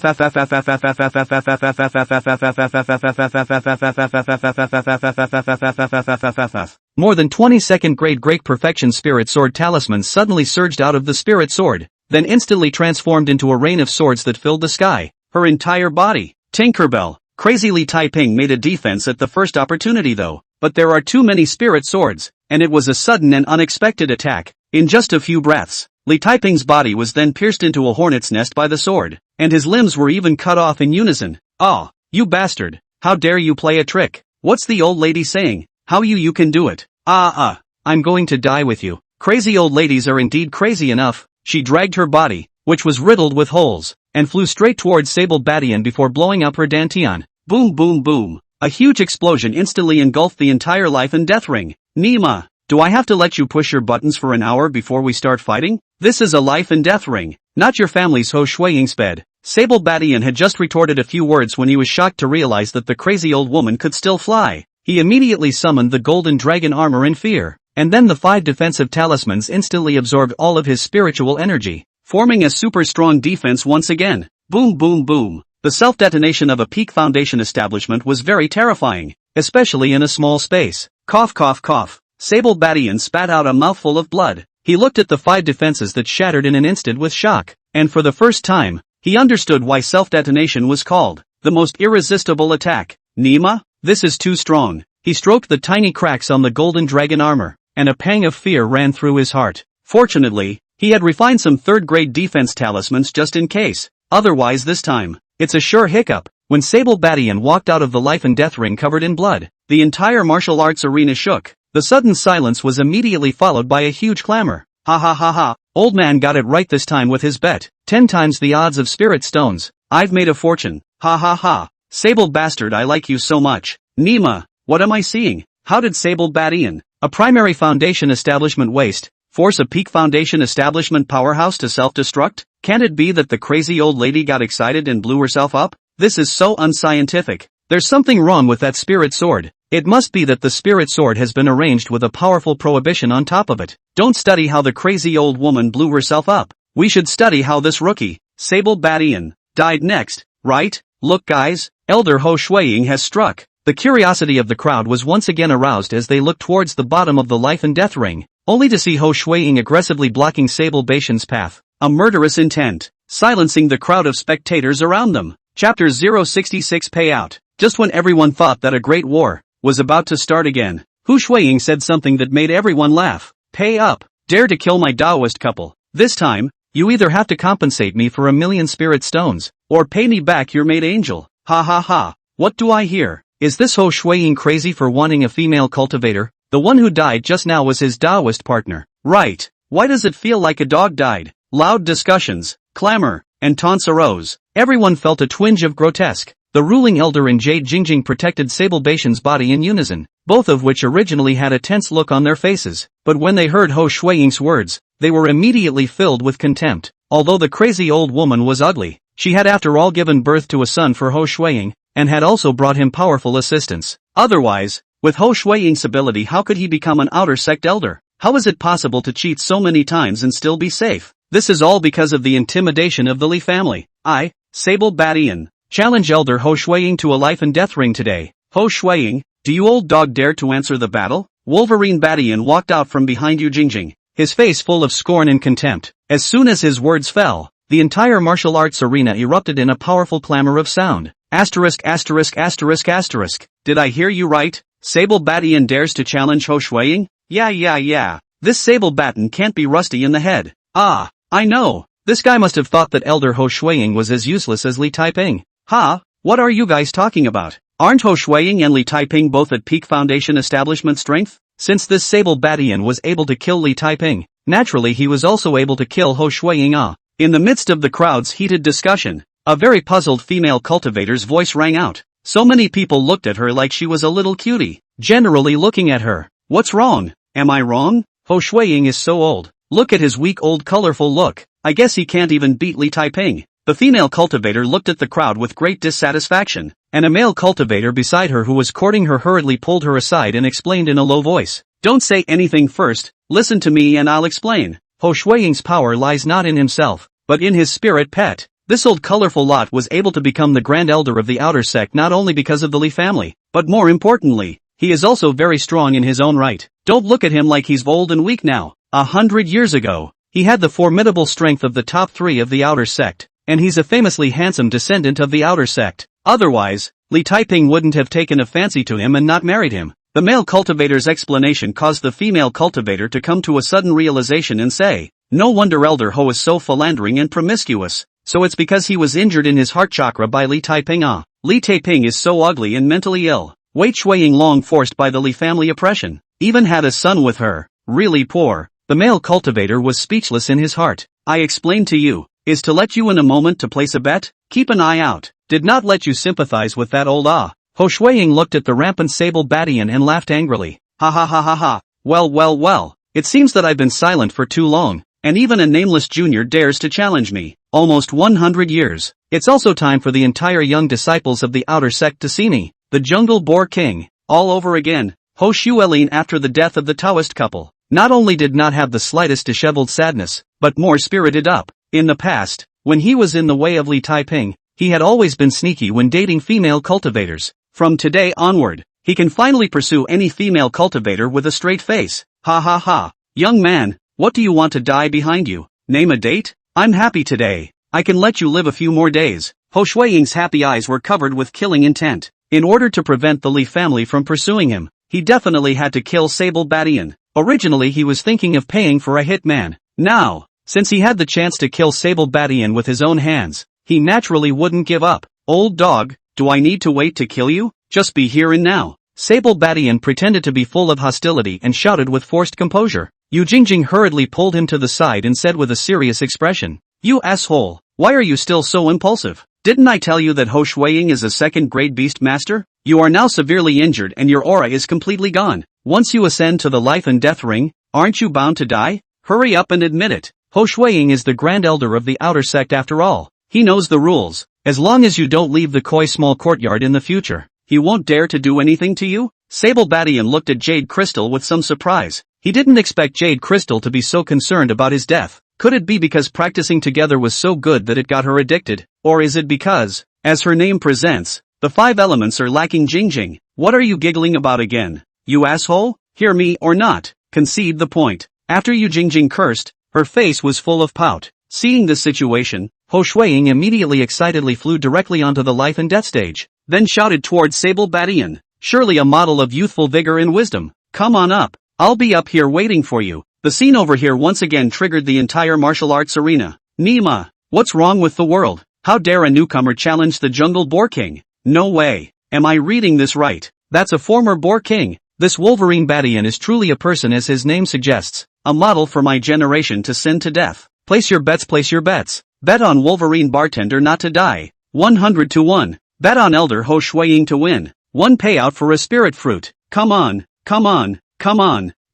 S1: than 22nd grade Great Perfection Spirit Sword talisman suddenly surged out of the Spirit Sword, then instantly transformed into a rain of swords that filled the sky. Her entire body. Tinkerbell. Crazily Taiping made a defense at the first opportunity though, but there are too many Spirit Swords, and it was a sudden and unexpected attack. In just a few breaths, Li Taiping's body was then pierced into a hornet's nest by the sword, and his limbs were even cut off in unison. "Ah, you bastard, how dare you play a trick? What's the old lady saying? How you can do it? I'm going to die with you." Crazy old ladies are indeed crazy enough. She dragged her body, which was riddled with holes, and flew straight towards Sable Badian before blowing up her dantian. Boom boom boom. A huge explosion instantly engulfed the entire life and death ring. "Nima, do I have to let you push your buttons for an hour before we start fighting? This is a life and death ring, not your family's Ho Shuiying's bed." Sable Badian had just retorted a few words when he was shocked to realize that the crazy old woman could still fly. He immediately summoned the golden dragon armor in fear, and then the 5 defensive talismans instantly absorbed all of his spiritual energy, forming a super strong defense once again. Boom boom boom. The self-detonation of a peak foundation establishment was very terrifying, especially in a small space. Cough cough cough. Sable Badian spat out a mouthful of blood. He looked at the 5 defenses that shattered in an instant with shock, and for the first time, he understood why self-detonation was called the most irresistible attack. "Nima, this is too strong." He stroked the tiny cracks on the golden dragon armor, and a pang of fear ran through his heart. Fortunately, he had refined some 3rd-grade defense talismans just in case. Otherwise this time, it's a sure hiccup. When Sable Badian walked out of the life and death ring covered in blood, the entire martial arts arena shook. The sudden silence was immediately followed by a huge clamor. "Ha ha ha ha, old man got it right this time with his bet. 10 times the odds of spirit stones. I've made a fortune. Ha ha ha. Sable bastard, I like you so much." "Nima, what am I seeing? How did Sable Badian, a primary foundation establishment waste, force a peak foundation establishment powerhouse to self-destruct? Can it be that the crazy old lady got excited and blew herself up? This is so unscientific. There's something wrong with that spirit sword. It must be that the spirit sword has been arranged with a powerful prohibition on top of it. Don't study how the crazy old woman blew herself up. We should study how this rookie, Sable Badian, died next, right? Look guys, Elder Ho Shuiying has struck." The curiosity of the crowd was once again aroused as they looked towards the bottom of the life and death ring, only to see Ho Shuiying aggressively blocking Sable Badian's path. A murderous intent, silencing the crowd of spectators around them. Chapter 066 Payout. Just when everyone thought that a great war was about to start again, Hu Shuiying said something that made everyone laugh. "Pay up. Dare to kill my Taoist couple. This time, you either have to compensate me for 1,000,000 spirit stones, or pay me back your maid angel." Ha ha ha. What do I hear? Is this Ho Shuiying crazy for wanting a female cultivator? The one who died just now was his Taoist partner. Right. Why does it feel like a dog died? Loud discussions, clamor, and taunts arose. Everyone felt a twinge of grotesque. The ruling elder and Jade Jingjing protected Sable Badian's body in unison, both of which originally had a tense look on their faces, but when they heard Ho Shuiying's words, they were immediately filled with contempt. Although the crazy old woman was ugly, she had after all given birth to a son for Ho Shuiying, and had also brought him powerful assistance. Otherwise, with Ho Shuiying's ability, how could he become an outer sect elder? How is it possible to cheat so many times and still be safe? This is all because of the intimidation of the Li family. I, Sable Badian, challenge Elder Ho Shuiying to a life and death ring today. Ho Shuiying, do you old dog dare to answer the battle? Wolverine Badian walked out from behind Yu Jingjing, his face full of scorn and contempt. As soon as his words fell, the entire martial arts arena erupted in a powerful clamor of sound. Asterisk asterisk asterisk asterisk. Did I hear you right? Sable Badian dares to challenge Ho Shuiying? Yeah. This Sable Batten can't be rusty in the head. Ah, I know. This guy must have thought that Elder Ho Shuiying was as useless as Li Taiping. Ha, what are you guys talking about? Aren't Ho Shuiying and Li Taiping both at peak foundation establishment strength? Since this Sable Badian was able to kill Li Taiping, naturally he was also able to kill Ho Shuiying. In the midst of the crowd's heated discussion, a very puzzled female cultivator's voice rang out. So many people looked at her like she was a little cutie, generally looking at her. What's wrong? Am I wrong? Ho Shuiying is so old. Look at his weak old colorful look. I guess he can't even beat Li Taiping. The female cultivator looked at the crowd with great dissatisfaction, and a male cultivator beside her who was courting her hurriedly pulled her aside and explained in a low voice. Don't say anything first, listen to me and I'll explain. Ho Shuiying's power lies not in himself, but in his spirit pet. This old colorful lot was able to become the grand elder of the outer sect not only because of the Li family, but more importantly, he is also very strong in his own right. Don't look at him like he's old and weak now. 100 years ago, he had the formidable strength of the top 3 of the outer sect, and he's a famously handsome descendant of the outer sect. Otherwise, Li Taiping wouldn't have taken a fancy to him and not married him. The male cultivator's explanation caused the female cultivator to come to a sudden realization and say, no wonder Elder Ho is so philandering and promiscuous. So it's because he was injured in his heart chakra by Li Taiping. Li Taiping is so ugly and mentally ill. Wei Shuiying long forced by the Li family oppression. Even had a son with her. Really poor. The male cultivator was speechless in his heart. I explained to you, is to let you in a moment to place a bet? Keep an eye out. Did not let you sympathize with that old Ho Shuiying looked at the rampant sable badian and laughed angrily. Ha ha ha ha ha. Well. It seems that I've been silent for too long, and even a nameless junior dares to challenge me. Almost 100 years. It's also time for the entire young disciples of the outer sect to see me, the Jungle Boar King, all over again. Ho Shuilin after the death of the Taoist couple, not only did not have the slightest disheveled sadness, but more spirited up. In the past, when he was in the way of Li Taiping, he had always been sneaky when dating female cultivators. From today onward, he can finally pursue any female cultivator with a straight face. Ha ha ha. Young man, what do you want to die behind you? Name a date? I'm happy today. I can let you live a few more days. Ho Shuiying's happy eyes were covered with killing intent. In order to prevent the Li family from pursuing him, he definitely had to kill Sable Badian. Originally he was thinking of paying for a hitman. Now, since he had the chance to kill Sable Badian with his own hands, he naturally wouldn't give up. Old dog, do I need to wait to kill you? Just be here and now. Sable Badian pretended to be full of hostility and shouted with forced composure. Yu Jingjing hurriedly pulled him to the side and said with a serious expression, you asshole, why are you still so impulsive? Didn't I tell you that Ho Shuiying is a second-grade beast master? You are now severely injured and your aura is completely gone. Once you ascend to the life and death ring, aren't you bound to die? Hurry up and admit it. Ho Shuiying is the grand elder of the outer sect after all. He knows the rules. As long as you don't leave the koi small courtyard in the future, he won't dare to do anything to you? Sable Badian looked at Jade Crystal with some surprise. He didn't expect Jade Crystal to be so concerned about his death. Could it be because practicing together was so good that it got her addicted? Or is it because, as her name presents, the 5 elements are lacking? Jingjing, what are you giggling about again? You asshole? Hear me or not? Concede the point. After Yu Jingjing cursed, her face was full of pout. Seeing this situation, Ho Shuiying immediately excitedly flew directly onto the life and death stage, then shouted towards Sable Badian, surely a model of youthful vigor and wisdom. Come on up. I'll be up here waiting for you. The scene over here once again triggered the entire martial arts arena. Nima, what's wrong with the world? How dare a newcomer challenge the Jungle Boar King? No way. Am I reading this right? That's a former Boar King. This Wolverine Badian is truly a person as his name suggests, a model for my generation to sin to death. Place your bets, place your bets. Bet on Wolverine Bartender not to die. 100 to 1. Bet on Elder Ho Shuiying to win. 1 payout for a spirit fruit. Come on.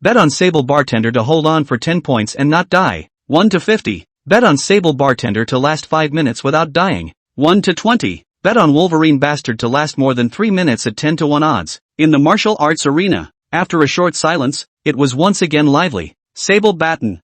S1: Bet on Sable Bartender to hold on for 10 points and not die. 1 to 50. Bet on Sable Bartender to last 5 minutes without dying. 1 to 20. Bet on Wolverine Bastard to last more than 3 minutes at 10 to 1 odds. In the martial arts arena, after a short silence, it was once again lively. Sable Batten,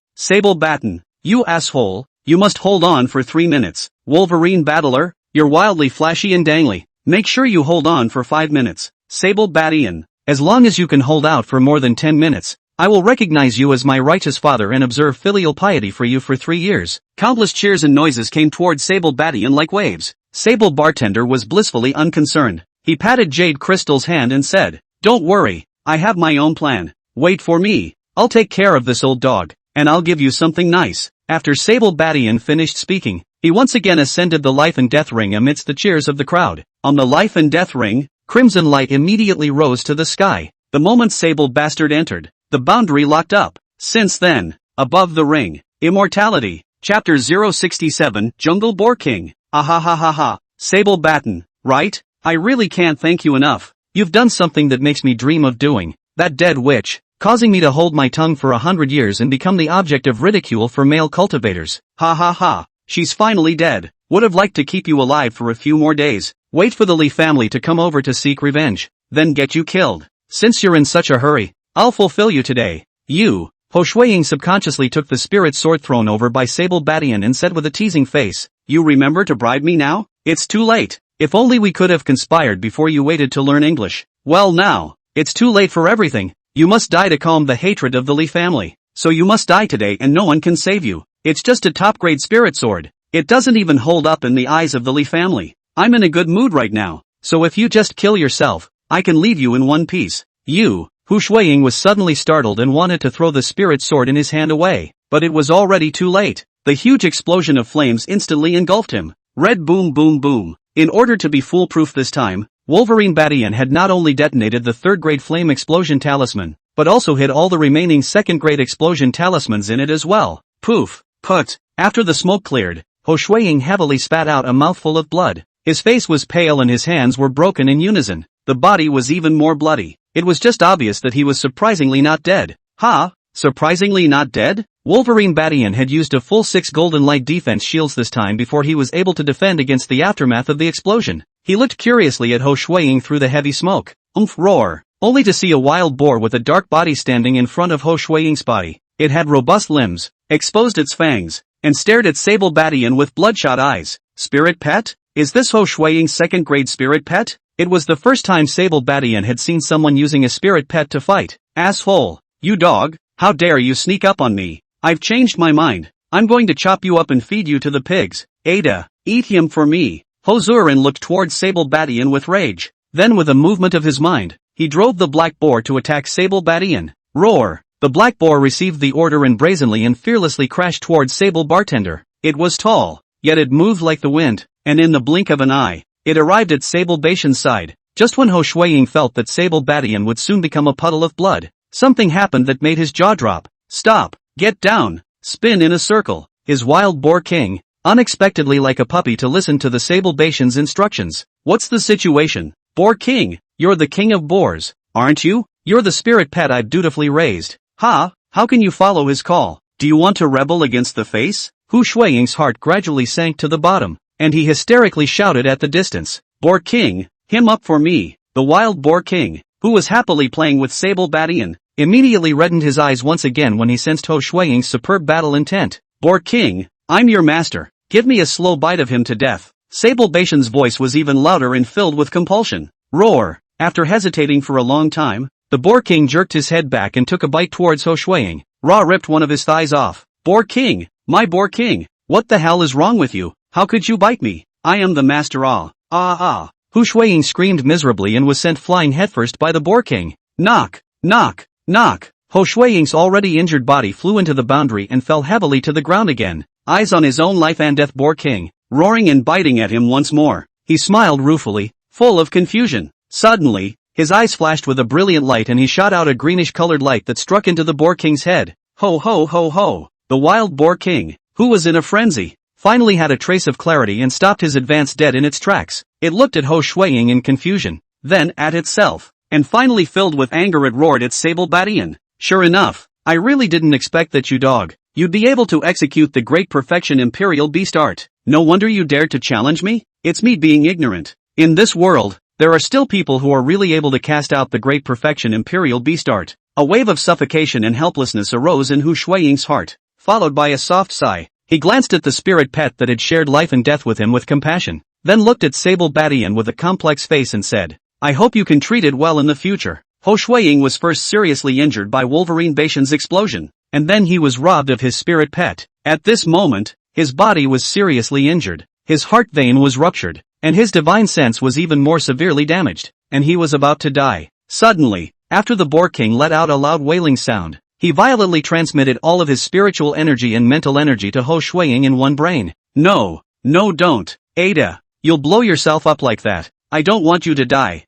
S1: you asshole, you must hold on for 3 minutes. Wolverine Battler, you're wildly flashy and dangly. Make sure you hold on for 5 minutes. Sable Badian, as long as you can hold out for more than 10 minutes, I will recognize you as my righteous father and observe filial piety for you for 3 years. Countless cheers and noises came toward Sable Badian like waves. Sable Bartender was blissfully unconcerned. He patted Jade Crystal's hand and said, don't worry, I have my own plan. Wait for me. I'll take care of this old dog, and I'll give you something nice. After Sable Badian finished speaking, he once again ascended the life and death ring amidst the cheers of the crowd. On the life and death ring, crimson light immediately rose to the sky. The moment Sable Bastard entered, the boundary locked up. Since then, above the ring, immortality. Chapter 067, Jungle Boar King. Ahahaha. Sable Batten, right? I really can't thank you enough. You've done something that makes me dream of doing. That dead witch, causing me to hold my tongue for 100 years and become the object of ridicule for male cultivators. Ha ha ha. She's finally dead. Would have liked to keep you alive for a few more days. Wait for the Li family to come over to seek revenge. Then get you killed. Since you're in such a hurry, I'll fulfill you today. You Ho Shuiying subconsciously took the spirit sword thrown over by Sable Badian and said with a teasing face, "You remember to bribe me now? It's too late. If only we could have conspired before you waited to learn English. Well now, it's too late for everything. You must die to calm the hatred of the Li family. So you must die today and no one can save you. It's just a top-grade spirit sword. It doesn't even hold up in the eyes of the Li family. I'm in a good mood right now, so if you just kill yourself, I can leave you in one piece." Hu Shuiying was suddenly startled and wanted to throw the spirit sword in his hand away, but it was already too late. The huge explosion of flames instantly engulfed him. Red boom boom boom. In order to be foolproof this time, Wolverine Badian had not only detonated the third-grade flame explosion talisman, but also hid all the remaining second-grade explosion talismans in it as well. Poof! Put! After the smoke cleared, Ho Shuiying heavily spat out a mouthful of blood. His face was pale and his hands were broken in unison. The body was even more bloody. It was just obvious that he was surprisingly not dead. Ha! Surprisingly not dead? Wolverine Badian had used a full 6 golden light defense shields this time before he was able to defend against the aftermath of the explosion. He looked curiously at Ho Shuiying through the heavy smoke. Roar! Only to see a wild boar with a dark body standing in front of Ho Shuiying's body. It had robust limbs, exposed its fangs, and stared at Sable Badian with bloodshot eyes. Spirit pet? Is this Ho Shuiying's second-grade spirit pet? It was the first time Sable Badian had seen someone using a spirit pet to fight. Asshole! You dog! How dare you sneak up on me? I've changed my mind. I'm going to chop you up and feed you to the pigs. Ada, eat him for me. Ho Zurin looked towards Sable Badian with rage. Then with a movement of his mind, he drove the black boar to attack Sable Badian. Roar! The black boar received the order and brazenly and fearlessly crashed towards Sable Bartender. It was tall, yet it moved like the wind, and in the blink of an eye, it arrived at Sable Badian's side. Just when Ho Shuiying felt that Sable Badian would soon become a puddle of blood, something happened that made his jaw drop. Stop! Get down! Spin in a circle! His wild boar king, unexpectedly like a puppy to listen to the Sable Badian's instructions. What's the situation? Boar king, you're the king of boars, aren't you? You're the spirit pet I've dutifully raised. Ha! How can you follow his call? Do you want to rebel against the face? Hu Shuiying's heart gradually sank to the bottom, and he hysterically shouted at the distance. Boar king, him up for me. The wild boar king, who was happily playing with Sable Badian, immediately reddened his eyes once again when he sensed Ho Shuiying's superb battle intent. Boar king, I'm your master. Give me a slow bite of him to death. Sable Badian's voice was even louder and filled with compulsion. Roar! After hesitating for a long time, the boar king jerked his head back and took a bite towards Ho Shuiying. Ra ripped one of his thighs off. Boar king, my boar king, what the hell is wrong with you? How could you bite me? I am the master. Hu Shuiying screamed miserably and was sent flying headfirst by the boar king. Knock! Knock! Knock! Ho Shuiying's already injured body flew into the boundary and fell heavily to the ground again. Eyes on his own life and death boar king, roaring and biting at him once more. He smiled ruefully, full of confusion. Suddenly, his eyes flashed with a brilliant light and he shot out a greenish-colored light that struck into the boar king's head. Ho ho ho ho! The wild boar king, who was in a frenzy, finally had a trace of clarity and stopped his advance dead in its tracks. It looked at Ho Shuiying in confusion, then at itself, and finally filled with anger it roared at Sable Badian. Sure enough, I really didn't expect that you'd be able to execute the great perfection imperial beast art. No wonder you dared to challenge me? It's me being ignorant. In this world, there are still people who are really able to cast out the great perfection imperial beast art. A wave of suffocation and helplessness arose in Hu Shuiying's heart, followed by a soft sigh. He glanced at the spirit pet that had shared life and death with him with compassion, then looked at Sable Badian with a complex face and said, I hope you can treat it well in the future. Ho Shuiying was first seriously injured by Wolverine Badian's explosion, and then he was robbed of his spirit pet. At this moment, his body was seriously injured, his heart vein was ruptured, and his divine sense was even more severely damaged, and he was about to die. Suddenly, after the boar king let out a loud wailing sound, he violently transmitted all of his spiritual energy and mental energy to Ho Shuiying in one brain. No, don't, Ada, you'll blow yourself up like that. I don't want you to die.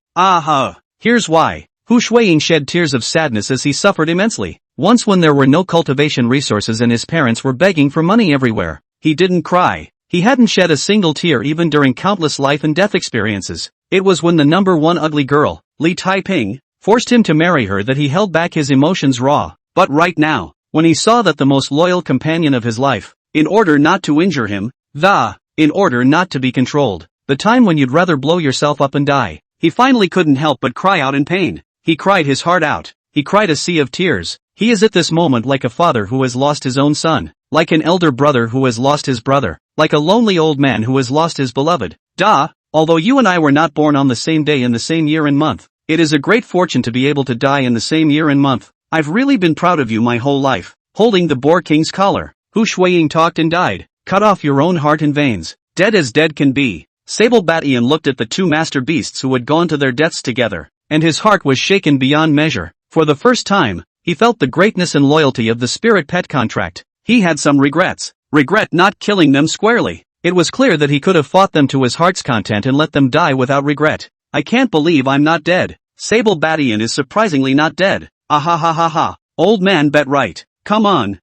S1: Here's why. Hu Shuiying shed tears of sadness as he suffered immensely. Once when there were no cultivation resources and his parents were begging for money everywhere, he didn't cry. He hadn't shed a single tear even during countless life and death experiences. It was when the number one ugly girl, Li Taiping, forced him to marry her that he held back his emotions raw. But right now, when he saw that the most loyal companion of his life, in order not to injure him, in order not to be controlled, the time when you'd rather blow yourself up and die, he finally couldn't help but cry out in pain. He cried his heart out. He cried a sea of tears, He is at this moment like a father who has lost his own son, like an elder brother who has lost his brother, like a lonely old man who has lost his beloved. Although you and I were not born on the same day in the same year and month, it is a great fortune to be able to die in the same year and month. I've really been proud of you my whole life. Holding the Boar King's collar, Hu Shuiying talked and died. Cut off your own heart and veins. Dead as dead can be. Sable Batian looked at the two master beasts who had gone to their deaths together, and his heart was shaken beyond measure. For the first time, he felt the greatness and loyalty of the spirit pet contract. He had some regrets. Regret not killing them squarely. It was clear that he could have fought them to his heart's content and let them die without regret. I can't believe I'm not dead. Sable Batian is surprisingly not dead. Ah. Old man bet right. Come on.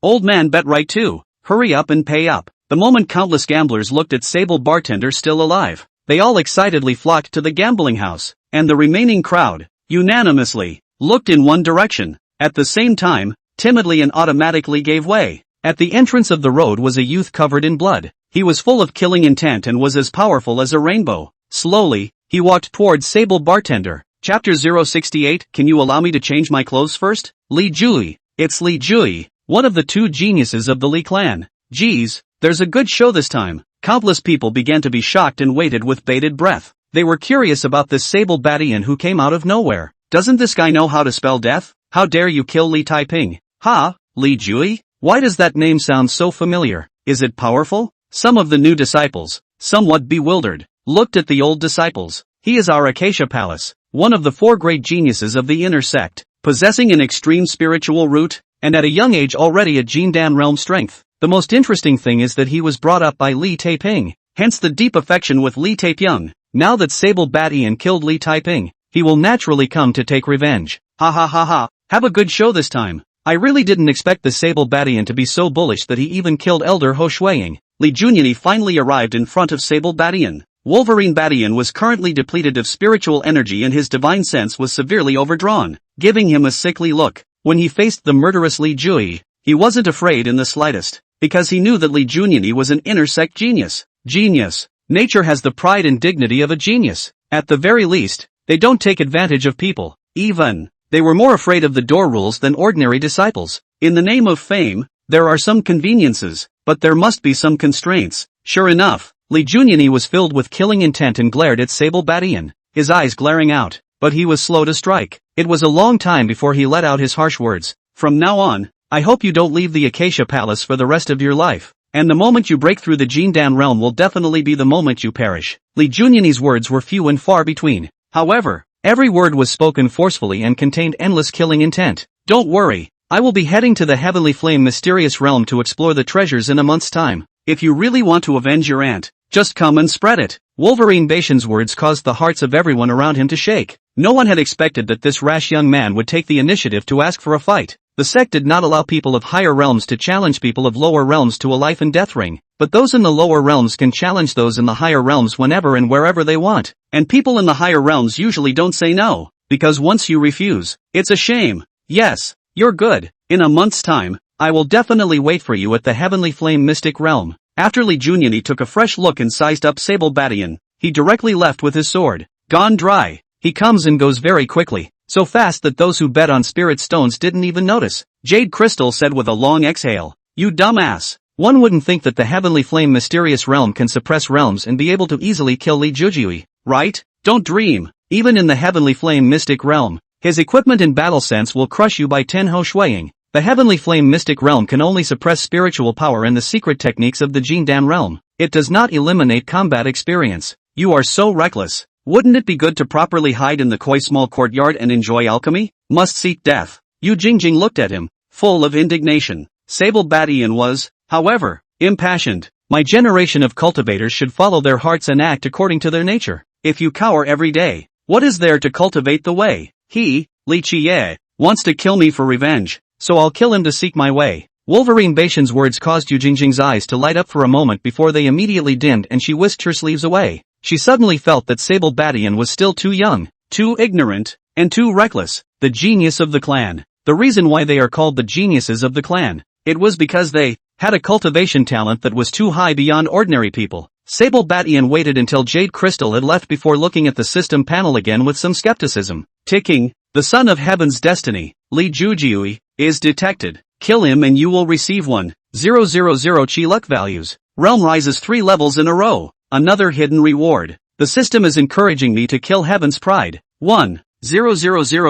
S1: Old man bet right too. Hurry up and pay up. The moment countless gamblers looked at Sable Bartender still alive, they all excitedly flocked to the gambling house, and the remaining crowd, unanimously, looked in one direction. At the same time, timidly and automatically gave way. At the entrance of the road was a youth covered in blood. He was full of killing intent and was as powerful as a rainbow. Slowly, he walked towards Sable Bartender. Chapter 068. Can you allow me to change my clothes first? Li Jui. It's Li Jui, one of the two geniuses of the Li clan. Geez, there's a good show this time. Countless people began to be shocked and waited with bated breath. They were curious about this Sable Batian who came out of nowhere. Doesn't this guy know how to spell death? How dare you kill Li Taiping? Ha, Li Jui? Why does that name sound so familiar? Is it powerful? Some of the new disciples, somewhat bewildered, looked at the old disciples. He is our Acacia Palace, one of the four great geniuses of the inner sect, possessing an extreme spiritual root, and at a young age already a Jindan realm strength. The most interesting thing is that he was brought up by Li Taiping, hence the deep affection with Li Taiping. Now that Sable Batian killed Li Taiping, he will naturally come to take revenge. Ha. Have a good show this time. I really didn't expect the Sable Batian to be so bullish that he even killed Elder Ho Shuiying. Li Junyani finally arrived in front of Sable Batian. Wolverine Batian was currently depleted of spiritual energy and his divine sense was severely overdrawn, giving him a sickly look. When he faced the murderous Li Jui, he wasn't afraid in the slightest, because he knew that Li Junyani was an inner sect genius. Genius. Nature has the pride and dignity of a genius. At the very least, they don't take advantage of people. Even, they were more afraid of the door rules than ordinary disciples. In the name of fame, there are some conveniences, but there must be some constraints. Sure enough, Li Junyani was filled with killing intent and glared at Sable Batian, his eyes glaring out, but he was slow to strike. It was a long time before he let out his harsh words. From now on, I hope you don't leave the Acacia Palace for the rest of your life, and the moment you break through the Jindan realm will definitely be the moment you perish. Li Junyani's words were few and far between. However, every word was spoken forcefully and contained endless killing intent. Don't worry, I will be heading to the Heavenly Flame mysterious realm to explore the treasures in a month's time. If you really want to avenge your aunt, just come and spread it. Wolverine Baitian's words caused the hearts of everyone around him to shake. No one had expected that this rash young man would take the initiative to ask for a fight. The sect did not allow people of higher realms to challenge people of lower realms to a life and death ring, but those in the lower realms can challenge those in the higher realms whenever and wherever they want. And people in the higher realms usually don't say no, because once you refuse, it's a shame. Yes, you're good. In a month's time, I will definitely wait for you at the Heavenly Flame Mystic Realm. After Li Junyani took a fresh look and sized up Sable Batian, he directly left with his sword. Gone dry. He comes and goes very quickly, so fast that those who bet on spirit stones didn't even notice. Jade Crystal said with a long exhale, "You dumbass. One wouldn't think that the Heavenly Flame Mysterious Realm can suppress realms and be able to easily kill Li Jujui, right? Don't dream. Even in the Heavenly Flame Mystic Realm, his equipment and battle sense will crush you by 10 Ho Shuiying. The Heavenly Flame Mystic Realm can only suppress spiritual power and the secret techniques of the Jindan realm. It does not eliminate combat experience. You are so reckless. Wouldn't it be good to properly hide in the koi small courtyard and enjoy alchemy? Must seek death." Yu Jingjing looked at him, full of indignation. Sable Batian was, however, impassioned. My generation of cultivators should follow their hearts and act according to their nature. If you cower every day, what is there to cultivate the way? He, Li Qiye, wants to kill me for revenge, so I'll kill him to seek my way. Wolverine Baitian's words caused Yu Jingjing's eyes to light up for a moment before they immediately dimmed and she whisked her sleeves away. She suddenly felt that Sable Batian was still too young, too ignorant, and too reckless. The genius of the clan. The reason why they are called the geniuses of the clan, it was because they had a cultivation talent that was too high beyond ordinary people. Sable Batian waited until Jade Crystal had left before looking at the system panel again with some skepticism. Ticking, the son of Heaven's destiny, Li Jujiui, is detected. Kill him and you will receive 1,000 chi luck values. Realm rises 3 levels in a row. Another hidden reward. The system is encouraging me to kill Heaven's Pride. 1,000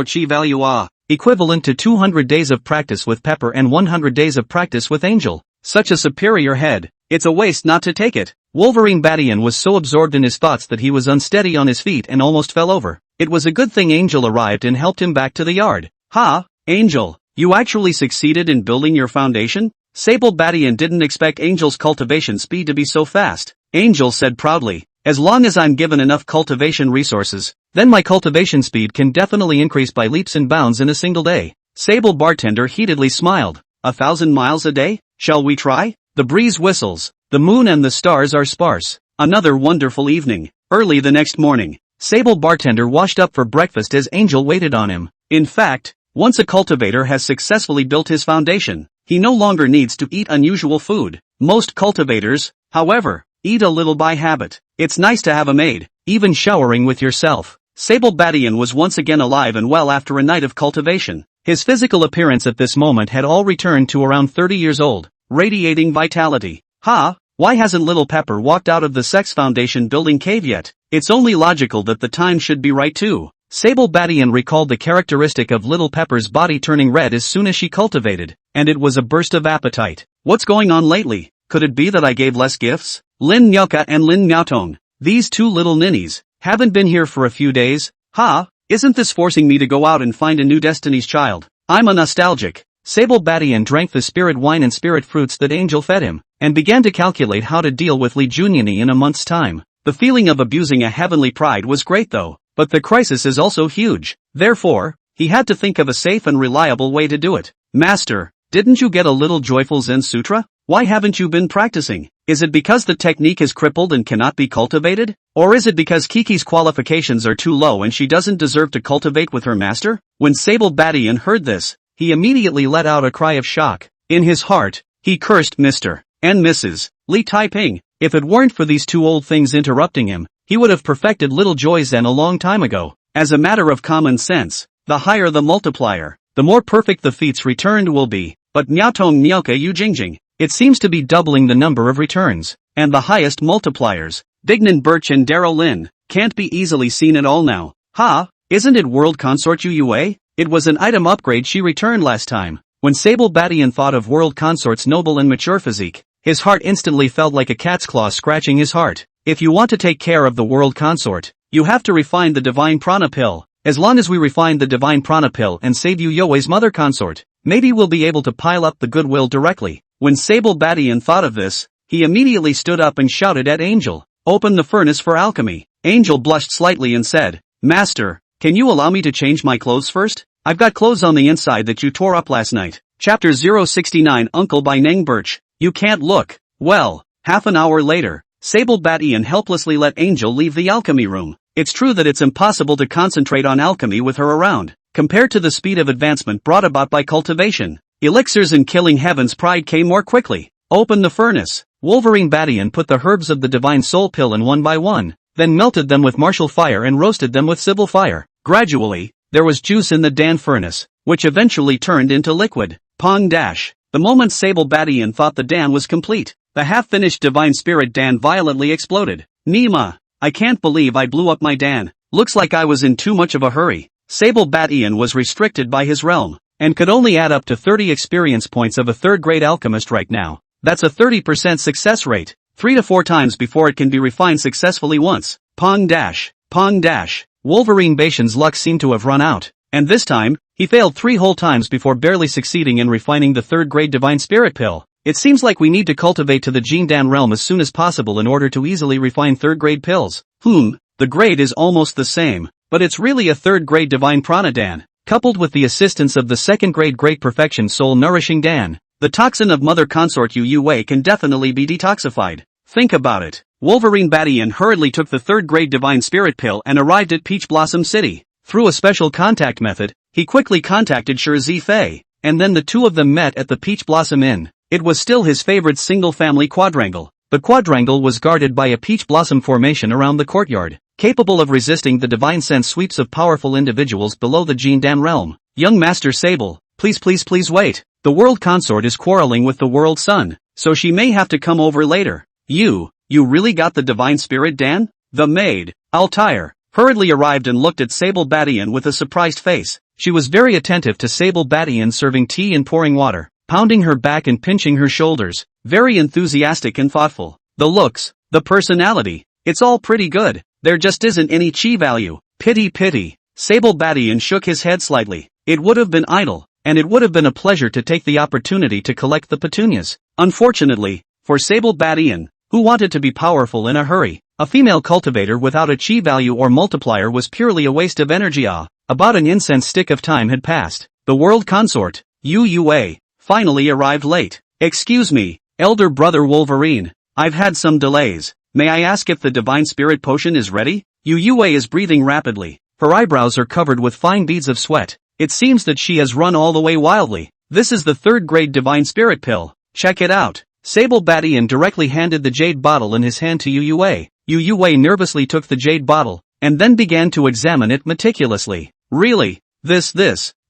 S1: chi value equivalent to 200 days of practice with Pepper and 100 days of practice with Angel. Such a superior head. It's a waste not to take it. Wolverine Badian was so absorbed in his thoughts that he was unsteady on his feet and almost fell over. It was a good thing Angel arrived and helped him back to the yard. Ha, Angel, you actually succeeded in building your foundation? Sable Badian didn't expect Angel's cultivation speed to be so fast. Angel said proudly, as long as I'm given enough cultivation resources, then my cultivation speed can definitely increase by leaps and bounds in a single day. Sable Bartender heatedly smiled. 1,000 miles a day? Shall we try? The breeze whistles. The moon and the stars are sparse. Another wonderful evening. Early the next morning, Sable Bartender washed up for breakfast as Angel waited on him. In fact, once a cultivator has successfully built his foundation, he no longer needs to eat unusual food. Most cultivators, however, eat a little by habit. It's nice to have a maid, even showering with yourself. Sable Badian was once again alive and well after a night of cultivation. His physical appearance at this moment had all returned to around 30 years old, radiating vitality. Ha, why hasn't Little Pepper walked out of the Sex Foundation building cave yet? It's only logical that the time should be right too. Sable Badian recalled the characteristic of Little Pepper's body turning red as soon as she cultivated, and it was a burst of appetite. What's going on lately? Could it be that I gave less gifts? Lin Nyuka and Lin Miaotong, these two little ninnies, haven't been here for a few days. Ha, isn't this forcing me to go out and find a new Destiny's Child? I'm a nostalgic. Sable Badian drank the spirit wine and spirit fruits that Angel fed him, and began to calculate how to deal with Li Junyani in a month's time. The feeling of abusing a heavenly pride was great though, but the crisis is also huge. Therefore, he had to think of a safe and reliable way to do it. Master, didn't you get a little joyful Zen Sutra? Why haven't you been practicing? Is it because the technique is crippled and cannot be cultivated? Or is it because Kiki's qualifications are too low and she doesn't deserve to cultivate with her master? When Sable Badian heard this, he immediately let out a cry of shock. In his heart, he cursed Mr. and Mrs. Li Taiping. If it weren't for these two old things interrupting him, he would have perfected Little Joy Zen a long time ago. As a matter of common sense, the higher the multiplier, the more perfect the feats returned will be. But Miaotong Nyoka Yu Jingjing, it seems to be doubling the number of returns, and the highest multipliers, Dignan Birch and Darrow Lin, can't be easily seen at all now. Ha, isn't it World Consort UUA? It was an item upgrade she returned last time. When Sable Badian thought of World Consort's noble and mature physique, his heart instantly felt like a cat's claw scratching his heart. If you want to take care of the World Consort, you have to refine the Divine Prana Pill. As long as we refine the Divine Prana Pill and save you Yoe's mother consort, maybe we'll be able to pile up the goodwill directly. When Sable Badian thought of this, he immediately stood up and shouted at Angel, "Open the furnace for alchemy." Angel blushed slightly and said, "Master, can you allow me to change my clothes first? I've got clothes on the inside that you tore up last night." Chapter 069 Uncle by Neng Birch. You can't look. Well, half an hour later, Sable Badian helplessly let Angel leave the alchemy room. It's true that it's impossible to concentrate on alchemy with her around, compared to the speed of advancement brought about by cultivation. Elixirs and killing Heaven's Pride came more quickly. Open the furnace. Wolverine Badian put the herbs of the Divine Soul Pill in one by one, then melted them with martial fire and roasted them with Sibyl fire. Gradually, there was juice in the Dan furnace, which eventually turned into liquid. Pong dash. The moment Sable Badian thought the Dan was complete, the half-finished Divine Spirit Dan violently exploded. Nima, I can't believe I blew up my Dan. Looks like I was in too much of a hurry. Sable Badian was restricted by his realm, and could only add up to 30 experience points of a third-grade alchemist right now. That's a 30% success rate, 3 to 4 times before it can be refined successfully once. Pong dash. Pong dash. Wolverine Bashan's luck seemed to have run out, and this time, he failed 3 whole times before barely succeeding in refining the third-grade Divine Spirit Pill. It seems like we need to cultivate to the Gene Dan realm as soon as possible in order to easily refine third-grade pills. The grade is almost the same, but it's really a third-grade Divine Prana Dan, coupled with the assistance of the second-grade Great Perfection Soul Nourishing Dan. The toxin of Mother Consort UUA can definitely be detoxified. Think about it. Wolverine Badian hurriedly took the third-grade Divine Spirit Pill and arrived at Peach Blossom City. Through a special contact method, he quickly contacted Shi Fei, and then the two of them met at the Peach Blossom Inn. It was still his favorite single-family quadrangle. The quadrangle was guarded by a peach blossom formation around the courtyard, capable of resisting the divine sense sweeps of powerful individuals below the Gene Dan realm. Young Master Sable, please wait. The world consort is quarreling with the world son, so she may have to come over later. You really got the divine spirit, Dan? The maid, Altair, hurriedly arrived and looked at Sable Badian with a surprised face. She was very attentive to Sable Badian serving tea and pouring water, pounding her back and pinching her shoulders, very enthusiastic and thoughtful. The looks, the personality, it's all pretty good, there just isn't any chi value. Pity. Sable Badian shook his head slightly. It would have been idle, and it would have been a pleasure to take the opportunity to collect the petunias. Unfortunately, for Sable Badian, who wanted to be powerful in a hurry, a female cultivator without a chi value or multiplier was purely a waste of energy. About an incense stick of time had passed. The world consort, UUA, finally arrived late. Excuse me, elder brother Wolverine, I've had some delays. May I ask if the divine spirit potion is ready? UUA is breathing rapidly. Her eyebrows are covered with fine beads of sweat. It seems that she has run all the way wildly. This is the third-grade divine spirit pill. Check it out. Sable Badian directly handed the jade bottle in his hand to UUA. UUA nervously took the jade bottle, and then began to examine it meticulously. Really? This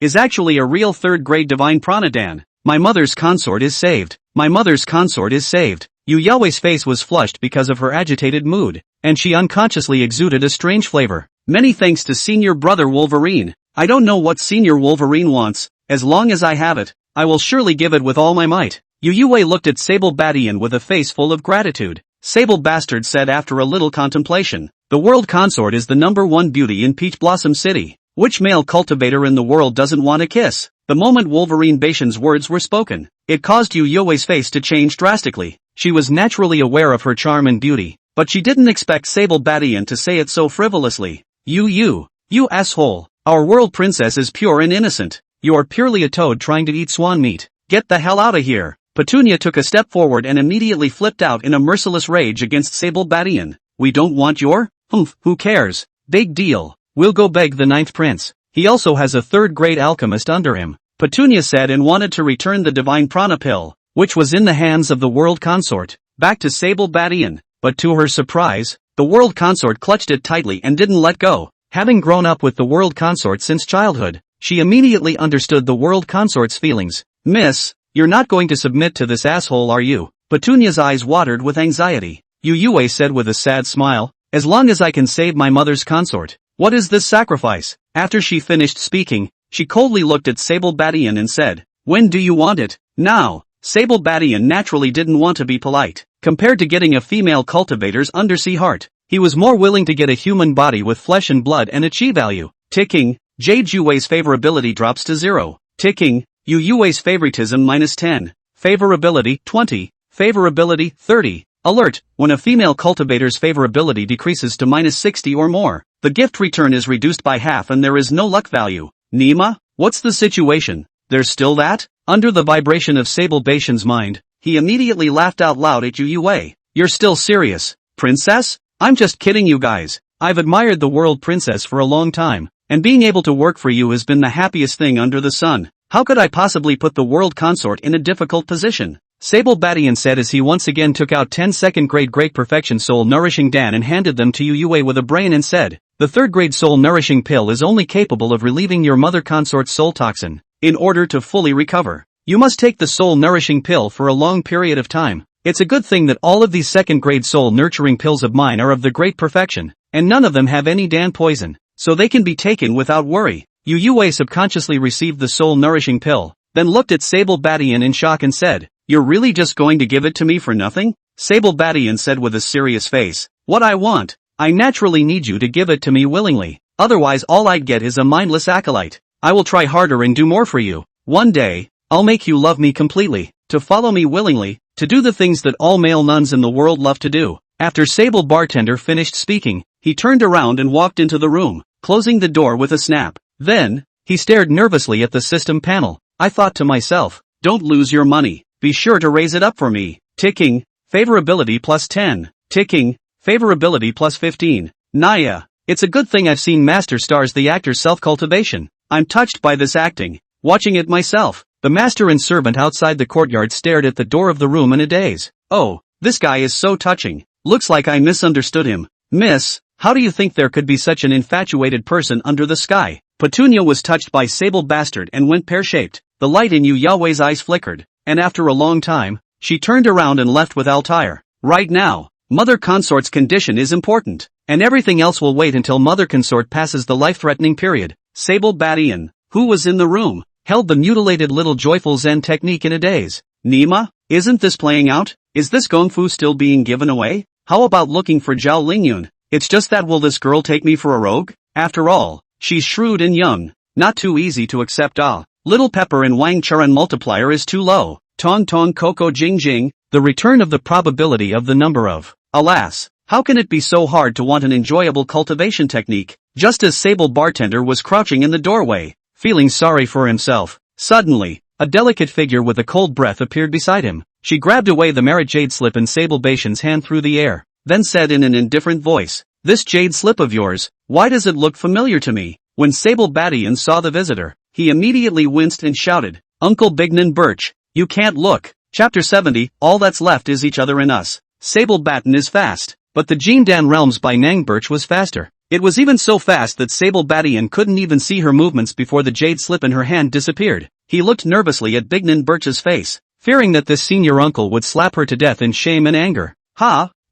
S1: is actually a real third-grade divine prana, Dan. My mother's consort is saved. My mother's consort is saved. UUA's face was flushed because of her agitated mood, and she unconsciously exuded a strange flavor. Many thanks to Senior Brother Wolverine. I don't know what Senior Wolverine wants. As long as I have it, I will surely give it with all my might. UUA looked at Sable Badian with a face full of gratitude. Sable Bastard said after a little contemplation, the world consort is the #1 beauty in Peach Blossom City. Which male cultivator in the world doesn't want a kiss? The moment Wolverine Bashan's words were spoken, it caused UUA's face to change drastically. She was naturally aware of her charm and beauty, but she didn't expect Sable Badian to say it so frivolously. You asshole. Our world princess is pure and innocent. You are purely a toad trying to eat swan meat. Get the hell out of here. Petunia took a step forward and immediately flipped out in a merciless rage against Sable Badian. We don't want your? Who cares? Big deal. We'll go beg the 9th prince. He also has a third-grade alchemist under him. Petunia said and wanted to return the divine prana pill, which was in the hands of the world consort, back to Sable Badian. But to her surprise, the world consort clutched it tightly and didn't let go. Having grown up with the world consort since childhood, she immediately understood the world consort's feelings. Miss, you're not going to submit to this asshole, are you? Petunia's eyes watered with anxiety. UUA said with a sad smile, as long as I can save my mother's consort. What is this sacrifice? After she finished speaking, she coldly looked at Sable Badian and said, when do you want it? Now. Sable Badian naturally didn't want to be polite. Compared to getting a female cultivator's undersea heart, he was more willing to get a human body with flesh and blood and a chi value. Ticking, Jade Yuwei's favorability drops to 0. Ticking, Yuwei's favoritism -10. Favorability 20. Favorability 30. Alert, when a female cultivator's favorability decreases to -60 or more, the gift return is reduced by half and there is no luck value. Nima, what's the situation? There's still that? Under the vibration of Sable Bashan's mind, he immediately laughed out loud at Yuwei. You're still serious, princess? I'm just kidding you guys. I've admired the world princess for a long time, and being able to work for you has been the happiest thing under the sun. How could I possibly put the world consort in a difficult position? Sable Badian said as he once again took out 10 second-grade Great Perfection Soul Nourishing Dan and handed them to Yuwei with a brain and said, the third-grade Soul Nourishing pill is only capable of relieving your mother consort's soul toxin. In order to fully recover, you must take the Soul Nourishing pill for a long period of time. It's a good thing that all of these second-grade soul nurturing pills of mine are of the Great Perfection, and none of them have any Dan poison, so they can be taken without worry. Yuwei subconsciously received the Soul Nourishing pill, then looked at Sable Badian in shock and said, you're really just going to give it to me for nothing? Sable Badian said with a serious face, what I want, I naturally need you to give it to me willingly, otherwise all I'd get is a mindless acolyte. I will try harder and do more for you. One day, I'll make you love me completely, to follow me willingly, to do the things that all male nuns in the world love to do. After Sable Bartender finished speaking, he turned around and walked into the room, closing the door with a snap. Then, he stared nervously at the system panel. I thought to myself, don't lose your money, be sure to raise it up for me. Ticking, favorability +10. Ticking, favorability +15. Naya, it's a good thing I've seen Master Stars the actor's self-cultivation. I'm touched by this acting, watching it myself. The master and servant outside the courtyard stared at the door of the room in a daze. Oh, this guy is so touching. Looks like I misunderstood him. Miss, how do you think there could be such an infatuated person under the sky? Petunia was touched by Sable Bastard and went pear-shaped. The light in Yu Yahweh's eyes flickered, and after a long time, she turned around and left with Altair. Right now, Mother Consort's condition is important, and everything else will wait until Mother Consort passes the life-threatening period. Sable Badian, who was in the room, held the mutilated little joyful Zen technique in a daze. Nima, isn't this playing out? Is this Gong Fu still being given away? How about looking for Zhao Lingyun? It's just that will this girl take me for a rogue? After all, she's shrewd and young, not too easy to accept. Little Pepper and Wang Charan multiplier is too low. Tong Tong Coco Jing Jing, the return of the probability of the number of. Alas, how can it be so hard to want an enjoyable cultivation technique? Just as Sable Bartender was crouching in the doorway, feeling sorry for himself, suddenly, a delicate figure with a cold breath appeared beside him. She grabbed away the merit jade slip in Sable Bation's hand through the air, then said in an indifferent voice, "This jade slip of yours, why does it look familiar to me?" When Sable Badian saw the visitor, he immediately winced and shouted, "Uncle Bignan Birch, you can't look." Chapter 70, All That's Left is Each Other in Us. Sable Batten is fast, but the Jindan Realms by Nang Birch was faster. It was even so fast that Sable Badian couldn't even see her movements before the jade slip in her hand disappeared. He looked nervously at Bignan Birch's face, fearing that this senior uncle would slap her to death in shame and anger.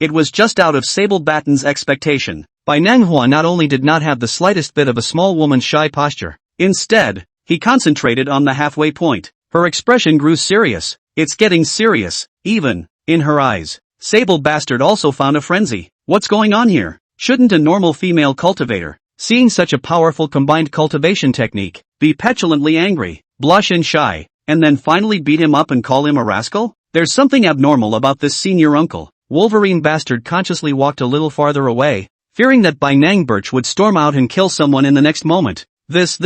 S1: It was just out of Sable Batten's expectation. Bai Nanghua not only did not have the slightest bit of a small woman's shy posture. Instead, he concentrated on the halfway point. Her expression grew serious. It's getting serious, even, in her eyes. Sable Bastard also found a frenzy. What's going on here? Shouldn't a normal female cultivator, seeing such a powerful combined cultivation technique, be petulantly angry, blush and shy, and then finally beat him up and call him a rascal? There's something abnormal about this senior uncle. Wolverine Bastard consciously walked a little farther away, fearing that Bai Nang Birch would storm out and kill someone in the next moment. This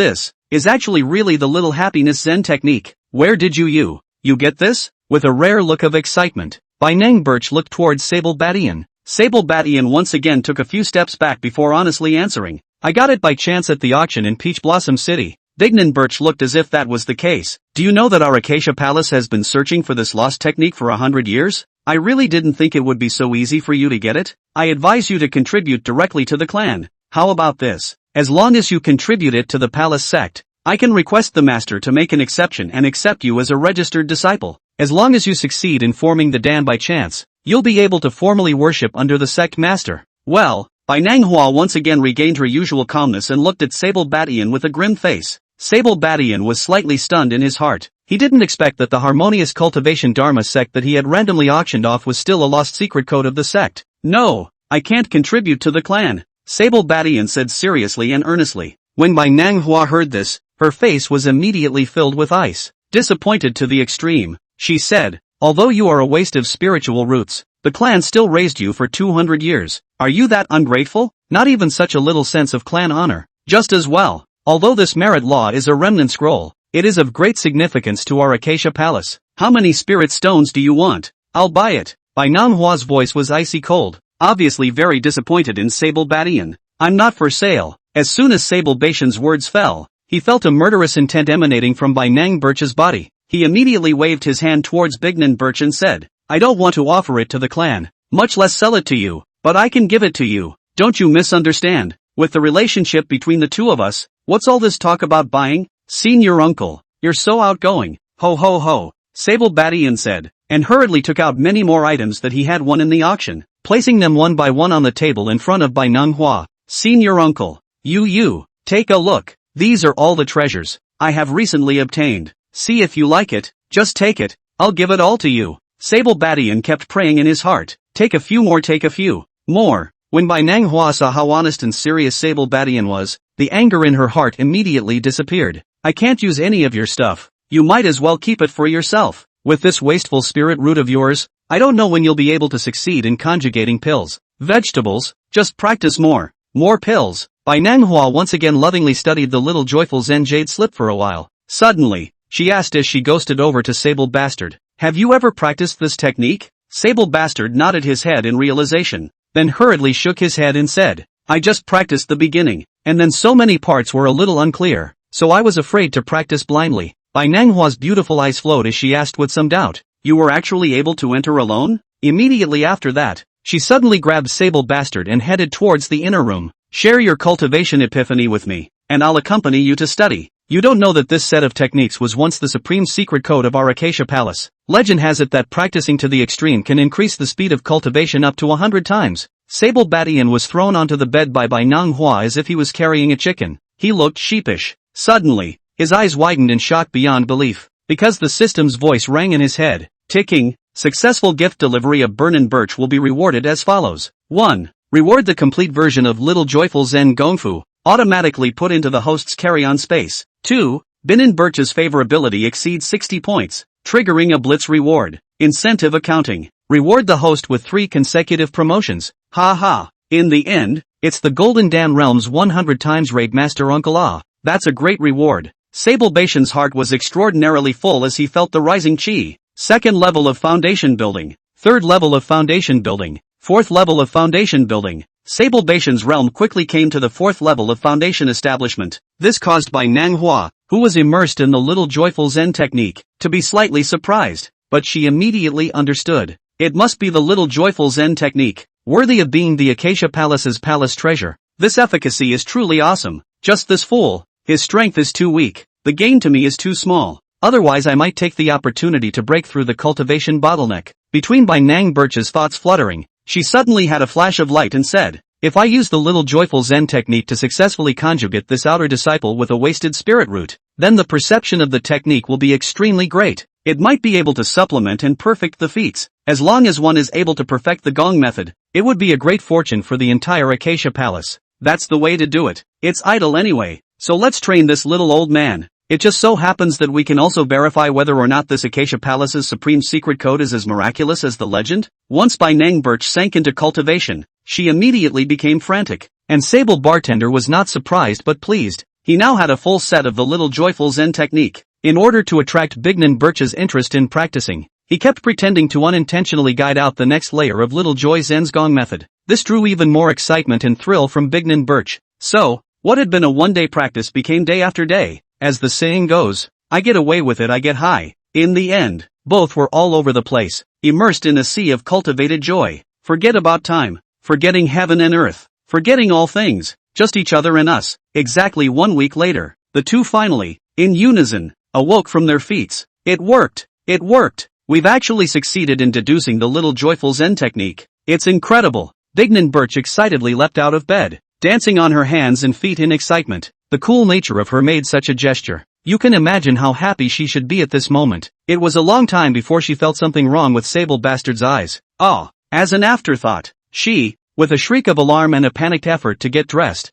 S1: is actually really the little happiness Zen technique. Where did you get this? With a rare look of excitement, Bai Nang Birch looked towards Sable Badian. Sable Badian once again took a few steps back before honestly answering. I got it by chance at the auction in Peach Blossom City. Bignan Birch looked as if that was the case. Do you know that our Acacia Palace has been searching for this lost technique for 100 years? I really didn't think it would be so easy for you to get it. I advise you to contribute directly to the clan. How about this? As long as you contribute it to the palace sect, I can request the master to make an exception and accept you as a registered disciple. As long as you succeed in forming the Dan by chance, you'll be able to formally worship under the sect master. Well, Bai Nanghua once again regained her usual calmness and looked at Sable Badian with a grim face. Sable Badian was slightly stunned in his heart. He didn't expect that the harmonious cultivation Dharma sect that he had randomly auctioned off was still a lost secret code of the sect. No, I can't contribute to the clan, Sable Badian said seriously and earnestly. When Bai Nanghua heard this, her face was immediately filled with ice. Disappointed to the extreme, she said, although you are a waste of spiritual roots, the clan still raised you for 200 years. Are you that ungrateful? Not even such a little sense of clan honor. Just as well, although this merit law is a remnant scroll, it is of great significance to our Acacia Palace. How many spirit stones do you want? I'll buy it. Bai Nanghua's voice was icy cold, obviously very disappointed in Sable Badian. I'm not for sale. As soon as Sable Batian's words fell, he felt a murderous intent emanating from Bai Nang Birch's body. He immediately waved his hand towards Bignan Birch and said, I don't want to offer it to the clan, much less sell it to you, but I can give it to you. Don't you misunderstand? With the relationship between the two of us, what's all this talk about buying? Senior uncle, you're so outgoing. Ho ho ho, Sable Badian said, and hurriedly took out many more items that he had won in the auction, placing them one by one on the table in front of Bai Nanghua. Senior uncle, you, take a look. These are all the treasures I have recently obtained. See if you like it, just take it, I'll give it all to you. Sable Badian kept praying in his heart, take a few more. When Bai Nanghua saw how honest and serious Sable Badian was, the anger in her heart immediately disappeared. I can't use any of your stuff. You might as well keep it for yourself. With this wasteful spirit root of yours, I don't know when you'll be able to succeed in conjugating pills. Vegetables, just practice more pills. Bai Nanghua once again lovingly studied the little joyful Zen jade slip for a while. Suddenly, she asked as she ghosted over to Sable Bastard, have you ever practiced this technique? Sable Bastard nodded his head in realization, then hurriedly shook his head and said, I just practiced the beginning, and then so many parts were a little unclear, so I was afraid to practice blindly. Bai Nanghua's beautiful eyes flowed as she asked with some doubt, you were actually able to enter alone? Immediately after that, she suddenly grabbed Sable Bastard and headed towards the inner room. Share your cultivation epiphany with me. and I'll accompany you to study. You don't know that this set of techniques was once the supreme secret code of our Acacia Palace. Legend has it that practicing to the extreme can increase the speed of cultivation up to 100 times. Sable Batian was thrown onto the bed by Manhwa as if he was carrying a chicken. He looked sheepish. Suddenly, his eyes widened in shock beyond belief, because the system's voice rang in his head. Ticking. Successful gift delivery of Burn and Birch will be rewarded as follows. 1. Reward the complete version of Little Joyful Zen Gongfu, automatically put into the host's carry-on space. 2. Bin and Birch's favorability exceeds 60 points, triggering a blitz reward. Incentive accounting. Reward the host with 3 consecutive promotions. Ha ha. In the end, it's the Golden Dan Realm's 100 times raid master Uncle Ah. That's a great reward. Sable Batian's heart was extraordinarily full as he felt the rising chi. Second level of foundation building. Third level of foundation building. Fourth level of foundation building. Sable Batian's realm quickly came to the 4th level of foundation establishment. This caused by Manhwa, who was immersed in the Little Joyful Zen technique, to be slightly surprised. But she immediately understood. It must be the Little Joyful Zen technique, worthy of being the Acacia Palace's palace treasure. This efficacy is truly awesome. Just this fool. His strength is too weak. The gain to me is too small. Otherwise I might take the opportunity to break through the cultivation bottleneck. Between Bai Nang Birch's thoughts fluttering, she suddenly had a flash of light and said, if I use the Little Joyful Zen technique to successfully conjugate this outer disciple with a wasted spirit root, then the perception of the technique will be extremely great. It might be able to supplement and perfect the feats. As long as one is able to perfect the gong method, it would be a great fortune for the entire Acacia Palace. That's the way to do it. It's idle anyway, so let's train this little old man. It just so happens that we can also verify whether or not this Acacia Palace's supreme secret code is as miraculous as the legend. Once Bai Nang Birch sank into cultivation, she immediately became frantic, and Sable Bartender was not surprised but pleased. He now had a full set of the Little Joyful Zen technique. In order to attract Bignan Birch's interest in practicing, he kept pretending to unintentionally guide out the next layer of Little Joy Zen's gong method. This drew even more excitement and thrill from Bignan Birch. So, what had been a one-day practice became day after day. As the saying goes, I get away with it, I get high. In the end, both were all over the place, immersed in a sea of cultivated joy. Forget about time, forgetting heaven and earth, forgetting all things, just each other and us. Exactly 1 week later, the two finally, in unison, awoke from their feats. It worked! It worked! We've actually succeeded in deducing the Little Joyful Zen technique. It's incredible! Bignan Birch excitedly leapt out of bed, dancing on her hands and feet in excitement. The cool nature of her made such a gesture. You can imagine how happy she should be at this moment. It was a long time before she felt something wrong with Sable Bastard's eyes. Ah! As an afterthought, she, with a shriek of alarm and a panicked effort to get dressed,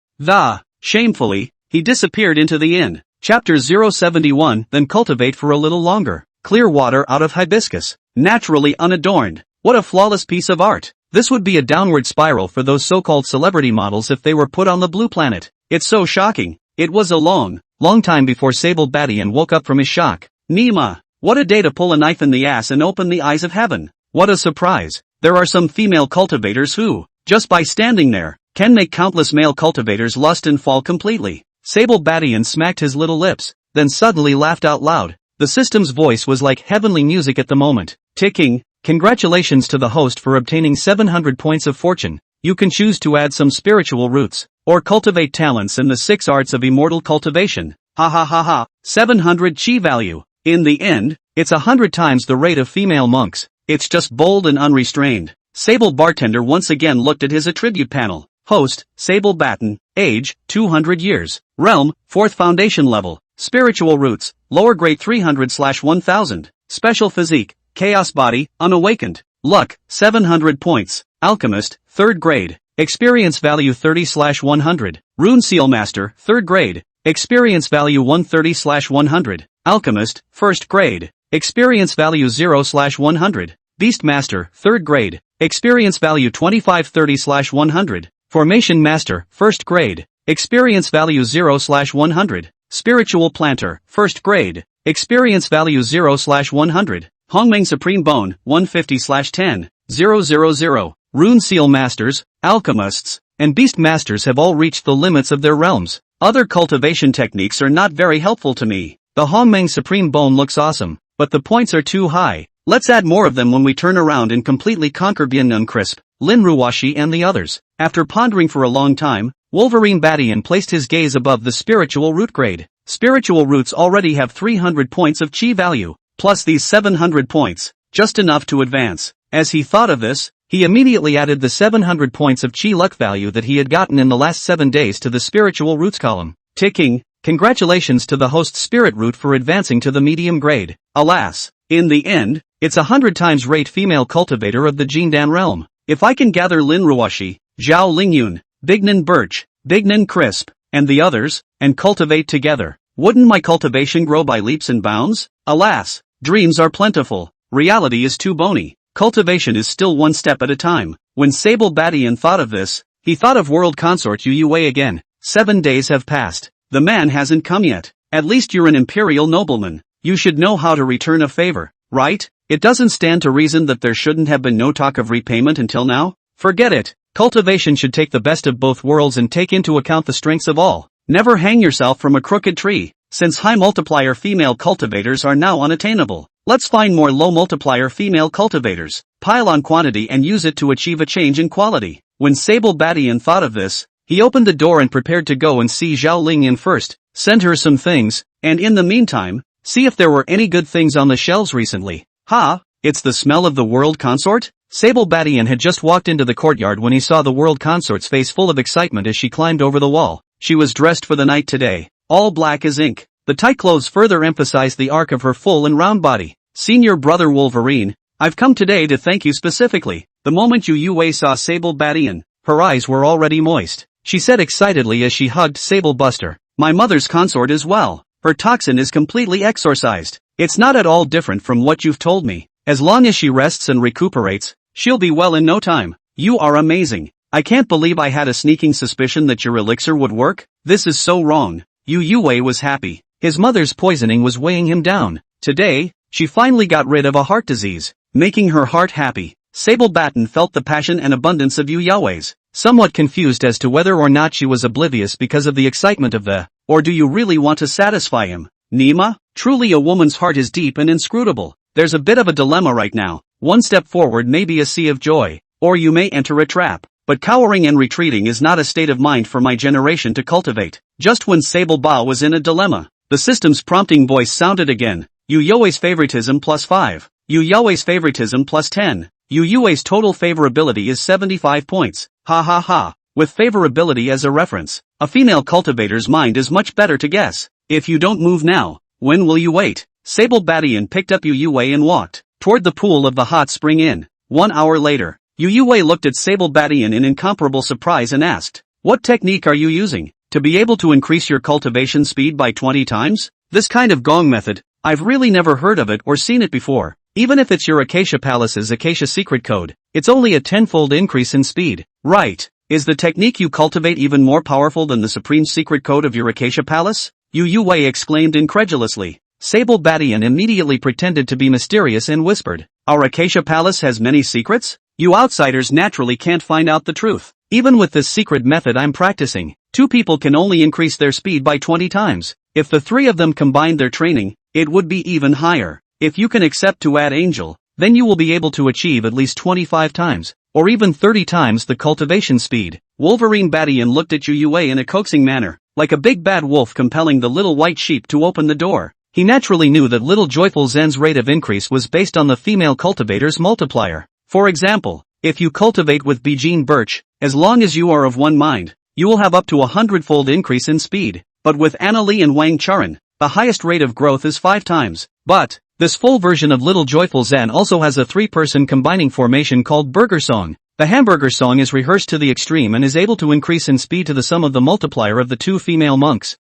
S1: shamefully, he disappeared into the inn. Chapter 071. Then cultivate for a little longer. Clear water out of hibiscus. Naturally unadorned. What a flawless piece of art. This would be a downward spiral for those so-called celebrity models if they were put on the blue planet. It's so shocking. It was a long time before Sable Batian woke up from his shock. Nima, what a day to pull a knife in the ass and open the eyes of heaven. What a surprise. There are some female cultivators who, just by standing there, can make countless male cultivators lust and fall completely. Sable Batian smacked his little lips, then suddenly laughed out loud. The system's voice was like heavenly music at the moment. Ticking. Congratulations to the host for obtaining 700 points of fortune. You can choose to add some spiritual roots, or cultivate talents in the 6 arts of immortal cultivation. Ha ha ha ha. 700 chi value. In the end, it's 100 times the rate of female monks. It's just bold and unrestrained. Sable Bartender once again looked at his attribute panel. Host, Sable Batten. Age, 200 years. Realm, 4th foundation level. Spiritual roots, lower grade 300/1000. Special physique, chaos body, unawakened. Luck, 700 points. Alchemist, 3rd grade. Experience value 30/100. Rune Seal Master, 3rd grade. Experience value 130/100. Alchemist, 1st grade. Experience value 0/100. Beast Master, 3rd grade. Experience value 2530/100. Formation Master, 1st grade. Experience value 0/100. Spiritual Planter, 1st grade. Experience value 0/100. Hongmeng Supreme Bone, 150/10. 000. Rune Seal Masters, Alchemists, and Beast Masters have all reached the limits of their realms. Other cultivation techniques are not very helpful to me. The Hongmeng Supreme Bone looks awesome, but the points are too high. Let's add more of them when we turn around and completely conquer Biannun Crisp, Lin Ruwashi and the others. After pondering for a long time, Wolverine Badian placed his gaze above the spiritual root grade. Spiritual roots already have 300 points of chi value, plus these 700 points, just enough to advance. As he thought of this, he immediately added the 700 points of chi luck value that he had gotten in the last 7 days to the spiritual roots column. Ticking. Congratulations to the host spirit root for advancing to the medium grade. Alas, in the end, it's 100 times rate female cultivator of the Jindan realm. If I can gather Lin Ruoshi, Zhao Lingyun, Bignan Birch, Bignan Crisp, and the others, and cultivate together, wouldn't my cultivation grow by leaps and bounds? Alas, dreams are plentiful, reality is too bony, cultivation is still one step at a time. When Sable Badian thought of this, he thought of world consort Yu Wei again. 7 days have passed. The man hasn't come yet. At least you're an imperial nobleman. You should know how to return a favor, right? It doesn't stand to reason that there shouldn't have been no talk of repayment until now. Forget it. Cultivation should take the best of both worlds and take into account the strengths of all. Never hang yourself from a crooked tree. Since high multiplier female cultivators are now unattainable, let's find more low multiplier female cultivators, pile on quantity and use it to achieve a change in quality. When Sable Badian thought of this, he opened the door and prepared to go and see Zhao Lingyan first, send her some things, and in the meantime, see if there were any good things on the shelves recently. Ha! It's the smell of the world consort? Sable Badian had just walked into the courtyard when he saw the world consort's face full of excitement as she climbed over the wall. She was dressed for the night today, all black as ink. The tight clothes further emphasized the arc of her full and round body. Senior brother Wolverine, I've come today to thank you specifically. The moment Yu Wei saw Sable Badian, her eyes were already moist. She said excitedly as she hugged Sable Buster, my mother's consort is well. Her toxin is completely exorcised. It's not at all different from what you've told me. As long as she rests and recuperates, she'll be well in no time. You are amazing. I can't believe I had a sneaking suspicion that your elixir would work. This is so wrong. Yu Wei was happy. His mother's poisoning was weighing him down. Today, she finally got rid of a heart disease, making her heart happy. Sable Badian felt the passion and abundance of Yu Wei's, somewhat confused as to whether or not she was oblivious because of the excitement of the, or do you really want to satisfy him? Nima, truly a woman's heart is deep and inscrutable. There's a bit of a dilemma right now. One step forward may be a sea of joy, or you may enter a trap. But cowering and retreating is not a state of mind for my generation to cultivate. Just when Sable Ba was in a dilemma, the system's prompting voice sounded again. Yu Wei's favoritism plus 5. Yu Wei's favoritism plus 10. Yu Wei's total favorability is 75 points. Ha ha ha. With favorability as a reference, a female cultivator's mind is much better to guess. If you don't move now, when will you wait? Sable Badian picked up Yu Wei and walked toward the pool of the hot spring inn. 1 hour later, Yu Wei looked at Sable Badian in incomparable surprise and asked, what technique are you using to be able to increase your cultivation speed by 20 times? This kind of gong method, I've really never heard of it or seen it before. Even if it's your Acacia Palace's Acacia secret code, it's only a 10-fold increase in speed. Right. Is the technique you cultivate even more powerful than the supreme secret code of your Acacia Palace? Yu Wei exclaimed incredulously. Sable Badian immediately pretended to be mysterious and whispered, our Acacia Palace has many secrets? You outsiders naturally can't find out the truth. Even with this secret method I'm practicing, 2 people can only increase their speed by 20 times. If the 3 of them combined their training, it would be even higher. If you can accept to add Angel, then you will be able to achieve at least 25 times, or even 30 times the cultivation speed. Wolverine Badian looked at Yu Wei in a coaxing manner, like a big bad wolf compelling the little white sheep to open the door. He naturally knew that Little Joyful Zen's rate of increase was based on the female cultivator's multiplier. For example, if you cultivate with Bijin Birch, as long as you are of one mind, you will have up to 100-fold increase in speed. But with Annalie and Wang Charan, the highest rate of growth is 5 times. But this full version of Little Joyful Zen also has a 3-person combining formation called Burger Song. The hamburger song is rehearsed to the extreme and is able to increase in speed to the sum of the multiplier of the 2 female monks.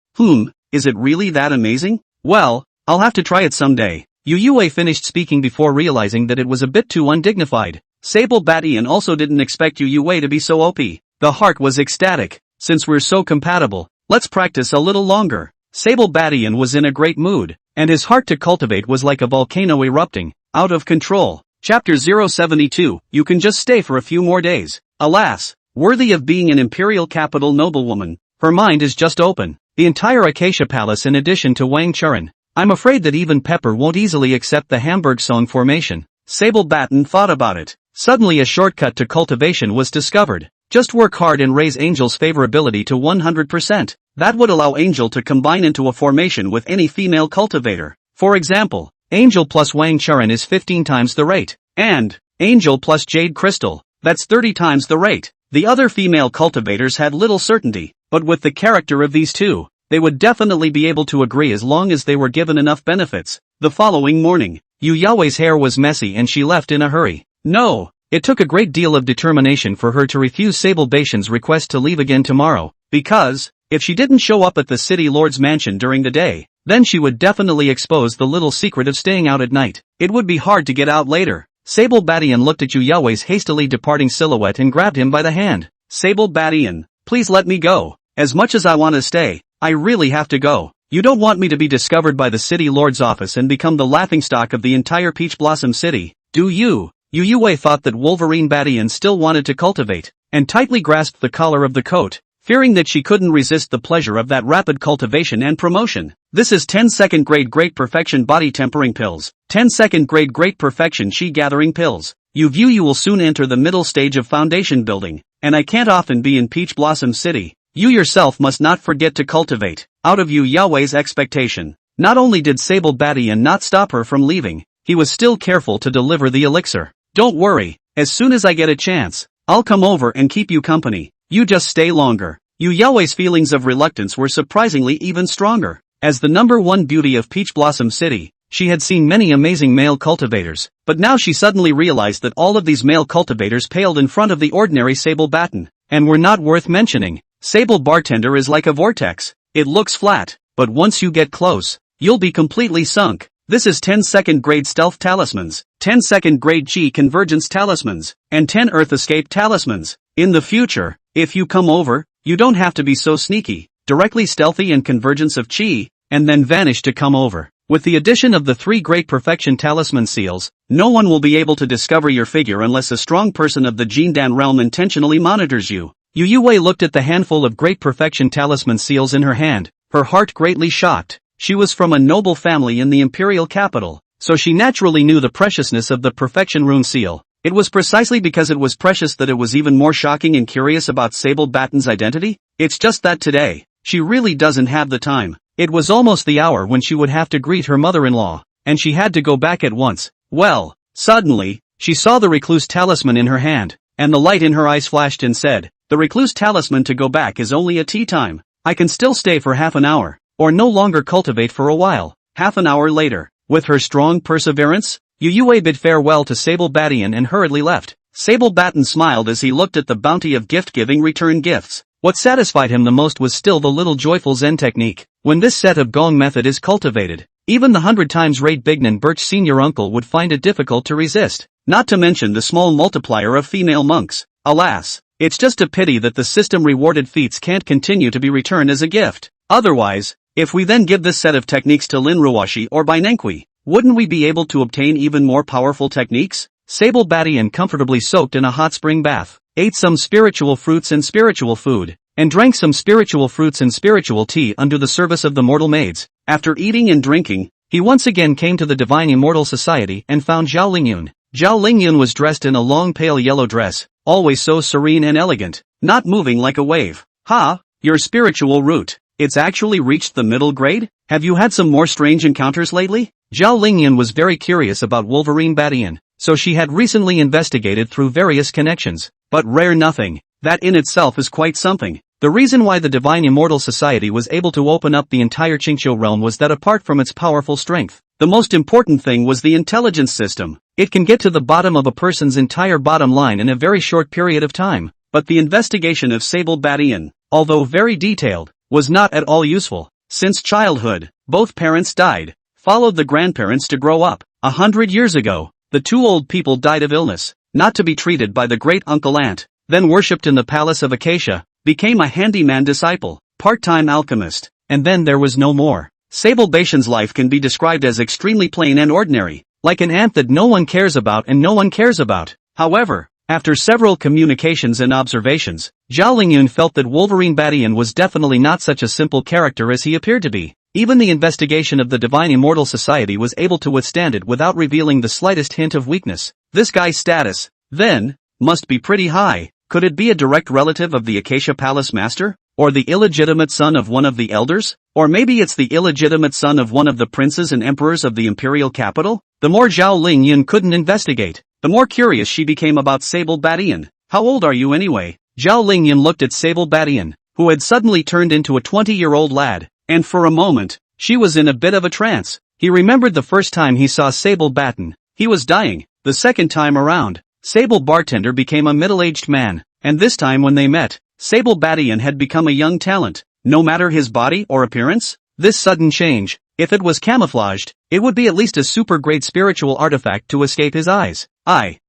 S1: Is it really that amazing? Well, I'll have to try it someday. Yu Wei finished speaking before realizing that it was a bit too undignified. Sable Badian also didn't expect Yu Wei to be so OP. The heart was ecstatic. Since we're so compatible, let's practice a little longer. Sable Badian was in a great mood, and his heart to cultivate was like a volcano erupting, out of control. Chapter 072, you can just stay for a few more days. Alas, worthy of being an imperial capital noblewoman, her mind is just open. The entire Acacia Palace in addition to Wang Charan. I'm afraid that even Pepper won't easily accept the Hamburg song formation. Sable Badian thought about it. Suddenly a shortcut to cultivation was discovered. Just work hard and raise Angel's favorability to 100%. That would allow Angel to combine into a formation with any female cultivator. For example, Angel plus Wang Charan is 15 times the rate. And Angel plus Jade Crystal, that's 30 times the rate. The other female cultivators had little certainty, but with the character of these two, they would definitely be able to agree as long as they were given enough benefits. The following morning, Yu Yaowei's hair was messy and she left in a hurry. No, it took a great deal of determination for her to refuse Sable Baishan's request to leave again tomorrow, because, if she didn't show up at the city lord's mansion during the day, then she would definitely expose the little secret of staying out at night. It would be hard to get out later. Sable Badian looked at Yu Yaowei's hastily departing silhouette and grabbed him by the hand. Sable Badian, please let me go. As much as I want to stay, I really have to go. You don't want me to be discovered by the city lord's office and become the laughingstock of the entire Peach Blossom City, do you? Yu Yaowei thought that Wolverine Badian still wanted to cultivate, and tightly grasped the collar of the coat, fearing that she couldn't resist the pleasure of that rapid cultivation and promotion. This is 10 second grade Great Perfection Body Tempering Pills, 10 second grade Great Perfection Chi Gathering Pills. You will soon enter the middle stage of foundation building, and I can't often be in Peach Blossom City. You yourself must not forget to cultivate. Out of Yu Yaowei's expectation, not only did Sable Badian not stop her from leaving, he was still careful to deliver the elixir. Don't worry, as soon as I get a chance, I'll come over and keep you company. You just stay longer. Yu Yaowei's feelings of reluctance were surprisingly even stronger. As the #1 beauty of Peach Blossom City, she had seen many amazing male cultivators, but now she suddenly realized that all of these male cultivators paled in front of the ordinary Sable Batten, and were not worth mentioning. Sable Bartender is like a vortex. It looks flat, but once you get close, you'll be completely sunk. This is 10 second grade Stealth Talismans, 10 second grade Chi Convergence Talismans, and 10 Earth Escape Talismans. In the future, if you come over, you don't have to be so sneaky, directly stealthy and Convergence of Chi, and then vanish to come over. With the addition of the 3 Great Perfection Talisman seals, no one will be able to discover your figure unless a strong person of the Jindan realm intentionally monitors you. Yu Yaowei looked at the handful of Great Perfection Talisman seals in her hand, her heart greatly shocked. She was from a noble family in the imperial capital, so she naturally knew the preciousness of the Perfection Rune seal. It was precisely because it was precious that it was even more shocking and curious about Sable Batten's identity. It's just that today, she really doesn't have the time. It was almost the hour when she would have to greet her mother-in-law, and she had to go back at once. Well, suddenly, she saw the Recluse Talisman in her hand, and the light in her eyes flashed and said, the Recluse Talisman to go back is only a tea time. I can still stay for half an hour, or no longer cultivate for a while. Half an hour later, with her strong perseverance, Yu Yaowei bid farewell to Sable Badian and hurriedly left. Sable Batten smiled as he looked at the bounty of gift-giving return gifts. What satisfied him the most was still the little joyful Zen technique. When this set of gong method is cultivated, even the 100 times rate Bignan Birch senior uncle would find it difficult to resist, not to mention the small multiplier of female monks. Alas, it's just a pity that the system rewarded feats can't continue to be returned as a gift. Otherwise, if we then give this set of techniques to Lin Ruoshi or Bai Nenkui, wouldn't we be able to obtain even more powerful techniques? Sable Badian comfortably soaked in a hot spring bath, ate some spiritual fruits and spiritual food, and drank some spiritual fruits and spiritual tea under the service of the mortal maids. After eating and drinking, he once again came to the Divine Immortal Society and found Zhao Lingyun. Zhao Lingyun was dressed in a long pale yellow dress, always so serene and elegant, not moving like a wave. Ha, your spiritual root. It's actually reached the middle grade? Have you had some more strange encounters lately? Zhao Lingyun was very curious about Wolverine Badian, so she had recently investigated through various connections, but rare nothing. That in itself is quite something. The reason why the Divine Immortal Society was able to open up the entire Qingqiu realm was that apart from its powerful strength, the most important thing was the intelligence system. It can get to the bottom of a person's entire bottom line in a very short period of time, but the investigation of Sable Badian, although very detailed, was not at all useful. Since childhood, both parents died, followed the grandparents to grow up. 100 years ago, the 2 old people died of illness, not to be treated by the great uncle aunt, then worshipped in the palace of Acacia, became a handyman disciple, part-time alchemist, and then there was no more. Sable Baishan's life can be described as extremely plain and ordinary, like an ant that no one cares about and no one cares about. However, after several communications and observations, Zhao Lingyun felt that Wolverine Badian was definitely not such a simple character as he appeared to be. Even the investigation of the Divine Immortal Society was able to withstand it without revealing the slightest hint of weakness. This guy's status, then, must be pretty high. Could it be a direct relative of the Acacia Palace master? Or the illegitimate son of one of the elders? Or maybe it's the illegitimate son of one of the princes and emperors of the imperial capital? The more Zhao Lingyun couldn't investigate, the more curious she became about Sable Badian. How old are you anyway? Zhao Lingyun looked at Sable Badian, who had suddenly turned into a 20-year-old lad, and for a moment, she was in a bit of a trance. He remembered the first time he saw Sable Batten. He was dying. The second time around, Sable Bartender became a middle-aged man, and this time when they met, Sable Badian had become a young talent. No matter his body or appearance, this sudden change, if it was camouflaged, it would be at least a super-great spiritual artifact to escape his eyes.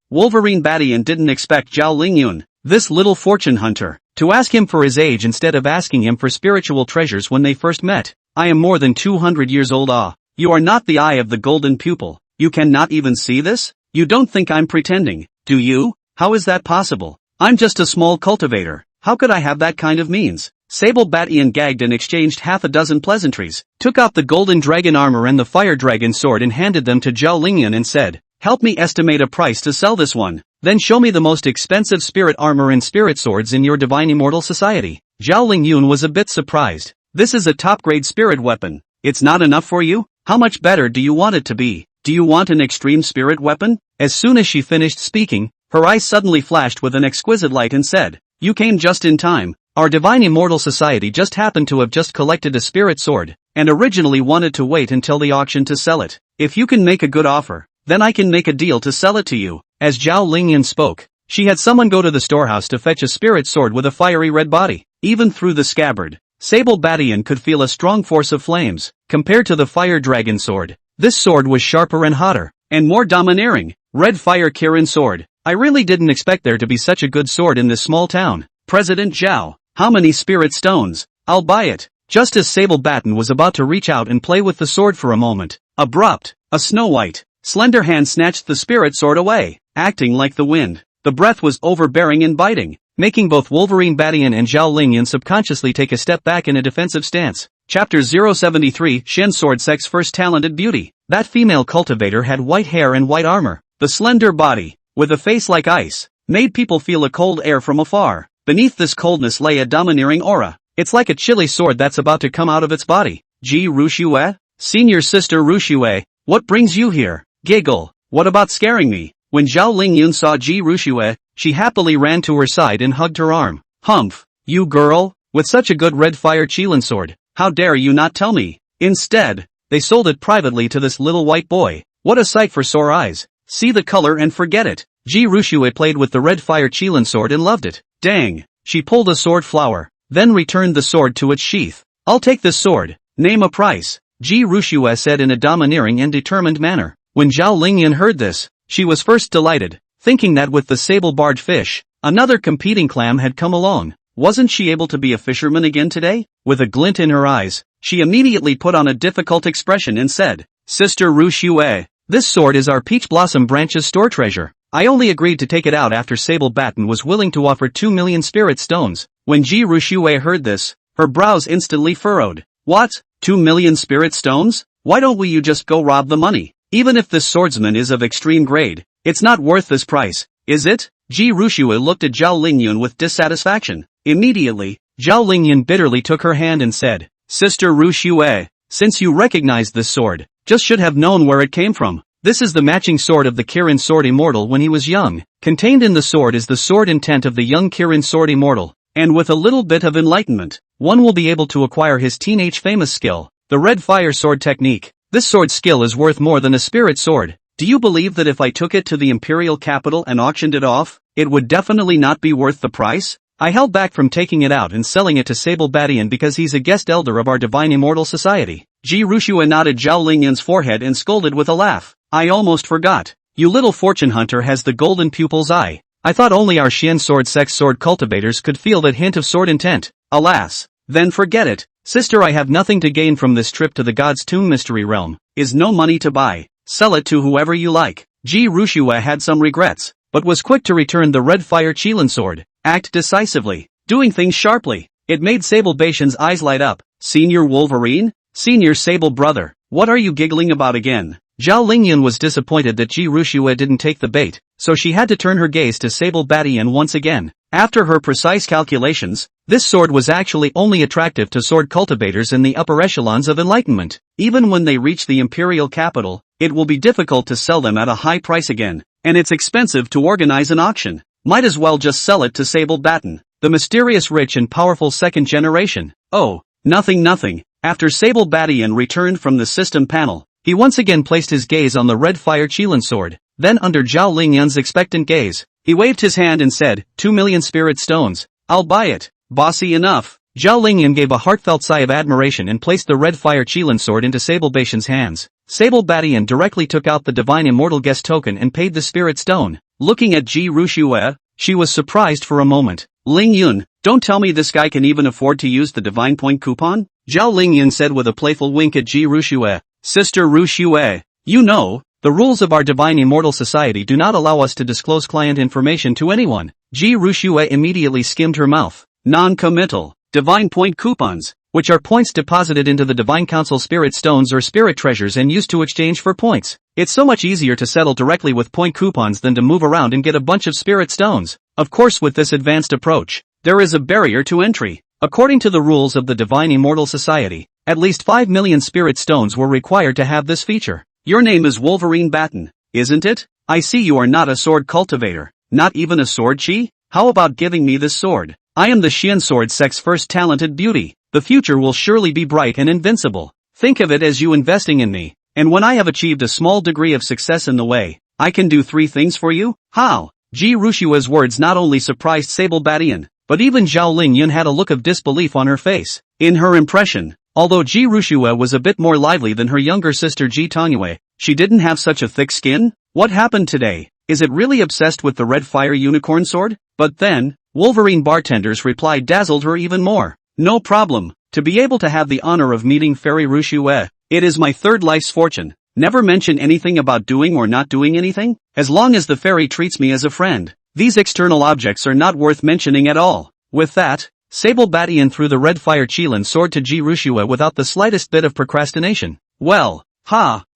S1: Wolverine Badian didn't expect Zhao Lingyun, this little fortune hunter, to ask him for his age instead of asking him for spiritual treasures when they first met. I am more than 200 years old. You are not the eye of the golden pupil. You cannot even see this? You don't think I'm pretending, do you? How is that possible? I'm just a small cultivator. How could I have that kind of means? Sable Badian gagged and exchanged half a dozen pleasantries, took out the golden dragon armor and the fire dragon sword and handed them to Zhao Lingyun and said, "Help me estimate a price to sell this one. Then show me the most expensive spirit armor and spirit swords in your divine immortal society." Zhao Lingyun was a bit surprised. This is a top-grade spirit weapon. It's not enough for you? How much better do you want it to be? Do you want an extreme spirit weapon? As soon as she finished speaking, her eyes suddenly flashed with an exquisite light and said, "You came just in time. Our divine immortal society just happened to have just collected a spirit sword, and originally wanted to wait until the auction to sell it. If you can make a good offer, then I can make a deal to sell it to you." As Zhao Lingyun spoke, she had someone go to the storehouse to fetch a spirit sword with a fiery red body. Even through the scabbard, Sable Badian could feel a strong force of flames. Compared to the fire dragon sword, this sword was sharper and hotter, and more domineering. Red fire Kirin sword. I really didn't expect there to be such a good sword in this small town. President Zhao, how many spirit stones? I'll buy it. Just as Sable Batten was about to reach out and play with the sword for a moment, abrupt, a snow-white, slender hand snatched the spirit sword away, acting like the wind. The breath was overbearing and biting, making both Wolverine Badian and Zhao Lingyun subconsciously take a step back in a defensive stance. Chapter 073 Shen Sword Sex First Talented Beauty. That female cultivator had white hair and white armor. The slender body, with a face like ice, made people feel a cold air from afar. Beneath this coldness lay a domineering aura. It's like a chilly sword that's about to come out of its body. Ji Rushue? Senior sister Rushue, what brings you here? Giggle. What about scaring me? When Zhao Lingyun saw Ji Rushue, she happily ran to her side and hugged her arm. Humph, you girl, with such a good red fire Qilin sword, how dare you not tell me? Instead, they sold it privately to this little white boy. What a sight for sore eyes. See the color and forget it. Ji Rushue played with the red fire Qilin sword and loved it. Dang. She pulled a sword flower, then returned the sword to its sheath. I'll take this sword. Name a price. Ji Rushue said in a domineering and determined manner. When Zhao Lingyun heard this, she was first delighted, thinking that with the sable-barred fish, another competing clam had come along. Wasn't she able to be a fisherman again today? With a glint in her eyes, she immediately put on a difficult expression and said, "Sister Rushue, this sword is our Peach Blossom Branch's store treasure. I only agreed to take it out after Sable Batten was willing to offer 2 million spirit stones." When Ji Rushue heard this, her brows instantly furrowed. What? 2 million spirit stones? Why don't you just go rob the money? Even if this swordsman is of extreme grade, it's not worth this price, is it? Ji Rushue looked at Zhao Lingyun with dissatisfaction. Immediately, Zhao Lingyun bitterly took her hand and said, "Sister Rushue, since you recognize this sword, just should have known where it came from. This is the matching sword of the Kirin Sword Immortal when he was young. Contained in the sword is the sword intent of the young Kirin Sword Immortal, and with a little bit of enlightenment, one will be able to acquire his teenage famous skill, the Red Fire Sword Technique. This sword skill is worth more than a spirit sword. Do you believe that if I took it to the imperial capital and auctioned it off, it would definitely not be worth the price? I held back from taking it out and selling it to Sable Badian because he's a guest elder of our divine immortal society." Ji Rushue nodded Zhao Lingyun's forehead and scolded with a laugh. "I almost forgot. You little fortune hunter has the golden pupil's eye. I thought only our Shen Sword Sex Sword cultivators could feel that hint of sword intent. Alas. Then forget it. Sister, I have nothing to gain from this trip to the God's Tomb Mystery Realm. Is no money to buy. Sell it to whoever you like." Ji Rushue had some regrets, but was quick to return the red fire Qilin sword. Act decisively. Doing things sharply. It made Sable Bation's eyes light up. "Senior Wolverine? Senior Sable brother, what are you giggling about again?" Zhao Lingyun was disappointed that Ji Rushue didn't take the bait, so she had to turn her gaze to Sable Badian once again. After her precise calculations, this sword was actually only attractive to sword cultivators in the upper echelons of enlightenment. Even when they reach the imperial capital, it will be difficult to sell them at a high price again, and it's expensive to organize an auction. Might as well just sell it to Sable Batten, the mysterious rich and powerful second generation. Oh, nothing. After Sable Batten returned from the system panel, he once again placed his gaze on the red fire Qilin sword. Then under Zhao Lingyun's expectant gaze, he waved his hand and said, 2 million spirit stones. I'll buy it. Bossy enough. Zhao Lingyun gave a heartfelt sigh of admiration and placed the red fire Qilin sword into Sable Bation's hands. Sable Batten directly took out the divine immortal guest token and paid the spirit stone. Looking at Ji Rushue, she was surprised for a moment. Lingyun, don't tell me this guy can even afford to use the divine point coupon? Zhao Lingyun said with a playful wink at Ji Rushue. Sister Rushue, you know, the rules of our divine immortal society do not allow us to disclose client information to anyone. Ji Rushue immediately skimmed her mouth. Non-committal, divine point coupons, which are points deposited into the divine council spirit stones or spirit treasures and used to exchange for points. It's so much easier to settle directly with point coupons than to move around and get a bunch of spirit stones. Of course, with this advanced approach, there is a barrier to entry. According to the rules of the divine immortal society, at least 5 million spirit stones were required to have this feature. Your name is Wolverine Batten, isn't it? I see you are not a sword cultivator, not even a sword chi? How about giving me this sword? I am the Xian sword sect's first talented beauty. The future will surely be bright and invincible. Think of it as you investing in me, and when I have achieved a small degree of success in the way, I can do 3 things for you? How? Ji Rushue's words not only surprised Sable Batten, but even Zhao Lingyun had a look of disbelief on her face. In her impression, although Ji Rushue was a bit more lively than her younger sister Ji Tongyue, she didn't have such a thick skin. What happened today? Is it really obsessed with the red fire unicorn sword? But then, Wolverine Bartender's reply dazzled her even more. No problem, to be able to have the honor of meeting Fairy Rushue, it is my third life's fortune. Never mention anything about doing or not doing anything, as long as the fairy treats me as a friend. These external objects are not worth mentioning at all. With that, Sable Batten threw the red fire Qilin sword to Ji Rushue without the slightest bit of procrastination. Well,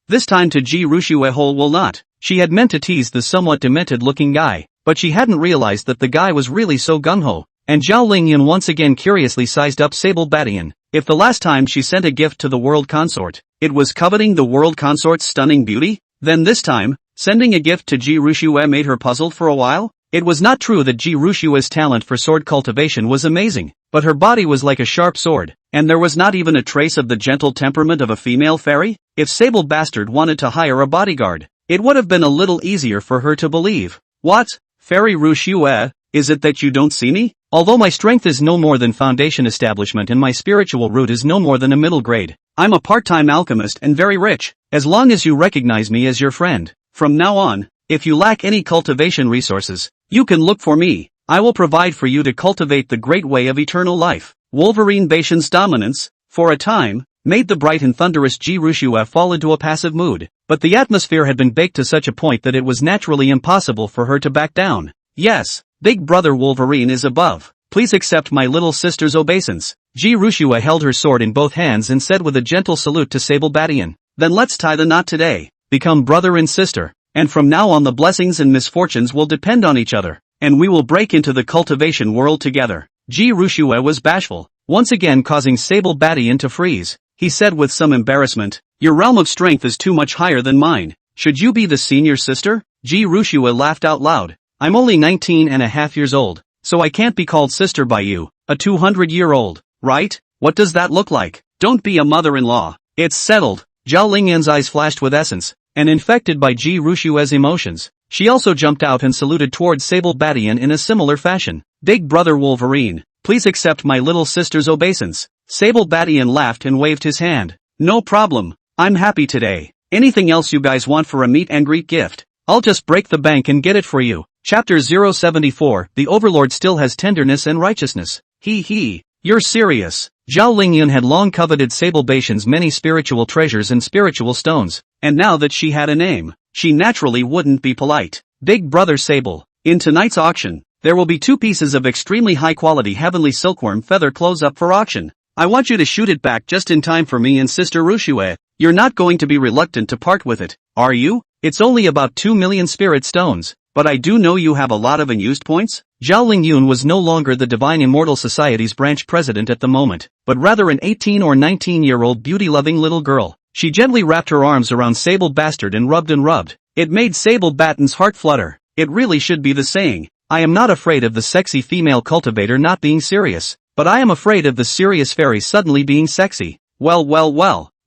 S1: this time to Ji Rushue whole will not. She had meant to tease the somewhat demented-looking guy, but she hadn't realized that the guy was really so gung-ho. And Zhao Lingyun once again curiously sized up Sable Batten. If the last time she sent a gift to the world consort, it was coveting the world consort's stunning beauty, then this time, sending a gift to Ji Rushue made her puzzled for a while. It was not true that Ji Rushue's talent for sword cultivation was amazing, but her body was like a sharp sword, and there was not even a trace of the gentle temperament of a female fairy. If Sable Bastard wanted to hire a bodyguard, it would have been a little easier for her to believe. What? Fairy Rushue, is it that you don't see me? Although my strength is no more than foundation establishment and my spiritual root is no more than a middle grade, I'm a part-time alchemist and very rich, as long as you recognize me as your friend. From now on, if you lack any cultivation resources, you can look for me. I will provide for you to cultivate the great way of eternal life. Wolverine Bation's dominance, for a time, made the bright and thunderous Ji Rushue fall into a passive mood, but the atmosphere had been baked to such a point that it was naturally impossible for her to back down. Yes, Big Brother Wolverine is above. Please accept my little sister's obeisance. Ji Rushue held her sword in both hands and said with a gentle salute to Sable Batten, then let's tie the knot today. Become brother and sister, and from now on the blessings and misfortunes will depend on each other, and we will break into the cultivation world together. Ji Rushue was bashful, once again causing Sable Batten to freeze. He said with some embarrassment, your realm of strength is too much higher than mine. Should you be the senior sister? Ji Rushue laughed out loud. I'm only 19.5 years old, so I can't be called sister by you, a 200-year-old, right? What does that look like? Don't be a mother-in-law. It's settled. Zhao Lingyun's eyes flashed with essence, and infected by Ji Rushue's emotions, she also jumped out and saluted towards Sable Batten in a similar fashion. Big Brother Wolverine, please accept my little sister's obeisance. Sable Batten laughed and waved his hand. No problem, I'm happy today. Anything else you guys want for a meet and greet gift? I'll just break the bank and get it for you. Chapter 074, The Overlord still has tenderness and righteousness. You're serious. Zhao Lingyun had long coveted Sable Bation's many spiritual treasures and spiritual stones, and now that she had a name, she naturally wouldn't be polite. Big Brother Sable, in tonight's auction, there will be 2 pieces of extremely high-quality heavenly silkworm feather clothes up for auction. I want you to shoot it back just in time for me and Sister Rushue. You're not going to be reluctant to part with it, are you? It's only about 2 million spirit stones, but I do know you have a lot of unused points. Zhao Lingyun was no longer the Divine Immortal Society's branch president at the moment, but rather an 18 or 19-year-old beauty-loving little girl. She gently wrapped her arms around Sable Bastard and rubbed. It made Sable Batten's heart flutter. It really should be the saying, I am not afraid of the sexy female cultivator not being serious, but I am afraid of the serious fairy suddenly being sexy. Well,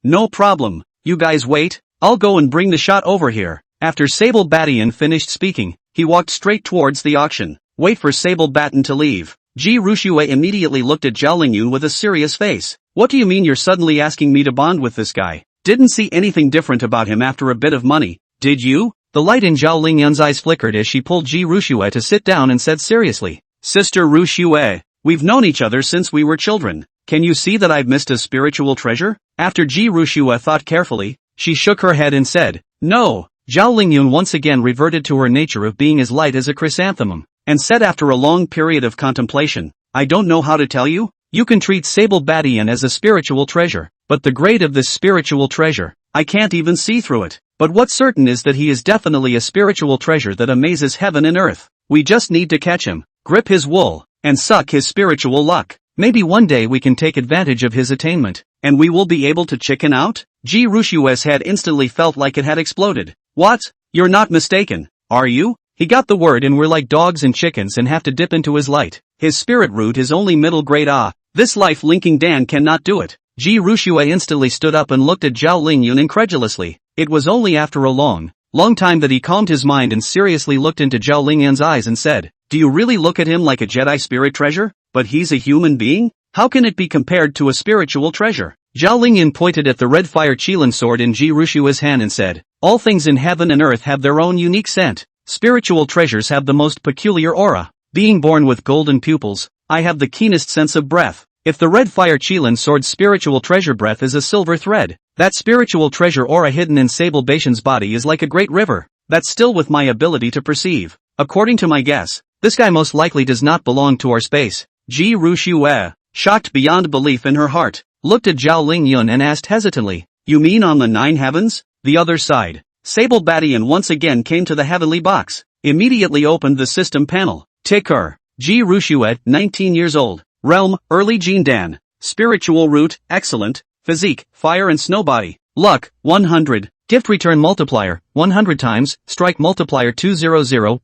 S1: no problem, you guys wait, I'll go and bring the shot over here. After Sable Battian finished speaking, he walked straight towards the auction. Wait for Sable Batten to leave. Ji Rushue immediately looked at Zhao Lingyun with a serious face. What do you mean you're suddenly asking me to bond with this guy? Didn't see anything different about him after a bit of money, did you? The light in Zhao Lingyun's eyes flickered as she pulled Ji Rushue to sit down and said seriously, Sister Rushue, we've known each other since we were children. Can you see that I've missed a spiritual treasure? After Ji Rushue thought carefully, she shook her head and said, no. Zhao Lingyun once again reverted to her nature of being as light as a chrysanthemum, and said after a long period of contemplation, I don't know how to tell you. You can treat Sable Battian as a spiritual treasure, but the grade of this spiritual treasure, I can't even see through it. But what's certain is that he is definitely a spiritual treasure that amazes heaven and earth. We just need to catch him, grip his wool, and suck his spiritual luck. Maybe one day we can take advantage of his attainment, and we will be able to chicken out? Ji Rushue's head instantly felt like it had exploded. What? You're not mistaken, are you? He got the word and we're like dogs and chickens and have to dip into his light. His spirit root is only middle grade. This life-linking Dan cannot do it. Ji Rushue instantly stood up and looked at Zhao Lingyun incredulously. It was only after a long time that he calmed his mind and seriously looked into Zhao Lingyun's eyes and said, do you really look at him like a Jedi spirit treasure? But he's a human being? How can it be compared to a spiritual treasure? Zhao Lingyun pointed at the red fire Qilin sword in Ji Rushue's hand and said, all things in heaven and earth have their own unique scent. Spiritual treasures have the most peculiar aura. Being born with golden pupils, I have the keenest sense of breath. If the red fire Qilin sword's spiritual treasure breath is a silver thread, that spiritual treasure aura hidden in Sable Bation's body is like a great river, that's still with my ability to perceive. According to my guess, this guy most likely does not belong to our space. Ji Rushue, shocked beyond belief in her heart, looked at Zhao Lingyun and asked hesitantly, you mean on the 9 heavens? The other side. Sable Battian once again came to the heavenly box, immediately opened the system panel. Ticker. Ji Rushue, 19 years old. Realm, Early Gene Dan. Spiritual root, excellent. Physique, fire and snow body. Luck, 100. Gift return multiplier, 100 times. Strike multiplier 200,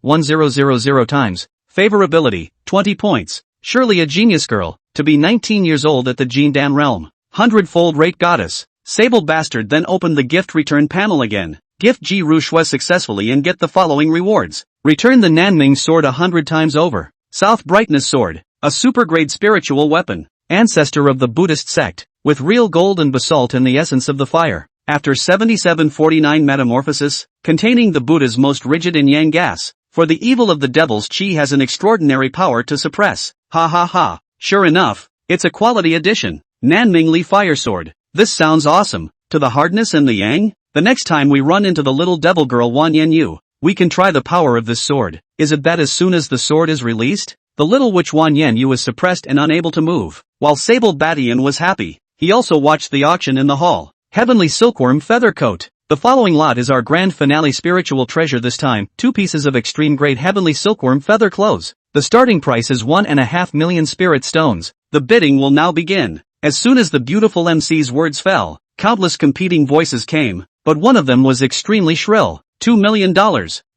S1: times. Favorability, 20 points. Surely a genius girl, to be 19 years old at the Gene Dan realm. 100-fold rate goddess. Sable Bastard then opened the gift return panel again. Gift Ji Rushue successfully and get the following rewards. Return the Nanming sword 100 times over. South Brightness sword, a super-grade spiritual weapon. Ancestor of the Buddhist sect, with real gold and basalt in the essence of the fire. After 7749 metamorphosis, containing the Buddha's most rigid yin yang gas. For the evil of the devil's chi has an extraordinary power to suppress. Ha. Sure enough, it's a quality addition. Nanming Li Fire Sword. This sounds awesome. To the hardness and the yang? The next time we run into the little devil girl Wan Yanyu, we can try the power of this sword. Is it that as soon as the sword is released, the little witch Wan Yanyu is suppressed and unable to move? While Sable Battian was happy, he also watched the auction in the hall. Heavenly Silkworm Feather Coat. The following lot is our grand finale spiritual treasure this time, 2 pieces of extreme grade Heavenly Silkworm Feather Clothes. The starting price is 1.5 million spirit stones. The bidding will now begin. As soon as the beautiful MC's words fell, countless competing voices came, but one of them was extremely shrill. $2 million.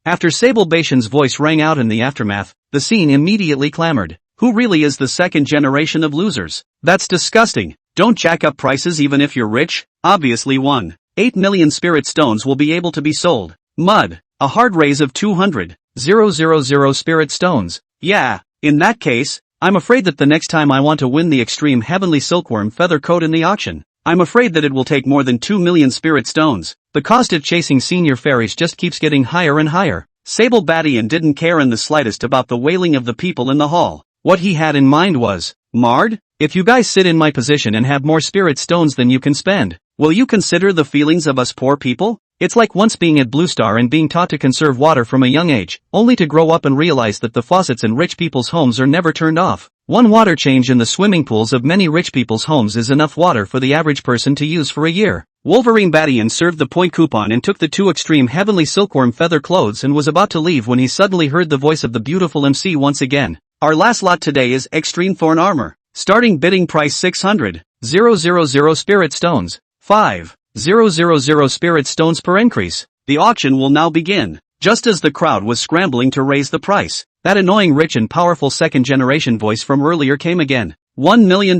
S1: After Sable Bation's voice rang out in the aftermath, the scene immediately clamored. Who really is the second generation of losers? That's disgusting. Don't jack up prices even if you're rich. Obviously 1.8 million spirit stones will be able to be sold. Mud. A hard raise of 200,000 spirit stones. Yeah, in that case, I'm afraid that the next time I want to win the extreme Heavenly Silkworm Feather Coat in the auction, I'm afraid that it will take more than 2 million spirit stones. The cost of chasing senior fairies just keeps getting higher and higher. Sable Battian didn't care in the slightest about the wailing of the people in the hall. What he had in mind was, Mard, if you guys sit in my position and have more spirit stones than you can spend, will you consider the feelings of us poor people? It's like once being at Blue Star and being taught to conserve water from a young age, only to grow up and realize that the faucets in rich people's homes are never turned off. One water change in the swimming pools of many rich people's homes is enough water for the average person to use for a year. Wolverine Badian served the point coupon and took the two extreme heavenly silkworm feather clothes and was about to leave when he suddenly heard the voice of the beautiful MC once again. Our last lot today is Extreme Thorn Armor. Starting bidding price 600,000 spirit stones. 5,000 spirit stones per increase. The auction will now begin. Just as the crowd was scrambling to raise the price, that annoying rich and powerful second-generation voice from earlier came again. $1 million.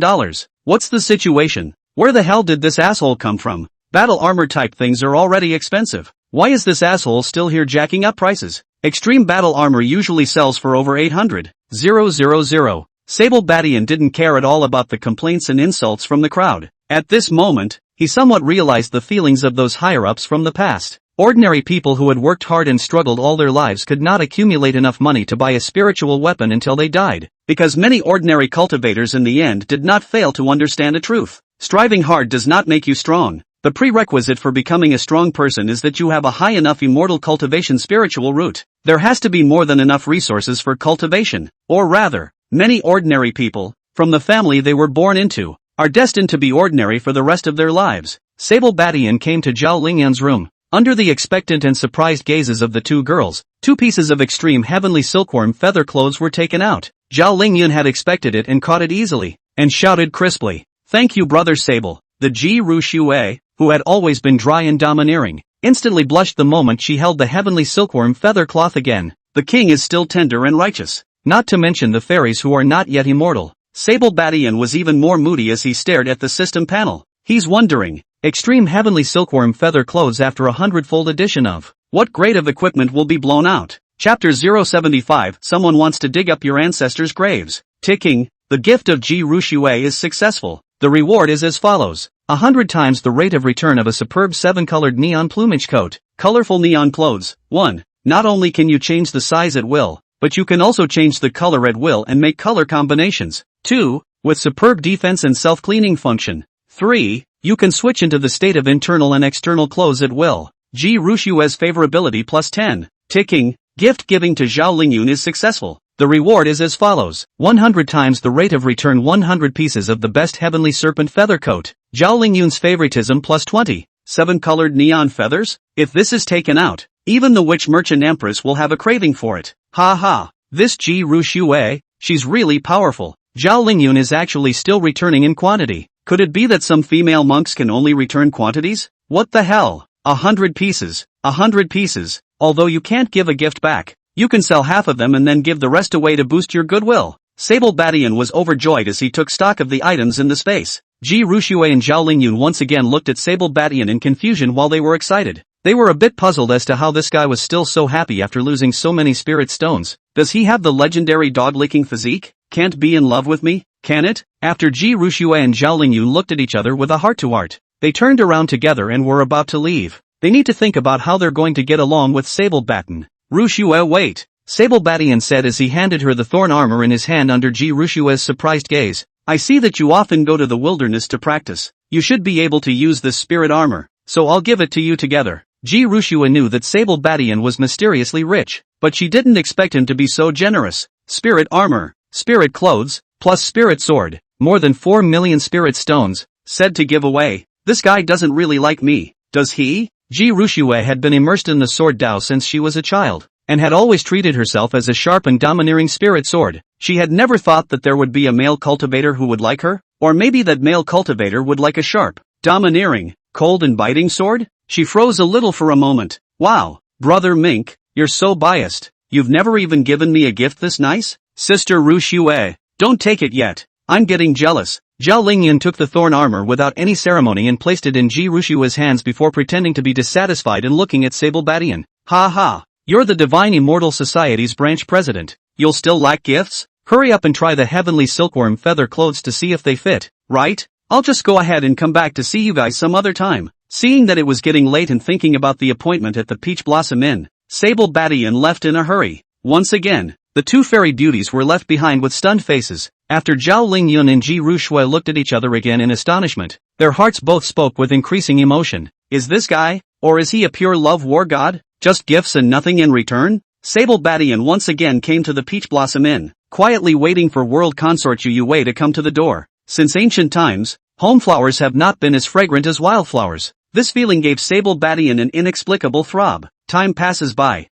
S1: What's the situation? Where the hell did this asshole come from? Battle armor type things are already expensive. Why is this asshole still here jacking up prices? Extreme battle armor usually sells for over 800,000. Sable Badian didn't care at all about the complaints and insults from the crowd. At this moment, he somewhat realized the feelings of those higher-ups from the past. Ordinary people who had worked hard and struggled all their lives could not accumulate enough money to buy a spiritual weapon until they died, because many ordinary cultivators in the end did not fail to understand a truth. Striving hard does not make you strong. The prerequisite for becoming a strong person is that you have a high enough immortal cultivation spiritual root. There has to be more than enough resources for cultivation, or rather, many ordinary people, from the family they were born into, are destined to be ordinary for the rest of their lives. Sable Badian came to Zhao Lingyan's room. Under the expectant and surprised gazes of the two girls, 2 pieces of extreme heavenly silkworm feather clothes were taken out. Zhao Lingyan had expected it and caught it easily, and shouted crisply, "Thank you, Brother Sable." The Ji Ru Shui, who had always been dry and domineering, instantly blushed the moment she held the heavenly silkworm feather cloth again. The king is still tender and righteous. Not to mention the fairies who are not yet immortal. Sable Badian was even more moody as he stared at the system panel. He's wondering, extreme heavenly silkworm feather clothes after a 100-fold edition of what grade of equipment will be blown out? Chapter 075. Someone wants to dig up your ancestors' graves. Ticking. The gift of Ji Ru Shui is successful. The reward is as follows. 100 times the rate of return of a superb 7-colored neon plumage coat. Colorful neon clothes. 1. Not only can you change the size at will, but you can also change the color at will and make color combinations. 2. With superb defense and self-cleaning function. 3. You can switch into the state of internal and external clothes at will. Ji Ru Shui's favorability plus 10. Ticking. Gift giving to Zhao Lingyun is successful. The reward is as follows. 100 times the rate of return 100 pieces of the best heavenly serpent feather coat. Zhao Lingyun's favoritism plus 20. 7-colored neon feathers? If this is taken out, even the witch merchant empress will have a craving for it. Ha ha. This Ji Ru Shui, she's really powerful. Zhao Lingyun is actually still returning in quantity. Could it be that some female monks can only return quantities? What the hell? 100 pieces. 100 pieces. Although you can't give a gift back, you can sell half of them and then give the rest away to boost your goodwill. Sable Badian was overjoyed as he took stock of the items in the space. Ji Ru Shui and Zhao Lingyun once again looked at Sable Badian in confusion while they were excited. They were a bit puzzled as to how this guy was still so happy after losing so many spirit stones. Does he have the legendary dog-licking physique? Can't be in love with me, can it? After Ji Ru Shui and Zhao Lingyun looked at each other with a heart-to-heart, they turned around together and were about to leave. They need to think about how they're going to get along with Sable Badian. Ru Shui, wait. Sable Badian said as he handed her the thorn armor in his hand under Ji Ru Shui's surprised gaze. I see that you often go to the wilderness to practice. You should be able to use this spirit armor, so I'll give it to you together. Ji Ru Shui knew that Sable Badian was mysteriously rich, but she didn't expect him to be so generous. Spirit armor, spirit clothes, plus spirit sword, more than 4 million spirit stones, said to give away. This guy doesn't really like me, does he? Ji Ru Shui had been immersed in the sword Dao since she was a child, and had always treated herself as a sharp and domineering spirit sword. She had never thought that there would be a male cultivator who would like her, or maybe that male cultivator would like a sharp, domineering, cold and biting sword? She froze a little for a moment. Wow, Brother Mink, you're so biased. You've never even given me a gift this nice? Sister Ru Shui, don't take it yet. I'm getting jealous. Zhao Lingyan took the thorn armor without any ceremony and placed it in Ji Ru Shui's hands before pretending to be dissatisfied and looking at Sable Badian. Ha ha. You're the Divine Immortal Society's branch president. You'll still lack gifts? Hurry up and try the heavenly silkworm feather clothes to see if they fit, right? I'll just go ahead and come back to see you guys some other time. Seeing that it was getting late and thinking about the appointment at the Peach Blossom Inn, Sable Badian left in a hurry. Once again, the two fairy beauties were left behind with stunned faces. After Zhao Lingyun and Ji Ru Shui looked at each other again in astonishment, their hearts both spoke with increasing emotion. Is this guy, Or is he a pure love war god? Just gifts and nothing in return? Sable Badian once again came to the Peach Blossom Inn, quietly waiting for world consort Yu Wei to come to the door. Since ancient times, home flowers have not been as fragrant as wildflowers. This feeling gave Sable Badian an inexplicable throb. Time passes by.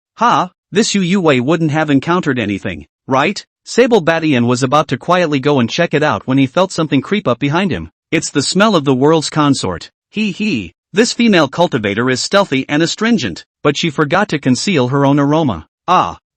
S1: This Yu Wei wouldn't have encountered anything, right? Sable Badian was about to quietly go and check it out when he felt something creep up behind him. It's the smell of the world's consort. This female cultivator is stealthy and astringent, but she forgot to conceal her own aroma.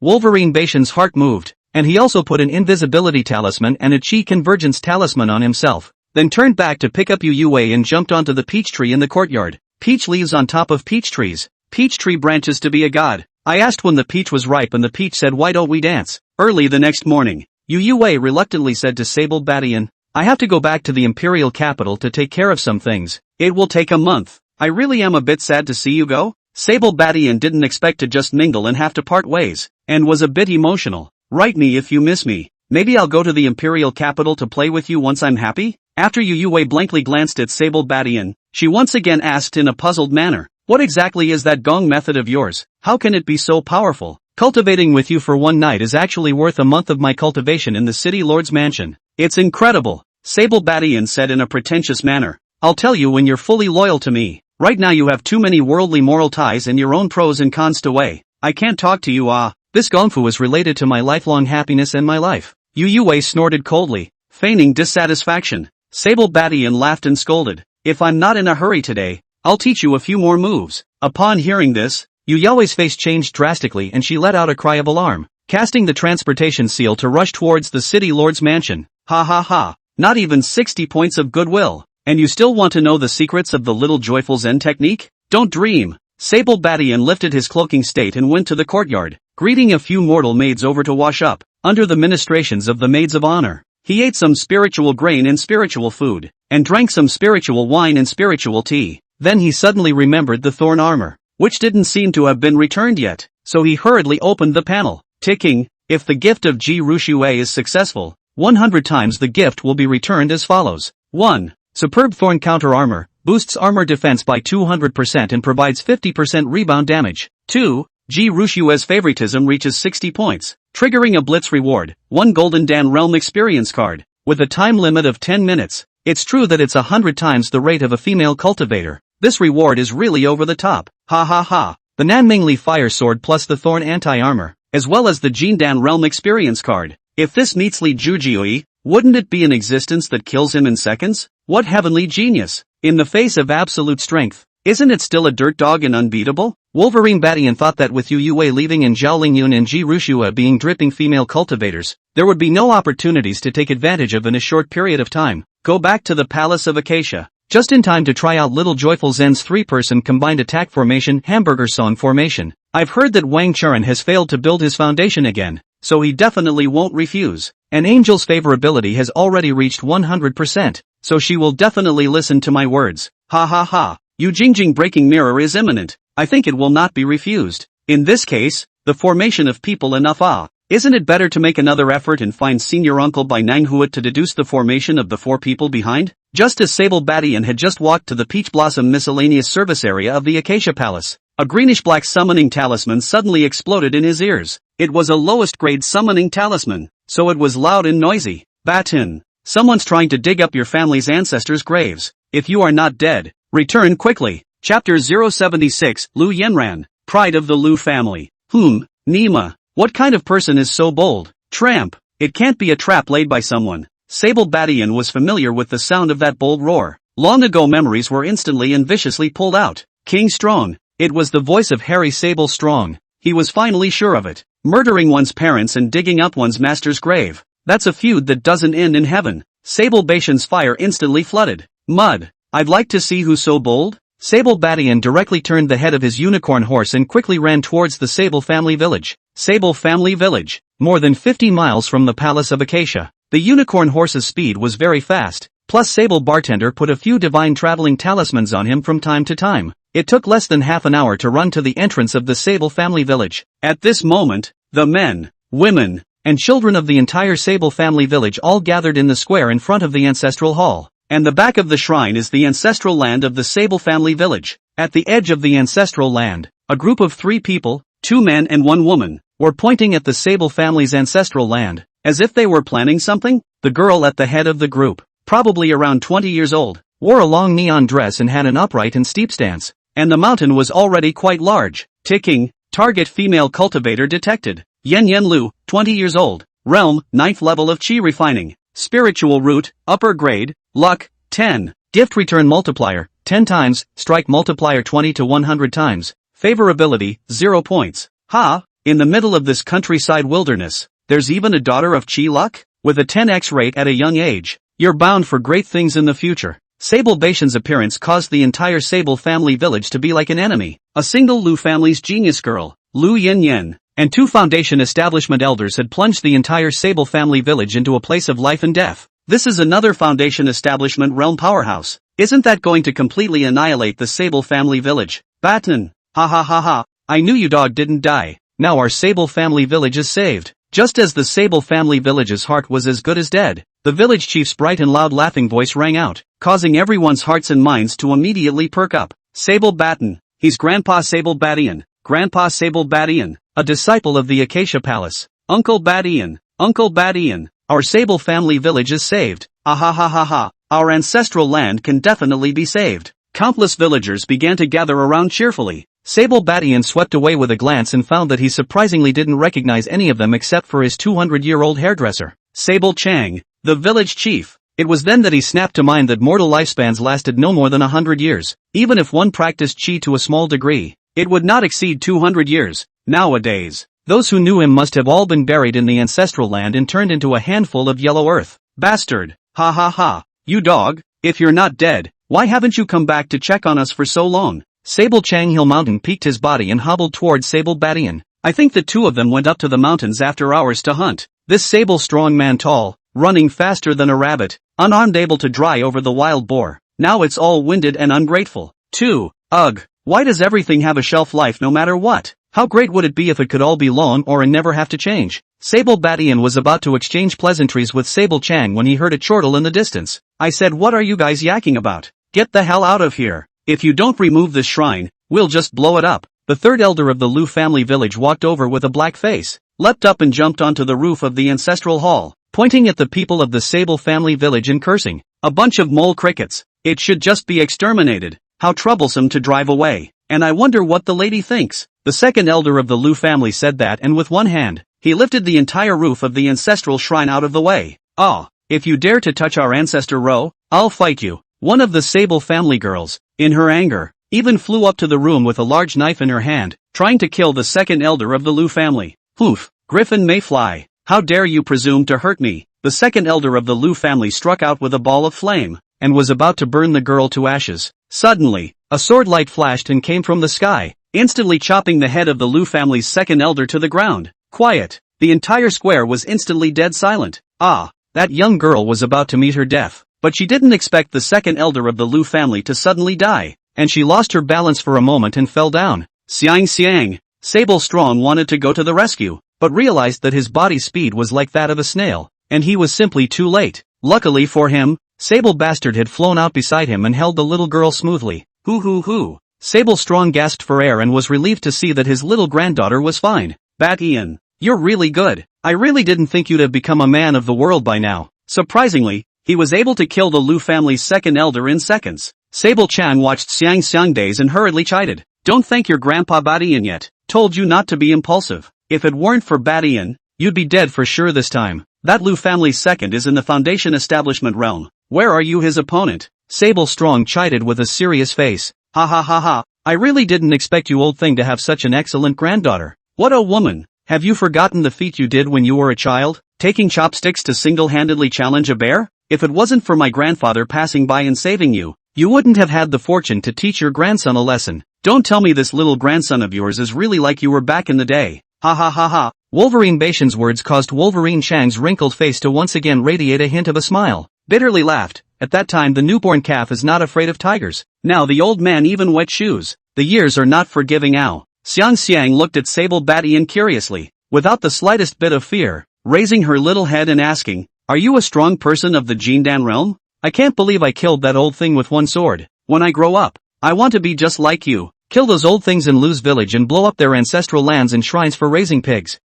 S1: Wolverine Bashan's heart moved, and he also put an invisibility talisman and a chi convergence talisman on himself, then turned back to pick up Yu Wei and jumped onto the peach tree in the courtyard. Peach leaves on top of peach trees. Peach tree branches to be a god. I asked when the peach was ripe and the peach said, why don't we dance? Early the next morning, Yu Wei reluctantly said to Sable Badian, I have to go back to the imperial capital to take care of some things. It will take a month. I really am a bit sad to see you go. Sable Badian didn't expect to just mingle and have to part ways, and was a bit emotional. Write me if you miss me. Maybe I'll go to the imperial capital to play with you once I'm happy? After Yu Wei blankly glanced at Sable Badian, she once again asked in a puzzled manner, what exactly is that gong method of yours? How can it be so powerful? Cultivating with you for one night is actually worth a month of my cultivation in the city lord's mansion. It's incredible, Sable Badian said in a pretentious manner. I'll tell you when you're fully loyal to me. Right now you have too many worldly moral ties and your own pros and cons to weigh. I can't talk to you. This gongfu is related to my lifelong happiness and my life. Yu Wei snorted coldly, feigning dissatisfaction. Sable Badian laughed and scolded. If I'm not in a hurry today, I'll teach you a few more moves. Upon hearing this, Yu Wei's face changed drastically and she let out a cry of alarm, casting the transportation seal to rush towards the city lord's mansion. Not even 60 points of goodwill. And you still want to know the secrets of the little joyful Zen technique? Don't dream. Sable Badian lifted his cloaking state and went to the courtyard, greeting a few mortal maids over to wash up, under the ministrations of the maids of honor. He ate some spiritual grain and spiritual food, and drank some spiritual wine and spiritual tea. Then he suddenly remembered the thorn armor, which didn't seem to have been returned yet, so he hurriedly opened the panel, ticking, if the gift of Ji Rushue is successful, 100 times the gift will be returned as follows. 1. Superb Thorn Counter Armor, boosts armor defense by 200% and provides 50% rebound damage. 2. Ji Rushue's favoritism reaches 60 points, triggering a Blitz reward, 1 Golden Dan Realm experience card, with a time limit of 10 minutes. It's true that it's 100 times the rate of a female cultivator. This reward is really over the top. The Nanmingli Fire Sword plus the Thorn Anti-Armor, as well as the Jin Dan Realm experience card. If this meets Li Jujiui, wouldn't it be an existence that kills him in seconds? What heavenly genius! In the face of absolute strength, isn't it still a dirt dog and unbeatable? Wolverine Badian thought that with Yu Wei leaving and Zhao Lingyun and Ji Rushua being dripping female cultivators, there would be no opportunities to take advantage of in a short period of time. Go back to the Palace of Acacia, just in time to try out Little Joyful Zen's 3-person combined attack formation Hamburger Song formation. I've heard that Wang Churen has failed to build his foundation again, so he definitely won't refuse. An angel's favorability has already reached 100%, so she will definitely listen to my words. Yu Jingjing breaking mirror is imminent. I think it will not be refused. In this case, the formation of people enough. Isn't it better to make another effort and find Senior Uncle by Nanghuat to deduce the formation of the 4 people behind? Just as Sable Badian had just walked to the Peach Blossom miscellaneous service area of the Acacia Palace, a greenish-black summoning talisman suddenly exploded in his ears. It was a lowest-grade summoning talisman, so it was loud and noisy. Batin. Someone's trying to dig up your family's ancestors' graves. If you are not dead, return quickly. Chapter 076, Lu Yenran, Pride of the Lu family. Nima. What kind of person is so bold? Tramp. It can't be a trap laid by someone. Sable Badian was familiar with the sound of that bold roar. Long ago memories were instantly and viciously pulled out. King Strong. It was the voice of Harry Sable Strong. He was finally sure of it. Murdering one's parents and digging up one's master's grave. That's a feud that doesn't end in heaven. Sable Bashan's fire instantly flooded. Mud. I'd like to see who's so bold. Sable Badian directly turned the head of his unicorn horse and quickly ran towards the Sable family village. Sable family village. More than 50 miles from the Palace of Acacia. The unicorn horse's speed was very fast. Plus Sable Bartender put a few divine traveling talismans on him from time to time. It took less than half an hour to run to the entrance of the Sable family village. At this moment, the men, women, and children of the entire Sable family village all gathered in the square in front of the ancestral hall. and the back of the shrine is the ancestral land of the Sable family village. At the edge of the ancestral land, a group of 3 people, 2 men and 1 woman, were pointing at the Sable family's ancestral land, as if they were planning something. The girl at the head of the group, probably around 20 years old, wore a long neon dress and had an upright and steep stance, and the mountain was already quite large. Ticking, target female cultivator detected. Yen Yen Lu, 20 years old, realm, 9th level of Qi refining, spiritual root, upper grade, luck, 10, gift return multiplier, 10 times, strike multiplier 20 to 100 times, favorability, 0 points. Ha, in the middle of this countryside wilderness, there's even a daughter of Qi luck? With a 10x rate at a young age, you're bound for great things in the future. Sable Baishan's appearance caused the entire Sable family village to be like an enemy. A single Lu family's genius girl, Lu Yin Yin, and 2 foundation establishment elders had plunged the entire Sable family village into a place of life and death. This is another foundation establishment realm powerhouse. Isn't that going to completely annihilate the Sable family village? Batten. Ha ha ha ha. I knew you dog didn't die. Now our Sable family village is saved. Just as the Sable family village's heart was as good as dead, the village chief's bright and loud laughing voice rang out, causing everyone's hearts and minds to immediately perk up. Sable Batten. He's Grandpa Sable Badian. Grandpa Sable Badian, a disciple of the Acacia Palace. Uncle Badian. Uncle Badian. Our Sable family village is saved. Ah ha ha ha ha. Our ancestral land can definitely be saved. Countless villagers began to gather around cheerfully. Sable Badian swept away with a glance and found that he surprisingly didn't recognize any of them except for his 200-year-old hairdresser, Sable Chang, the village chief. It was then that he snapped to mind that mortal lifespans lasted no more than 100 years. Even if one practiced Qi to a small degree, it would not exceed 200 years. Nowadays, those who knew him must have all been buried in the ancestral land and turned into a handful of yellow earth. Bastard. Ha ha ha. You dog, if you're not dead, why haven't you come back to check on us for so long? Sable Chang Hill Mountain peaked his body and hobbled toward Sable Badian. I think the 2 of them went up to the mountains after hours to hunt. This Sable strong man tall, running faster than a rabbit, unarmed able to dry over the wild boar. Now it's all winded and ungrateful. 2. Ugh. Why does everything have a shelf life no matter what? How great would it be if it could all be long or and never have to change? Sable Badian was about to exchange pleasantries with Sable Chang when he heard a chortle in the distance. I said, what are you guys yakking about? Get the hell out of here. If you don't remove this shrine, we'll just blow it up. The 3rd elder of the Lu family village walked over with a black face, leapt up and jumped onto the roof of the ancestral hall, pointing at the people of the Sable family village and cursing. A bunch of mole crickets. It should just be exterminated. How troublesome to drive away. And I wonder what the lady thinks. The 2nd elder of the Lu family said that, and with one hand, he lifted the entire roof of the ancestral shrine out of the way. Ah, if you dare to touch our ancestor row, I'll fight you. One of the Sable family girls, in her anger, even flew up to the room with a large knife in her hand, trying to kill the 2nd elder of the Lu family. Poof, Griffin may fly. How dare you presume to hurt me? The 2nd elder of the Lu family struck out with a ball of flame, and was about to burn the girl to ashes. Suddenly, a sword light flashed and came from the sky, instantly chopping the head of the Lu family's 2nd elder to the ground. Quiet. The entire square was instantly dead silent. Ah, that young girl was about to meet her death. But she didn't expect the 2nd elder of the Lu family to suddenly die, and she lost her balance for a moment and fell down. Xiang Xiang. Sable Strong wanted to go to the rescue, but realized that his body speed was like that of a snail, and he was simply too late. Luckily for him, Sable Bastard had flown out beside him and held the little girl smoothly. Hoo hoo hoo. Sable Strong gasped for air and was relieved to see that his little granddaughter was fine. Bat Ian, you're really good. I really didn't think you'd have become a man of the world by now. Surprisingly, he was able to kill the Lu family's 2nd elder in seconds. Sable Chan watched Xiang Xiang daze and hurriedly chided. Don't thank your grandpa Badian yet. Told you not to be impulsive. If it weren't for Badian, you'd be dead for sure this time. That Lu family's 2nd is in the foundation establishment realm. Where are you his opponent? Sable Strong chided with a serious face. Ha ha ha ha. I really didn't expect you old thing to have such an excellent granddaughter. What a woman. Have you forgotten the feat you did when you were a child? Taking chopsticks to single-handedly challenge a bear? If it wasn't for my grandfather passing by and saving you, you wouldn't have had the fortune to teach your grandson a lesson. Don't tell me this little grandson of yours is really like you were back in the day. Ha ha ha ha. Wolverine Baishan's words caused Wolverine Chang's wrinkled face to once again radiate a hint of a smile. Bitterly laughed. At that time the newborn calf is not afraid of tigers. Now the old man even wet shoes. The years are not forgiving ow. Xiang Xiang looked at Sable Badian curiously, without the slightest bit of fear, raising her little head and asking, are you a strong person of the Jindan realm? I can't believe I killed that old thing with one sword. When I grow up, I want to be just like you. Kill those old things in Lu's village and blow up their ancestral lands and shrines for raising pigs.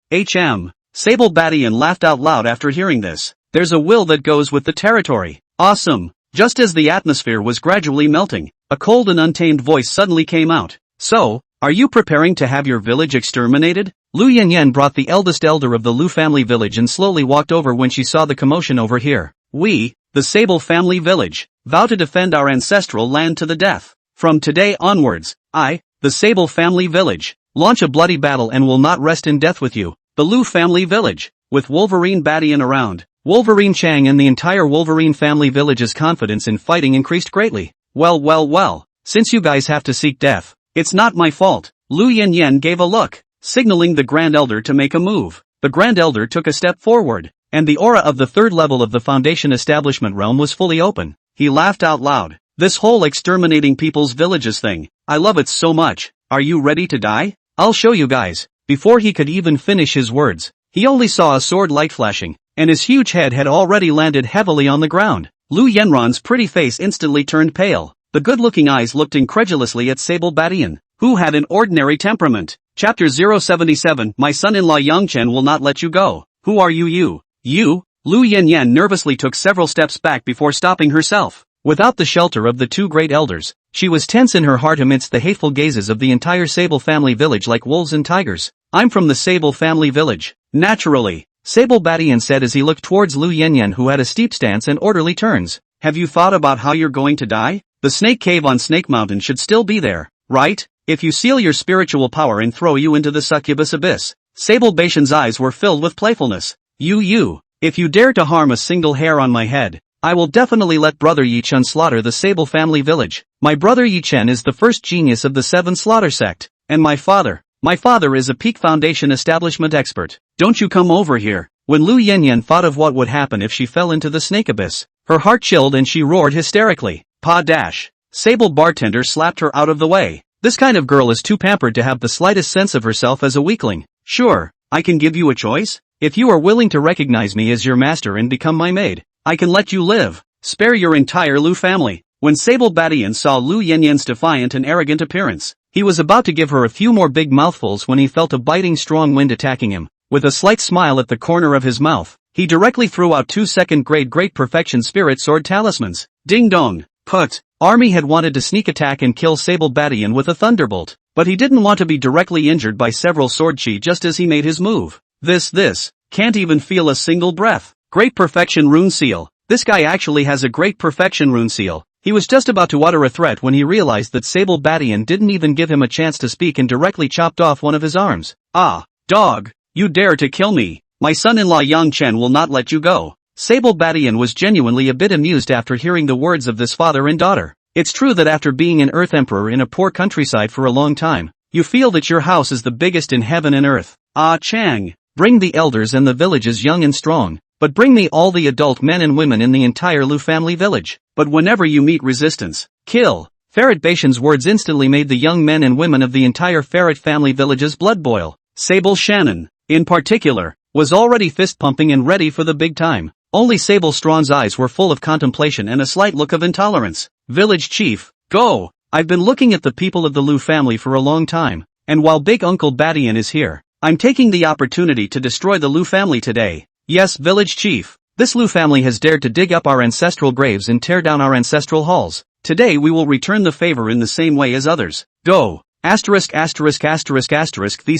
S1: Sable Badian laughed out loud after hearing this. There's a will that goes with the territory. Awesome. Just as the atmosphere was gradually melting, a cold and untamed voice suddenly came out. So, are you preparing to have your village exterminated? Lu Yanyan brought the eldest elder of the Lu family village and slowly walked over when she saw the commotion over here. We, the Sable family village, vow to defend our ancestral land to the death. From today onwards, I, the Sable family village, launch a bloody battle and will not rest in death with you. The Lu family village, with Wolverine Badian around, Wolverine Chang and the entire Wolverine family village's confidence in fighting increased greatly. Well, since you guys have to seek death, it's not my fault. Lu Yanyan gave a look, signaling the Grand Elder to make a move. The Grand Elder took a step forward, and the aura of the third level of the Foundation establishment realm was fully open. He laughed out loud. This whole exterminating people's villages thing, I love it so much. Are you ready to die? I'll show you guys. Before he could even finish his words, he only saw a sword light flashing, and his huge head had already landed heavily on the ground. Lu Yanran's pretty face instantly turned pale. The good-looking eyes looked incredulously at Sable Badian, who had an ordinary temperament. Chapter 077 My son-in-law Yangchen will not let you go. Who are you? You? Lu Yanyan nervously took several steps back before stopping herself. Without the shelter of the two great elders, she was tense in her heart amidst the hateful gazes of the entire Sable family village like wolves and tigers. I'm from the Sable family village. Naturally, Sable Badian said as he looked towards Lu Yanyan, who had a steep stance and orderly turns. Have you thought about how you're going to die? The snake cave on Snake Mountain should still be there, right? If you seal your spiritual power and throw you into the succubus abyss. Sable Badian's eyes were filled with playfulness. If you dare to harm a single hair on my head, I will definitely let Brother Yi Chen slaughter the Sable family village. My brother Yi Chen is the first genius of the Seven Slaughter sect, and my father is a peak Foundation establishment expert. Don't you come over here. When Lu Yanyan thought of what would happen if she fell into the snake abyss, her heart chilled and she roared hysterically. Sable bartender slapped her out of the way. This kind of girl is too pampered to have the slightest sense of herself as a weakling. Sure, I can give you a choice. If you are willing to recognize me as your master and become my maid, I can let you live. Spare your entire Lu family. When Sable Badian saw Lu Yanyan's defiant and arrogant appearance, he was about to give her a few more big mouthfuls when he felt a biting strong wind attacking him. With a slight smile at the corner of his mouth, he directly threw out 2 second-grade Great Perfection Spirit Sword talismans. Ding dong. Army had wanted to sneak attack and kill Sable Badian with a thunderbolt, but he didn't want to be directly injured by several sword chi just as he made his move. This, can't even feel a single breath. Great Perfection Rune Seal. This guy actually has a Great Perfection Rune Seal. He was just about to utter a threat when he realized that Sable Badian didn't even give him a chance to speak and directly chopped off one of his arms. Dog, you dare to kill me. My son-in-law Yang Chen will not let you go. Sable Badian was genuinely a bit amused after hearing the words of this father and daughter. It's true that after being an Earth Emperor in a poor countryside for a long time, you feel that your house is the biggest in heaven and earth. Chang, bring the elders and the villages young and strong, but bring me all the adult men and women in the entire Lu family village. But whenever you meet resistance, kill. Ferret Badian's words instantly made the young men and women of the entire Ferret family village's blood boil. Sable Shannon, in particular, was already fist-pumping and ready for the big time. Only Sable Strawn's eyes were full of contemplation and a slight look of intolerance. Village chief, go! I've been looking at the people of the Lu family for a long time, and while Big Uncle Badian is here, I'm taking the opportunity to destroy the Lu family today. Yes, village chief, this Lu family has dared to dig up our ancestral graves and tear down our ancestral halls. Today we will return the favor in the same way as others. Go! These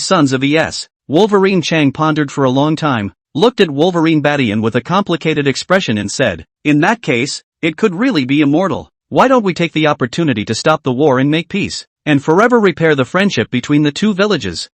S1: sons of Es. Wolverine Chang pondered for a long time, looked at Wolverine Badian with a complicated expression and said, in that case, it could really be immortal. Why don't we take the opportunity to stop the war and make peace, and forever repair the friendship between the two villages?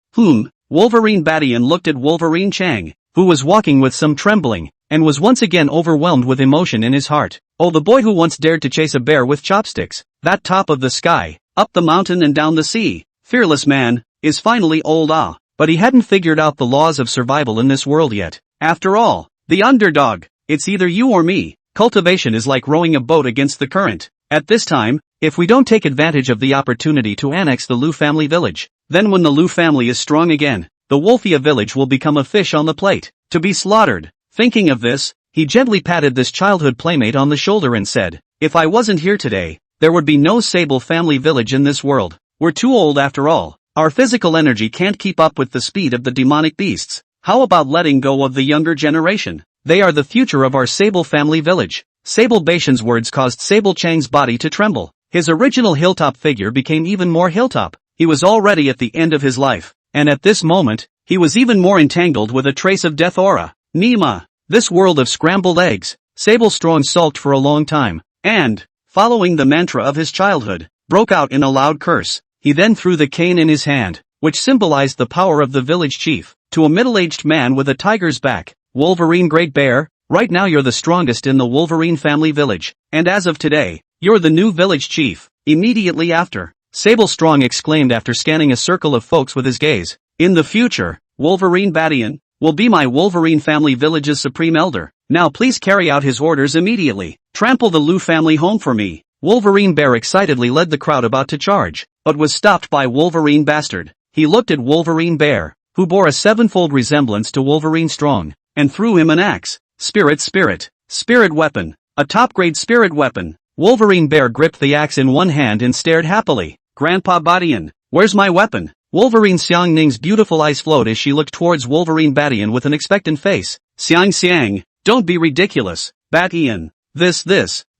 S1: Wolverine Badian looked at Wolverine Chang, who was walking with some trembling, and was once again overwhelmed with emotion in his heart. Oh, the boy who once dared to chase a bear with chopsticks, that top of the sky, up the mountain and down the sea, fearless man, is finally old but he hadn't figured out the laws of survival in this world yet. After all, the underdog, it's either you or me. Cultivation is like rowing a boat against the current. At this time, if we don't take advantage of the opportunity to annex the Lu family village, then when the Lu family is strong again, the Wolfia village will become a fish on the plate, to be slaughtered. Thinking of this, He gently patted this childhood playmate on the shoulder and said, "If I wasn't here today, there would be no Sable family village in this world. We're too old after all. Our physical energy can't keep up with the speed of the demonic beasts. How about letting go of the younger generation? They are the future of our Sable family village." Sable Baishan's words caused Sable Chang's body to tremble. His original hilltop figure became even more hilltop. He was already at the end of his life, and at this moment, he was even more entangled with a trace of death aura. Nima. This world of scrambled eggs. Sable Strong sulked for a long time, and, following the mantra of his childhood, broke out in a loud curse. He then threw the cane in his hand, which symbolized the power of the village chief, to a middle-aged man with a tiger's back. "Wolverine Great Bear, right now you're the strongest in the Wolverine family village, and as of today, you're the new village chief." Immediately after, Sable Strong exclaimed after scanning a circle of folks with his gaze, "In the future, Wolverine Badian will be my Wolverine family village's supreme elder. Now please carry out his orders immediately. Trample the Lu family home for me." Wolverine Bear excitedly led the crowd about to charge, but was stopped by Wolverine Bastard. He looked at Wolverine Bear, who bore a sevenfold resemblance to Wolverine Strong, and threw him an axe. Spirit weapon. A top-grade spirit weapon. Wolverine Bear gripped the axe in one hand and stared happily. "Grandpa Badian, where's my weapon?" Wolverine Xiang Ning's beautiful eyes flowed as she looked towards Wolverine Badian with an expectant face. Xiang, don't be ridiculous, Badian. This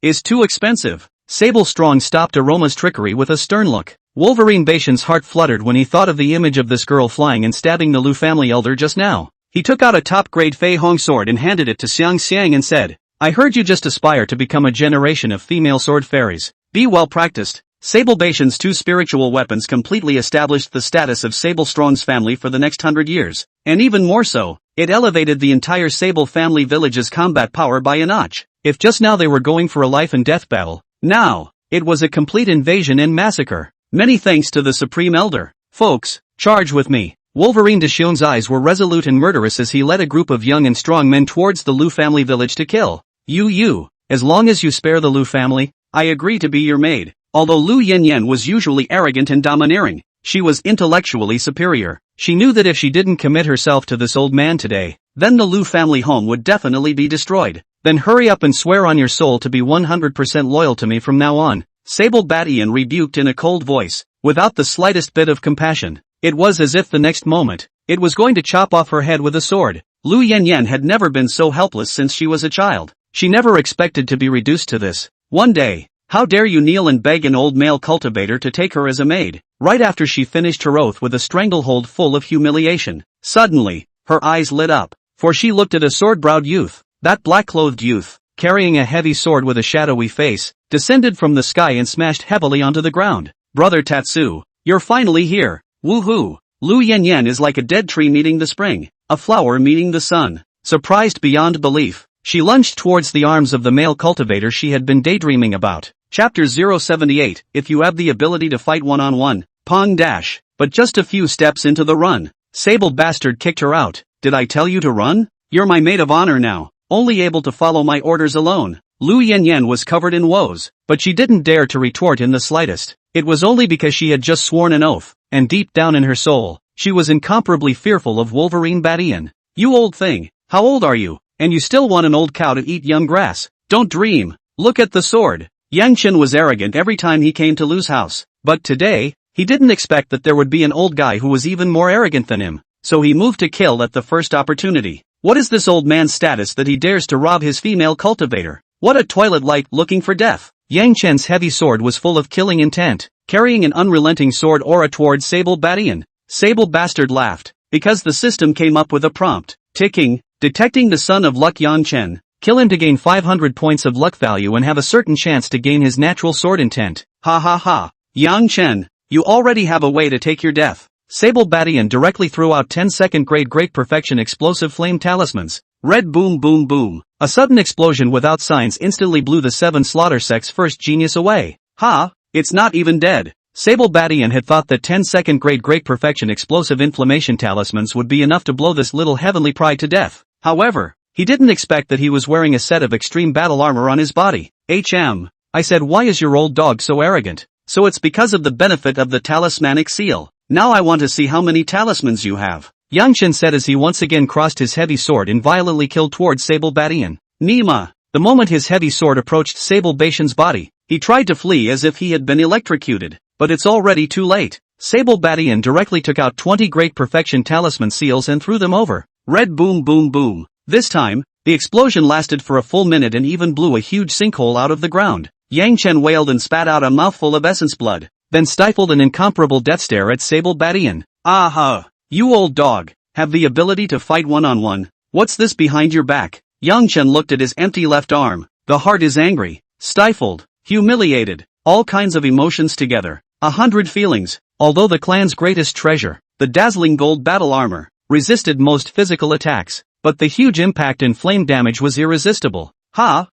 S1: is too expensive." Sable Strong stopped Aroma's trickery with a stern look. Wolverine Baishan's heart fluttered when he thought of the image of this girl flying and stabbing the Lu family elder just now. He took out a top-grade Fei Hong sword and handed it to Xiang and said, "I heard you just aspire to become a generation of female sword fairies. Be well practiced." Sable Baishan's two spiritual weapons completely established the status of Sable Strong's family for the next 100 years, and even more so, it elevated the entire Sable family village's combat power by a notch. If just now they were going for a life and death battle, now, it was a complete invasion and massacre. Many thanks to the Supreme Elder. "Folks, charge with me." Wolverine Deshion's eyes were resolute and murderous as he led a group of young and strong men towards the Lu family village to kill. You, as long as you spare the Lu family, I agree to be your maid." Although Lu Yanyan was usually arrogant and domineering, she was intellectually superior. She knew that if she didn't commit herself to this old man today, then the Lu family home would definitely be destroyed. "Then hurry up and swear on your soul to be 100% loyal to me from now on," Sable Badian rebuked in a cold voice, without the slightest bit of compassion. It was as if the next moment, it was going to chop off her head with a sword. Lu Yanyan had never been so helpless since she was a child. She never expected to be reduced to this. One day, how dare you kneel and beg an old male cultivator to take her as a maid, right after she finished her oath with a stranglehold full of humiliation. Suddenly, her eyes lit up, for she looked at a sword-browed youth. That black-clothed youth, carrying a heavy sword with a shadowy face, descended from the sky and smashed heavily onto the ground. "Brother Tatsu, you're finally here. Woohoo!" Lu Yanyan is like a dead tree meeting the spring, a flower meeting the sun. Surprised beyond belief, she lunged towards the arms of the male cultivator she had been daydreaming about. Chapter 078, if you have the ability to fight one-on-one, Pong dash. But just a few steps into the run, Sable Bastard kicked her out. "Did I tell you to run? You're my maid of honor now, only able to follow my orders alone." Lu Yanyan was covered in woes, but she didn't dare to retort in the slightest. It was only because she had just sworn an oath, and deep down in her soul, she was incomparably fearful of Wolverine Badian. "You old thing, how old are you? And you still want an old cow to eat young grass? Don't dream. Look at the sword." Yang Chen was arrogant every time he came to Lu's house, but today, he didn't expect that there would be an old guy who was even more arrogant than him, so he moved to kill at the first opportunity. What is this old man's status that he dares to rob his female cultivator? What a toilet light looking for death. Yang Chen's heavy sword was full of killing intent, carrying an unrelenting sword aura towards Sable Badian. Sable Bastard laughed, because the system came up with a prompt, ticking, detecting the son of luck Yang Chen. Kill him to gain 500 points of luck value and have a certain chance to gain his natural sword intent. Ha ha ha. Yang Chen, you already have a way to take your death. Sable Badian directly threw out 10-second grade Great Perfection explosive flame talismans. Red boom boom boom. A sudden explosion without signs instantly blew the 7 slaughter sect's first genius away. Ha, it's not even dead. Sable Badian had thought that 10-second grade Great Perfection explosive inflammation talismans would be enough to blow this little heavenly pride to death. However, he didn't expect that he was wearing a set of extreme battle armor on his body. I said, why is your old dog so arrogant? So it's because of the benefit of the talismanic seal. Now I want to see how many talismans you have. Yang Chen said as he once again crossed his heavy sword and violently killed towards Sable Badian. Nima. The moment his heavy sword approached Sable Bation's body, he tried to flee as if he had been electrocuted, but it's already too late. Sable Bation directly took out 20 Great Perfection Talisman seals and threw them over. Red boom boom boom. This time, the explosion lasted for a full minute and even blew a huge sinkhole out of the ground. Yang Chen wailed and spat out a mouthful of essence blood, then stifled an incomparable death stare at Sable Bation. Aha! You old dog, have the ability to fight one-on-one. What's this behind your back? Yang Chen looked at his empty left arm. The heart is angry, stifled, humiliated, all kinds of emotions together. 100 feelings. Although the clan's greatest treasure, the dazzling gold battle armor, resisted most physical attacks, but the huge impact and flame damage was irresistible.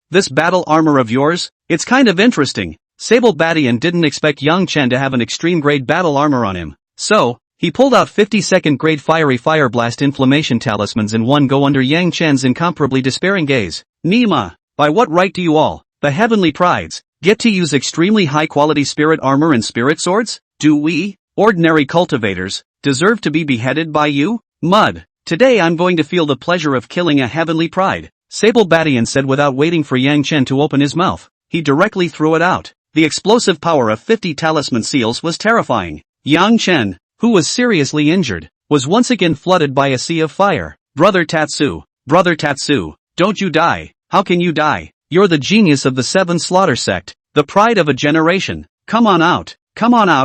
S1: This battle armor of yours? It's kind of interesting. Sable Bation didn't expect Yang Chen to have an extreme grade battle armor on him, so he pulled out 52nd grade fiery fire blast inflammation talismans in one go under Yang Chen's incomparably despairing gaze. Nima, by what right do you all, the heavenly prides, get to use extremely high quality spirit armor and spirit swords? Do we, ordinary cultivators, deserve to be beheaded by you? Mud. Today I'm going to feel the pleasure of killing a heavenly pride, Sable Bation said without waiting for Yang Chen to open his mouth. He directly threw it out. The explosive power of 50 talisman seals was terrifying. Yang Chen, who was seriously injured, was once again flooded by a sea of fire. Brother Tatsu, don't you die. How can you die? You're the genius of the Seven Slaughter sect, the pride of a generation. Come on out,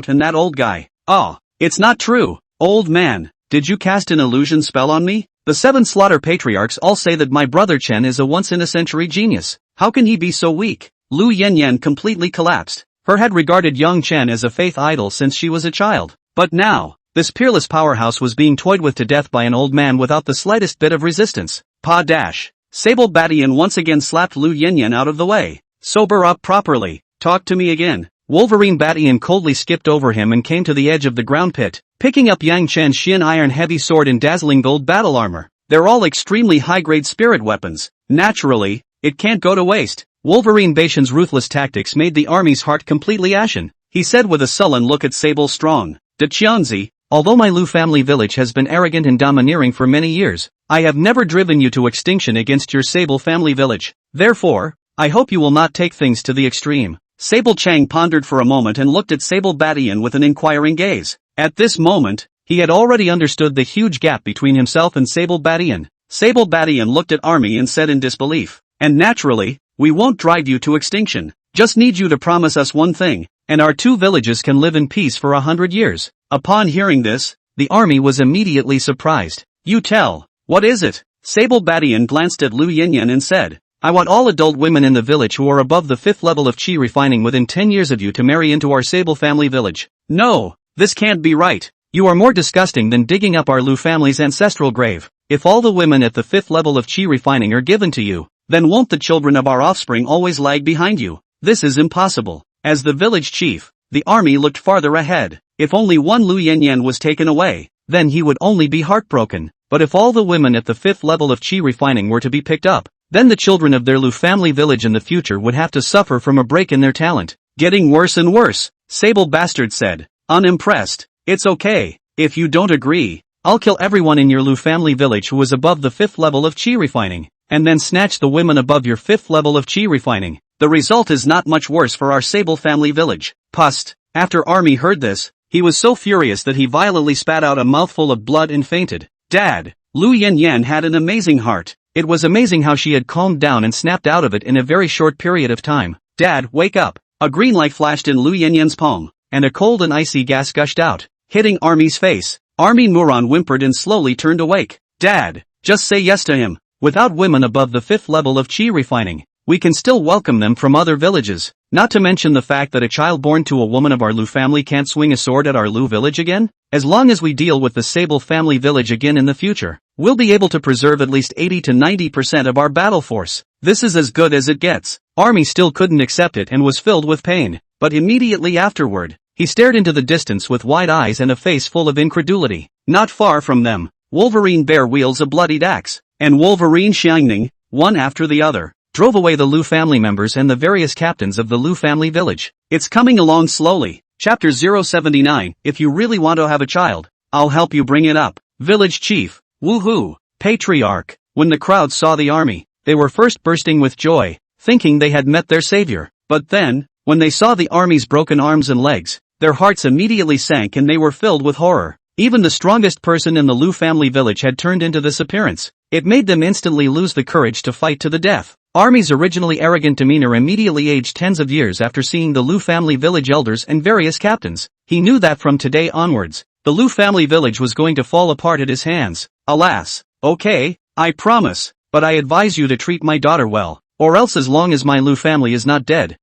S1: and that old guy. Oh, it's not true. Old man, did you cast an illusion spell on me? The Seven Slaughter patriarchs all say that my brother Chen is a once-in-a-century genius. How can he be so weak? Lu Yanyan completely collapsed. Her had regarded Yang Chen as a faith idol since she was a child. But now, this peerless powerhouse was being toyed with to death by an old man without the slightest bit of resistance. Sable Bation once again slapped Lu Yanyan out of the way. Sober up properly. Talk to me again. Wolverine Bation coldly skipped over him and came to the edge of the ground pit, picking up Yang Chen's Shin Iron heavy sword and dazzling gold battle armor. They're all extremely high-grade spirit weapons. Naturally, it can't go to waste. Wolverine Bation's ruthless tactics made the army's heart completely ashen. He said with a sullen look at Sable Strong. Daqianzi, although my Lu family village has been arrogant and domineering for many years, I have never driven you to extinction against your Sable family village. Therefore, I hope you will not take things to the extreme. Sable Chang pondered for a moment and looked at Sable Bation with an inquiring gaze. At this moment, he had already understood the huge gap between himself and Sable Bation. Sable Bation looked at Army and said in disbelief, and naturally, we won't drive you to extinction. Just need you to promise us one thing, and our two villages can live in peace for 100 years. Upon hearing this, the army was immediately surprised. You tell, what is it? Sable Bation glanced at Lu Yanyan and said, I want all adult women in the village who are above the 5th level of Qi refining within 10 years of you to marry into our Sable family village. No, this can't be right. You are more disgusting than digging up our Lu family's ancestral grave. If all the women at the 5th level of Qi refining are given to you, then won't the children of our offspring always lag behind you? This is impossible. As the village chief, the army looked farther ahead. If only one Lu Yanyan was taken away, then he would only be heartbroken. But if all the women at the 5th level of Qi refining were to be picked up, then the children of their Lu family village in the future would have to suffer from a break in their talent. Getting worse and worse, Sable Bastard said, unimpressed. It's okay. If you don't agree, I'll kill everyone in your Lu family village who is above the 5th level of Qi refining, and then snatch the women above your 5th level of Qi refining. The result is not much worse for our Sable family village. Pust. After Army heard this, he was so furious that he violently spat out a mouthful of blood and fainted. Dad, Lu Yanyan had an amazing heart. It was amazing how she had calmed down and snapped out of it in a very short period of time. Dad, wake up. A green light flashed in Lu Yanyan's palm, and a cold and icy gas gushed out, hitting Army's face. Army Muron whimpered and slowly turned awake. Dad, just say yes to him. Without women above the 5th level of Qi refining, we can still welcome them from other villages. Not to mention the fact that a child born to a woman of our Lu family can't swing a sword at our Lu village again. As long as we deal with the Sable family village again in the future, we'll be able to preserve at least 80 to 90% of our battle force. This is as good as it gets. Army still couldn't accept it and was filled with pain. But immediately afterward, he stared into the distance with wide eyes and a face full of incredulity. Not far from them, Wolverine Bear wields a bloodied axe, and Wolverine Xiangning, one after the other, drove away the Lu family members and the various captains of the Lu family village. It's coming along slowly. Chapter 079, if you really want to have a child, I'll help you bring it up. Village Chief, woohoo, Patriarch. When the crowd saw the army, they were first bursting with joy, thinking they had met their savior. But then, when they saw the army's broken arms and legs, their hearts immediately sank and they were filled with horror. Even the strongest person in the Lu family village had turned into this appearance. It made them instantly lose the courage to fight to the death. Army's originally arrogant demeanor immediately aged tens of years after seeing the Lu family village elders and various captains. He knew that from today onwards, the Lu family village was going to fall apart at his hands. Alas. Okay, I promise, but I advise you to treat my daughter well, or else as long as my Lu family is not dead,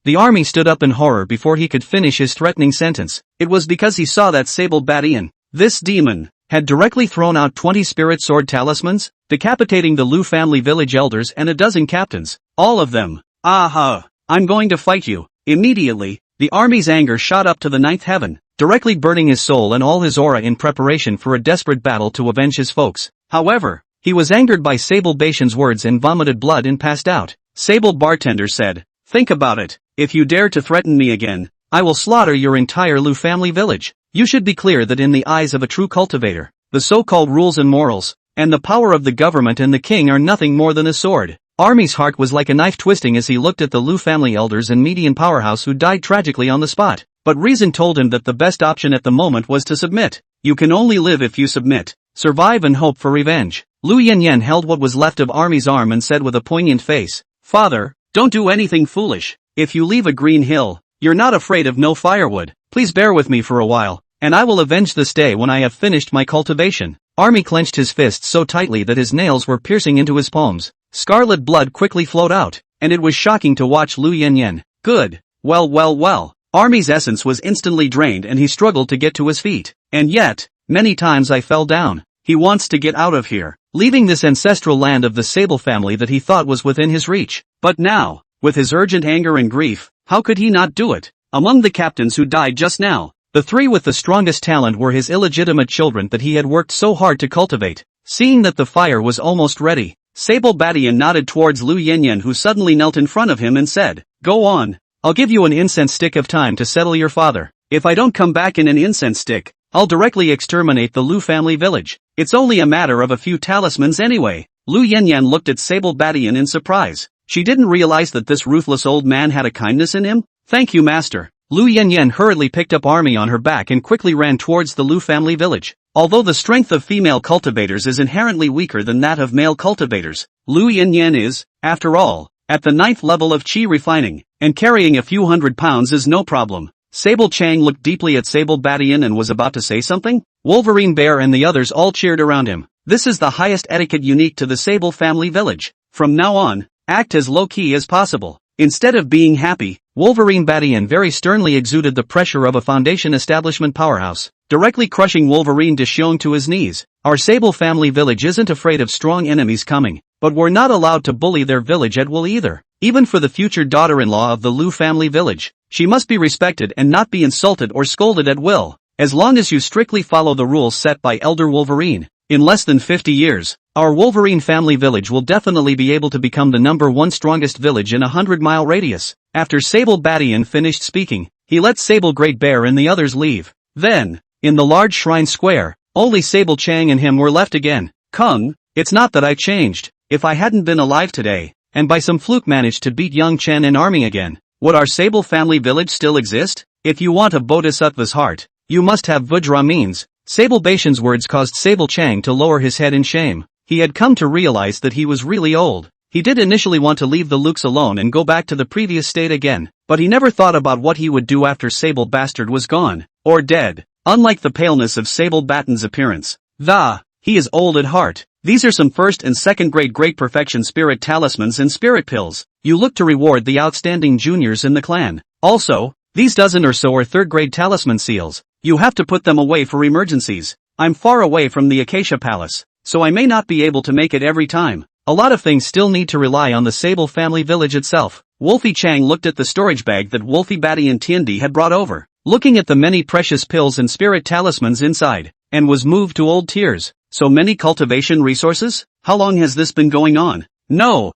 S1: The army stood up in horror before he could finish his threatening sentence. It was because he saw that sable Badian, this demon, had directly thrown out 20 spirit sword talismans, decapitating the Lu family village elders and a dozen captains, all of them. Aha! I'm going to fight you. Immediately, the army's anger shot up to the ninth heaven, directly burning his soul and all his aura in preparation for a desperate battle to avenge his folks. However, he was angered by Sable Bashan's words and vomited blood and passed out. Sable Bartender said, "Think about it. If you dare to threaten me again, I will slaughter your entire Lu family village." You should be clear that in the eyes of a true cultivator, the so-called rules and morals, and the power of the government and the king are nothing more than a sword. Army's heart was like a knife twisting as he looked at the Lu family elders and median powerhouse who died tragically on the spot. But reason told him that the best option at the moment was to submit. You can only live if you submit, survive and hope for revenge. Lu Yanyan held what was left of Army's arm and said with a poignant face, "Father, don't do anything foolish. If you leave a green hill, you're not afraid of no firewood. Please bear with me for a while, and I will avenge this day when I have finished my cultivation." Army clenched his fists so tightly that his nails were piercing into his palms. Scarlet blood quickly flowed out, and it was shocking to watch Lu Yanyan. Good. Well. Army's essence was instantly drained and he struggled to get to his feet. And yet, many times I fell down. He wants to get out of here, leaving this ancestral land of the Sable family that he thought was within his reach. But now, with his urgent anger and grief, how could he not do it? Among the captains who died just now, the three with the strongest talent were his illegitimate children that he had worked so hard to cultivate. Seeing that the fire was almost ready, Sable Badian nodded towards Lu Yanyan, who suddenly knelt in front of him and said, "Go on. I'll give you an incense stick of time to settle your father. If I don't come back in an incense stick, I'll directly exterminate the Lu family village. It's only a matter of a few talismans anyway." Lu Yanyan looked at Sable Badian in surprise. She didn't realize that this ruthless old man had a kindness in him. "Thank you, master." Lu Yanyan hurriedly picked up Army on her back and quickly ran towards the Lu family village. Although the strength of female cultivators is inherently weaker than that of male cultivators, Lu Yanyan is, after all, at the 9th level of Qi refining, and carrying a few hundred pounds is no problem. Sable Chang looked deeply at Sable Badian and was about to say something. Wolverine Bear and the others all cheered around him. This is the highest etiquette unique to the Sable family village. From now on, act as low-key as possible. Instead of being happy, Wolverine Badian very sternly exuded the pressure of a Foundation establishment powerhouse, directly crushing Wolverine Deshiong to his knees. Our Sable family village isn't afraid of strong enemies coming, but we're not allowed to bully their village at will either. Even for the future daughter-in-law of the Lu family village, she must be respected and not be insulted or scolded at will, as long as you strictly follow the rules set by Elder Wolverine. In less than 50 years, our Wolverine family village will definitely be able to become the #1 strongest village in a 100-mile radius. After Sable Badian finished speaking, he let Sable Great Bear and the others leave. Then, in the large shrine square, only Sable Chang and him were left again. "Kung, it's not that I changed. If I hadn't been alive today, and by some fluke managed to beat Young Chen and Army again, would our Sable family village still exist? If you want a Bodhisattva's heart, you must have Vajra means." Sable Bashan's words caused Sable Chang to lower his head in shame. He had come to realize that he was really old. He did initially want to leave the Lukes alone and go back to the previous state again, but he never thought about what he would do after Sable Bastard was gone, or dead. Unlike the paleness of Sable Batten's appearance, he is old at heart. These are some first and second grade great perfection spirit talismans and spirit pills. You look to reward the outstanding juniors in the clan. Also, these dozen or so are third grade talisman seals. You have to put them away for emergencies. I'm far away from the Acacia Palace, so I may not be able to make it every time. A lot of things still need to rely on the Sable family village itself. Wolfie Chang looked at the storage bag that Wolfie Batty and Tiandi had brought over, looking at the many precious pills and spirit talismans inside, and was moved to old tears. So many cultivation resources? How long has this been going on? No,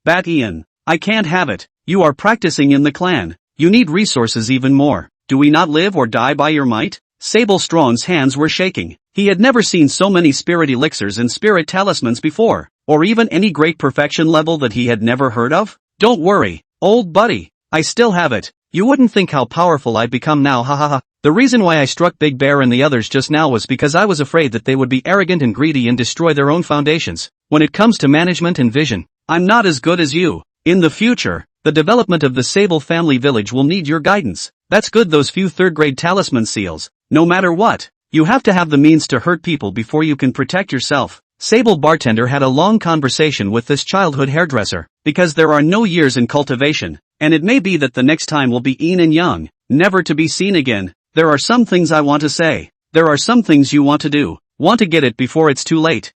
S1: Bat-Ian, I can't have it. You are practicing in the clan. You need resources even more. Do we not live or die by your might? Sable Strong's hands were shaking. He had never seen so many spirit elixirs and spirit talismans before. Or even any great perfection level that he had never heard of? Don't worry, old buddy. I still have it. You wouldn't think how powerful I've become now, ha ha ha. The reason why I struck Big Bear and the others just now was because I was afraid that they would be arrogant and greedy and destroy their own foundations. When it comes to management and vision, I'm not as good as you. In the future, the development of the Sable family village will need your guidance. That's good, those few third-grade talisman seals. No matter what, you have to have the means to hurt people before you can protect yourself. Sable bartender had a long conversation with this childhood hairdresser, because there are no years in cultivation, and it may be that the next time will be Ian and young, never to be seen again. There are some things I want to say. There are some things you want to do. Want to get it before it's too late.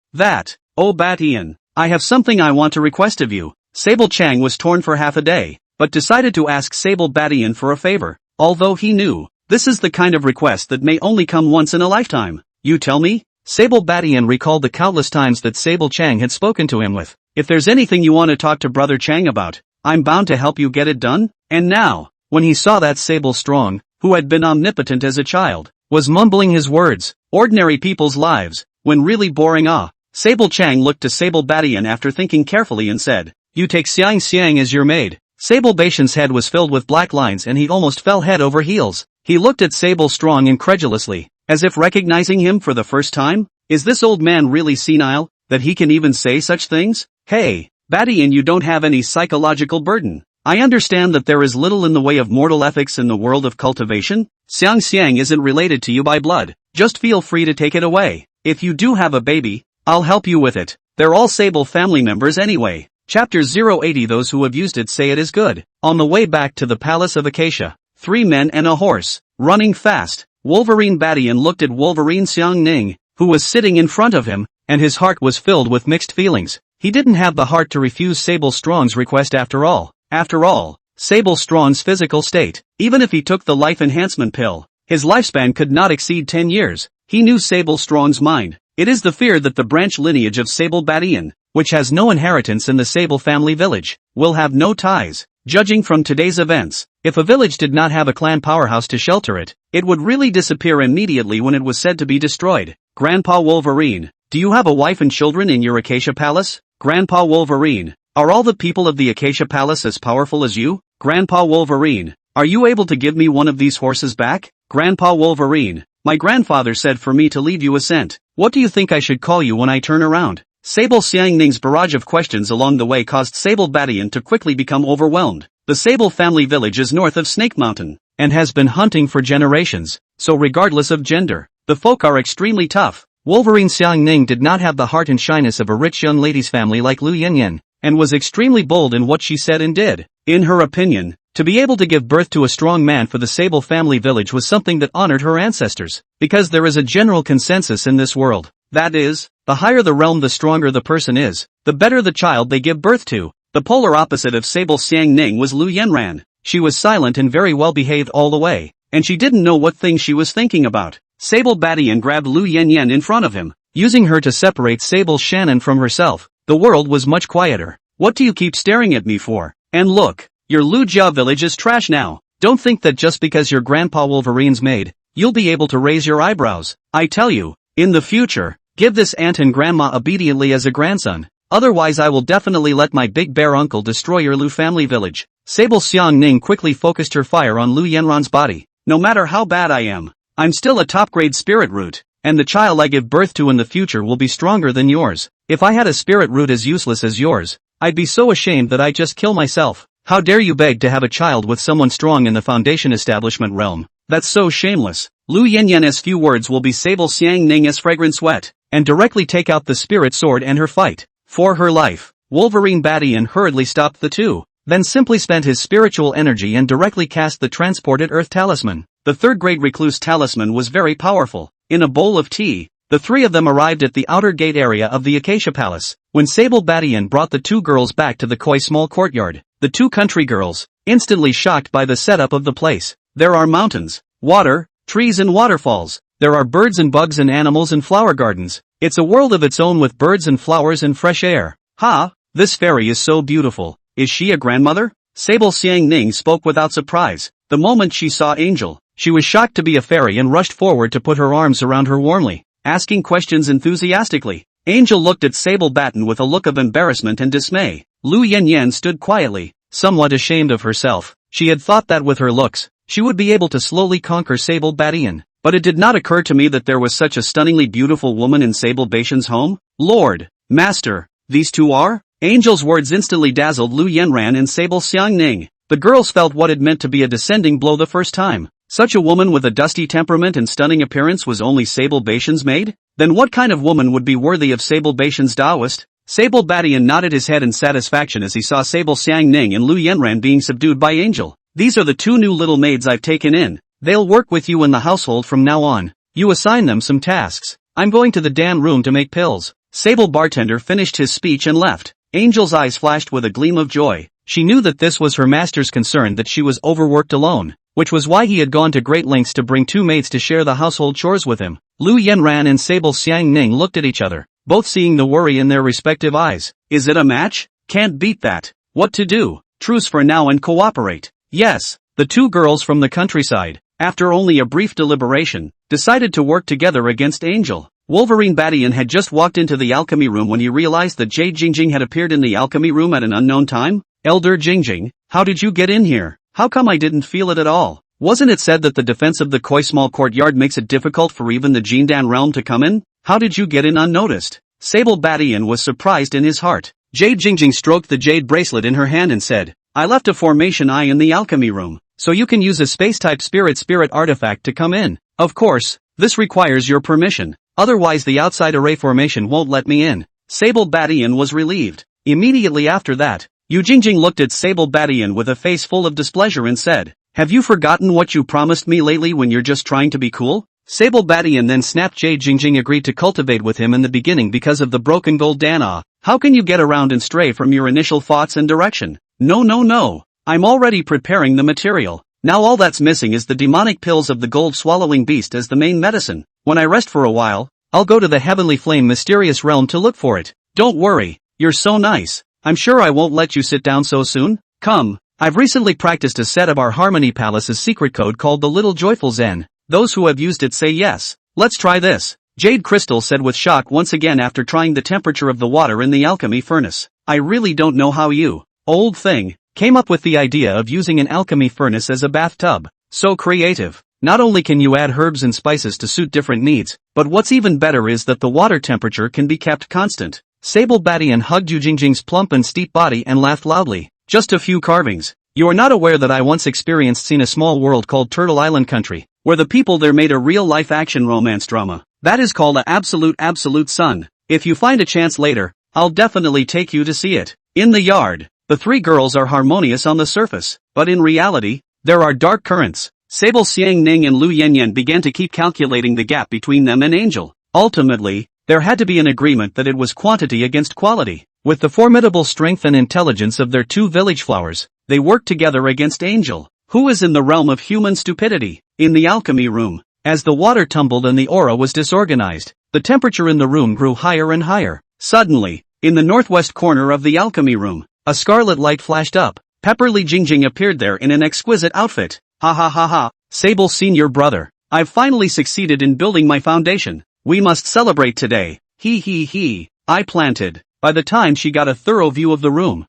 S1: Oh Bat Ian, I have something I want to request of you. Sable Chang was torn for half a day, but decided to ask Sable Bat Ian for a favor, although he knew, this is the kind of request that may only come once in a lifetime. You tell me? Sable Bat Ian recalled the countless times that Sable Chang had spoken to him with. If there's anything you want to talk to Brother Chang about, I'm bound to help you get it done. And now, when he saw that Sable Strong, who had been omnipotent as a child, was mumbling his words, ordinary people's lives, when really boring. Sable Chang looked to Sable Bat Ian after thinking carefully and said, you take Xiang as your maid. Sable Baitian's head was filled with black lines and he almost fell head over heels. He looked at Sable Strong incredulously, as if recognizing him for the first time. Is this old man really senile, that he can even say such things? Hey, Bat Ian, you don't have any psychological burden. I understand that there is little in the way of mortal ethics in the world of cultivation. Xiang isn't related to you by blood. Just feel free to take it away. If you do have a baby, I'll help you with it. They're all Sable family members anyway. Chapter 080. Those who have used it say it is good. On the way back to the Palace of Acacia, 3 men and a horse, running fast, Wolverine Bat Ian looked at Wolverine Xiang Ning, who was sitting in front of him, and his heart was filled with mixed feelings. He didn't have the heart to refuse Sable Strong's request after all. After all, Sable Strong's physical state, even if he took the life enhancement pill, his lifespan could not exceed 10 years. He knew Sable Strong's mind. It is the fear that the branch lineage of Sable Bat Ian, which has no inheritance in the Sable family village, will have no ties. Judging from today's events, if a village did not have a clan powerhouse to shelter it, it would really disappear immediately when it was said to be destroyed. Grandpa Wolverine, do you have a wife and children in your Acacia Palace? Grandpa Wolverine, are all the people of the Acacia Palace as powerful as you? Grandpa Wolverine, are you able to give me one of these horses back? Grandpa Wolverine, my grandfather said for me to leave you a cent. What do you think I should call you when I turn around? Sable Xiang Ning's barrage of questions along the way caused Sable Bat Ian to quickly become overwhelmed. The Sable family village is north of Snake Mountain, and has been hunting for generations, so regardless of gender, the folk are extremely tough. Wolverine Xiang Ning did not have the heart and shyness of a rich young lady's family like Lu Yanyan, and was extremely bold in what she said and did. In her opinion, to be able to give birth to a strong man for the Sable family village was something that honored her ancestors, because there is a general consensus in this world. That is, the higher the realm the stronger the person is, the better the child they give birth to. The polar opposite of Sable Xiang Ning was Lu Yanran. She was silent and very well behaved all the way, and she didn't know what thing she was thinking about. Sable Bat Ian grabbed Lu Yanyan in front of him, using her to separate Sable Shannon from herself. The world was much quieter. What do you keep staring at me for? And look, your Lu Jia village is trash now. Don't think that just because you're Grandpa Wolverine's maid, you'll be able to raise your eyebrows. I tell you, in the future, give this aunt and grandma obediently as a grandson. Otherwise I will definitely let my big bear uncle destroy your Lu family village. Sable Xiang Ning quickly focused her fire on Lu Yanran's body. No matter how bad I am, I'm still a top-grade spirit root, and the child I give birth to in the future will be stronger than yours. If I had a spirit root as useless as yours, I'd be so ashamed that I'd just kill myself. How dare you beg to have a child with someone strong in the foundation establishment realm? That's so shameless. Lu Yanyan's few words will be Sable Xiang Ning's fragrant sweat, and directly take out the spirit sword and her fight. For her life, Wolverine Bat Ian hurriedly stopped the two, then simply spent his spiritual energy and directly cast the transported earth talisman. The third-grade recluse talisman was very powerful. In a bowl of tea, the three of them arrived at the outer gate area of the Acacia Palace. When Sable Bat Ian brought the two girls back to the koi small courtyard, the two country girls, instantly shocked by the setup of the place. There are mountains, water, trees and waterfalls. There are birds and bugs and animals and flower gardens. It's a world of its own with birds and flowers and fresh air. Ha! This fairy is so beautiful. Is she a grandmother? Sable Xiang Ning spoke without surprise. The moment she saw Angel, she was shocked to be a fairy and rushed forward to put her arms around her warmly, asking questions enthusiastically. Angel looked at Sable Batten with a look of embarrassment and dismay. Lu Yanyan stood quietly, somewhat ashamed of herself. She had thought that with her looks, she would be able to slowly conquer Sable Batten. But it did not occur to me that there was such a stunningly beautiful woman in Sable Bation's home. Lord, Master, these two are? Angel's words instantly dazzled Lu Yanran and Sable Xiangning. The girls felt what it meant to be a descending blow the first time. Such a woman with a dusty temperament and stunning appearance was only Sable Bation's maid? Then what kind of woman would be worthy of Sable Bation's Taoist? Sable Batten nodded his head in satisfaction as he saw Sable Xiangning and Lu Yanran being subdued by Angel. These are the two new little maids I've taken in. They'll work with you in the household from now on. You assign them some tasks. I'm going to the Dan room to make pills. Sable Bartender finished his speech and left. Angel's eyes flashed with a gleam of joy. She knew that this was her master's concern that she was overworked alone, which was why he had gone to great lengths to bring two maids to share the household chores with him. Lu Yanran and Sable Xiangning looked at each other, both seeing the worry in their respective eyes. Is it a match? Can't beat that. What to do? Truce for now and cooperate. Yes, the two girls from the countryside, after only a brief deliberation, decided to work together against Angel. Wolverine Battalion had just walked into the alchemy room when he realized that Jade Jingjing had appeared in the alchemy room at an unknown time. Elder Jingjing, how did you get in here? How come I didn't feel it at all? Wasn't it said that the defense of the Koi small courtyard makes it difficult for even the Jindan realm to come in? How did you get in unnoticed? Sable Battalion was surprised in his heart. Jade Jingjing stroked the jade bracelet in her hand and said, I left a formation eye in the alchemy room, so you can use a space-type spirit artifact to come in. Of course, this requires your permission. Otherwise the outside array formation won't let me in. Sable Battalion was relieved. Immediately after that, Yu Jingjing looked at Sable Battalion with a face full of displeasure and said, have you forgotten what you promised me lately when you're just trying to be cool? Sable Battalion then snapped. Jade Jingjing agreed to cultivate with him in the beginning because of the broken gold Dana. How can you get around and stray from your initial thoughts and direction? No. I'm already preparing the material. Now all that's missing is the demonic pills of the gold-swallowing beast as the main medicine. When I rest for a while, I'll go to the Heavenly Flame mysterious realm to look for it. Don't worry, you're so nice. I'm sure I won't let you sit down so soon. Come, I've recently practiced a set of our Harmony Palace's secret code called the Little Joyful Zen. Those who have used it say yes. Let's try this. Jade Crystal said with shock once again after trying the temperature of the water in the alchemy furnace. I really don't know how you, old thing, came up with the idea of using an alchemy furnace as a bathtub. So creative. Not only can you add herbs and spices to suit different needs, but what's even better is that the water temperature can be kept constant. Sable Battalion hugged Yu Jingjing's plump and steep body and laughed loudly. Just a few carvings. You are not aware that I once seen a small world called Turtle Island Country, where the people there made a real-life action romance drama. That is called a absolute son. If you find a chance later, I'll definitely take you to see it. In the yard, the three girls are harmonious on the surface, but in reality, there are dark currents. Sable Xiangning and Lu Yanyan began to keep calculating the gap between them and Angel. Ultimately, there had to be an agreement that it was quantity against quality. With the formidable strength and intelligence of their two village flowers, they worked together against Angel, who is in the realm of human stupidity. In the alchemy room, as the water tumbled and the aura was disorganized, the temperature in the room grew higher and higher. Suddenly, in the northwest corner of the alchemy room, a scarlet light flashed up. Pepperly Jingjing appeared there in an exquisite outfit. Ha. Sable Senior Brother, I've finally succeeded in building my foundation. We must celebrate today. He. I planted. By the time she got a thorough view of the room,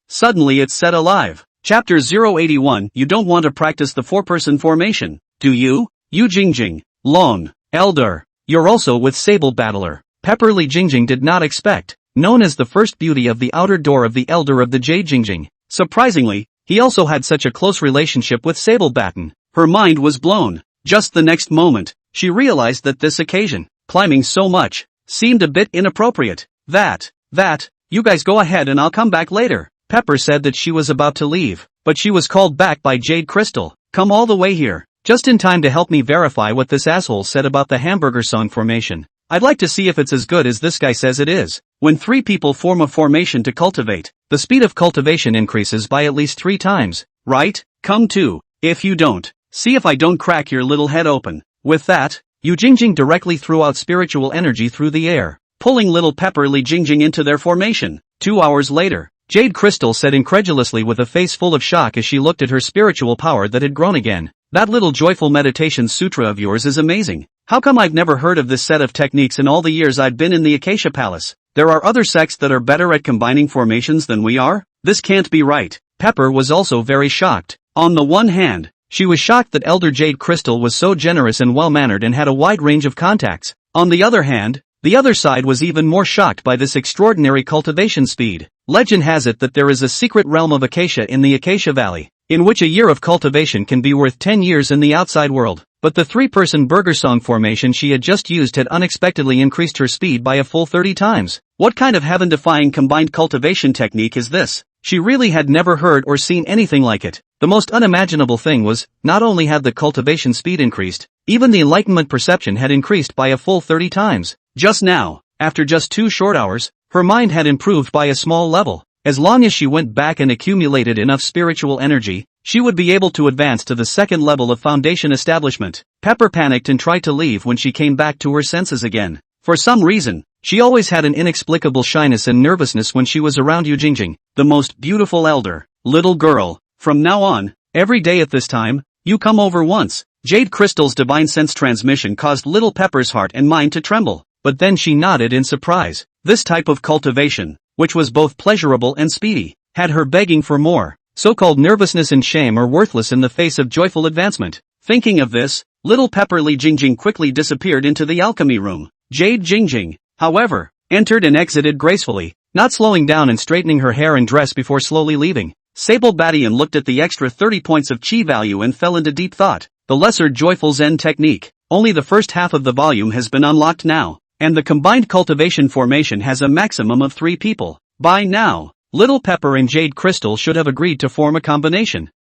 S1: suddenly it set alive. Chapter 081. You don't want to practice the four-person formation, do you? Yu Jingjing, lone, elder. You're also with Sable Battler. Pepperly Jingjing did not expect, known as the first beauty of the outer door of the elder of the Jade Jingjing. Surprisingly, he also had such a close relationship with Sable Batten. Her mind was blown. Just the next moment, she realized that this occasion, climbing so much, seemed a bit inappropriate. You guys go ahead and I'll come back later. Pepper said that she was about to leave, but she was called back by Jade Crystal. Come all the way here, just in time to help me verify what this asshole said about the hamburger song formation. I'd like to see if it's as good as this guy says it is. When three people form a formation to cultivate, the speed of cultivation increases by at least 3 times, right? Come too. If you don't, see if I don't crack your little head open. With that, Yu Jingjing directly threw out spiritual energy through the air, pulling little Pepperly Jingjing into their formation. 2 hours later, Jade Crystal said incredulously with a face full of shock as she looked at her spiritual power that had grown again. That little joyful meditation sutra of yours is amazing. How come I've never heard of this set of techniques in all the years I've been in the Acacia Palace? There are other sects that are better at combining formations than we are? This can't be right. Pepper was also very shocked. On the one hand, she was shocked that Elder Jade Crystal was so generous and well-mannered and had a wide range of contacts. On the other hand, the other side was even more shocked by this extraordinary cultivation speed. Legend has it that there is a secret realm of Acacia in the Acacia Valley, in which a year of cultivation can be worth 10 years in the outside world. But the three-person burger song formation she had just used had unexpectedly increased her speed by a full 30 times. What kind of heaven-defying combined cultivation technique is this? She really had never heard or seen anything like it. The most unimaginable thing was, not only had the cultivation speed increased, even the enlightenment perception had increased by a full 30 times. Just now, after just 2 short hours, her mind had improved by a small level. As long as she went back and accumulated enough spiritual energy, she would be able to advance to the second level of foundation establishment. Pepper panicked and tried to leave when she came back to her senses again. For some reason, she always had an inexplicable shyness and nervousness when she was around Yujingjing, the most beautiful elder. Little girl, from now on, every day at this time, you come over once. Jade Crystal's divine sense transmission caused little Pepper's heart and mind to tremble, but then she nodded in surprise. This type of cultivation, which was both pleasurable and speedy, had her begging for more. So-called nervousness and shame are worthless in the face of joyful advancement. Thinking of this, little Pepper Li Jingjing quickly disappeared into the alchemy room. Jade Jingjing, however, entered and exited gracefully, not slowing down and straightening her hair and dress before slowly leaving. Sable Badian looked at the extra 30 points of chi value and fell into deep thought. The lesser joyful Zen technique, only the first half of the volume has been unlocked now, and the combined cultivation formation has a maximum of 3 people. By now, Little Pepper and Jade Crystal should have agreed to form a combination.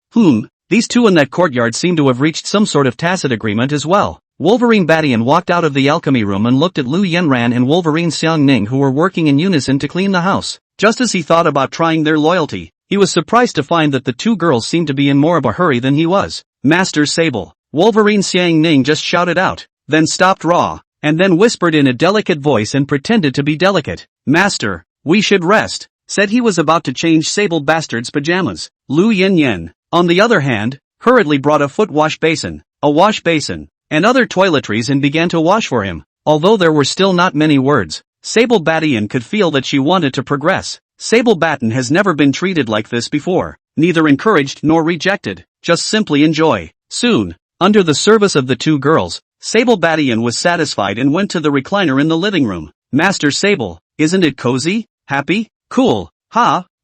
S1: These two in that courtyard seem to have reached some sort of tacit agreement as well. Wolverine Badian walked out of the alchemy room and looked at Lu Yenran and Wolverine Xiang Ning, who were working in unison to clean the house. Just as he thought about trying their loyalty, he was surprised to find that the 2 girls seemed to be in more of a hurry than he was. Master Sable, Wolverine Xiang Ning just shouted out, then stopped raw, and then whispered in a delicate voice and pretended to be delicate. Master, we should rest, said he was about to change Sable Bastard's pajamas. Lu Yen, on the other hand, hurriedly brought a foot wash basin, a wash basin, and other toiletries and began to wash for him. Although there were still not many words, Sable Badian could feel that she wanted to progress. Sable Batten has never been treated like this before, neither encouraged nor rejected, just simply enjoy. Soon, under the service of the 2 girls, Sable Badian was satisfied and went to the recliner in the living room. Master Sable, isn't it cozy, happy, cool,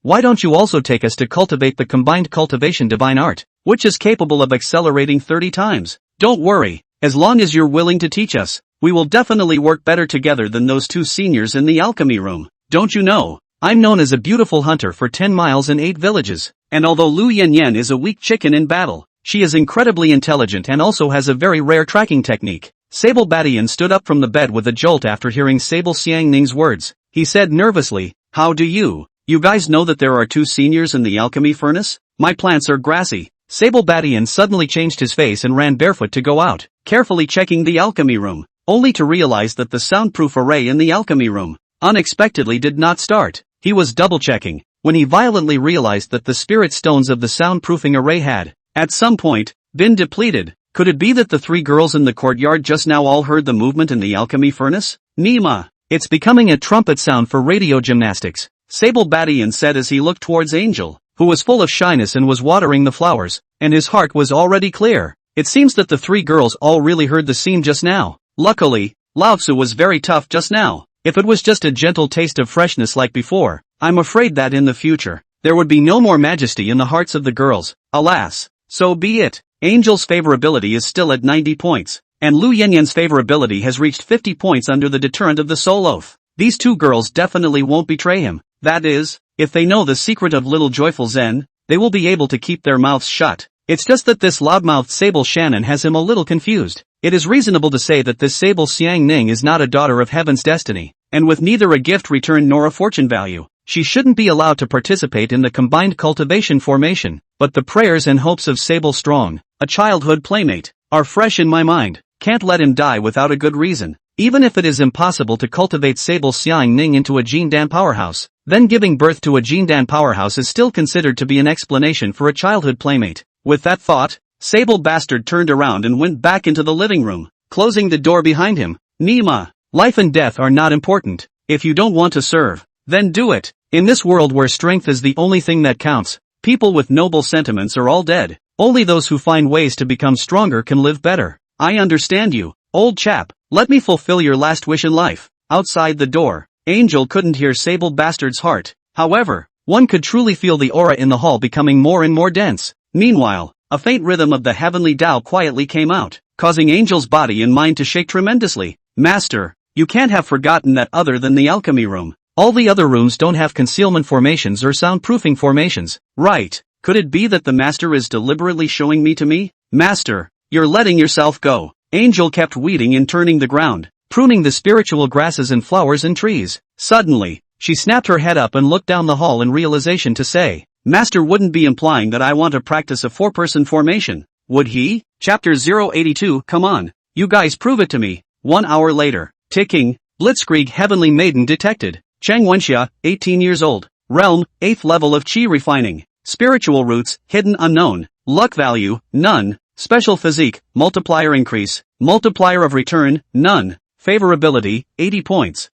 S1: why don't you also take us to cultivate the combined cultivation divine art, which is capable of accelerating 30 times? Don't worry, as long as you're willing to teach us, we will definitely work better together than those 2 seniors in the alchemy room. Don't you know, I'm known as a beautiful hunter for 10 miles and 8 villages, and although Lu Yen is a weak chicken in battle, she is incredibly intelligent and also has a very rare tracking technique. Sable Badian stood up from the bed with a jolt after hearing Sable Xiang Ning's words. He said nervously, how do you guys know that there are 2 seniors in the alchemy furnace? My plants are grassy. Sable Badian suddenly changed his face and ran barefoot to go out, carefully checking the alchemy room, only to realize that the soundproof array in the alchemy room unexpectedly did not start. He was double-checking when he violently realized that the spirit stones of the soundproofing array had, at some point, been depleted. Could it be that the 3 girls in the courtyard just now all heard the movement in the alchemy furnace? Nima, it's becoming a trumpet sound for radio gymnastics, Sable Badian said as he looked towards Angel, who was full of shyness and was watering the flowers, and his heart was already clear. It seems that the 3 girls all really heard the scene just now. Luckily, Lao Tzu was very tough just now. If it was just a gentle taste of freshness like before, I'm afraid that in the future, there would be no more majesty in the hearts of the girls. Alas, so be it. Angel's favorability is still at 90 points, and Lu Yen's favorability has reached 50 points under the deterrent of the soul oath. These 2 girls definitely won't betray him. That is, if they know the secret of little joyful Zen, they will be able to keep their mouths shut. It's just that this loudmouthed Sable Shannon has him a little confused. It is reasonable to say that this Sable Xiang Ning is not a daughter of heaven's destiny, and with neither a gift return nor a fortune value, she shouldn't be allowed to participate in the combined cultivation formation. But the prayers and hopes of Sable Strong, a childhood playmate, are fresh in my mind. Can't let him die without a good reason. Even if it is impossible to cultivate Sable Xiang Ning into a Jindan powerhouse, then giving birth to a Jindan powerhouse is still considered to be an explanation for a childhood playmate. With that thought, Sable Bastard turned around and went back into the living room. closing the door behind him. Nima, life and death are not important. If you don't want to serve, then do it. In this world where strength is the only thing that counts, people with noble sentiments are all dead. Only those who find ways to become stronger can live better. I understand you, old chap. Let me fulfill your last wish in life. Outside the door, Angel couldn't hear Sable Bastard's heart. However, one could truly feel the aura in the hall becoming more and more dense. Meanwhile, a faint rhythm of the heavenly Tao quietly came out, causing Angel's body and mind to shake tremendously. Master, you can't have forgotten that other than the alchemy room, all the other rooms don't have concealment formations or soundproofing formations, right? Could it be that the master is deliberately showing me to me? Master, you're letting yourself go. Angel kept weeding and turning the ground, pruning the spiritual grasses and flowers and trees. Suddenly, she snapped her head up and looked down the hall in realization to say, Master wouldn't be implying that I want to practice a four-person formation, would he? Chapter 082. Come on, you guys prove it to me. 1 hour later, ticking, Blitzkrieg Heavenly Maiden detected. Chang Wenxia, 18 years old. Realm, 8th level of Qi refining. Spiritual roots, hidden unknown. Luck value, none. Special physique, multiplier increase. Multiplier of return, none. Favorability, 80 points.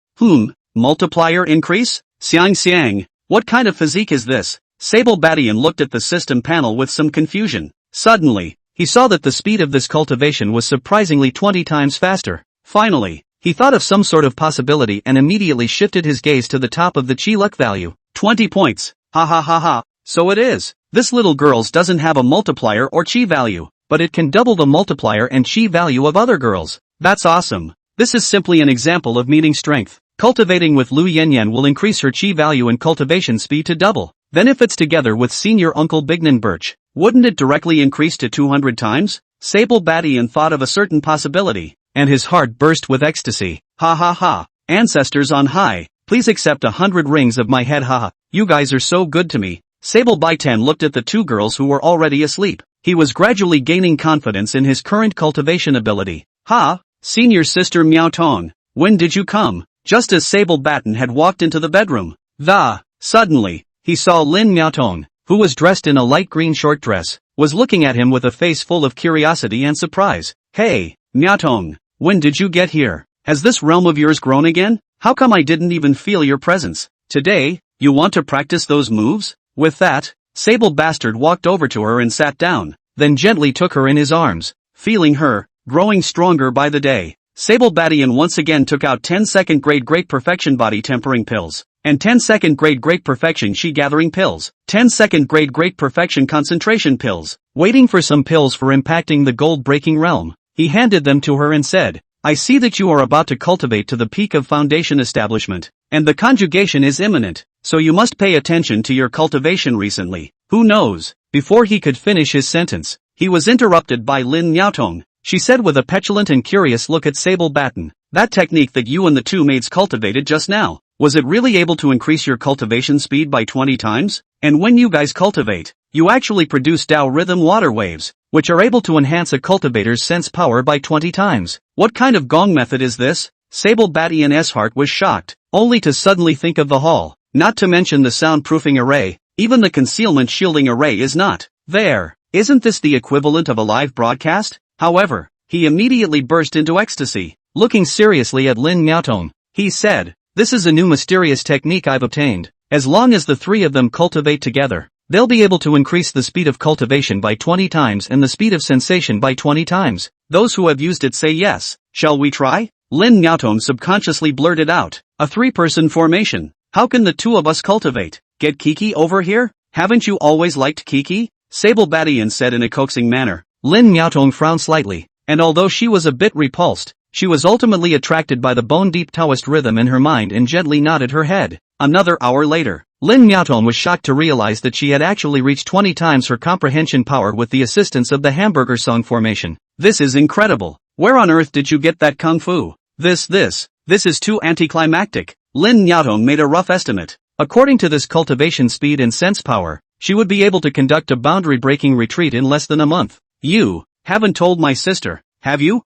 S1: Multiplier increase? Xiang. What kind of physique is this? Sable Badian looked at the system panel with some confusion. Suddenly, he saw that the speed of this cultivation was surprisingly 20 times faster. Finally, he thought of some sort of possibility and immediately shifted his gaze to the top of the Qi luck value. 20 points. Ha. So it is. This little girl's doesn't have a multiplier or Qi value, but it can double the multiplier and Qi value of other girls. That's awesome. This is simply an example of meeting strength. Cultivating with Lu Yanyan will increase her Qi value and cultivation speed to double. Then if it's together with senior uncle Bignan Birch, wouldn't it directly increase to 200 times? Sable Badian thought of a certain possibility, and his heart burst with ecstasy. Ha. Ancestors on high, please accept 100 rings of my head. Ha. You guys are so good to me. Sable Baitan looked at the two girls who were already asleep. He was gradually gaining confidence in his current cultivation ability. Ha, senior sister Miao Tong, when did you come? Just as Sable Batten had walked into the bedroom. Suddenly, he saw Lin Miaotong, who was dressed in a light green short dress, was looking at him with a face full of curiosity and surprise. Hey, Miaotong, when did you get here? Has this realm of yours grown again? How come I didn't even feel your presence? Today, you want to practice those moves? With that, Sable Bastard walked over to her and sat down, then gently took her in his arms, feeling her, growing stronger by the day. Sable Badian once again took out 10 2nd grade Great Perfection Body Tempering Pills, and 10 2nd grade Great Perfection Qi Gathering Pills, 10 2nd grade Great Perfection Concentration Pills. Waiting for some pills for impacting the gold-breaking realm, he handed them to her and said, I see that you are about to cultivate to the peak of foundation establishment, and the conjugation is imminent, so you must pay attention to your cultivation recently. Who knows? Before he could finish his sentence, he was interrupted by Lin Miaotong. She said with a petulant and curious look at Sable Batten, that technique that you and the two maids cultivated just now, was it really able to increase your cultivation speed by 20 times? And when you guys cultivate, you actually produce Tao rhythm water waves, which are able to enhance a cultivator's sense power by 20 times. What kind of gong method is this? Sable Battian's heart was shocked, only to suddenly think of the hall, not to mention the soundproofing array, even the concealment shielding array is not there. Isn't this the equivalent of a live broadcast? However, he immediately burst into ecstasy. Looking seriously at Lin Miaotong, he said, this is a new mysterious technique I've obtained. As long as the three of them cultivate together, they'll be able to increase the speed of cultivation by 20 times and the speed of sensation by 20 times. Those who have used it say yes. Shall we try? Lin Miaotong subconsciously blurted out, a three-person formation. How can the two of us cultivate? Get Kiki over here? Haven't you always liked Kiki? Sable Badian said in a coaxing manner. Lin Miaotong frowned slightly, and although she was a bit repulsed, she was ultimately attracted by the bone-deep Taoist rhythm in her mind and gently nodded her head. Another hour later, Lin Miaotong was shocked to realize that she had actually reached 20 times her comprehension power with the assistance of the hamburger song formation. This is incredible. Where on earth did you get that kung fu? This is too anticlimactic. Lin Miaotong made a rough estimate. According to this cultivation speed and sense power, she would be able to conduct a boundary-breaking retreat in less than a month. You haven't told my sister, have you?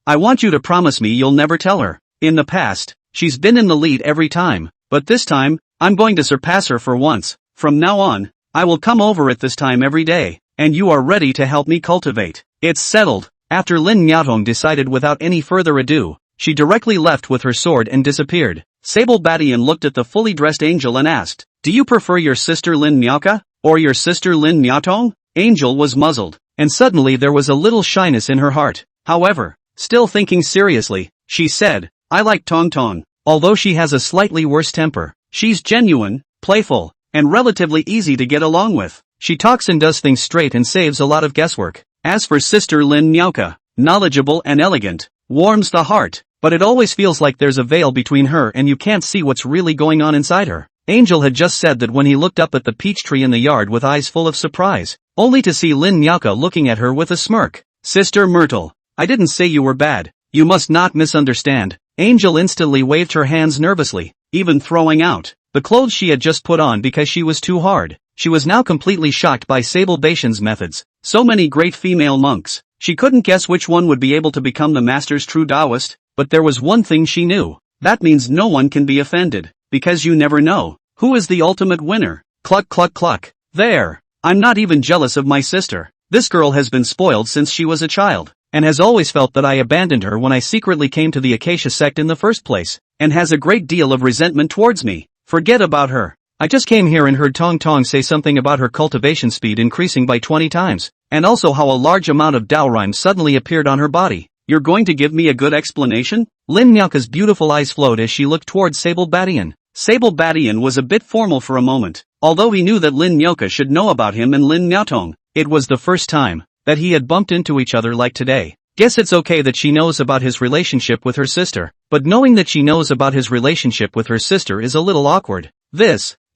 S1: I want you to promise me you'll never tell her. In the past, she's been in the lead every time, but this time, I'm going to surpass her for once. From now on, I will come over at this time every day, and you are ready to help me cultivate. It's settled. After Lin Miaotong decided without any further ado, she directly left with her sword and disappeared. Sable Badian looked at the fully dressed Angel and asked, "Do you prefer your sister Lin Miaoka, or your sister Lin Miaotong?" Angel was muzzled, and suddenly there was a little shyness in her heart. However, still thinking seriously, she said, "I like Tong Tong. Although she has a slightly worse temper, she's genuine, playful, and relatively easy to get along with. She talks and does things straight and saves a lot of guesswork. As for sister Lin Miaoka, knowledgeable and elegant, warms the heart, but it always feels like there's a veil between her and you can't see what's really going on inside her." Angel had just said that when he looked up at the peach tree in the yard with eyes full of surprise, only to see Lin Miaoka looking at her with a smirk. "Sister Myrtle, I didn't say you were bad. You must not misunderstand." Angel instantly waved her hands nervously, even throwing out the clothes she had just put on because she was too hard. She was now completely shocked by Sable Baishan's methods. So many great female monks. She couldn't guess which one would be able to become the master's true Taoist, but there was one thing she knew. That means no one can be offended, because you never know who is the ultimate winner. Cluck cluck cluck. There. I'm not even jealous of my sister. This girl has been spoiled since she was a child, and has always felt that I abandoned her when I secretly came to the Acacia sect in the first place, and has a great deal of resentment towards me. Forget about her. I just came here and heard Tong Tong say something about her cultivation speed increasing by 20 times, and also how a large amount of Dao rhyme suddenly appeared on her body. You're going to give me a good explanation? Lin Miaoka's beautiful eyes flowed as she looked towards Sable Badian. Sable Badian was a bit formal for a moment, although he knew that Lin Miaoka should know about him and Lin Miaotong. It was the first time that he had bumped into each other like today. Guess it's okay that she knows about his relationship with her sister, but knowing that she knows about his relationship with her sister is a little awkward.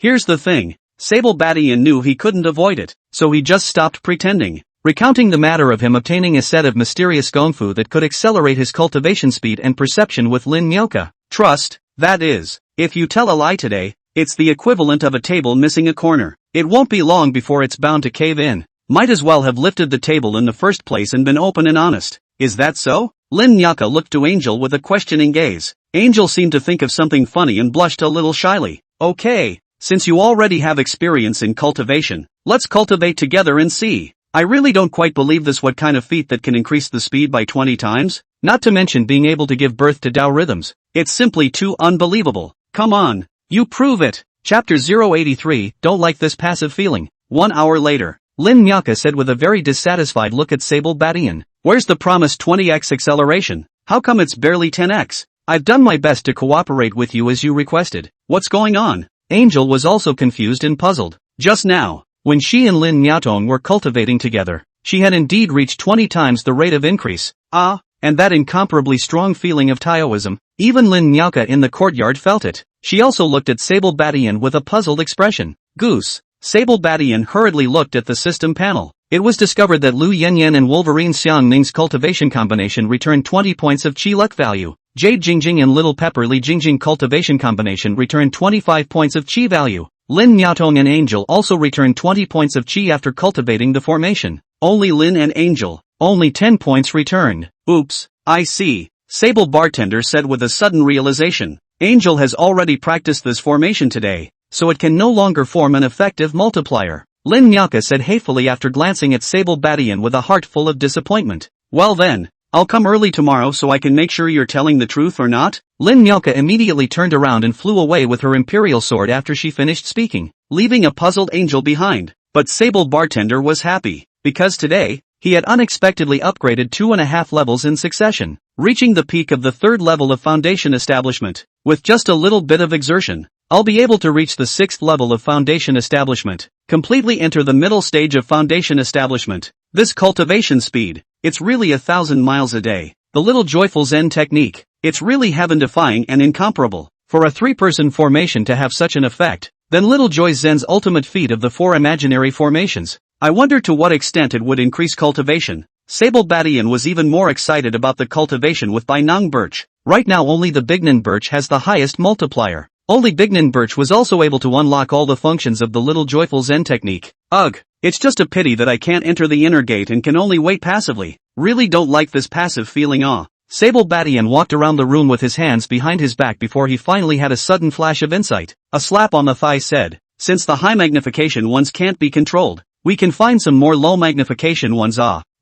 S1: Here's the thing. Sable Badian knew he couldn't avoid it, so he just stopped pretending, recounting the matter of him obtaining a set of mysterious gongfu that could accelerate his cultivation speed and perception with Lin Miaoka. Trust, that is, if you tell a lie today, it's the equivalent of a table missing a corner. It won't be long before it's bound to cave in. Might as well have lifted the table in the first place and been open and honest. Is that so? Lin Miaoka looked to Angel with a questioning gaze. Angel seemed to think of something funny and blushed a little shyly. Okay, since you already have experience in cultivation, let's cultivate together and see. I really don't quite believe this. What kind of feat that can increase the speed by 20 times? Not to mention being able to give birth to Dao rhythms. It's simply too unbelievable. Come on, you prove it. Chapter 083, Don't like this passive feeling. 1 hour later, Lin Miaoka said with a very dissatisfied look at Sable Badian. Where's the promised 20x acceleration? How come it's barely 10x? I've done my best to cooperate with you as you requested. What's going on? Angel was also confused and puzzled. Just now, when she and Lin Miaotong were cultivating together, she had indeed reached 20 times the rate of increase. And that incomparably strong feeling of Taoism, even Lin Miaoka in the courtyard felt it. She also looked at Sable Badian with a puzzled expression. Goose. Sable Badian hurriedly looked at the system panel. It was discovered that Lu Yanyan and Wolverine Xiangning's cultivation combination returned 20 points of Qi luck value. Jade Jingjing and Little Pepper Li Jingjing cultivation combination returned 25 points of Qi value. Lin Miaotong and Angel also returned 20 points of Qi after cultivating the formation. Only Lin and Angel, only 10 points returned. Oops, I see, Sable Bartender said with a sudden realization. Angel has already practiced this formation today, so it can no longer form an effective multiplier. Lin Miaoka said hatefully after glancing at Sable Badian with a heart full of disappointment. Well then, I'll come early tomorrow so I can make sure you're telling the truth or not. Lin Miaoka immediately turned around and flew away with her imperial sword after she finished speaking, leaving a puzzled Angel behind. But Sable Bartender was happy, because today, he had unexpectedly upgraded 2.5 levels in succession, reaching the peak of the 3rd level of Foundation Establishment. With just a little bit of exertion, I'll be able to reach the 6th level of Foundation Establishment, completely enter the middle stage of Foundation Establishment. This cultivation speed, it's really 1,000 miles a day. The little joyful Zen technique, it's really heaven-defying and incomparable. For a 3-person formation to have such an effect, then Little Joy Zen's ultimate feat of the 4 imaginary formations. I wonder to what extent it would increase cultivation. Sable Badian was even more excited about the cultivation with Bainang Birch. Right now only the Bignan Birch has the highest multiplier. Only Bignan Birch was also able to unlock all the functions of the Little Joyful Zen technique. Ugh, it's just a pity that I can't enter the inner gate and can only wait passively. Really don't like this passive feeling. Sable Badian walked around the room with his hands behind his back before he finally had a sudden flash of insight. A slap on the thigh said, since the high magnification ones can't be controlled, we can find some more low magnification ones.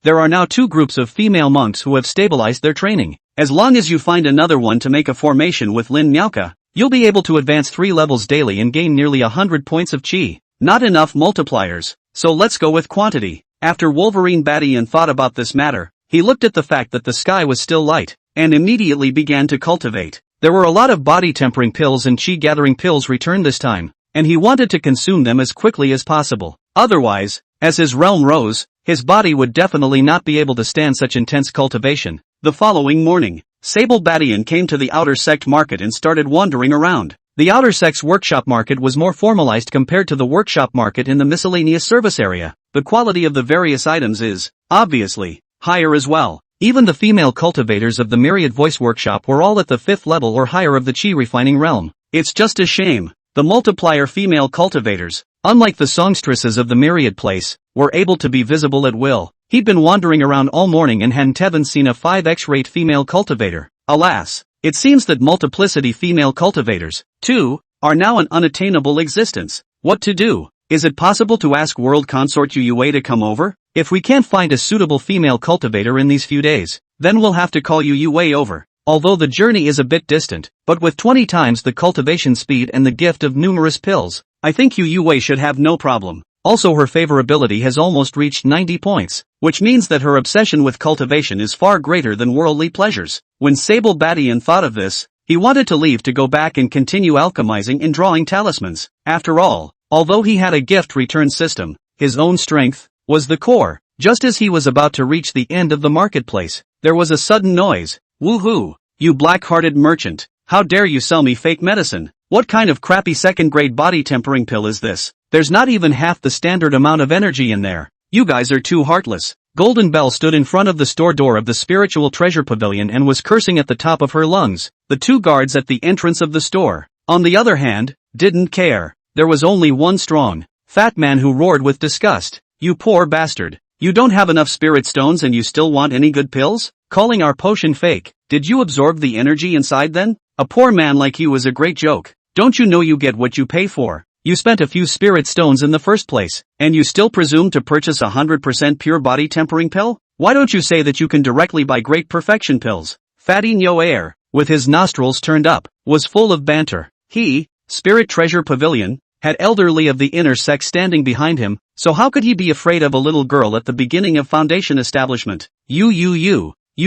S1: There are now 2 groups of female monks who have stabilized their training. As long as you find another one to make a formation with Lin Miaoka, you'll be able to advance 3 levels daily and gain nearly 100 points of chi. Not enough multipliers, so let's go with quantity. After Wolverine Badian thought about this matter, he looked at the fact that the sky was still light, and immediately began to cultivate. There were a lot of body tempering pills and chi gathering pills returned this time, and he wanted to consume them as quickly as possible. Otherwise, as his realm rose, his body would definitely not be able to stand such intense cultivation. The following morning, Sable Badian came to the outer sect market and started wandering around. The outer sect's workshop market was more formalized compared to the workshop market in the miscellaneous service area. The quality of the various items is, obviously, higher as well. Even the female cultivators of the Myriad Voice Workshop were all at the 5th level or higher of the chi refining realm. It's just a shame. The multiplier female cultivators, unlike the songstresses of the Myriad Place, were able to be visible at will. He'd been wandering around all morning and hadn't even seen a 5x rate female cultivator. Alas, it seems that multiplicity female cultivators, too, are now an unattainable existence. What to do? Is it possible to ask World Consort Yue to come over? If we can't find a suitable female cultivator in these few days, then we'll have to call Yue over. Although the journey is a bit distant, but with 20 times the cultivation speed and the gift of numerous pills, I think Yue should have no problem. Also, her favorability has almost reached 90 points, which means that her obsession with cultivation is far greater than worldly pleasures. When Sable Badian thought of this, he wanted to leave to go back and continue alchemizing and drawing talismans. After all, although he had a gift return system, his own strength was the core. Just as he was about to reach the end of the marketplace, there was a sudden noise. Woohoo! You black-hearted merchant! How dare you sell me fake medicine? What kind of crappy second-grade body tempering pill is this? There's not even half the standard amount of energy in there. You guys are too heartless. Golden Bell stood in front of the store door of the Spiritual Treasure Pavilion and was cursing at the top of her lungs. The 2 guards at the entrance of the store, on the other hand, didn't care. There was only one strong, fat man who roared with disgust. You poor bastard. You don't have enough spirit stones and you still want any good pills? Calling our potion fake. Did you absorb the energy inside then? A poor man like you is a great joke. Don't you know you get what you pay for? You spent a few spirit stones in the first place, and you still presume to purchase 100% pure body tempering pill? Why don't you say that you can directly buy great perfection pills? Fatty Nyo Air, with his nostrils turned up, was full of banter. He, Spirit Treasure Pavilion, had elderly of the inner sex standing behind him, so how could he be afraid of a little girl at the beginning of foundation establishment? You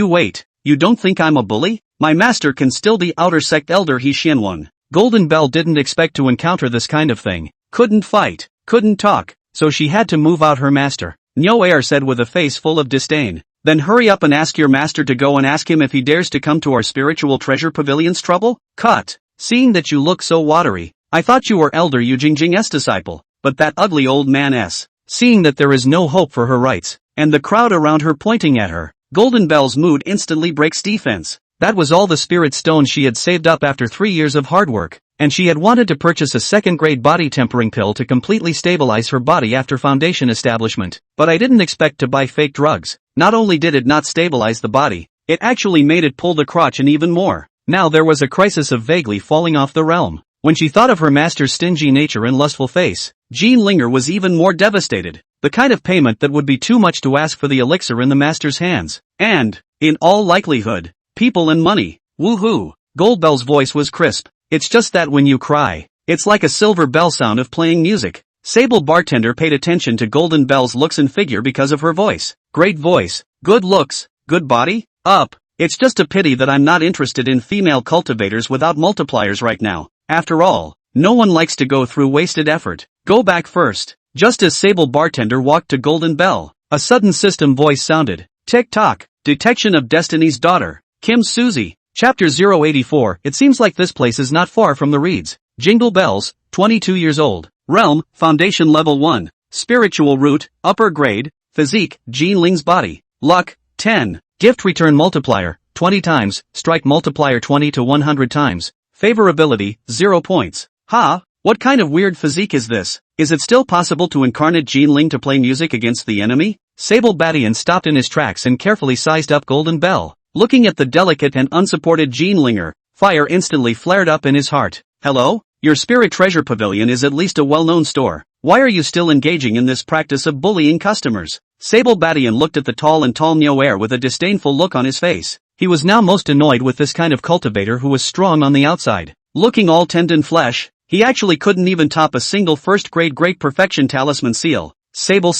S1: wait, you don't think I'm a bully? My master can still the outer sect elder He Xianwen. Golden Bell didn't expect to encounter this kind of thing. Couldn't fight, couldn't talk, so she had to move out her master. Nyo Air said with a face full of disdain. Then hurry up and ask your master to go and ask him if he dares to come to our Spiritual Treasure Pavilion's trouble? Cut. Seeing that you look so watery, I thought you were Elder Yu Jingjing's disciple, but that ugly old man S. Seeing that there is no hope for her rights, and the crowd around her pointing at her, Golden Bell's mood instantly breaks defense. That was all the spirit stones she had saved up after 3 years of hard work, and she had wanted to purchase a second-grade body tempering pill to completely stabilize her body after foundation establishment. But I didn't expect to buy fake drugs. Not only did it not stabilize the body, it actually made it pull the crotch and even more. Now there was a crisis of vaguely falling off the realm. When she thought of her master's stingy nature and lustful face, Jean Linger was even more devastated. The kind of payment that would be too much to ask for the elixir in the master's hands. And, in all likelihood, people and money. Woohoo! Goldbell's voice was crisp. It's just that when you cry, it's like a silver bell sound of playing music. Sable Bartender paid attention to Golden Bell's looks and figure because of her voice. Great voice, good looks, good body, up. It's just a pity that I'm not interested in female cultivators without multipliers right now. After all, no one likes to go through wasted effort. Go back first. Just as Sable Bartender walked to Golden Bell, a sudden system voice sounded. Tick-tock, detection of Destiny's daughter. Kim Suzy, Chapter 084. It seems like this place is not far from the reeds. Jingle Bells, 22 years old. Realm, Foundation Level 1. Spiritual Root, Upper Grade. Physique, Jean Ling's body. Luck, 10. Gift Return Multiplier, 20 times. Strike Multiplier 20 to 100 times. Favorability, 0 points. Ha! What kind of weird physique is this? Is it still possible to incarnate Jean Ling to play music against the enemy? Sable Badian stopped in his tracks and carefully sized up Golden Bell. Looking at the delicate and unsupported Jean Linger, fire instantly flared up in his heart. Hello? Your Spirit Treasure Pavilion is at least a well-known store. Why are you still engaging in this practice of bullying customers? Sable Badian looked at the tall Nyo-air with a disdainful look on his face. He was now most annoyed with this kind of cultivator who was strong on the outside, looking all tendon flesh. He actually couldn't even top a single first-grade Great Perfection talisman seal. Sable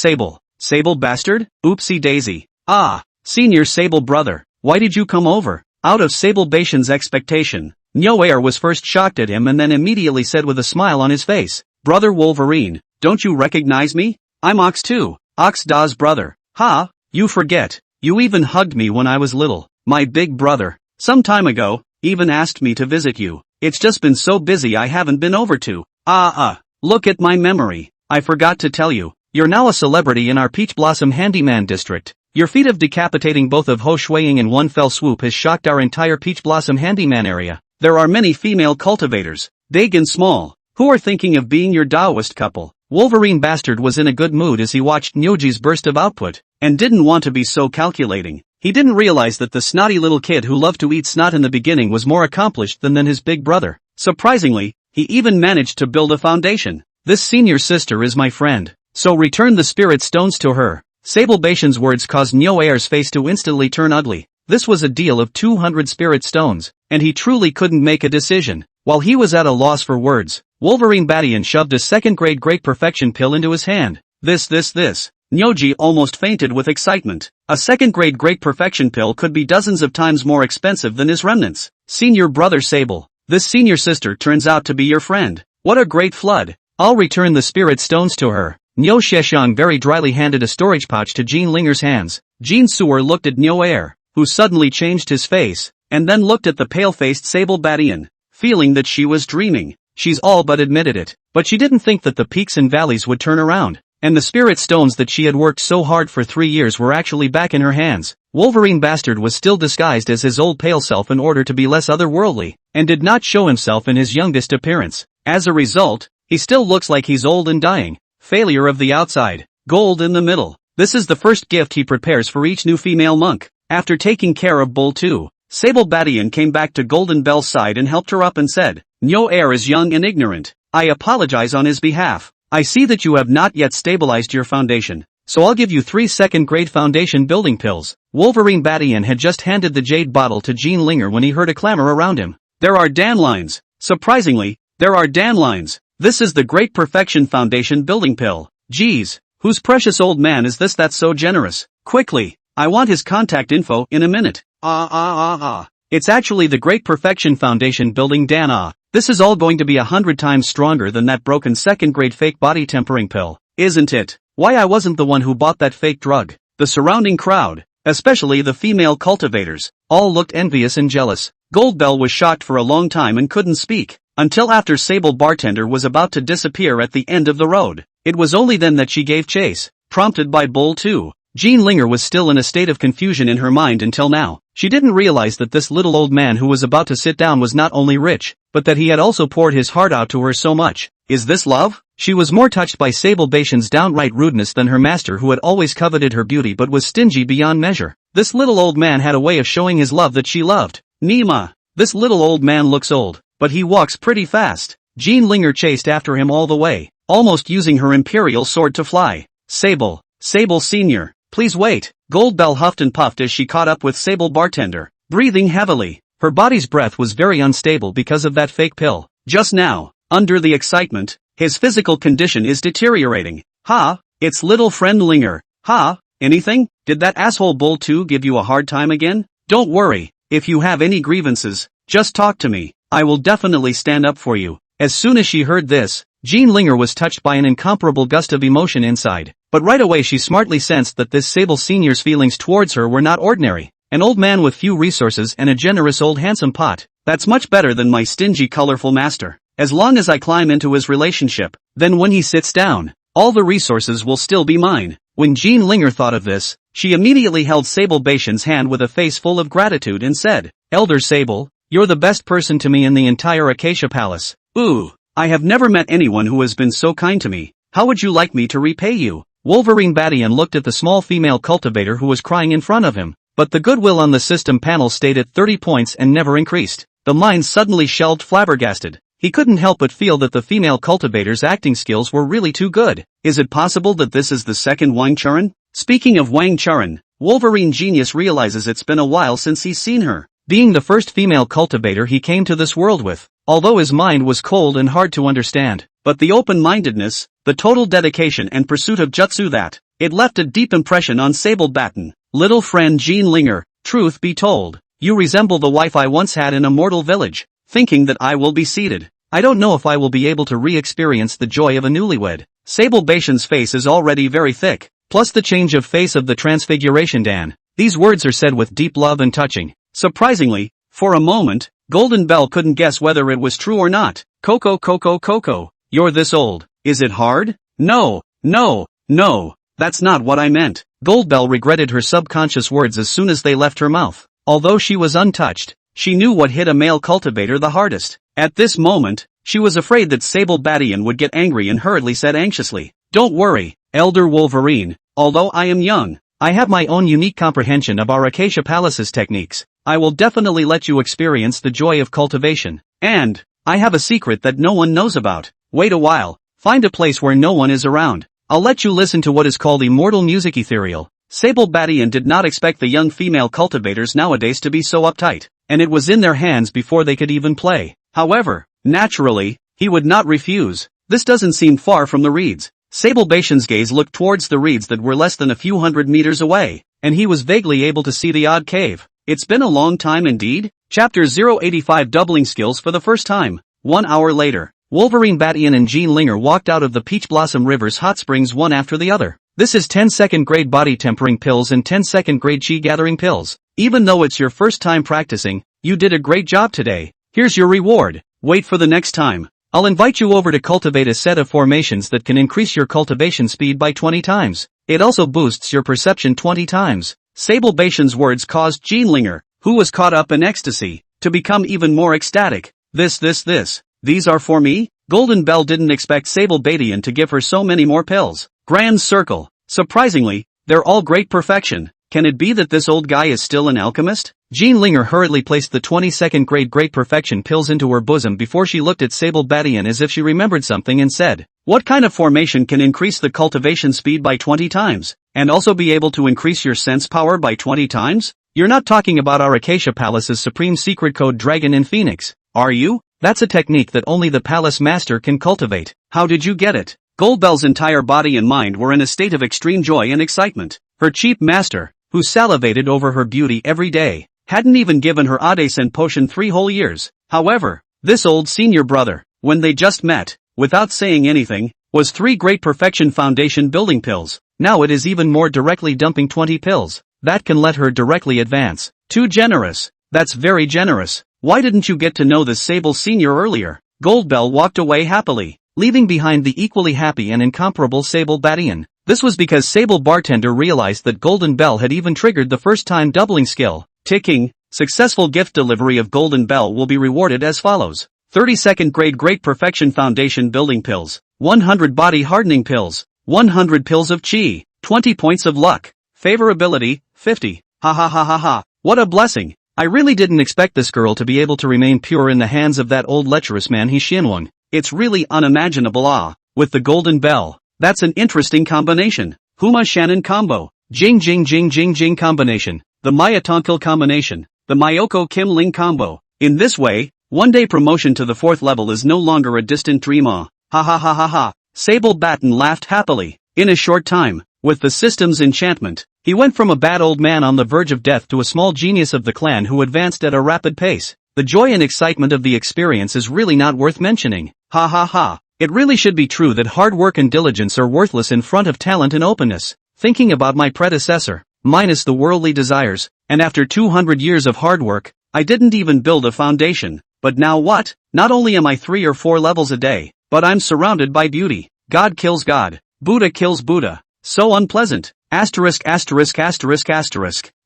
S1: bastard? Oopsie daisy. Ah, senior Sable brother, why did you come over? Out of Sable Bastian's expectation, Nyo-air was first shocked at him and then immediately said with a smile on his face, Brother Wolverine, don't you recognize me? I'm Ox too, Ox Da's brother. Ha, you forget, you even hugged me when I was little, my big brother. Some time ago, even asked me to visit you. It's just been so busy I haven't been over to. Look at my memory. I forgot to tell you, you're now a celebrity in our Peach Blossom Handyman district. Your feat of decapitating both of Ho Shuiying in one fell swoop has shocked our entire Peach Blossom Handyman area. There are many female cultivators, big and small, who are thinking of being your Taoist couple. Wolverine Bastard was in a good mood as he watched Nyoji's burst of output, and didn't want to be so calculating. He didn't realize that the snotty little kid who loved to eat snot in the beginning was more accomplished than his big brother. Surprisingly, he even managed to build a foundation. This senior sister is my friend, so return the spirit stones to her. Sable Bastian's words caused Nyo-air's face to instantly turn ugly. This was a deal of 200 spirit stones, and he truly couldn't make a decision. While he was at a loss for words, Wolverine Badian shoved a second-grade Great Perfection pill into his hand. This. Nyoji almost fainted with excitement. A second-grade Great Perfection pill could be dozens of times more expensive than his remnants. Senior brother Sable, this senior sister turns out to be your friend. What a great flood. I'll return the spirit stones to her. Nyo Xieshang very dryly handed a storage pouch to Jean Linger's hands. Jean Sewer looked at Nyo-air, who suddenly changed his face, and then looked at the pale-faced Sable Badian, feeling that she was dreaming. She's all but admitted it, but she didn't think that the peaks and valleys would turn around, and the spirit stones that she had worked so hard for 3 years were actually back in her hands. Wolverine Bastard was still disguised as his old pale self in order to be less otherworldly, and did not show himself in his youngest appearance. As a result, he still looks like he's old and dying. Failure of the outside, gold in the middle. This is the first gift he prepares for each new female monk. After taking care of Bull 2, Sable Badian came back to Golden Bell's side and helped her up and said, Nyo-air is young and ignorant. I apologize on his behalf. I see that you have not yet stabilized your foundation, so I'll give you 3 second-grade foundation building pills. Wolverine Badian had just handed the jade bottle to Jean Linger when he heard a clamor around him. There are dandelions. Surprisingly, there are dandelions. This is the Great Perfection Foundation building pill. Geez, whose precious old man is this that's so generous? Quickly, I want his contact info in a minute. It's actually the Great Perfection Foundation building Dan. This is all going to be 100 times stronger than that broken second-grade fake body tempering pill, isn't it? Why I wasn't the one who bought that fake drug. The surrounding crowd, especially the female cultivators, all looked envious and jealous. Goldbell was shocked for a long time and couldn't speak, until after Sable Bartender was about to disappear at the end of the road. It was only then that she gave chase, prompted by Bull 2. Jean Linger was still in a state of confusion in her mind until now. She didn't realize that this little old man who was about to sit down was not only rich, but that he had also poured his heart out to her so much. Is this love? She was more touched by Sable Bastian's downright rudeness than her master, who had always coveted her beauty but was stingy beyond measure. This little old man had a way of showing his love that she loved. Nima, this little old man looks old, but he walks pretty fast. Jean Linger chased after him all the way, almost using her imperial sword to fly. Sable Senior, please wait. Goldbell huffed and puffed as she caught up with Sable Bartender, breathing heavily. Her body's breath was very unstable because of that fake pill. Just now, under the excitement, his physical condition is deteriorating. It's little friend Linger. Anything? Did that asshole Bull 2 give you a hard time again? Don't worry, if you have any grievances, just talk to me. I will definitely stand up for you. As soon as she heard this, Jean Linger was touched by an incomparable gust of emotion inside, but right away she smartly sensed that this Sable Senior's feelings towards her were not ordinary. An old man with few resources and a generous old handsome pot. That's much better than my stingy colorful master. As long as I climb into his relationship, then when he sits down, all the resources will still be mine. When Jean Linger thought of this, she immediately held Sable Bastian's hand with a face full of gratitude and said, Elder Sable, you're the best person to me in the entire Acacia Palace. Ooh, I have never met anyone who has been so kind to me. How would you like me to repay you? Wolverine Badian looked at the small female cultivator who was crying in front of him, but the goodwill on the system panel stayed at 30 points and never increased. The mind suddenly shelved flabbergasted. he couldn't help but feel that the female cultivator's acting skills were really too good. Is it possible that this is the second Wang Churen? Speaking of Wang Churen, Wolverine Genius realizes it's been a while since he's seen her. Being the first female cultivator he came to this world with, although his mind was cold and hard to understand, but the open-mindedness, the total dedication and pursuit of jutsu that, it left a deep impression on Sable Batten. Little friend Jean Linger, truth be told, you resemble the wife I once had in a mortal village. Thinking that I will be seated, I don't know if I will be able to re-experience the joy of a newlywed. Sable Bation's face is already very thick, plus the change of face of the transfiguration Dan. These words are said with deep love and touching. Surprisingly, for a moment, Golden Bell couldn't guess whether it was true or not. Coco, you're this old. Is it hard? No, that's not what I meant. Goldbell regretted her subconscious words as soon as they left her mouth. Although she was untouched, she knew what hit a male cultivator the hardest. At this moment, she was afraid that Sable Badian would get angry and hurriedly said anxiously, "Don't worry, Elder Wolverine, although I am young, I have my own unique comprehension of our Acacia Palace's techniques. I will definitely let you experience the joy of cultivation. And, I have a secret that no one knows about. Wait a while, find a place where no one is around. I'll let you listen to what is called immortal music ethereal." Sable Badian did not expect the young female cultivators nowadays to be so uptight, and it was in their hands before they could even play. However, naturally, he would not refuse. This doesn't seem far from the reeds. Sable Bation's gaze looked towards the reeds that were less than a few hundred meters away, and he was vaguely able to see the odd cave. It's been a long time indeed. Chapter 085 Doubling Skills for the first time. 1 hour later, Wolverine Batian and Jean Linger walked out of the Peach Blossom River's hot springs one after the other. This is 10 second grade body tempering pills and 10 second grade chi gathering pills. Even though it's your first time practicing, you did a great job today. Here's your reward. Wait for the next time. I'll invite you over to cultivate a set of formations that can increase your cultivation speed by 20 times. It also boosts your perception 20 times. Sable Bation's words caused Jean Linger, who was caught up in ecstasy, to become even more ecstatic. These are for me? Golden Bell didn't expect Sable Badian to give her so many more pills. Grand Circle. Surprisingly, they're all great perfection. Can it be that this old guy is still an alchemist? Jean Linger hurriedly placed the 22nd grade Great Perfection pills into her bosom before she looked at Sable Badian as if she remembered something and said, "What kind of formation can increase the cultivation speed by 20 times, and also be able to increase your sense power by 20 times? You're not talking about our Acacia Palace's supreme secret code Dragon in Phoenix, are you? That's a technique that only the Palace Master can cultivate. How did you get it?" Goldbell's entire body and mind were in a state of extreme joy and excitement. Her chief master, who salivated over her beauty every day, hadn't even given her Adesen potion 3 whole years. However, this old senior brother, when they just met, without saying anything, was 3 Great Perfection Foundation building pills. Now it is even more directly dumping 20 pills. That can let her directly advance. Too generous. That's very generous. Why didn't you get to know this Sable Senior earlier? Goldbell walked away happily, leaving behind the equally happy and incomparable Sable Badian. This was because Sable Bartender realized that Golden Bell had even triggered the first-time doubling skill. Ticking. Successful gift delivery of Golden Bell will be rewarded as follows. 32nd grade Great Perfection Foundation building pills, 100 body hardening pills, 100 pills of chi, 20 points of luck, favorability, 50. Ha. What a blessing. I really didn't expect this girl to be able to remain pure in the hands of that old lecherous man He Xianwang. It's really unimaginable. With the Golden Bell, that's an interesting combination. Huma Shannon combo, Jing combination, the Maya Tonkil combination, the Mayoko Kim Ling combo. In this way, one-day promotion to the 4th level is no longer a distant dream. Ha. Sable Batten laughed happily. In a short time, with the system's enchantment, he went from a bad old man on the verge of death to a small genius of the clan who advanced at a rapid pace. The joy and excitement of the experience is really not worth mentioning. Ha. It really should be true that hard work and diligence are worthless in front of talent and openness. Thinking about my predecessor, minus the worldly desires, and after 200 years of hard work, I didn't even build a foundation. But now what? Not only am I 3 or 4 levels a day, but I'm surrounded by beauty. God kills God. Buddha kills Buddha. So unpleasant. Asterisk.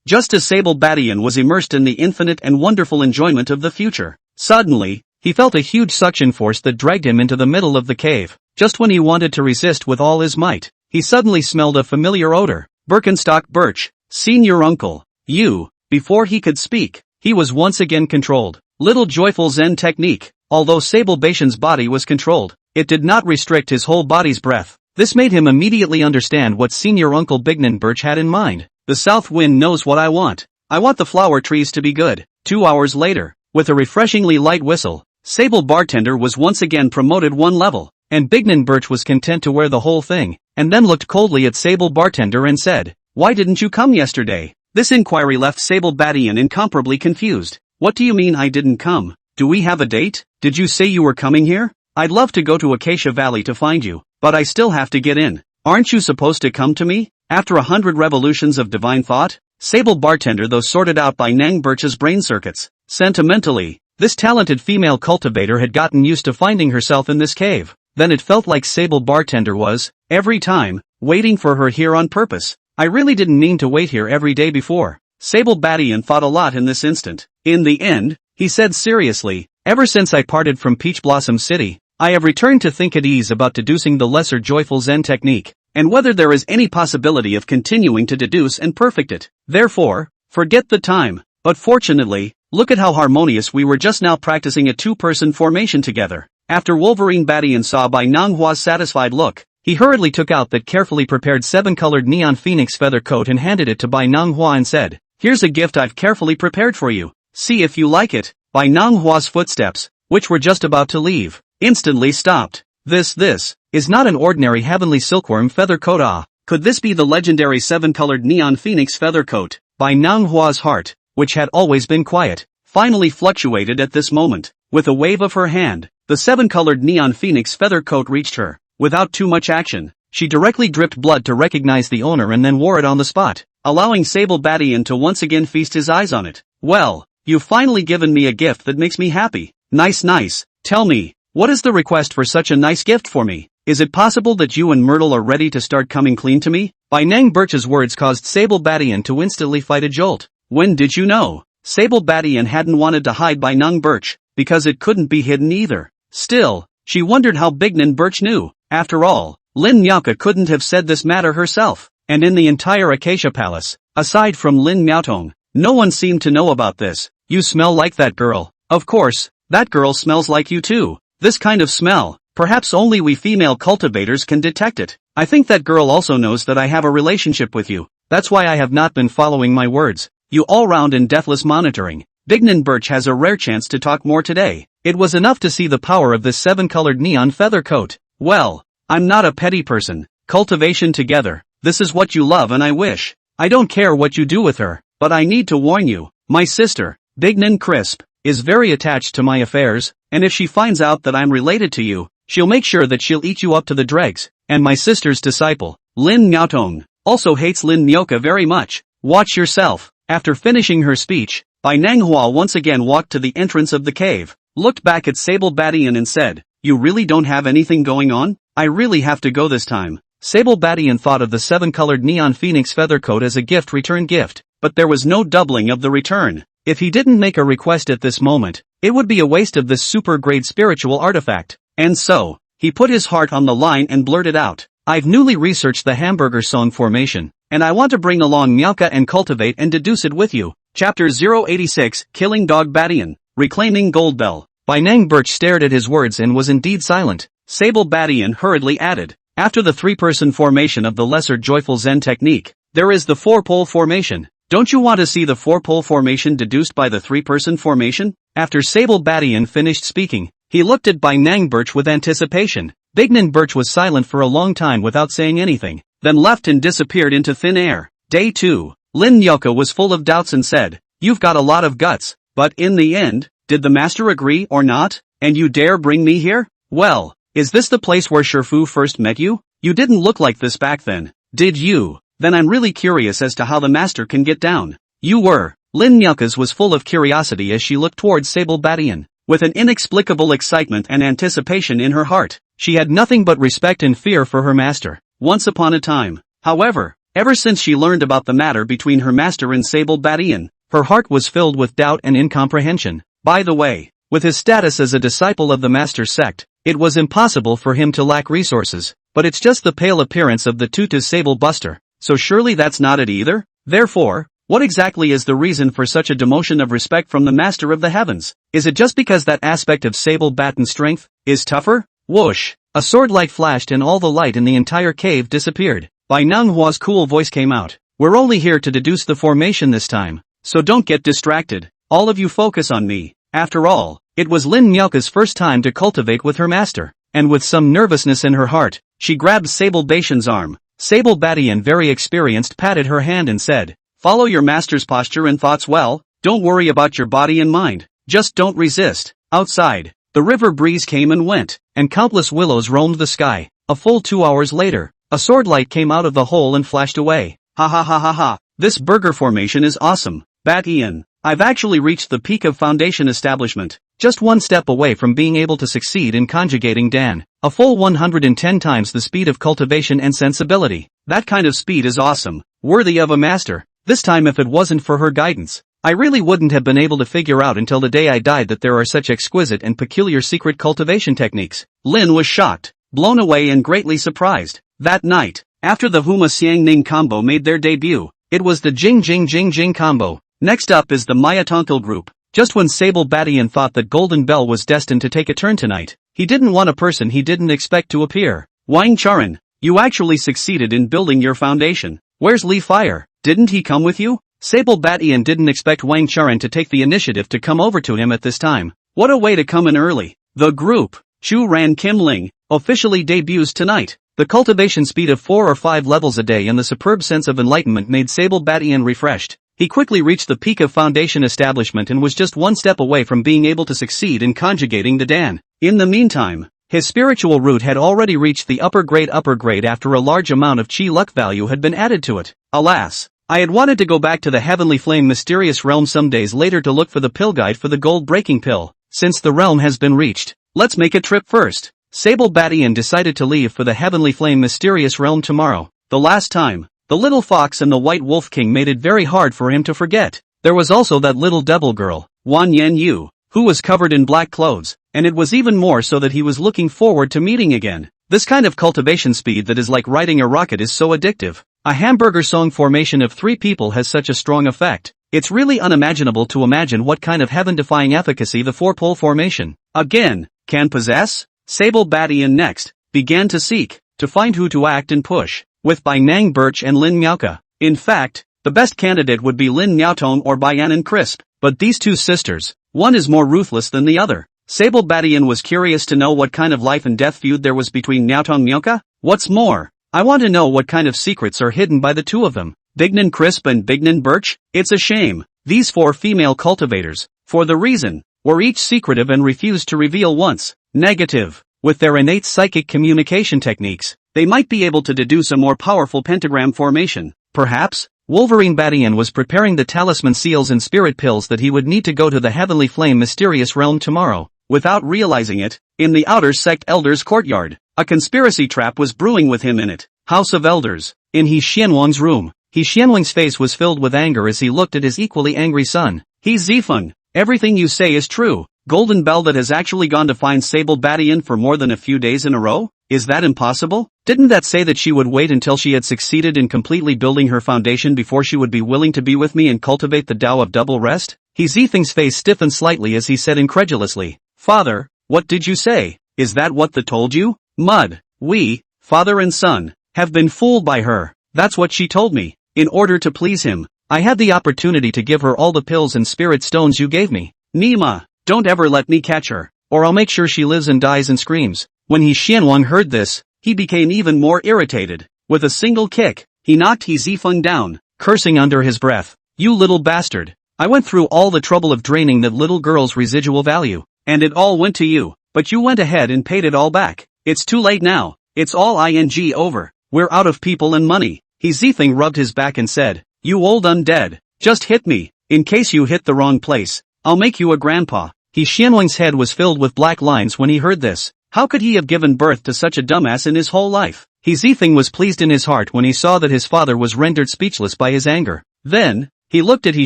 S1: Just as Sable Badian was immersed in the infinite and wonderful enjoyment of the future, suddenly, he felt a huge suction force that dragged him into the middle of the cave. Just when he wanted to resist with all his might, he suddenly smelled a familiar odor. Birkenstock Birch, senior uncle. You. Before he could speak, he was once again controlled. Little joyful Zen technique. Although Sable Bation's body was controlled, it did not restrict his whole body's breath. This made him immediately understand what Senior Uncle Bignan Birch had in mind. The south wind knows what I want. I want the flower trees to be good. 2 hours later, with a refreshingly light whistle, Sable Bartender was once again promoted 1 level, and Bignan Birch was content to wear the whole thing, and then looked coldly at Sable Bartender and said, "Why didn't you come yesterday?" This inquiry left Sable Badian incomparably confused. "What do you mean I didn't come? Do we have a date? Did you say you were coming here? I'd love to go to Acacia Valley to find you, but I still have to get in. Aren't you supposed to come to me?" After 100 revolutions of divine thought, Sable Bartender though sorted out by Nang Birch's brain circuits. Sentimentally, this talented female cultivator had gotten used to finding herself in this cave. Then it felt like Sable Bartender was, every time, waiting for her here on purpose. I really didn't mean to wait here every day before. Sable Badian thought a lot in this instant. In the end, he said seriously, "Ever since I parted from Peach Blossom City, I have returned to think at ease about deducing the lesser joyful Zen technique, and whether there is any possibility of continuing to deduce and perfect it. Therefore, forget the time. But fortunately, look at how harmonious we were just now practicing a 2-person formation together." After Wolverine Badian saw Bai Nanghua's satisfied look, he hurriedly took out that carefully prepared 7-colored neon phoenix feather coat and handed it to Bai Nanghua and said, "Here's a gift I've carefully prepared for you. See if you like it." Bai Nanghua's footsteps, which were just about to leave, instantly stopped. This is not an ordinary heavenly silkworm feather coat. Ah, could this be the legendary 7-colored neon phoenix feather coat? Bai Nanghua's heart, which had always been quiet, finally fluctuated at this moment. With a wave of her hand, the 7-colored neon phoenix feather coat reached her. Without too much action, she directly dripped blood to recognize the owner and then wore it on the spot, allowing Sable Badian to once again feast his eyes on it. "Well, you've finally given me a gift that makes me happy. Nice. Tell me, what is the request for such a nice gift for me? Is it possible that you and Myrtle are ready to start coming clean to me?" Bai Nang Birch's words caused Sable Badian to instantly fight a jolt. When did you know? Sable Badian hadn't wanted to hide Bai Nang Birch, because it couldn't be hidden either. Still, she wondered how Bignan Birch knew. After all, Lin Miaoka couldn't have said this matter herself, and in the entire Acacia Palace, aside from Lin Miaotong, no one seemed to know about this. "You smell like that girl." "Of course, that girl smells like you too. This kind of smell, perhaps only we female cultivators can detect it. I think that girl also knows that I have a relationship with you. That's why I have not been following my words. You all-round and deathless monitoring. Bignan Birch has a rare chance to talk more today." It was enough to see the power of this 7-colored neon feather coat. "Well, I'm not a petty person. Cultivation together. This is what you love and I wish. I don't care what you do with her, but I need to warn you. My sister, Bignan Crisp, is very attached to my affairs, and if she finds out that I'm related to you, she'll make sure that she'll eat you up to the dregs. And my sister's disciple, Lin Miaotong, also hates Lin Miaoka very much. Watch yourself." After finishing her speech, Bai Nanghua once again walked to the entrance of the cave, looked back at Sable Badian and said, "You really don't have anything going on? I really have to go this time." Sable Badian thought of the 7-colored neon phoenix feather coat as a return gift, but there was no doubling of the return. If he didn't make a request at this moment, it would be a waste of this super-grade spiritual artifact. And so, he put his heart on the line and blurted out, "I've newly researched the hamburger song formation, and I want to bring along Miaoka and cultivate and deduce it with you." Chapter 086, Killing Dog Badian, Reclaiming Gold Bell. Bai Nang Birch stared at his words and was indeed silent. Sable Badian hurriedly added, "After the 3-person formation of the lesser joyful Zen technique, there is the 4-pole formation. Don't you want to see the 4-pole formation deduced by the 3-person formation?" After Sable Badian finished speaking, he looked at Bai Nang Birch with anticipation. Bignan Birch was silent for a long time without saying anything, then left and disappeared into thin air. Day 2. Lin Miaoka was full of doubts and said, "You've got a lot of guts, but in the end, did the master agree or not? And you dare bring me here? Well, is this the place where Shifu first met you? You didn't look like this back then, did you? Then I'm really curious as to how the master can get down." "You were." Lin Miaoka's was full of curiosity as she looked towards Sable Badian, with an inexplicable excitement and anticipation in her heart. She had nothing but respect and fear for her master. Once upon a time, however, ever since she learned about the matter between her master and Sable Badian, her heart was filled with doubt and incomprehension. By the way, with his status as a disciple of the master's sect, it was impossible for him to lack resources, but it's just the pale appearance of the Tutu Sable Buster, so surely that's not it either? Therefore, What exactly is the reason for such a demotion of respect from the master of the heavens? Is it just because that aspect of sable baton strength is tougher? Whoosh! A sword light flashed and all the light in the entire cave disappeared. By Manhwa's cool voice came out. We're only here to deduce the formation this time, so don't get distracted. All of you focus on me. After all, it was Lin Miaoka's first time to cultivate with her master, and with some nervousness in her heart, she grabbed Sable Batian's arm. Sable Batian, very experienced, patted her hand and said, "Follow your master's posture and thoughts well, don't worry about your body and mind, just don't resist." Outside, the river breeze came and went, and countless willows roamed the sky. A full 2 hours later, a sword light came out of the hole and flashed away. Ha ha ha ha ha, this burger formation is awesome, Batian. I've actually reached the peak of foundation establishment, just one step away from being able to succeed in conjugating Dan, a full 110 times the speed of cultivation and sensibility. That kind of speed is awesome, worthy of a master. This time if it wasn't for her guidance, I really wouldn't have been able to figure out until the day I died that there are such exquisite and peculiar secret cultivation techniques. Lin was shocked, blown away and greatly surprised. That night, after the Huma Xiang Ning combo made their debut, it was the Jing Jing Jing Jing combo. Next up is the Maya Tonkel group. Just when Sable Batian thought that Golden Bell was destined to take a turn tonight, he didn't want a person he didn't expect to appear. Wang Charan, you actually succeeded in building your foundation. Where's Li Fire? Didn't he come with you? Sable Batian didn't expect Wang Charan to take the initiative to come over to him at this time. What a way to come in early. The group, Chu Ran Kim Ling, officially debuts tonight. The cultivation speed of 4 or 5 levels a day and the superb sense of enlightenment made Sable Batian refreshed. He quickly reached the peak of foundation establishment and was just one step away from being able to succeed in conjugating the Dan. In the meantime, his spiritual root had already reached the upper grade after a large amount of chi luck value had been added to it. Alas, I had wanted to go back to the Heavenly Flame mysterious realm some days later to look for the pill guide for the gold breaking pill. Since the realm has been reached, let's make a trip first. Sable Batian decided to leave for the Heavenly Flame mysterious realm tomorrow. The last time, the little fox and the white wolf king made it very hard for him to forget. There was also that little devil girl, Wan Yen Yu, who was covered in black clothes, and it was even more so that he was looking forward to meeting again. This kind of cultivation speed that is like riding a rocket is so addictive. A hamburger song formation of 3 people has such a strong effect. It's really unimaginable to imagine what kind of heaven-defying efficacy the 4-pole formation, again, can possess. Sable Batian next began to seek, to find who to act and push with by Nang Birch and Lin Miaoka. In fact, the best candidate would be Lin Miaotong or Bayan Crisp, but these two sisters, one is more ruthless than the other. Sable Batian was curious to know what kind of life and death feud there was between Miaotong and Miaoka. What's more, I want to know what kind of secrets are hidden by the two of them. Bignan Crisp and Bignan Birch? It's a shame. These 4 female cultivators, for the reason, were each secretive and refused to reveal once. Negative. With their innate psychic communication techniques, they might be able to deduce a more powerful pentagram formation. Perhaps, Wolverine Batian was preparing the talisman seals and spirit pills that he would need to go to the Heavenly Flame mysterious realm tomorrow. Without realizing it, in the outer sect Elders courtyard, a conspiracy trap was brewing with him in it. House of Elders. In He Xianwang's room, He Xianwang's face was filled with anger as he looked at his equally angry son. He Zifeng, everything you say is true. Golden Bell that has actually gone to find Sable Batian for more than a few days in a row? Is that impossible? Didn't that say that she would wait until she had succeeded in completely building her foundation before she would be willing to be with me and cultivate the Tao of double rest? He Zifeng's face stiffened slightly as he said incredulously, "Father, what did you say? Is that what they told you?" Mud. We, father and son, have been fooled by her. That's what she told me. In order to please him, I had the opportunity to give her all the pills and spirit stones you gave me. Nima, don't ever let me catch her, or I'll make sure she lives and dies and screams. When He Xianwang heard this, he became even more irritated. With a single kick, he knocked He Zifeng down, cursing under his breath. "You little bastard. I went through all the trouble of draining that little girl's residual value, and it all went to you, but you went ahead and paid it all back. It's too late now. It's all over. We're out of people and money." He Zifeng rubbed his back and said, "You old undead, just hit me. In case you hit the wrong place, I'll make you a grandpa." He Xianwang's head was filled with black lines when he heard this. How could he have given birth to such a dumbass in his whole life? He Zifeng was pleased in his heart when he saw that his father was rendered speechless by his anger. Then, he looked at He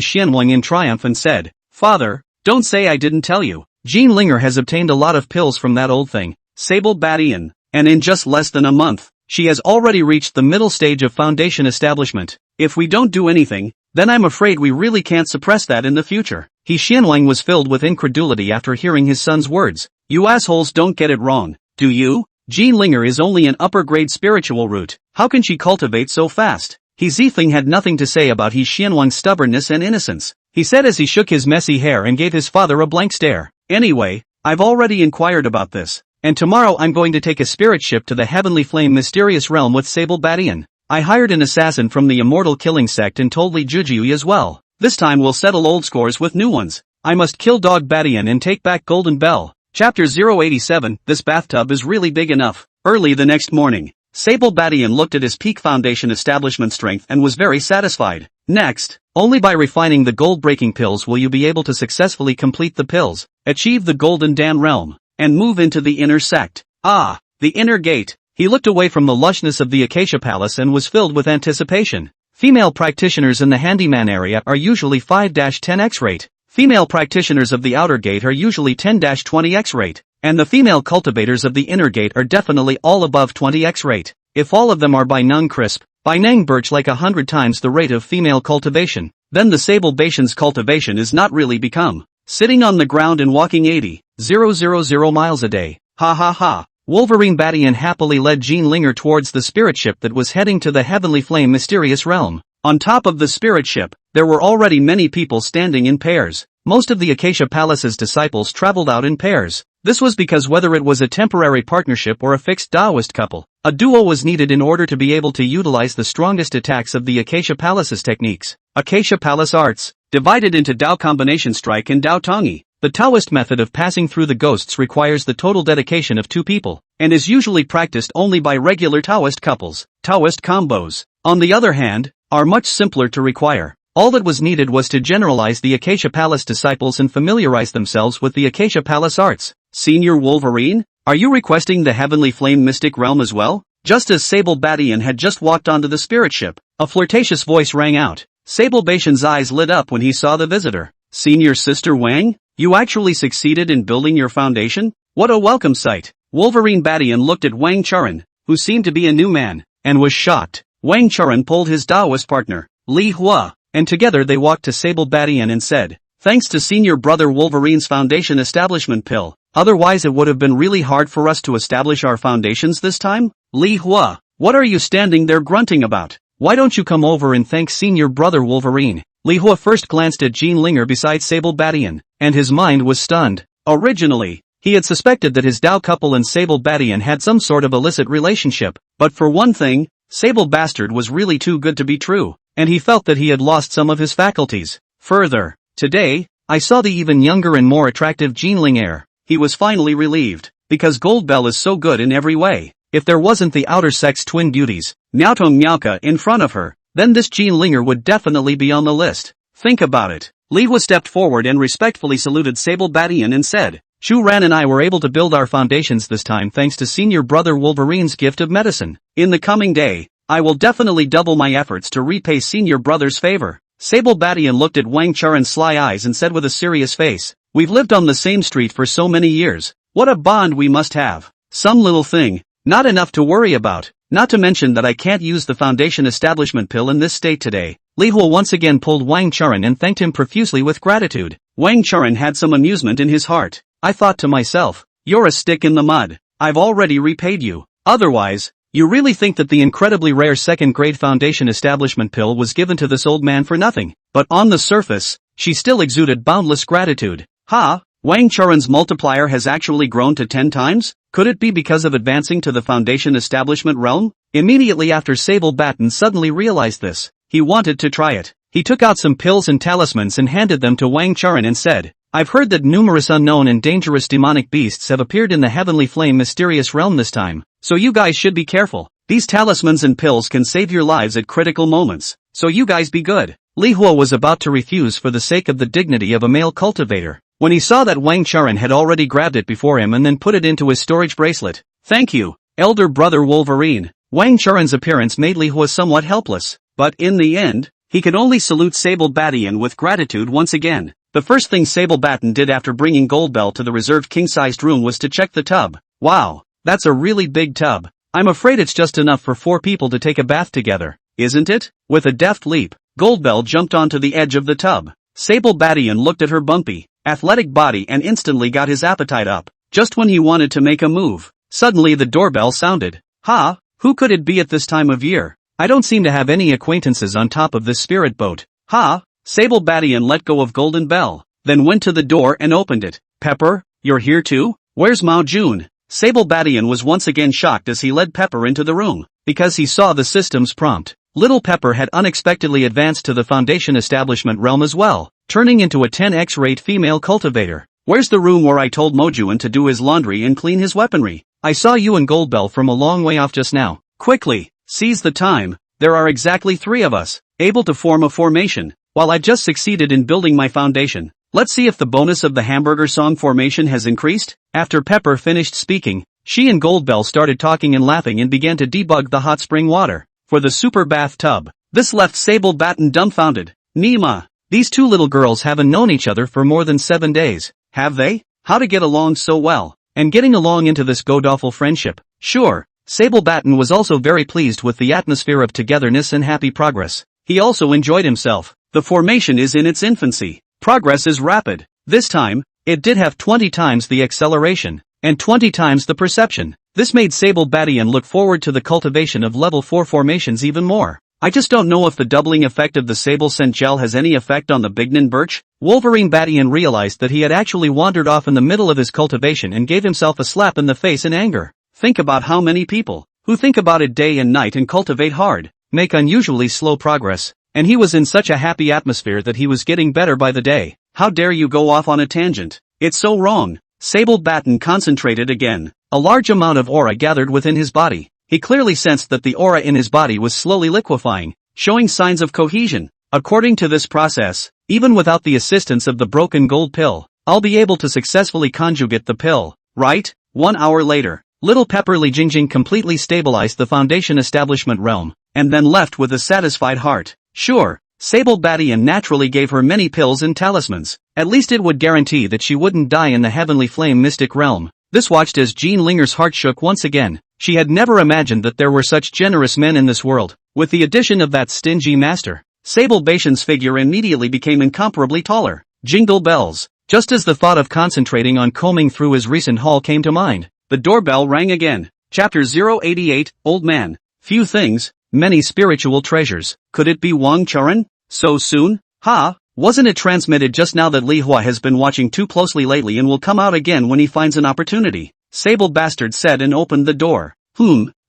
S1: Xianwang in triumph and said, "Father, don't say I didn't tell you. Jean Linger has obtained a lot of pills from that old thing, Sable Batian, and in just less than a month, she has already reached the middle stage of foundation establishment. If we don't do anything, Then I'm afraid we really can't suppress that in the future. He Xianwang was filled with incredulity after hearing his son's words. You assholes don't get it wrong, do you? Jean Linger is only an upper-grade spiritual root. How can she cultivate so fast? He Zifeng had nothing to say about He Xianwang's stubbornness and innocence. He said as he shook his messy hair and gave his father a blank stare. Anyway, I've already inquired about this. And tomorrow I'm going to take a spirit ship to the Heavenly Flame mysterious realm with Sable Badian. I hired an assassin from the Immortal Killing Sect and told Li Jujui as well. This time we'll settle old scores with new ones. I must kill Dog Badian and take back Golden Bell. Chapter 087, this bathtub is really big enough. Early the next morning, Sable Badian looked at his peak foundation establishment strength and was very satisfied. Next, only by refining the gold-breaking pills will you be able to successfully complete the pills, achieve the Golden Dan realm, and move into the inner sect. Ah, the inner gate. He looked away from the lushness of the Acacia Palace and was filled with anticipation. Female practitioners in the handyman area are usually 5-10x rate. Female practitioners of the outer gate are usually 10-20x rate. And the female cultivators of the inner gate are definitely all above 20x rate. If all of them are by Nung Crisp, by Nang Birch like 100 times the rate of female cultivation, then the Sable Batian's cultivation is not really become sitting on the ground and walking 80,000 miles a day. Ha ha ha. Wolverine Badian happily led Jean Linger towards the spirit ship that was heading to the Heavenly Flame mysterious realm. On top of the spirit ship, there were already many people standing in pairs. Most of the Acacia Palace's disciples traveled out in pairs. This was because whether it was a temporary partnership or a fixed Taoist couple, a duo was needed in order to be able to utilize the strongest attacks of the Acacia Palace's techniques. Acacia Palace Arts, divided into Dao Combination Strike and Dao Tongi. The Taoist method of passing through the ghosts requires the total dedication of two people, and is usually practiced only by regular Taoist couples. Taoist combos, on the other hand, are much simpler to require. All that was needed was to generalize the Acacia Palace disciples and familiarize themselves with the Acacia Palace arts. Senior Wolverine, are you requesting the Heavenly Flame Mystic Realm as well? Just as Sable Badian had just walked onto the spirit ship, a flirtatious voice rang out. Sable Batian's eyes lit up when he saw the visitor. Senior Sister Wang, you actually succeeded in building your foundation? What a welcome sight. Wolverine Badian looked at Wang Churan, who seemed to be a new man, and was shocked. Wang Churan pulled his Taoist partner, Li Hua, and together they walked to Sable Badian and said, thanks to Senior Brother Wolverine's foundation establishment pill, otherwise it would have been really hard for us to establish our foundations this time? Li Hua, what are you standing there grunting about? Why don't you come over and thank Senior Brother Wolverine? Li Hua first glanced at Jean Linger beside Sable Badian, and his mind was stunned. Originally, he had suspected that his Dao couple and Sable Badian had some sort of illicit relationship, but for one thing, Sable Bastard was really too good to be true, and he felt that he had lost some of his faculties. Further, today, I saw the even younger and more attractive Jean Linger. He was finally relieved, because Gold Bell is so good in every way. If there wasn't the outer sex twin beauties, Miaotong Miaoka in front of her, then this Jean Linger would definitely be on the list. Think about it. Li Hua stepped forward and respectfully saluted Sable Badian and said, Chu Ran and I were able to build our foundations this time thanks to Senior Brother Wolverine's gift of medicine. In the coming day, I will definitely double my efforts to repay Senior Brother's favor. Sable Badian looked at Wang Churan's sly eyes and said with a serious face, we've lived on the same street for so many years. What a bond we must have. Some little thing, not enough to worry about. Not to mention that I can't use the foundation establishment pill in this state today. Li Hua once again pulled Wang Churan and thanked him profusely with gratitude. Wang Churan had some amusement in his heart. I thought to myself, you're a stick in the mud. I've already repaid you. Otherwise, you really think that the incredibly rare second-grade foundation establishment pill was given to this old man for nothing? But on the surface, she still exuded boundless gratitude. Ha! Wang Churan's multiplier has actually grown to 10 times? Could it be because of advancing to the foundation establishment realm? Immediately after Sable Badian suddenly realized this, he wanted to try it. He took out some pills and talismans and handed them to Wang Churan and said, I've heard that numerous unknown and dangerous demonic beasts have appeared in the Heavenly Flame mysterious realm this time, so you guys should be careful. These talismans and pills can save your lives at critical moments, so you guys be good. Li Hua was about to refuse for the sake of the dignity of a male cultivator, when he saw that Wang Churan had already grabbed it before him and then put it into his storage bracelet. Thank you, Elder Brother Wolverine. Wang Churan's appearance made Li Hua somewhat helpless, but in the end, he could only salute Sable Badian with gratitude once again. The first thing Sable Badian did after bringing Gold Bell to the reserved king-sized room was to check the tub. Wow, that's a really big tub. I'm afraid it's just enough for 4 people to take a bath together, isn't it? With a deft leap, Goldbell jumped onto the edge of the tub. Sable Badian looked at her bumpy, athletic body and instantly got his appetite up. Just when he wanted to make a move, suddenly the doorbell sounded. Ha! Who could it be at this time of year? I don't seem to have any acquaintances on top of this spirit boat. Ha! Sable Badian let go of Golden Bell, then went to the door and opened it. Pepper, you're here too? Where's Mao Jun? Sable Badian was once again shocked as he led Pepper into the room, because he saw the system's prompt. Little Pepper had unexpectedly advanced to the Foundation establishment realm as well, turning into a 10x rate female cultivator. Where's the room where I told Mojuan to do his laundry and clean his weaponry? I saw you and Goldbell from a long way off just now. Quickly, seize the time. There are exactly 3 of us, able to form a formation, while I just succeeded in building my foundation. Let's see if the bonus of the hamburger song formation has increased. After Pepper finished speaking, she and Goldbell started talking and laughing and began to debug the hot spring water for the super bathtub. This left Sable Batten dumbfounded. Nima, these 2 little girls haven't known each other for more than 7 days, have they? How to get along so well, and getting along into this godawful friendship? Sure, Sable Batten was also very pleased with the atmosphere of togetherness and happy progress. He also enjoyed himself. The formation is in its infancy. Progress is rapid. This time, it did have 20 times the acceleration, and 20 times the perception. This made Sable Badian look forward to the cultivation of level 4 formations even more. I just don't know if the doubling effect of the Sable Scent Gel has any effect on the Bignan Birch. Wolverine Badian realized that he had actually wandered off in the middle of his cultivation and gave himself a slap in the face in anger. Think about how many people, who think about it day and night and cultivate hard, make unusually slow progress. And he was in such a happy atmosphere that he was getting better by the day. How dare you go off on a tangent? It's so wrong. Sable Batten concentrated again. A large amount of aura gathered within his body. He clearly sensed that the aura in his body was slowly liquefying, showing signs of cohesion. According to this process, even without the assistance of the broken gold pill, I'll be able to successfully conjugate the pill, right? 1 hour later, Little Pepper Li Jingjing completely stabilized the Foundation establishment realm, and then left with a satisfied heart. Sure, Sable Badian naturally gave her many pills and talismans. At least it would guarantee that she wouldn't die in the Heavenly Flame mystic realm. This watched as Jean Linger's heart shook once again. She had never imagined that there were such generous men in this world. With the addition of that stingy master, Sable Batian's figure immediately became incomparably taller. Jingle bells. Just as the thought of concentrating on combing through his recent haul came to mind, the doorbell rang again. Chapter 088, Old Man. Few things, many spiritual treasures. Could it be Wang Churen? So soon? Ha! Wasn't it transmitted just now that Li Hua has been watching too closely lately and will come out again when he finds an opportunity? Sable Bastard said and opened the door.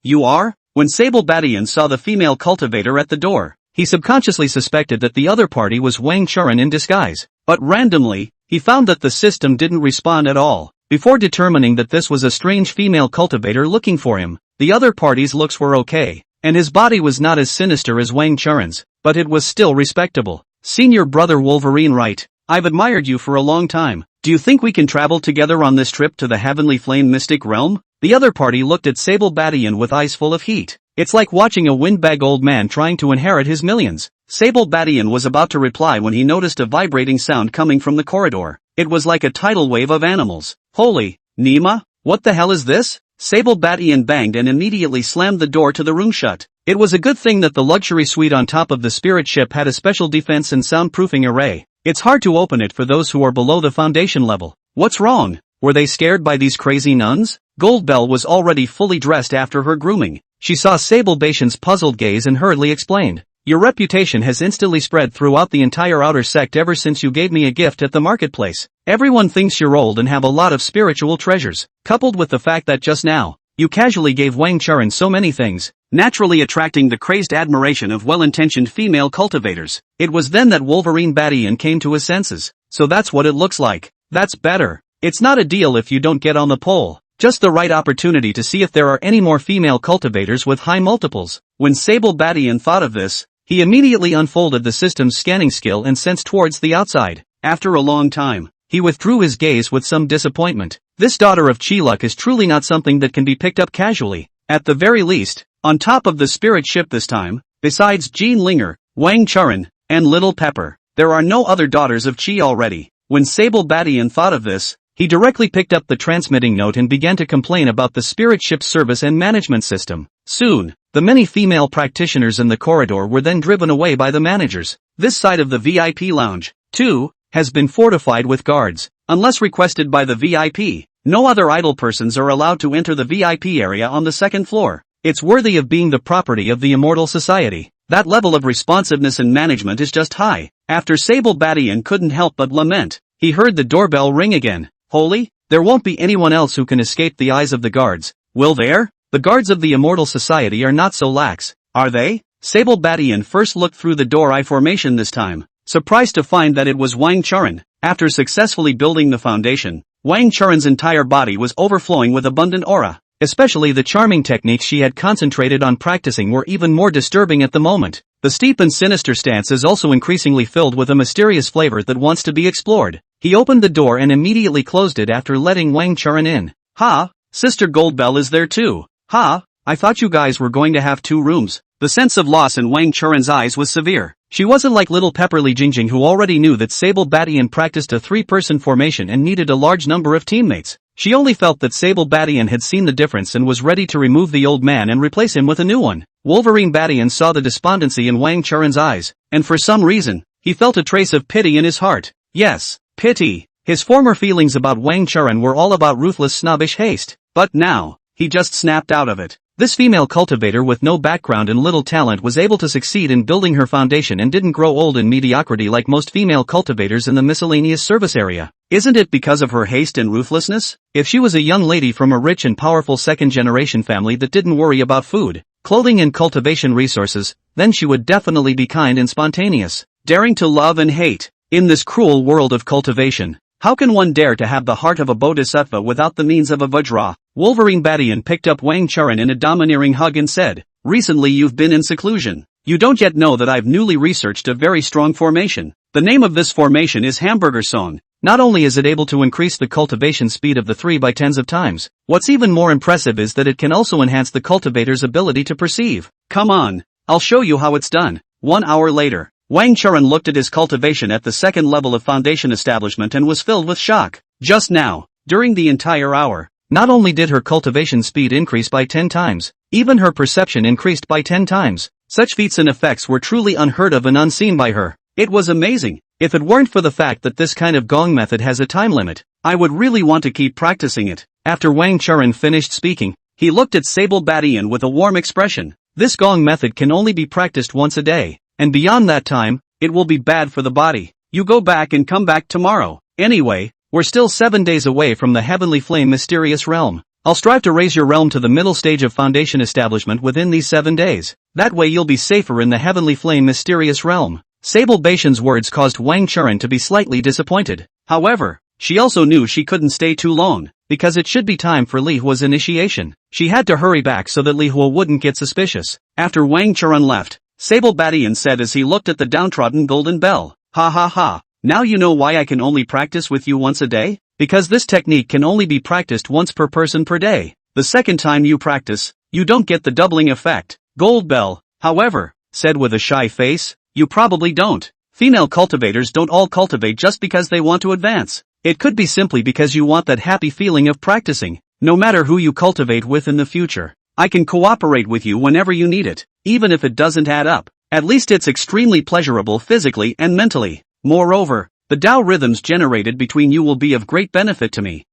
S1: You are? When Sable Badian saw the female cultivator at the door, he subconsciously suspected that the other party was Wang Churen in disguise. But randomly, he found that the system didn't respond at all. Before determining that this was a strange female cultivator looking for him, the other party's looks were okay, and his body was not as sinister as Wang Churen's, but it was still respectable. Senior brother Wolverine, right? I've admired you for a long time. Do you think we can travel together on this trip to the Heavenly Flame Mystic Realm? The other party looked at Sable Badian with eyes full of heat. It's like watching a windbag old man trying to inherit his millions. Sable Badian was about to reply when he noticed a vibrating sound coming from the corridor. It was like a tidal wave of animals. Holy, Nima, what the hell is this? Sable Badian banged and immediately slammed the door to the room shut. It was a good thing that the luxury suite on top of the spirit ship had a special defense and soundproofing array. It's hard to open it for those who are below the foundation level. What's wrong? Were they scared by these crazy nuns? Goldbell was already fully dressed after her grooming. She saw Sable Batian's puzzled gaze and hurriedly explained. Your reputation has instantly spread throughout the entire outer sect ever since you gave me a gift at the marketplace. Everyone thinks you're old and have a lot of spiritual treasures, coupled with the fact that just now, you casually gave Wang Churen so many things, naturally attracting the crazed admiration of well-intentioned female cultivators. It was then that Wolverine Badian came to his senses. So that's what it looks like. That's better. It's not a deal if you don't get on the pole. Just the right opportunity to see if there are any more female cultivators with high multiples. When Sable Badian thought of this, he immediately unfolded the system's scanning skill and sensed towards the outside. After a long time, he withdrew his gaze with some disappointment. This daughter of Chiluk is truly not something that can be picked up casually. At the very least, on top of the spirit ship this time, besides Jean Linger, Wang Churen, and Little Pepper, there are no other daughters of Chi already. When Sable Badian thought of this, he directly picked up the transmitting note and began to complain about the spirit ship's service and management system. Soon, The many female practitioners in the corridor were then driven away by the managers. This side of the VIP lounge, too, has been fortified with guards. Unless requested by the VIP, no other idle persons are allowed to enter the VIP area on the second floor. It's worthy of being the property of the Immortal Society. That level of responsiveness and management is just high. After Sable Badian couldn't help but lament, he heard the doorbell ring again. Holy, there won't be anyone else who can escape the eyes of the guards, will there? The guards of the Immortal Society are not so lax, are they? Sable Badian first looked through the door I formation this time, surprised to find that it was Wang Charan. After successfully building the foundation, Wang Charan's entire body was overflowing with abundant aura. Especially the charming techniques she had concentrated on practicing were even more disturbing at the moment. The steep and sinister stance is also increasingly filled with a mysterious flavor that wants to be explored. He opened the door and immediately closed it after letting Wang Charan in. Ha, Sister Goldbell is there too. Ha, I thought you guys were going to have 2 rooms. The sense of loss in Wang Charan's eyes was severe. She wasn't like little Pepperly Jingjing who already knew that Sable Badian practiced a 3-person formation and needed a large number of teammates. She only felt that Sable Badian had seen the difference and was ready to remove the old man and replace him with a new one. Wolverine Badian saw the despondency in Wang Charan's eyes, and for some reason, he felt a trace of pity in his heart. Yes, pity. His former feelings about Wang Charan were all about ruthless snobbish haste, but now, he just snapped out of it. This female cultivator with no background and little talent was able to succeed in building her foundation and didn't grow old in mediocrity like most female cultivators in the miscellaneous service area. Isn't it because of her haste and ruthlessness? If she was a young lady from a rich and powerful second-generation family that didn't worry about food, clothing and cultivation resources, then she would definitely be kind and spontaneous, daring to love and hate. In this cruel world of cultivation, how can one dare to have the heart of a bodhisattva without the means of a vajra? Wolverine Badian picked up Wang Charan in a domineering hug and said, recently you've been in seclusion. You don't yet know that I've newly researched a very strong formation. The name of this formation is Hamburger Song. Not only is it able to increase the cultivation speed of the 3 by 10s of times, what's even more impressive is that it can also enhance the cultivator's ability to perceive. Come on, I'll show you how it's done. 1 hour later, Wang Charan looked at his cultivation at the second level of foundation establishment and was filled with shock. Just now, during the entire hour, not only did her cultivation speed increase by 10 times, even her perception increased by 10 times. Such feats and effects were truly unheard of and unseen by her. It was amazing. If it weren't for the fact that this kind of gong method has a time limit, I would really want to keep practicing it. After Wang Charan finished speaking, he looked at Sable Badian with a warm expression. This gong method can only be practiced once a day, and beyond that time, it will be bad for the body. You go back and come back tomorrow. Anyway, we're still 7 days away from the Heavenly Flame mysterious realm. I'll strive to raise your realm to the middle stage of foundation establishment within these 7 days. That way you'll be safer in the Heavenly Flame mysterious realm. Sable Badian's words caused Wang Charan to be slightly disappointed. However, she also knew she couldn't stay too long, because it should be time for Li Hua's initiation. She had to hurry back so that Li Hua wouldn't get suspicious. After Wang Charan left, Sable Badian said as he looked at the downtrodden golden bell, ha ha ha, now you know why I can only practice with you once a day? Because this technique can only be practiced once per person per day. The second time you practice, you don't get the doubling effect. Gold Bell, however, said with a shy face, you probably don't. Female cultivators don't all cultivate just because they want to advance. It could be simply because you want that happy feeling of practicing, no matter who you cultivate with in the future. I can cooperate with you whenever you need it, even if it doesn't add up. At least it's extremely pleasurable physically and mentally. Moreover, the Tao rhythms generated between you will be of great benefit to me.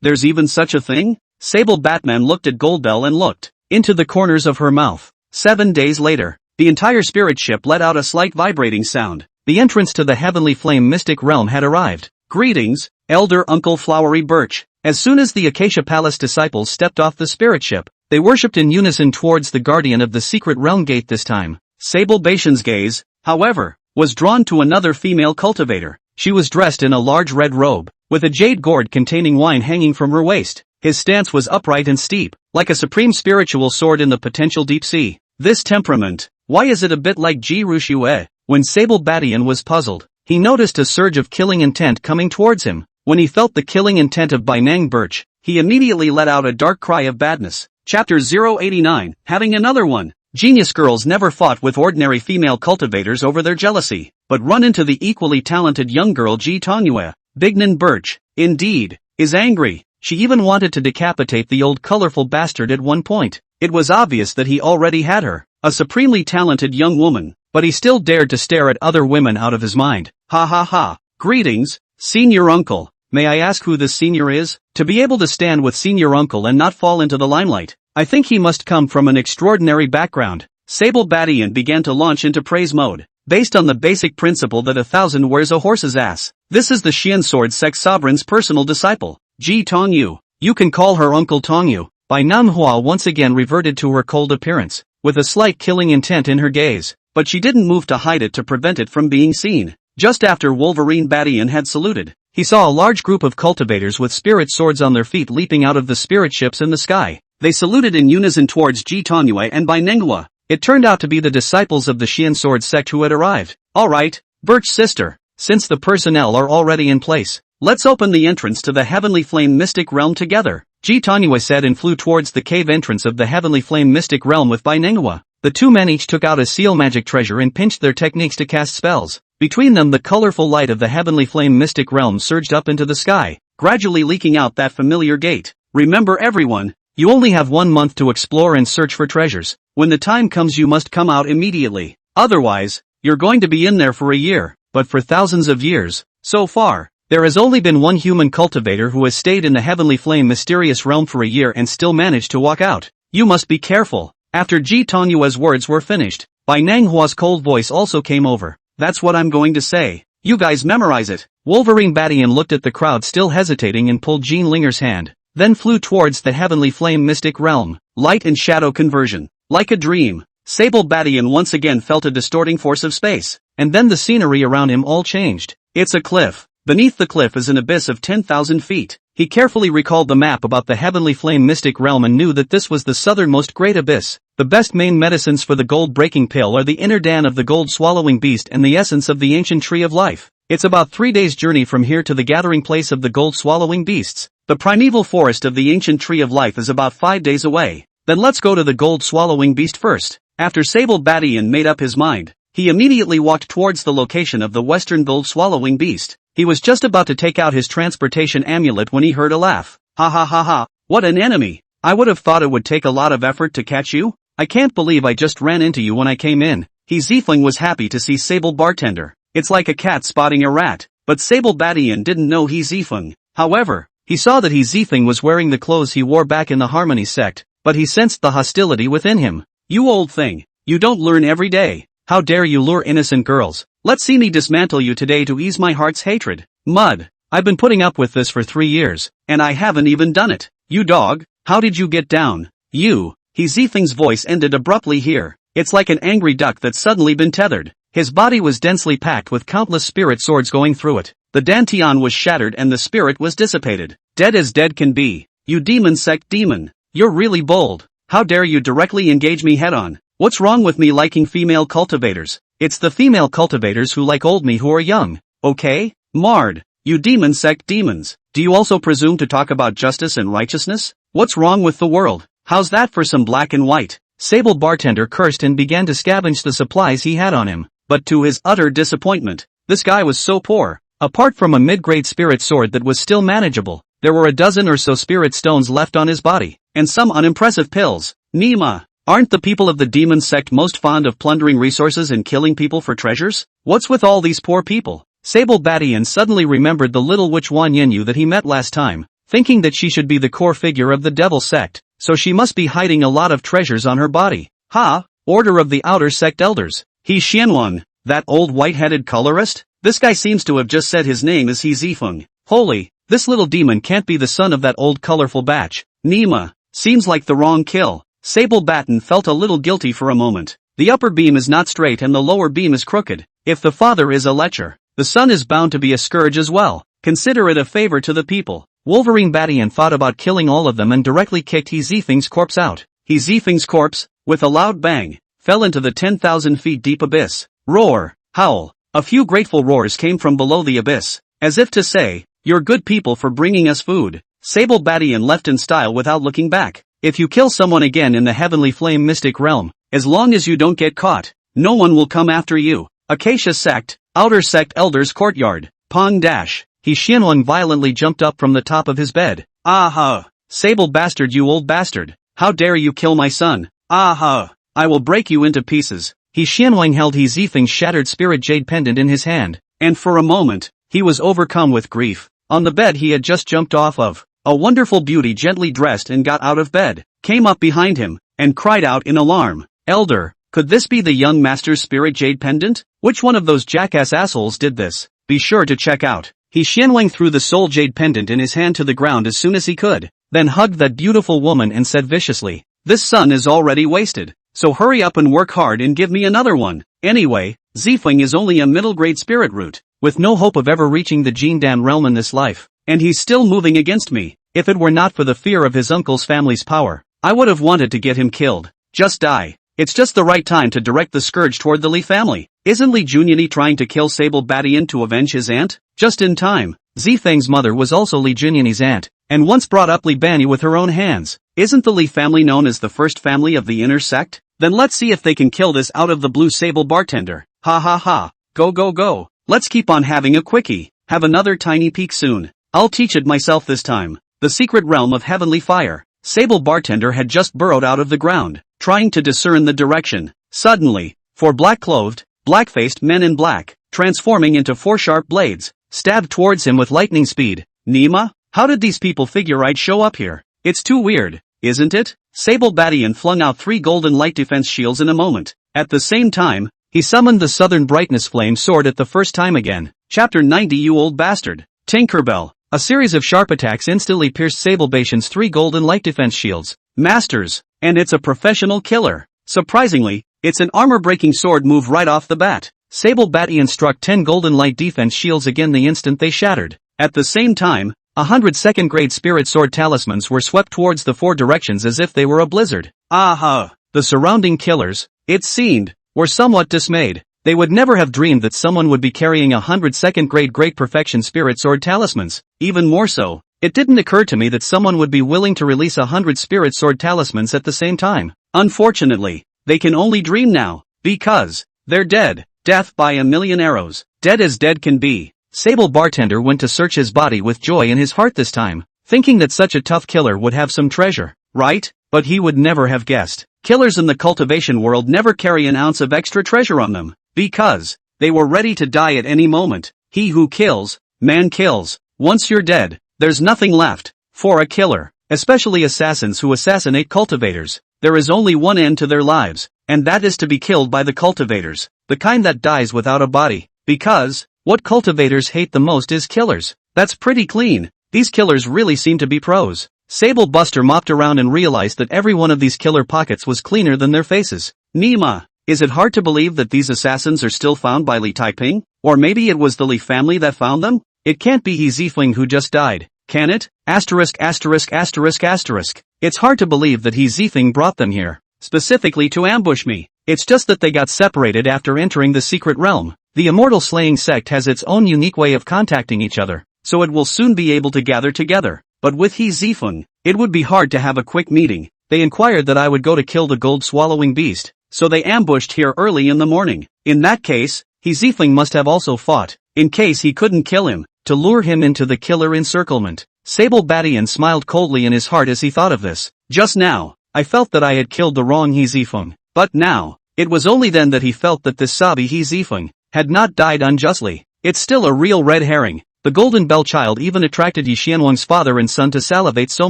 S1: There's even such a thing? Sable Batman looked at Goldbell and looked into the corners of her mouth. 7 days later, the entire spirit ship let out a slight vibrating sound. The entrance to the Heavenly Flame mystic realm had arrived. Greetings, Elder Uncle Flowery Birch. As soon as the Acacia Palace disciples stepped off the spirit ship, they worshipped in unison towards the guardian of the secret realm gate this time. Sable Badian's gaze, however, was drawn to another female cultivator. She was dressed in a large red robe, with a jade gourd containing wine hanging from her waist. His stance was upright and steep, like a supreme spiritual sword in the potential deep sea. This temperament, why is it a bit like Ji Rushue? When Sable Badian was puzzled, he noticed a surge of killing intent coming towards him. When he felt the killing intent of Bainang Birch, he immediately let out a dark cry of badness. Chapter 089, having another one. Genius girls never fought with ordinary female cultivators over their jealousy, but run into the equally talented young girl Ji Tongyue. Bignan Birch, indeed, is angry. She even wanted to decapitate the old colorful bastard at one point. It was obvious that he already had her, a supremely talented young woman, but he still dared to stare at other women out of his mind. Ha ha ha. Greetings, senior uncle. May I ask who this senior is? To be able to stand with senior uncle and not fall into the limelight, I think he must come from an extraordinary background. Sable Badian began to launch into praise mode, based on the basic principle that 1,000 wears a horse's ass. This is the Xian Sword Sect Sovereign's personal disciple, Ji Tongyu. You can call her Uncle Tongyu. By Manhwa once again reverted to her cold appearance, with a slight killing intent in her gaze, but she didn't move to hide it to prevent it from being seen. Just after Wolverine Badian had saluted, he saw a large group of cultivators with spirit swords on their feet leaping out of the spirit ships in the sky. They saluted in unison towards Ji Tongyu and by Manhwa. It turned out to be the disciples of the Xian Sword Sect who had arrived. Alright, Birch sister, since the personnel are already in place, let's open the entrance to the Heavenly Flame Mystic Realm together. Ji Tongyu said and flew towards the cave entrance of the Heavenly Flame Mystic Realm with Bai Manhwa. The two men each took out a seal magic treasure and pinched their techniques to cast spells. Between them the colorful light of the Heavenly Flame Mystic Realm surged up into the sky, gradually leaking out that familiar gate. Remember everyone, you only have 1 month to explore and search for treasures. When the time comes you must come out immediately. Otherwise, you're going to be in there for a year, but for thousands of years. So far, there has only been one human cultivator who has stayed in the Heavenly Flame Mysterious Realm for a year and still managed to walk out. You must be careful. After Ji Tongyu's words were finished, Bai Nanghua's cold voice also came over. That's what I'm going to say. You guys memorize it. Wolverine Badian looked at the crowd still hesitating and pulled Jean Linger's hand, then flew towards the Heavenly Flame Mystic Realm. Light and shadow conversion. Like a dream, Sable Badian once again felt a distorting force of space, and then the scenery around him all changed. It's a cliff. Beneath the cliff is an abyss of 10,000 feet. He carefully recalled the map about the Heavenly Flame Mystic Realm and knew that this was the southernmost great abyss. The best main medicines for the gold-breaking pill are the inner dan of the gold-swallowing beast and the essence of the ancient tree of life. It's about 3 days' journey from here to the gathering place of the gold-swallowing beasts. The primeval forest of the ancient tree of life is about 5 days away. Then let's go to the gold-swallowing beast first. After Sable Badian made up his mind, he immediately walked towards the location of the western gold-swallowing beast. He was just about to take out his transportation amulet when he heard a laugh. Ha ha ha ha, what an enemy! I would have thought it would take a lot of effort to catch you? I can't believe I just ran into you when I came in. He Ziefling was happy to see Sable Bartender. It's like a cat spotting a rat. But Sable Badian didn't know He Ziefling. However, he saw that He Ziefling was wearing the clothes he wore back in the Harmony sect, but he sensed the hostility within him. You old thing, you don't learn every day. How dare you lure innocent girls? Let's see me dismantle you today to ease my heart's hatred. Mud, I've been putting up with this for 3 years, and I haven't even done it. You dog, how did you get down? You, He Ziefling's voice ended abruptly here. It's like an angry duck that's suddenly been tethered. His body was densely packed with countless spirit swords going through it. The Dantian was shattered and the spirit was dissipated. Dead as dead can be. You demon sect demon. You're really bold. How dare you directly engage me head-on? What's wrong with me liking female cultivators? It's the female cultivators who like old me who are young, okay? Mard, you demon sect demons. Do you also presume to talk about justice and righteousness? What's wrong with the world? How's that for some black and white? Sable Bartender cursed and began to scavenge the supplies he had on him, but to his utter disappointment, this guy was so poor. Apart from a mid-grade spirit sword that was still manageable, there were a dozen or so spirit stones left on his body, and some unimpressive pills. Nima, aren't the people of the demon sect most fond of plundering resources and killing people for treasures? What's with all these poor people? Sable Badian suddenly remembered the little witch Wan Yenyu that he met last time, thinking that she should be the core figure of the devil sect, so she must be hiding a lot of treasures on her body. Ha! Order of the Outer Sect Elders. He Xianwan, that old white-headed colorist? This guy seems to have just said his name is He Zifeng. Holy, this little demon can't be the son of that old colorful batch. Nima, seems like the wrong kill. Sable Batten felt a little guilty for a moment. The upper beam is not straight and the lower beam is crooked. If the father is a lecher, the son is bound to be a scourge as well. Consider it a favor to the people. Wolverine Badian thought about killing all of them and directly kicked He Zifeng's corpse out. He Zifeng's corpse, with a loud bang, fell into the 10,000 feet deep abyss. Roar, howl. A few grateful roars came from below the abyss, as if to say, "You're good people for bringing us food." Sable Badian left in style without looking back. If you kill someone again in the Heavenly Flame Mystic Realm, as long as you don't get caught, no one will come after you. Acacia Sect, Outer Sect Elders Courtyard, Pong Dash. He Xianlong violently jumped up from the top of his bed. Aha! Sable bastard, you old bastard. How dare you kill my son? Aha! I will break you into pieces. He Xianwang held He Zifeng's shattered spirit jade pendant in his hand, and for a moment, he was overcome with grief. On the bed he had just jumped off of, a wonderful beauty gently dressed and got out of bed, came up behind him, and cried out in alarm. Elder, could this be the young master's spirit jade pendant? Which one of those jackass assholes did this? Be sure to check out. He Xianwang threw the soul jade pendant in his hand to the ground as soon as he could, then hugged that beautiful woman and said viciously, this sun is already wasted, so hurry up and work hard and give me another one. Anyway, Zifeng is only a middle-grade spirit root, with no hope of ever reaching the Jindan realm in this life, and he's still moving against me. If it were not for the fear of his uncle's family's power, I would have wanted to get him killed. Just die. It's just the right time to direct the scourge toward the Li family. Isn't Li Junyani trying to kill Sable Badian to avenge his aunt? Just in time. Zifeng's mother was also Li Junyani's aunt, and once brought up Li Bani with her own hands. Isn't the Li family known as the first family of the inner sect? Then let's see if they can kill this out of the blue sable bartender. Ha ha ha. Go go go. Let's keep on having a quickie. Have another tiny peek soon. I'll teach it myself this time. The secret realm of heavenly fire. Sable bartender had just burrowed out of the ground, trying to discern the direction. Suddenly, four black-clothed, black-faced men in black, transforming into four sharp blades, stabbed towards him with lightning speed. Nima? How did these people figure I'd show up here? It's too weird, isn't it? Sable Badian flung out 3 golden light defense shields in a moment. At the same time, he summoned the Southern Brightness Flame Sword at the first time again. Chapter 90. You old bastard. Tinkerbell. A series of sharp attacks instantly pierced Sable Badian's 3 golden light defense shields. Masters. And it's a professional killer. Surprisingly, it's an armor-breaking sword move right off the bat. Sable Badian struck 10 golden light defense shields again the instant they shattered. At the same time, 100 second-grade spirit sword talismans were swept towards the 4 directions as if they were a blizzard. Aha! The surrounding killers, it seemed, were somewhat dismayed. They would never have dreamed that someone would be carrying 100 second-grade Great Perfection Spirit Sword talismans. Even more so, it didn't occur to me that someone would be willing to release 100 Spirit Sword talismans at the same time. Unfortunately, they can only dream now, because they're dead. Death by a million arrows. Dead as dead can be. Sable Bartender went to search his body with joy in his heart this time, thinking that such a tough killer would have some treasure, right? But he would never have guessed. Killers in the cultivation world never carry an ounce of extra treasure on them, because they were ready to die at any moment. He who kills, man kills. Once you're dead, there's nothing left for a killer, especially assassins who assassinate cultivators. There is only one end to their lives, and that is to be killed by the cultivators, the kind that dies without a body, because what cultivators hate the most is killers. That's pretty clean. These killers really seem to be pros. Sable Buster mopped around and realized that every one of these killer pockets was cleaner than their faces. Nima, is it hard to believe that these assassins are still found by Li Taiping? Or maybe it was the Li family that found them? It can't be He Zifeng who just died, can it? Asterisk asterisk asterisk asterisk. It's hard to believe that He Zifeng brought them here, specifically to ambush me. It's just that they got separated after entering the secret realm. The Immortal Slaying Sect has its own unique way of contacting each other, so it will soon be able to gather together. But with He Zifeng, it would be hard to have a quick meeting. They inquired that I would go to kill the gold-swallowing beast, so they ambushed here early in the morning. In that case, He Zifeng must have also fought, in case he couldn't kill him, to lure him into the killer encirclement. Sable Badian smiled coldly in his heart as he thought of this. Just now, I felt that I had killed the wrong He Zifeng. But now, it was only then that he felt that this Sabi He Zifeng had not died unjustly. It's still a real red herring. The Golden Bell child even attracted Yi Xianwang's father and son to salivate so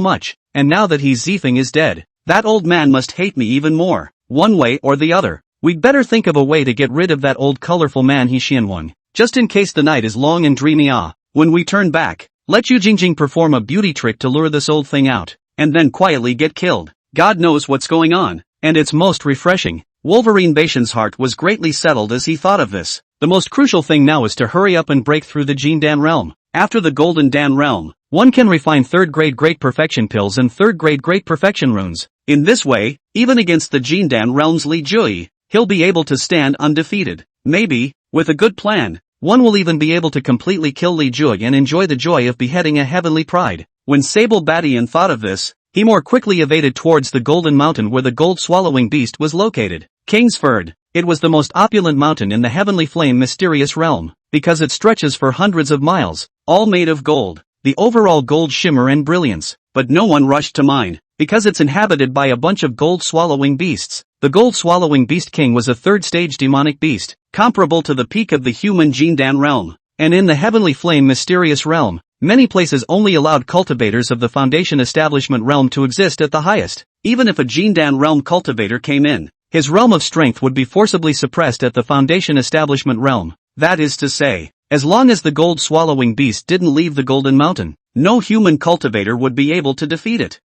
S1: much, and now that He Zifeng is dead, that old man must hate me even more. One way or the other, we'd better think of a way to get rid of that old colorful man He Xianwang, just in case the night is long and dreamy. When we turn back, let Yu Jingjing perform a beauty trick to lure this old thing out, and then quietly get killed. God knows what's going on, and it's most refreshing. Wolverine Baishan's heart was greatly settled as he thought of this. The most crucial thing now is to hurry up and break through the Jin Dan realm. After the Golden Dan realm, one can refine 3rd grade Great Perfection pills and 3rd grade Great Perfection runes. In this way, even against the Jin Dan realm's Li Jui, he'll be able to stand undefeated. Maybe, with a good plan, one will even be able to completely kill Li Jui and enjoy the joy of beheading a heavenly pride. When Sable Badian thought of this, he more quickly evaded towards the Golden Mountain where the gold-swallowing beast was located. Kingsford. It was the most opulent mountain in the Heavenly Flame mysterious realm, because it stretches for hundreds of miles, all made of gold. The overall gold shimmer and brilliance, but no one rushed to mine, because it's inhabited by a bunch of gold-swallowing beasts. The gold-swallowing beast king was a third-stage demonic beast, comparable to the peak of the human Jindan realm. And in the heavenly flame mysterious realm, many places only allowed cultivators of the foundation establishment realm to exist at the highest. Even if a Jindan realm cultivator came in, his realm of strength would be forcibly suppressed at the foundation establishment realm. That is to say, as long as the gold-swallowing beast didn't leave the Golden Mountain, no human cultivator would be able to defeat it.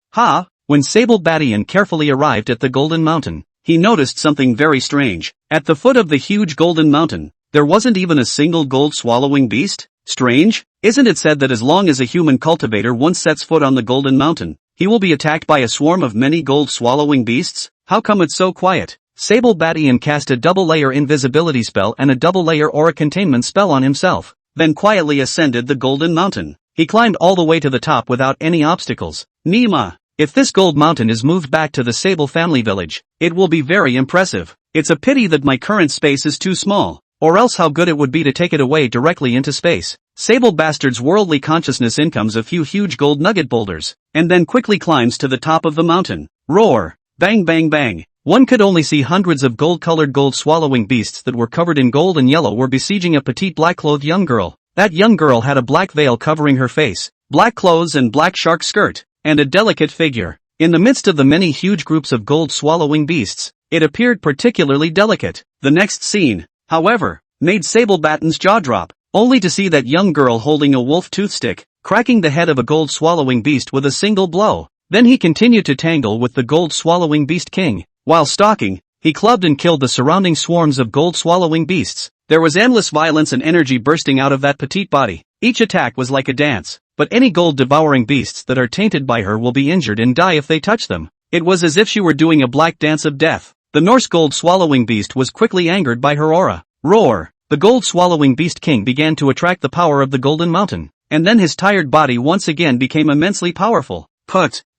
S1: When Sable Badian carefully arrived at the Golden Mountain, he noticed something very strange. At the foot of the huge Golden Mountain, there wasn't even a single gold-swallowing beast? Strange? Isn't it said that as long as a human cultivator once sets foot on the Golden Mountain, he will be attacked by a swarm of many gold-swallowing beasts? How come it's so quiet? Sable Badian cast a double-layer invisibility spell and a double-layer aura containment spell on himself, then quietly ascended the Golden Mountain. He climbed all the way to the top without any obstacles. Nima, if this gold mountain is moved back to the Sable family village, it will be very impressive. It's a pity that my current space is too small, or else how good it would be to take it away directly into space. Sable Bastard's worldly consciousness incomes a few huge gold nugget boulders, and then quickly climbs to the top of the mountain. Roar! Bang bang bang! One could only see hundreds of gold-colored gold-swallowing beasts that were covered in gold and yellow were besieging a petite black-clothed young girl. That young girl had a black veil covering her face, black clothes and black shark skirt, and a delicate figure. In the midst of the many huge groups of gold-swallowing beasts, it appeared particularly delicate. The next scene, however, made Sable Batten's jaw drop, only to see that young girl holding a wolf toothstick, cracking the head of a gold-swallowing beast with a single blow. Then he continued to tangle with the gold-swallowing beast king. While stalking, he clubbed and killed the surrounding swarms of gold-swallowing beasts. There was endless violence and energy bursting out of that petite body. Each attack was like a dance, but any gold-devouring beasts that are tainted by her will be injured and die if they touch them. It was as if she were doing a black dance of death. The Norse gold-swallowing beast was quickly angered by her aura. Roar! The gold-swallowing beast king began to attract the power of the Golden Mountain, and then his tired body once again became immensely powerful.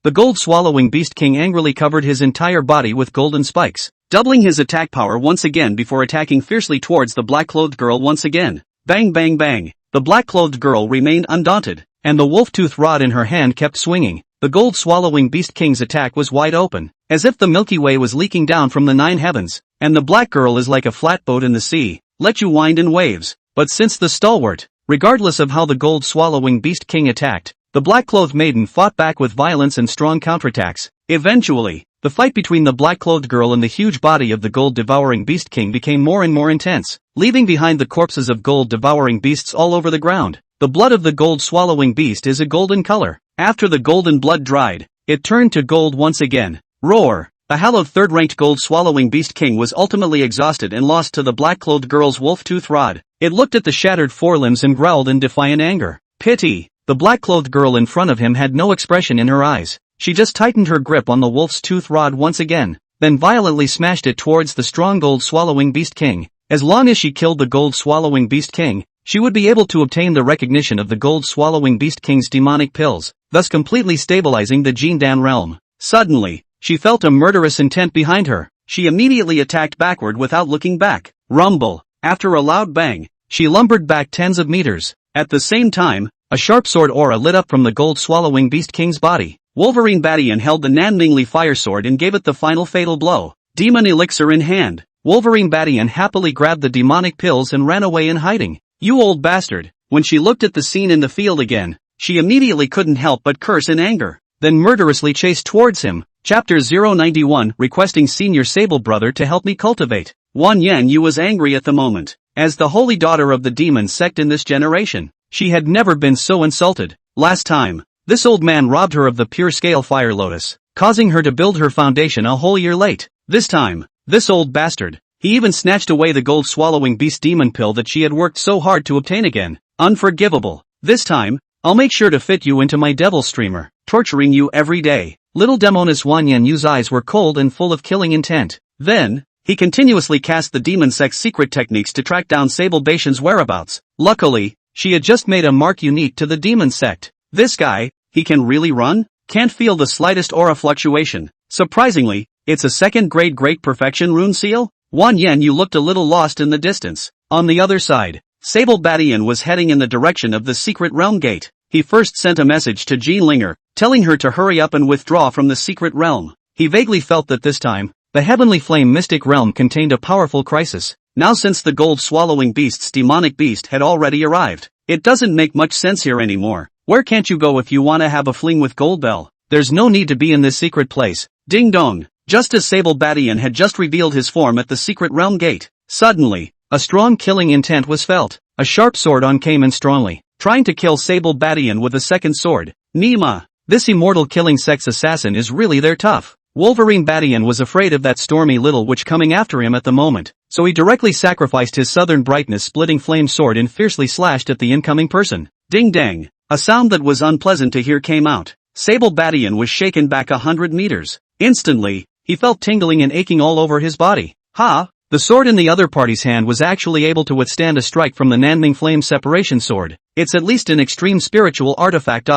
S1: The gold-swallowing beast king angrily covered his entire body with golden spikes, doubling his attack power once again before attacking fiercely towards the black-clothed girl once again. Bang bang bang! The black-clothed girl remained undaunted, and the wolf-tooth rod in her hand kept swinging. The gold-swallowing beast king's attack was wide open, as if the Milky Way was leaking down from the 9 heavens, and the black girl is like a flatboat in the sea, let you wind in waves. But since the stalwart, regardless of how the gold-swallowing beast king attacked, the black-clothed maiden fought back with violence and strong counterattacks. Eventually, the fight between the black-clothed girl and the huge body of the gold-devouring beast king became more and more intense, leaving behind the corpses of gold-devouring beasts all over the ground. The blood of the gold-swallowing beast is a golden color. After the golden blood dried, it turned to gold once again. Roar! The hallowed third-ranked gold-swallowing beast king was ultimately exhausted and lost to the black-clothed girl's wolf-tooth rod. It looked at the shattered forelimbs and growled in defiant anger. Pity! The black-clothed girl in front of him had no expression in her eyes. She just tightened her grip on the wolf's tooth rod once again, then violently smashed it towards the strong gold-swallowing beast king. As long as she killed the gold-swallowing beast king, she would be able to obtain the recognition of the gold-swallowing beast king's demonic pills, thus completely stabilizing the Jindan realm. Suddenly, she felt a murderous intent behind her. She immediately attacked backward without looking back. Rumble! After a loud bang, she lumbered back tens of meters. At the same time, a sharp sword aura lit up from the gold-swallowing beast king's body. Wolverine Badian held the Nanmingli fire sword and gave it the final fatal blow. Demon elixir in hand, Wolverine Badian happily grabbed the demonic pills and ran away in hiding. You old bastard! When she looked at the scene in the field again, she immediately couldn't help but curse in anger, then murderously chased towards him. Chapter 091 Requesting Senior Sable Brother to help me cultivate. Wan Yan Yu was angry at the moment. As the holy daughter of the demon sect in this generation, she had never been so insulted. Last time, this old man robbed her of the pure scale fire lotus, causing her to build her foundation a whole year late. This time, this old bastard, he even snatched away the gold-swallowing beast demon pill that she had worked so hard to obtain again. Unforgivable. This time, I'll make sure to fit you into my devil streamer, torturing you every day. Little demoness Wan Yan Yu's eyes were cold and full of killing intent. Then, he continuously cast the demon sect's secret techniques to track down Sable Batian's whereabouts. Luckily, she had just made a mark unique to the demon sect. This guy, he can really run? Can't feel the slightest aura fluctuation. Surprisingly, it's a second-grade Great Perfection rune seal? Wan Yan Yu looked a little lost in the distance. On the other side, Sable Badian was heading in the direction of the secret realm gate. he first sent a message to Jean Linger, telling her to hurry up and withdraw from the secret realm. He vaguely felt that this time, the Heavenly Flame mystic realm contained a powerful crisis. Now since the gold-swallowing beast's demonic beast had already arrived, it doesn't make much sense here anymore. Where can't you go if you wanna have a fling with Goldbell? There's no need to be in this secret place. Ding dong! Just as Sable Badian had just revealed his form at the secret realm gate, suddenly, a strong killing intent was felt. A sharp sword on came in strongly, trying to kill Sable Badian with a second sword. Nima! This immortal killing sex assassin is really there tough. Wolverine Badian was afraid of that stormy little witch coming after him at the moment, so he directly sacrificed his southern brightness splitting flame sword and fiercely slashed at the incoming person. Ding dang! A sound that was unpleasant to hear came out. Sable Badian was shaken back 100 meters. Instantly, he felt tingling and aching all over his body. Ha! The sword in the other party's hand was actually able to withstand a strike from the Nanming Flame Separation Sword. It's at least an extreme spiritual artifact.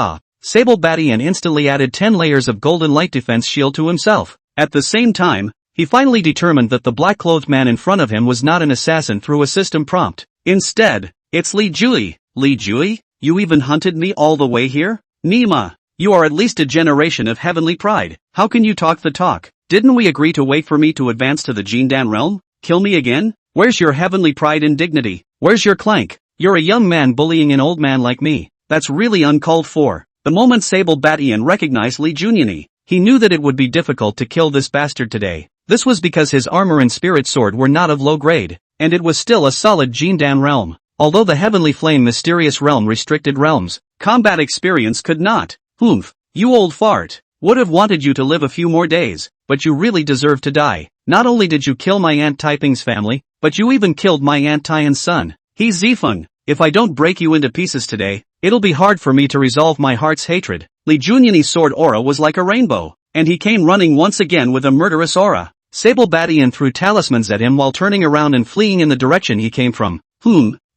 S1: Sable Badian instantly added 10 layers of golden light defense shield to himself. At the same time, he finally determined that the black-clothed man in front of him was not an assassin through a system prompt. Instead, it's Li Jui. Li Jui? You even hunted me all the way here? Nima, you are at least a generation of heavenly pride. How can you talk the talk? Didn't we agree to wait for me to advance to the Jindan realm? Kill me again? Where's your heavenly pride and dignity? Where's your clank? You're a young man bullying an old man like me. That's really uncalled for. The moment Sable Badian recognized Li Junyani, he knew that it would be difficult to kill this bastard today. This was because his armor and spirit sword were not of low grade, and it was still a solid Jindan realm. Although the Heavenly Flame Mysterious Realm restricted realms, combat experience could not. Humph, you old fart. Would have wanted you to live a few more days, but you really deserve to die. Not only did you kill my Aunt Taiping's family, but you even killed my Aunt Taiyan's son. He's Zifeng. If I don't break you into pieces today, it'll be hard for me to resolve my heart's hatred. Li Junyani's sword aura was like a rainbow, and he came running once again with a murderous aura. Sable Badian threw talismans at him while turning around and fleeing in the direction he came from.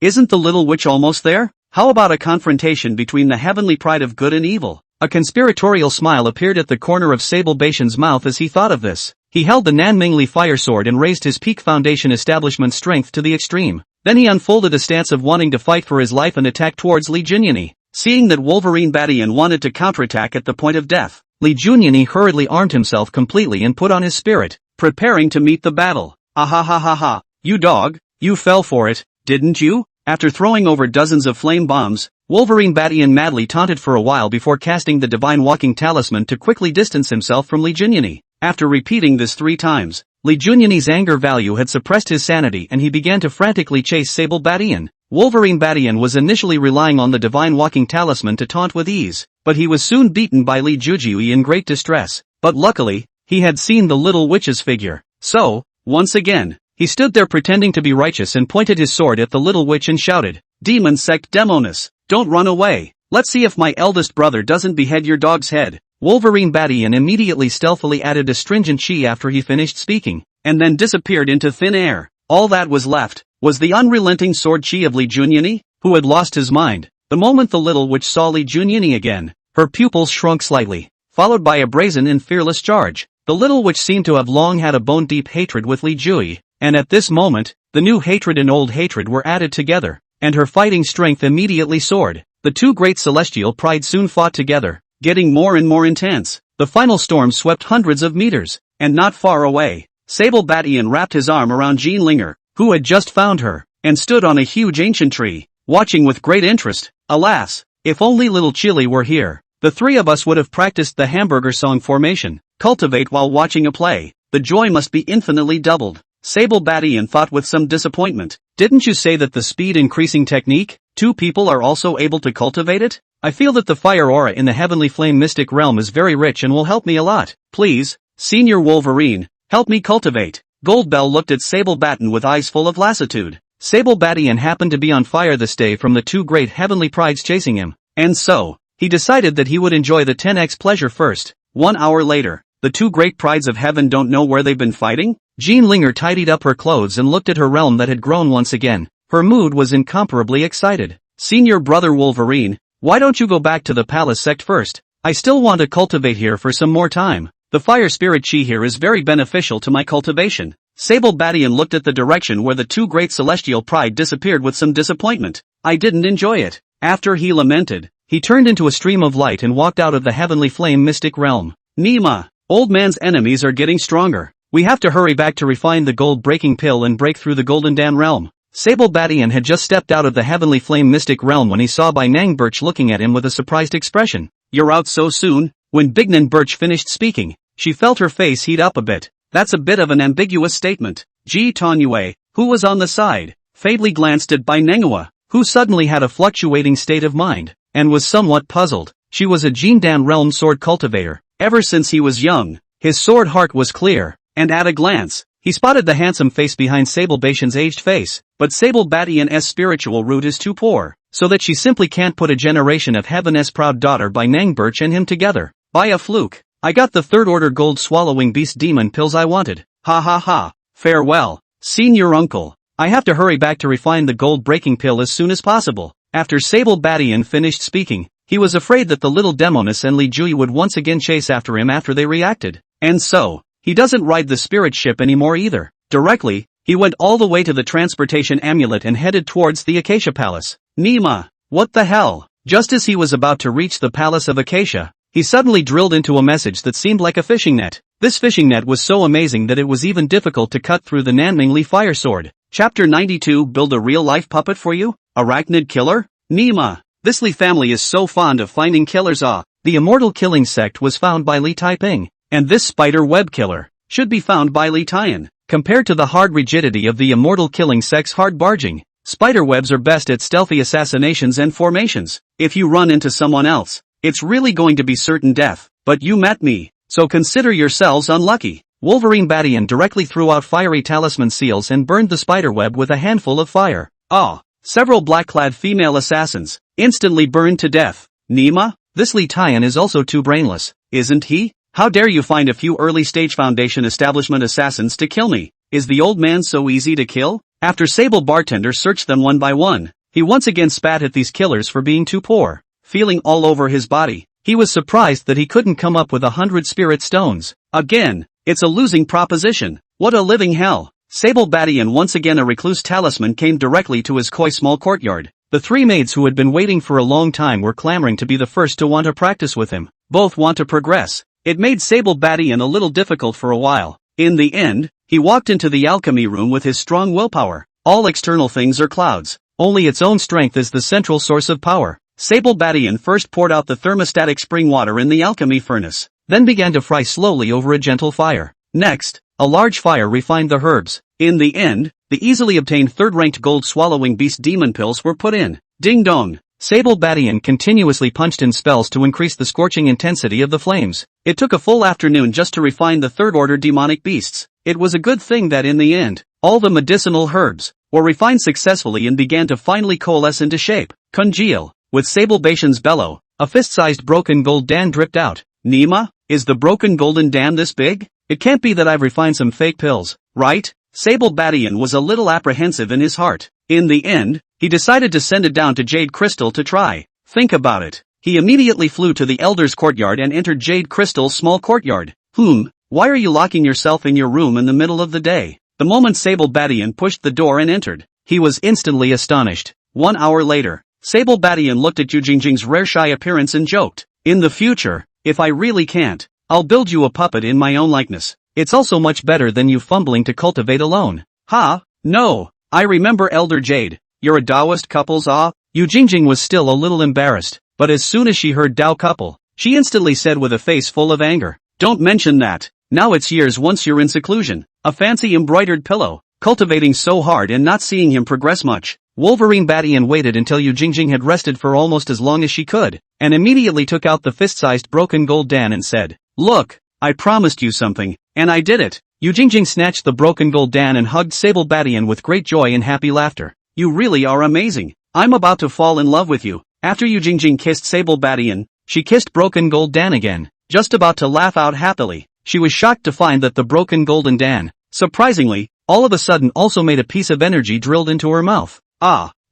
S1: Isn't the little witch almost there? How about a confrontation between the heavenly pride of good and evil? A conspiratorial smile appeared at the corner of Sable Badian's mouth as he thought of this. He held the Nanmingli fire sword and raised his peak foundation establishment strength to the extreme. Then he unfolded a stance of wanting to fight for his life and attack towards Li Junyani. Seeing that Wolverine Badian wanted to counterattack at the point of death, Li Junyani hurriedly armed himself completely and put on his spirit, preparing to meet the battle. Ahahaha, you dog, you fell for it, didn't you? After throwing over dozens of flame bombs, Wolverine Badian madly taunted for a while before casting the Divine Walking Talisman to quickly distance himself from Li Junyani. After repeating this 3 times, Li Junyani's anger value had suppressed his sanity and he began to frantically chase Sable Badian. Wolverine Badian was initially relying on the Divine Walking Talisman to taunt with ease, but he was soon beaten by Li Jujui in great distress. But luckily, he had seen the little witch's figure. So, once again, he stood there pretending to be righteous and pointed his sword at the little witch and shouted, "Demon Sect Demonis, don't run away. Let's see if my eldest brother doesn't behead your dog's head." Wolverine Badian immediately stealthily added astringent chi after he finished speaking, and then disappeared into thin air. All that was left was the unrelenting sword chi of Li Junyani, who had lost his mind. The moment the little witch saw Li Junyani again, her pupils shrunk slightly, followed by a brazen and fearless charge. The little witch seemed to have long had a bone-deep hatred with Li Jui, and at this moment, the new hatred and old hatred were added together, and her fighting strength immediately soared. The two great celestial prides soon fought together, getting more and more intense. The final storm swept hundreds of meters, and not far away, Sable Badian wrapped his arm around Jean Linger, who had just found her, and stood on a huge ancient tree, watching with great interest. Alas, if only little Chili were here, the 3 of us would have practiced the hamburger song formation. Cultivate while watching a play. The joy must be infinitely doubled. Sable Badian thought with some disappointment. Didn't you say that the speed increasing technique, 2 people are also able to cultivate it? I feel that the fire aura in the Heavenly Flame Mystic Realm is very rich and will help me a lot. Please, Senior Wolverine, help me cultivate. Goldbell looked at Sable Badian with eyes full of lassitude. Sable Badian happened to be on fire this day from the 2 great heavenly prides chasing him, and so, he decided that he would enjoy the 10x pleasure first. 1 hour later, the 2 great prides of heaven don't know where they've been fighting? Jean Linger tidied up her clothes and looked at her realm that had grown once again. Her mood was incomparably excited. Senior Brother Wolverine, why don't you go back to the Palace Sect first? I still want to cultivate here for some more time. The fire spirit chi here is very beneficial to my cultivation. Sable Badian looked at the direction where the 2 great celestial pride disappeared with some disappointment. I didn't enjoy it. After he lamented, he turned into a stream of light and walked out of the heavenly flame mystic realm. Nima, old man's enemies are getting stronger. We have to hurry back to refine the gold-breaking pill and break through the Golden Dan realm. Sable Badian had just stepped out of the heavenly flame mystic realm when he saw Binang Birch looking at him with a surprised expression. You're out so soon? When Bignan Birch finished speaking, she felt her face heat up a bit. That's a bit of an ambiguous statement. Ji Tanyue, who was on the side, faintly glanced at Binangua, who suddenly had a fluctuating state of mind, and was somewhat puzzled. She was a Jindan realm sword cultivator. Ever since he was young, his sword heart was clear, and at a glance, he spotted the handsome face behind Sable Batian's aged face, but Sable Batian's spiritual root is too poor, so that she simply can't put a generation of Heaven's proud daughter by Nang Birch and him together. By a fluke, I got the third-order gold-swallowing beast demon pills I wanted. Ha ha ha. Farewell, senior uncle. I have to hurry back to refine the gold-breaking pill as soon as possible. After Sable Batian finished speaking, he was afraid that the little Demoness and Li Jui would once again chase after him after they reacted. And so, he doesn't ride the spirit ship anymore either. Directly, he went all the way to the transportation amulet and headed towards the Acacia Palace. Nima, what the hell? Just as he was about to reach the Palace of Acacia, he suddenly drilled into a message that seemed like a fishing net. This fishing net was so amazing that it was even difficult to cut through the Nanming Li fire sword. Chapter 92 Build a real-life puppet for you? Arachnid killer? Nima, this Li family is so fond of finding killers. The immortal killing sect was found by Li Taiping, and this spider web killer should be found by Li Tian. Compared to the hard rigidity of the immortal killing sect's hard barging, spider webs are best at stealthy assassinations and formations. If you run into someone else, it's really going to be certain death. But you met me, so consider yourselves unlucky. Wolverine Batian directly threw out fiery talisman seals and burned the spiderweb with a handful of fire. Several black-clad female assassins instantly burned to death. Nima, this Li Tian is also too brainless, isn't he? How dare you find a few early-stage Foundation establishment assassins to kill me? Is the old man so easy to kill? After Sable Bartender searched them one by one, he once again spat at these killers for being too poor. Feeling all over his body, he was surprised that he couldn't come up with 100 spirit stones. Again, it's a losing proposition. What a living hell. Sable Batian, once again a recluse talisman, came directly to his koi small courtyard. The three maids who had been waiting for a long time were clamoring to be the first to want to practice with him. Both want to progress. It made Sable Batian a little difficult for a while. In the end, he walked into the alchemy room with his strong willpower. All external things are clouds. Only its own strength is the central source of power. Sable Batian first poured out the thermostatic spring water in the alchemy furnace, then began to fry slowly over a gentle fire. Next, a large fire refined the herbs. In the end, the easily obtained third-ranked gold-swallowing beast demon pills were put in. Ding dong! Sable Batian continuously punched in spells to increase the scorching intensity of the flames. It took a full afternoon just to refine the third-order demonic beasts. It was a good thing that in the end, all the medicinal herbs were refined successfully and began to finally coalesce into shape. Congeal. With Sable Batian's bellow, a fist-sized broken gold dan dripped out. Nima, is the broken golden dan this big? It can't be that I've refined some fake pills, right? Sable Batian was a little apprehensive in his heart. In the end, he decided to send it down to Jade Crystal to try. Think about it. He immediately flew to the Elder's courtyard and entered Jade Crystal's small courtyard. Why are you locking yourself in your room in the middle of the day? The moment Sable Batian pushed the door and entered, he was instantly astonished. 1 hour later, Sable Batian looked at Yu Jingjing's rare shy appearance and joked. In the future, if I really can't, I'll build you a puppet in my own likeness. It's also much better than you fumbling to cultivate alone. No, I remember Elder Jade. You're a Taoist couple's Yu Jingjing was still a little embarrassed, but as soon as she heard Tao couple, she instantly said with a face full of anger, don't mention that. Now it's years once you're in seclusion. A fancy embroidered pillow. Cultivating so hard and not seeing him progress much. Wolverine Batian waited until Yu Jingjing had rested for almost as long as she could, and immediately took out the fist-sized broken gold dan and said, look, I promised you something, and I did it. Yu Jingjing snatched the broken gold dan and hugged Sable Batian with great joy and happy laughter. You really are amazing. I'm about to fall in love with you. After Yu Jingjing kissed Sable Batian, she kissed broken gold dan again, just about to laugh out happily. She was shocked to find that the broken golden dan, surprisingly, all of a sudden also made a piece of energy drilled into her mouth.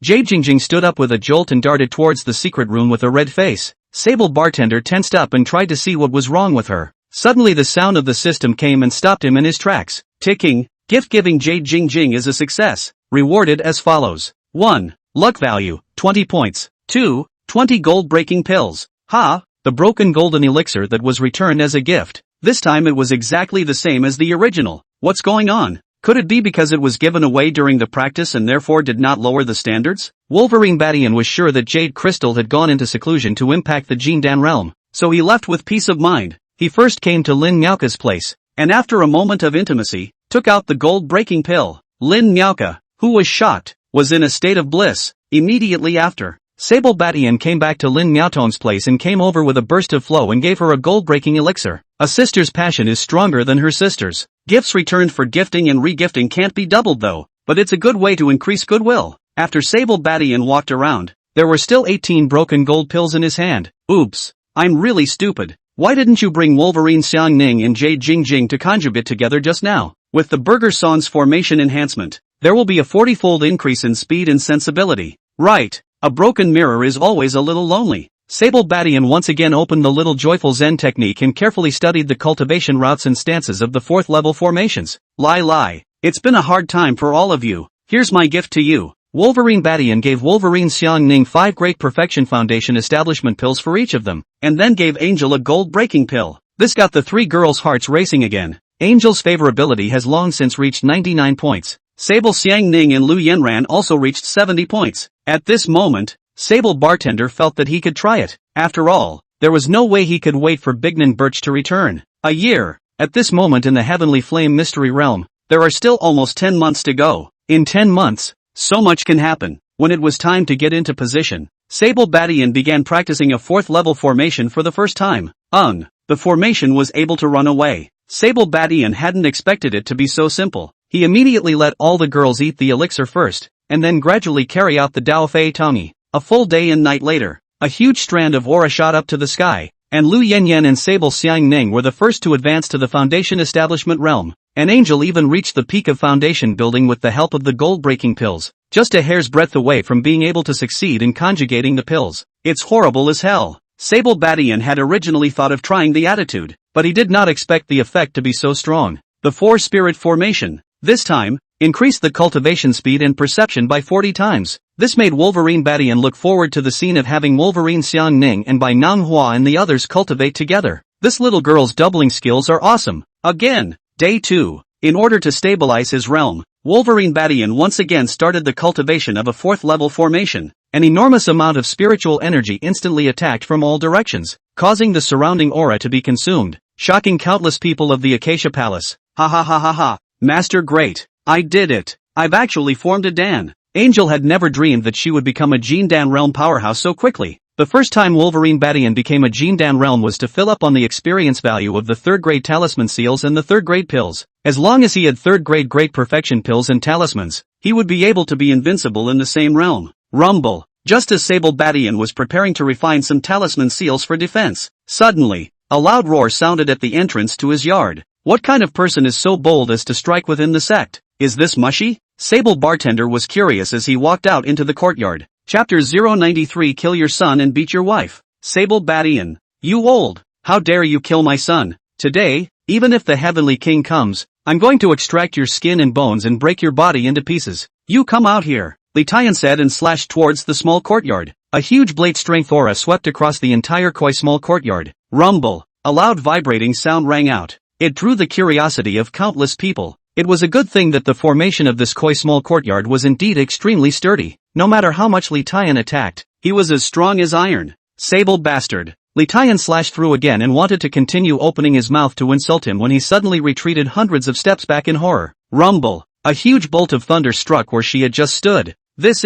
S1: Jade Jingjing stood up with a jolt and darted towards the secret room with a red face. Sable Bartender tensed up and tried to see what was wrong with her. Suddenly the sound of the system came and stopped him in his tracks. Ticking. Gift-giving Jade Jingjing is a success. Rewarded as follows. 1. Luck value, 20 points. 2. 20 gold-breaking pills. Ha! The broken golden elixir that was returned as a gift. This time it was exactly the same as the original. What's going on? Could it be because it was given away during the practice and therefore did not lower the standards? Wolverine Badian was sure that Jade Crystal had gone into seclusion to impact the Jindan realm, so he left with peace of mind. He first came to Lin Miaoka's place, and after a moment of intimacy, took out the gold-breaking pill. Lin Miaoka, who was shocked, was in a state of bliss. Immediately after, Sable Badian came back to Lin Miaoton's place and came over with a burst of flow and gave her a gold-breaking elixir. A sister's passion is stronger than her sister's. Gifts returned for gifting and re-gifting can't be doubled though, but it's a good way to increase goodwill. After Sable Badian walked around, there were still 18 broken gold pills in his hand. Oops, I'm really stupid. Why didn't you bring Wolverine Xiangning and Jade Jingjing to conjugate together just now? With the Burger Sans formation enhancement, there will be a 40-fold increase in speed and sensibility. Right. A broken mirror is always a little lonely. Sable Badian once again opened the little joyful Zen technique and carefully studied the cultivation routes and stances of the 4th level formations. Lie. It's been a hard time for all of you. Here's my gift to you. Wolverine Badian gave Wolverine Xiangning 5 Great Perfection Foundation establishment pills for each of them, and then gave Angel a gold-breaking pill. This got the 3 girls' hearts racing again. Angel's favorability has long since reached 99 points. Sable Xiangning and Lu Yenran also reached 70 points. At this moment, Sable Bartender felt that he could try it. After all, there was no way he could wait for Bignan Birch to return. A year. At this moment in the Heavenly Flame Mystery Realm, there are still almost 10 months to go. In 10 months, so much can happen. When it was time to get into position, Sable Badian began practicing a 4th level formation for the first time. The formation was able to run away. Sable Badian hadn't expected it to be so simple. He immediately let all the girls eat the elixir first, and then gradually carry out the Dao Fei Tongi. A full day and night later, a huge strand of aura shot up to the sky, and Lu Yenyan and Sable Xiangning were the first to advance to the Foundation Establishment realm. An angel even reached the peak of foundation building with the help of the gold-breaking pills, just a hair's breadth away from being able to succeed in conjugating the pills. It's horrible as hell. Sable Badian had originally thought of trying the attitude, but he did not expect the effect to be so strong. The 4-spirit formation. This time, increased the cultivation speed and perception by 40 times. This made Wolverine Badian look forward to the scene of having Wolverine Xiangning and Bai Nanghua and the others cultivate together. This little girl's doubling skills are awesome. Again. Day 2. In order to stabilize his realm, Wolverine Badian once again started the cultivation of a 4th level formation. An enormous amount of spiritual energy instantly attacked from all directions, causing the surrounding aura to be consumed, shocking countless people of the Acacia Palace. Ha. Master Great. I did it. I've actually formed a Dan. Angel had never dreamed that she would become a Jindan realm powerhouse so quickly. The first time Wolverine Badian became a Jindan realm was to fill up on the experience value of the 3rd grade talisman seals and the 3rd grade pills. As long as he had 3rd grade great perfection pills and talismans, he would be able to be invincible in the same realm. Rumble. Just as Sable Badian was preparing to refine some talisman seals for defense, suddenly, a loud roar sounded at the entrance to his yard. What kind of person is so bold as to strike within the sect? Is this Mushy? Sable Bartender was curious as he walked out into the courtyard. Chapter 093 Kill your son and beat your wife. Sable Badian. You old. How dare you kill my son? Today, even if the Heavenly King comes, I'm going to extract your skin and bones and break your body into pieces. You come out here. Li Tian said and slashed towards the small courtyard. A huge blade strength aura swept across the entire Koi small courtyard. Rumble. A loud vibrating sound rang out. It drew the curiosity of countless people. It was a good thing that the formation of this Koi small courtyard was indeed extremely sturdy. No matter how much Li Tian attacked, he was as strong as iron. Sable bastard. Li Tian slashed through again and wanted to continue opening his mouth to insult him when he suddenly retreated hundreds of steps back in horror. Rumble. A huge bolt of thunder struck where she had just stood. This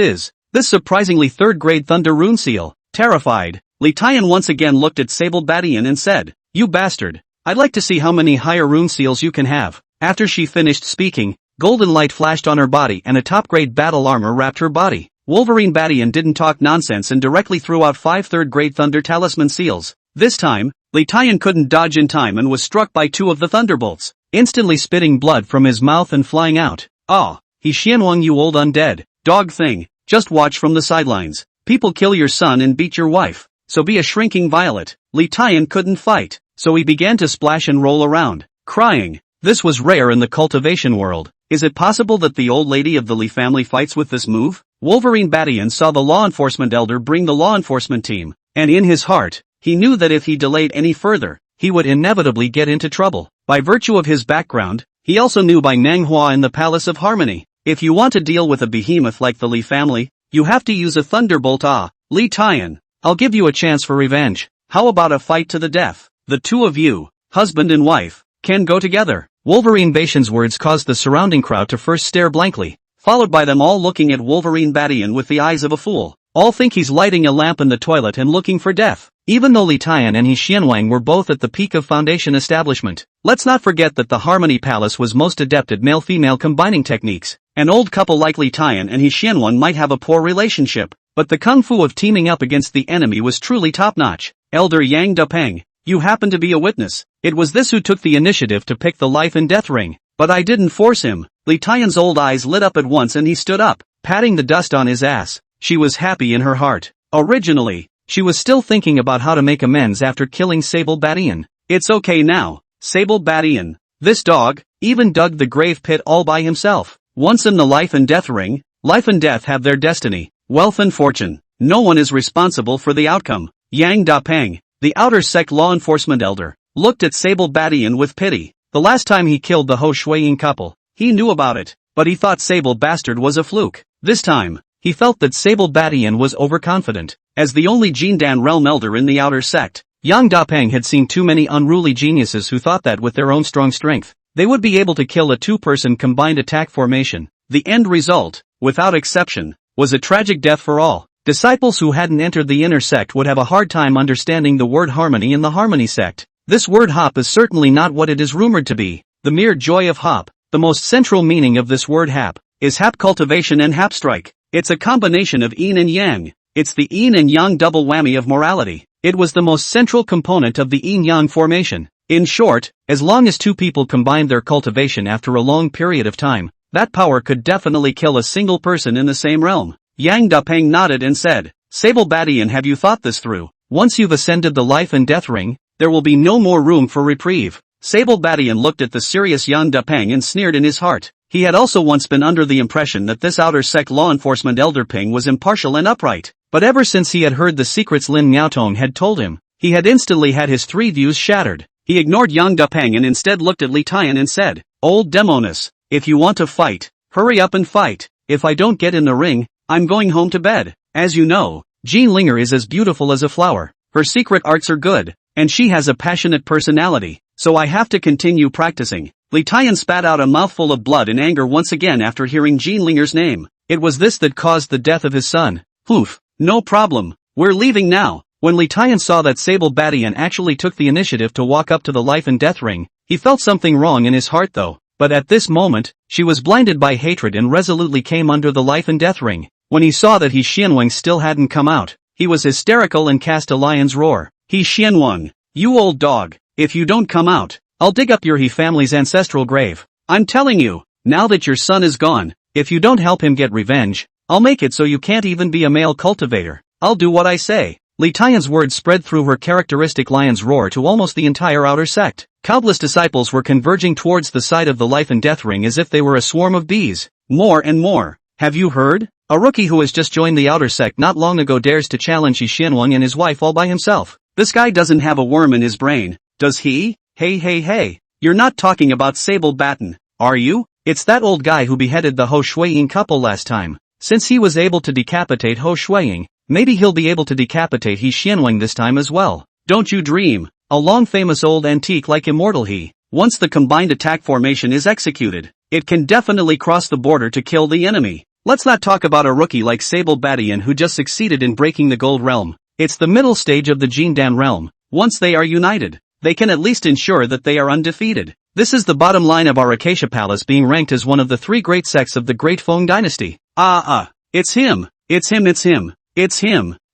S1: surprisingly 3rd grade thunder rune seal. Terrified, Li Tian once again looked at Sable Badian and said, "You bastard. I'd like to see how many higher rune seals you can have." After she finished speaking, golden light flashed on her body and a top-grade battle armor wrapped her body. Wolverine Badian didn't talk nonsense and directly threw out 5 3rd-grade thunder talisman seals. This time, Li Tian couldn't dodge in time and was struck by 2 of the thunderbolts, instantly spitting blood from his mouth and flying out. "Ah, he Xianwang, you old undead dog thing, just watch from the sidelines. People kill your son and beat your wife, so be a shrinking violet." Li Tian couldn't fight, so he began to splash and roll around, crying. This was rare in the cultivation world. Is it possible that the old lady of the Li family fights with this move? Wolverine Batian saw the law enforcement elder bring the law enforcement team, and in his heart, he knew that if he delayed any further, he would inevitably get into trouble. By virtue of his background, he also knew by Manhwa in the Palace of Harmony. If you want to deal with a behemoth like the Li family, you have to use a thunderbolt. Li Tian, I'll give you a chance for revenge. How about a fight to the death? The two of you, husband and wife, can go together. Wolverine Batian's words caused the surrounding crowd to first stare blankly, followed by them all looking at Wolverine Batian with the eyes of a fool. All think he's lighting a lamp in the toilet and looking for death. Even though Li Tian and He Xianwang were both at the peak of Foundation establishment, let's not forget that the Harmony Palace was most adept at male-female combining techniques. An old couple like Li Tian and He Xianwang might have a poor relationship, but the kung fu of teaming up against the enemy was truly top-notch. Elder Yang Depeng, you happen to be a witness. It was this who took the initiative to pick the life and death ring, but I didn't force him. Li Tian's old eyes lit up at once and he stood up, patting the dust on his ass. She was happy in her heart. Originally, she was still thinking about how to make amends after killing Sable Batian. It's okay now, Sable Batian. This dog even dug the grave pit all by himself. Once in the life and death ring, life and death have their destiny, wealth and fortune. No one is responsible for the outcome. Yang Dapeng, the outer sect law enforcement elder, looked at Sable Batian with pity. The last time he killed the Ho Shuiying couple, he knew about it, but he thought Sable Bastard was a fluke. This time, he felt that Sable Batian was overconfident. As the only Jindan realm elder in the outer sect, Yang Dapeng had seen too many unruly geniuses who thought that with their own strong strength, they would be able to kill a two-person combined attack formation. The end result, without exception, was a tragic death for all. Disciples who hadn't entered the inner sect would have a hard time understanding the word harmony in the Harmony sect. This word hop is certainly not what it is rumored to be. The mere joy of hop, the most central meaning of this word hap, is hap cultivation and hap strike. It's a combination of yin and yang. It's the yin and yang double whammy of morality. It was the most central component of the yin-yang formation. In short, as long as two people combined their cultivation after a long period of time, that power could definitely kill a single person in the same realm. Yang Dapeng nodded and said, Sable Batian, have you thought this through? Once you've ascended the life and death ring, there will be no more room for reprieve. Sable Batian looked at the serious Yang Dapeng and sneered in his heart. He had also once been under the impression that this outer sect law enforcement elder Ping was impartial and upright. But ever since he had heard the secrets Lin Miaotong had told him, he had instantly had his three views shattered. He ignored Yang Dapeng and instead looked at Li Tian and said, Old Demoness, if you want to fight, hurry up and fight. If I don't get in the ring, I'm going home to bed. As you know, Jean Linger is as beautiful as a flower. Her secret arts are good, and she has a passionate personality, so I have to continue practicing. Li Tian spat out a mouthful of blood in anger once again after hearing Jean Linger's name. It was this that caused the death of his son. Oof, no problem, we're leaving now. When Li Tian saw that Sable Batian actually took the initiative to walk up to the life and death ring, he felt something wrong in his heart though. But at this moment, she was blinded by hatred and resolutely came under the life and death ring. When he saw that He Xianwang still hadn't come out, he was hysterical and cast a lion's roar. He Xianwang, you old dog, if you don't come out, I'll dig up your He family's ancestral grave. I'm telling you, now that your son is gone, if you don't help him get revenge, I'll make it so you can't even be a male cultivator. I'll do what I say. Li Tian's words spread through her characteristic lion's roar to almost the entire outer sect. Countless disciples were converging towards the side of the life and death ring as if they were a swarm of bees. More and more. Have you heard? A rookie who has just joined the outer sect not long ago dares to challenge He Xianwang and his wife all by himself. This guy doesn't have a worm in his brain, does he? Hey, you're not talking about Sable Batian, are you? It's that old guy who beheaded the Ho Shuiying couple last time. Since he was able to decapitate Ho Shuiying, maybe he'll be able to decapitate He Xianwang this time as well. Don't you dream, a long famous old antique like immortal he. Once the combined attack formation is executed, it can definitely cross the border to kill the enemy. Let's not talk about a rookie like Sable Batian who just succeeded in breaking the gold realm. It's the middle stage of the Jindan realm. Once they are united, they can at least ensure that they are undefeated. This is the bottom line of our Acacia Palace being ranked as one of the three great sects of the Great Feng Dynasty. It's him,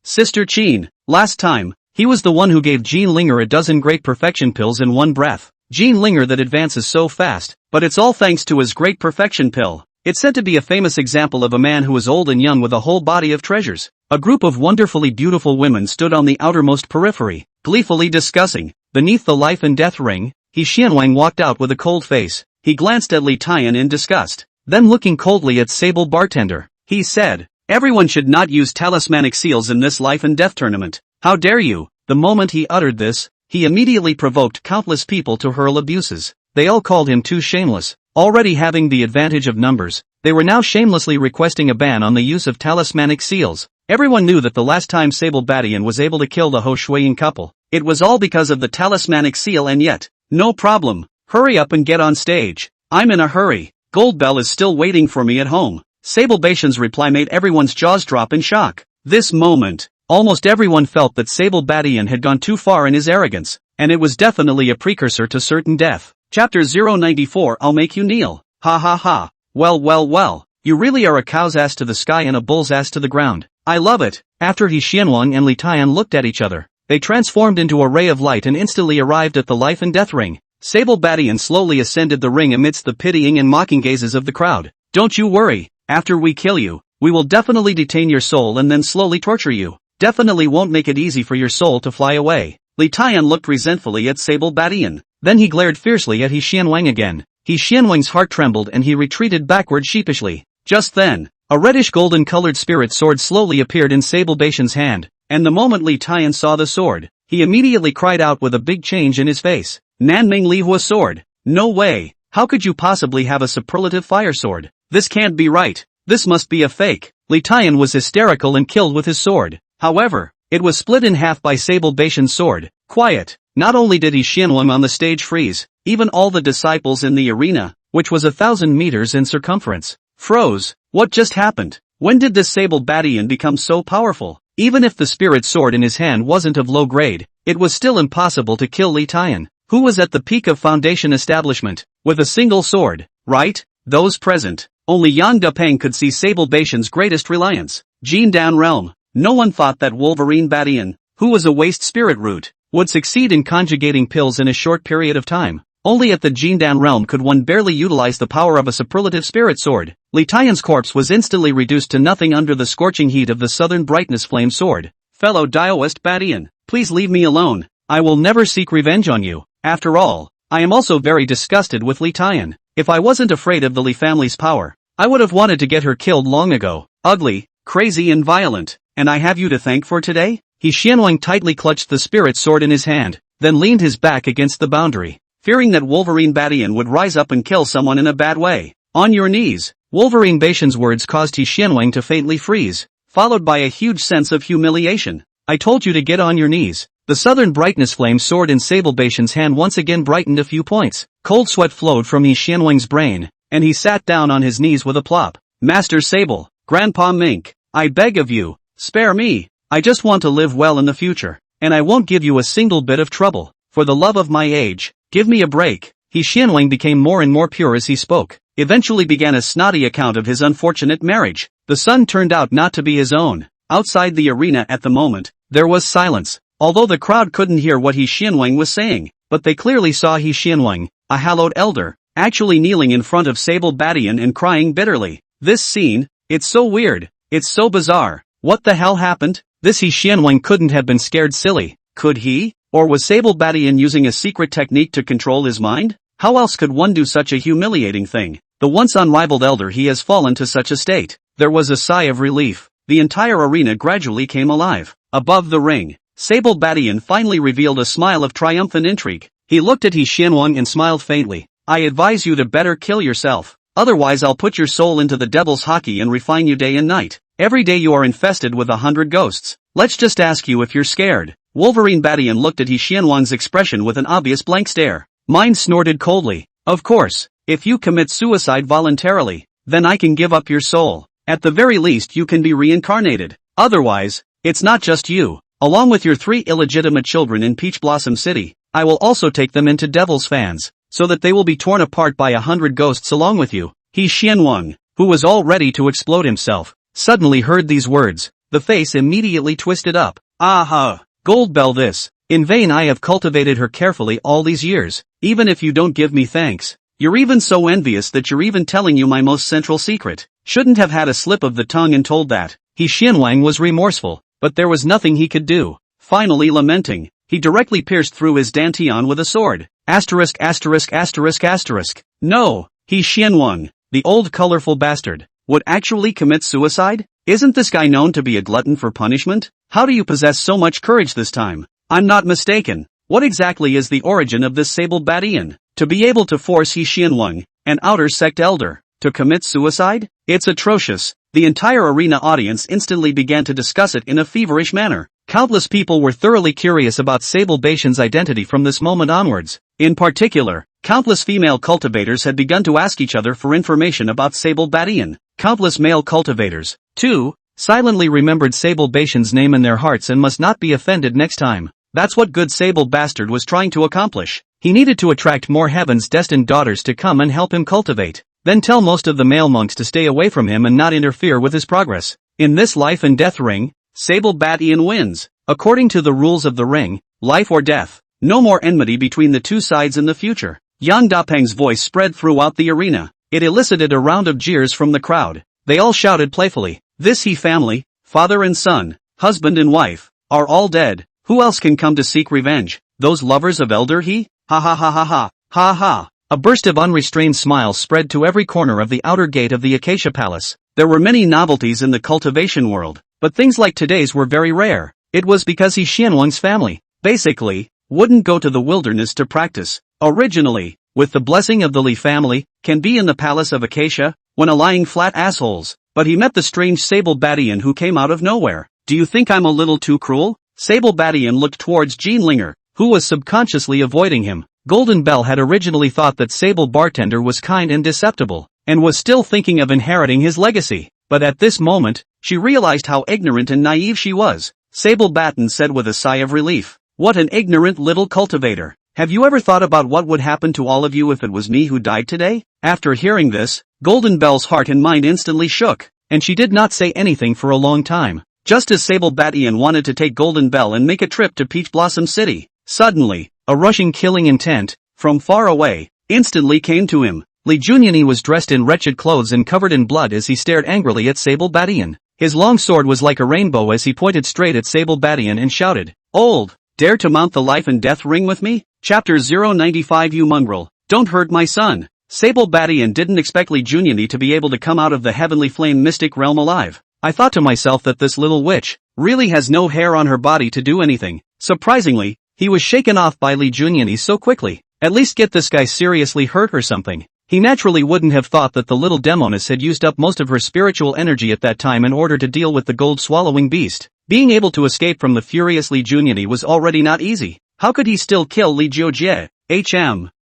S1: Sister Qin. Last time, he was the one who gave Jean Linger a dozen great perfection pills in one breath. Jean Linger that advances so fast, but it's all thanks to his great perfection pill. It's said to be a famous example of a man who is old and young with a whole body of treasures. A group of wonderfully beautiful women stood on the outermost periphery, gleefully discussing. Beneath the life and death ring, He Xianwang walked out with a cold face. He glanced at Li Tian in disgust. Then looking coldly at Sable Bartender, he said, Everyone should not use talismanic seals in this life and death tournament. How dare you? The moment he uttered this, he immediately provoked countless people to hurl abuses. They all called him too shameless. Already having the advantage of numbers, they were now shamelessly requesting a ban on the use of talismanic seals. Everyone knew that the last time Sable Badian was able to kill the Ho Shuiying couple, it was all because of the talismanic seal, and yet, no problem. Hurry up and get on stage. I'm in a hurry. Goldbell is still waiting for me at home. Sable Badian's reply made everyone's jaws drop in shock. This moment, almost everyone felt that Sable Badian had gone too far in his arrogance, and it was definitely a precursor to certain death. Chapter 094, I'll make you kneel. Ha ha ha. Well. You really are a cow's ass to the sky and a bull's ass to the ground. I love it. After He Xianwang and Li Tian looked at each other, they transformed into a ray of light and instantly arrived at the life and death ring. Sable Badian slowly ascended the ring amidst the pitying and mocking gazes of the crowd. Don't you worry. After we kill you, we will definitely detain your soul and then slowly torture you. Definitely won't make it easy for your soul to fly away. Li Tian looked resentfully at Sable Badian. Then he glared fiercely at He Xianwang again. He Xianwang's heart trembled and he retreated backward sheepishly. Just then, a reddish golden colored spirit sword slowly appeared in Sable Badian's hand, and the moment Li Tian saw the sword, he immediately cried out with a big change in his face. Nanming Li Hua sword. No way. How could you possibly have a superlative fire sword? This can't be right. This must be a fake. Li Tian was hysterical and killed with his sword. However, it was split in half by Sable Badian's sword. Quiet. Not only did He Xianwang on the stage freeze, even all the disciples in the arena, which was 1,000 meters in circumference, froze. What just happened? When did this Sable Badian become so powerful? Even if the spirit sword in his hand wasn't of low grade, it was still impossible to kill Li Tian, who was at the peak of Foundation establishment, with a single sword, right? Those present, only Yang Depeng could see Sable Badian's greatest reliance. Jin Dan realm. No one thought that Wolverine Badian, who was a waste spirit root, would succeed in conjugating pills in a short period of time. Only at the Jindan realm could one barely utilize the power of a superlative spirit sword. Li Tian's corpse was instantly reduced to nothing under the scorching heat of the Southern Brightness Flame sword. Fellow Daoist Badian, please leave me alone. I will never seek revenge on you. After all, I am also very disgusted with Li Tian. If I wasn't afraid of the Li family's power, I would have wanted to get her killed long ago. Ugly, crazy and violent. And I have you to thank for today? He Xianwang tightly clutched the spirit sword in his hand, then leaned his back against the boundary, fearing that Wolverine Badian would rise up and kill someone in a bad way. On your knees. Wolverine Badian's words caused He Xianwang to faintly freeze, followed by a huge sense of humiliation. I told you to get on your knees. The Southern Brightness Flame sword in Sable Badian's hand once again brightened a few points. Cold sweat flowed from He Xianwang's brain, and he sat down on his knees with a plop. Master Sable, Grandpa Mink, I beg of you, spare me. I just want to live well in the future, and I won't give you a single bit of trouble. For the love of my age, give me a break. He Xianwang became more and more pure as he spoke, eventually began a snotty account of his unfortunate marriage. The son turned out not to be his own. Outside the arena at the moment, there was silence, although the crowd couldn't hear what He Xianwang was saying, but they clearly saw He Xianwang, a hallowed elder, actually kneeling in front of Sable Badian and crying bitterly. This scene, it's so weird, it's so bizarre. What the hell happened? This He Xianwang couldn't have been scared silly, could he? Or was Sable Badian using a secret technique to control his mind? How else could one do such a humiliating thing? The once unrivaled elder, he has fallen to such a state. There was a sigh of relief. The entire arena gradually came alive. Above the ring, Sable Badian finally revealed a smile of triumphant intrigue. He looked at He Xianwang and smiled faintly. I advise you to better kill yourself. Otherwise I'll put your soul into the devil's hockey and refine you day and night. Every day you are infested with 100 ghosts. Let's just ask you if you're scared. Wolverine Badian looked at He Xianwang's expression with an obvious blank stare. Mine snorted coldly. Of course, if you commit suicide voluntarily, then I can give up your soul. At the very least you can be reincarnated. Otherwise, it's not just you. Along with your 3 illegitimate children in Peach Blossom City, I will also take them into Devil's Fans, so that they will be torn apart by 100 ghosts along with you. He Xianwang, who was all ready to explode himself, suddenly heard these words. The face immediately twisted up. Aha! Goldbell this. In vain I have cultivated her carefully all these years. Even if you don't give me thanks, you're even so envious that you're even telling you my most central secret. Shouldn't have had a slip of the tongue and told that. He Xianwang was remorseful, but there was nothing he could do. Finally lamenting, he directly pierced through his dantian with a sword. Asterisk asterisk asterisk asterisk. No, He Xianwang, the old colorful bastard, would actually commit suicide? Isn't this guy known to be a glutton for punishment? How do you possess so much courage this time? I'm not mistaken. What exactly is the origin of this sable Badian? To be able to force He Xianlong, an outer sect elder, to commit suicide? It's atrocious. The entire arena audience instantly began to discuss it in a feverish manner. Countless people were thoroughly curious about Sable Batian's identity from this moment onwards. In particular, countless female cultivators had begun to ask each other for information about Sable Batian. Countless male cultivators, too, silently remembered Sable Batian's name in their hearts and must not be offended next time. That's what good Sable Bastard was trying to accomplish. He needed to attract more Heaven's destined daughters to come and help him cultivate. Then tell most of the male monks to stay away from him and not interfere with his progress. In this life and death ring, Sable Batian wins. According to the rules of the ring, life or death. No more enmity between the two sides in the future. Yang Dapeng's voice spread throughout the arena. It elicited a round of jeers from the crowd. They all shouted playfully, "This He family, father and son, husband and wife, are all dead. Who else can come to seek revenge? Those lovers of Elder He? Ha ha ha ha ha, ha ha." A burst of unrestrained smiles spread to every corner of the outer gate of the Acacia Palace. There were many novelties in the cultivation world, but things like today's were very rare. It was because He Xianlong's family, basically, wouldn't go to the wilderness to practice. Originally, with the blessing of the Li family, can be in the palace of Acacia, when a lying flat assholes, but he met the strange Sable Batian who came out of nowhere. Do you think I'm a little too cruel? Sable Batian looked towards Jean Linger, who was subconsciously avoiding him. Golden Bell had originally thought that Sable Bartender was kind and deceptible, and was still thinking of inheriting his legacy. But at this moment, she realized how ignorant and naive she was. Sable Batten said with a sigh of relief, "What an ignorant little cultivator. Have you ever thought about what would happen to all of you if it was me who died today?" After hearing this, Golden Bell's heart and mind instantly shook, and she did not say anything for a long time. Just as Sable Batian wanted to take Golden Bell and make a trip to Peach Blossom City, suddenly, a rushing killing intent, from far away, instantly came to him. Li Junyani was dressed in wretched clothes and covered in blood as he stared angrily at Sable Batian. His long sword was like a rainbow as he pointed straight at Sable Batian and shouted, "Old, dare to mount the life and death ring with me? Chapter 095 You mongrel, don't hurt my son." Sable Batian didn't expect Li Junyani to be able to come out of the heavenly flame mystic realm alive. "I thought to myself that this little witch really has no hair on her body to do anything." Surprisingly, he was shaken off by Li Junyani so quickly. At least get this guy seriously hurt or something. He naturally wouldn't have thought that the little demoness had used up most of her spiritual energy at that time in order to deal with the gold-swallowing beast. Being able to escape from the furious Li Junyani was already not easy. How could he still kill Li Jiujie?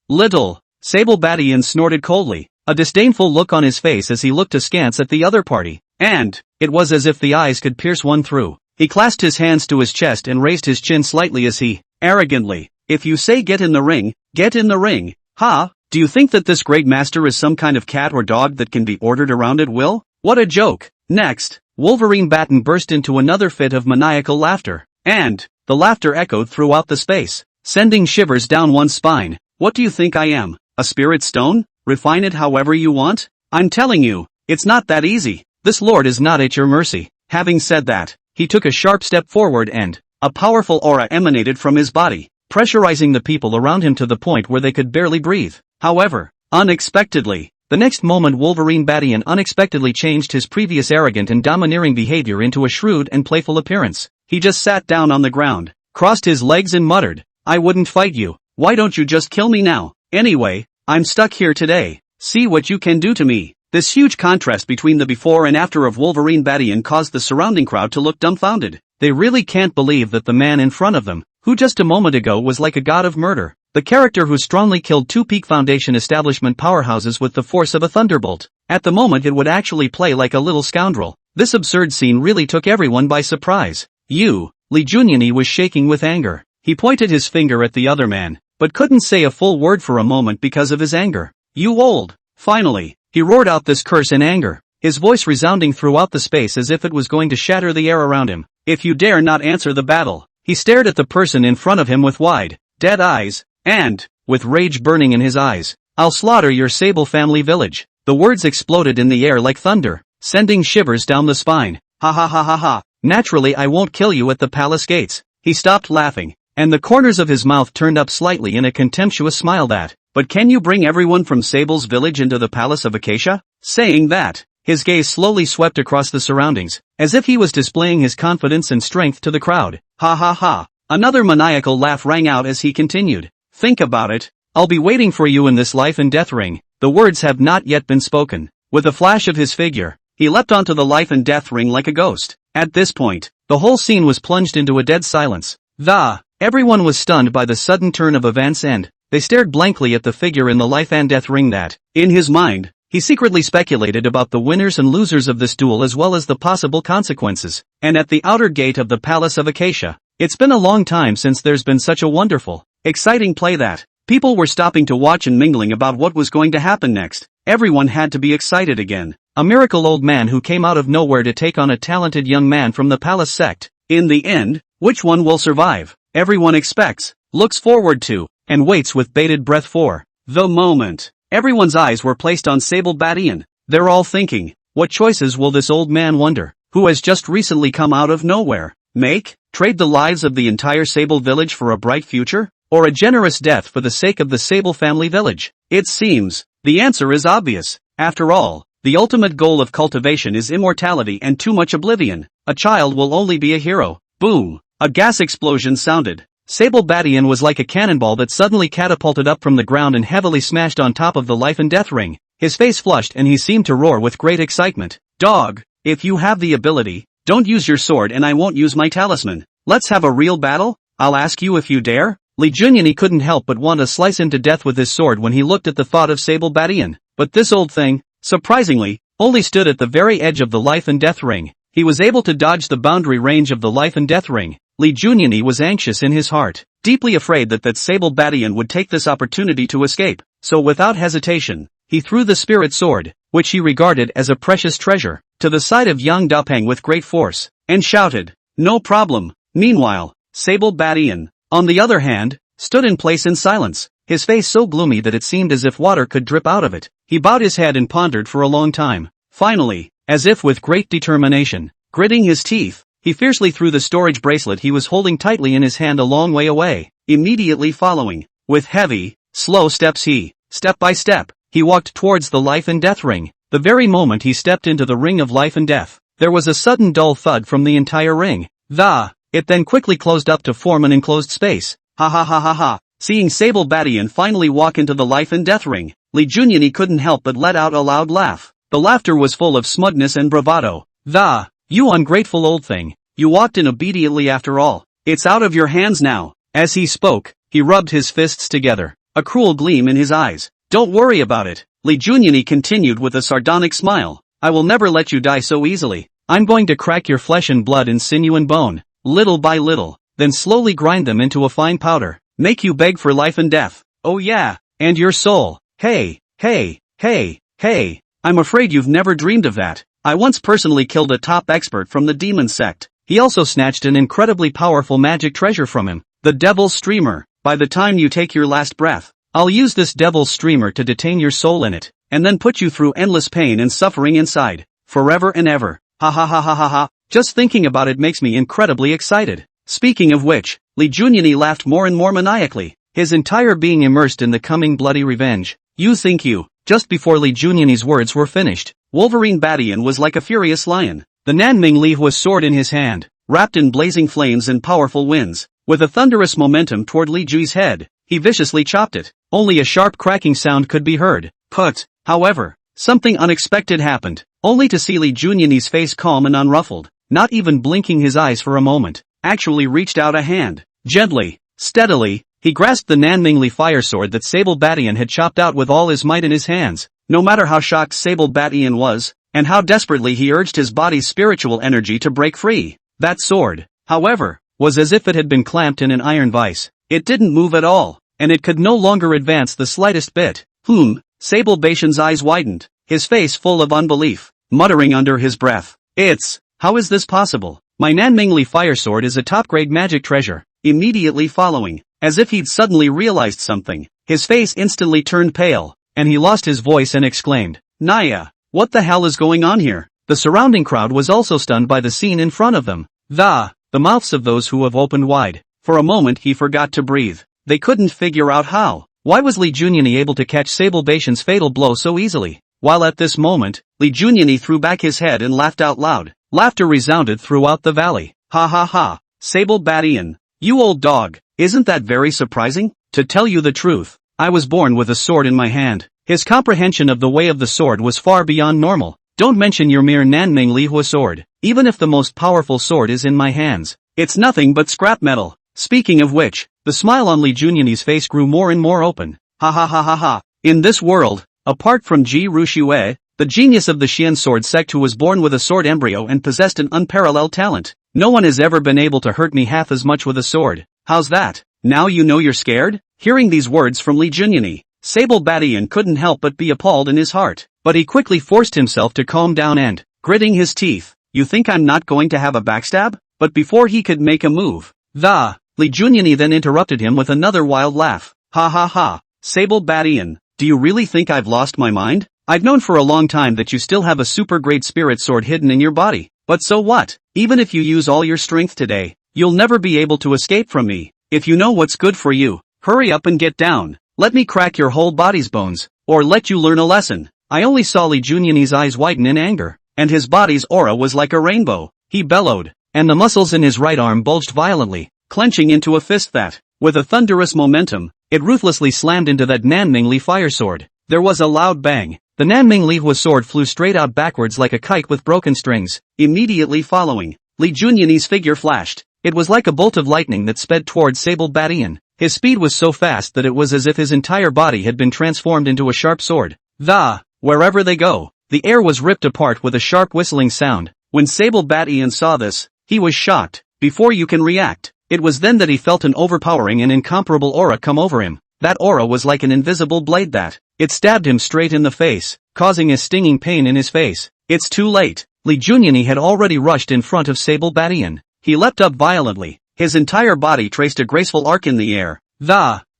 S1: Little. Sable Batian snorted coldly, a disdainful look on his face as he looked askance at the other party. And it was as if the eyes could pierce one through. He clasped his hands to his chest and raised his chin slightly as he, arrogantly, "If you say get in the ring, get in the ring. Ha, do you think that this great master is some kind of cat or dog that can be ordered around at will? What a joke." Next, Wolverine Batten burst into another fit of maniacal laughter, and the laughter echoed throughout the space, sending shivers down one's spine. "What do you think I am, a spirit stone? Refine it however you want? I'm telling you, it's not that easy. This lord is not at your mercy." Having said that, he took a sharp step forward and a powerful aura emanated from his body, pressurizing the people around him to the point where they could barely breathe. However, unexpectedly, the next moment Wolverine Batian unexpectedly changed his previous arrogant and domineering behavior into a shrewd and playful appearance. He just sat down on the ground, crossed his legs and muttered, "I wouldn't fight you. Why don't you just kill me now? Anyway, I'm stuck here today. See what you can do to me." This huge contrast between the before and after of Wolverine Batian caused the surrounding crowd to look dumbfounded. They really can't believe that the man in front of them, who just a moment ago was like a god of murder, the character who strongly killed two Peak Foundation establishment powerhouses with the force of a thunderbolt, at the moment it would actually play like a little scoundrel. This absurd scene really took everyone by surprise. Li Junyani was shaking with anger. He pointed his finger at the other man, but couldn't say a full word for a moment because of his anger. "You old." Finally, he roared out this curse in anger, his voice resounding throughout the space as if it was going to shatter the air around him. "If you dare not answer the battle." He stared at the person in front of him with wide, dead eyes, and, with rage burning in his eyes, "I'll slaughter your Sable family village." The words exploded in the air like thunder, sending shivers down the spine. "Ha ha ha ha ha. Naturally I won't kill you at the palace gates." He stopped laughing, and the corners of his mouth turned up slightly in a contemptuous smile that, "But can you bring everyone from Sable's village into the palace of Acacia?" Saying that, his gaze slowly swept across the surroundings, as if he was displaying his confidence and strength to the crowd. Ha ha ha. Another maniacal laugh rang out as he continued. Think about it. I'll be waiting for you in this life and death ring. The words have not yet been spoken. With a flash of his figure, he leapt onto the life and death ring like a ghost. At this point, the whole scene was plunged into a dead silence. Everyone was stunned by the sudden turn of events and they stared blankly at the figure in the life and death ring that, in his mind, he secretly speculated about the winners and losers of this duel as well as the possible consequences. And at the outer gate of the Palace of Acacia, it's been a long time since there's been such a wonderful, exciting play that people were stopping to watch and mingling about what was going to happen next. Everyone had to be excited again. A miracle old man who came out of nowhere to take on a talented young man from the palace sect. In the end, which one will survive? Everyone expects, looks forward to, and waits with bated breath for the moment. Everyone's eyes were placed on Sable Badian. They're all thinking, what choices will this old man wonder, who has just recently come out of nowhere, make? Trade the lives of the entire Sable village for a bright future? Or a generous death for the sake of the Sable family village? It seems, the answer is obvious. After all, the ultimate goal of cultivation is immortality and too much oblivion. A child will only be a hero. Boom! A gas explosion sounded. Sable Badian was like a cannonball that suddenly catapulted up from the ground and heavily smashed on top of the life and death ring. His face flushed and he seemed to roar with great excitement. Dog, if you have the ability, don't use your sword and I won't use my talisman. Let's have a real battle? I'll ask you if you dare? Li Junyani couldn't help but want to slice him to death with his sword when he looked at the thought of Sable Badian. But this old thing, surprisingly, only stood at the very edge of the life and death ring. He was able to dodge the boundary range of the life and death ring. Li Junyani was anxious in his heart, deeply afraid that Sable Badian would take this opportunity to escape. So without hesitation, he threw the spirit sword, which he regarded as a precious treasure, to the side of Yang Dapeng with great force, and shouted, "No problem." Meanwhile, Sable Badian, on the other hand, stood in place in silence, his face so gloomy that it seemed as if water could drip out of it. He bowed his head and pondered for a long time. Finally, as if with great determination, gritting his teeth, he fiercely threw the storage bracelet he was holding tightly in his hand a long way away. Immediately following, with heavy, slow steps step by step, he walked towards the life and death ring. The very moment he stepped into the ring of life and death, there was a sudden dull thud from the entire ring. It then quickly closed up to form an enclosed space. Ha ha ha ha ha. Seeing Sable Badian finally walk into the life and death ring, Li Junyani couldn't help but let out a loud laugh. The laughter was full of smugness and bravado. You ungrateful old thing. You walked in obediently after all. It's out of your hands now. As he spoke, he rubbed his fists together, a cruel gleam in his eyes. Don't worry about it. Li Junyani continued with a sardonic smile. I will never let you die so easily. I'm going to crack your flesh and blood and sinew and bone, little by little, then slowly grind them into a fine powder. Make you beg for life and death. Oh yeah, and your soul. Hey. I'm afraid you've never dreamed of that. I once personally killed a top expert from the demon sect. He also snatched an incredibly powerful magic treasure from him, the Devil's Streamer. By the time you take your last breath, I'll use this Devil's Streamer to detain your soul in it, and then put you through endless pain and suffering inside, forever and ever. Ha ha ha ha ha ha. Just thinking about it makes me incredibly excited. Speaking of which, Li Junyani laughed more and more maniacally, his entire being immersed in the coming bloody revenge. Just before Li Junyani's words were finished, Wolverine Badian was like a furious lion. The Nanming Li was sword in his hand, wrapped in blazing flames and powerful winds. With a thunderous momentum toward Li Jui's head, he viciously chopped it. Only a sharp cracking sound could be heard. However, something unexpected happened, only to see Li Junyani's face calm and unruffled, not even blinking his eyes for a moment, actually reached out a hand. Gently, steadily, he grasped the Nanming Li fire sword that Sable Badian had chopped out with all his might in his hands. No matter how shocked Sable Badian was, and how desperately he urged his body's spiritual energy to break free, that sword, however, was as if it had been clamped in an iron vise. It didn't move at all, and it could no longer advance the slightest bit. Sable Badian's eyes widened, his face full of unbelief, muttering under his breath. How is this possible? My Nanming Li fire sword is a top-grade magic treasure. Immediately following, as if he'd suddenly realized something, his face instantly turned pale, and he lost his voice and exclaimed, Naya, what the hell is going on here? The surrounding crowd was also stunned by the scene in front of them. The mouths of those who have opened wide. For a moment he forgot to breathe. They couldn't figure out how. Why was Li Junyani able to catch Sable Badian's fatal blow so easily? While at this moment, Li Junyani threw back his head and laughed out loud. Laughter resounded throughout the valley. Ha ha ha, Sable Badian. You old dog, isn't that very surprising? To tell you the truth, I was born with a sword in my hand. His comprehension of the way of the sword was far beyond normal. Don't mention your mere Nanming Lihua sword. Even if the most powerful sword is in my hands, it's nothing but scrap metal. Speaking of which, the smile on Li Junyani's face grew more and more open. Ha ha ha ha ha. In this world, apart from Ji Ruxue, the genius of the Xian sword sect who was born with a sword embryo and possessed an unparalleled talent, no one has ever been able to hurt me half as much with a sword. How's that? Now you know you're scared? Hearing these words from Li Junyani, Sable Badian couldn't help but be appalled in his heart. But he quickly forced himself to calm down and, gritting his teeth, you think I'm not going to have a backstab? But before he could make a move, Li Junyani then interrupted him with another wild laugh. Ha ha ha, Sable Badian, do you really think I've lost my mind? I've known for a long time that you still have a super great spirit sword hidden in your body. But so what? Even if you use all your strength today, you'll never be able to escape from me. If you know what's good for you, hurry up and get down. Let me crack your whole body's bones, or let you learn a lesson. I only saw Li Junyani's eyes widen in anger, and his body's aura was like a rainbow. He bellowed, and the muscles in his right arm bulged violently, clenching into a fist that, with a thunderous momentum, it ruthlessly slammed into that Nanming Li fire sword. There was a loud bang. The Nanming Lihua sword flew straight out backwards like a kite with broken strings. Immediately following, Li Junyani's figure flashed. It was like a bolt of lightning that sped towards Sable Badian. His speed was so fast that it was as if his entire body had been transformed into a sharp sword. Wherever they go, the air was ripped apart with a sharp whistling sound. When Sable Badian saw this, he was shocked. Before you can react, it was then that he felt an overpowering and incomparable aura come over him. That aura was like an invisible blade that, it stabbed him straight in the face, causing a stinging pain in his face. It's too late. Li Junyani had already rushed in front of Sable Badian. He leapt up violently. His entire body traced a graceful arc in the air.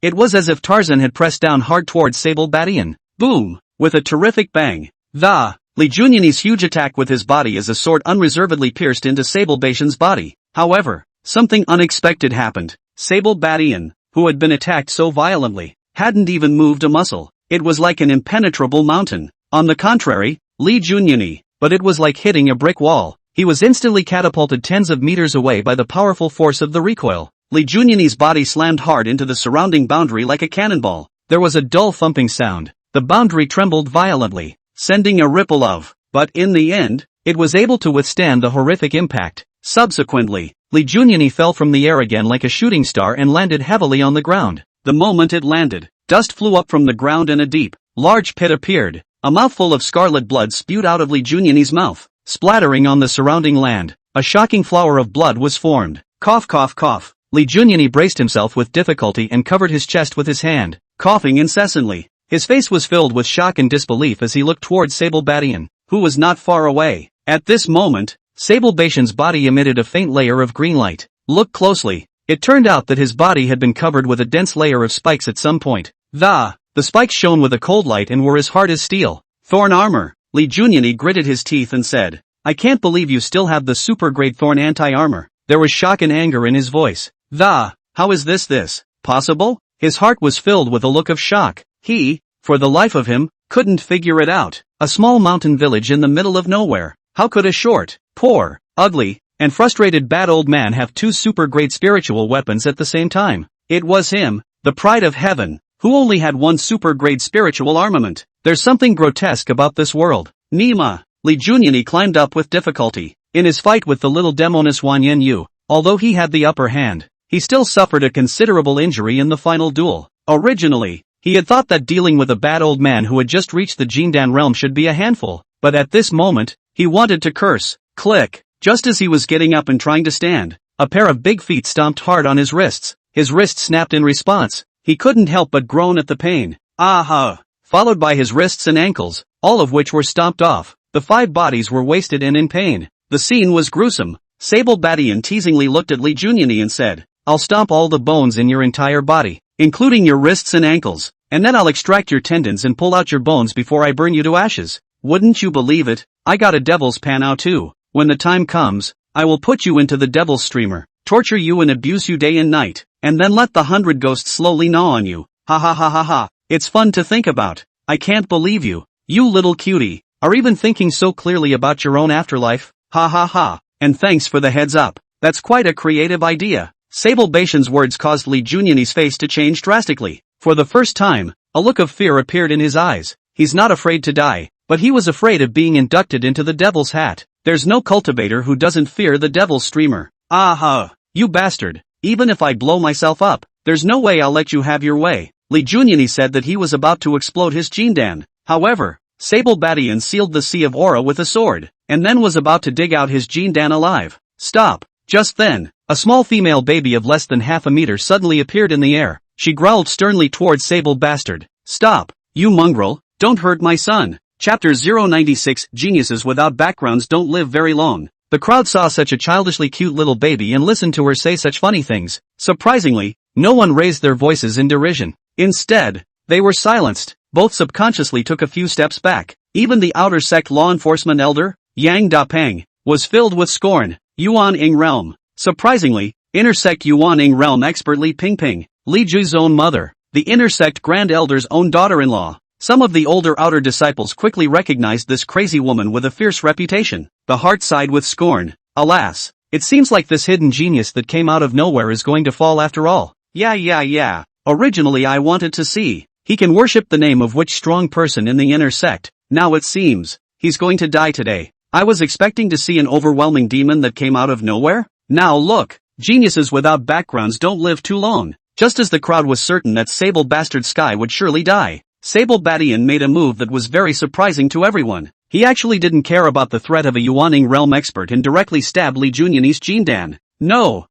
S1: It was as if Tarzan had pressed down hard towards Sable Badian. Boom! With a terrific bang. Li Junyani's huge attack with his body as a sword unreservedly pierced into Sable Badian's body. However, something unexpected happened. Sable Badian, who had been attacked so violently, hadn't even moved a muscle. It was like an impenetrable mountain. On the contrary, Li Junyani, but it was like hitting a brick wall. He was instantly catapulted tens of meters away by the powerful force of the recoil. Li Junyani's body slammed hard into the surrounding boundary like a cannonball. There was a dull thumping sound. The boundary trembled violently, sending a ripple of, but in the end, it was able to withstand the horrific impact. Subsequently, Li Junyani fell from the air again like a shooting star and landed heavily on the ground. The moment it landed, dust flew up from the ground and a deep, large pit appeared. A mouthful of scarlet blood spewed out of Li Junyani's mouth, splattering on the surrounding land. A shocking flower of blood was formed. Cough cough cough. Li Junyani braced himself with difficulty and covered his chest with his hand, coughing incessantly. His face was filled with shock and disbelief as he looked towards Sable Badian, who was not far away. At this moment, Sable Badian's body emitted a faint layer of green light. Look closely. It turned out that his body had been covered with a dense layer of spikes at some point. The spikes shone with a cold light and were as hard as steel. Thorn armor. Li Junyani gritted his teeth and said, I can't believe you still have the super great thorn anti-armor. There was shock and anger in his voice. How is this possible? His heart was filled with a look of shock. He, for the life of him, couldn't figure it out. A small mountain village in the middle of nowhere. How could a short, poor, ugly, and frustrated bad old man have two super great spiritual weapons at the same time? It was him, the pride of heaven, who only had one super great spiritual armament. There's something grotesque about this world. Nima. Li Junyani climbed up with difficulty. In his fight with the little demoness Wanyan Yu, although he had the upper hand, he still suffered a considerable injury in the final duel. Originally, he had thought that dealing with a bad old man who had just reached the Jindan realm should be a handful, but at this moment, he wanted to curse. Click. Just as he was getting up and trying to stand, a pair of big feet stomped hard on his wrists. His wrists snapped in response. He couldn't help but groan at the pain. Aha! Followed by his wrists and ankles, all of which were stomped off. The 5 bodies were wasted and in pain. The scene was gruesome. Sable Badian teasingly looked at Li Junyani and said, I'll stomp all the bones in your entire body, including your wrists and ankles, and then I'll extract your tendons and pull out your bones before I burn you to ashes. Wouldn't you believe it? I got a devil's panau too. When the time comes, I will put you into the devil's streamer, torture you and abuse you day and night, and then let the 100 ghosts slowly gnaw on you. Ha ha ha ha ha. It's fun to think about. I can't believe you. You little cutie. are even thinking so clearly about your own afterlife? Ha ha ha, and thanks for the heads up. That's quite a creative idea. Sable Baishan's words caused Lee Junyani's face to change drastically. For the first time, a look of fear appeared in his eyes. He's not afraid to die, but he was afraid of being inducted into the devil's hat. There's no cultivator who doesn't fear the devil's streamer. Aha! You bastard! Even if I blow myself up, there's no way I'll let you have your way. Lee Junyani said that he was about to explode his Jindan. However, Sable Badian sealed the sea of aura with a sword, and then was about to dig out his Jindan alive. Stop! Just then, a small female baby of less than half a meter suddenly appeared in the air. She growled sternly towards Sable Bastard. Stop! You mongrel! Don't hurt my son! Chapter 096 Geniuses without backgrounds don't live very long. The crowd saw such a childishly cute little baby and listened to her say such funny things. Surprisingly, no one raised their voices in derision. Instead, they were silenced. Both subconsciously took a few steps back. Even the outer sect law enforcement elder, Yang Dapeng, was filled with scorn. Yuan Ing Realm. Surprisingly, inner sect Yuan Ing Realm expert Li Pingping, Li Ju's own mother, the inner sect Grand Elder's own daughter-in-law. Some of the older outer disciples quickly recognized this crazy woman with a fierce reputation. The heart sighed with scorn. Alas, it seems like this hidden genius that came out of nowhere is going to fall after all. Yeah. Originally I wanted to see. He can worship the name of which strong person in the inner sect. Now it seems he's going to die today. I was expecting to see an overwhelming demon that came out of nowhere. Now look, geniuses without backgrounds don't live too long. Just as the crowd was certain that Sable Bastard Sky would surely die, Sable Badian made a move that was very surprising to everyone. He actually didn't care about the threat of a Yuaning realm expert and directly stabbed Li Junyani's Jindan. No!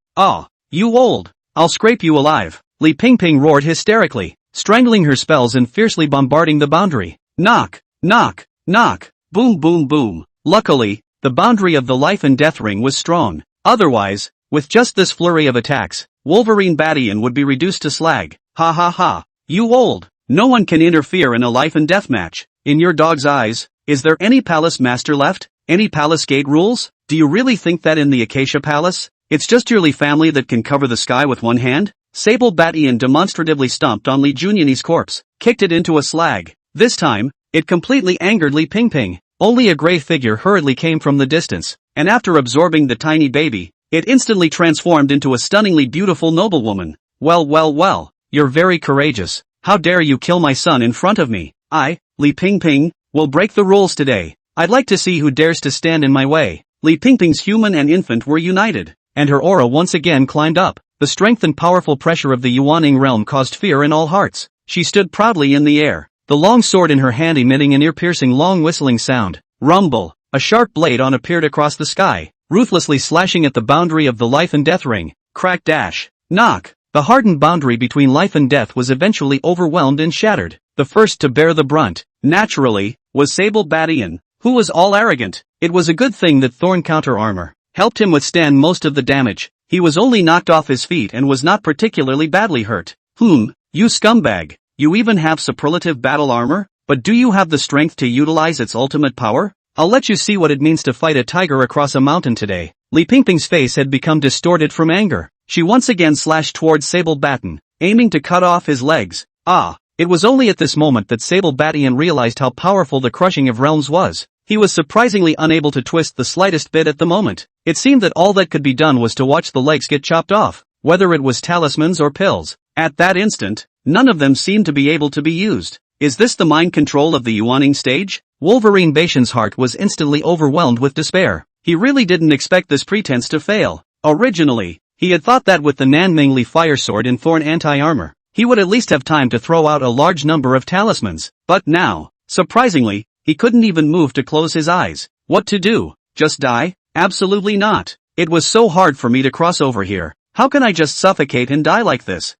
S1: You old! I'll scrape you alive! Li Pingping roared hysterically, strangling her spells and fiercely bombarding the boundary. Knock! Knock! Knock! Boom boom boom! Luckily, the boundary of the life and death ring was strong. Otherwise, with just this flurry of attacks, Wolverine Badian would be reduced to slag. Ha ha ha! You old! No one can interfere in a life and death match. In your dog's eyes, is there any palace master left? Any palace gate rules? Do you really think that in the Acacia Palace, it's just your Li family that can cover the sky with one hand? Sable Badian demonstratively stomped on Li Junyani's corpse, kicked it into a slag. This time, it completely angered Li Pingping. Only a gray figure hurriedly came from the distance, and after absorbing the tiny baby, it instantly transformed into a stunningly beautiful noblewoman. Well, you're very courageous. How dare you kill my son in front of me? I, Li Pingping, will break the rules today. I'd like to see who dares to stand in my way. Li Pingping's human and infant were united, and her aura once again climbed up. The strength and powerful pressure of the Yuaning realm caused fear in all hearts. She stood proudly in the air, the long sword in her hand emitting an ear-piercing long whistling sound. Rumble! A sharp blade appeared across the sky, ruthlessly slashing at the boundary of the life and death ring. Crack dash! Knock! The hardened boundary between life and death was eventually overwhelmed and shattered. The first to bear the brunt, naturally, was Sable Badian, who was all arrogant. It was a good thing that Thorn counter armor helped him withstand most of the damage. He was only knocked off his feet and was not particularly badly hurt. You scumbag! You even have superlative battle armor? But do you have the strength to utilize its ultimate power? I'll let you see what it means to fight a tiger across a mountain today. Li Pingping's face had become distorted from anger. She once again slashed towards Sable Badian, aiming to cut off his legs. It was only at this moment that Sable Badian realized how powerful the crushing of realms was. He was surprisingly unable to twist the slightest bit at the moment. It seemed that all that could be done was to watch the legs get chopped off, whether it was talismans or pills. At that instant, none of them seemed to be able to be used. Is this the mind control of the Yuaning stage? Wolverine Baishan's heart was instantly overwhelmed with despair. He really didn't expect this pretense to fail. Originally, he had thought that with the Nanming Li Fire Sword and Thorn anti-armor, he would at least have time to throw out a large number of talismans. But now, surprisingly, he couldn't even move to close his eyes. What to do? Just die? Absolutely not. It was so hard for me to cross over here. How can I just suffocate and die like this?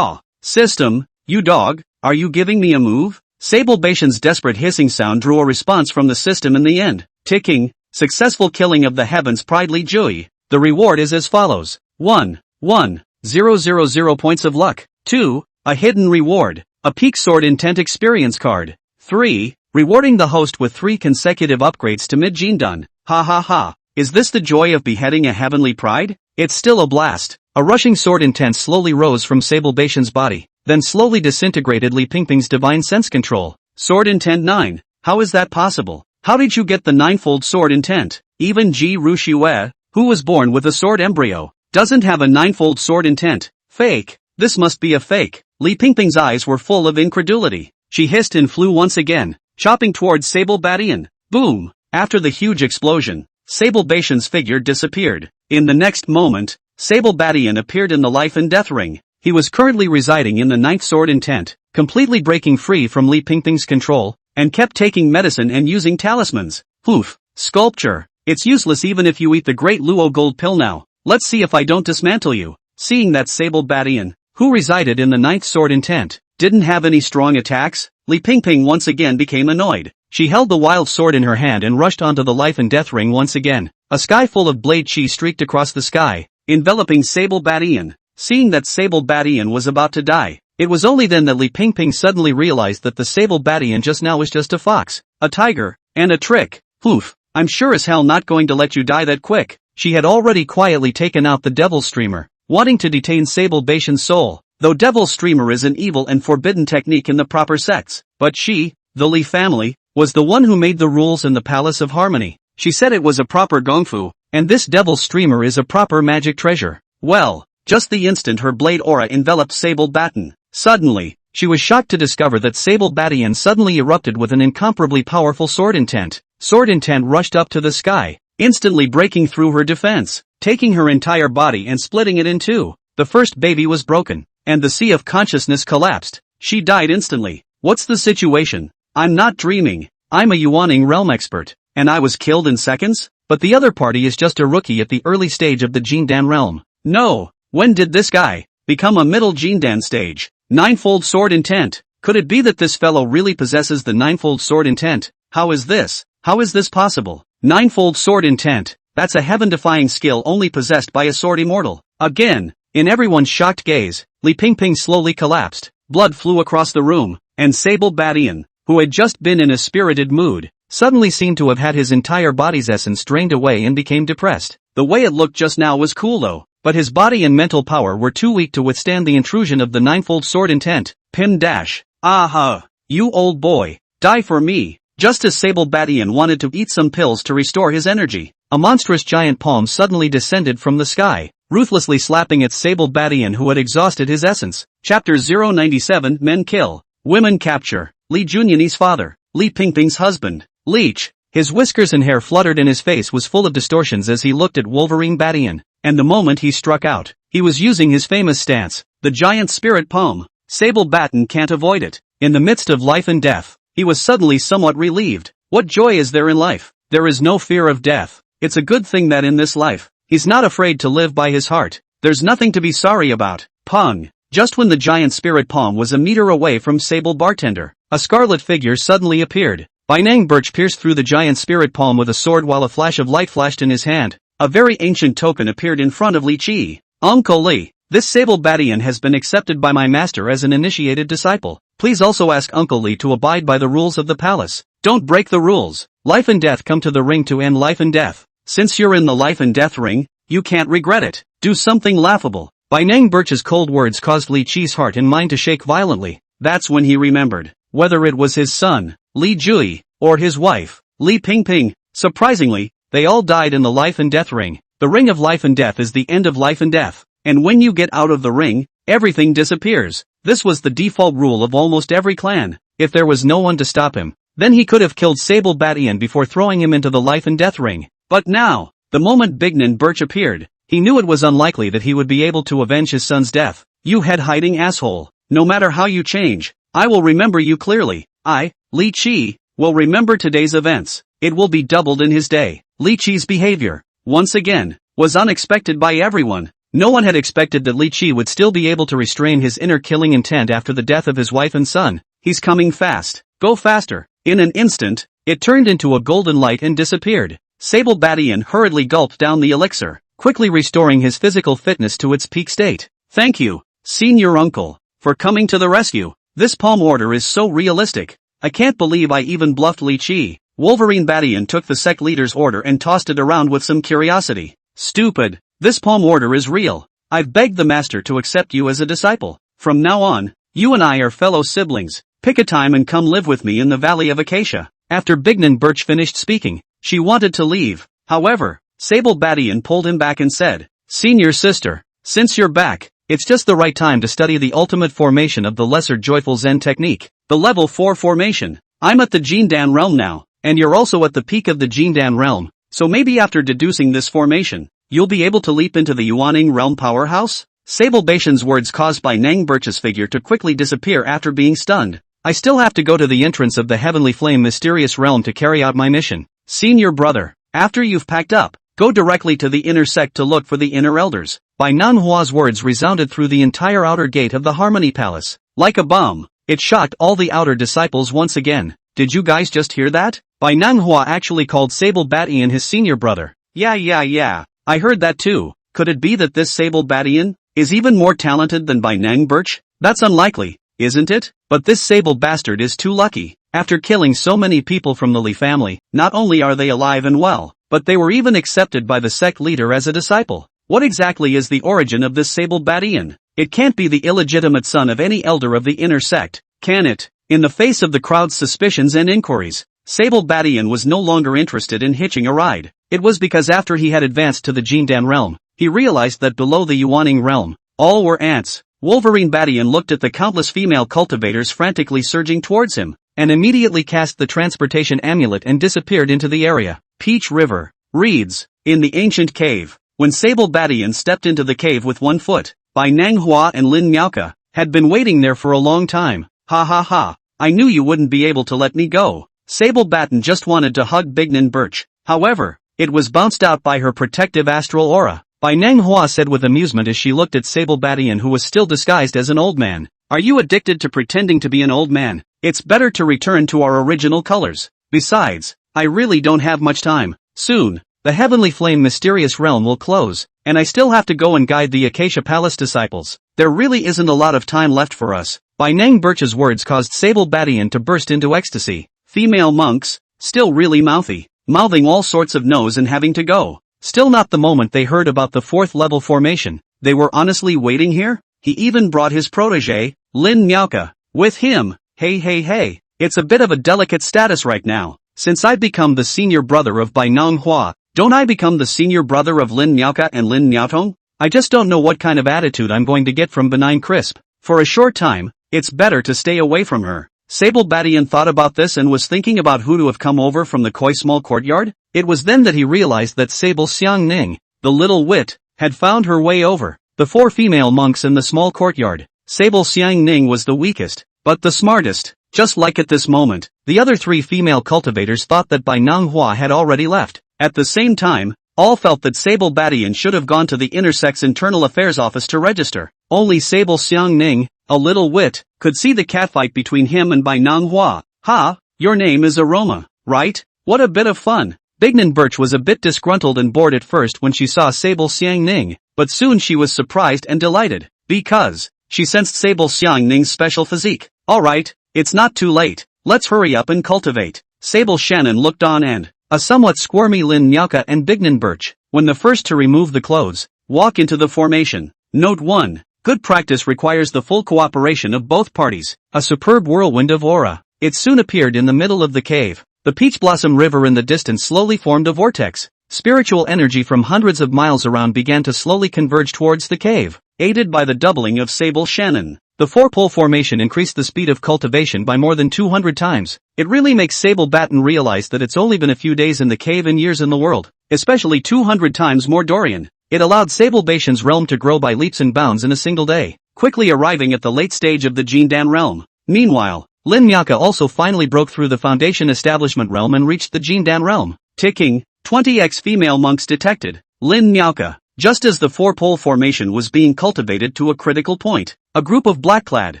S1: System, you dog, are you giving me a move? Sable Baishan's desperate hissing sound drew a response from the system in the end. Ticking, successful killing of the heavens Pride Li Jui. The reward is as follows. 1, 000 points of luck. 2, a hidden reward, a Peak Sword Intent experience card. 3, rewarding the host with 3 consecutive upgrades to mid-Jindan. Ha ha ha. Is this the joy of beheading a heavenly pride? It's still a blast. A rushing sword intent slowly rose from Sable Baishan's body, then slowly disintegrated Li Pingping's divine sense control. Sword intent 9. How is that possible? How did you get the ninefold sword intent? Even Ji Rushue, who was born with a sword embryo, doesn't have a ninefold sword intent. Fake. This must be a fake. Li Pingping's eyes were full of incredulity. She hissed and flew once again, chopping towards Sable Badian. Boom! After the huge explosion, Sable Batian's figure disappeared. In the next moment, Sable Badian appeared in the life and death ring. He was currently residing in the ninth sword intent, completely breaking free from Li Pingping's control, and kept taking medicine and using talismans. Oof. Sculpture. It's useless even if you eat the Great Luo Gold Pill now. Let's see if I don't dismantle you. Seeing that Sable Badian, who resided in the ninth sword intent, didn't have any strong attacks, Li Pingping once again became annoyed. She held the wild sword in her hand and rushed onto the life and death ring once again. A sky full of blade chi streaked across the sky, enveloping Sable Badian. Seeing that Sable Badian was about to die, it was only then that Li Pingping suddenly realized that the Sable Badian just now was just a fox, a tiger, and a trick. Oof, I'm sure as hell not going to let you die that quick. She had already quietly taken out the Devil Streamer, wanting to detain Sable Batian's soul, though Devil Streamer is an evil and forbidden technique in the proper sects. But she, the Li family, was the one who made the rules in the Palace of Harmony. She said it was a proper gongfu, and this Devil Streamer is a proper magic treasure. Well, just the instant her blade aura enveloped Sable Batian, suddenly, she was shocked to discover that Sable Batian suddenly erupted with an incomparably powerful sword intent. Sword intent rushed up to the sky, instantly breaking through her defense, taking her entire body and splitting it in two. The first baby was broken, and the sea of consciousness collapsed. She died instantly. What's the situation? I'm not dreaming. I'm a Yuaning realm expert, and I was killed in seconds? But the other party is just a rookie at the early stage of the Jindan realm. No. When did this guy become a middle Jindan stage? Ninefold sword intent. Could it be that this fellow really possesses the ninefold sword intent? How is this? How is this possible? Ninefold sword intent. That's a heaven-defying skill only possessed by a sword immortal. Again, in everyone's shocked gaze, Li Pingping slowly collapsed. Blood flew across the room, and Sable Badian, who had just been in a spirited mood, suddenly seemed to have had his entire body's essence drained away and became depressed. The way it looked just now was cool though, but his body and mental power were too weak to withstand the intrusion of the ninefold sword intent. Pim dash. Aha! You old boy, die for me. Just as Sable Badian wanted to eat some pills to restore his energy, a monstrous giant palm suddenly descended from the sky, ruthlessly slapping at Sable Badian who had exhausted his essence. Chapter 097 Men Kill, Women Capture. Li Junyani's father, Li Pingping's husband, Leech. His whiskers and hair fluttered and his face was full of distortions as he looked at Wolverine Badian, and the moment he struck out, he was using his famous stance, the giant spirit palm. Sable Badian can't avoid it. In the midst of life and death, he was suddenly somewhat relieved. What joy is there in life? There is no fear of death. It's a good thing that in this life, he's not afraid to live by his heart. There's nothing to be sorry about. Pong. Just when the giant spirit palm was a meter away from Sable Bartender, a scarlet figure suddenly appeared. Binang Birch pierced through the giant spirit palm with a sword while a flash of light flashed in his hand. A very ancient token appeared in front of Li Qi. Uncle Li, this Sable Badian has been accepted by my master as an initiated disciple. Please also ask Uncle Li to abide by the rules of the palace. Don't break the rules. Life and death come to the ring to end life and death. Since you're in the life and death ring, you can't regret it. Do something laughable. Binang Birch's cold words caused Li Qi's heart and mind to shake violently. That's when he remembered. Whether it was his son, Li Jui, or his wife, Li Pingping, surprisingly, they all died in the life and death ring. The ring of life and death is the end of life and death, and when you get out of the ring, everything disappears. This was the default rule of almost every clan. If there was no one to stop him, then he could have killed Sable Badian before throwing him into the life and death ring. But now, the moment Bignan Birch appeared, he knew it was unlikely that he would be able to avenge his son's death. You head-hiding asshole. No matter how you change, I will remember you clearly. I, Li Qi, will remember today's events. It will be doubled in his day. Li Qi's behavior, once again, was unexpected by everyone. No one had expected that Li Qi would still be able to restrain his inner killing intent after the death of his wife and son. He's coming fast. Go faster. In an instant, it turned into a golden light and disappeared. Sable Badian hurriedly gulped down the elixir, quickly restoring his physical fitness to its peak state. Thank you, senior uncle, for coming to the rescue. This palm order is so realistic. I can't believe I even bluffed Li Qi. Wolverine Badian took the sect leader's order and tossed it around with some curiosity. Stupid. This palm order is real. I've begged the master to accept you as a disciple. From now on, you and I are fellow siblings. Pick a time and come live with me in the Valley of Acacia. After Bignan Birch finished speaking, she wanted to leave. However, Sable Badian pulled him back and said, "Senior sister, since you're back, it's just the right time to study the ultimate formation of the lesser joyful Zen technique, the level 4 formation. I'm at the Jindan realm now, and you're also at the peak of the Jindan realm, so maybe after deducing this formation, you'll be able to leap into the Yuaning realm powerhouse?" Sable Batian's words caused Bai Nang Birch's figure to quickly disappear after being stunned. "I still have to go to the entrance of the Heavenly Flame mysterious realm to carry out my mission. Senior brother, after you've packed up, go directly to the inner sect to look for the inner elders." Bai Nanhua's words resounded through the entire outer gate of the Harmony Palace. Like a bomb, it shocked all the outer disciples once again. "Did you guys just hear that? Bai Nanhua actually called Sable Batian his senior brother." Yeah. I heard that too. Could it be that this Sable Batian is even more talented than Bai Nang Birch? That's unlikely, isn't it? But this Sable bastard is too lucky. After killing so many people from the Li family, not only are they alive and well, but they were even accepted by the sect leader as a disciple. What exactly is the origin of this Sable Batian? It can't be the illegitimate son of any elder of the inner sect, can it? In the face of the crowd's suspicions and inquiries, Sable Batian was no longer interested in hitching a ride. It was because after he had advanced to the Jindan realm, he realized that below the Yuaning realm, all were ants. Wolverine Batian looked at the countless female cultivators frantically surging towards him, and immediately cast the transportation amulet and disappeared into the area. Peach River. Reeds. In the ancient cave. When Sable Batian stepped into the cave with 1 foot, Bai Nanghua and Lin Miaoka had been waiting there for a long time. Ha. I knew you wouldn't be able to let me go. Sable Batian just wanted to hug Bignan Birch. However, it was bounced out by her protective astral aura. Bai Nanghua said with amusement as she looked at Sable Batian, who was still disguised as an old man. "Are you addicted to pretending to be an old man? It's better to return to our original colors. Besides, I really don't have much time. Soon, the Heavenly Flame mysterious realm will close, and I still have to go and guide the Acacia Palace disciples. There really isn't a lot of time left for us." Bai Nang Birch's words caused Sable Batian to burst into ecstasy. Female monks, still really mouthy, mouthing all sorts of no's and having to go. Still not the moment they heard about the 4th level formation. They were honestly waiting here? He even brought his protege, Lin Miaoka, with him. Hey. It's a bit of a delicate status right now. Since I've become the senior brother of Bai Nanghua, don't I become the senior brother of Lin Miaoka and Lin Miaotong? I just don't know what kind of attitude I'm going to get from Benign Crisp. For a short time, it's better to stay away from her. Sable Batian thought about this and was thinking about who to have come over from the Koi small courtyard. It was then that he realized that Sable Xiang Ning, the little wit, had found her way over. The 4 female monks in the small courtyard. Sable Xiang Ning was the weakest, but the smartest. Just like at this moment, the other 3 female cultivators thought that Bai Nanghua had already left. At the same time, all felt that Sable Batian should have gone to the inner sect's internal affairs office to register. Only Sable Xiang Ning, a little wit, could see the catfight between him and Bai Nanghua. "Ha, your name is Aroma, right? What a bit of fun." Bignan Birch was a bit disgruntled and bored at first when she saw Sable Xiang Ning, but soon she was surprised and delighted, because she sensed Sable Xiang Ning's special physique. "Alright, it's not too late, let's hurry up and cultivate." Sable Shannon looked on and a somewhat squirmy Lin Miaoka and Bignan Birch, when the first to remove the clothes, walk into the formation. Note 1. Good practice requires the full cooperation of both parties. A superb whirlwind of aura. It soon appeared in the middle of the cave. The Peach Blossom River in the distance slowly formed a vortex. Spiritual energy from hundreds of miles around began to slowly converge towards the cave, aided by the doubling of Sable Shannon. The 4-pole formation increased the speed of cultivation by more than 200 times. It really makes Sable Batian realize that it's only been a few days in the cave and years in the world, especially 200 times more Dorian. It allowed Sable Batian's realm to grow by leaps and bounds in a single day, quickly arriving at the late stage of the Jindan realm. Meanwhile, Lin Miaoka also finally broke through the Foundation Establishment realm and reached the Jindan realm. Ticking, 20x female monks detected. Lin Miaoka. Just as the 4-pole formation was being cultivated to a critical point, a group of black-clad,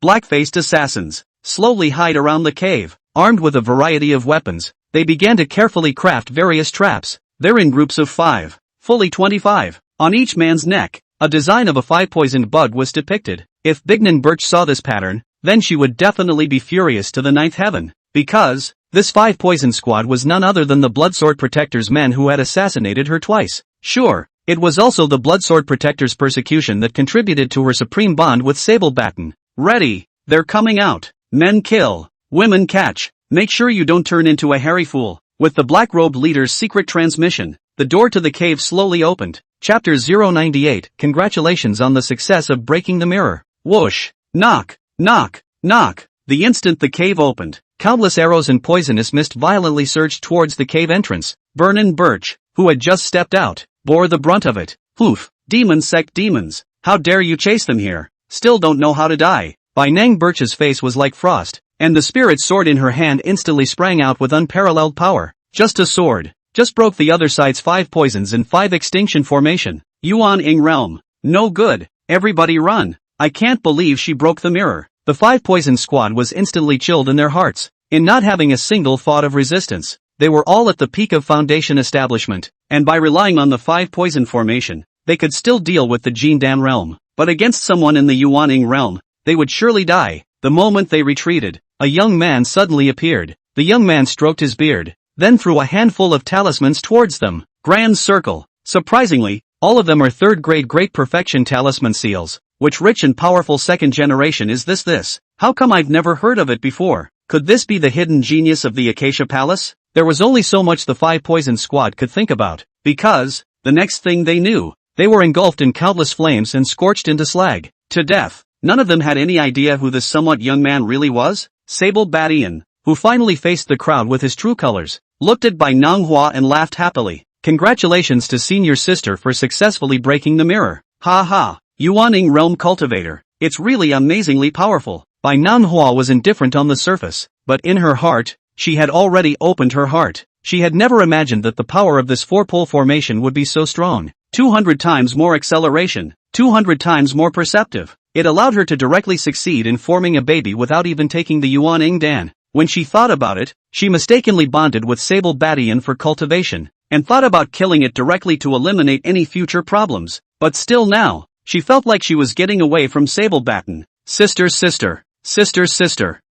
S1: black-faced assassins slowly hide around the cave. Armed with a variety of weapons, they began to carefully craft various traps. They're in groups of 5, fully 25. On each man's neck, a design of a 5-poisoned bug was depicted. If Bignan Birch saw this pattern, then she would definitely be furious to the 9th heaven, because this 5-poison squad was none other than the Bloodsword Protector's men who had assassinated her twice. Sure, it was also the Bloodsword Protector's persecution that contributed to her supreme bond with Sable Batian. Ready, they're coming out. Men kill, women catch. make sure you don't turn into a hairy fool. With the black-robed leader's secret transmission, the door to the cave slowly opened. Chapter 098, Congratulations on the success of breaking the mirror. Whoosh! Knock! Knock! Knock! The instant the cave opened, countless arrows and poisonous mist violently surged towards the cave entrance. Vernon Birch, who had just stepped out, bore the brunt of it. Poof! Demon sect demons! How dare you chase them here? Still don't know how to die. Bai Nang Birch's face was like frost, and the spirit sword in her hand instantly sprang out with unparalleled power. Just a sword. Just broke the other side's 5 poisons and 5 extinction formation. Yuan Ing realm. No good. Everybody run. I can't believe she broke the mirror. The 5 poison squad was instantly chilled in their hearts, in not having a single thought of resistance. They were all at the peak of foundation establishment, and by relying on the 5 poison formation, they could still deal with the Jindan realm. But against someone in the Yuan Ing realm, they would surely die. The moment they retreated, a young man suddenly appeared. The young man stroked his beard, then threw a handful of talismans towards them. Grand circle. Surprisingly, all of them are 3rd grade great perfection talisman seals. Which rich and powerful 2nd generation is this? How come I've never heard of it before? Could this be the hidden genius of the Acacia Palace? There was only so much the 5 poison squad could think about, because, the next thing they knew, they were engulfed in countless flames and scorched into slag, to death. None of them had any idea who this somewhat young man really was. Sable Badian, who finally faced the crowd with his true colors, looked at Bai Manhwa and laughed happily. Congratulations to senior sister for successfully breaking the mirror. Ha ha, Yuan Ing Realm Cultivator, it's really amazingly powerful. Bai Manhwa was indifferent on the surface, but in her heart, she had already opened her heart. She had never imagined that the power of this 4-pole formation would be so strong. 200 times more acceleration, 200 times more perceptive. It allowed her to directly succeed in forming a baby without even taking the Yuan Ing Dan. When she thought about it, she mistakenly bonded with Sable Badian for cultivation, and thought about killing it directly to eliminate any future problems. But still now, she felt like she was getting away from Sable Batten. Sister,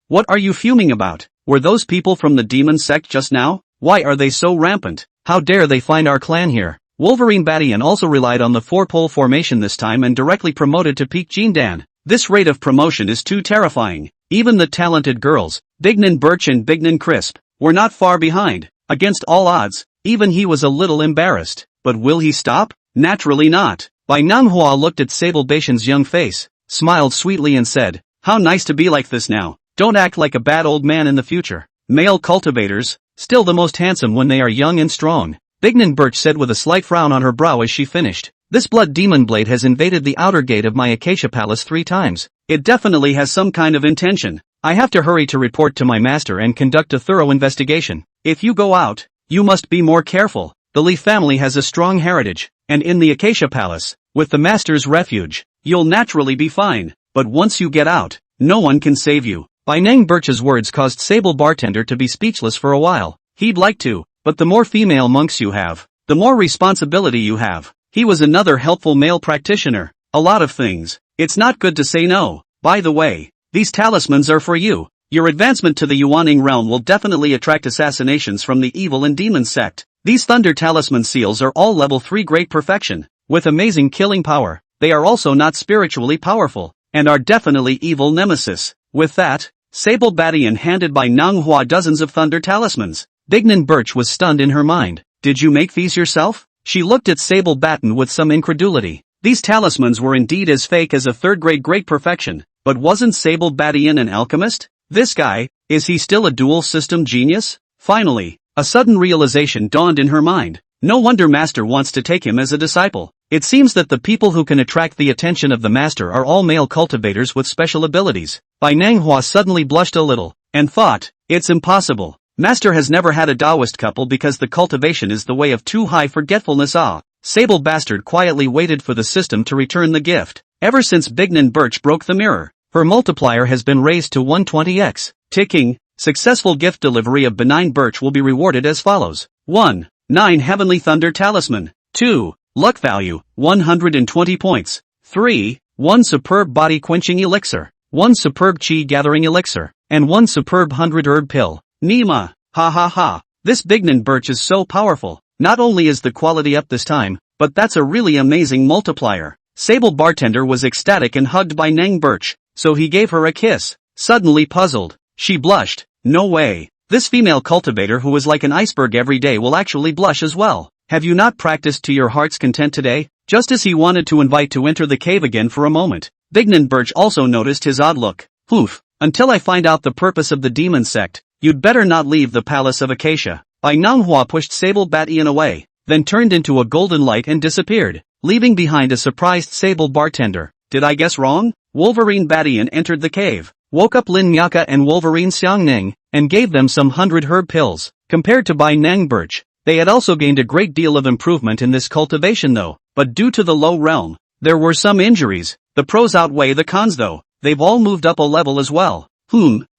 S1: what are you fuming about? Were those people from the demon sect just now? Why are they so rampant? How dare they find our clan here? Wolverine Badian also relied on the 4-pole formation this time and directly promoted to peak Jindan. This rate of promotion is too terrifying. Even the talented girls, Bignan Birch and Bignan Crisp, were not far behind. Against all odds, even he was a little embarrassed. But will he stop? Naturally not. Bai Nanghua looked at Sable Batian's young face, smiled sweetly and said, how nice to be like this now. Don't act like a bad old man in the future. Male cultivators, still the most handsome when they are young and strong. Bignan Birch said with a slight frown on her brow as she finished. This blood demon blade has invaded the outer gate of my Acacia Palace 3 times. It definitely has some kind of intention. I have to hurry to report to my master and conduct a thorough investigation. If you go out, you must be more careful. The Li family has a strong heritage, and in the Acacia Palace, with the master's refuge, you'll naturally be fine. But once you get out, no one can save you. Bai Nang Birch's words caused Sable Bartender to be speechless for a while. He'd like to, but the more female monks you have, the more responsibility you have. He was another helpful male practitioner. A lot of things. It's not good to say no. By the way, these talismans are for you. Your advancement to the Yuan Ing realm will definitely attract assassinations from the evil and demon sect. These Thunder Talisman seals are all level 3 great perfection, with amazing killing power. They are also not spiritually powerful, and are definitely evil nemesis. With that, Sable Badian handed Bai Nanghua dozens of Thunder Talismans. Bignan Birch was stunned in her mind. Did you make these yourself? She looked at Sable Batten with some incredulity. These talismans were indeed as fake as a 3rd grade great perfection, but wasn't Sable Badian an alchemist? This guy, is he still a dual system genius? Finally, a sudden realization dawned in her mind. No wonder Master wants to take him as a disciple. It seems that the people who can attract the attention of the Master are all male cultivators with special abilities. Bai Nanghua suddenly blushed a little, and thought, it's impossible. Master has never had a Taoist couple because the cultivation is the way of too high forgetfulness. Sable Bastard quietly waited for the system to return the gift. Ever since Bignan Birch broke the mirror, her multiplier has been raised to 120x. Ticking, successful gift delivery of Benign Birch will be rewarded as follows. 1. 9 Heavenly Thunder Talisman. 2. Luck value, 120 points. 3. 1 Superb Body Quenching Elixir. 1 Superb Chi Gathering Elixir. And 1 Superb 100 Herb Pill. Nima, ha ha ha. This Bignan Birch is so powerful. Not only is the quality up this time, but that's a really amazing multiplier. Sable Bartender was ecstatic and hugged by Nang Birch, so he gave her a kiss. Suddenly puzzled, she blushed. No way. This female cultivator who is like an iceberg every day will actually blush as well. Have you not practiced to your heart's content today? Just as he wanted to invite to enter the cave again for a moment, Vignan Birch also noticed his odd look. Oof, until I find out the purpose of the demon sect, you'd better not leave the palace of Acacia. Manhwa pushed Sable Batian away, then turned into a golden light and disappeared, leaving behind a surprised Sable bartender. Did I guess wrong? Wolverine Batian entered the cave, woke up Lin Nyaka and Wolverine Xiangning, and gave them some 100 herb pills. Compared to Bai Nang Birch, they had also gained a great deal of improvement in this cultivation though, but due to the low realm, there were some injuries. The pros outweigh the cons though, they've all moved up a level as well.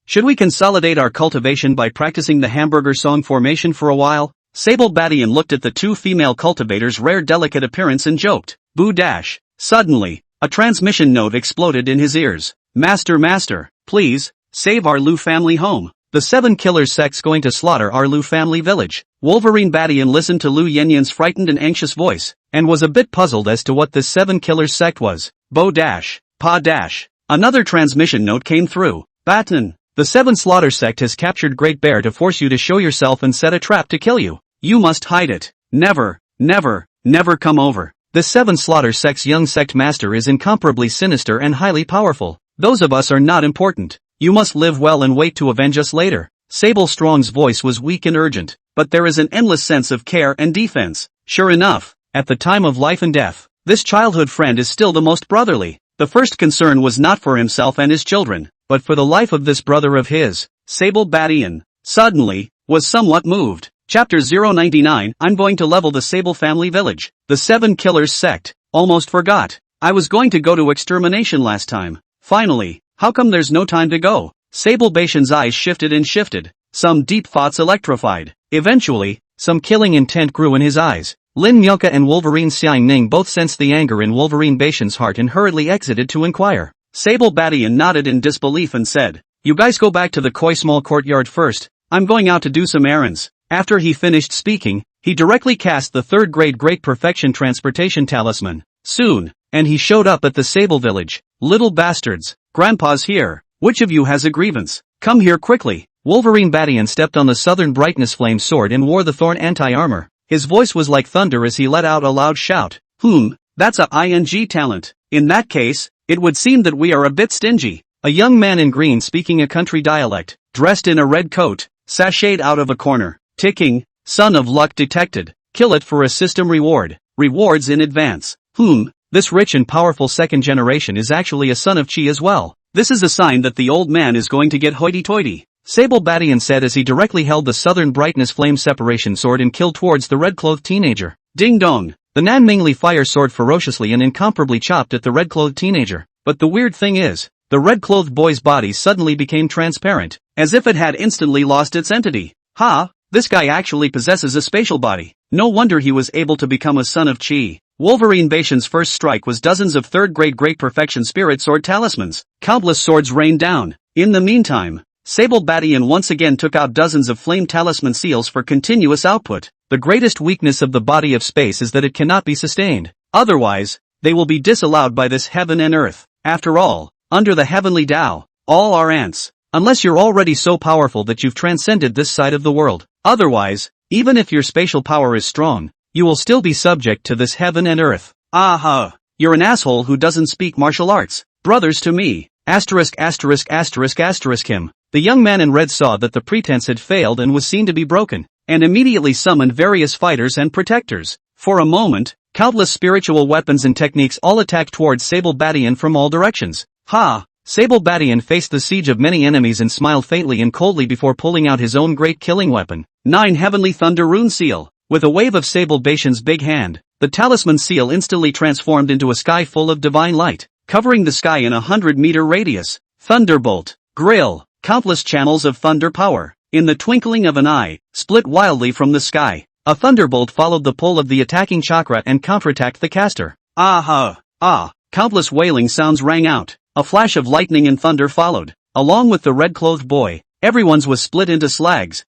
S1: Should we consolidate our cultivation by practicing the hamburger song formation for a while? Sable Batian looked at the two female cultivators' rare delicate appearance and joked. Boo dash. Suddenly, a transmission note exploded in his ears. Master, please, save our Lu family home. The 7 killers sect's going to slaughter our Lu family village. Wolverine Batian listened to Lu Yenyan's frightened and anxious voice, and was a bit puzzled as to what this 7 killers sect was. Bo dash. Pa dash. Another transmission note came through. Batan, the 7 slaughter sect has captured Great Bear to force you to show yourself and set a trap to kill you. You must hide it. Never come over. The 7 slaughter sect's young sect master is incomparably sinister and highly powerful. Those of us are not important. You must live well and wait to avenge us later. Sable Strong's voice was weak and urgent, but there is an endless sense of care and defense. Sure enough, at the time of life and death, this childhood friend is still the most brotherly. The first concern was not for himself and his children, but for the life of this brother of his. Sable Batian, suddenly, was somewhat moved. Chapter 099, I'm going to level the Sable family village. The 7 killers sect. Almost forgot. I was going to go to extermination last time. Finally, how come there's no time to go? Sable Batian's eyes shifted and shifted. Some deep thoughts electrified. Eventually, some killing intent grew in his eyes. Lin Nyaka and Wolverine Xiangning both sensed the anger in Wolverine Batian's heart and hurriedly exited to inquire. Sable Batian nodded in disbelief and said, You guys go back to the Koi small courtyard first. I'm going out to do some errands. After he finished speaking, he directly cast the 3rd grade Great Perfection Transportation Talisman. Soon, and he showed up at the Sable Village. Little bastards, Grandpa's here. Which of you has a grievance? Come here quickly. Wolverine Batian stepped on the Southern Brightness Flame sword and wore the Thorn anti-armor. His voice was like thunder as he let out a loud shout. That's a ING talent. In that case, it would seem that we are a bit stingy. A young man in green speaking a country dialect, dressed in a red coat, sashayed out of a corner. Ticking, son of luck detected. Kill it for a system reward. Rewards in advance. This rich and powerful second generation is actually a son of Chi as well. This is a sign that the old man is going to get hoity-toity. Sable Batian said as he directly held the Southern Brightness Flame Separation Sword and killed towards the red-clothed teenager. Ding dong! The Nanmingli fire sword ferociously and incomparably chopped at the red-clothed teenager. But the weird thing is, the red-clothed boy's body suddenly became transparent, as if it had instantly lost its entity. This guy actually possesses a spatial body. No wonder he was able to become a son of Chi. Wolverine Batian's first strike was dozens of 3rd grade Great Perfection Spirit Sword talismans. Countless swords rained down. In the meantime, Sable Batian once again took out dozens of flame talisman seals for continuous output. The greatest weakness of the body of space is that it cannot be sustained. Otherwise, they will be disallowed by this heaven and earth. After all, under the heavenly Tao, all are ants. Unless you're already so powerful that you've transcended this side of the world. Otherwise, even if your spatial power is strong, you will still be subject to this heaven and earth. You're an asshole who doesn't speak martial arts. Brothers to me. Him. The young man in red saw that the pretense had failed and was seen to be broken, and immediately summoned various fighters and protectors. For a moment, countless spiritual weapons and techniques all attacked towards Sable Batian from all directions. Sable Batian faced the siege of many enemies and smiled faintly and coldly before pulling out his own great killing weapon. 9 Heavenly Thunder Rune Seal. With a wave of Sable Batian's big hand, the talisman seal instantly transformed into a sky full of divine light, covering the sky in a 100-meter radius. Thunderbolt. Grill. Countless channels of thunder power, in the twinkling of an eye, split wildly from the sky. A thunderbolt followed the pull of the attacking chakra and counterattacked the caster. Countless wailing sounds rang out. A flash of lightning and thunder followed. Along with the red-clothed boy, everyone's was split into slags.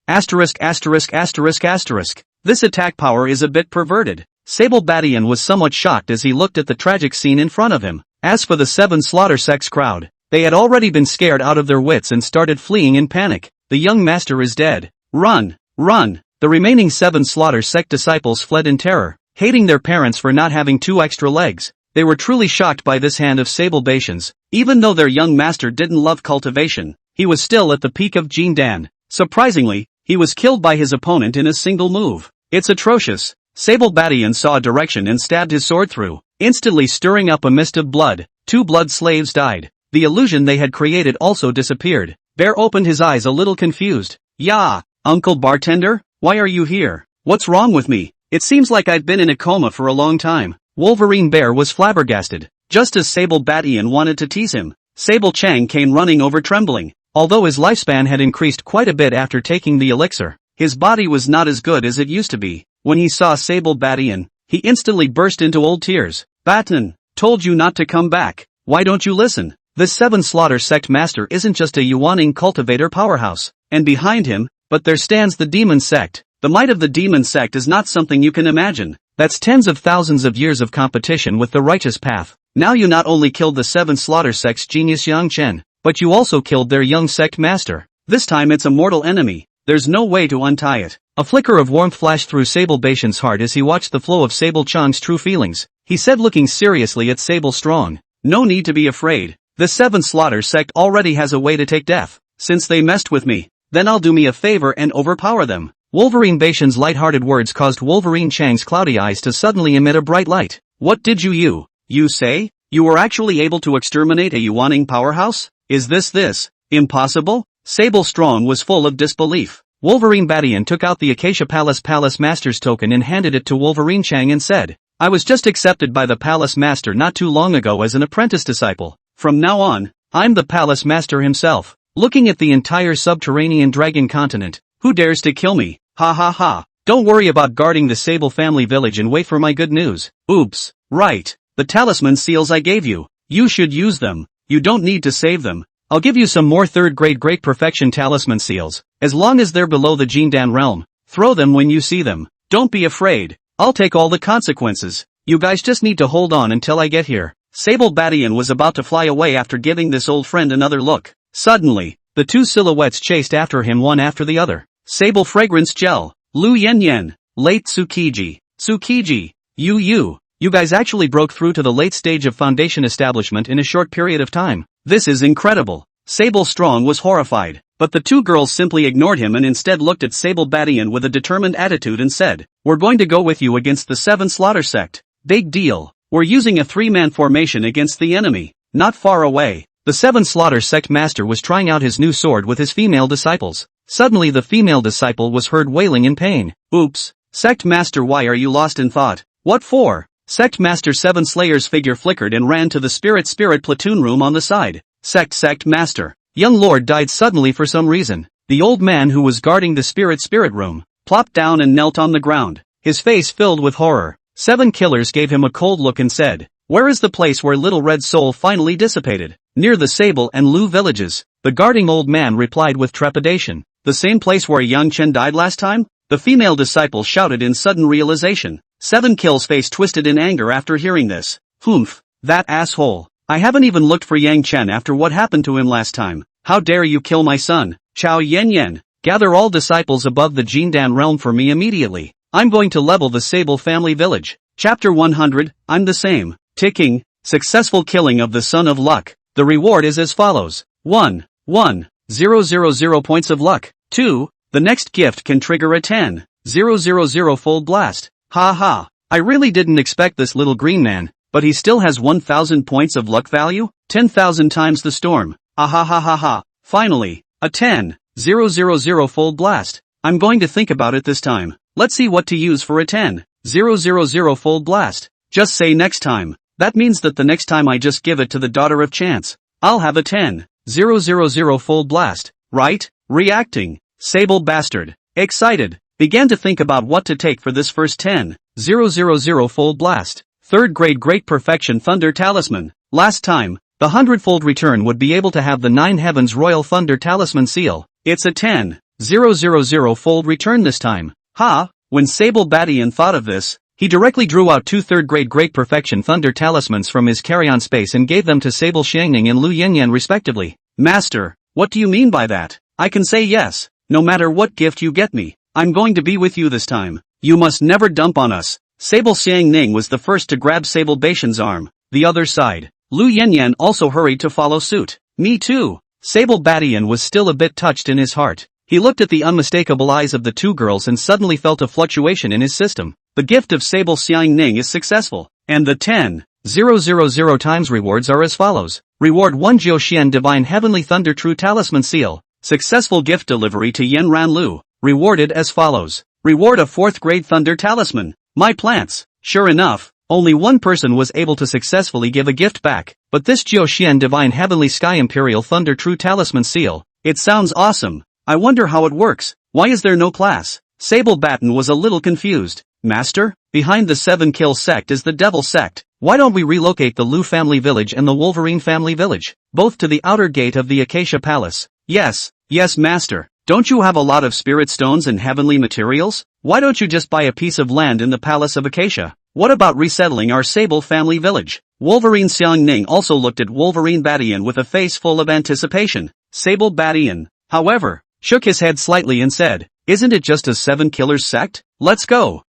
S1: This attack power is a bit perverted. Sable Batian was somewhat shocked as he looked at the tragic scene in front of him. As for the 7 slaughter sects crowd, they had already been scared out of their wits and started fleeing in panic. the young master is dead. Run! Run! The remaining 7 slaughter sect disciples fled in terror, hating their parents for not having 2 extra legs. They were truly shocked by this hand of sable Baitians. Even though their young master didn't love cultivation, he was still at the peak of Jindan. Surprisingly, he was killed by his opponent in a single move. It's atrocious. Sable Batian saw a direction and stabbed his sword through, instantly stirring up a mist of blood. 2 blood slaves died. The illusion they had created also disappeared. Bear opened his eyes a little confused. "Yeah, Uncle Bartender? Why are you here? What's wrong with me? It seems like I've been in a coma for a long time." Wolverine Bear was flabbergasted. Just as Sable Batian wanted to tease him, Sable Chang came running over trembling. Although his lifespan had increased quite a bit after taking the elixir, his body was not as good as it used to be. When he saw Sable Batian, he instantly burst into old tears. "Batian, told you not to come back. Why don't you listen? This 7 slaughter sect master isn't just a Yuaning cultivator powerhouse, and behind him, but there stands the demon sect. The might of the demon sect is not something you can imagine. That's tens of thousands of years of competition with the righteous path. Now you not only killed the 7 slaughter sect's genius Yang Chen, but you also killed their young sect master. This time it's a mortal enemy. There's no way to untie it." A flicker of warmth flashed through Sable Baitian's heart as he watched the flow of Sable Chang's true feelings. He said, looking seriously at Sable Strong, "No need to be afraid. The 7 slaughter sect already has a way to take death. Since they messed with me, then I'll do me a favor and overpower them." Wolverine Baitian's light-hearted words caused Wolverine Chang's cloudy eyes to suddenly emit a bright light. "What did you say? You were actually able to exterminate a Yuaning powerhouse? Is this impossible?" Sable Strong was full of disbelief. Wolverine Batian took out the Acacia Palace Master's token and handed it to Wolverine Chang and said, "I was just accepted by the Palace Master not too long ago as an apprentice disciple. From now on, I'm the Palace Master himself. Looking at the entire subterranean dragon continent, who dares to kill me? Ha ha ha. Don't worry about guarding the Sable family village and wait for my good news." "Oops, right. The talisman seals I gave you. You should use them. You don't need to save them. I'll give you some more 3rd grade Great Perfection talisman seals. As long as they're below the Jindan realm, throw them when you see them. Don't be afraid. I'll take all the consequences. You guys just need to hold on until I get here." Sable Batian was about to fly away after giving this old friend another look. Suddenly, the 2 silhouettes chased after him one after the other. Sable Fragrance Gel, Lu Yanyan, Late Tsukiji. "Tsukiji, you guys actually broke through to the late stage of foundation establishment in a short period of time. This is incredible." Sable Strong was horrified, but the 2 girls simply ignored him and instead looked at Sable Batian with a determined attitude and said, "We're going to go with you against the 7 slaughter sect. Big deal. We're using a 3-man formation against the enemy." Not far away, the 7 slaughter sect master was trying out his new sword with his female disciples. Suddenly the female disciple was heard wailing in pain. "Oops, sect master, why are you lost in thought? What for?" Sect master 7 Slayer's figure flickered and ran to the spirit platoon room on the side. Sect master. Young lord died suddenly for some reason. The old man who was guarding the spirit room plopped down and knelt on the ground, his face filled with horror. 7 killers gave him a cold look and said, "Where is the place where Little Red Soul finally dissipated?" "Near the Sable and Lu villages," the guarding old man replied with trepidation. "The same place where Yang Chen died last time?" the female disciple shouted in sudden realization. 7 Kill's face twisted in anger after hearing this. "Humph, that asshole. I haven't even looked for Yang Chen after what happened to him last time. How dare you kill my son? Chao Yan. Gather all disciples above the Jindan realm for me immediately. I'm going to level the Sable family village." Chapter 100, I'm the same. Ticking, successful killing of the Son of Luck. The reward is as follows. 1, 000 points of luck. 2, the next gift can trigger a 10,000 fold blast. Ha ha, I really didn't expect this little green man, but he still has 1,000 points of luck value? 10,000 times the storm. Ah ha ha ha ha. Finally, a 10,000 fold blast. I'm going to think about it this time. Let's see what to use for a 10,000 fold blast. Just say next time. That means that the next time I just give it to the daughter of chance, I'll have a 10,000 fold blast, right? Reacting. Sable bastard. Excited. Began to think about what to take for this first 10,000 fold blast. 3rd grade Great Perfection Thunder Talisman. Last time, the 100-fold return would be able to have the 9 Heavens Royal Thunder Talisman seal. It's a 10,000 fold return this time. Ha! When Sable Batian thought of this, he directly drew out 2 3rd grade Great Perfection Thunder Talismans from his carry-on space and gave them to Sable Xiangning and Lu Yanyan respectively. Master, what do you mean by that? I can say yes. No matter what gift you get me, I'm going to be with you this time. You must never dump on us. Sable Xiangning was the first to grab Sable Baitian's arm. The other side. Lu Yanyan also hurried to follow suit. Me too. Sable Batian was still a bit touched in his heart. He looked at the unmistakable eyes of the two girls and suddenly felt a fluctuation in his system. The gift of Sable Xiangning is successful. And the 10,000 times rewards are as follows. Reward 1 Jiuxian Divine Heavenly Thunder True Talisman Seal. Successful gift delivery to Yanran Lu. Rewarded as follows. Reward a 4th grade Thunder Talisman. My plants. Sure enough, only one person was able to successfully give a gift back, but this Jiuxian Divine Heavenly Sky Imperial Thunder True Talisman Seal. It sounds awesome. I wonder how it works. Why is there no class? Sable Batten was a little confused. Master, behind the 7-kill sect is the Devil sect. Why don't we relocate the Lu family village and the Wolverine family village, both to the outer gate of the Acacia Palace? Yes, master. Don't you have a lot of spirit stones and heavenly materials? Why don't you just buy a piece of land in the Palace of Acacia? What about resettling our Sable family village? Wolverine Xiangning also looked at Wolverine Batian with a face full of anticipation. Sable Batian, however, shook his head slightly and said, isn't it just a 7 killers sect? Let's go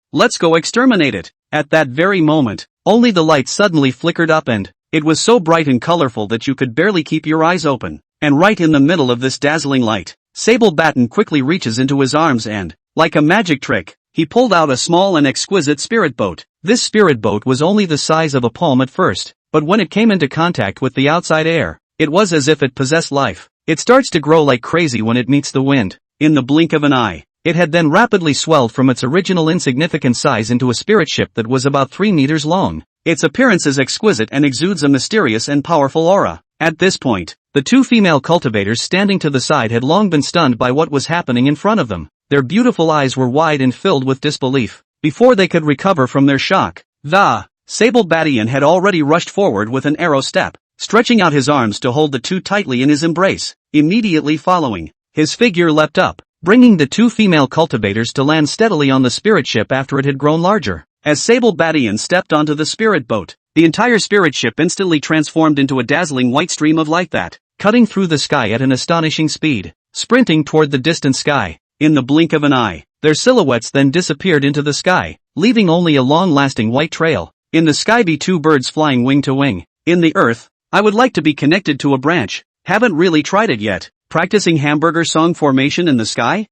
S1: exterminate it. At that very moment, only the light suddenly flickered up and it was so bright and colorful that you could barely keep your eyes open. And right in the middle of this dazzling light, Sable Batten quickly reaches into his arms and, like a magic trick, he pulled out a small and exquisite spirit boat. This spirit boat was only the size of a palm at first, but when it came into contact with the outside air, it was as if it possessed life. It starts to grow like crazy when it meets the wind. In the blink of an eye, it had then rapidly swelled from its original insignificant size into a spirit ship that was about 3 meters long. Its appearance is exquisite and exudes a mysterious and powerful aura. At this point, the two female cultivators standing to the side had long been stunned by what was happening in front of them. Their beautiful eyes were wide and filled with disbelief. Before they could recover from their shock, the Sable Batian had already rushed forward with an arrow step, stretching out his arms to hold the two tightly in his embrace. Immediately following, his figure leapt up, bringing the two female cultivators to land steadily on the spirit ship after it had grown larger. As Sable Batian stepped onto the spirit boat, the entire spirit ship instantly transformed into a dazzling white stream of light that, cutting through the sky at an astonishing speed, sprinting toward the distant sky. In the blink of an eye, their silhouettes then disappeared into the sky, leaving only a long-lasting white trail. In the sky be two birds flying wing to wing. In the earth, I would like to be connected to a branch. Haven't really tried it yet. Practicing hamburger song formation in the sky?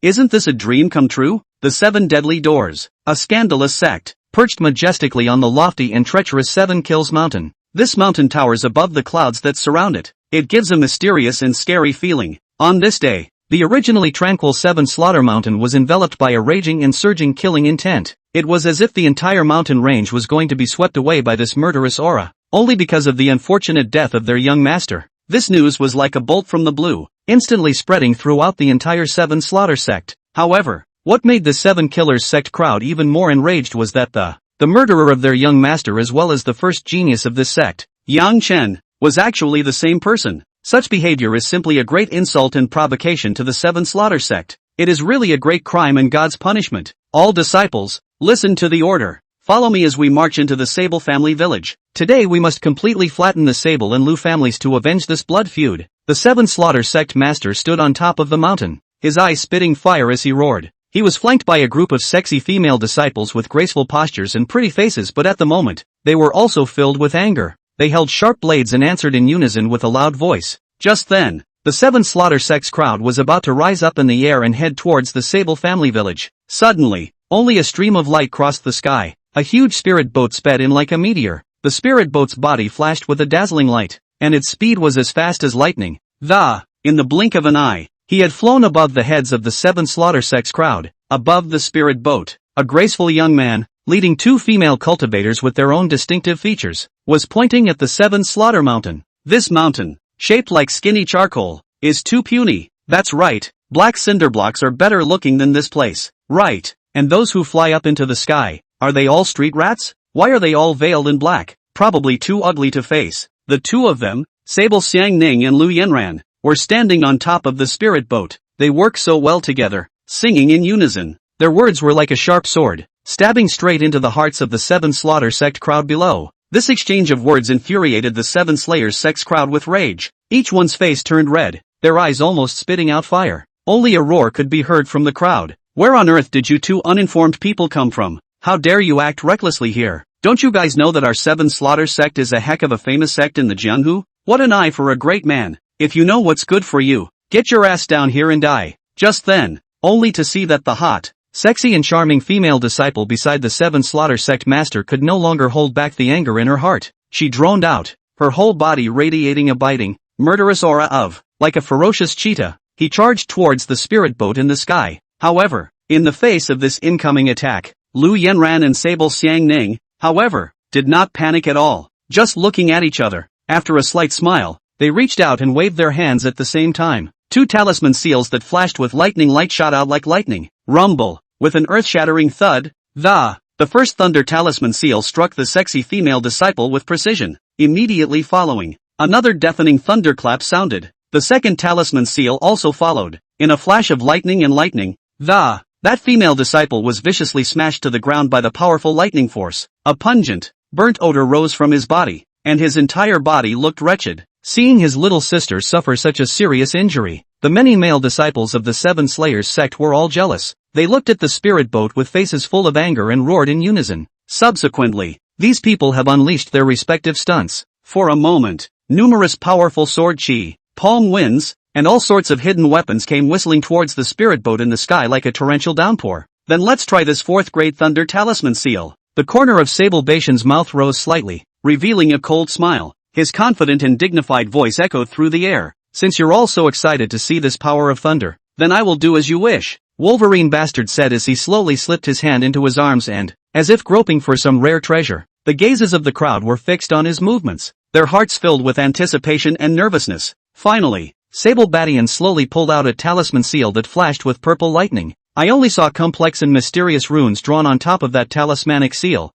S1: Isn't this a dream come true? The 7 Deadly Doors, a scandalous sect, perched majestically on the lofty and treacherous 7 Kills mountain. This mountain towers above the clouds that surround it. It gives a mysterious and scary feeling. On this day, the originally tranquil 7 Slaughter Mountain was enveloped by a raging and surging killing intent. It was as if the entire mountain range was going to be swept away by this murderous aura, only because of the unfortunate death of their young master. This news was like a bolt from the blue, instantly spreading throughout the entire 7 Slaughter sect. However, what made the 7 Killers sect crowd even more enraged was that the murderer of their young master as well as the first genius of this sect, Yang Chen, was actually the same person. Such behavior is simply a great insult and provocation to the 7 Slaughter sect. It is really a great crime and God's punishment. All disciples, listen to the order. Follow me as we march into the Sable family village. Today we must completely flatten the Sable and Lu families to avenge this blood feud. The 7 Slaughter sect master stood on top of the mountain, his eyes spitting fire as he roared. He was flanked by a group of sexy female disciples with graceful postures and pretty faces, but at the moment, they were also filled with anger. They held sharp blades and answered in unison with a loud voice. Just then, the 7 Slaughter sect's crowd was about to rise up in the air and head towards the Sable family village. Suddenly, only a stream of light crossed the sky. A huge spirit boat sped in like a meteor. The spirit boat's body flashed with a dazzling light, and its speed was as fast as lightning. In the blink of an eye, he had flown above the heads of the 7 Slaughter sect's crowd. Above the spirit boat, a graceful young man, leading 2 female cultivators with their own distinctive features, was pointing at the 7 Slaughter mountain. This mountain, shaped like skinny charcoal, is too puny. That's right, black cinder blocks are better looking than this place. Right, and those who fly up into the sky, are they all street rats? Why are they all veiled in black? Probably too ugly to face. The two of them, Sable Xiangning and Lu Yanran, were standing on top of the spirit boat. They work so well together, singing in unison. Their words were like a sharp sword, stabbing straight into the hearts of the 7 Slaughter sect crowd below. This exchange of words infuriated the 7 Slayers sect's crowd with rage. Each one's face turned red, their eyes almost spitting out fire. Only a roar could be heard from the crowd. Where on earth did you two uninformed people come from? How dare you act recklessly here? Don't you guys know that our Seven Slaughter sect is a heck of a famous sect in the Jianghu? What an eye for a great man. If you know what's good for you, get your ass down here and die. Just then, only to see that the hot, sexy and charming female disciple beside the Seven Slaughter sect master could no longer hold back the anger in her heart. She droned out, her whole body radiating a biting, murderous aura of, like a ferocious cheetah. He charged towards the spirit boat in the sky. However, in the face of this incoming attack, Lu Yanran and Sable Xiangning, however, did not panic at all. Just looking at each other, after a slight smile, they reached out and waved their hands at the same time. Two talisman seals that flashed with lightning light shot out like lightning. Rumble, with an earth-shattering thud, the first thunder talisman seal struck the sexy female disciple with precision. Immediately following, another deafening thunderclap sounded. The second talisman seal also followed. In a flash of lightning and lightning, that female disciple was viciously smashed to the ground by the powerful lightning force. A pungent, burnt odor rose from his body, and his entire body looked wretched. Seeing his little sister suffer such a serious injury, the many male disciples of the Seven Slayers sect were all jealous. They looked at the spirit boat with faces full of anger and roared in unison. Subsequently, these people have unleashed their respective stunts. For a moment, numerous powerful sword chi, palm winds, and all sorts of hidden weapons came whistling towards the spirit boat in the sky like a torrential downpour. Then let's try this fourth grade thunder talisman seal. The corner of Sable Bation's mouth rose slightly, revealing a cold smile. His confident and dignified voice echoed through the air. Since you're all so excited to see this power of thunder, then I will do as you wish. Wolverine Bastard said as he slowly slipped his hand into his arms and, as if groping for some rare treasure, the gazes of the crowd were fixed on his movements, their hearts filled with anticipation and nervousness. Finally, Sable Badian slowly pulled out a talisman seal that flashed with purple lightning. I only saw complex and mysterious runes drawn on top of that talismanic seal.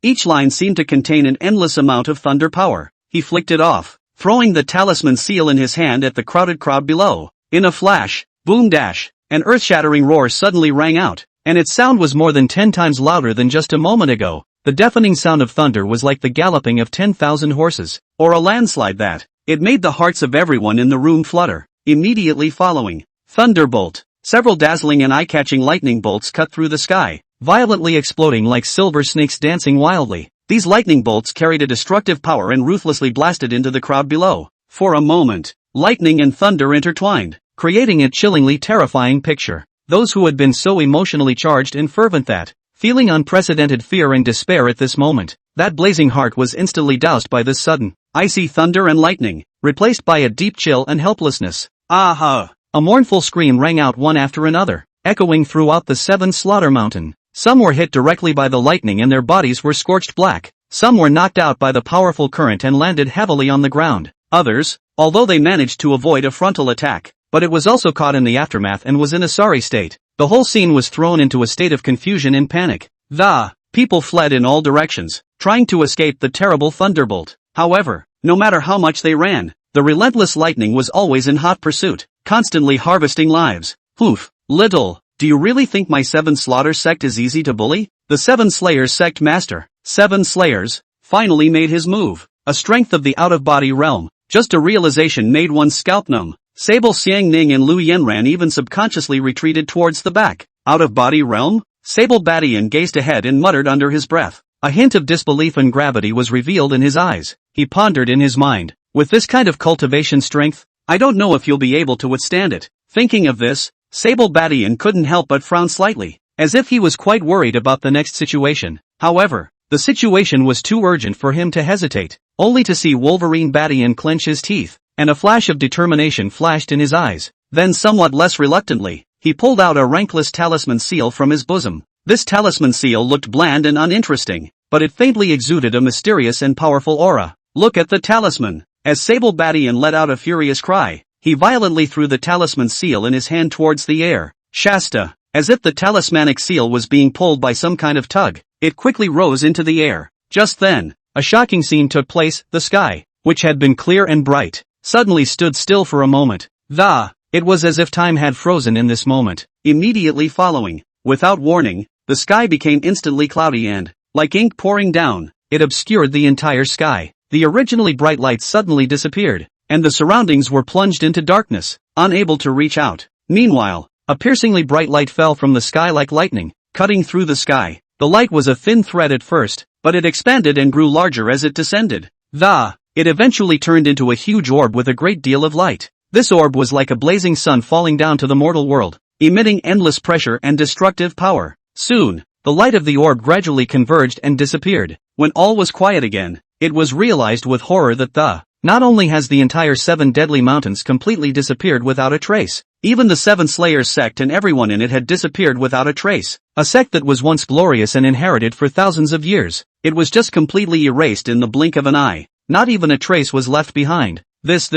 S1: Each line seemed to contain an endless amount of thunder power. He flicked it off, throwing the talisman seal in his hand at the crowded crowd below. In a flash, boom dash, an earth-shattering roar suddenly rang out, and its sound was more than 10 times louder than just a moment ago. The deafening sound of thunder was like the galloping of 10,000 horses, or a landslide that. It made the hearts of everyone in the room flutter. Immediately following, thunderbolt. Several dazzling and eye-catching lightning bolts cut through the sky, violently exploding like silver snakes dancing wildly. These lightning bolts carried a destructive power and ruthlessly blasted into the crowd below. For a moment, lightning and thunder intertwined, creating a chillingly terrifying picture. Those who had been so emotionally charged and fervent that, feeling unprecedented fear and despair at this moment, that blazing heart was instantly doused by this sudden, icy thunder and lightning, replaced by a deep chill and helplessness. Aha! A mournful scream rang out one after another, echoing throughout the Seven Slaughter Mountain. Some were hit directly by the lightning and their bodies were scorched black. Some were knocked out by the powerful current and landed heavily on the ground. Others, although they managed to avoid a frontal attack, but it was also caught in the aftermath and was in a sorry state. The whole scene was thrown into a state of confusion and panic. The people fled in all directions, trying to escape the terrible thunderbolt. However, no matter how much they ran, the relentless lightning was always in hot pursuit, constantly harvesting lives. Poof, little, do you really think my Seven Slaughter sect is easy to bully? The Seven Slayers sect master, Seven Slayers, finally made his move. A strength of the out-of-body realm. Just a realization made one's scalp numb. Sable Xiangning and Lu Yanran even subconsciously retreated towards the back. Out-of-body realm? Sable Badian gazed ahead and muttered under his breath. A hint of disbelief and gravity was revealed in his eyes. He pondered in his mind. With this kind of cultivation strength, I don't know if you'll be able to withstand it. Thinking of this, Sable Badian couldn't help but frown slightly, as if he was quite worried about the next situation. However, the situation was too urgent for him to hesitate, only to see Wolverine Badian clench his teeth, and a flash of determination flashed in his eyes. Then somewhat less reluctantly, he pulled out a rankless talisman seal from his bosom. This talisman seal looked bland and uninteresting, but it faintly exuded a mysterious and powerful aura. Look at the talisman. As Sable Badian let out a furious cry, he violently threw the talisman seal in his hand towards the air. Shasta, as if the talismanic seal was being pulled by some kind of tug, it quickly rose into the air. Just then, a shocking scene took place. The sky, which had been clear and bright, suddenly stood still for a moment. It was as if time had frozen in this moment. Immediately following, without warning, the sky became instantly cloudy and, like ink pouring down, it obscured the entire sky. The originally bright lights suddenly disappeared. and the surroundings were plunged into darkness, unable to reach out. Meanwhile, a piercingly bright light fell from the sky like lightning, cutting through the sky. The light was a thin thread at first, but it expanded and grew larger as it descended. It eventually turned into a huge orb with a great deal of light. This orb was like a blazing sun falling down to the mortal world, emitting endless pressure and destructive power. Soon, the light of the orb gradually converged and disappeared. When all was quiet again, it was realized with horror that not only has the entire 7 deadly mountains completely disappeared without a trace, even the 7 Slayers sect and everyone in it had disappeared without a trace. A sect that was once glorious and inherited for thousands of years. It was just completely erased in the blink of an eye. Not even a trace was left behind. This.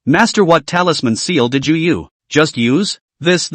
S1: Master, what talisman seal did you just use? This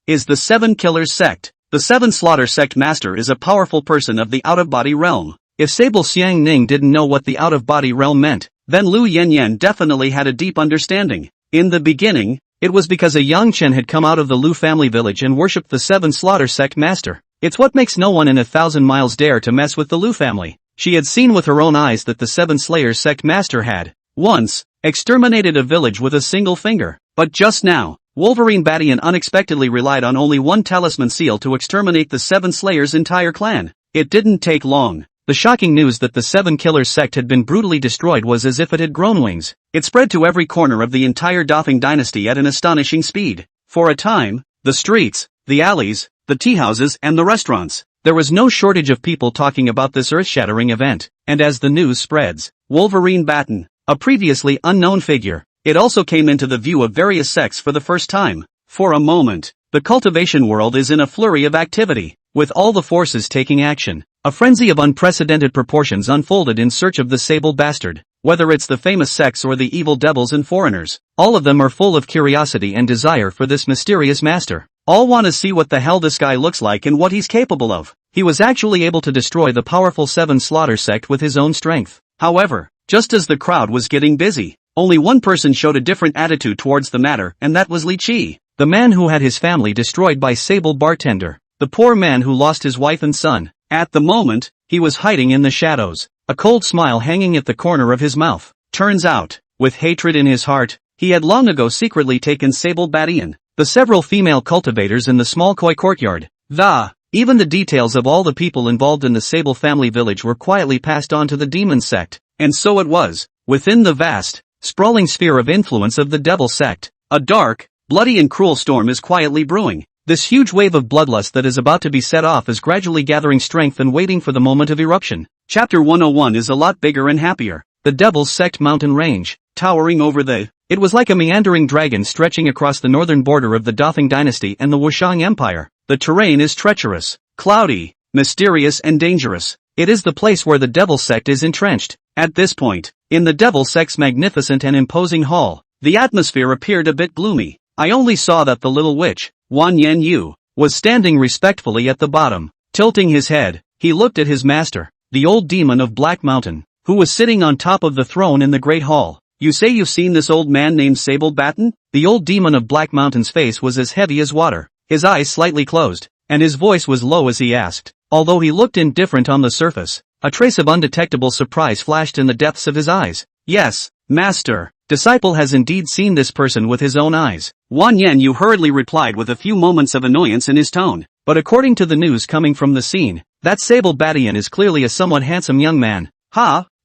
S1: is the 7 Killers sect. The 7 Slaughter sect master is a powerful person of the out-of-body realm. If Sable Xiang Ning didn't know what the out-of-body realm meant, then Lu Yanyan definitely had a deep understanding. In the beginning, it was because a young Chen had come out of the Lu family village and worshipped the 7 Slaughter sect master. It's what makes no one in 1,000 miles dare to mess with the Lu family. She had seen with her own eyes that the 7 Slayers sect master had, once, exterminated a village with a single finger. But just now, Wolverine Badian unexpectedly relied on only one talisman seal to exterminate the 7 Slayers' entire clan. It didn't take long. The shocking news that the 7 Killers sect had been brutally destroyed was as if it had grown wings. It spread to every corner of the entire Doffing dynasty at an astonishing speed. For a time, the streets, the alleys, the tea houses and the restaurants, there was no shortage of people talking about this earth-shattering event. And as the news spreads, Wolverine Batten, a previously unknown figure, it also came into the view of various sects for the first time. For a moment, the cultivation world is in a flurry of activity, with all the forces taking action. A frenzy of unprecedented proportions unfolded in search of the sable bastard. Whether it's the famous sects or the evil devils and foreigners, all of them are full of curiosity and desire for this mysterious master. All want to see what the hell this guy looks like and what he's capable of. He was actually able to destroy the powerful 7 Slaughter sect with his own strength. However, just as the crowd was getting busy, only one person showed a different attitude towards the matter, and that was Li Qi, the man who had his family destroyed by Sable Bartender, the poor man who lost his wife and son. At the moment, he was hiding in the shadows, a cold smile hanging at the corner of his mouth. Turns out, with hatred in his heart, he had long ago secretly taken Sable Badian, the several female cultivators in the small koi courtyard. Even the details of all the people involved in the Sable family village were quietly passed on to the demon sect. And so it was, within the vast, sprawling sphere of influence of the devil sect, a dark, bloody and cruel storm is quietly brewing. This huge wave of bloodlust that is about to be set off is gradually gathering strength and waiting for the moment of eruption. Chapter 101 is a lot bigger and happier. The Devil's Sect mountain range, towering over it was like a meandering dragon stretching across the northern border of the Doffing dynasty and the Wushang Empire. The terrain is treacherous, cloudy, mysterious and dangerous. It is the place where the Devil's Sect is entrenched. At this point, in the Devil's Sect's magnificent and imposing hall, the atmosphere appeared a bit gloomy. I only saw that the little witch, Wan Yen Yu, was standing respectfully at the bottom. Tilting his head, he looked at his master, the old demon of Black Mountain, who was sitting on top of the throne in the Great Hall. You say you've seen this old man named Sable Batten? The old demon of Black Mountain's face was as heavy as water, his eyes slightly closed, and his voice was low as he asked. Although he looked indifferent on the surface, a trace of undetectable surprise flashed in the depths of his eyes. Yes, master. Disciple has indeed seen this person with his own eyes. Wan Yen Yu hurriedly replied with a few moments of annoyance in his tone. But according to the news coming from the scene, that Sable Badian is clearly a somewhat handsome young man.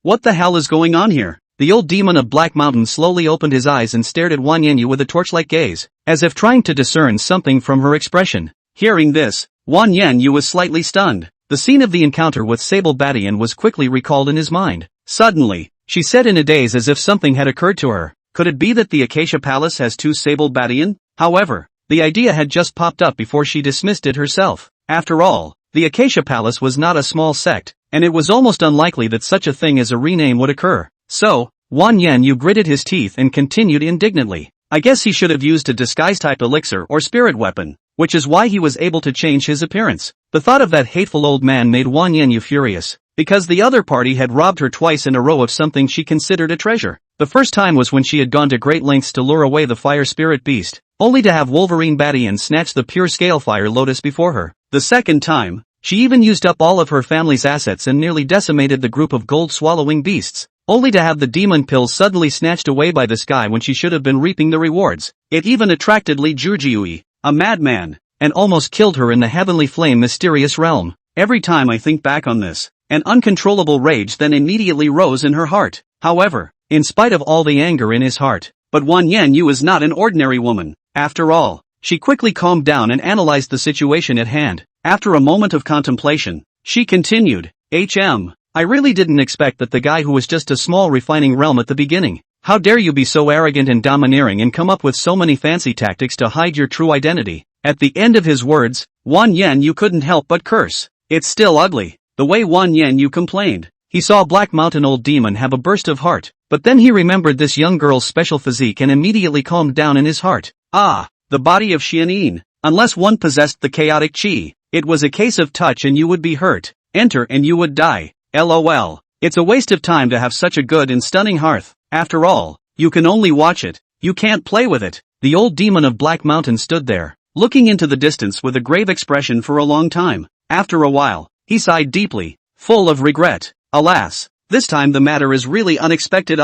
S1: What the hell is going on here? The old demon of Black Mountain slowly opened his eyes and stared at Wan Yen Yu with a torch-like gaze, as if trying to discern something from her expression. Hearing this, Wan Yen Yu was slightly stunned. The scene of the encounter with Sable Badian was quickly recalled in his mind. Suddenly, she said in a daze as if something had occurred to her. Could it be that the Acacia Palace has 2 Sable Badian? However, the idea had just popped up before she dismissed it herself. After all, the Acacia Palace was not a small sect, and it was almost unlikely that such a thing as a rename would occur. So, Wan Yen Yu gritted his teeth and continued indignantly. I guess he should have used a disguise-type elixir or spirit weapon, which is why he was able to change his appearance. The thought of that hateful old man made Wan Yen Yu furious, because the other party had robbed her twice in a row of something she considered a treasure. The first time was when she had gone to great lengths to lure away the fire spirit beast, only to have Wolverine Badian snatch the pure scale fire lotus before her. The second time, she even used up all of her family's assets and nearly decimated the group of gold swallowing beasts. only to have the demon pills suddenly snatched away by this guy when she should have been reaping the rewards. It even attracted Li Jujiui, a madman, and almost killed her in the heavenly flame mysterious realm. Every time I think back on this, an uncontrollable rage then immediately rose in her heart. However, in spite of all the anger in his heart, but Wan Yanyu is not an ordinary woman. After all, she quickly calmed down and analyzed the situation at hand. After a moment of contemplation, she continued, I really didn't expect that the guy who was just a small refining realm at the beginning. How dare you be so arrogant and domineering and come up with so many fancy tactics to hide your true identity. At the end of his words, Wan Yanyu couldn't help but curse. It's still ugly. The way Wan Yanyu complained. He saw Black Mountain Old Demon have a burst of heart, but then he remembered this young girl's special physique and immediately calmed down in his heart. Ah, the body of Xianin. Unless one possessed the chaotic chi, it was a case of touch and you would be hurt, enter and you would die. LOL. It's a waste of time to have such a good and stunning hearth. After all, you can only watch it. You can't play with it. The old demon of Black Mountain stood there, looking into the distance with a grave expression for a long time. After a while, he sighed deeply, full of regret. Alas, this time the matter is really unexpected.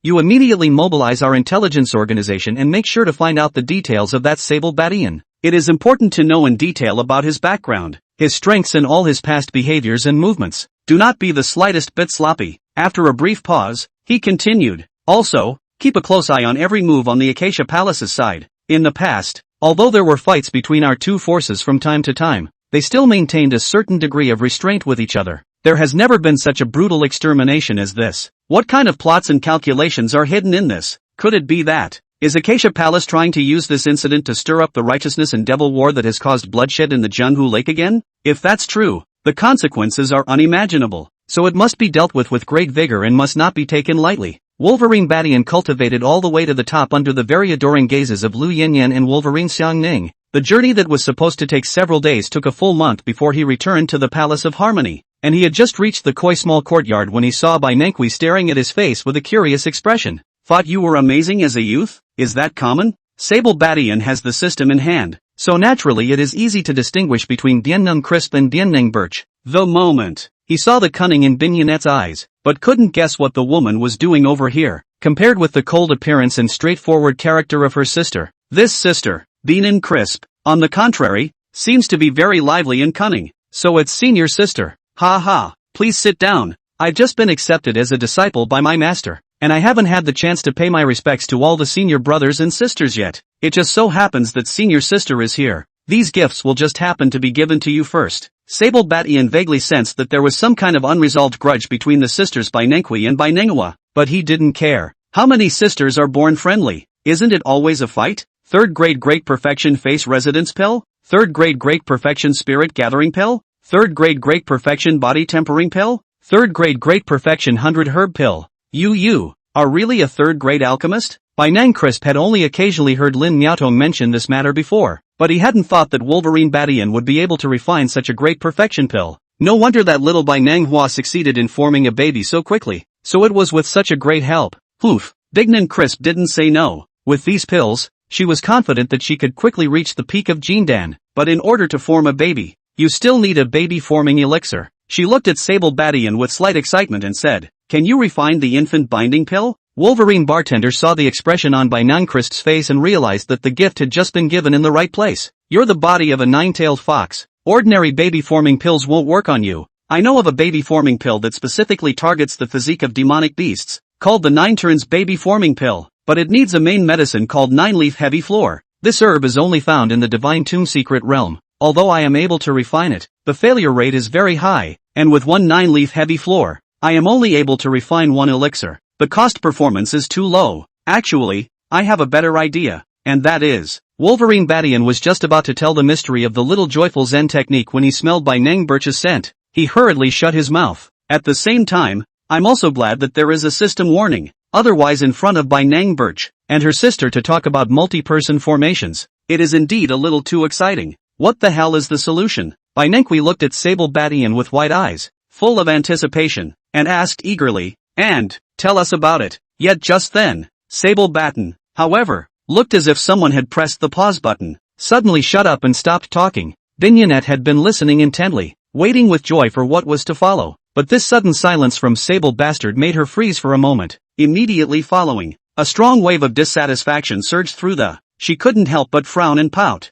S1: You immediately mobilize our intelligence organization and make sure to find out the details of that Sable Badian. It is important to know in detail about his background, his strengths and all his past behaviors and movements. Do not be the slightest bit sloppy. After a brief pause, he continued. Also, keep a close eye on every move on the Acacia Palace's side. In the past, although there were fights between our two forces from time to time, they still maintained a certain degree of restraint with each other. There has never been such a brutal extermination as this. What kind of plots and calculations are hidden in this? Could it be that? Is Acacia Palace trying to use this incident to stir up the righteousness and devil war that has caused bloodshed in the Junhu Lake again? If that's true, the consequences are unimaginable, so it must be dealt with great vigor and must not be taken lightly. Wolverine Badian cultivated all the way to the top under the very adoring gazes of Lu Yinyan and Wolverine Xiangning. The journey that was supposed to take several days took a full month before he returned to the Palace of Harmony, and he had just reached the koi small courtyard when he saw Bai Nenghui staring at his face with a curious expression. Thought you were amazing as a youth? Is that common? Sable Badian has the system in hand, so naturally it is easy to distinguish between Bienneng Crisp and Bienneng Birch. The moment he saw the cunning in Binyonette's eyes, but couldn't guess what the woman was doing over here, compared with the cold appearance and straightforward character of her sister. This sister, Bienen Crisp, on the contrary, seems to be very lively and cunning. So it's senior sister. Ha ha, please sit down. I've just been accepted as a disciple by my master, and I haven't had the chance to pay my respects to all the senior brothers and sisters yet. It just so happens that senior sister is here. These gifts will just happen to be given to you first. Sable Badian vaguely sensed that there was some kind of unresolved grudge between the sisters Bai Nenghui and Bai Nenghua, but he didn't care. How many sisters are born friendly? Isn't it always a fight? Third grade Great Perfection Face Residence Pill? Third grade Great Perfection Spirit Gathering Pill? Third grade Great Perfection Body Tempering Pill? Third grade Great Perfection 100 Herb Pill. You are really a third grade alchemist? Bai Neng Crisp had only occasionally heard Lin Miaotong mention this matter before, but he hadn't thought that Wolverine Badian would be able to refine such a great perfection pill. No wonder that little Bai Nenghua succeeded in forming a baby so quickly, so it was with such a great help. Poof, Bignan Crisp didn't say no. With these pills, she was confident that she could quickly reach the peak of Jindan, but in order to form a baby, you still need a baby-forming elixir. She looked at Sable Badian with slight excitement and said, "Can you refine the infant binding pill?" Wolverine Bartender saw the expression on Bai Neng Crisp's face and realized that the gift had just been given in the right place. You're the body of a nine-tailed fox. Ordinary baby-forming pills won't work on you. I know of a baby-forming pill that specifically targets the physique of demonic beasts, called the Nine Turns Baby-Forming Pill, but it needs a main medicine called Nine-Leaf Heavy Floor. This herb is only found in the Divine Tomb Secret Realm. Although I am able to refine it, the failure rate is very high, and with one 9-leaf heavy floor, I am only able to refine one elixir. The cost performance is too low. Actually, I have a better idea, and that is, Wolverine Badian was just about to tell the mystery of the little joyful Zen technique when he smelled Bai Neng Birch's scent. He hurriedly shut his mouth. At the same time, I'm also glad that there is a system warning, otherwise in front of Bai Neng Birch and her sister to talk about multi-person formations. It is indeed a little too exciting. What the hell is the solution? Bai Nenghui looked at Sable Badian with wide eyes, full of anticipation, and asked eagerly, "And, tell us about it." Yet just then, Sable Batten, however, looked as if someone had pressed the pause button, suddenly shut up and stopped talking. Bignonette had been listening intently, waiting with joy for what was to follow. but this sudden silence from Sable Bastard made her freeze for a moment. Immediately following, a strong wave of dissatisfaction surged through she couldn't help but frown and pout.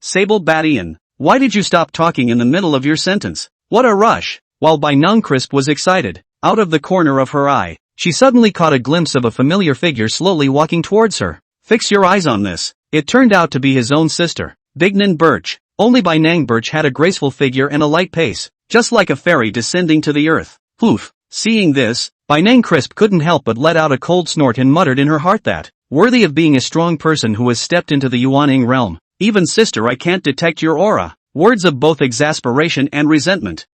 S1: Sable Badian, why did you stop talking in the middle of your sentence? What a rush! While Bai Nong Crisp was excited, out of the corner of her eye, she suddenly caught a glimpse of a familiar figure slowly walking towards her. Fix your eyes on this. It turned out to be his own sister, Bignan Birch. Only Bai Nang Birch had a graceful figure and a light pace, just like a fairy descending to the earth. Poof! Seeing this, Bai Nang Crisp couldn't help but let out a cold snort and muttered in her heart that, worthy of being a strong person who has stepped into the Yuaning realm. Even sister, I can't detect your aura. Words of both exasperation and resentment.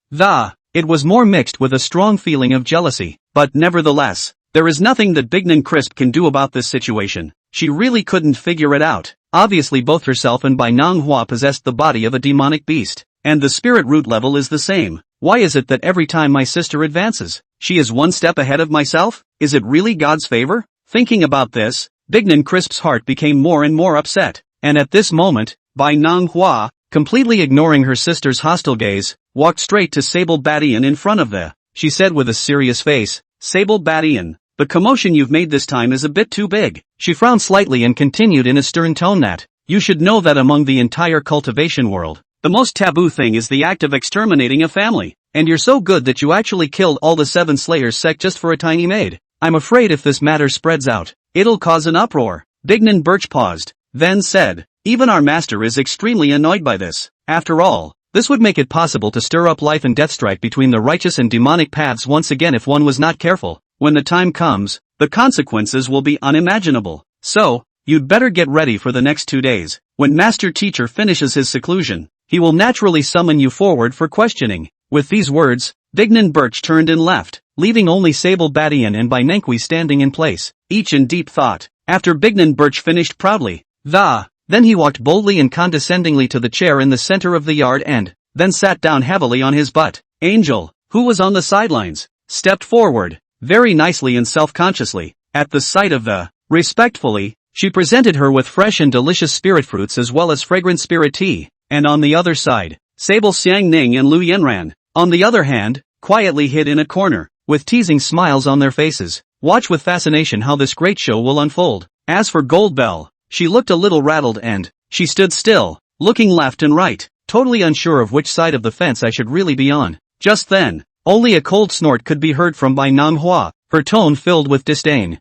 S1: It was more mixed with a strong feeling of jealousy, but nevertheless, there is nothing that Bignan Crisp can do about this situation. She really couldn't figure it out. Obviously both herself and Bai Manhwa possessed the body of a demonic beast, and the spirit root level is the same. Why is it that every time my sister advances, she is one step ahead of myself? Is it really God's favor? Thinking about this, Bignan Crisp's heart became more and more upset, and at this moment, Bai Manhwa, completely ignoring her sister's hostile gaze, walked straight to Sable Badian in front of she said with a serious face, Sable Badian, the commotion you've made this time is a bit too big. She frowned slightly and continued in a stern tone that, you should know that among the entire cultivation world, the most taboo thing is the act of exterminating a family, and you're so good that you actually killed all the 7 Slayers sect just for a tiny maid. I'm afraid if this matter spreads out, it'll cause an uproar. Bignan Birch paused, then said, even our master is extremely annoyed by this. After all, this would make it possible to stir up life and death strife between the righteous and demonic paths once again if one was not careful. When the time comes, the consequences will be unimaginable. So, you'd better get ready for the next 2 days. When Master Teacher finishes his seclusion, he will naturally summon you forward for questioning. With these words, Bignan Birch turned and left, leaving only Sable Badian and Bai Nenkwi standing in place, each in deep thought. After Bignan Birch finished proudly, then he walked boldly and condescendingly to the chair in the center of the yard and, then sat down heavily on his butt. Angel, who was on the sidelines, stepped forward, very nicely and self-consciously. At the sight of respectfully, she presented her with fresh and delicious spirit fruits as well as fragrant spirit tea, and on the other side, Sable Xiang Ning and Lu Yanran, on the other hand, quietly hid in a corner, with teasing smiles on their faces. Watch with fascination how this great show will unfold. As for Gold Bell, she looked a little rattled and, she stood still, looking left and right, totally unsure of which side of the fence I should really be on. Just then, only a cold snort could be heard from Bai Nanghua, her tone filled with disdain.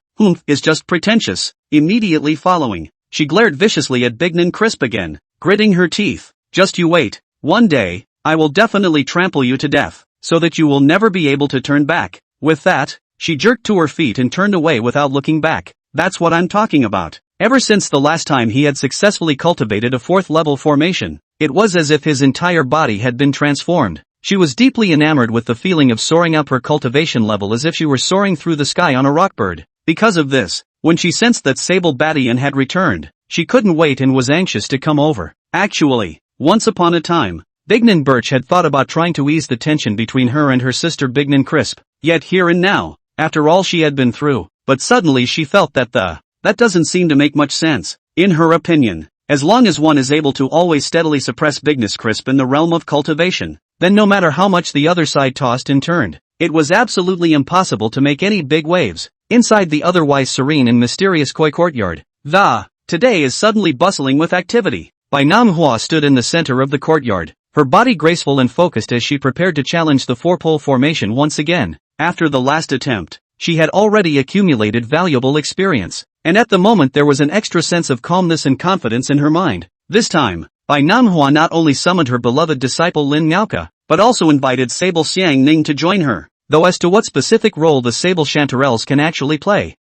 S1: Is just pretentious. Immediately following, she glared viciously at Bignan Crisp again, gritting her teeth. Just you wait, one day, I will definitely trample you to death, so that you will never be able to turn back. With that, she jerked to her feet and turned away without looking back. That's what I'm talking about. Ever since the last time he had successfully cultivated a 4th level formation, it was as if his entire body had been transformed. She was deeply enamored with the feeling of soaring up her cultivation level as if she were soaring through the sky on a rockbird. Because of this, when she sensed that Sable Badian had returned, she couldn't wait and was anxious to come over. Actually, once upon a time, Bignan Birch had thought about trying to ease the tension between her and her sister Bignan Crisp. Yet here and now, after all she had been through, but suddenly she felt that that doesn't seem to make much sense. In her opinion, as long as one is able to always steadily suppress Bignan Crisp in the realm of cultivation, then no matter how much the other side tossed and turned, it was absolutely impossible to make any big waves. Inside the otherwise serene and mysterious koi courtyard, today is suddenly bustling with activity. Bai Namhua stood in the center of the courtyard, her body graceful and focused as she prepared to challenge the 4-pole formation once again. After the last attempt, she had already accumulated valuable experience, and at the moment there was an extra sense of calmness and confidence in her mind. This time, Bai Namhua not only summoned her beloved disciple Lin Miaoka, but also invited Sable Xiang Ning to join her. Though as to what specific role the Sable Chanterelles can actually play,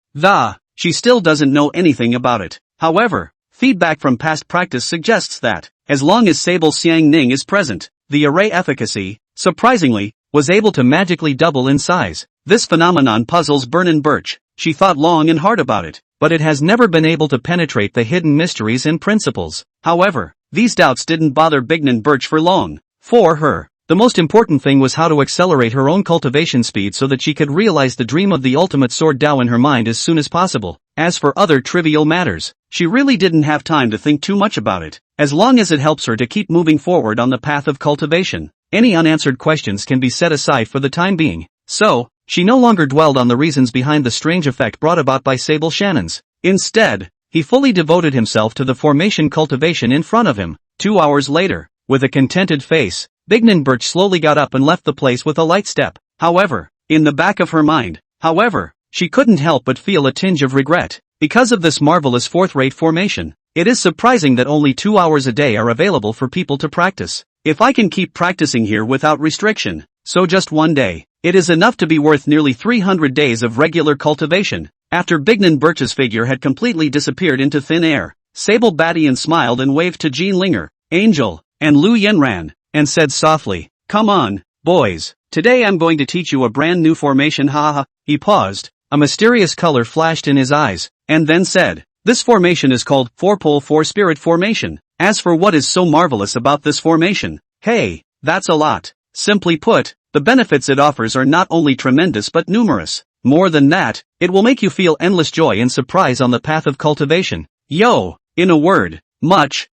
S1: she still doesn't know anything about it. However, feedback from past practice suggests that, as long as Sable Xiang Ning is present, the array efficacy, surprisingly, was able to magically double in size. This phenomenon puzzles Bignan Birch. She thought long and hard about it, but it has never been able to penetrate the hidden mysteries and principles. However, these doubts didn't bother Bignan Birch for long. For her, the most important thing was how to accelerate her own cultivation speed so that she could realize the dream of the ultimate sword Dao in her mind as soon as possible. As for other trivial matters, she really didn't have time to think too much about it, as long as it helps her to keep moving forward on the path of cultivation. any unanswered questions can be set aside for the time being. So, she no longer dwelled on the reasons behind the strange effect brought about by Sable Shannon's. Instead, he fully devoted himself to the formation cultivation in front of him. 2 hours later, with a contented face, Bignan Birch slowly got up and left the place with a light step. However, in the back of her mind, she couldn't help but feel a tinge of regret. Because of this marvelous fourth-rate formation, it is surprising that only 2 hours a day are available for people to practice. If I can keep practicing here without restriction, so just one day, it is enough to be worth nearly 300 days of regular cultivation. After Bignan Birch's figure had completely disappeared into thin air, Sable Badian smiled and waved to Jean Linger, Angel, and Lu Yenran, and said softly, "Come on, boys, today I'm going to teach you a brand new formation, haha." He paused, a mysterious color flashed in his eyes, and then said, "This formation is called Four-Pole Four-Spirit Formation. As for what is so marvelous about this formation, hey, that's a lot. Simply put, the benefits it offers are not only tremendous but numerous. More than that, it will make you feel endless joy and surprise on the path of cultivation. Yo, in a word, much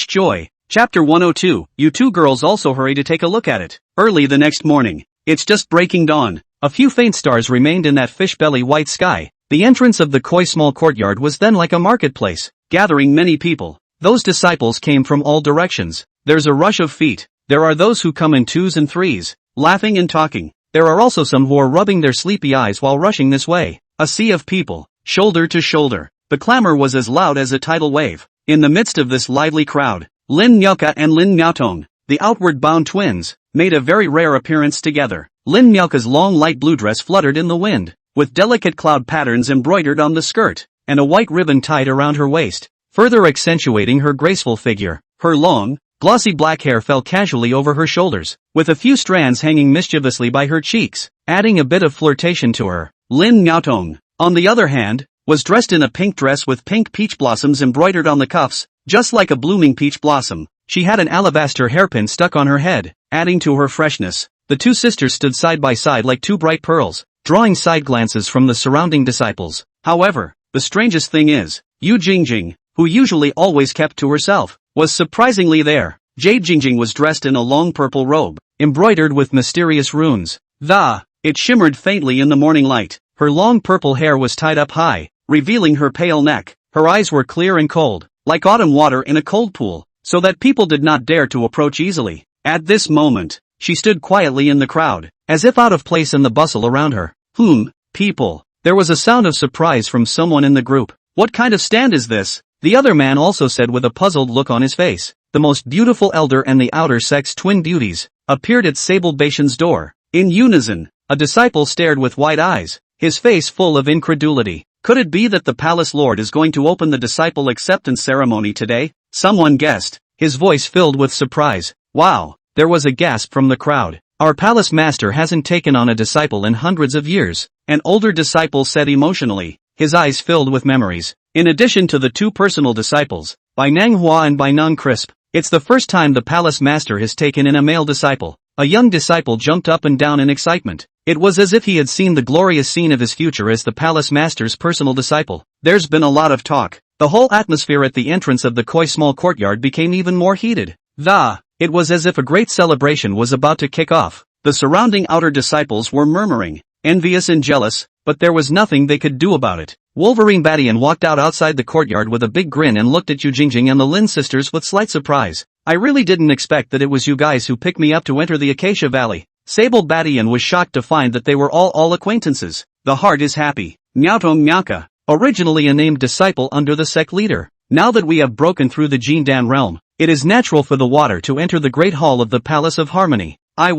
S1: joy." Chapter 102, you two girls also hurry to take a look at it. Early the next morning, it's just breaking dawn. A few faint stars remained in that fish-belly white sky. The entrance of the koi small courtyard was then like a marketplace, gathering many people. Those disciples came from all directions. There's a rush of feet. There are those who come in twos and threes, laughing and talking. There are also some who are rubbing their sleepy eyes while rushing this way. A sea of people, shoulder to shoulder. The clamor was as loud as a tidal wave. In the midst of this lively crowd, Lin Miaoka and Lin Miaotong, the outward-bound twins, made a very rare appearance together. Lin Miaoka's long light blue dress fluttered in the wind, with delicate cloud patterns embroidered on the skirt, and a white ribbon tied around her waist, further accentuating her graceful figure. Her long, glossy black hair fell casually over her shoulders, with a few strands hanging mischievously by her cheeks, adding a bit of flirtation to her. Lin Miaotong, on the other hand, was dressed in a pink dress with pink peach blossoms embroidered on the cuffs, just like a blooming peach blossom. She had an alabaster hairpin stuck on her head, adding to her freshness. The two sisters stood side by side like two bright pearls, drawing side glances from the surrounding disciples. However, the strangest thing is, Yu Jingjing, who usually always kept to herself, was surprisingly there. Jade Jingjing was dressed in a long purple robe, embroidered with mysterious runes. It shimmered faintly in the morning light. Her long purple hair was tied up high, revealing her pale neck. Her eyes were clear and cold, like autumn water in a cold pool, so that people did not dare to approach easily. At this moment, she stood quietly in the crowd, as if out of place in the bustle around her. People. There was a sound of surprise from someone in the group. What kind of stand is this? The other man also said with a puzzled look on his face. The most beautiful elder and the outer sex twin beauties appeared at Sable Bashan's door. In unison, a disciple stared with wide eyes, his face full of incredulity. Could it be that the palace lord is going to open the disciple acceptance ceremony today? Someone guessed, his voice filled with surprise. Wow, there was a gasp from the crowd. Our palace master hasn't taken on a disciple in hundreds of years, an older disciple said emotionally, his eyes filled with memories. In addition to the two personal disciples, by Manhwa and by Non Crisp, it's the first time the palace master has taken in a male disciple. A young disciple jumped up and down in excitement. It was as if he had seen the glorious scene of his future as the palace master's personal disciple. There's been a lot of talk. The whole atmosphere at the entrance of the koi small courtyard became even more heated. It was as if a great celebration was about to kick off. The surrounding outer disciples were murmuring, envious and jealous, but there was nothing they could do about it. Wolverine Badian walked out outside the courtyard with a big grin and looked at Yu Jingjing and the Lin sisters with slight surprise. I really didn't expect that it was you guys who picked me up to enter the Acacia Valley. Sable Badian was shocked to find that they were all acquaintances. The heart is happy. Miaotong Miaoka, originally a named disciple under the sect leader. Now that we have broken through the Jindan realm, it is natural for the water to enter the great hall of the Palace of Harmony. I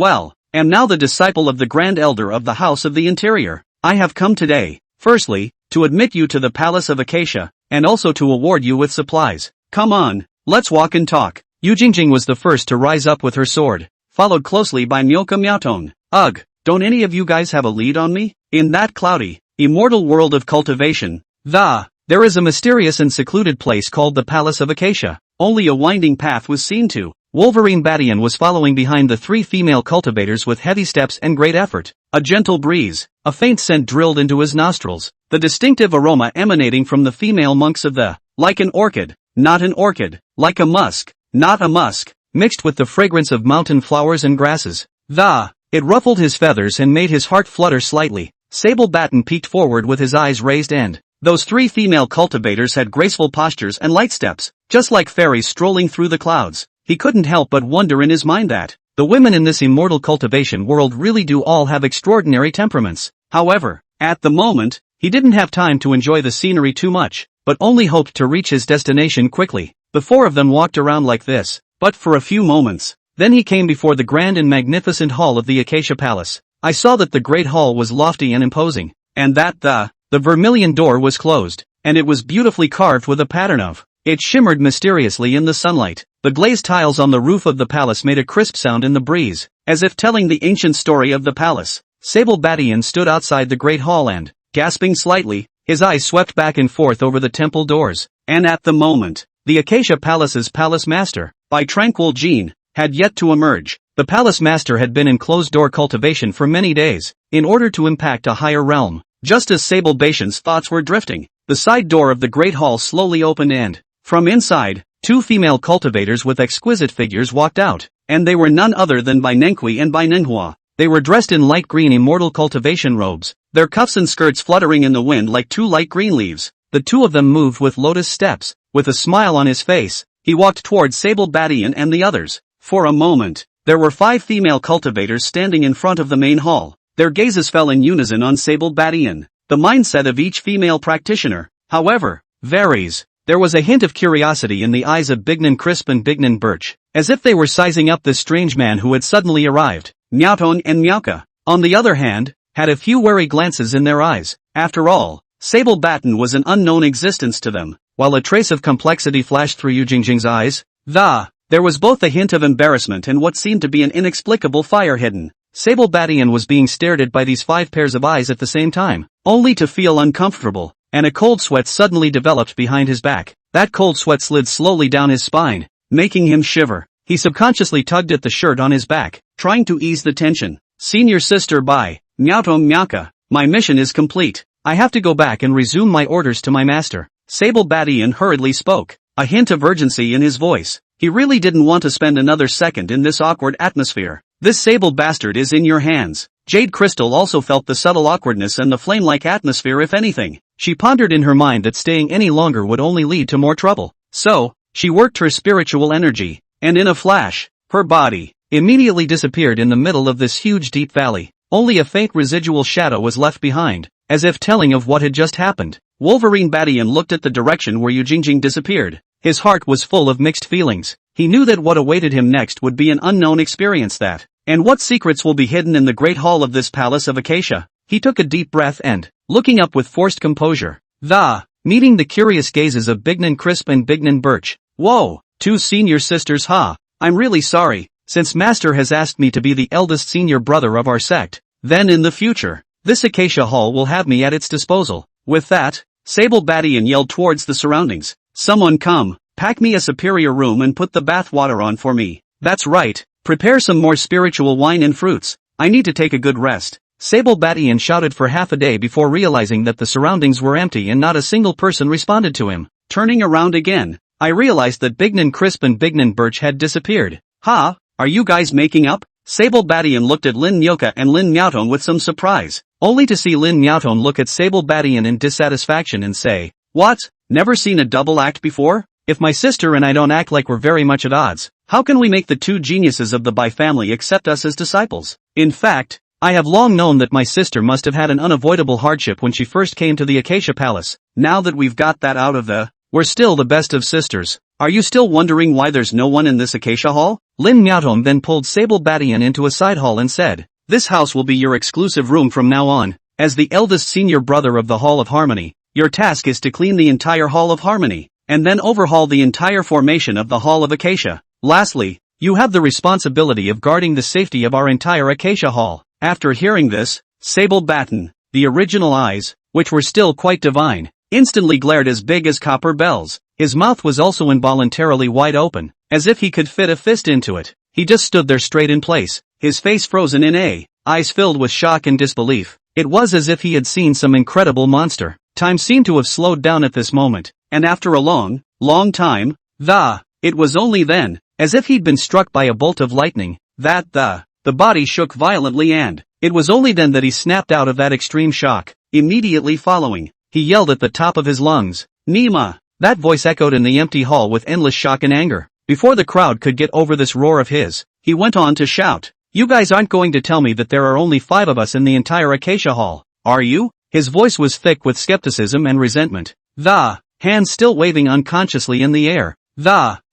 S1: am now the disciple of the Grand Elder of the House of the Interior. I have come today, firstly, to admit you to the Palace of Acacia, and also to award you with supplies. Come on, let's walk and talk. Yu Jingjing was the first to rise up with her sword, followed closely by Miaoka Miaotong. Ugh, don't any of you guys have a lead on me? In that cloudy, immortal world of cultivation, there is a mysterious and secluded place called the Palace of Acacia. Only a winding path was seen to. Wolverine Badian was following behind the three female cultivators with heavy steps and great effort. A gentle breeze, a faint scent drilled into his nostrils, the distinctive aroma emanating from the female monks of the, like an orchid, not an orchid, like a musk, not a musk, mixed with the fragrance of mountain flowers and grasses. It ruffled his feathers and made his heart flutter slightly. Sable Batten peeked forward with his eyes raised and those three female cultivators had graceful postures and light steps, just like fairies strolling through the clouds. He couldn't help but wonder in his mind that the women in this immortal cultivation world really do all have extraordinary temperaments. However, at the moment, he didn't have time to enjoy the scenery too much, but only hoped to reach his destination quickly. The four of them walked around like this, but for a few moments. Then he came before the grand and magnificent hall of the Acacia Palace. I saw that the great hall was lofty and imposing, and that the vermilion door was closed, and it was beautifully carved with a pattern of. It shimmered mysteriously in the sunlight. The glazed tiles on the roof of the palace made a crisp sound in the breeze, as if telling the ancient story of the palace. Sable Battian stood outside the great hall and, gasping slightly, his eyes swept back and forth over the temple doors. And at the moment, the Acacia Palace's palace master, by Tranquil Jean, had yet to emerge. The palace master had been in closed-door cultivation for many days, in order to impact a higher realm. Just as Sable Batian's thoughts were drifting, the side door of the great hall slowly opened and, from inside, two female cultivators with exquisite figures walked out, and they were none other than Bai Nenkui and Bai Manhwa. They were dressed in light green immortal cultivation robes, their cuffs and skirts fluttering in the wind like two light green leaves. The two of them moved with lotus steps. With a smile on his face, he walked towards Sable Battian and the others. For a moment, there were 5 female cultivators standing in front of the main hall. Their gazes fell in unison on Sable Battian. The mindset of each female practitioner, however, varies. There was a hint of curiosity in the eyes of Bignan Crisp and Bignan Birch, as if they were sizing up this strange man who had suddenly arrived. Miaotong and Miauka, on the other hand, had a few wary glances in their eyes. After all, Sable Batten was an unknown existence to them. While a trace of complexity flashed through Yu Jingjing's eyes, there was both a hint of embarrassment and what seemed to be an inexplicable fire hidden. Sable Battian was being stared at by these 5 pairs of eyes at the same time, only to feel uncomfortable, and a cold sweat suddenly developed behind his back. That cold sweat slid slowly down his spine, making him shiver. He subconsciously tugged at the shirt on his back, trying to ease the tension. Senior Sister Bai, Miaotong Miauka, my mission is complete. I have to go back and resume my orders to my master. Sable Battian hurriedly spoke, a hint of urgency in his voice. He really didn't want to spend another second in this awkward atmosphere. This sable bastard is in your hands. Jade Crystal also felt the subtle awkwardness and the flame-like atmosphere if anything. She pondered in her mind that staying any longer would only lead to more trouble. So, she worked her spiritual energy, and in a flash, her body immediately disappeared in the middle of this huge deep valley. Only a faint residual shadow was left behind, as if telling of what had just happened. Wolverine Battian looked at the direction where Yu Jingjing disappeared. His heart was full of mixed feelings. He knew that what awaited him next would be an unknown experience and what secrets will be hidden in the great hall of this palace of Acacia. He took a deep breath and, looking up with forced composure, meeting the curious gazes of Bignan Crisp and Bignan Birch. Whoa, 2 senior sisters I'm really sorry, since Master has asked me to be the eldest senior brother of our sect, then in the future, this Acacia Hall will have me at its disposal. With that, Sable Battian yelled towards the surroundings. Someone come, pack me a superior room and put the bath water on for me. That's right, prepare some more spiritual wine and fruits. I need to take a good rest. Sable Battian shouted for half a day before realizing that the surroundings were empty and not a single person responded to him. Turning around again, I realized that Bignan Crisp and Bignan Birch had disappeared. Are you guys making up? Sable Battian looked at Lin Nyoka and Lin Miaotong with some surprise, only to see Lin Miaotong look at Sable Battian in dissatisfaction and say, "What? Never seen a double act before? If my sister and I don't act like we're very much at odds, how can we make the 2 geniuses of the Bai family accept us as disciples? In fact, I have long known that my sister must have had an unavoidable hardship when she first came to the Acacia Palace. Now that we've got that out of we're still the best of sisters. Are you still wondering why there's no one in this Acacia Hall?" Lin Miaotong then pulled Sable Battian into a side hall and said, "This house will be your exclusive room from now on. As the eldest senior brother of the Hall of Harmony, your task is to clean the entire Hall of Harmony, and then overhaul the entire formation of the Hall of Acacia. Lastly, you have the responsibility of guarding the safety of our entire Acacia Hall." After hearing this, Sable Batten, the original eyes, which were still quite divine, instantly glared as big as copper bells. His mouth was also involuntarily wide open, as if he could fit a fist into it. He just stood there straight in place, his face frozen in eyes filled with shock and disbelief. It was as if he had seen some incredible monster. Time seemed to have slowed down at this moment, and after a long time, It was only then, as if he'd been struck by a bolt of lightning, that the body shook violently, and it was only then that he snapped out of that extreme shock. Immediately following, he yelled at the top of his lungs, "Nima!" That voice echoed in the empty hall with endless shock and anger. Before the crowd could get over this roar of his, he went on to shout, "You guys aren't going to tell me that there are only 5 of us in the entire Acacia Hall, are you?" His voice was thick with skepticism and resentment. Hands still waving unconsciously in the air.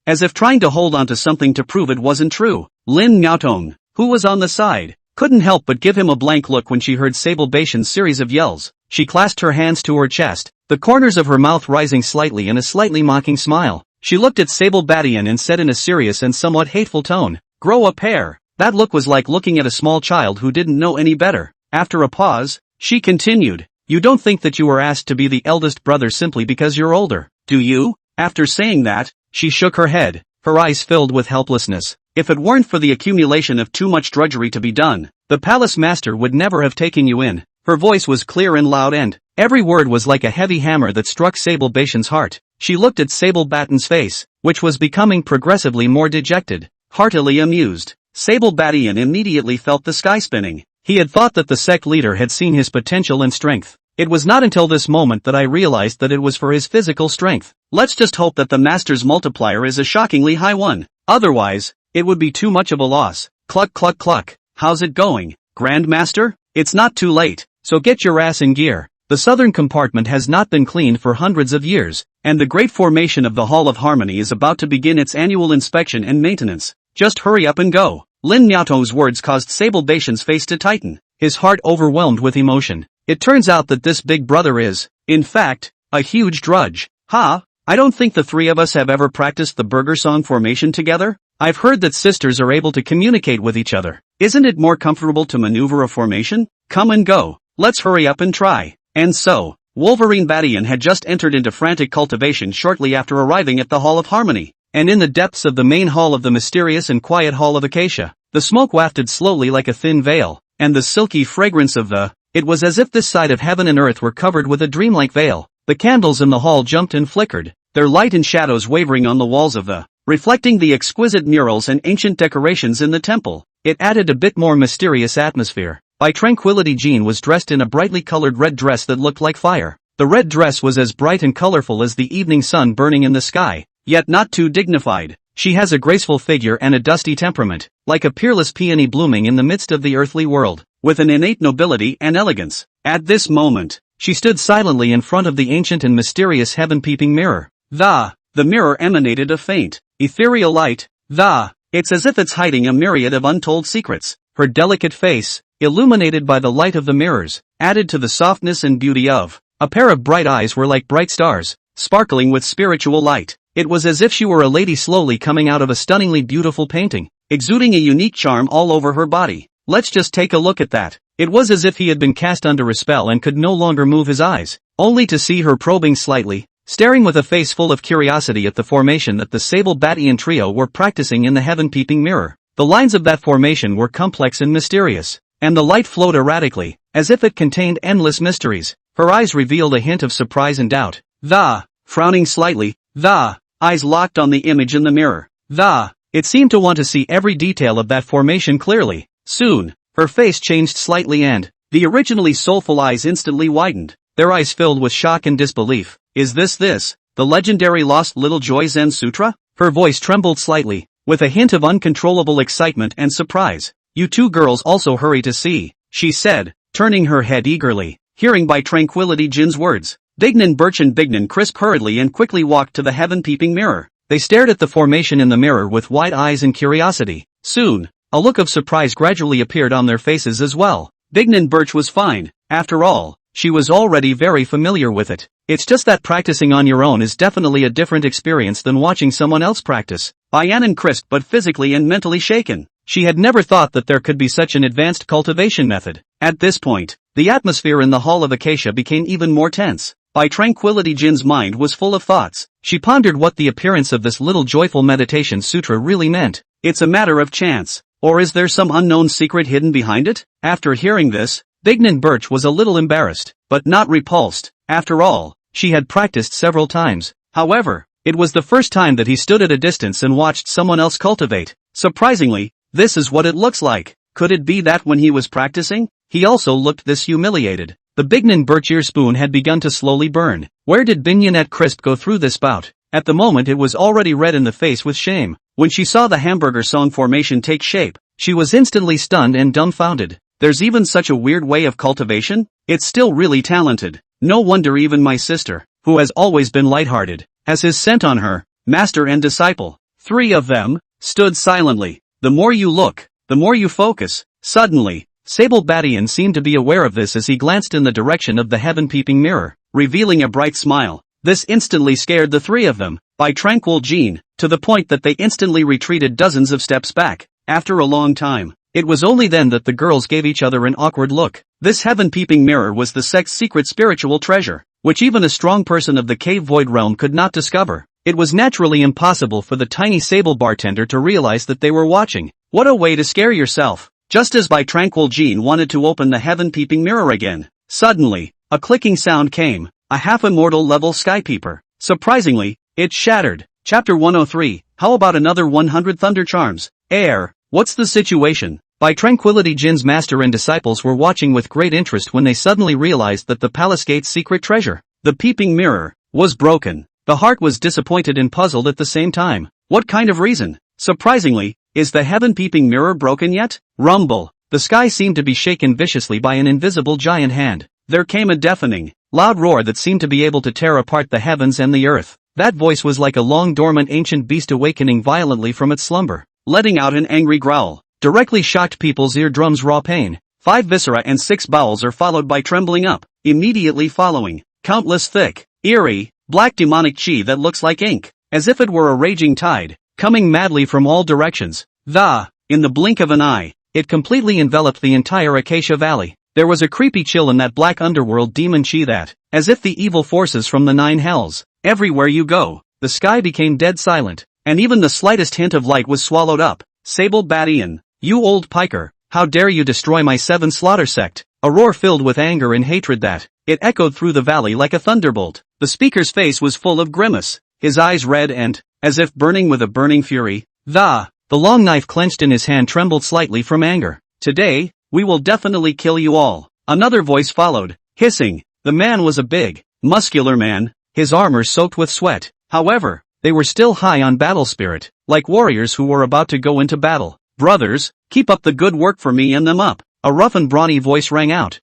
S1: As if trying to hold on to something to prove it wasn't true. Lin Miaotong, who was on the side, couldn't help but give him a blank look when she heard Sable Baishan's series of yells. She clasped her hands to her chest, the corners of her mouth rising slightly in a slightly mocking smile. She looked at Sable Badian and said in a serious and somewhat hateful tone, "Grow a pair." That look was like looking at a small child who didn't know any better. After a pause, she continued, "You don't think that you were asked to be the eldest brother simply because you're older, do you?" After saying that, she shook her head, her eyes filled with helplessness. If it weren't for the accumulation of too much drudgery to be done, the palace master would never have taken you in. Her voice was clear and loud, and every word was like a heavy hammer that struck Sable Baishan's heart. She looked at Sable Baton's face, which was becoming progressively more dejected, heartily amused. Sable Badian immediately felt the sky spinning. He had thought that the sect leader had seen his potential and strength. It was not until this moment that I realized that it was for his physical strength. Let's just hope that the master's multiplier is a shockingly high one. Otherwise, it would be too much of a loss. Cluck cluck cluck. How's it going, Grand Master? It's not too late, so get your ass in gear. The southern compartment has not been cleaned for hundreds of years, and the great formation of the Hall of Harmony is about to begin its annual inspection and maintenance. Just hurry up and go. Lin Miaotong's words caused Sable Baishan's face to tighten, his heart overwhelmed with emotion. It turns out that this big brother is, in fact, a huge drudge. I don't think the 3 of us have ever practiced the burger song formation together. I've heard that sisters are able to communicate with each other. Isn't it more comfortable to maneuver a formation? Come and go. Let's hurry up and try. And so, Wolverine Badian had just entered into frantic cultivation shortly after arriving at the Hall of Harmony. And in the depths of the main hall of the mysterious and quiet Hall of Acacia, the smoke wafted slowly like a thin veil, and the silky fragrance of it was as if this side of heaven and earth were covered with a dreamlike veil. The candles in the hall jumped and flickered, their light and shadows wavering on the walls of reflecting the exquisite murals and ancient decorations in the temple. It added a bit more mysterious atmosphere. By Tranquility Jean was dressed in a brightly colored red dress that looked like fire. The red dress was as bright and colorful as the evening sun burning in the sky, yet not too dignified. She has a graceful figure and a dusty temperament, like a peerless peony blooming in the midst of the earthly world, with an innate nobility and elegance. At this moment, she stood silently in front of the ancient and mysterious heaven-peeping mirror. The mirror emanated a faint, ethereal light. It's as if it's hiding a myriad of untold secrets. Her delicate face, illuminated by the light of the mirrors, added to the softness and beauty of a pair of bright eyes were like bright stars, sparkling with spiritual light. It was as if she were a lady slowly coming out of a stunningly beautiful painting, exuding a unique charm all over her body. Let's just take a look at that. It was as if he had been cast under a spell and could no longer move his eyes, only to see her probing slightly, staring with a face full of curiosity at the formation that the Sable Badian trio were practicing in the heaven-peeping mirror. The lines of that formation were complex and mysterious, and the light flowed erratically, as if it contained endless mysteries. Her eyes revealed a hint of surprise and doubt. Frowning slightly, eyes locked on the image in the mirror. It seemed to want to see every detail of that formation clearly. Soon, her face changed slightly and the originally soulful eyes instantly widened, their eyes filled with shock and disbelief. Is this the legendary lost Little Joy Zen Sutra? Her voice trembled slightly, with a hint of uncontrollable excitement and surprise. You 2 girls also hurry to see, she said, turning her head eagerly, hearing by Tranquility Jin's words. Bignan Birch and Bignan Crisp hurriedly and quickly walked to the heaven-peeping mirror. They stared at the formation in the mirror with wide eyes and curiosity. Soon, a look of surprise gradually appeared on their faces as well. Bignan Birch was fine. After all, she was already very familiar with it. It's just that practicing on your own is definitely a different experience than watching someone else practice. Bayanan crisped but physically and mentally shaken. She had never thought that there could be such an advanced cultivation method. At this point, the atmosphere in the Hall of Acacia became even more tense. By Tranquility Jin's mind was full of thoughts. She pondered what the appearance of this little joyful meditation sutra really meant. It's a matter of chance. Or is there some unknown secret hidden behind it? After hearing this, Bignan Birch was a little embarrassed, but not repulsed. After all, she had practiced several times. However, It was the first time that he stood at a distance and watched someone else cultivate. Surprisingly, this is what it looks like. Could it be that when he was practicing, he also looked this humiliated? The Bignan birch ear spoon had begun to slowly burn. Where did Bignonette Crisp go through this bout? At the moment it was already red in the face with shame. When she saw the hamburger song formation take shape, she was instantly stunned and dumbfounded. There's even such a weird way of cultivation? It's still really talented. No wonder even my sister, who has always been lighthearted, has his scent on her. Master and disciple, three of them, stood silently. The more you look, the more you focus. Suddenly, Sable Badian seemed to be aware of this as he glanced in the direction of the heaven-peeping mirror, revealing a bright smile. This instantly scared the three of them, by tranquil gene, to the point that they instantly retreated dozens of steps back. After a long time, it was only then that the girls gave each other an awkward look. This heaven-peeping mirror was the sect's secret spiritual treasure, which even a strong person of the cave void realm could not discover. It was naturally impossible for the tiny sable bartender to realize that they were watching. What a way to scare yourself! Just as by tranquil Jean wanted to open the heaven-peeping mirror again, suddenly, a clicking sound came, a half-immortal level skypeeper. Surprisingly, it shattered. Chapter 103, how about another 100 thunder charms? Air, what's the situation? By Tranquility Jin's master and disciples were watching with great interest when they suddenly realized that the palace gate's secret treasure, the peeping mirror, was broken. The heart was disappointed and puzzled at the same time. What kind of reason? Surprisingly, is the heaven-peeping mirror broken yet? Rumble. The sky seemed to be shaken viciously by an invisible giant hand. There came a deafening, loud roar that seemed to be able to tear apart the heavens and the earth. That voice was like a long-dormant ancient beast awakening violently from its slumber, letting out an angry growl. Directly shocked people's eardrums raw pain. 5 viscera and 6 bowels are followed by trembling up. Immediately following, countless thick, eerie, black demonic chi that looks like ink, as if it were a raging tide, coming madly from all directions. In the blink of an eye, it completely enveloped the entire Acacia Valley. There was a creepy chill in that black underworld demon chi that, as if the evil forces from the 9 hells. Everywhere you go, the sky became dead silent, and even the slightest hint of light was swallowed up. Sable Badian, you old piker, how dare you destroy my 7 slaughter sect? A roar filled with anger and hatred that, it echoed through the valley like a thunderbolt. The speaker's face was full of grimace, his eyes red and, as if burning with a burning fury. The long knife clenched in his hand trembled slightly from anger. Today, we will definitely kill you all. Another voice followed, hissing. The man was a big, muscular man, his armor soaked with sweat. However, they were still high on battle spirit, like warriors who were about to go into battle. Brothers, keep up the good work for me and them up. A rough and brawny voice rang out.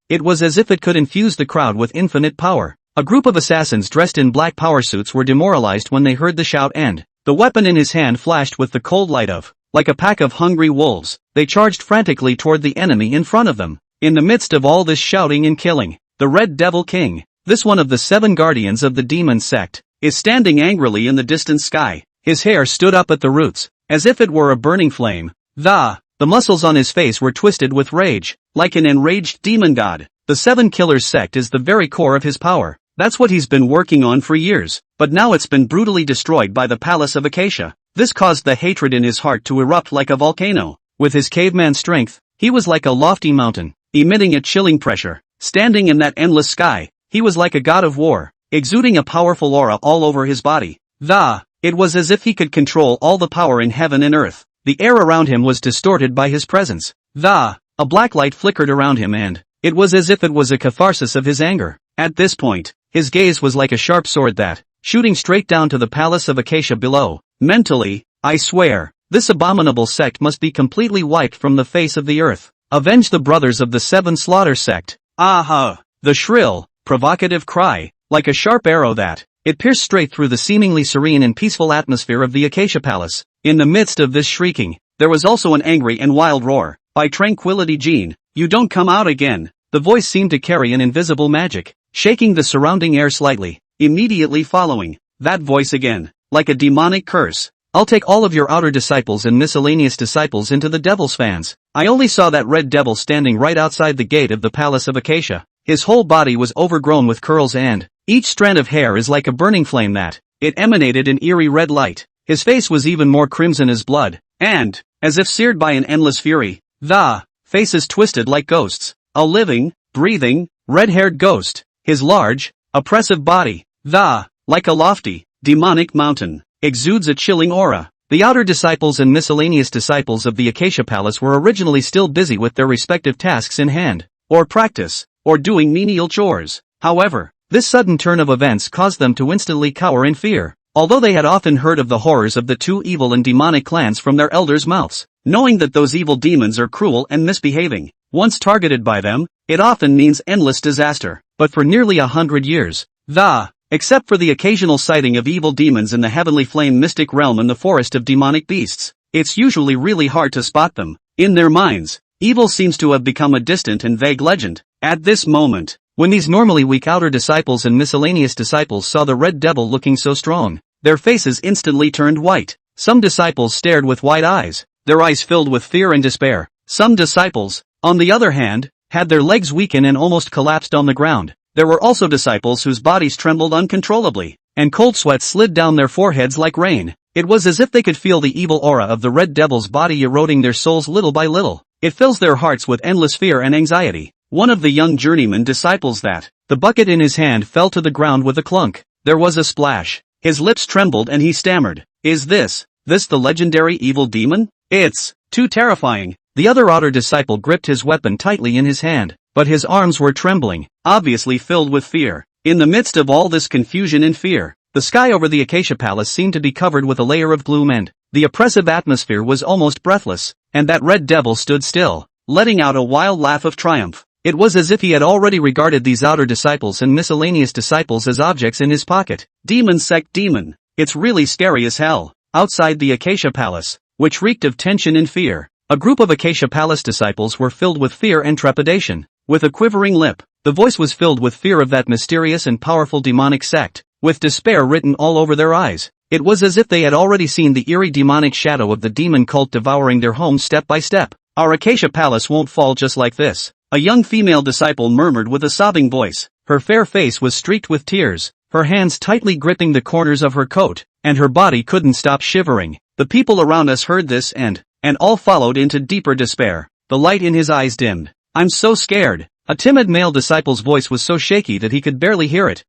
S1: It was as if it could infuse the crowd with infinite power. A group of assassins dressed in black power suits were demoralized when they heard the shout end. The weapon in his hand flashed with the cold light of, like a pack of hungry wolves. They charged frantically toward the enemy in front of them. In the midst of all this shouting and killing, the Red Devil King, this one of the 7 guardians of the demon sect, is standing angrily in the distant sky. His hair stood up at the roots, as if it were a burning flame. The muscles on his face were twisted with rage, like an enraged demon god. The 7 Killers sect is the very core of his power. That's what he's been working on for years, but now it's been brutally destroyed by the Palace of Acacia. This caused the hatred in his heart to erupt like a volcano. With his caveman strength, he was like a lofty mountain, emitting a chilling pressure. Standing in that endless sky, he was like a god of war, exuding a powerful aura all over his body. It was as if he could control all the power in heaven and earth. The air around him was distorted by his presence. A black light flickered around him and, it was as if it was a catharsis of his anger. At this point, his gaze was like a sharp sword that, shooting straight down to the Palace of Acacia below. Mentally, I swear, this abominable sect must be completely wiped from the face of the earth. Avenge the brothers of the 7 Slaughter sect. Aha! The shrill, provocative cry, like a sharp arrow that, it pierced straight through the seemingly serene and peaceful atmosphere of the Acacia Palace. In the midst of this shrieking, there was also an angry and wild roar. By Tranquility Jean, you don't come out again. The voice seemed to carry an invisible magic, shaking the surrounding air slightly. Immediately following, that voice again, like a demonic curse. I'll take all of your outer disciples and miscellaneous disciples into the devil's fans. I only saw that red devil standing right outside the gate of the Palace of Acacia. His whole body was overgrown with curls and, each strand of hair is like a burning flame that, it emanated an eerie red light. His face was even more crimson as blood, and, as if seared by an endless fury, the faces twisted like ghosts. A living, breathing, red-haired ghost. His large, oppressive body, like a lofty, Demonic Mountain. Exudes a chilling aura. The outer disciples and miscellaneous disciples of the Acacia Palace were originally still busy with their respective tasks in hand, or practice, or doing menial chores. However, this sudden turn of events caused them to instantly cower in fear. Although they had often heard of the horrors of the two evil and demonic clans from their elders' mouths, knowing that those evil demons are cruel and misbehaving, once targeted by them, it often means endless disaster. But for nearly 100 years, except for the occasional sighting of evil demons in the heavenly flame mystic realm and the forest of demonic beasts, it's usually really hard to spot them. In their minds, evil seems to have become a distant and vague legend. At this moment, when these normally weak outer disciples and miscellaneous disciples saw the red devil looking so strong, their faces instantly turned white. Some disciples stared with wide eyes, their eyes filled with fear and despair. Some disciples, on the other hand, had their legs weaken and almost collapsed on the ground. There were also disciples whose bodies trembled uncontrollably, and cold sweat slid down their foreheads like rain. It was as if they could feel the evil aura of the red devil's body eroding their souls little by little. It fills their hearts with endless fear and anxiety. One of the young journeyman disciples the bucket in his hand fell to the ground with a clunk. There was a splash. His lips trembled and he stammered, "Is this the legendary evil demon? It's too terrifying." The other outer disciple gripped his weapon tightly in his hand, but his arms were trembling, obviously filled with fear. In the midst of all this confusion and fear, the sky over the Acacia Palace seemed to be covered with a layer of gloom and the oppressive atmosphere was almost breathless, and that red devil stood still, letting out a wild laugh of triumph. It was as if he had already regarded these outer disciples and miscellaneous disciples as objects in his pocket. Demon sect demon. It's really scary as hell. Outside the Acacia Palace, which reeked of tension and fear, a group of Acacia Palace disciples were filled with fear and trepidation. With a quivering lip, the voice was filled with fear of that mysterious and powerful demonic sect, with despair written all over their eyes. It was as if they had already seen the eerie demonic shadow of the demon cult devouring their home step by step. Our Acacia Palace won't fall just like this, a young female disciple murmured with a sobbing voice. Her fair face was streaked with tears, her hands tightly gripping the corners of her coat, and her body couldn't stop shivering. The people around us heard this and all followed into deeper despair. The light in his eyes dimmed. "I'm so scared." A timid male disciple's voice was so shaky that he could barely hear it.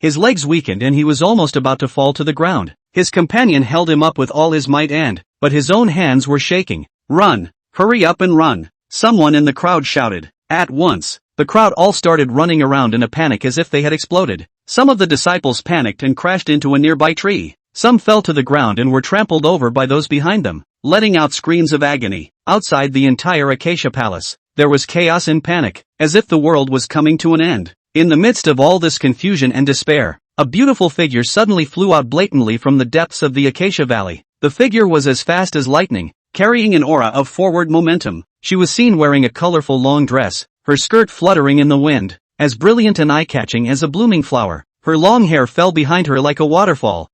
S1: His legs weakened and he was almost about to fall to the ground. His companion held him up with all his might but his own hands were shaking. "Run! Hurry up and run!" Someone in the crowd shouted. At once, the crowd all started running around in a panic as if they had exploded. Some of the disciples panicked and crashed into a nearby tree. Some fell to the ground and were trampled over by those behind them, letting out screams of agony. Outside the entire Acacia Palace, there was chaos and panic, as if the world was coming to an end. In the midst of all this confusion and despair, a beautiful figure suddenly flew out blatantly from the depths of the Acacia Valley. The figure was as fast as lightning, carrying an aura of forward momentum. She was seen wearing a colorful long dress, her skirt fluttering in the wind, as brilliant and eye-catching as a blooming flower. Her long hair fell behind her like a waterfall.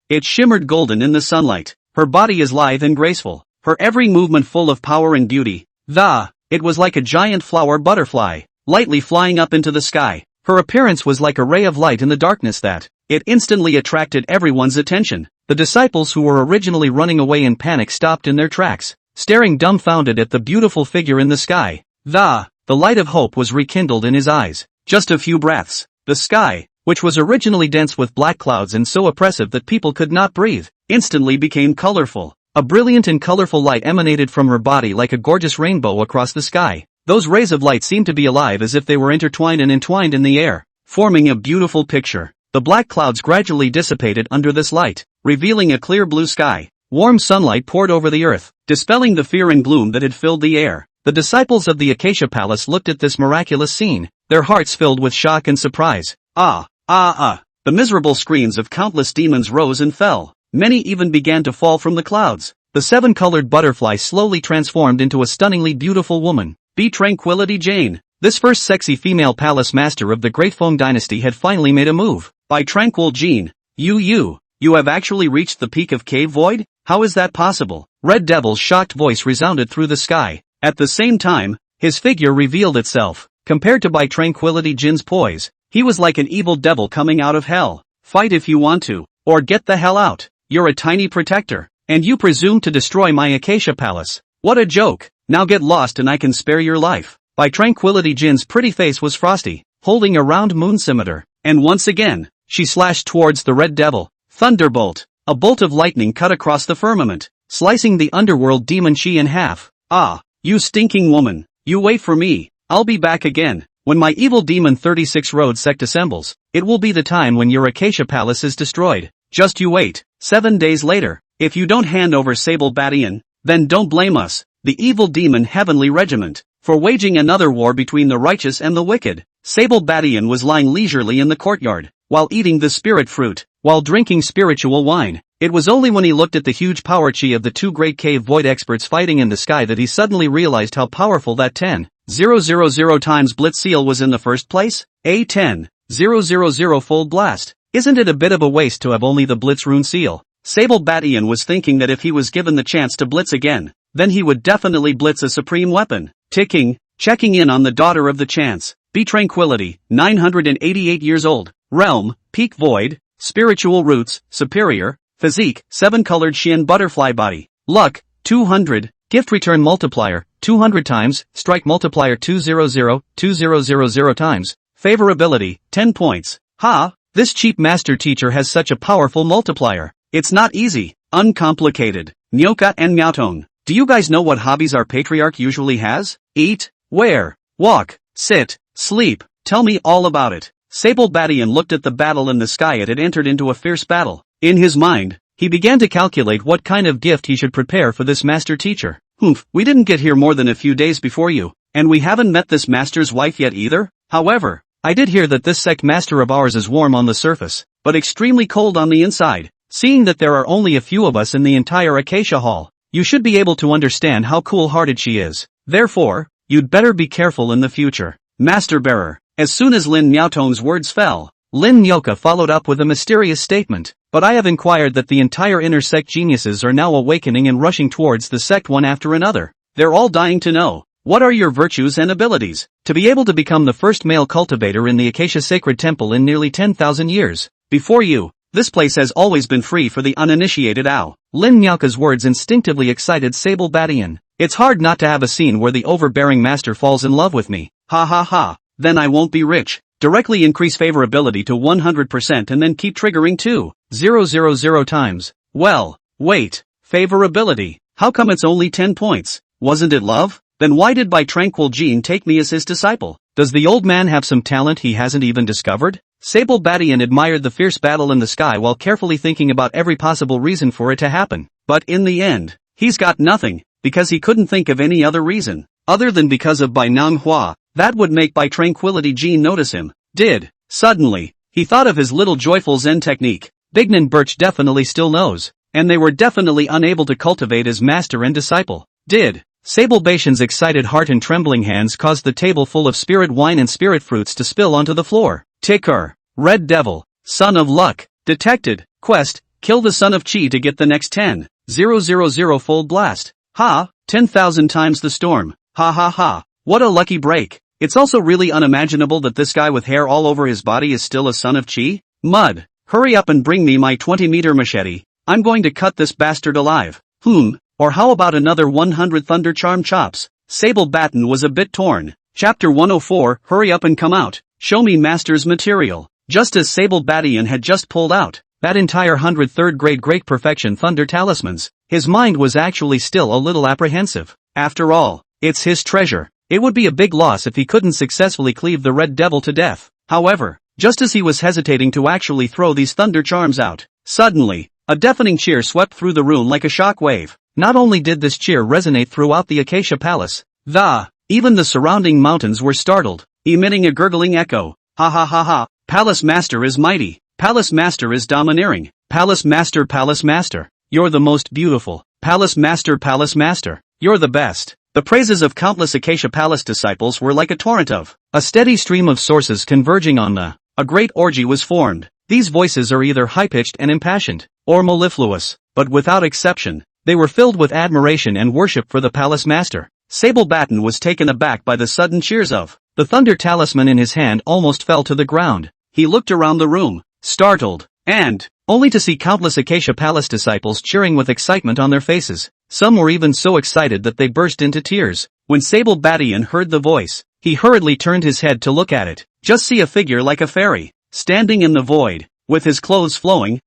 S1: It shimmered golden in the sunlight. Her body is lithe and graceful, her every movement full of power and beauty. It was like a giant flower butterfly, lightly flying up into the sky. Her appearance was like a ray of light in the darkness it instantly attracted everyone's attention. The disciples who were originally running away in panic stopped in their tracks, staring dumbfounded at the beautiful figure in the sky. The light of hope was rekindled in his eyes. Just a few breaths. The sky, which was originally dense with black clouds and so oppressive that people could not breathe, instantly became colorful. A brilliant and colorful light emanated from her body like a gorgeous rainbow across the sky. Those rays of light seemed to be alive as if they were intertwined and entwined in the air, forming a beautiful picture. The black clouds gradually dissipated under this light, revealing a clear blue sky. Warm sunlight poured over the earth, dispelling the fear and gloom that had filled the air. The disciples of the Acacia Palace looked at this miraculous scene, their hearts filled with shock and surprise. The miserable screams of countless demons rose and fell. Many even began to fall from the clouds. The seven-colored butterfly slowly transformed into a stunningly beautiful woman. Be Tranquility Jane. This first sexy female palace master of the Great Feng dynasty had finally made a move. By Tranquil Jean. You have actually reached the peak of Cave Void? How is that possible? Red Devil's shocked voice resounded through the sky. At the same time, his figure revealed itself. Compared to By Tranquility Jin's poise, he was like an evil devil coming out of hell. Fight if you want to, or get the hell out. You're a tiny protector, and you presume to destroy my Acacia Palace. What a joke. Now get lost and I can spare your life. By Tranquility Jin's pretty face was frosty, holding a round moon scimitar, and once again, she slashed towards the red devil. Thunderbolt! A bolt of lightning cut across the firmament, slicing the underworld demon Shi in half. Ah, you stinking woman! You wait for me, I'll be back again. When my evil demon 36 road sect assembles, it will be the time when your Acacia Palace is destroyed. Just you wait. 7 days later, if you don't hand over Sable Badian, then don't blame us, the evil demon Heavenly Regiment, for waging another war between the righteous and the wicked. Sable Badian was lying leisurely in the courtyard, while eating the spirit fruit, while drinking spiritual wine. It was only when he looked at the huge power chi of the two great cave void experts fighting in the sky that he suddenly realized how powerful that 10,000 times blitz seal was in the first place. A 10,000 fold blast. Isn't it a bit of a waste to have only the blitz rune seal? Sable Badian was thinking that if he was given the chance to blitz again, then he would definitely blitz a supreme weapon. Ticking, checking in on the daughter of the chance. Be Tranquility, 988 years old. Realm, Peak Void. Spiritual roots, Superior. Physique, 7-colored Shin butterfly body. Luck, 200. Gift return multiplier, 200 times. Strike multiplier 200 times. Favorability, 10 points. Ha! This cheap master teacher has such a powerful multiplier. It's not easy, uncomplicated. Nyoka and Meowtone. Do you guys know what hobbies our patriarch usually has? Eat, wear, walk, sit, sleep. Tell me all about it. Sable Badian looked at the battle in the sky. It had entered into a fierce battle. In his mind, he began to calculate what kind of gift he should prepare for this master teacher. We didn't get here more than a few days before you, and we haven't met this master's wife yet either. However, I did hear that this sect master of ours is warm on the surface, but extremely cold on the inside. Seeing that there are only a few of us in the entire Acacia Hall, you should be able to understand how cool-hearted she is. Therefore, you'd better be careful in the future. Master Bearer. As soon as Lin Meowtone's words fell, Lin Nyoka followed up with a mysterious statement. But I have inquired that the entire inner sect geniuses are now awakening and rushing towards the sect one after another. They're all dying to know. What are your virtues and abilities? To be able to become the first male cultivator in the Acacia Sacred Temple in nearly 10,000 years. Before you, this place has always been free for the uninitiated. Ow. Lin Nyoka's words instinctively excited Sable Badian. It's hard not to have a scene where the overbearing master falls in love with me. Ha ha ha. Then I won't be rich. Directly increase favorability to 100% and then keep triggering 2,000 times. Well, wait. Favorability. How come it's only 10 points? Wasn't it love? Then why did Bai Tranquil Jean take me as his disciple? Does the old man have some talent he hasn't even discovered? Sable Badian admired the fierce battle in the sky while carefully thinking about every possible reason for it to happen. But in the end, he's got nothing, because he couldn't think of any other reason, other than because of Bai Manhwa. That would make Bai Tranquility Jean notice him. Suddenly, he thought of his little joyful Zen technique. Bignan Birch definitely still knows, and they were definitely unable to cultivate as master and disciple. Sable Batian's excited heart and trembling hands caused the table full of spirit wine and spirit fruits to spill onto the floor. Ticker. Red Devil. Son of Luck. Detected. Quest. Kill the Son of Chi to get the next 10,000 fold blast. Ha, 10,000 times the storm. Ha ha ha. What a lucky break. It's also really unimaginable that this guy with hair all over his body is still a Son of Chi. Mud. Hurry up and bring me my 20-meter machete. I'm going to cut this bastard alive. Or how about another 100 Thunder Charm chops? Sable Batten was a bit torn. Chapter 104, hurry up and come out. Show me master's material. Just as Sable Badian had just pulled out that entire 103rd grade Great Perfection Thunder Talismans, his mind was actually still a little apprehensive. After all, it's his treasure. It would be a big loss if he couldn't successfully cleave the Red Devil to death. However, just as he was hesitating to actually throw these Thunder Charms out, suddenly, a deafening cheer swept through the room like a shock wave. Not only did this cheer resonate throughout the Acacia Palace, even the surrounding mountains were startled, emitting a gurgling echo. Ha ha ha ha. Palace Master is mighty. Palace Master is domineering. Palace Master, you're the most beautiful. Palace Master, you're the best. The praises of countless Acacia Palace disciples were like a torrent of a steady stream of sources converging on the. A great orgy was formed. These voices are either high-pitched and impassioned, or mellifluous, but without exception, they were filled with admiration and worship for the Palace Master. Sable Batten was taken aback by the sudden cheers of the Thunder Talisman in his hand almost fell to the ground. He looked around the room, startled, and only to see countless Acacia Palace disciples cheering with excitement on their faces. Some were even so excited that they burst into tears. When Sable Badian heard the voice, he hurriedly turned his head to look at it. Just see a figure like a fairy, standing in the void. with his clothes flowing.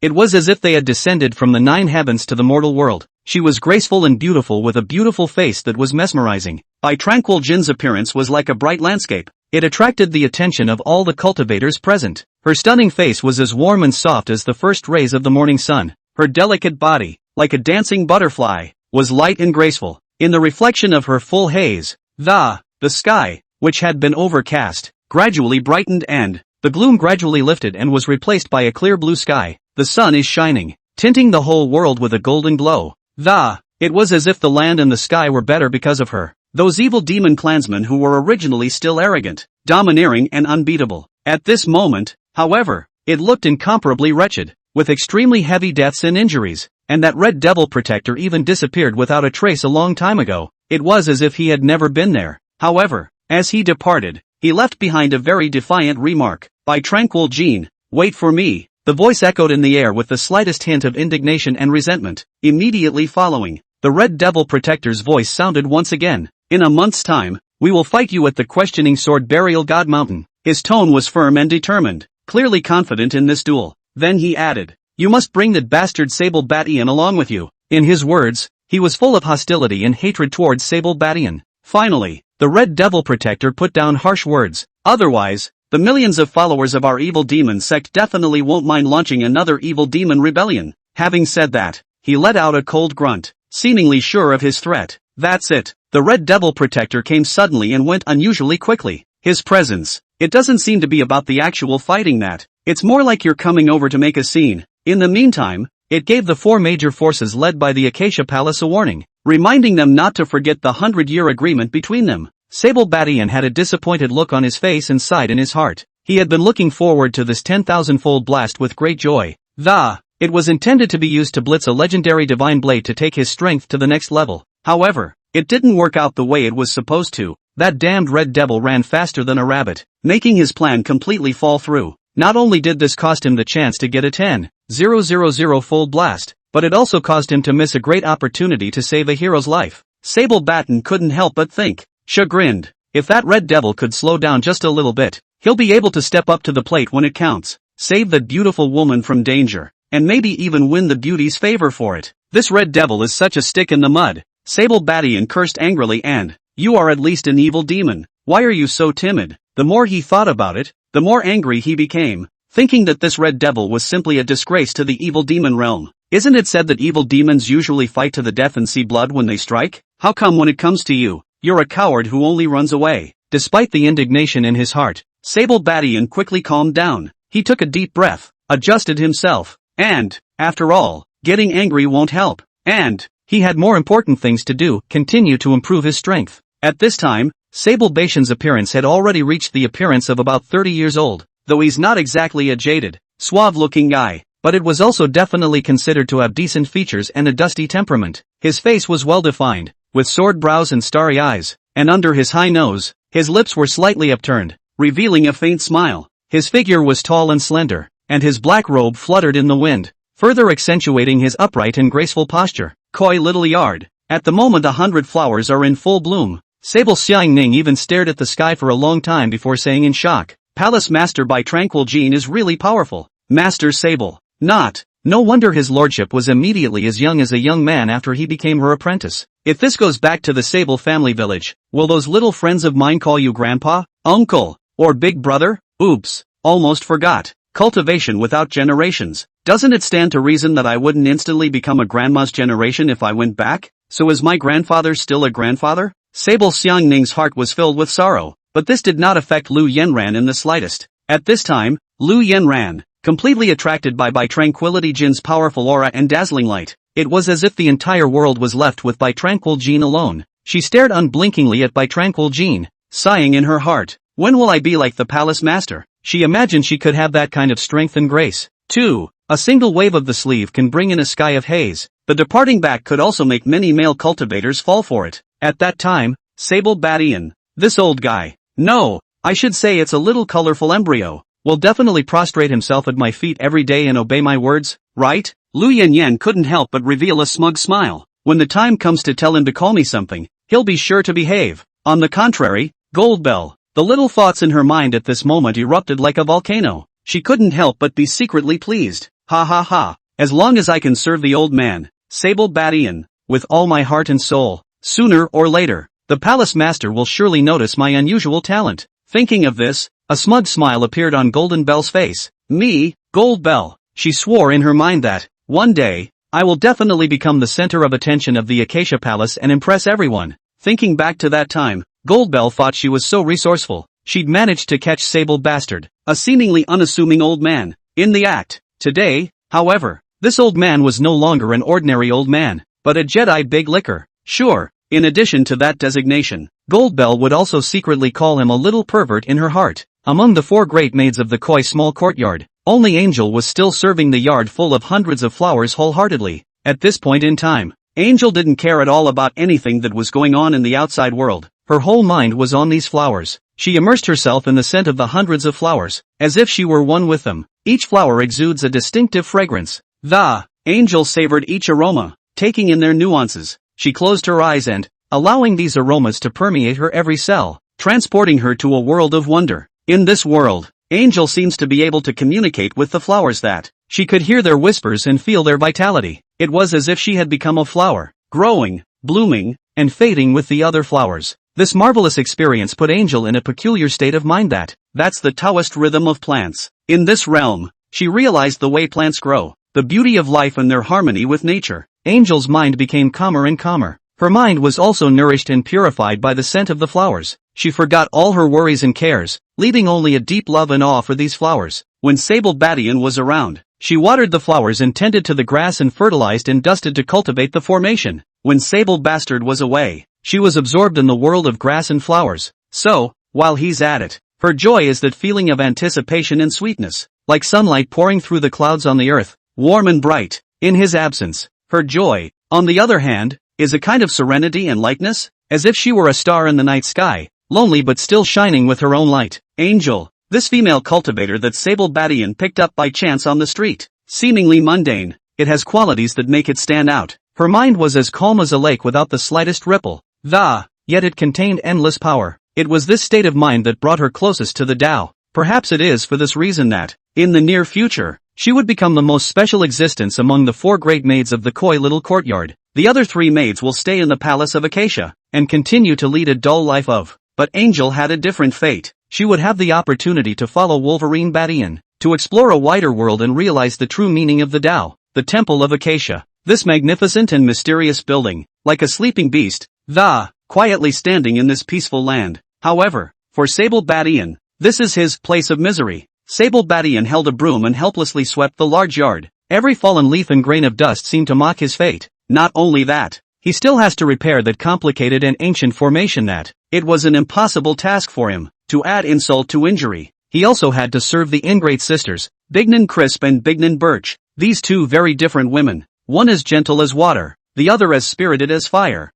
S1: It was as if they had descended from the 9 heavens to the mortal world. She was graceful and beautiful with a beautiful face that was mesmerizing. Bai Tranquil Jin's appearance was like a bright landscape. It attracted the attention of all the cultivators present. Her stunning face was as warm and soft as the first rays of the morning sun. Her delicate body, like a dancing butterfly, was light and graceful. In the reflection of her full haze, the sky, which had been overcast, gradually brightened and the gloom gradually lifted and was replaced by a clear blue sky. The sun is shining, tinting the whole world with a golden glow. It was as if the land and the sky were better because of her. Those evil demon clansmen who were originally still arrogant, domineering and unbeatable. At this moment, however, it looked incomparably wretched, with extremely heavy deaths and injuries, and that red devil protector even disappeared without a trace a long time ago. It was as if he had never been there. However, as he departed, he left behind a very defiant remark. By Tranquil Jin, wait for me. The voice echoed in the air with the slightest hint of indignation and resentment. Immediately following, the red devil protector's voice sounded once again. In a month's time, we will fight you at the questioning sword burial god mountain. His tone was firm and determined, clearly confident in this duel. Then he added, you must bring that bastard Sable Batian along with you. In his words, he was full of hostility and hatred towards Sable Batian. Finally, the red devil protector put down harsh words. Otherwise, the millions of followers of our evil demon sect definitely won't mind launching another evil demon rebellion. Having said that, he let out a cold grunt, seemingly sure of his threat. That's it. The red devil protector came suddenly and went unusually quickly. His presence, it doesn't seem to be about the actual fighting that. It's more like you're coming over to make a scene. In the meantime, it gave the 4 major forces led by the Acacia Palace a warning, reminding them not to forget the 100-year agreement between them. Sable Batian had a disappointed look on his face and sighed in his heart. He had been looking forward to this 10,000-fold blast with great joy. It was intended to be used to blitz a legendary divine blade to take his strength to the next level. However, it didn't work out the way it was supposed to. That damned red devil ran faster than a rabbit, making his plan completely fall through. Not only did this cost him the chance to get a 10,000-fold blast, but it also caused him to miss a great opportunity to save a hero's life. Sable Batian couldn't help but think, chagrined, if that red devil could slow down just a little bit, he'll be able to step up to the plate when it counts, save that beautiful woman from danger, and maybe even win the beauty's favor for it. This red devil is such a stick in the mud. Sable Batian cursed angrily and, you are at least an evil demon, why are you so timid? The more he thought about it, the more angry he became, thinking that this red devil was simply a disgrace to the evil demon realm. Isn't it said that evil demons usually fight to the death and see blood when they strike? How come when it comes to you, you're a coward who only runs away? Despite the indignation in his heart, Sable Batian quickly calmed down. He took a deep breath, adjusted himself, and, after all, getting angry won't help. And, he had more important things to do, continue to improve his strength. At this time, Sable Batian's appearance had already reached the appearance of about 30 years old, though he's not exactly a jaded, suave-looking guy, but it was also definitely considered to have decent features and a dusty temperament. His face was well-defined, with sword brows and starry eyes, and under his high nose, his lips were slightly upturned, revealing a faint smile. His figure was tall and slender, and his black robe fluttered in the wind, further accentuating his upright and graceful posture. Coy little yard. At the moment 100 flowers are in full bloom. Sable Xiangning even stared at the sky for a long time before saying in shock, Palace Master Bai Tranquil Jin is really powerful. Master Sable. No wonder his lordship was immediately as young as a young man after he became her apprentice. If this goes back to the Sable family village, will those little friends of mine call you grandpa, uncle, or big brother? Oops, almost forgot. Cultivation without generations. Doesn't it stand to reason that I wouldn't instantly become a grandma's generation if I went back? So is my grandfather still a grandfather? Sable Xiangning's heart was filled with sorrow, but this did not affect Lu Yenran in the slightest. At this time, Lu Yenran, completely attracted by Tranquility Jin's powerful aura and dazzling light, it was as if the entire world was left with Bai Tranquil Jin alone. She stared unblinkingly at Bai Tranquil Jin, sighing in her heart, when will I be like the palace master? She imagined she could have that kind of strength and grace. 2. A single wave of the sleeve can bring in a sky of haze. The departing back could also make many male cultivators fall for it. At that time, Sable Batian, this old guy, no, I should say it's a little colorful embryo, will definitely prostrate himself at my feet every day and obey my words, right? Lu Yanyan couldn't help but reveal a smug smile. When the time comes to tell him to call me something, he'll be sure to behave. On the contrary, Goldbell, the little thoughts in her mind at this moment erupted like a volcano. she couldn't help but be secretly pleased. Ha ha ha. As long as I can serve the old man, Sable Badian, with all my heart and soul, sooner or later, the palace master will surely notice my unusual talent. Thinking of this, a smug smile appeared on Golden Bell's face. Me, Gold Bell. She swore in her mind that, one day, I will definitely become the center of attention of the Acacia Palace and impress everyone. Thinking back to that time, Gold Bell thought she was so resourceful, she'd managed to catch Sable Bastard, a seemingly unassuming old man, in the act. Today, however, this old man was no longer an ordinary old man, but a Jedi big licker. Sure, in addition to that designation, Gold Bell would also secretly call him a little pervert in her heart. Among the 4 great maids of the Koi small courtyard, only Angel was still serving the yard full of hundreds of flowers wholeheartedly. At this point in time, Angel didn't care at all about anything that was going on in the outside world. Her whole mind was on these flowers. She immersed herself in the scent of the hundreds of flowers, as if she were one with them. Each flower exudes a distinctive fragrance. The Angel savored each aroma, taking in their nuances. She closed her eyes and, allowing these aromas to permeate her every cell, transporting her to a world of wonder. In this world, Angel seems to be able to communicate with the flowers that she could hear their whispers and feel their vitality. It was as if she had become a flower, growing, blooming, and fading with the other flowers. This marvelous experience put Angel in a peculiar state of mind that's the Taoist rhythm of plants. In this realm, she realized the way plants grow, the beauty of life and their harmony with nature. Angel's mind became calmer and calmer. Her mind was also nourished and purified by the scent of the flowers. She forgot all her worries and cares, leaving only a deep love and awe for these flowers. When Sable Badian was around, she watered the flowers and tended to the grass and fertilized and dusted to cultivate the formation. When Sable Bastard was away, she was absorbed in the world of grass and flowers. So, while he's at it, her joy is that feeling of anticipation and sweetness, like sunlight pouring through the clouds on the earth, warm and bright. In his absence, her joy, on the other hand, is a kind of serenity and lightness, as if she were a star in the night sky, lonely but still shining with her own light. Angel, this female cultivator that Sable Badian picked up by chance on the street, seemingly mundane, it has qualities that make it stand out. Her mind was as calm as a lake without the slightest ripple. Yet it contained endless power. It was this state of mind that brought her closest to the Tao. Perhaps it is for this reason that, in the near future, she would become the most special existence among the 4 great maids of the Koi little courtyard. The other 3 maids will stay in the palace of Acacia, and continue to lead a dull life of. But Angel had a different fate. She would have the opportunity to follow Wolverine Badian, to explore a wider world and realize the true meaning of the Tao, the Temple of Acacia. This magnificent and mysterious building, like a sleeping beast, quietly standing in this peaceful land. However, for Sable Badian, this is his place of misery. Sable Badian held a broom and helplessly swept the large yard. Every fallen leaf and grain of dust seemed to mock his fate. Not only that, he still has to repair that complicated and ancient formation it was an impossible task for him. To add insult to injury, he also had to serve the ingrate sisters, Bignan Crisp and Bignan Birch. These 2 very different women, one as gentle as water, the other as spirited as fire.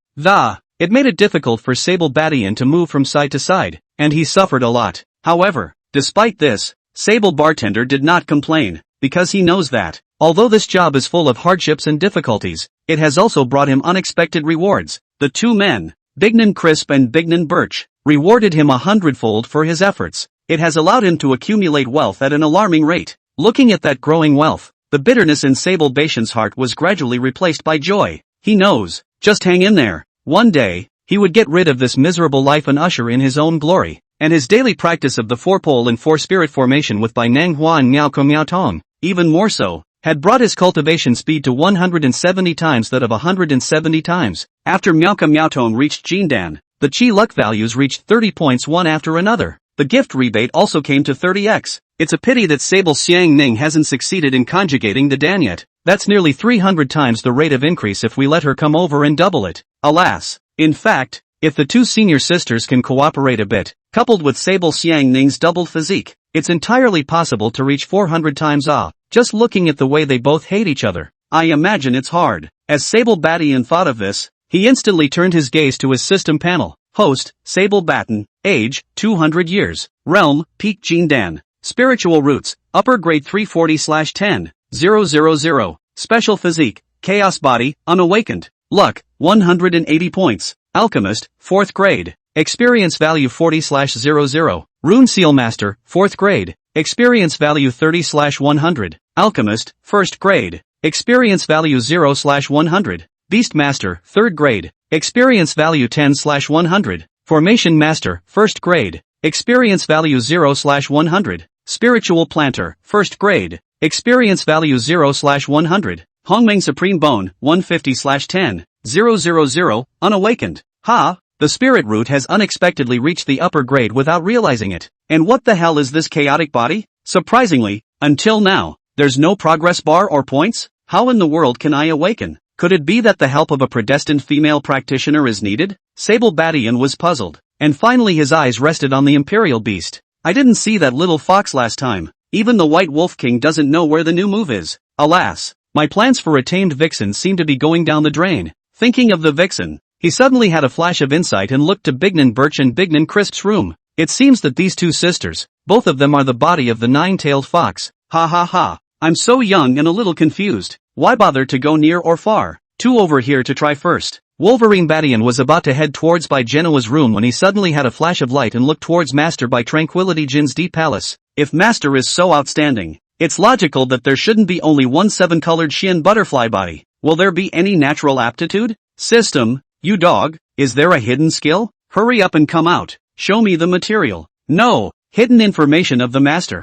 S1: It made it difficult for Sable Badian to move from side to side, and he suffered a lot. However, despite this, Sable Bartender did not complain, because he knows that, although this job is full of hardships and difficulties, it has also brought him unexpected rewards. The 2 men, Bignan Crisp and Bignan Birch, rewarded him 100-fold for his efforts. It has allowed him to accumulate wealth at an alarming rate. Looking at that growing wealth, the bitterness in Sable Badian's heart was gradually replaced by joy. He knows, just hang in there. One day, he would get rid of this miserable life and usher in his own glory. And his daily practice of the 4-pole and 4-spirit formation with Bai Nanghua and Miao Ko Miao Tong, even more so, had brought his cultivation speed to 170 times that of 170 times. After Miao Ko Miao Tong reached Jindan, the Qi luck values reached 30 points one after another. The gift rebate also came to 30x. It's a pity that Sable Xiang Ning hasn't succeeded in conjugating the Dan yet. That's nearly 300 times the rate of increase if we let her come over and double it. Alas. In fact, if the 2 senior sisters can cooperate a bit, coupled with Sable Xiang Ning's doubled physique, it's entirely possible to reach 400 times just looking at the way they both hate each other. I imagine it's hard. As Sable Badian thought of this, he instantly turned his gaze to his system panel. Host, Sable Batten. Age, 200 years. Realm, Peak Jindan. Spiritual roots, upper grade 340/10, 000. Special physique, chaos body, unawakened. Luck, 180 points. Alchemist, 4th grade. Experience value 40/00. Rune Seal Master, 4th grade. experience value 30/100, alchemist, 1st grade, experience value 0/100, beastmaster, 3rd grade, experience value 10/100, formation master, 1st grade, experience value 0/100, spiritual planter, 1st grade, experience value 0/100, Hongmeng supreme bone, 150/10, 000, unawakened. Ha! The spirit root has unexpectedly reached the upper grade without realizing it. And what the hell is this chaotic body? Surprisingly, until now, there's no progress bar or points? How in the world can I awaken? Could it be that the help of a predestined female practitioner is needed? Sable Badian was puzzled, and finally his eyes rested on the imperial beast. I didn't see that little fox last time. Even the White Wolf King doesn't know where the new move is. Alas, my plans for a tamed vixen seem to be going down the drain. Thinking of the vixen, he suddenly had a flash of insight and looked to Bignan Birch and Bignan Crisp's room. It seems that these two sisters, both of them are the body of the nine-tailed fox. Ha ha ha. I'm so young and a little confused. Why bother to go near or far? Two over here to try first. Wolverine Badian was about to head towards Bai Genoa's room when he suddenly had a flash of light and looked towards Master Bai Tranquility Jin's deep palace. If Master is so outstanding, it's logical that there shouldn't be only one 7-colored Xian butterfly body. Will there be any natural aptitude? System, you dog, is there a hidden skill? Hurry up and come out. Show me the material. No, hidden information of the master.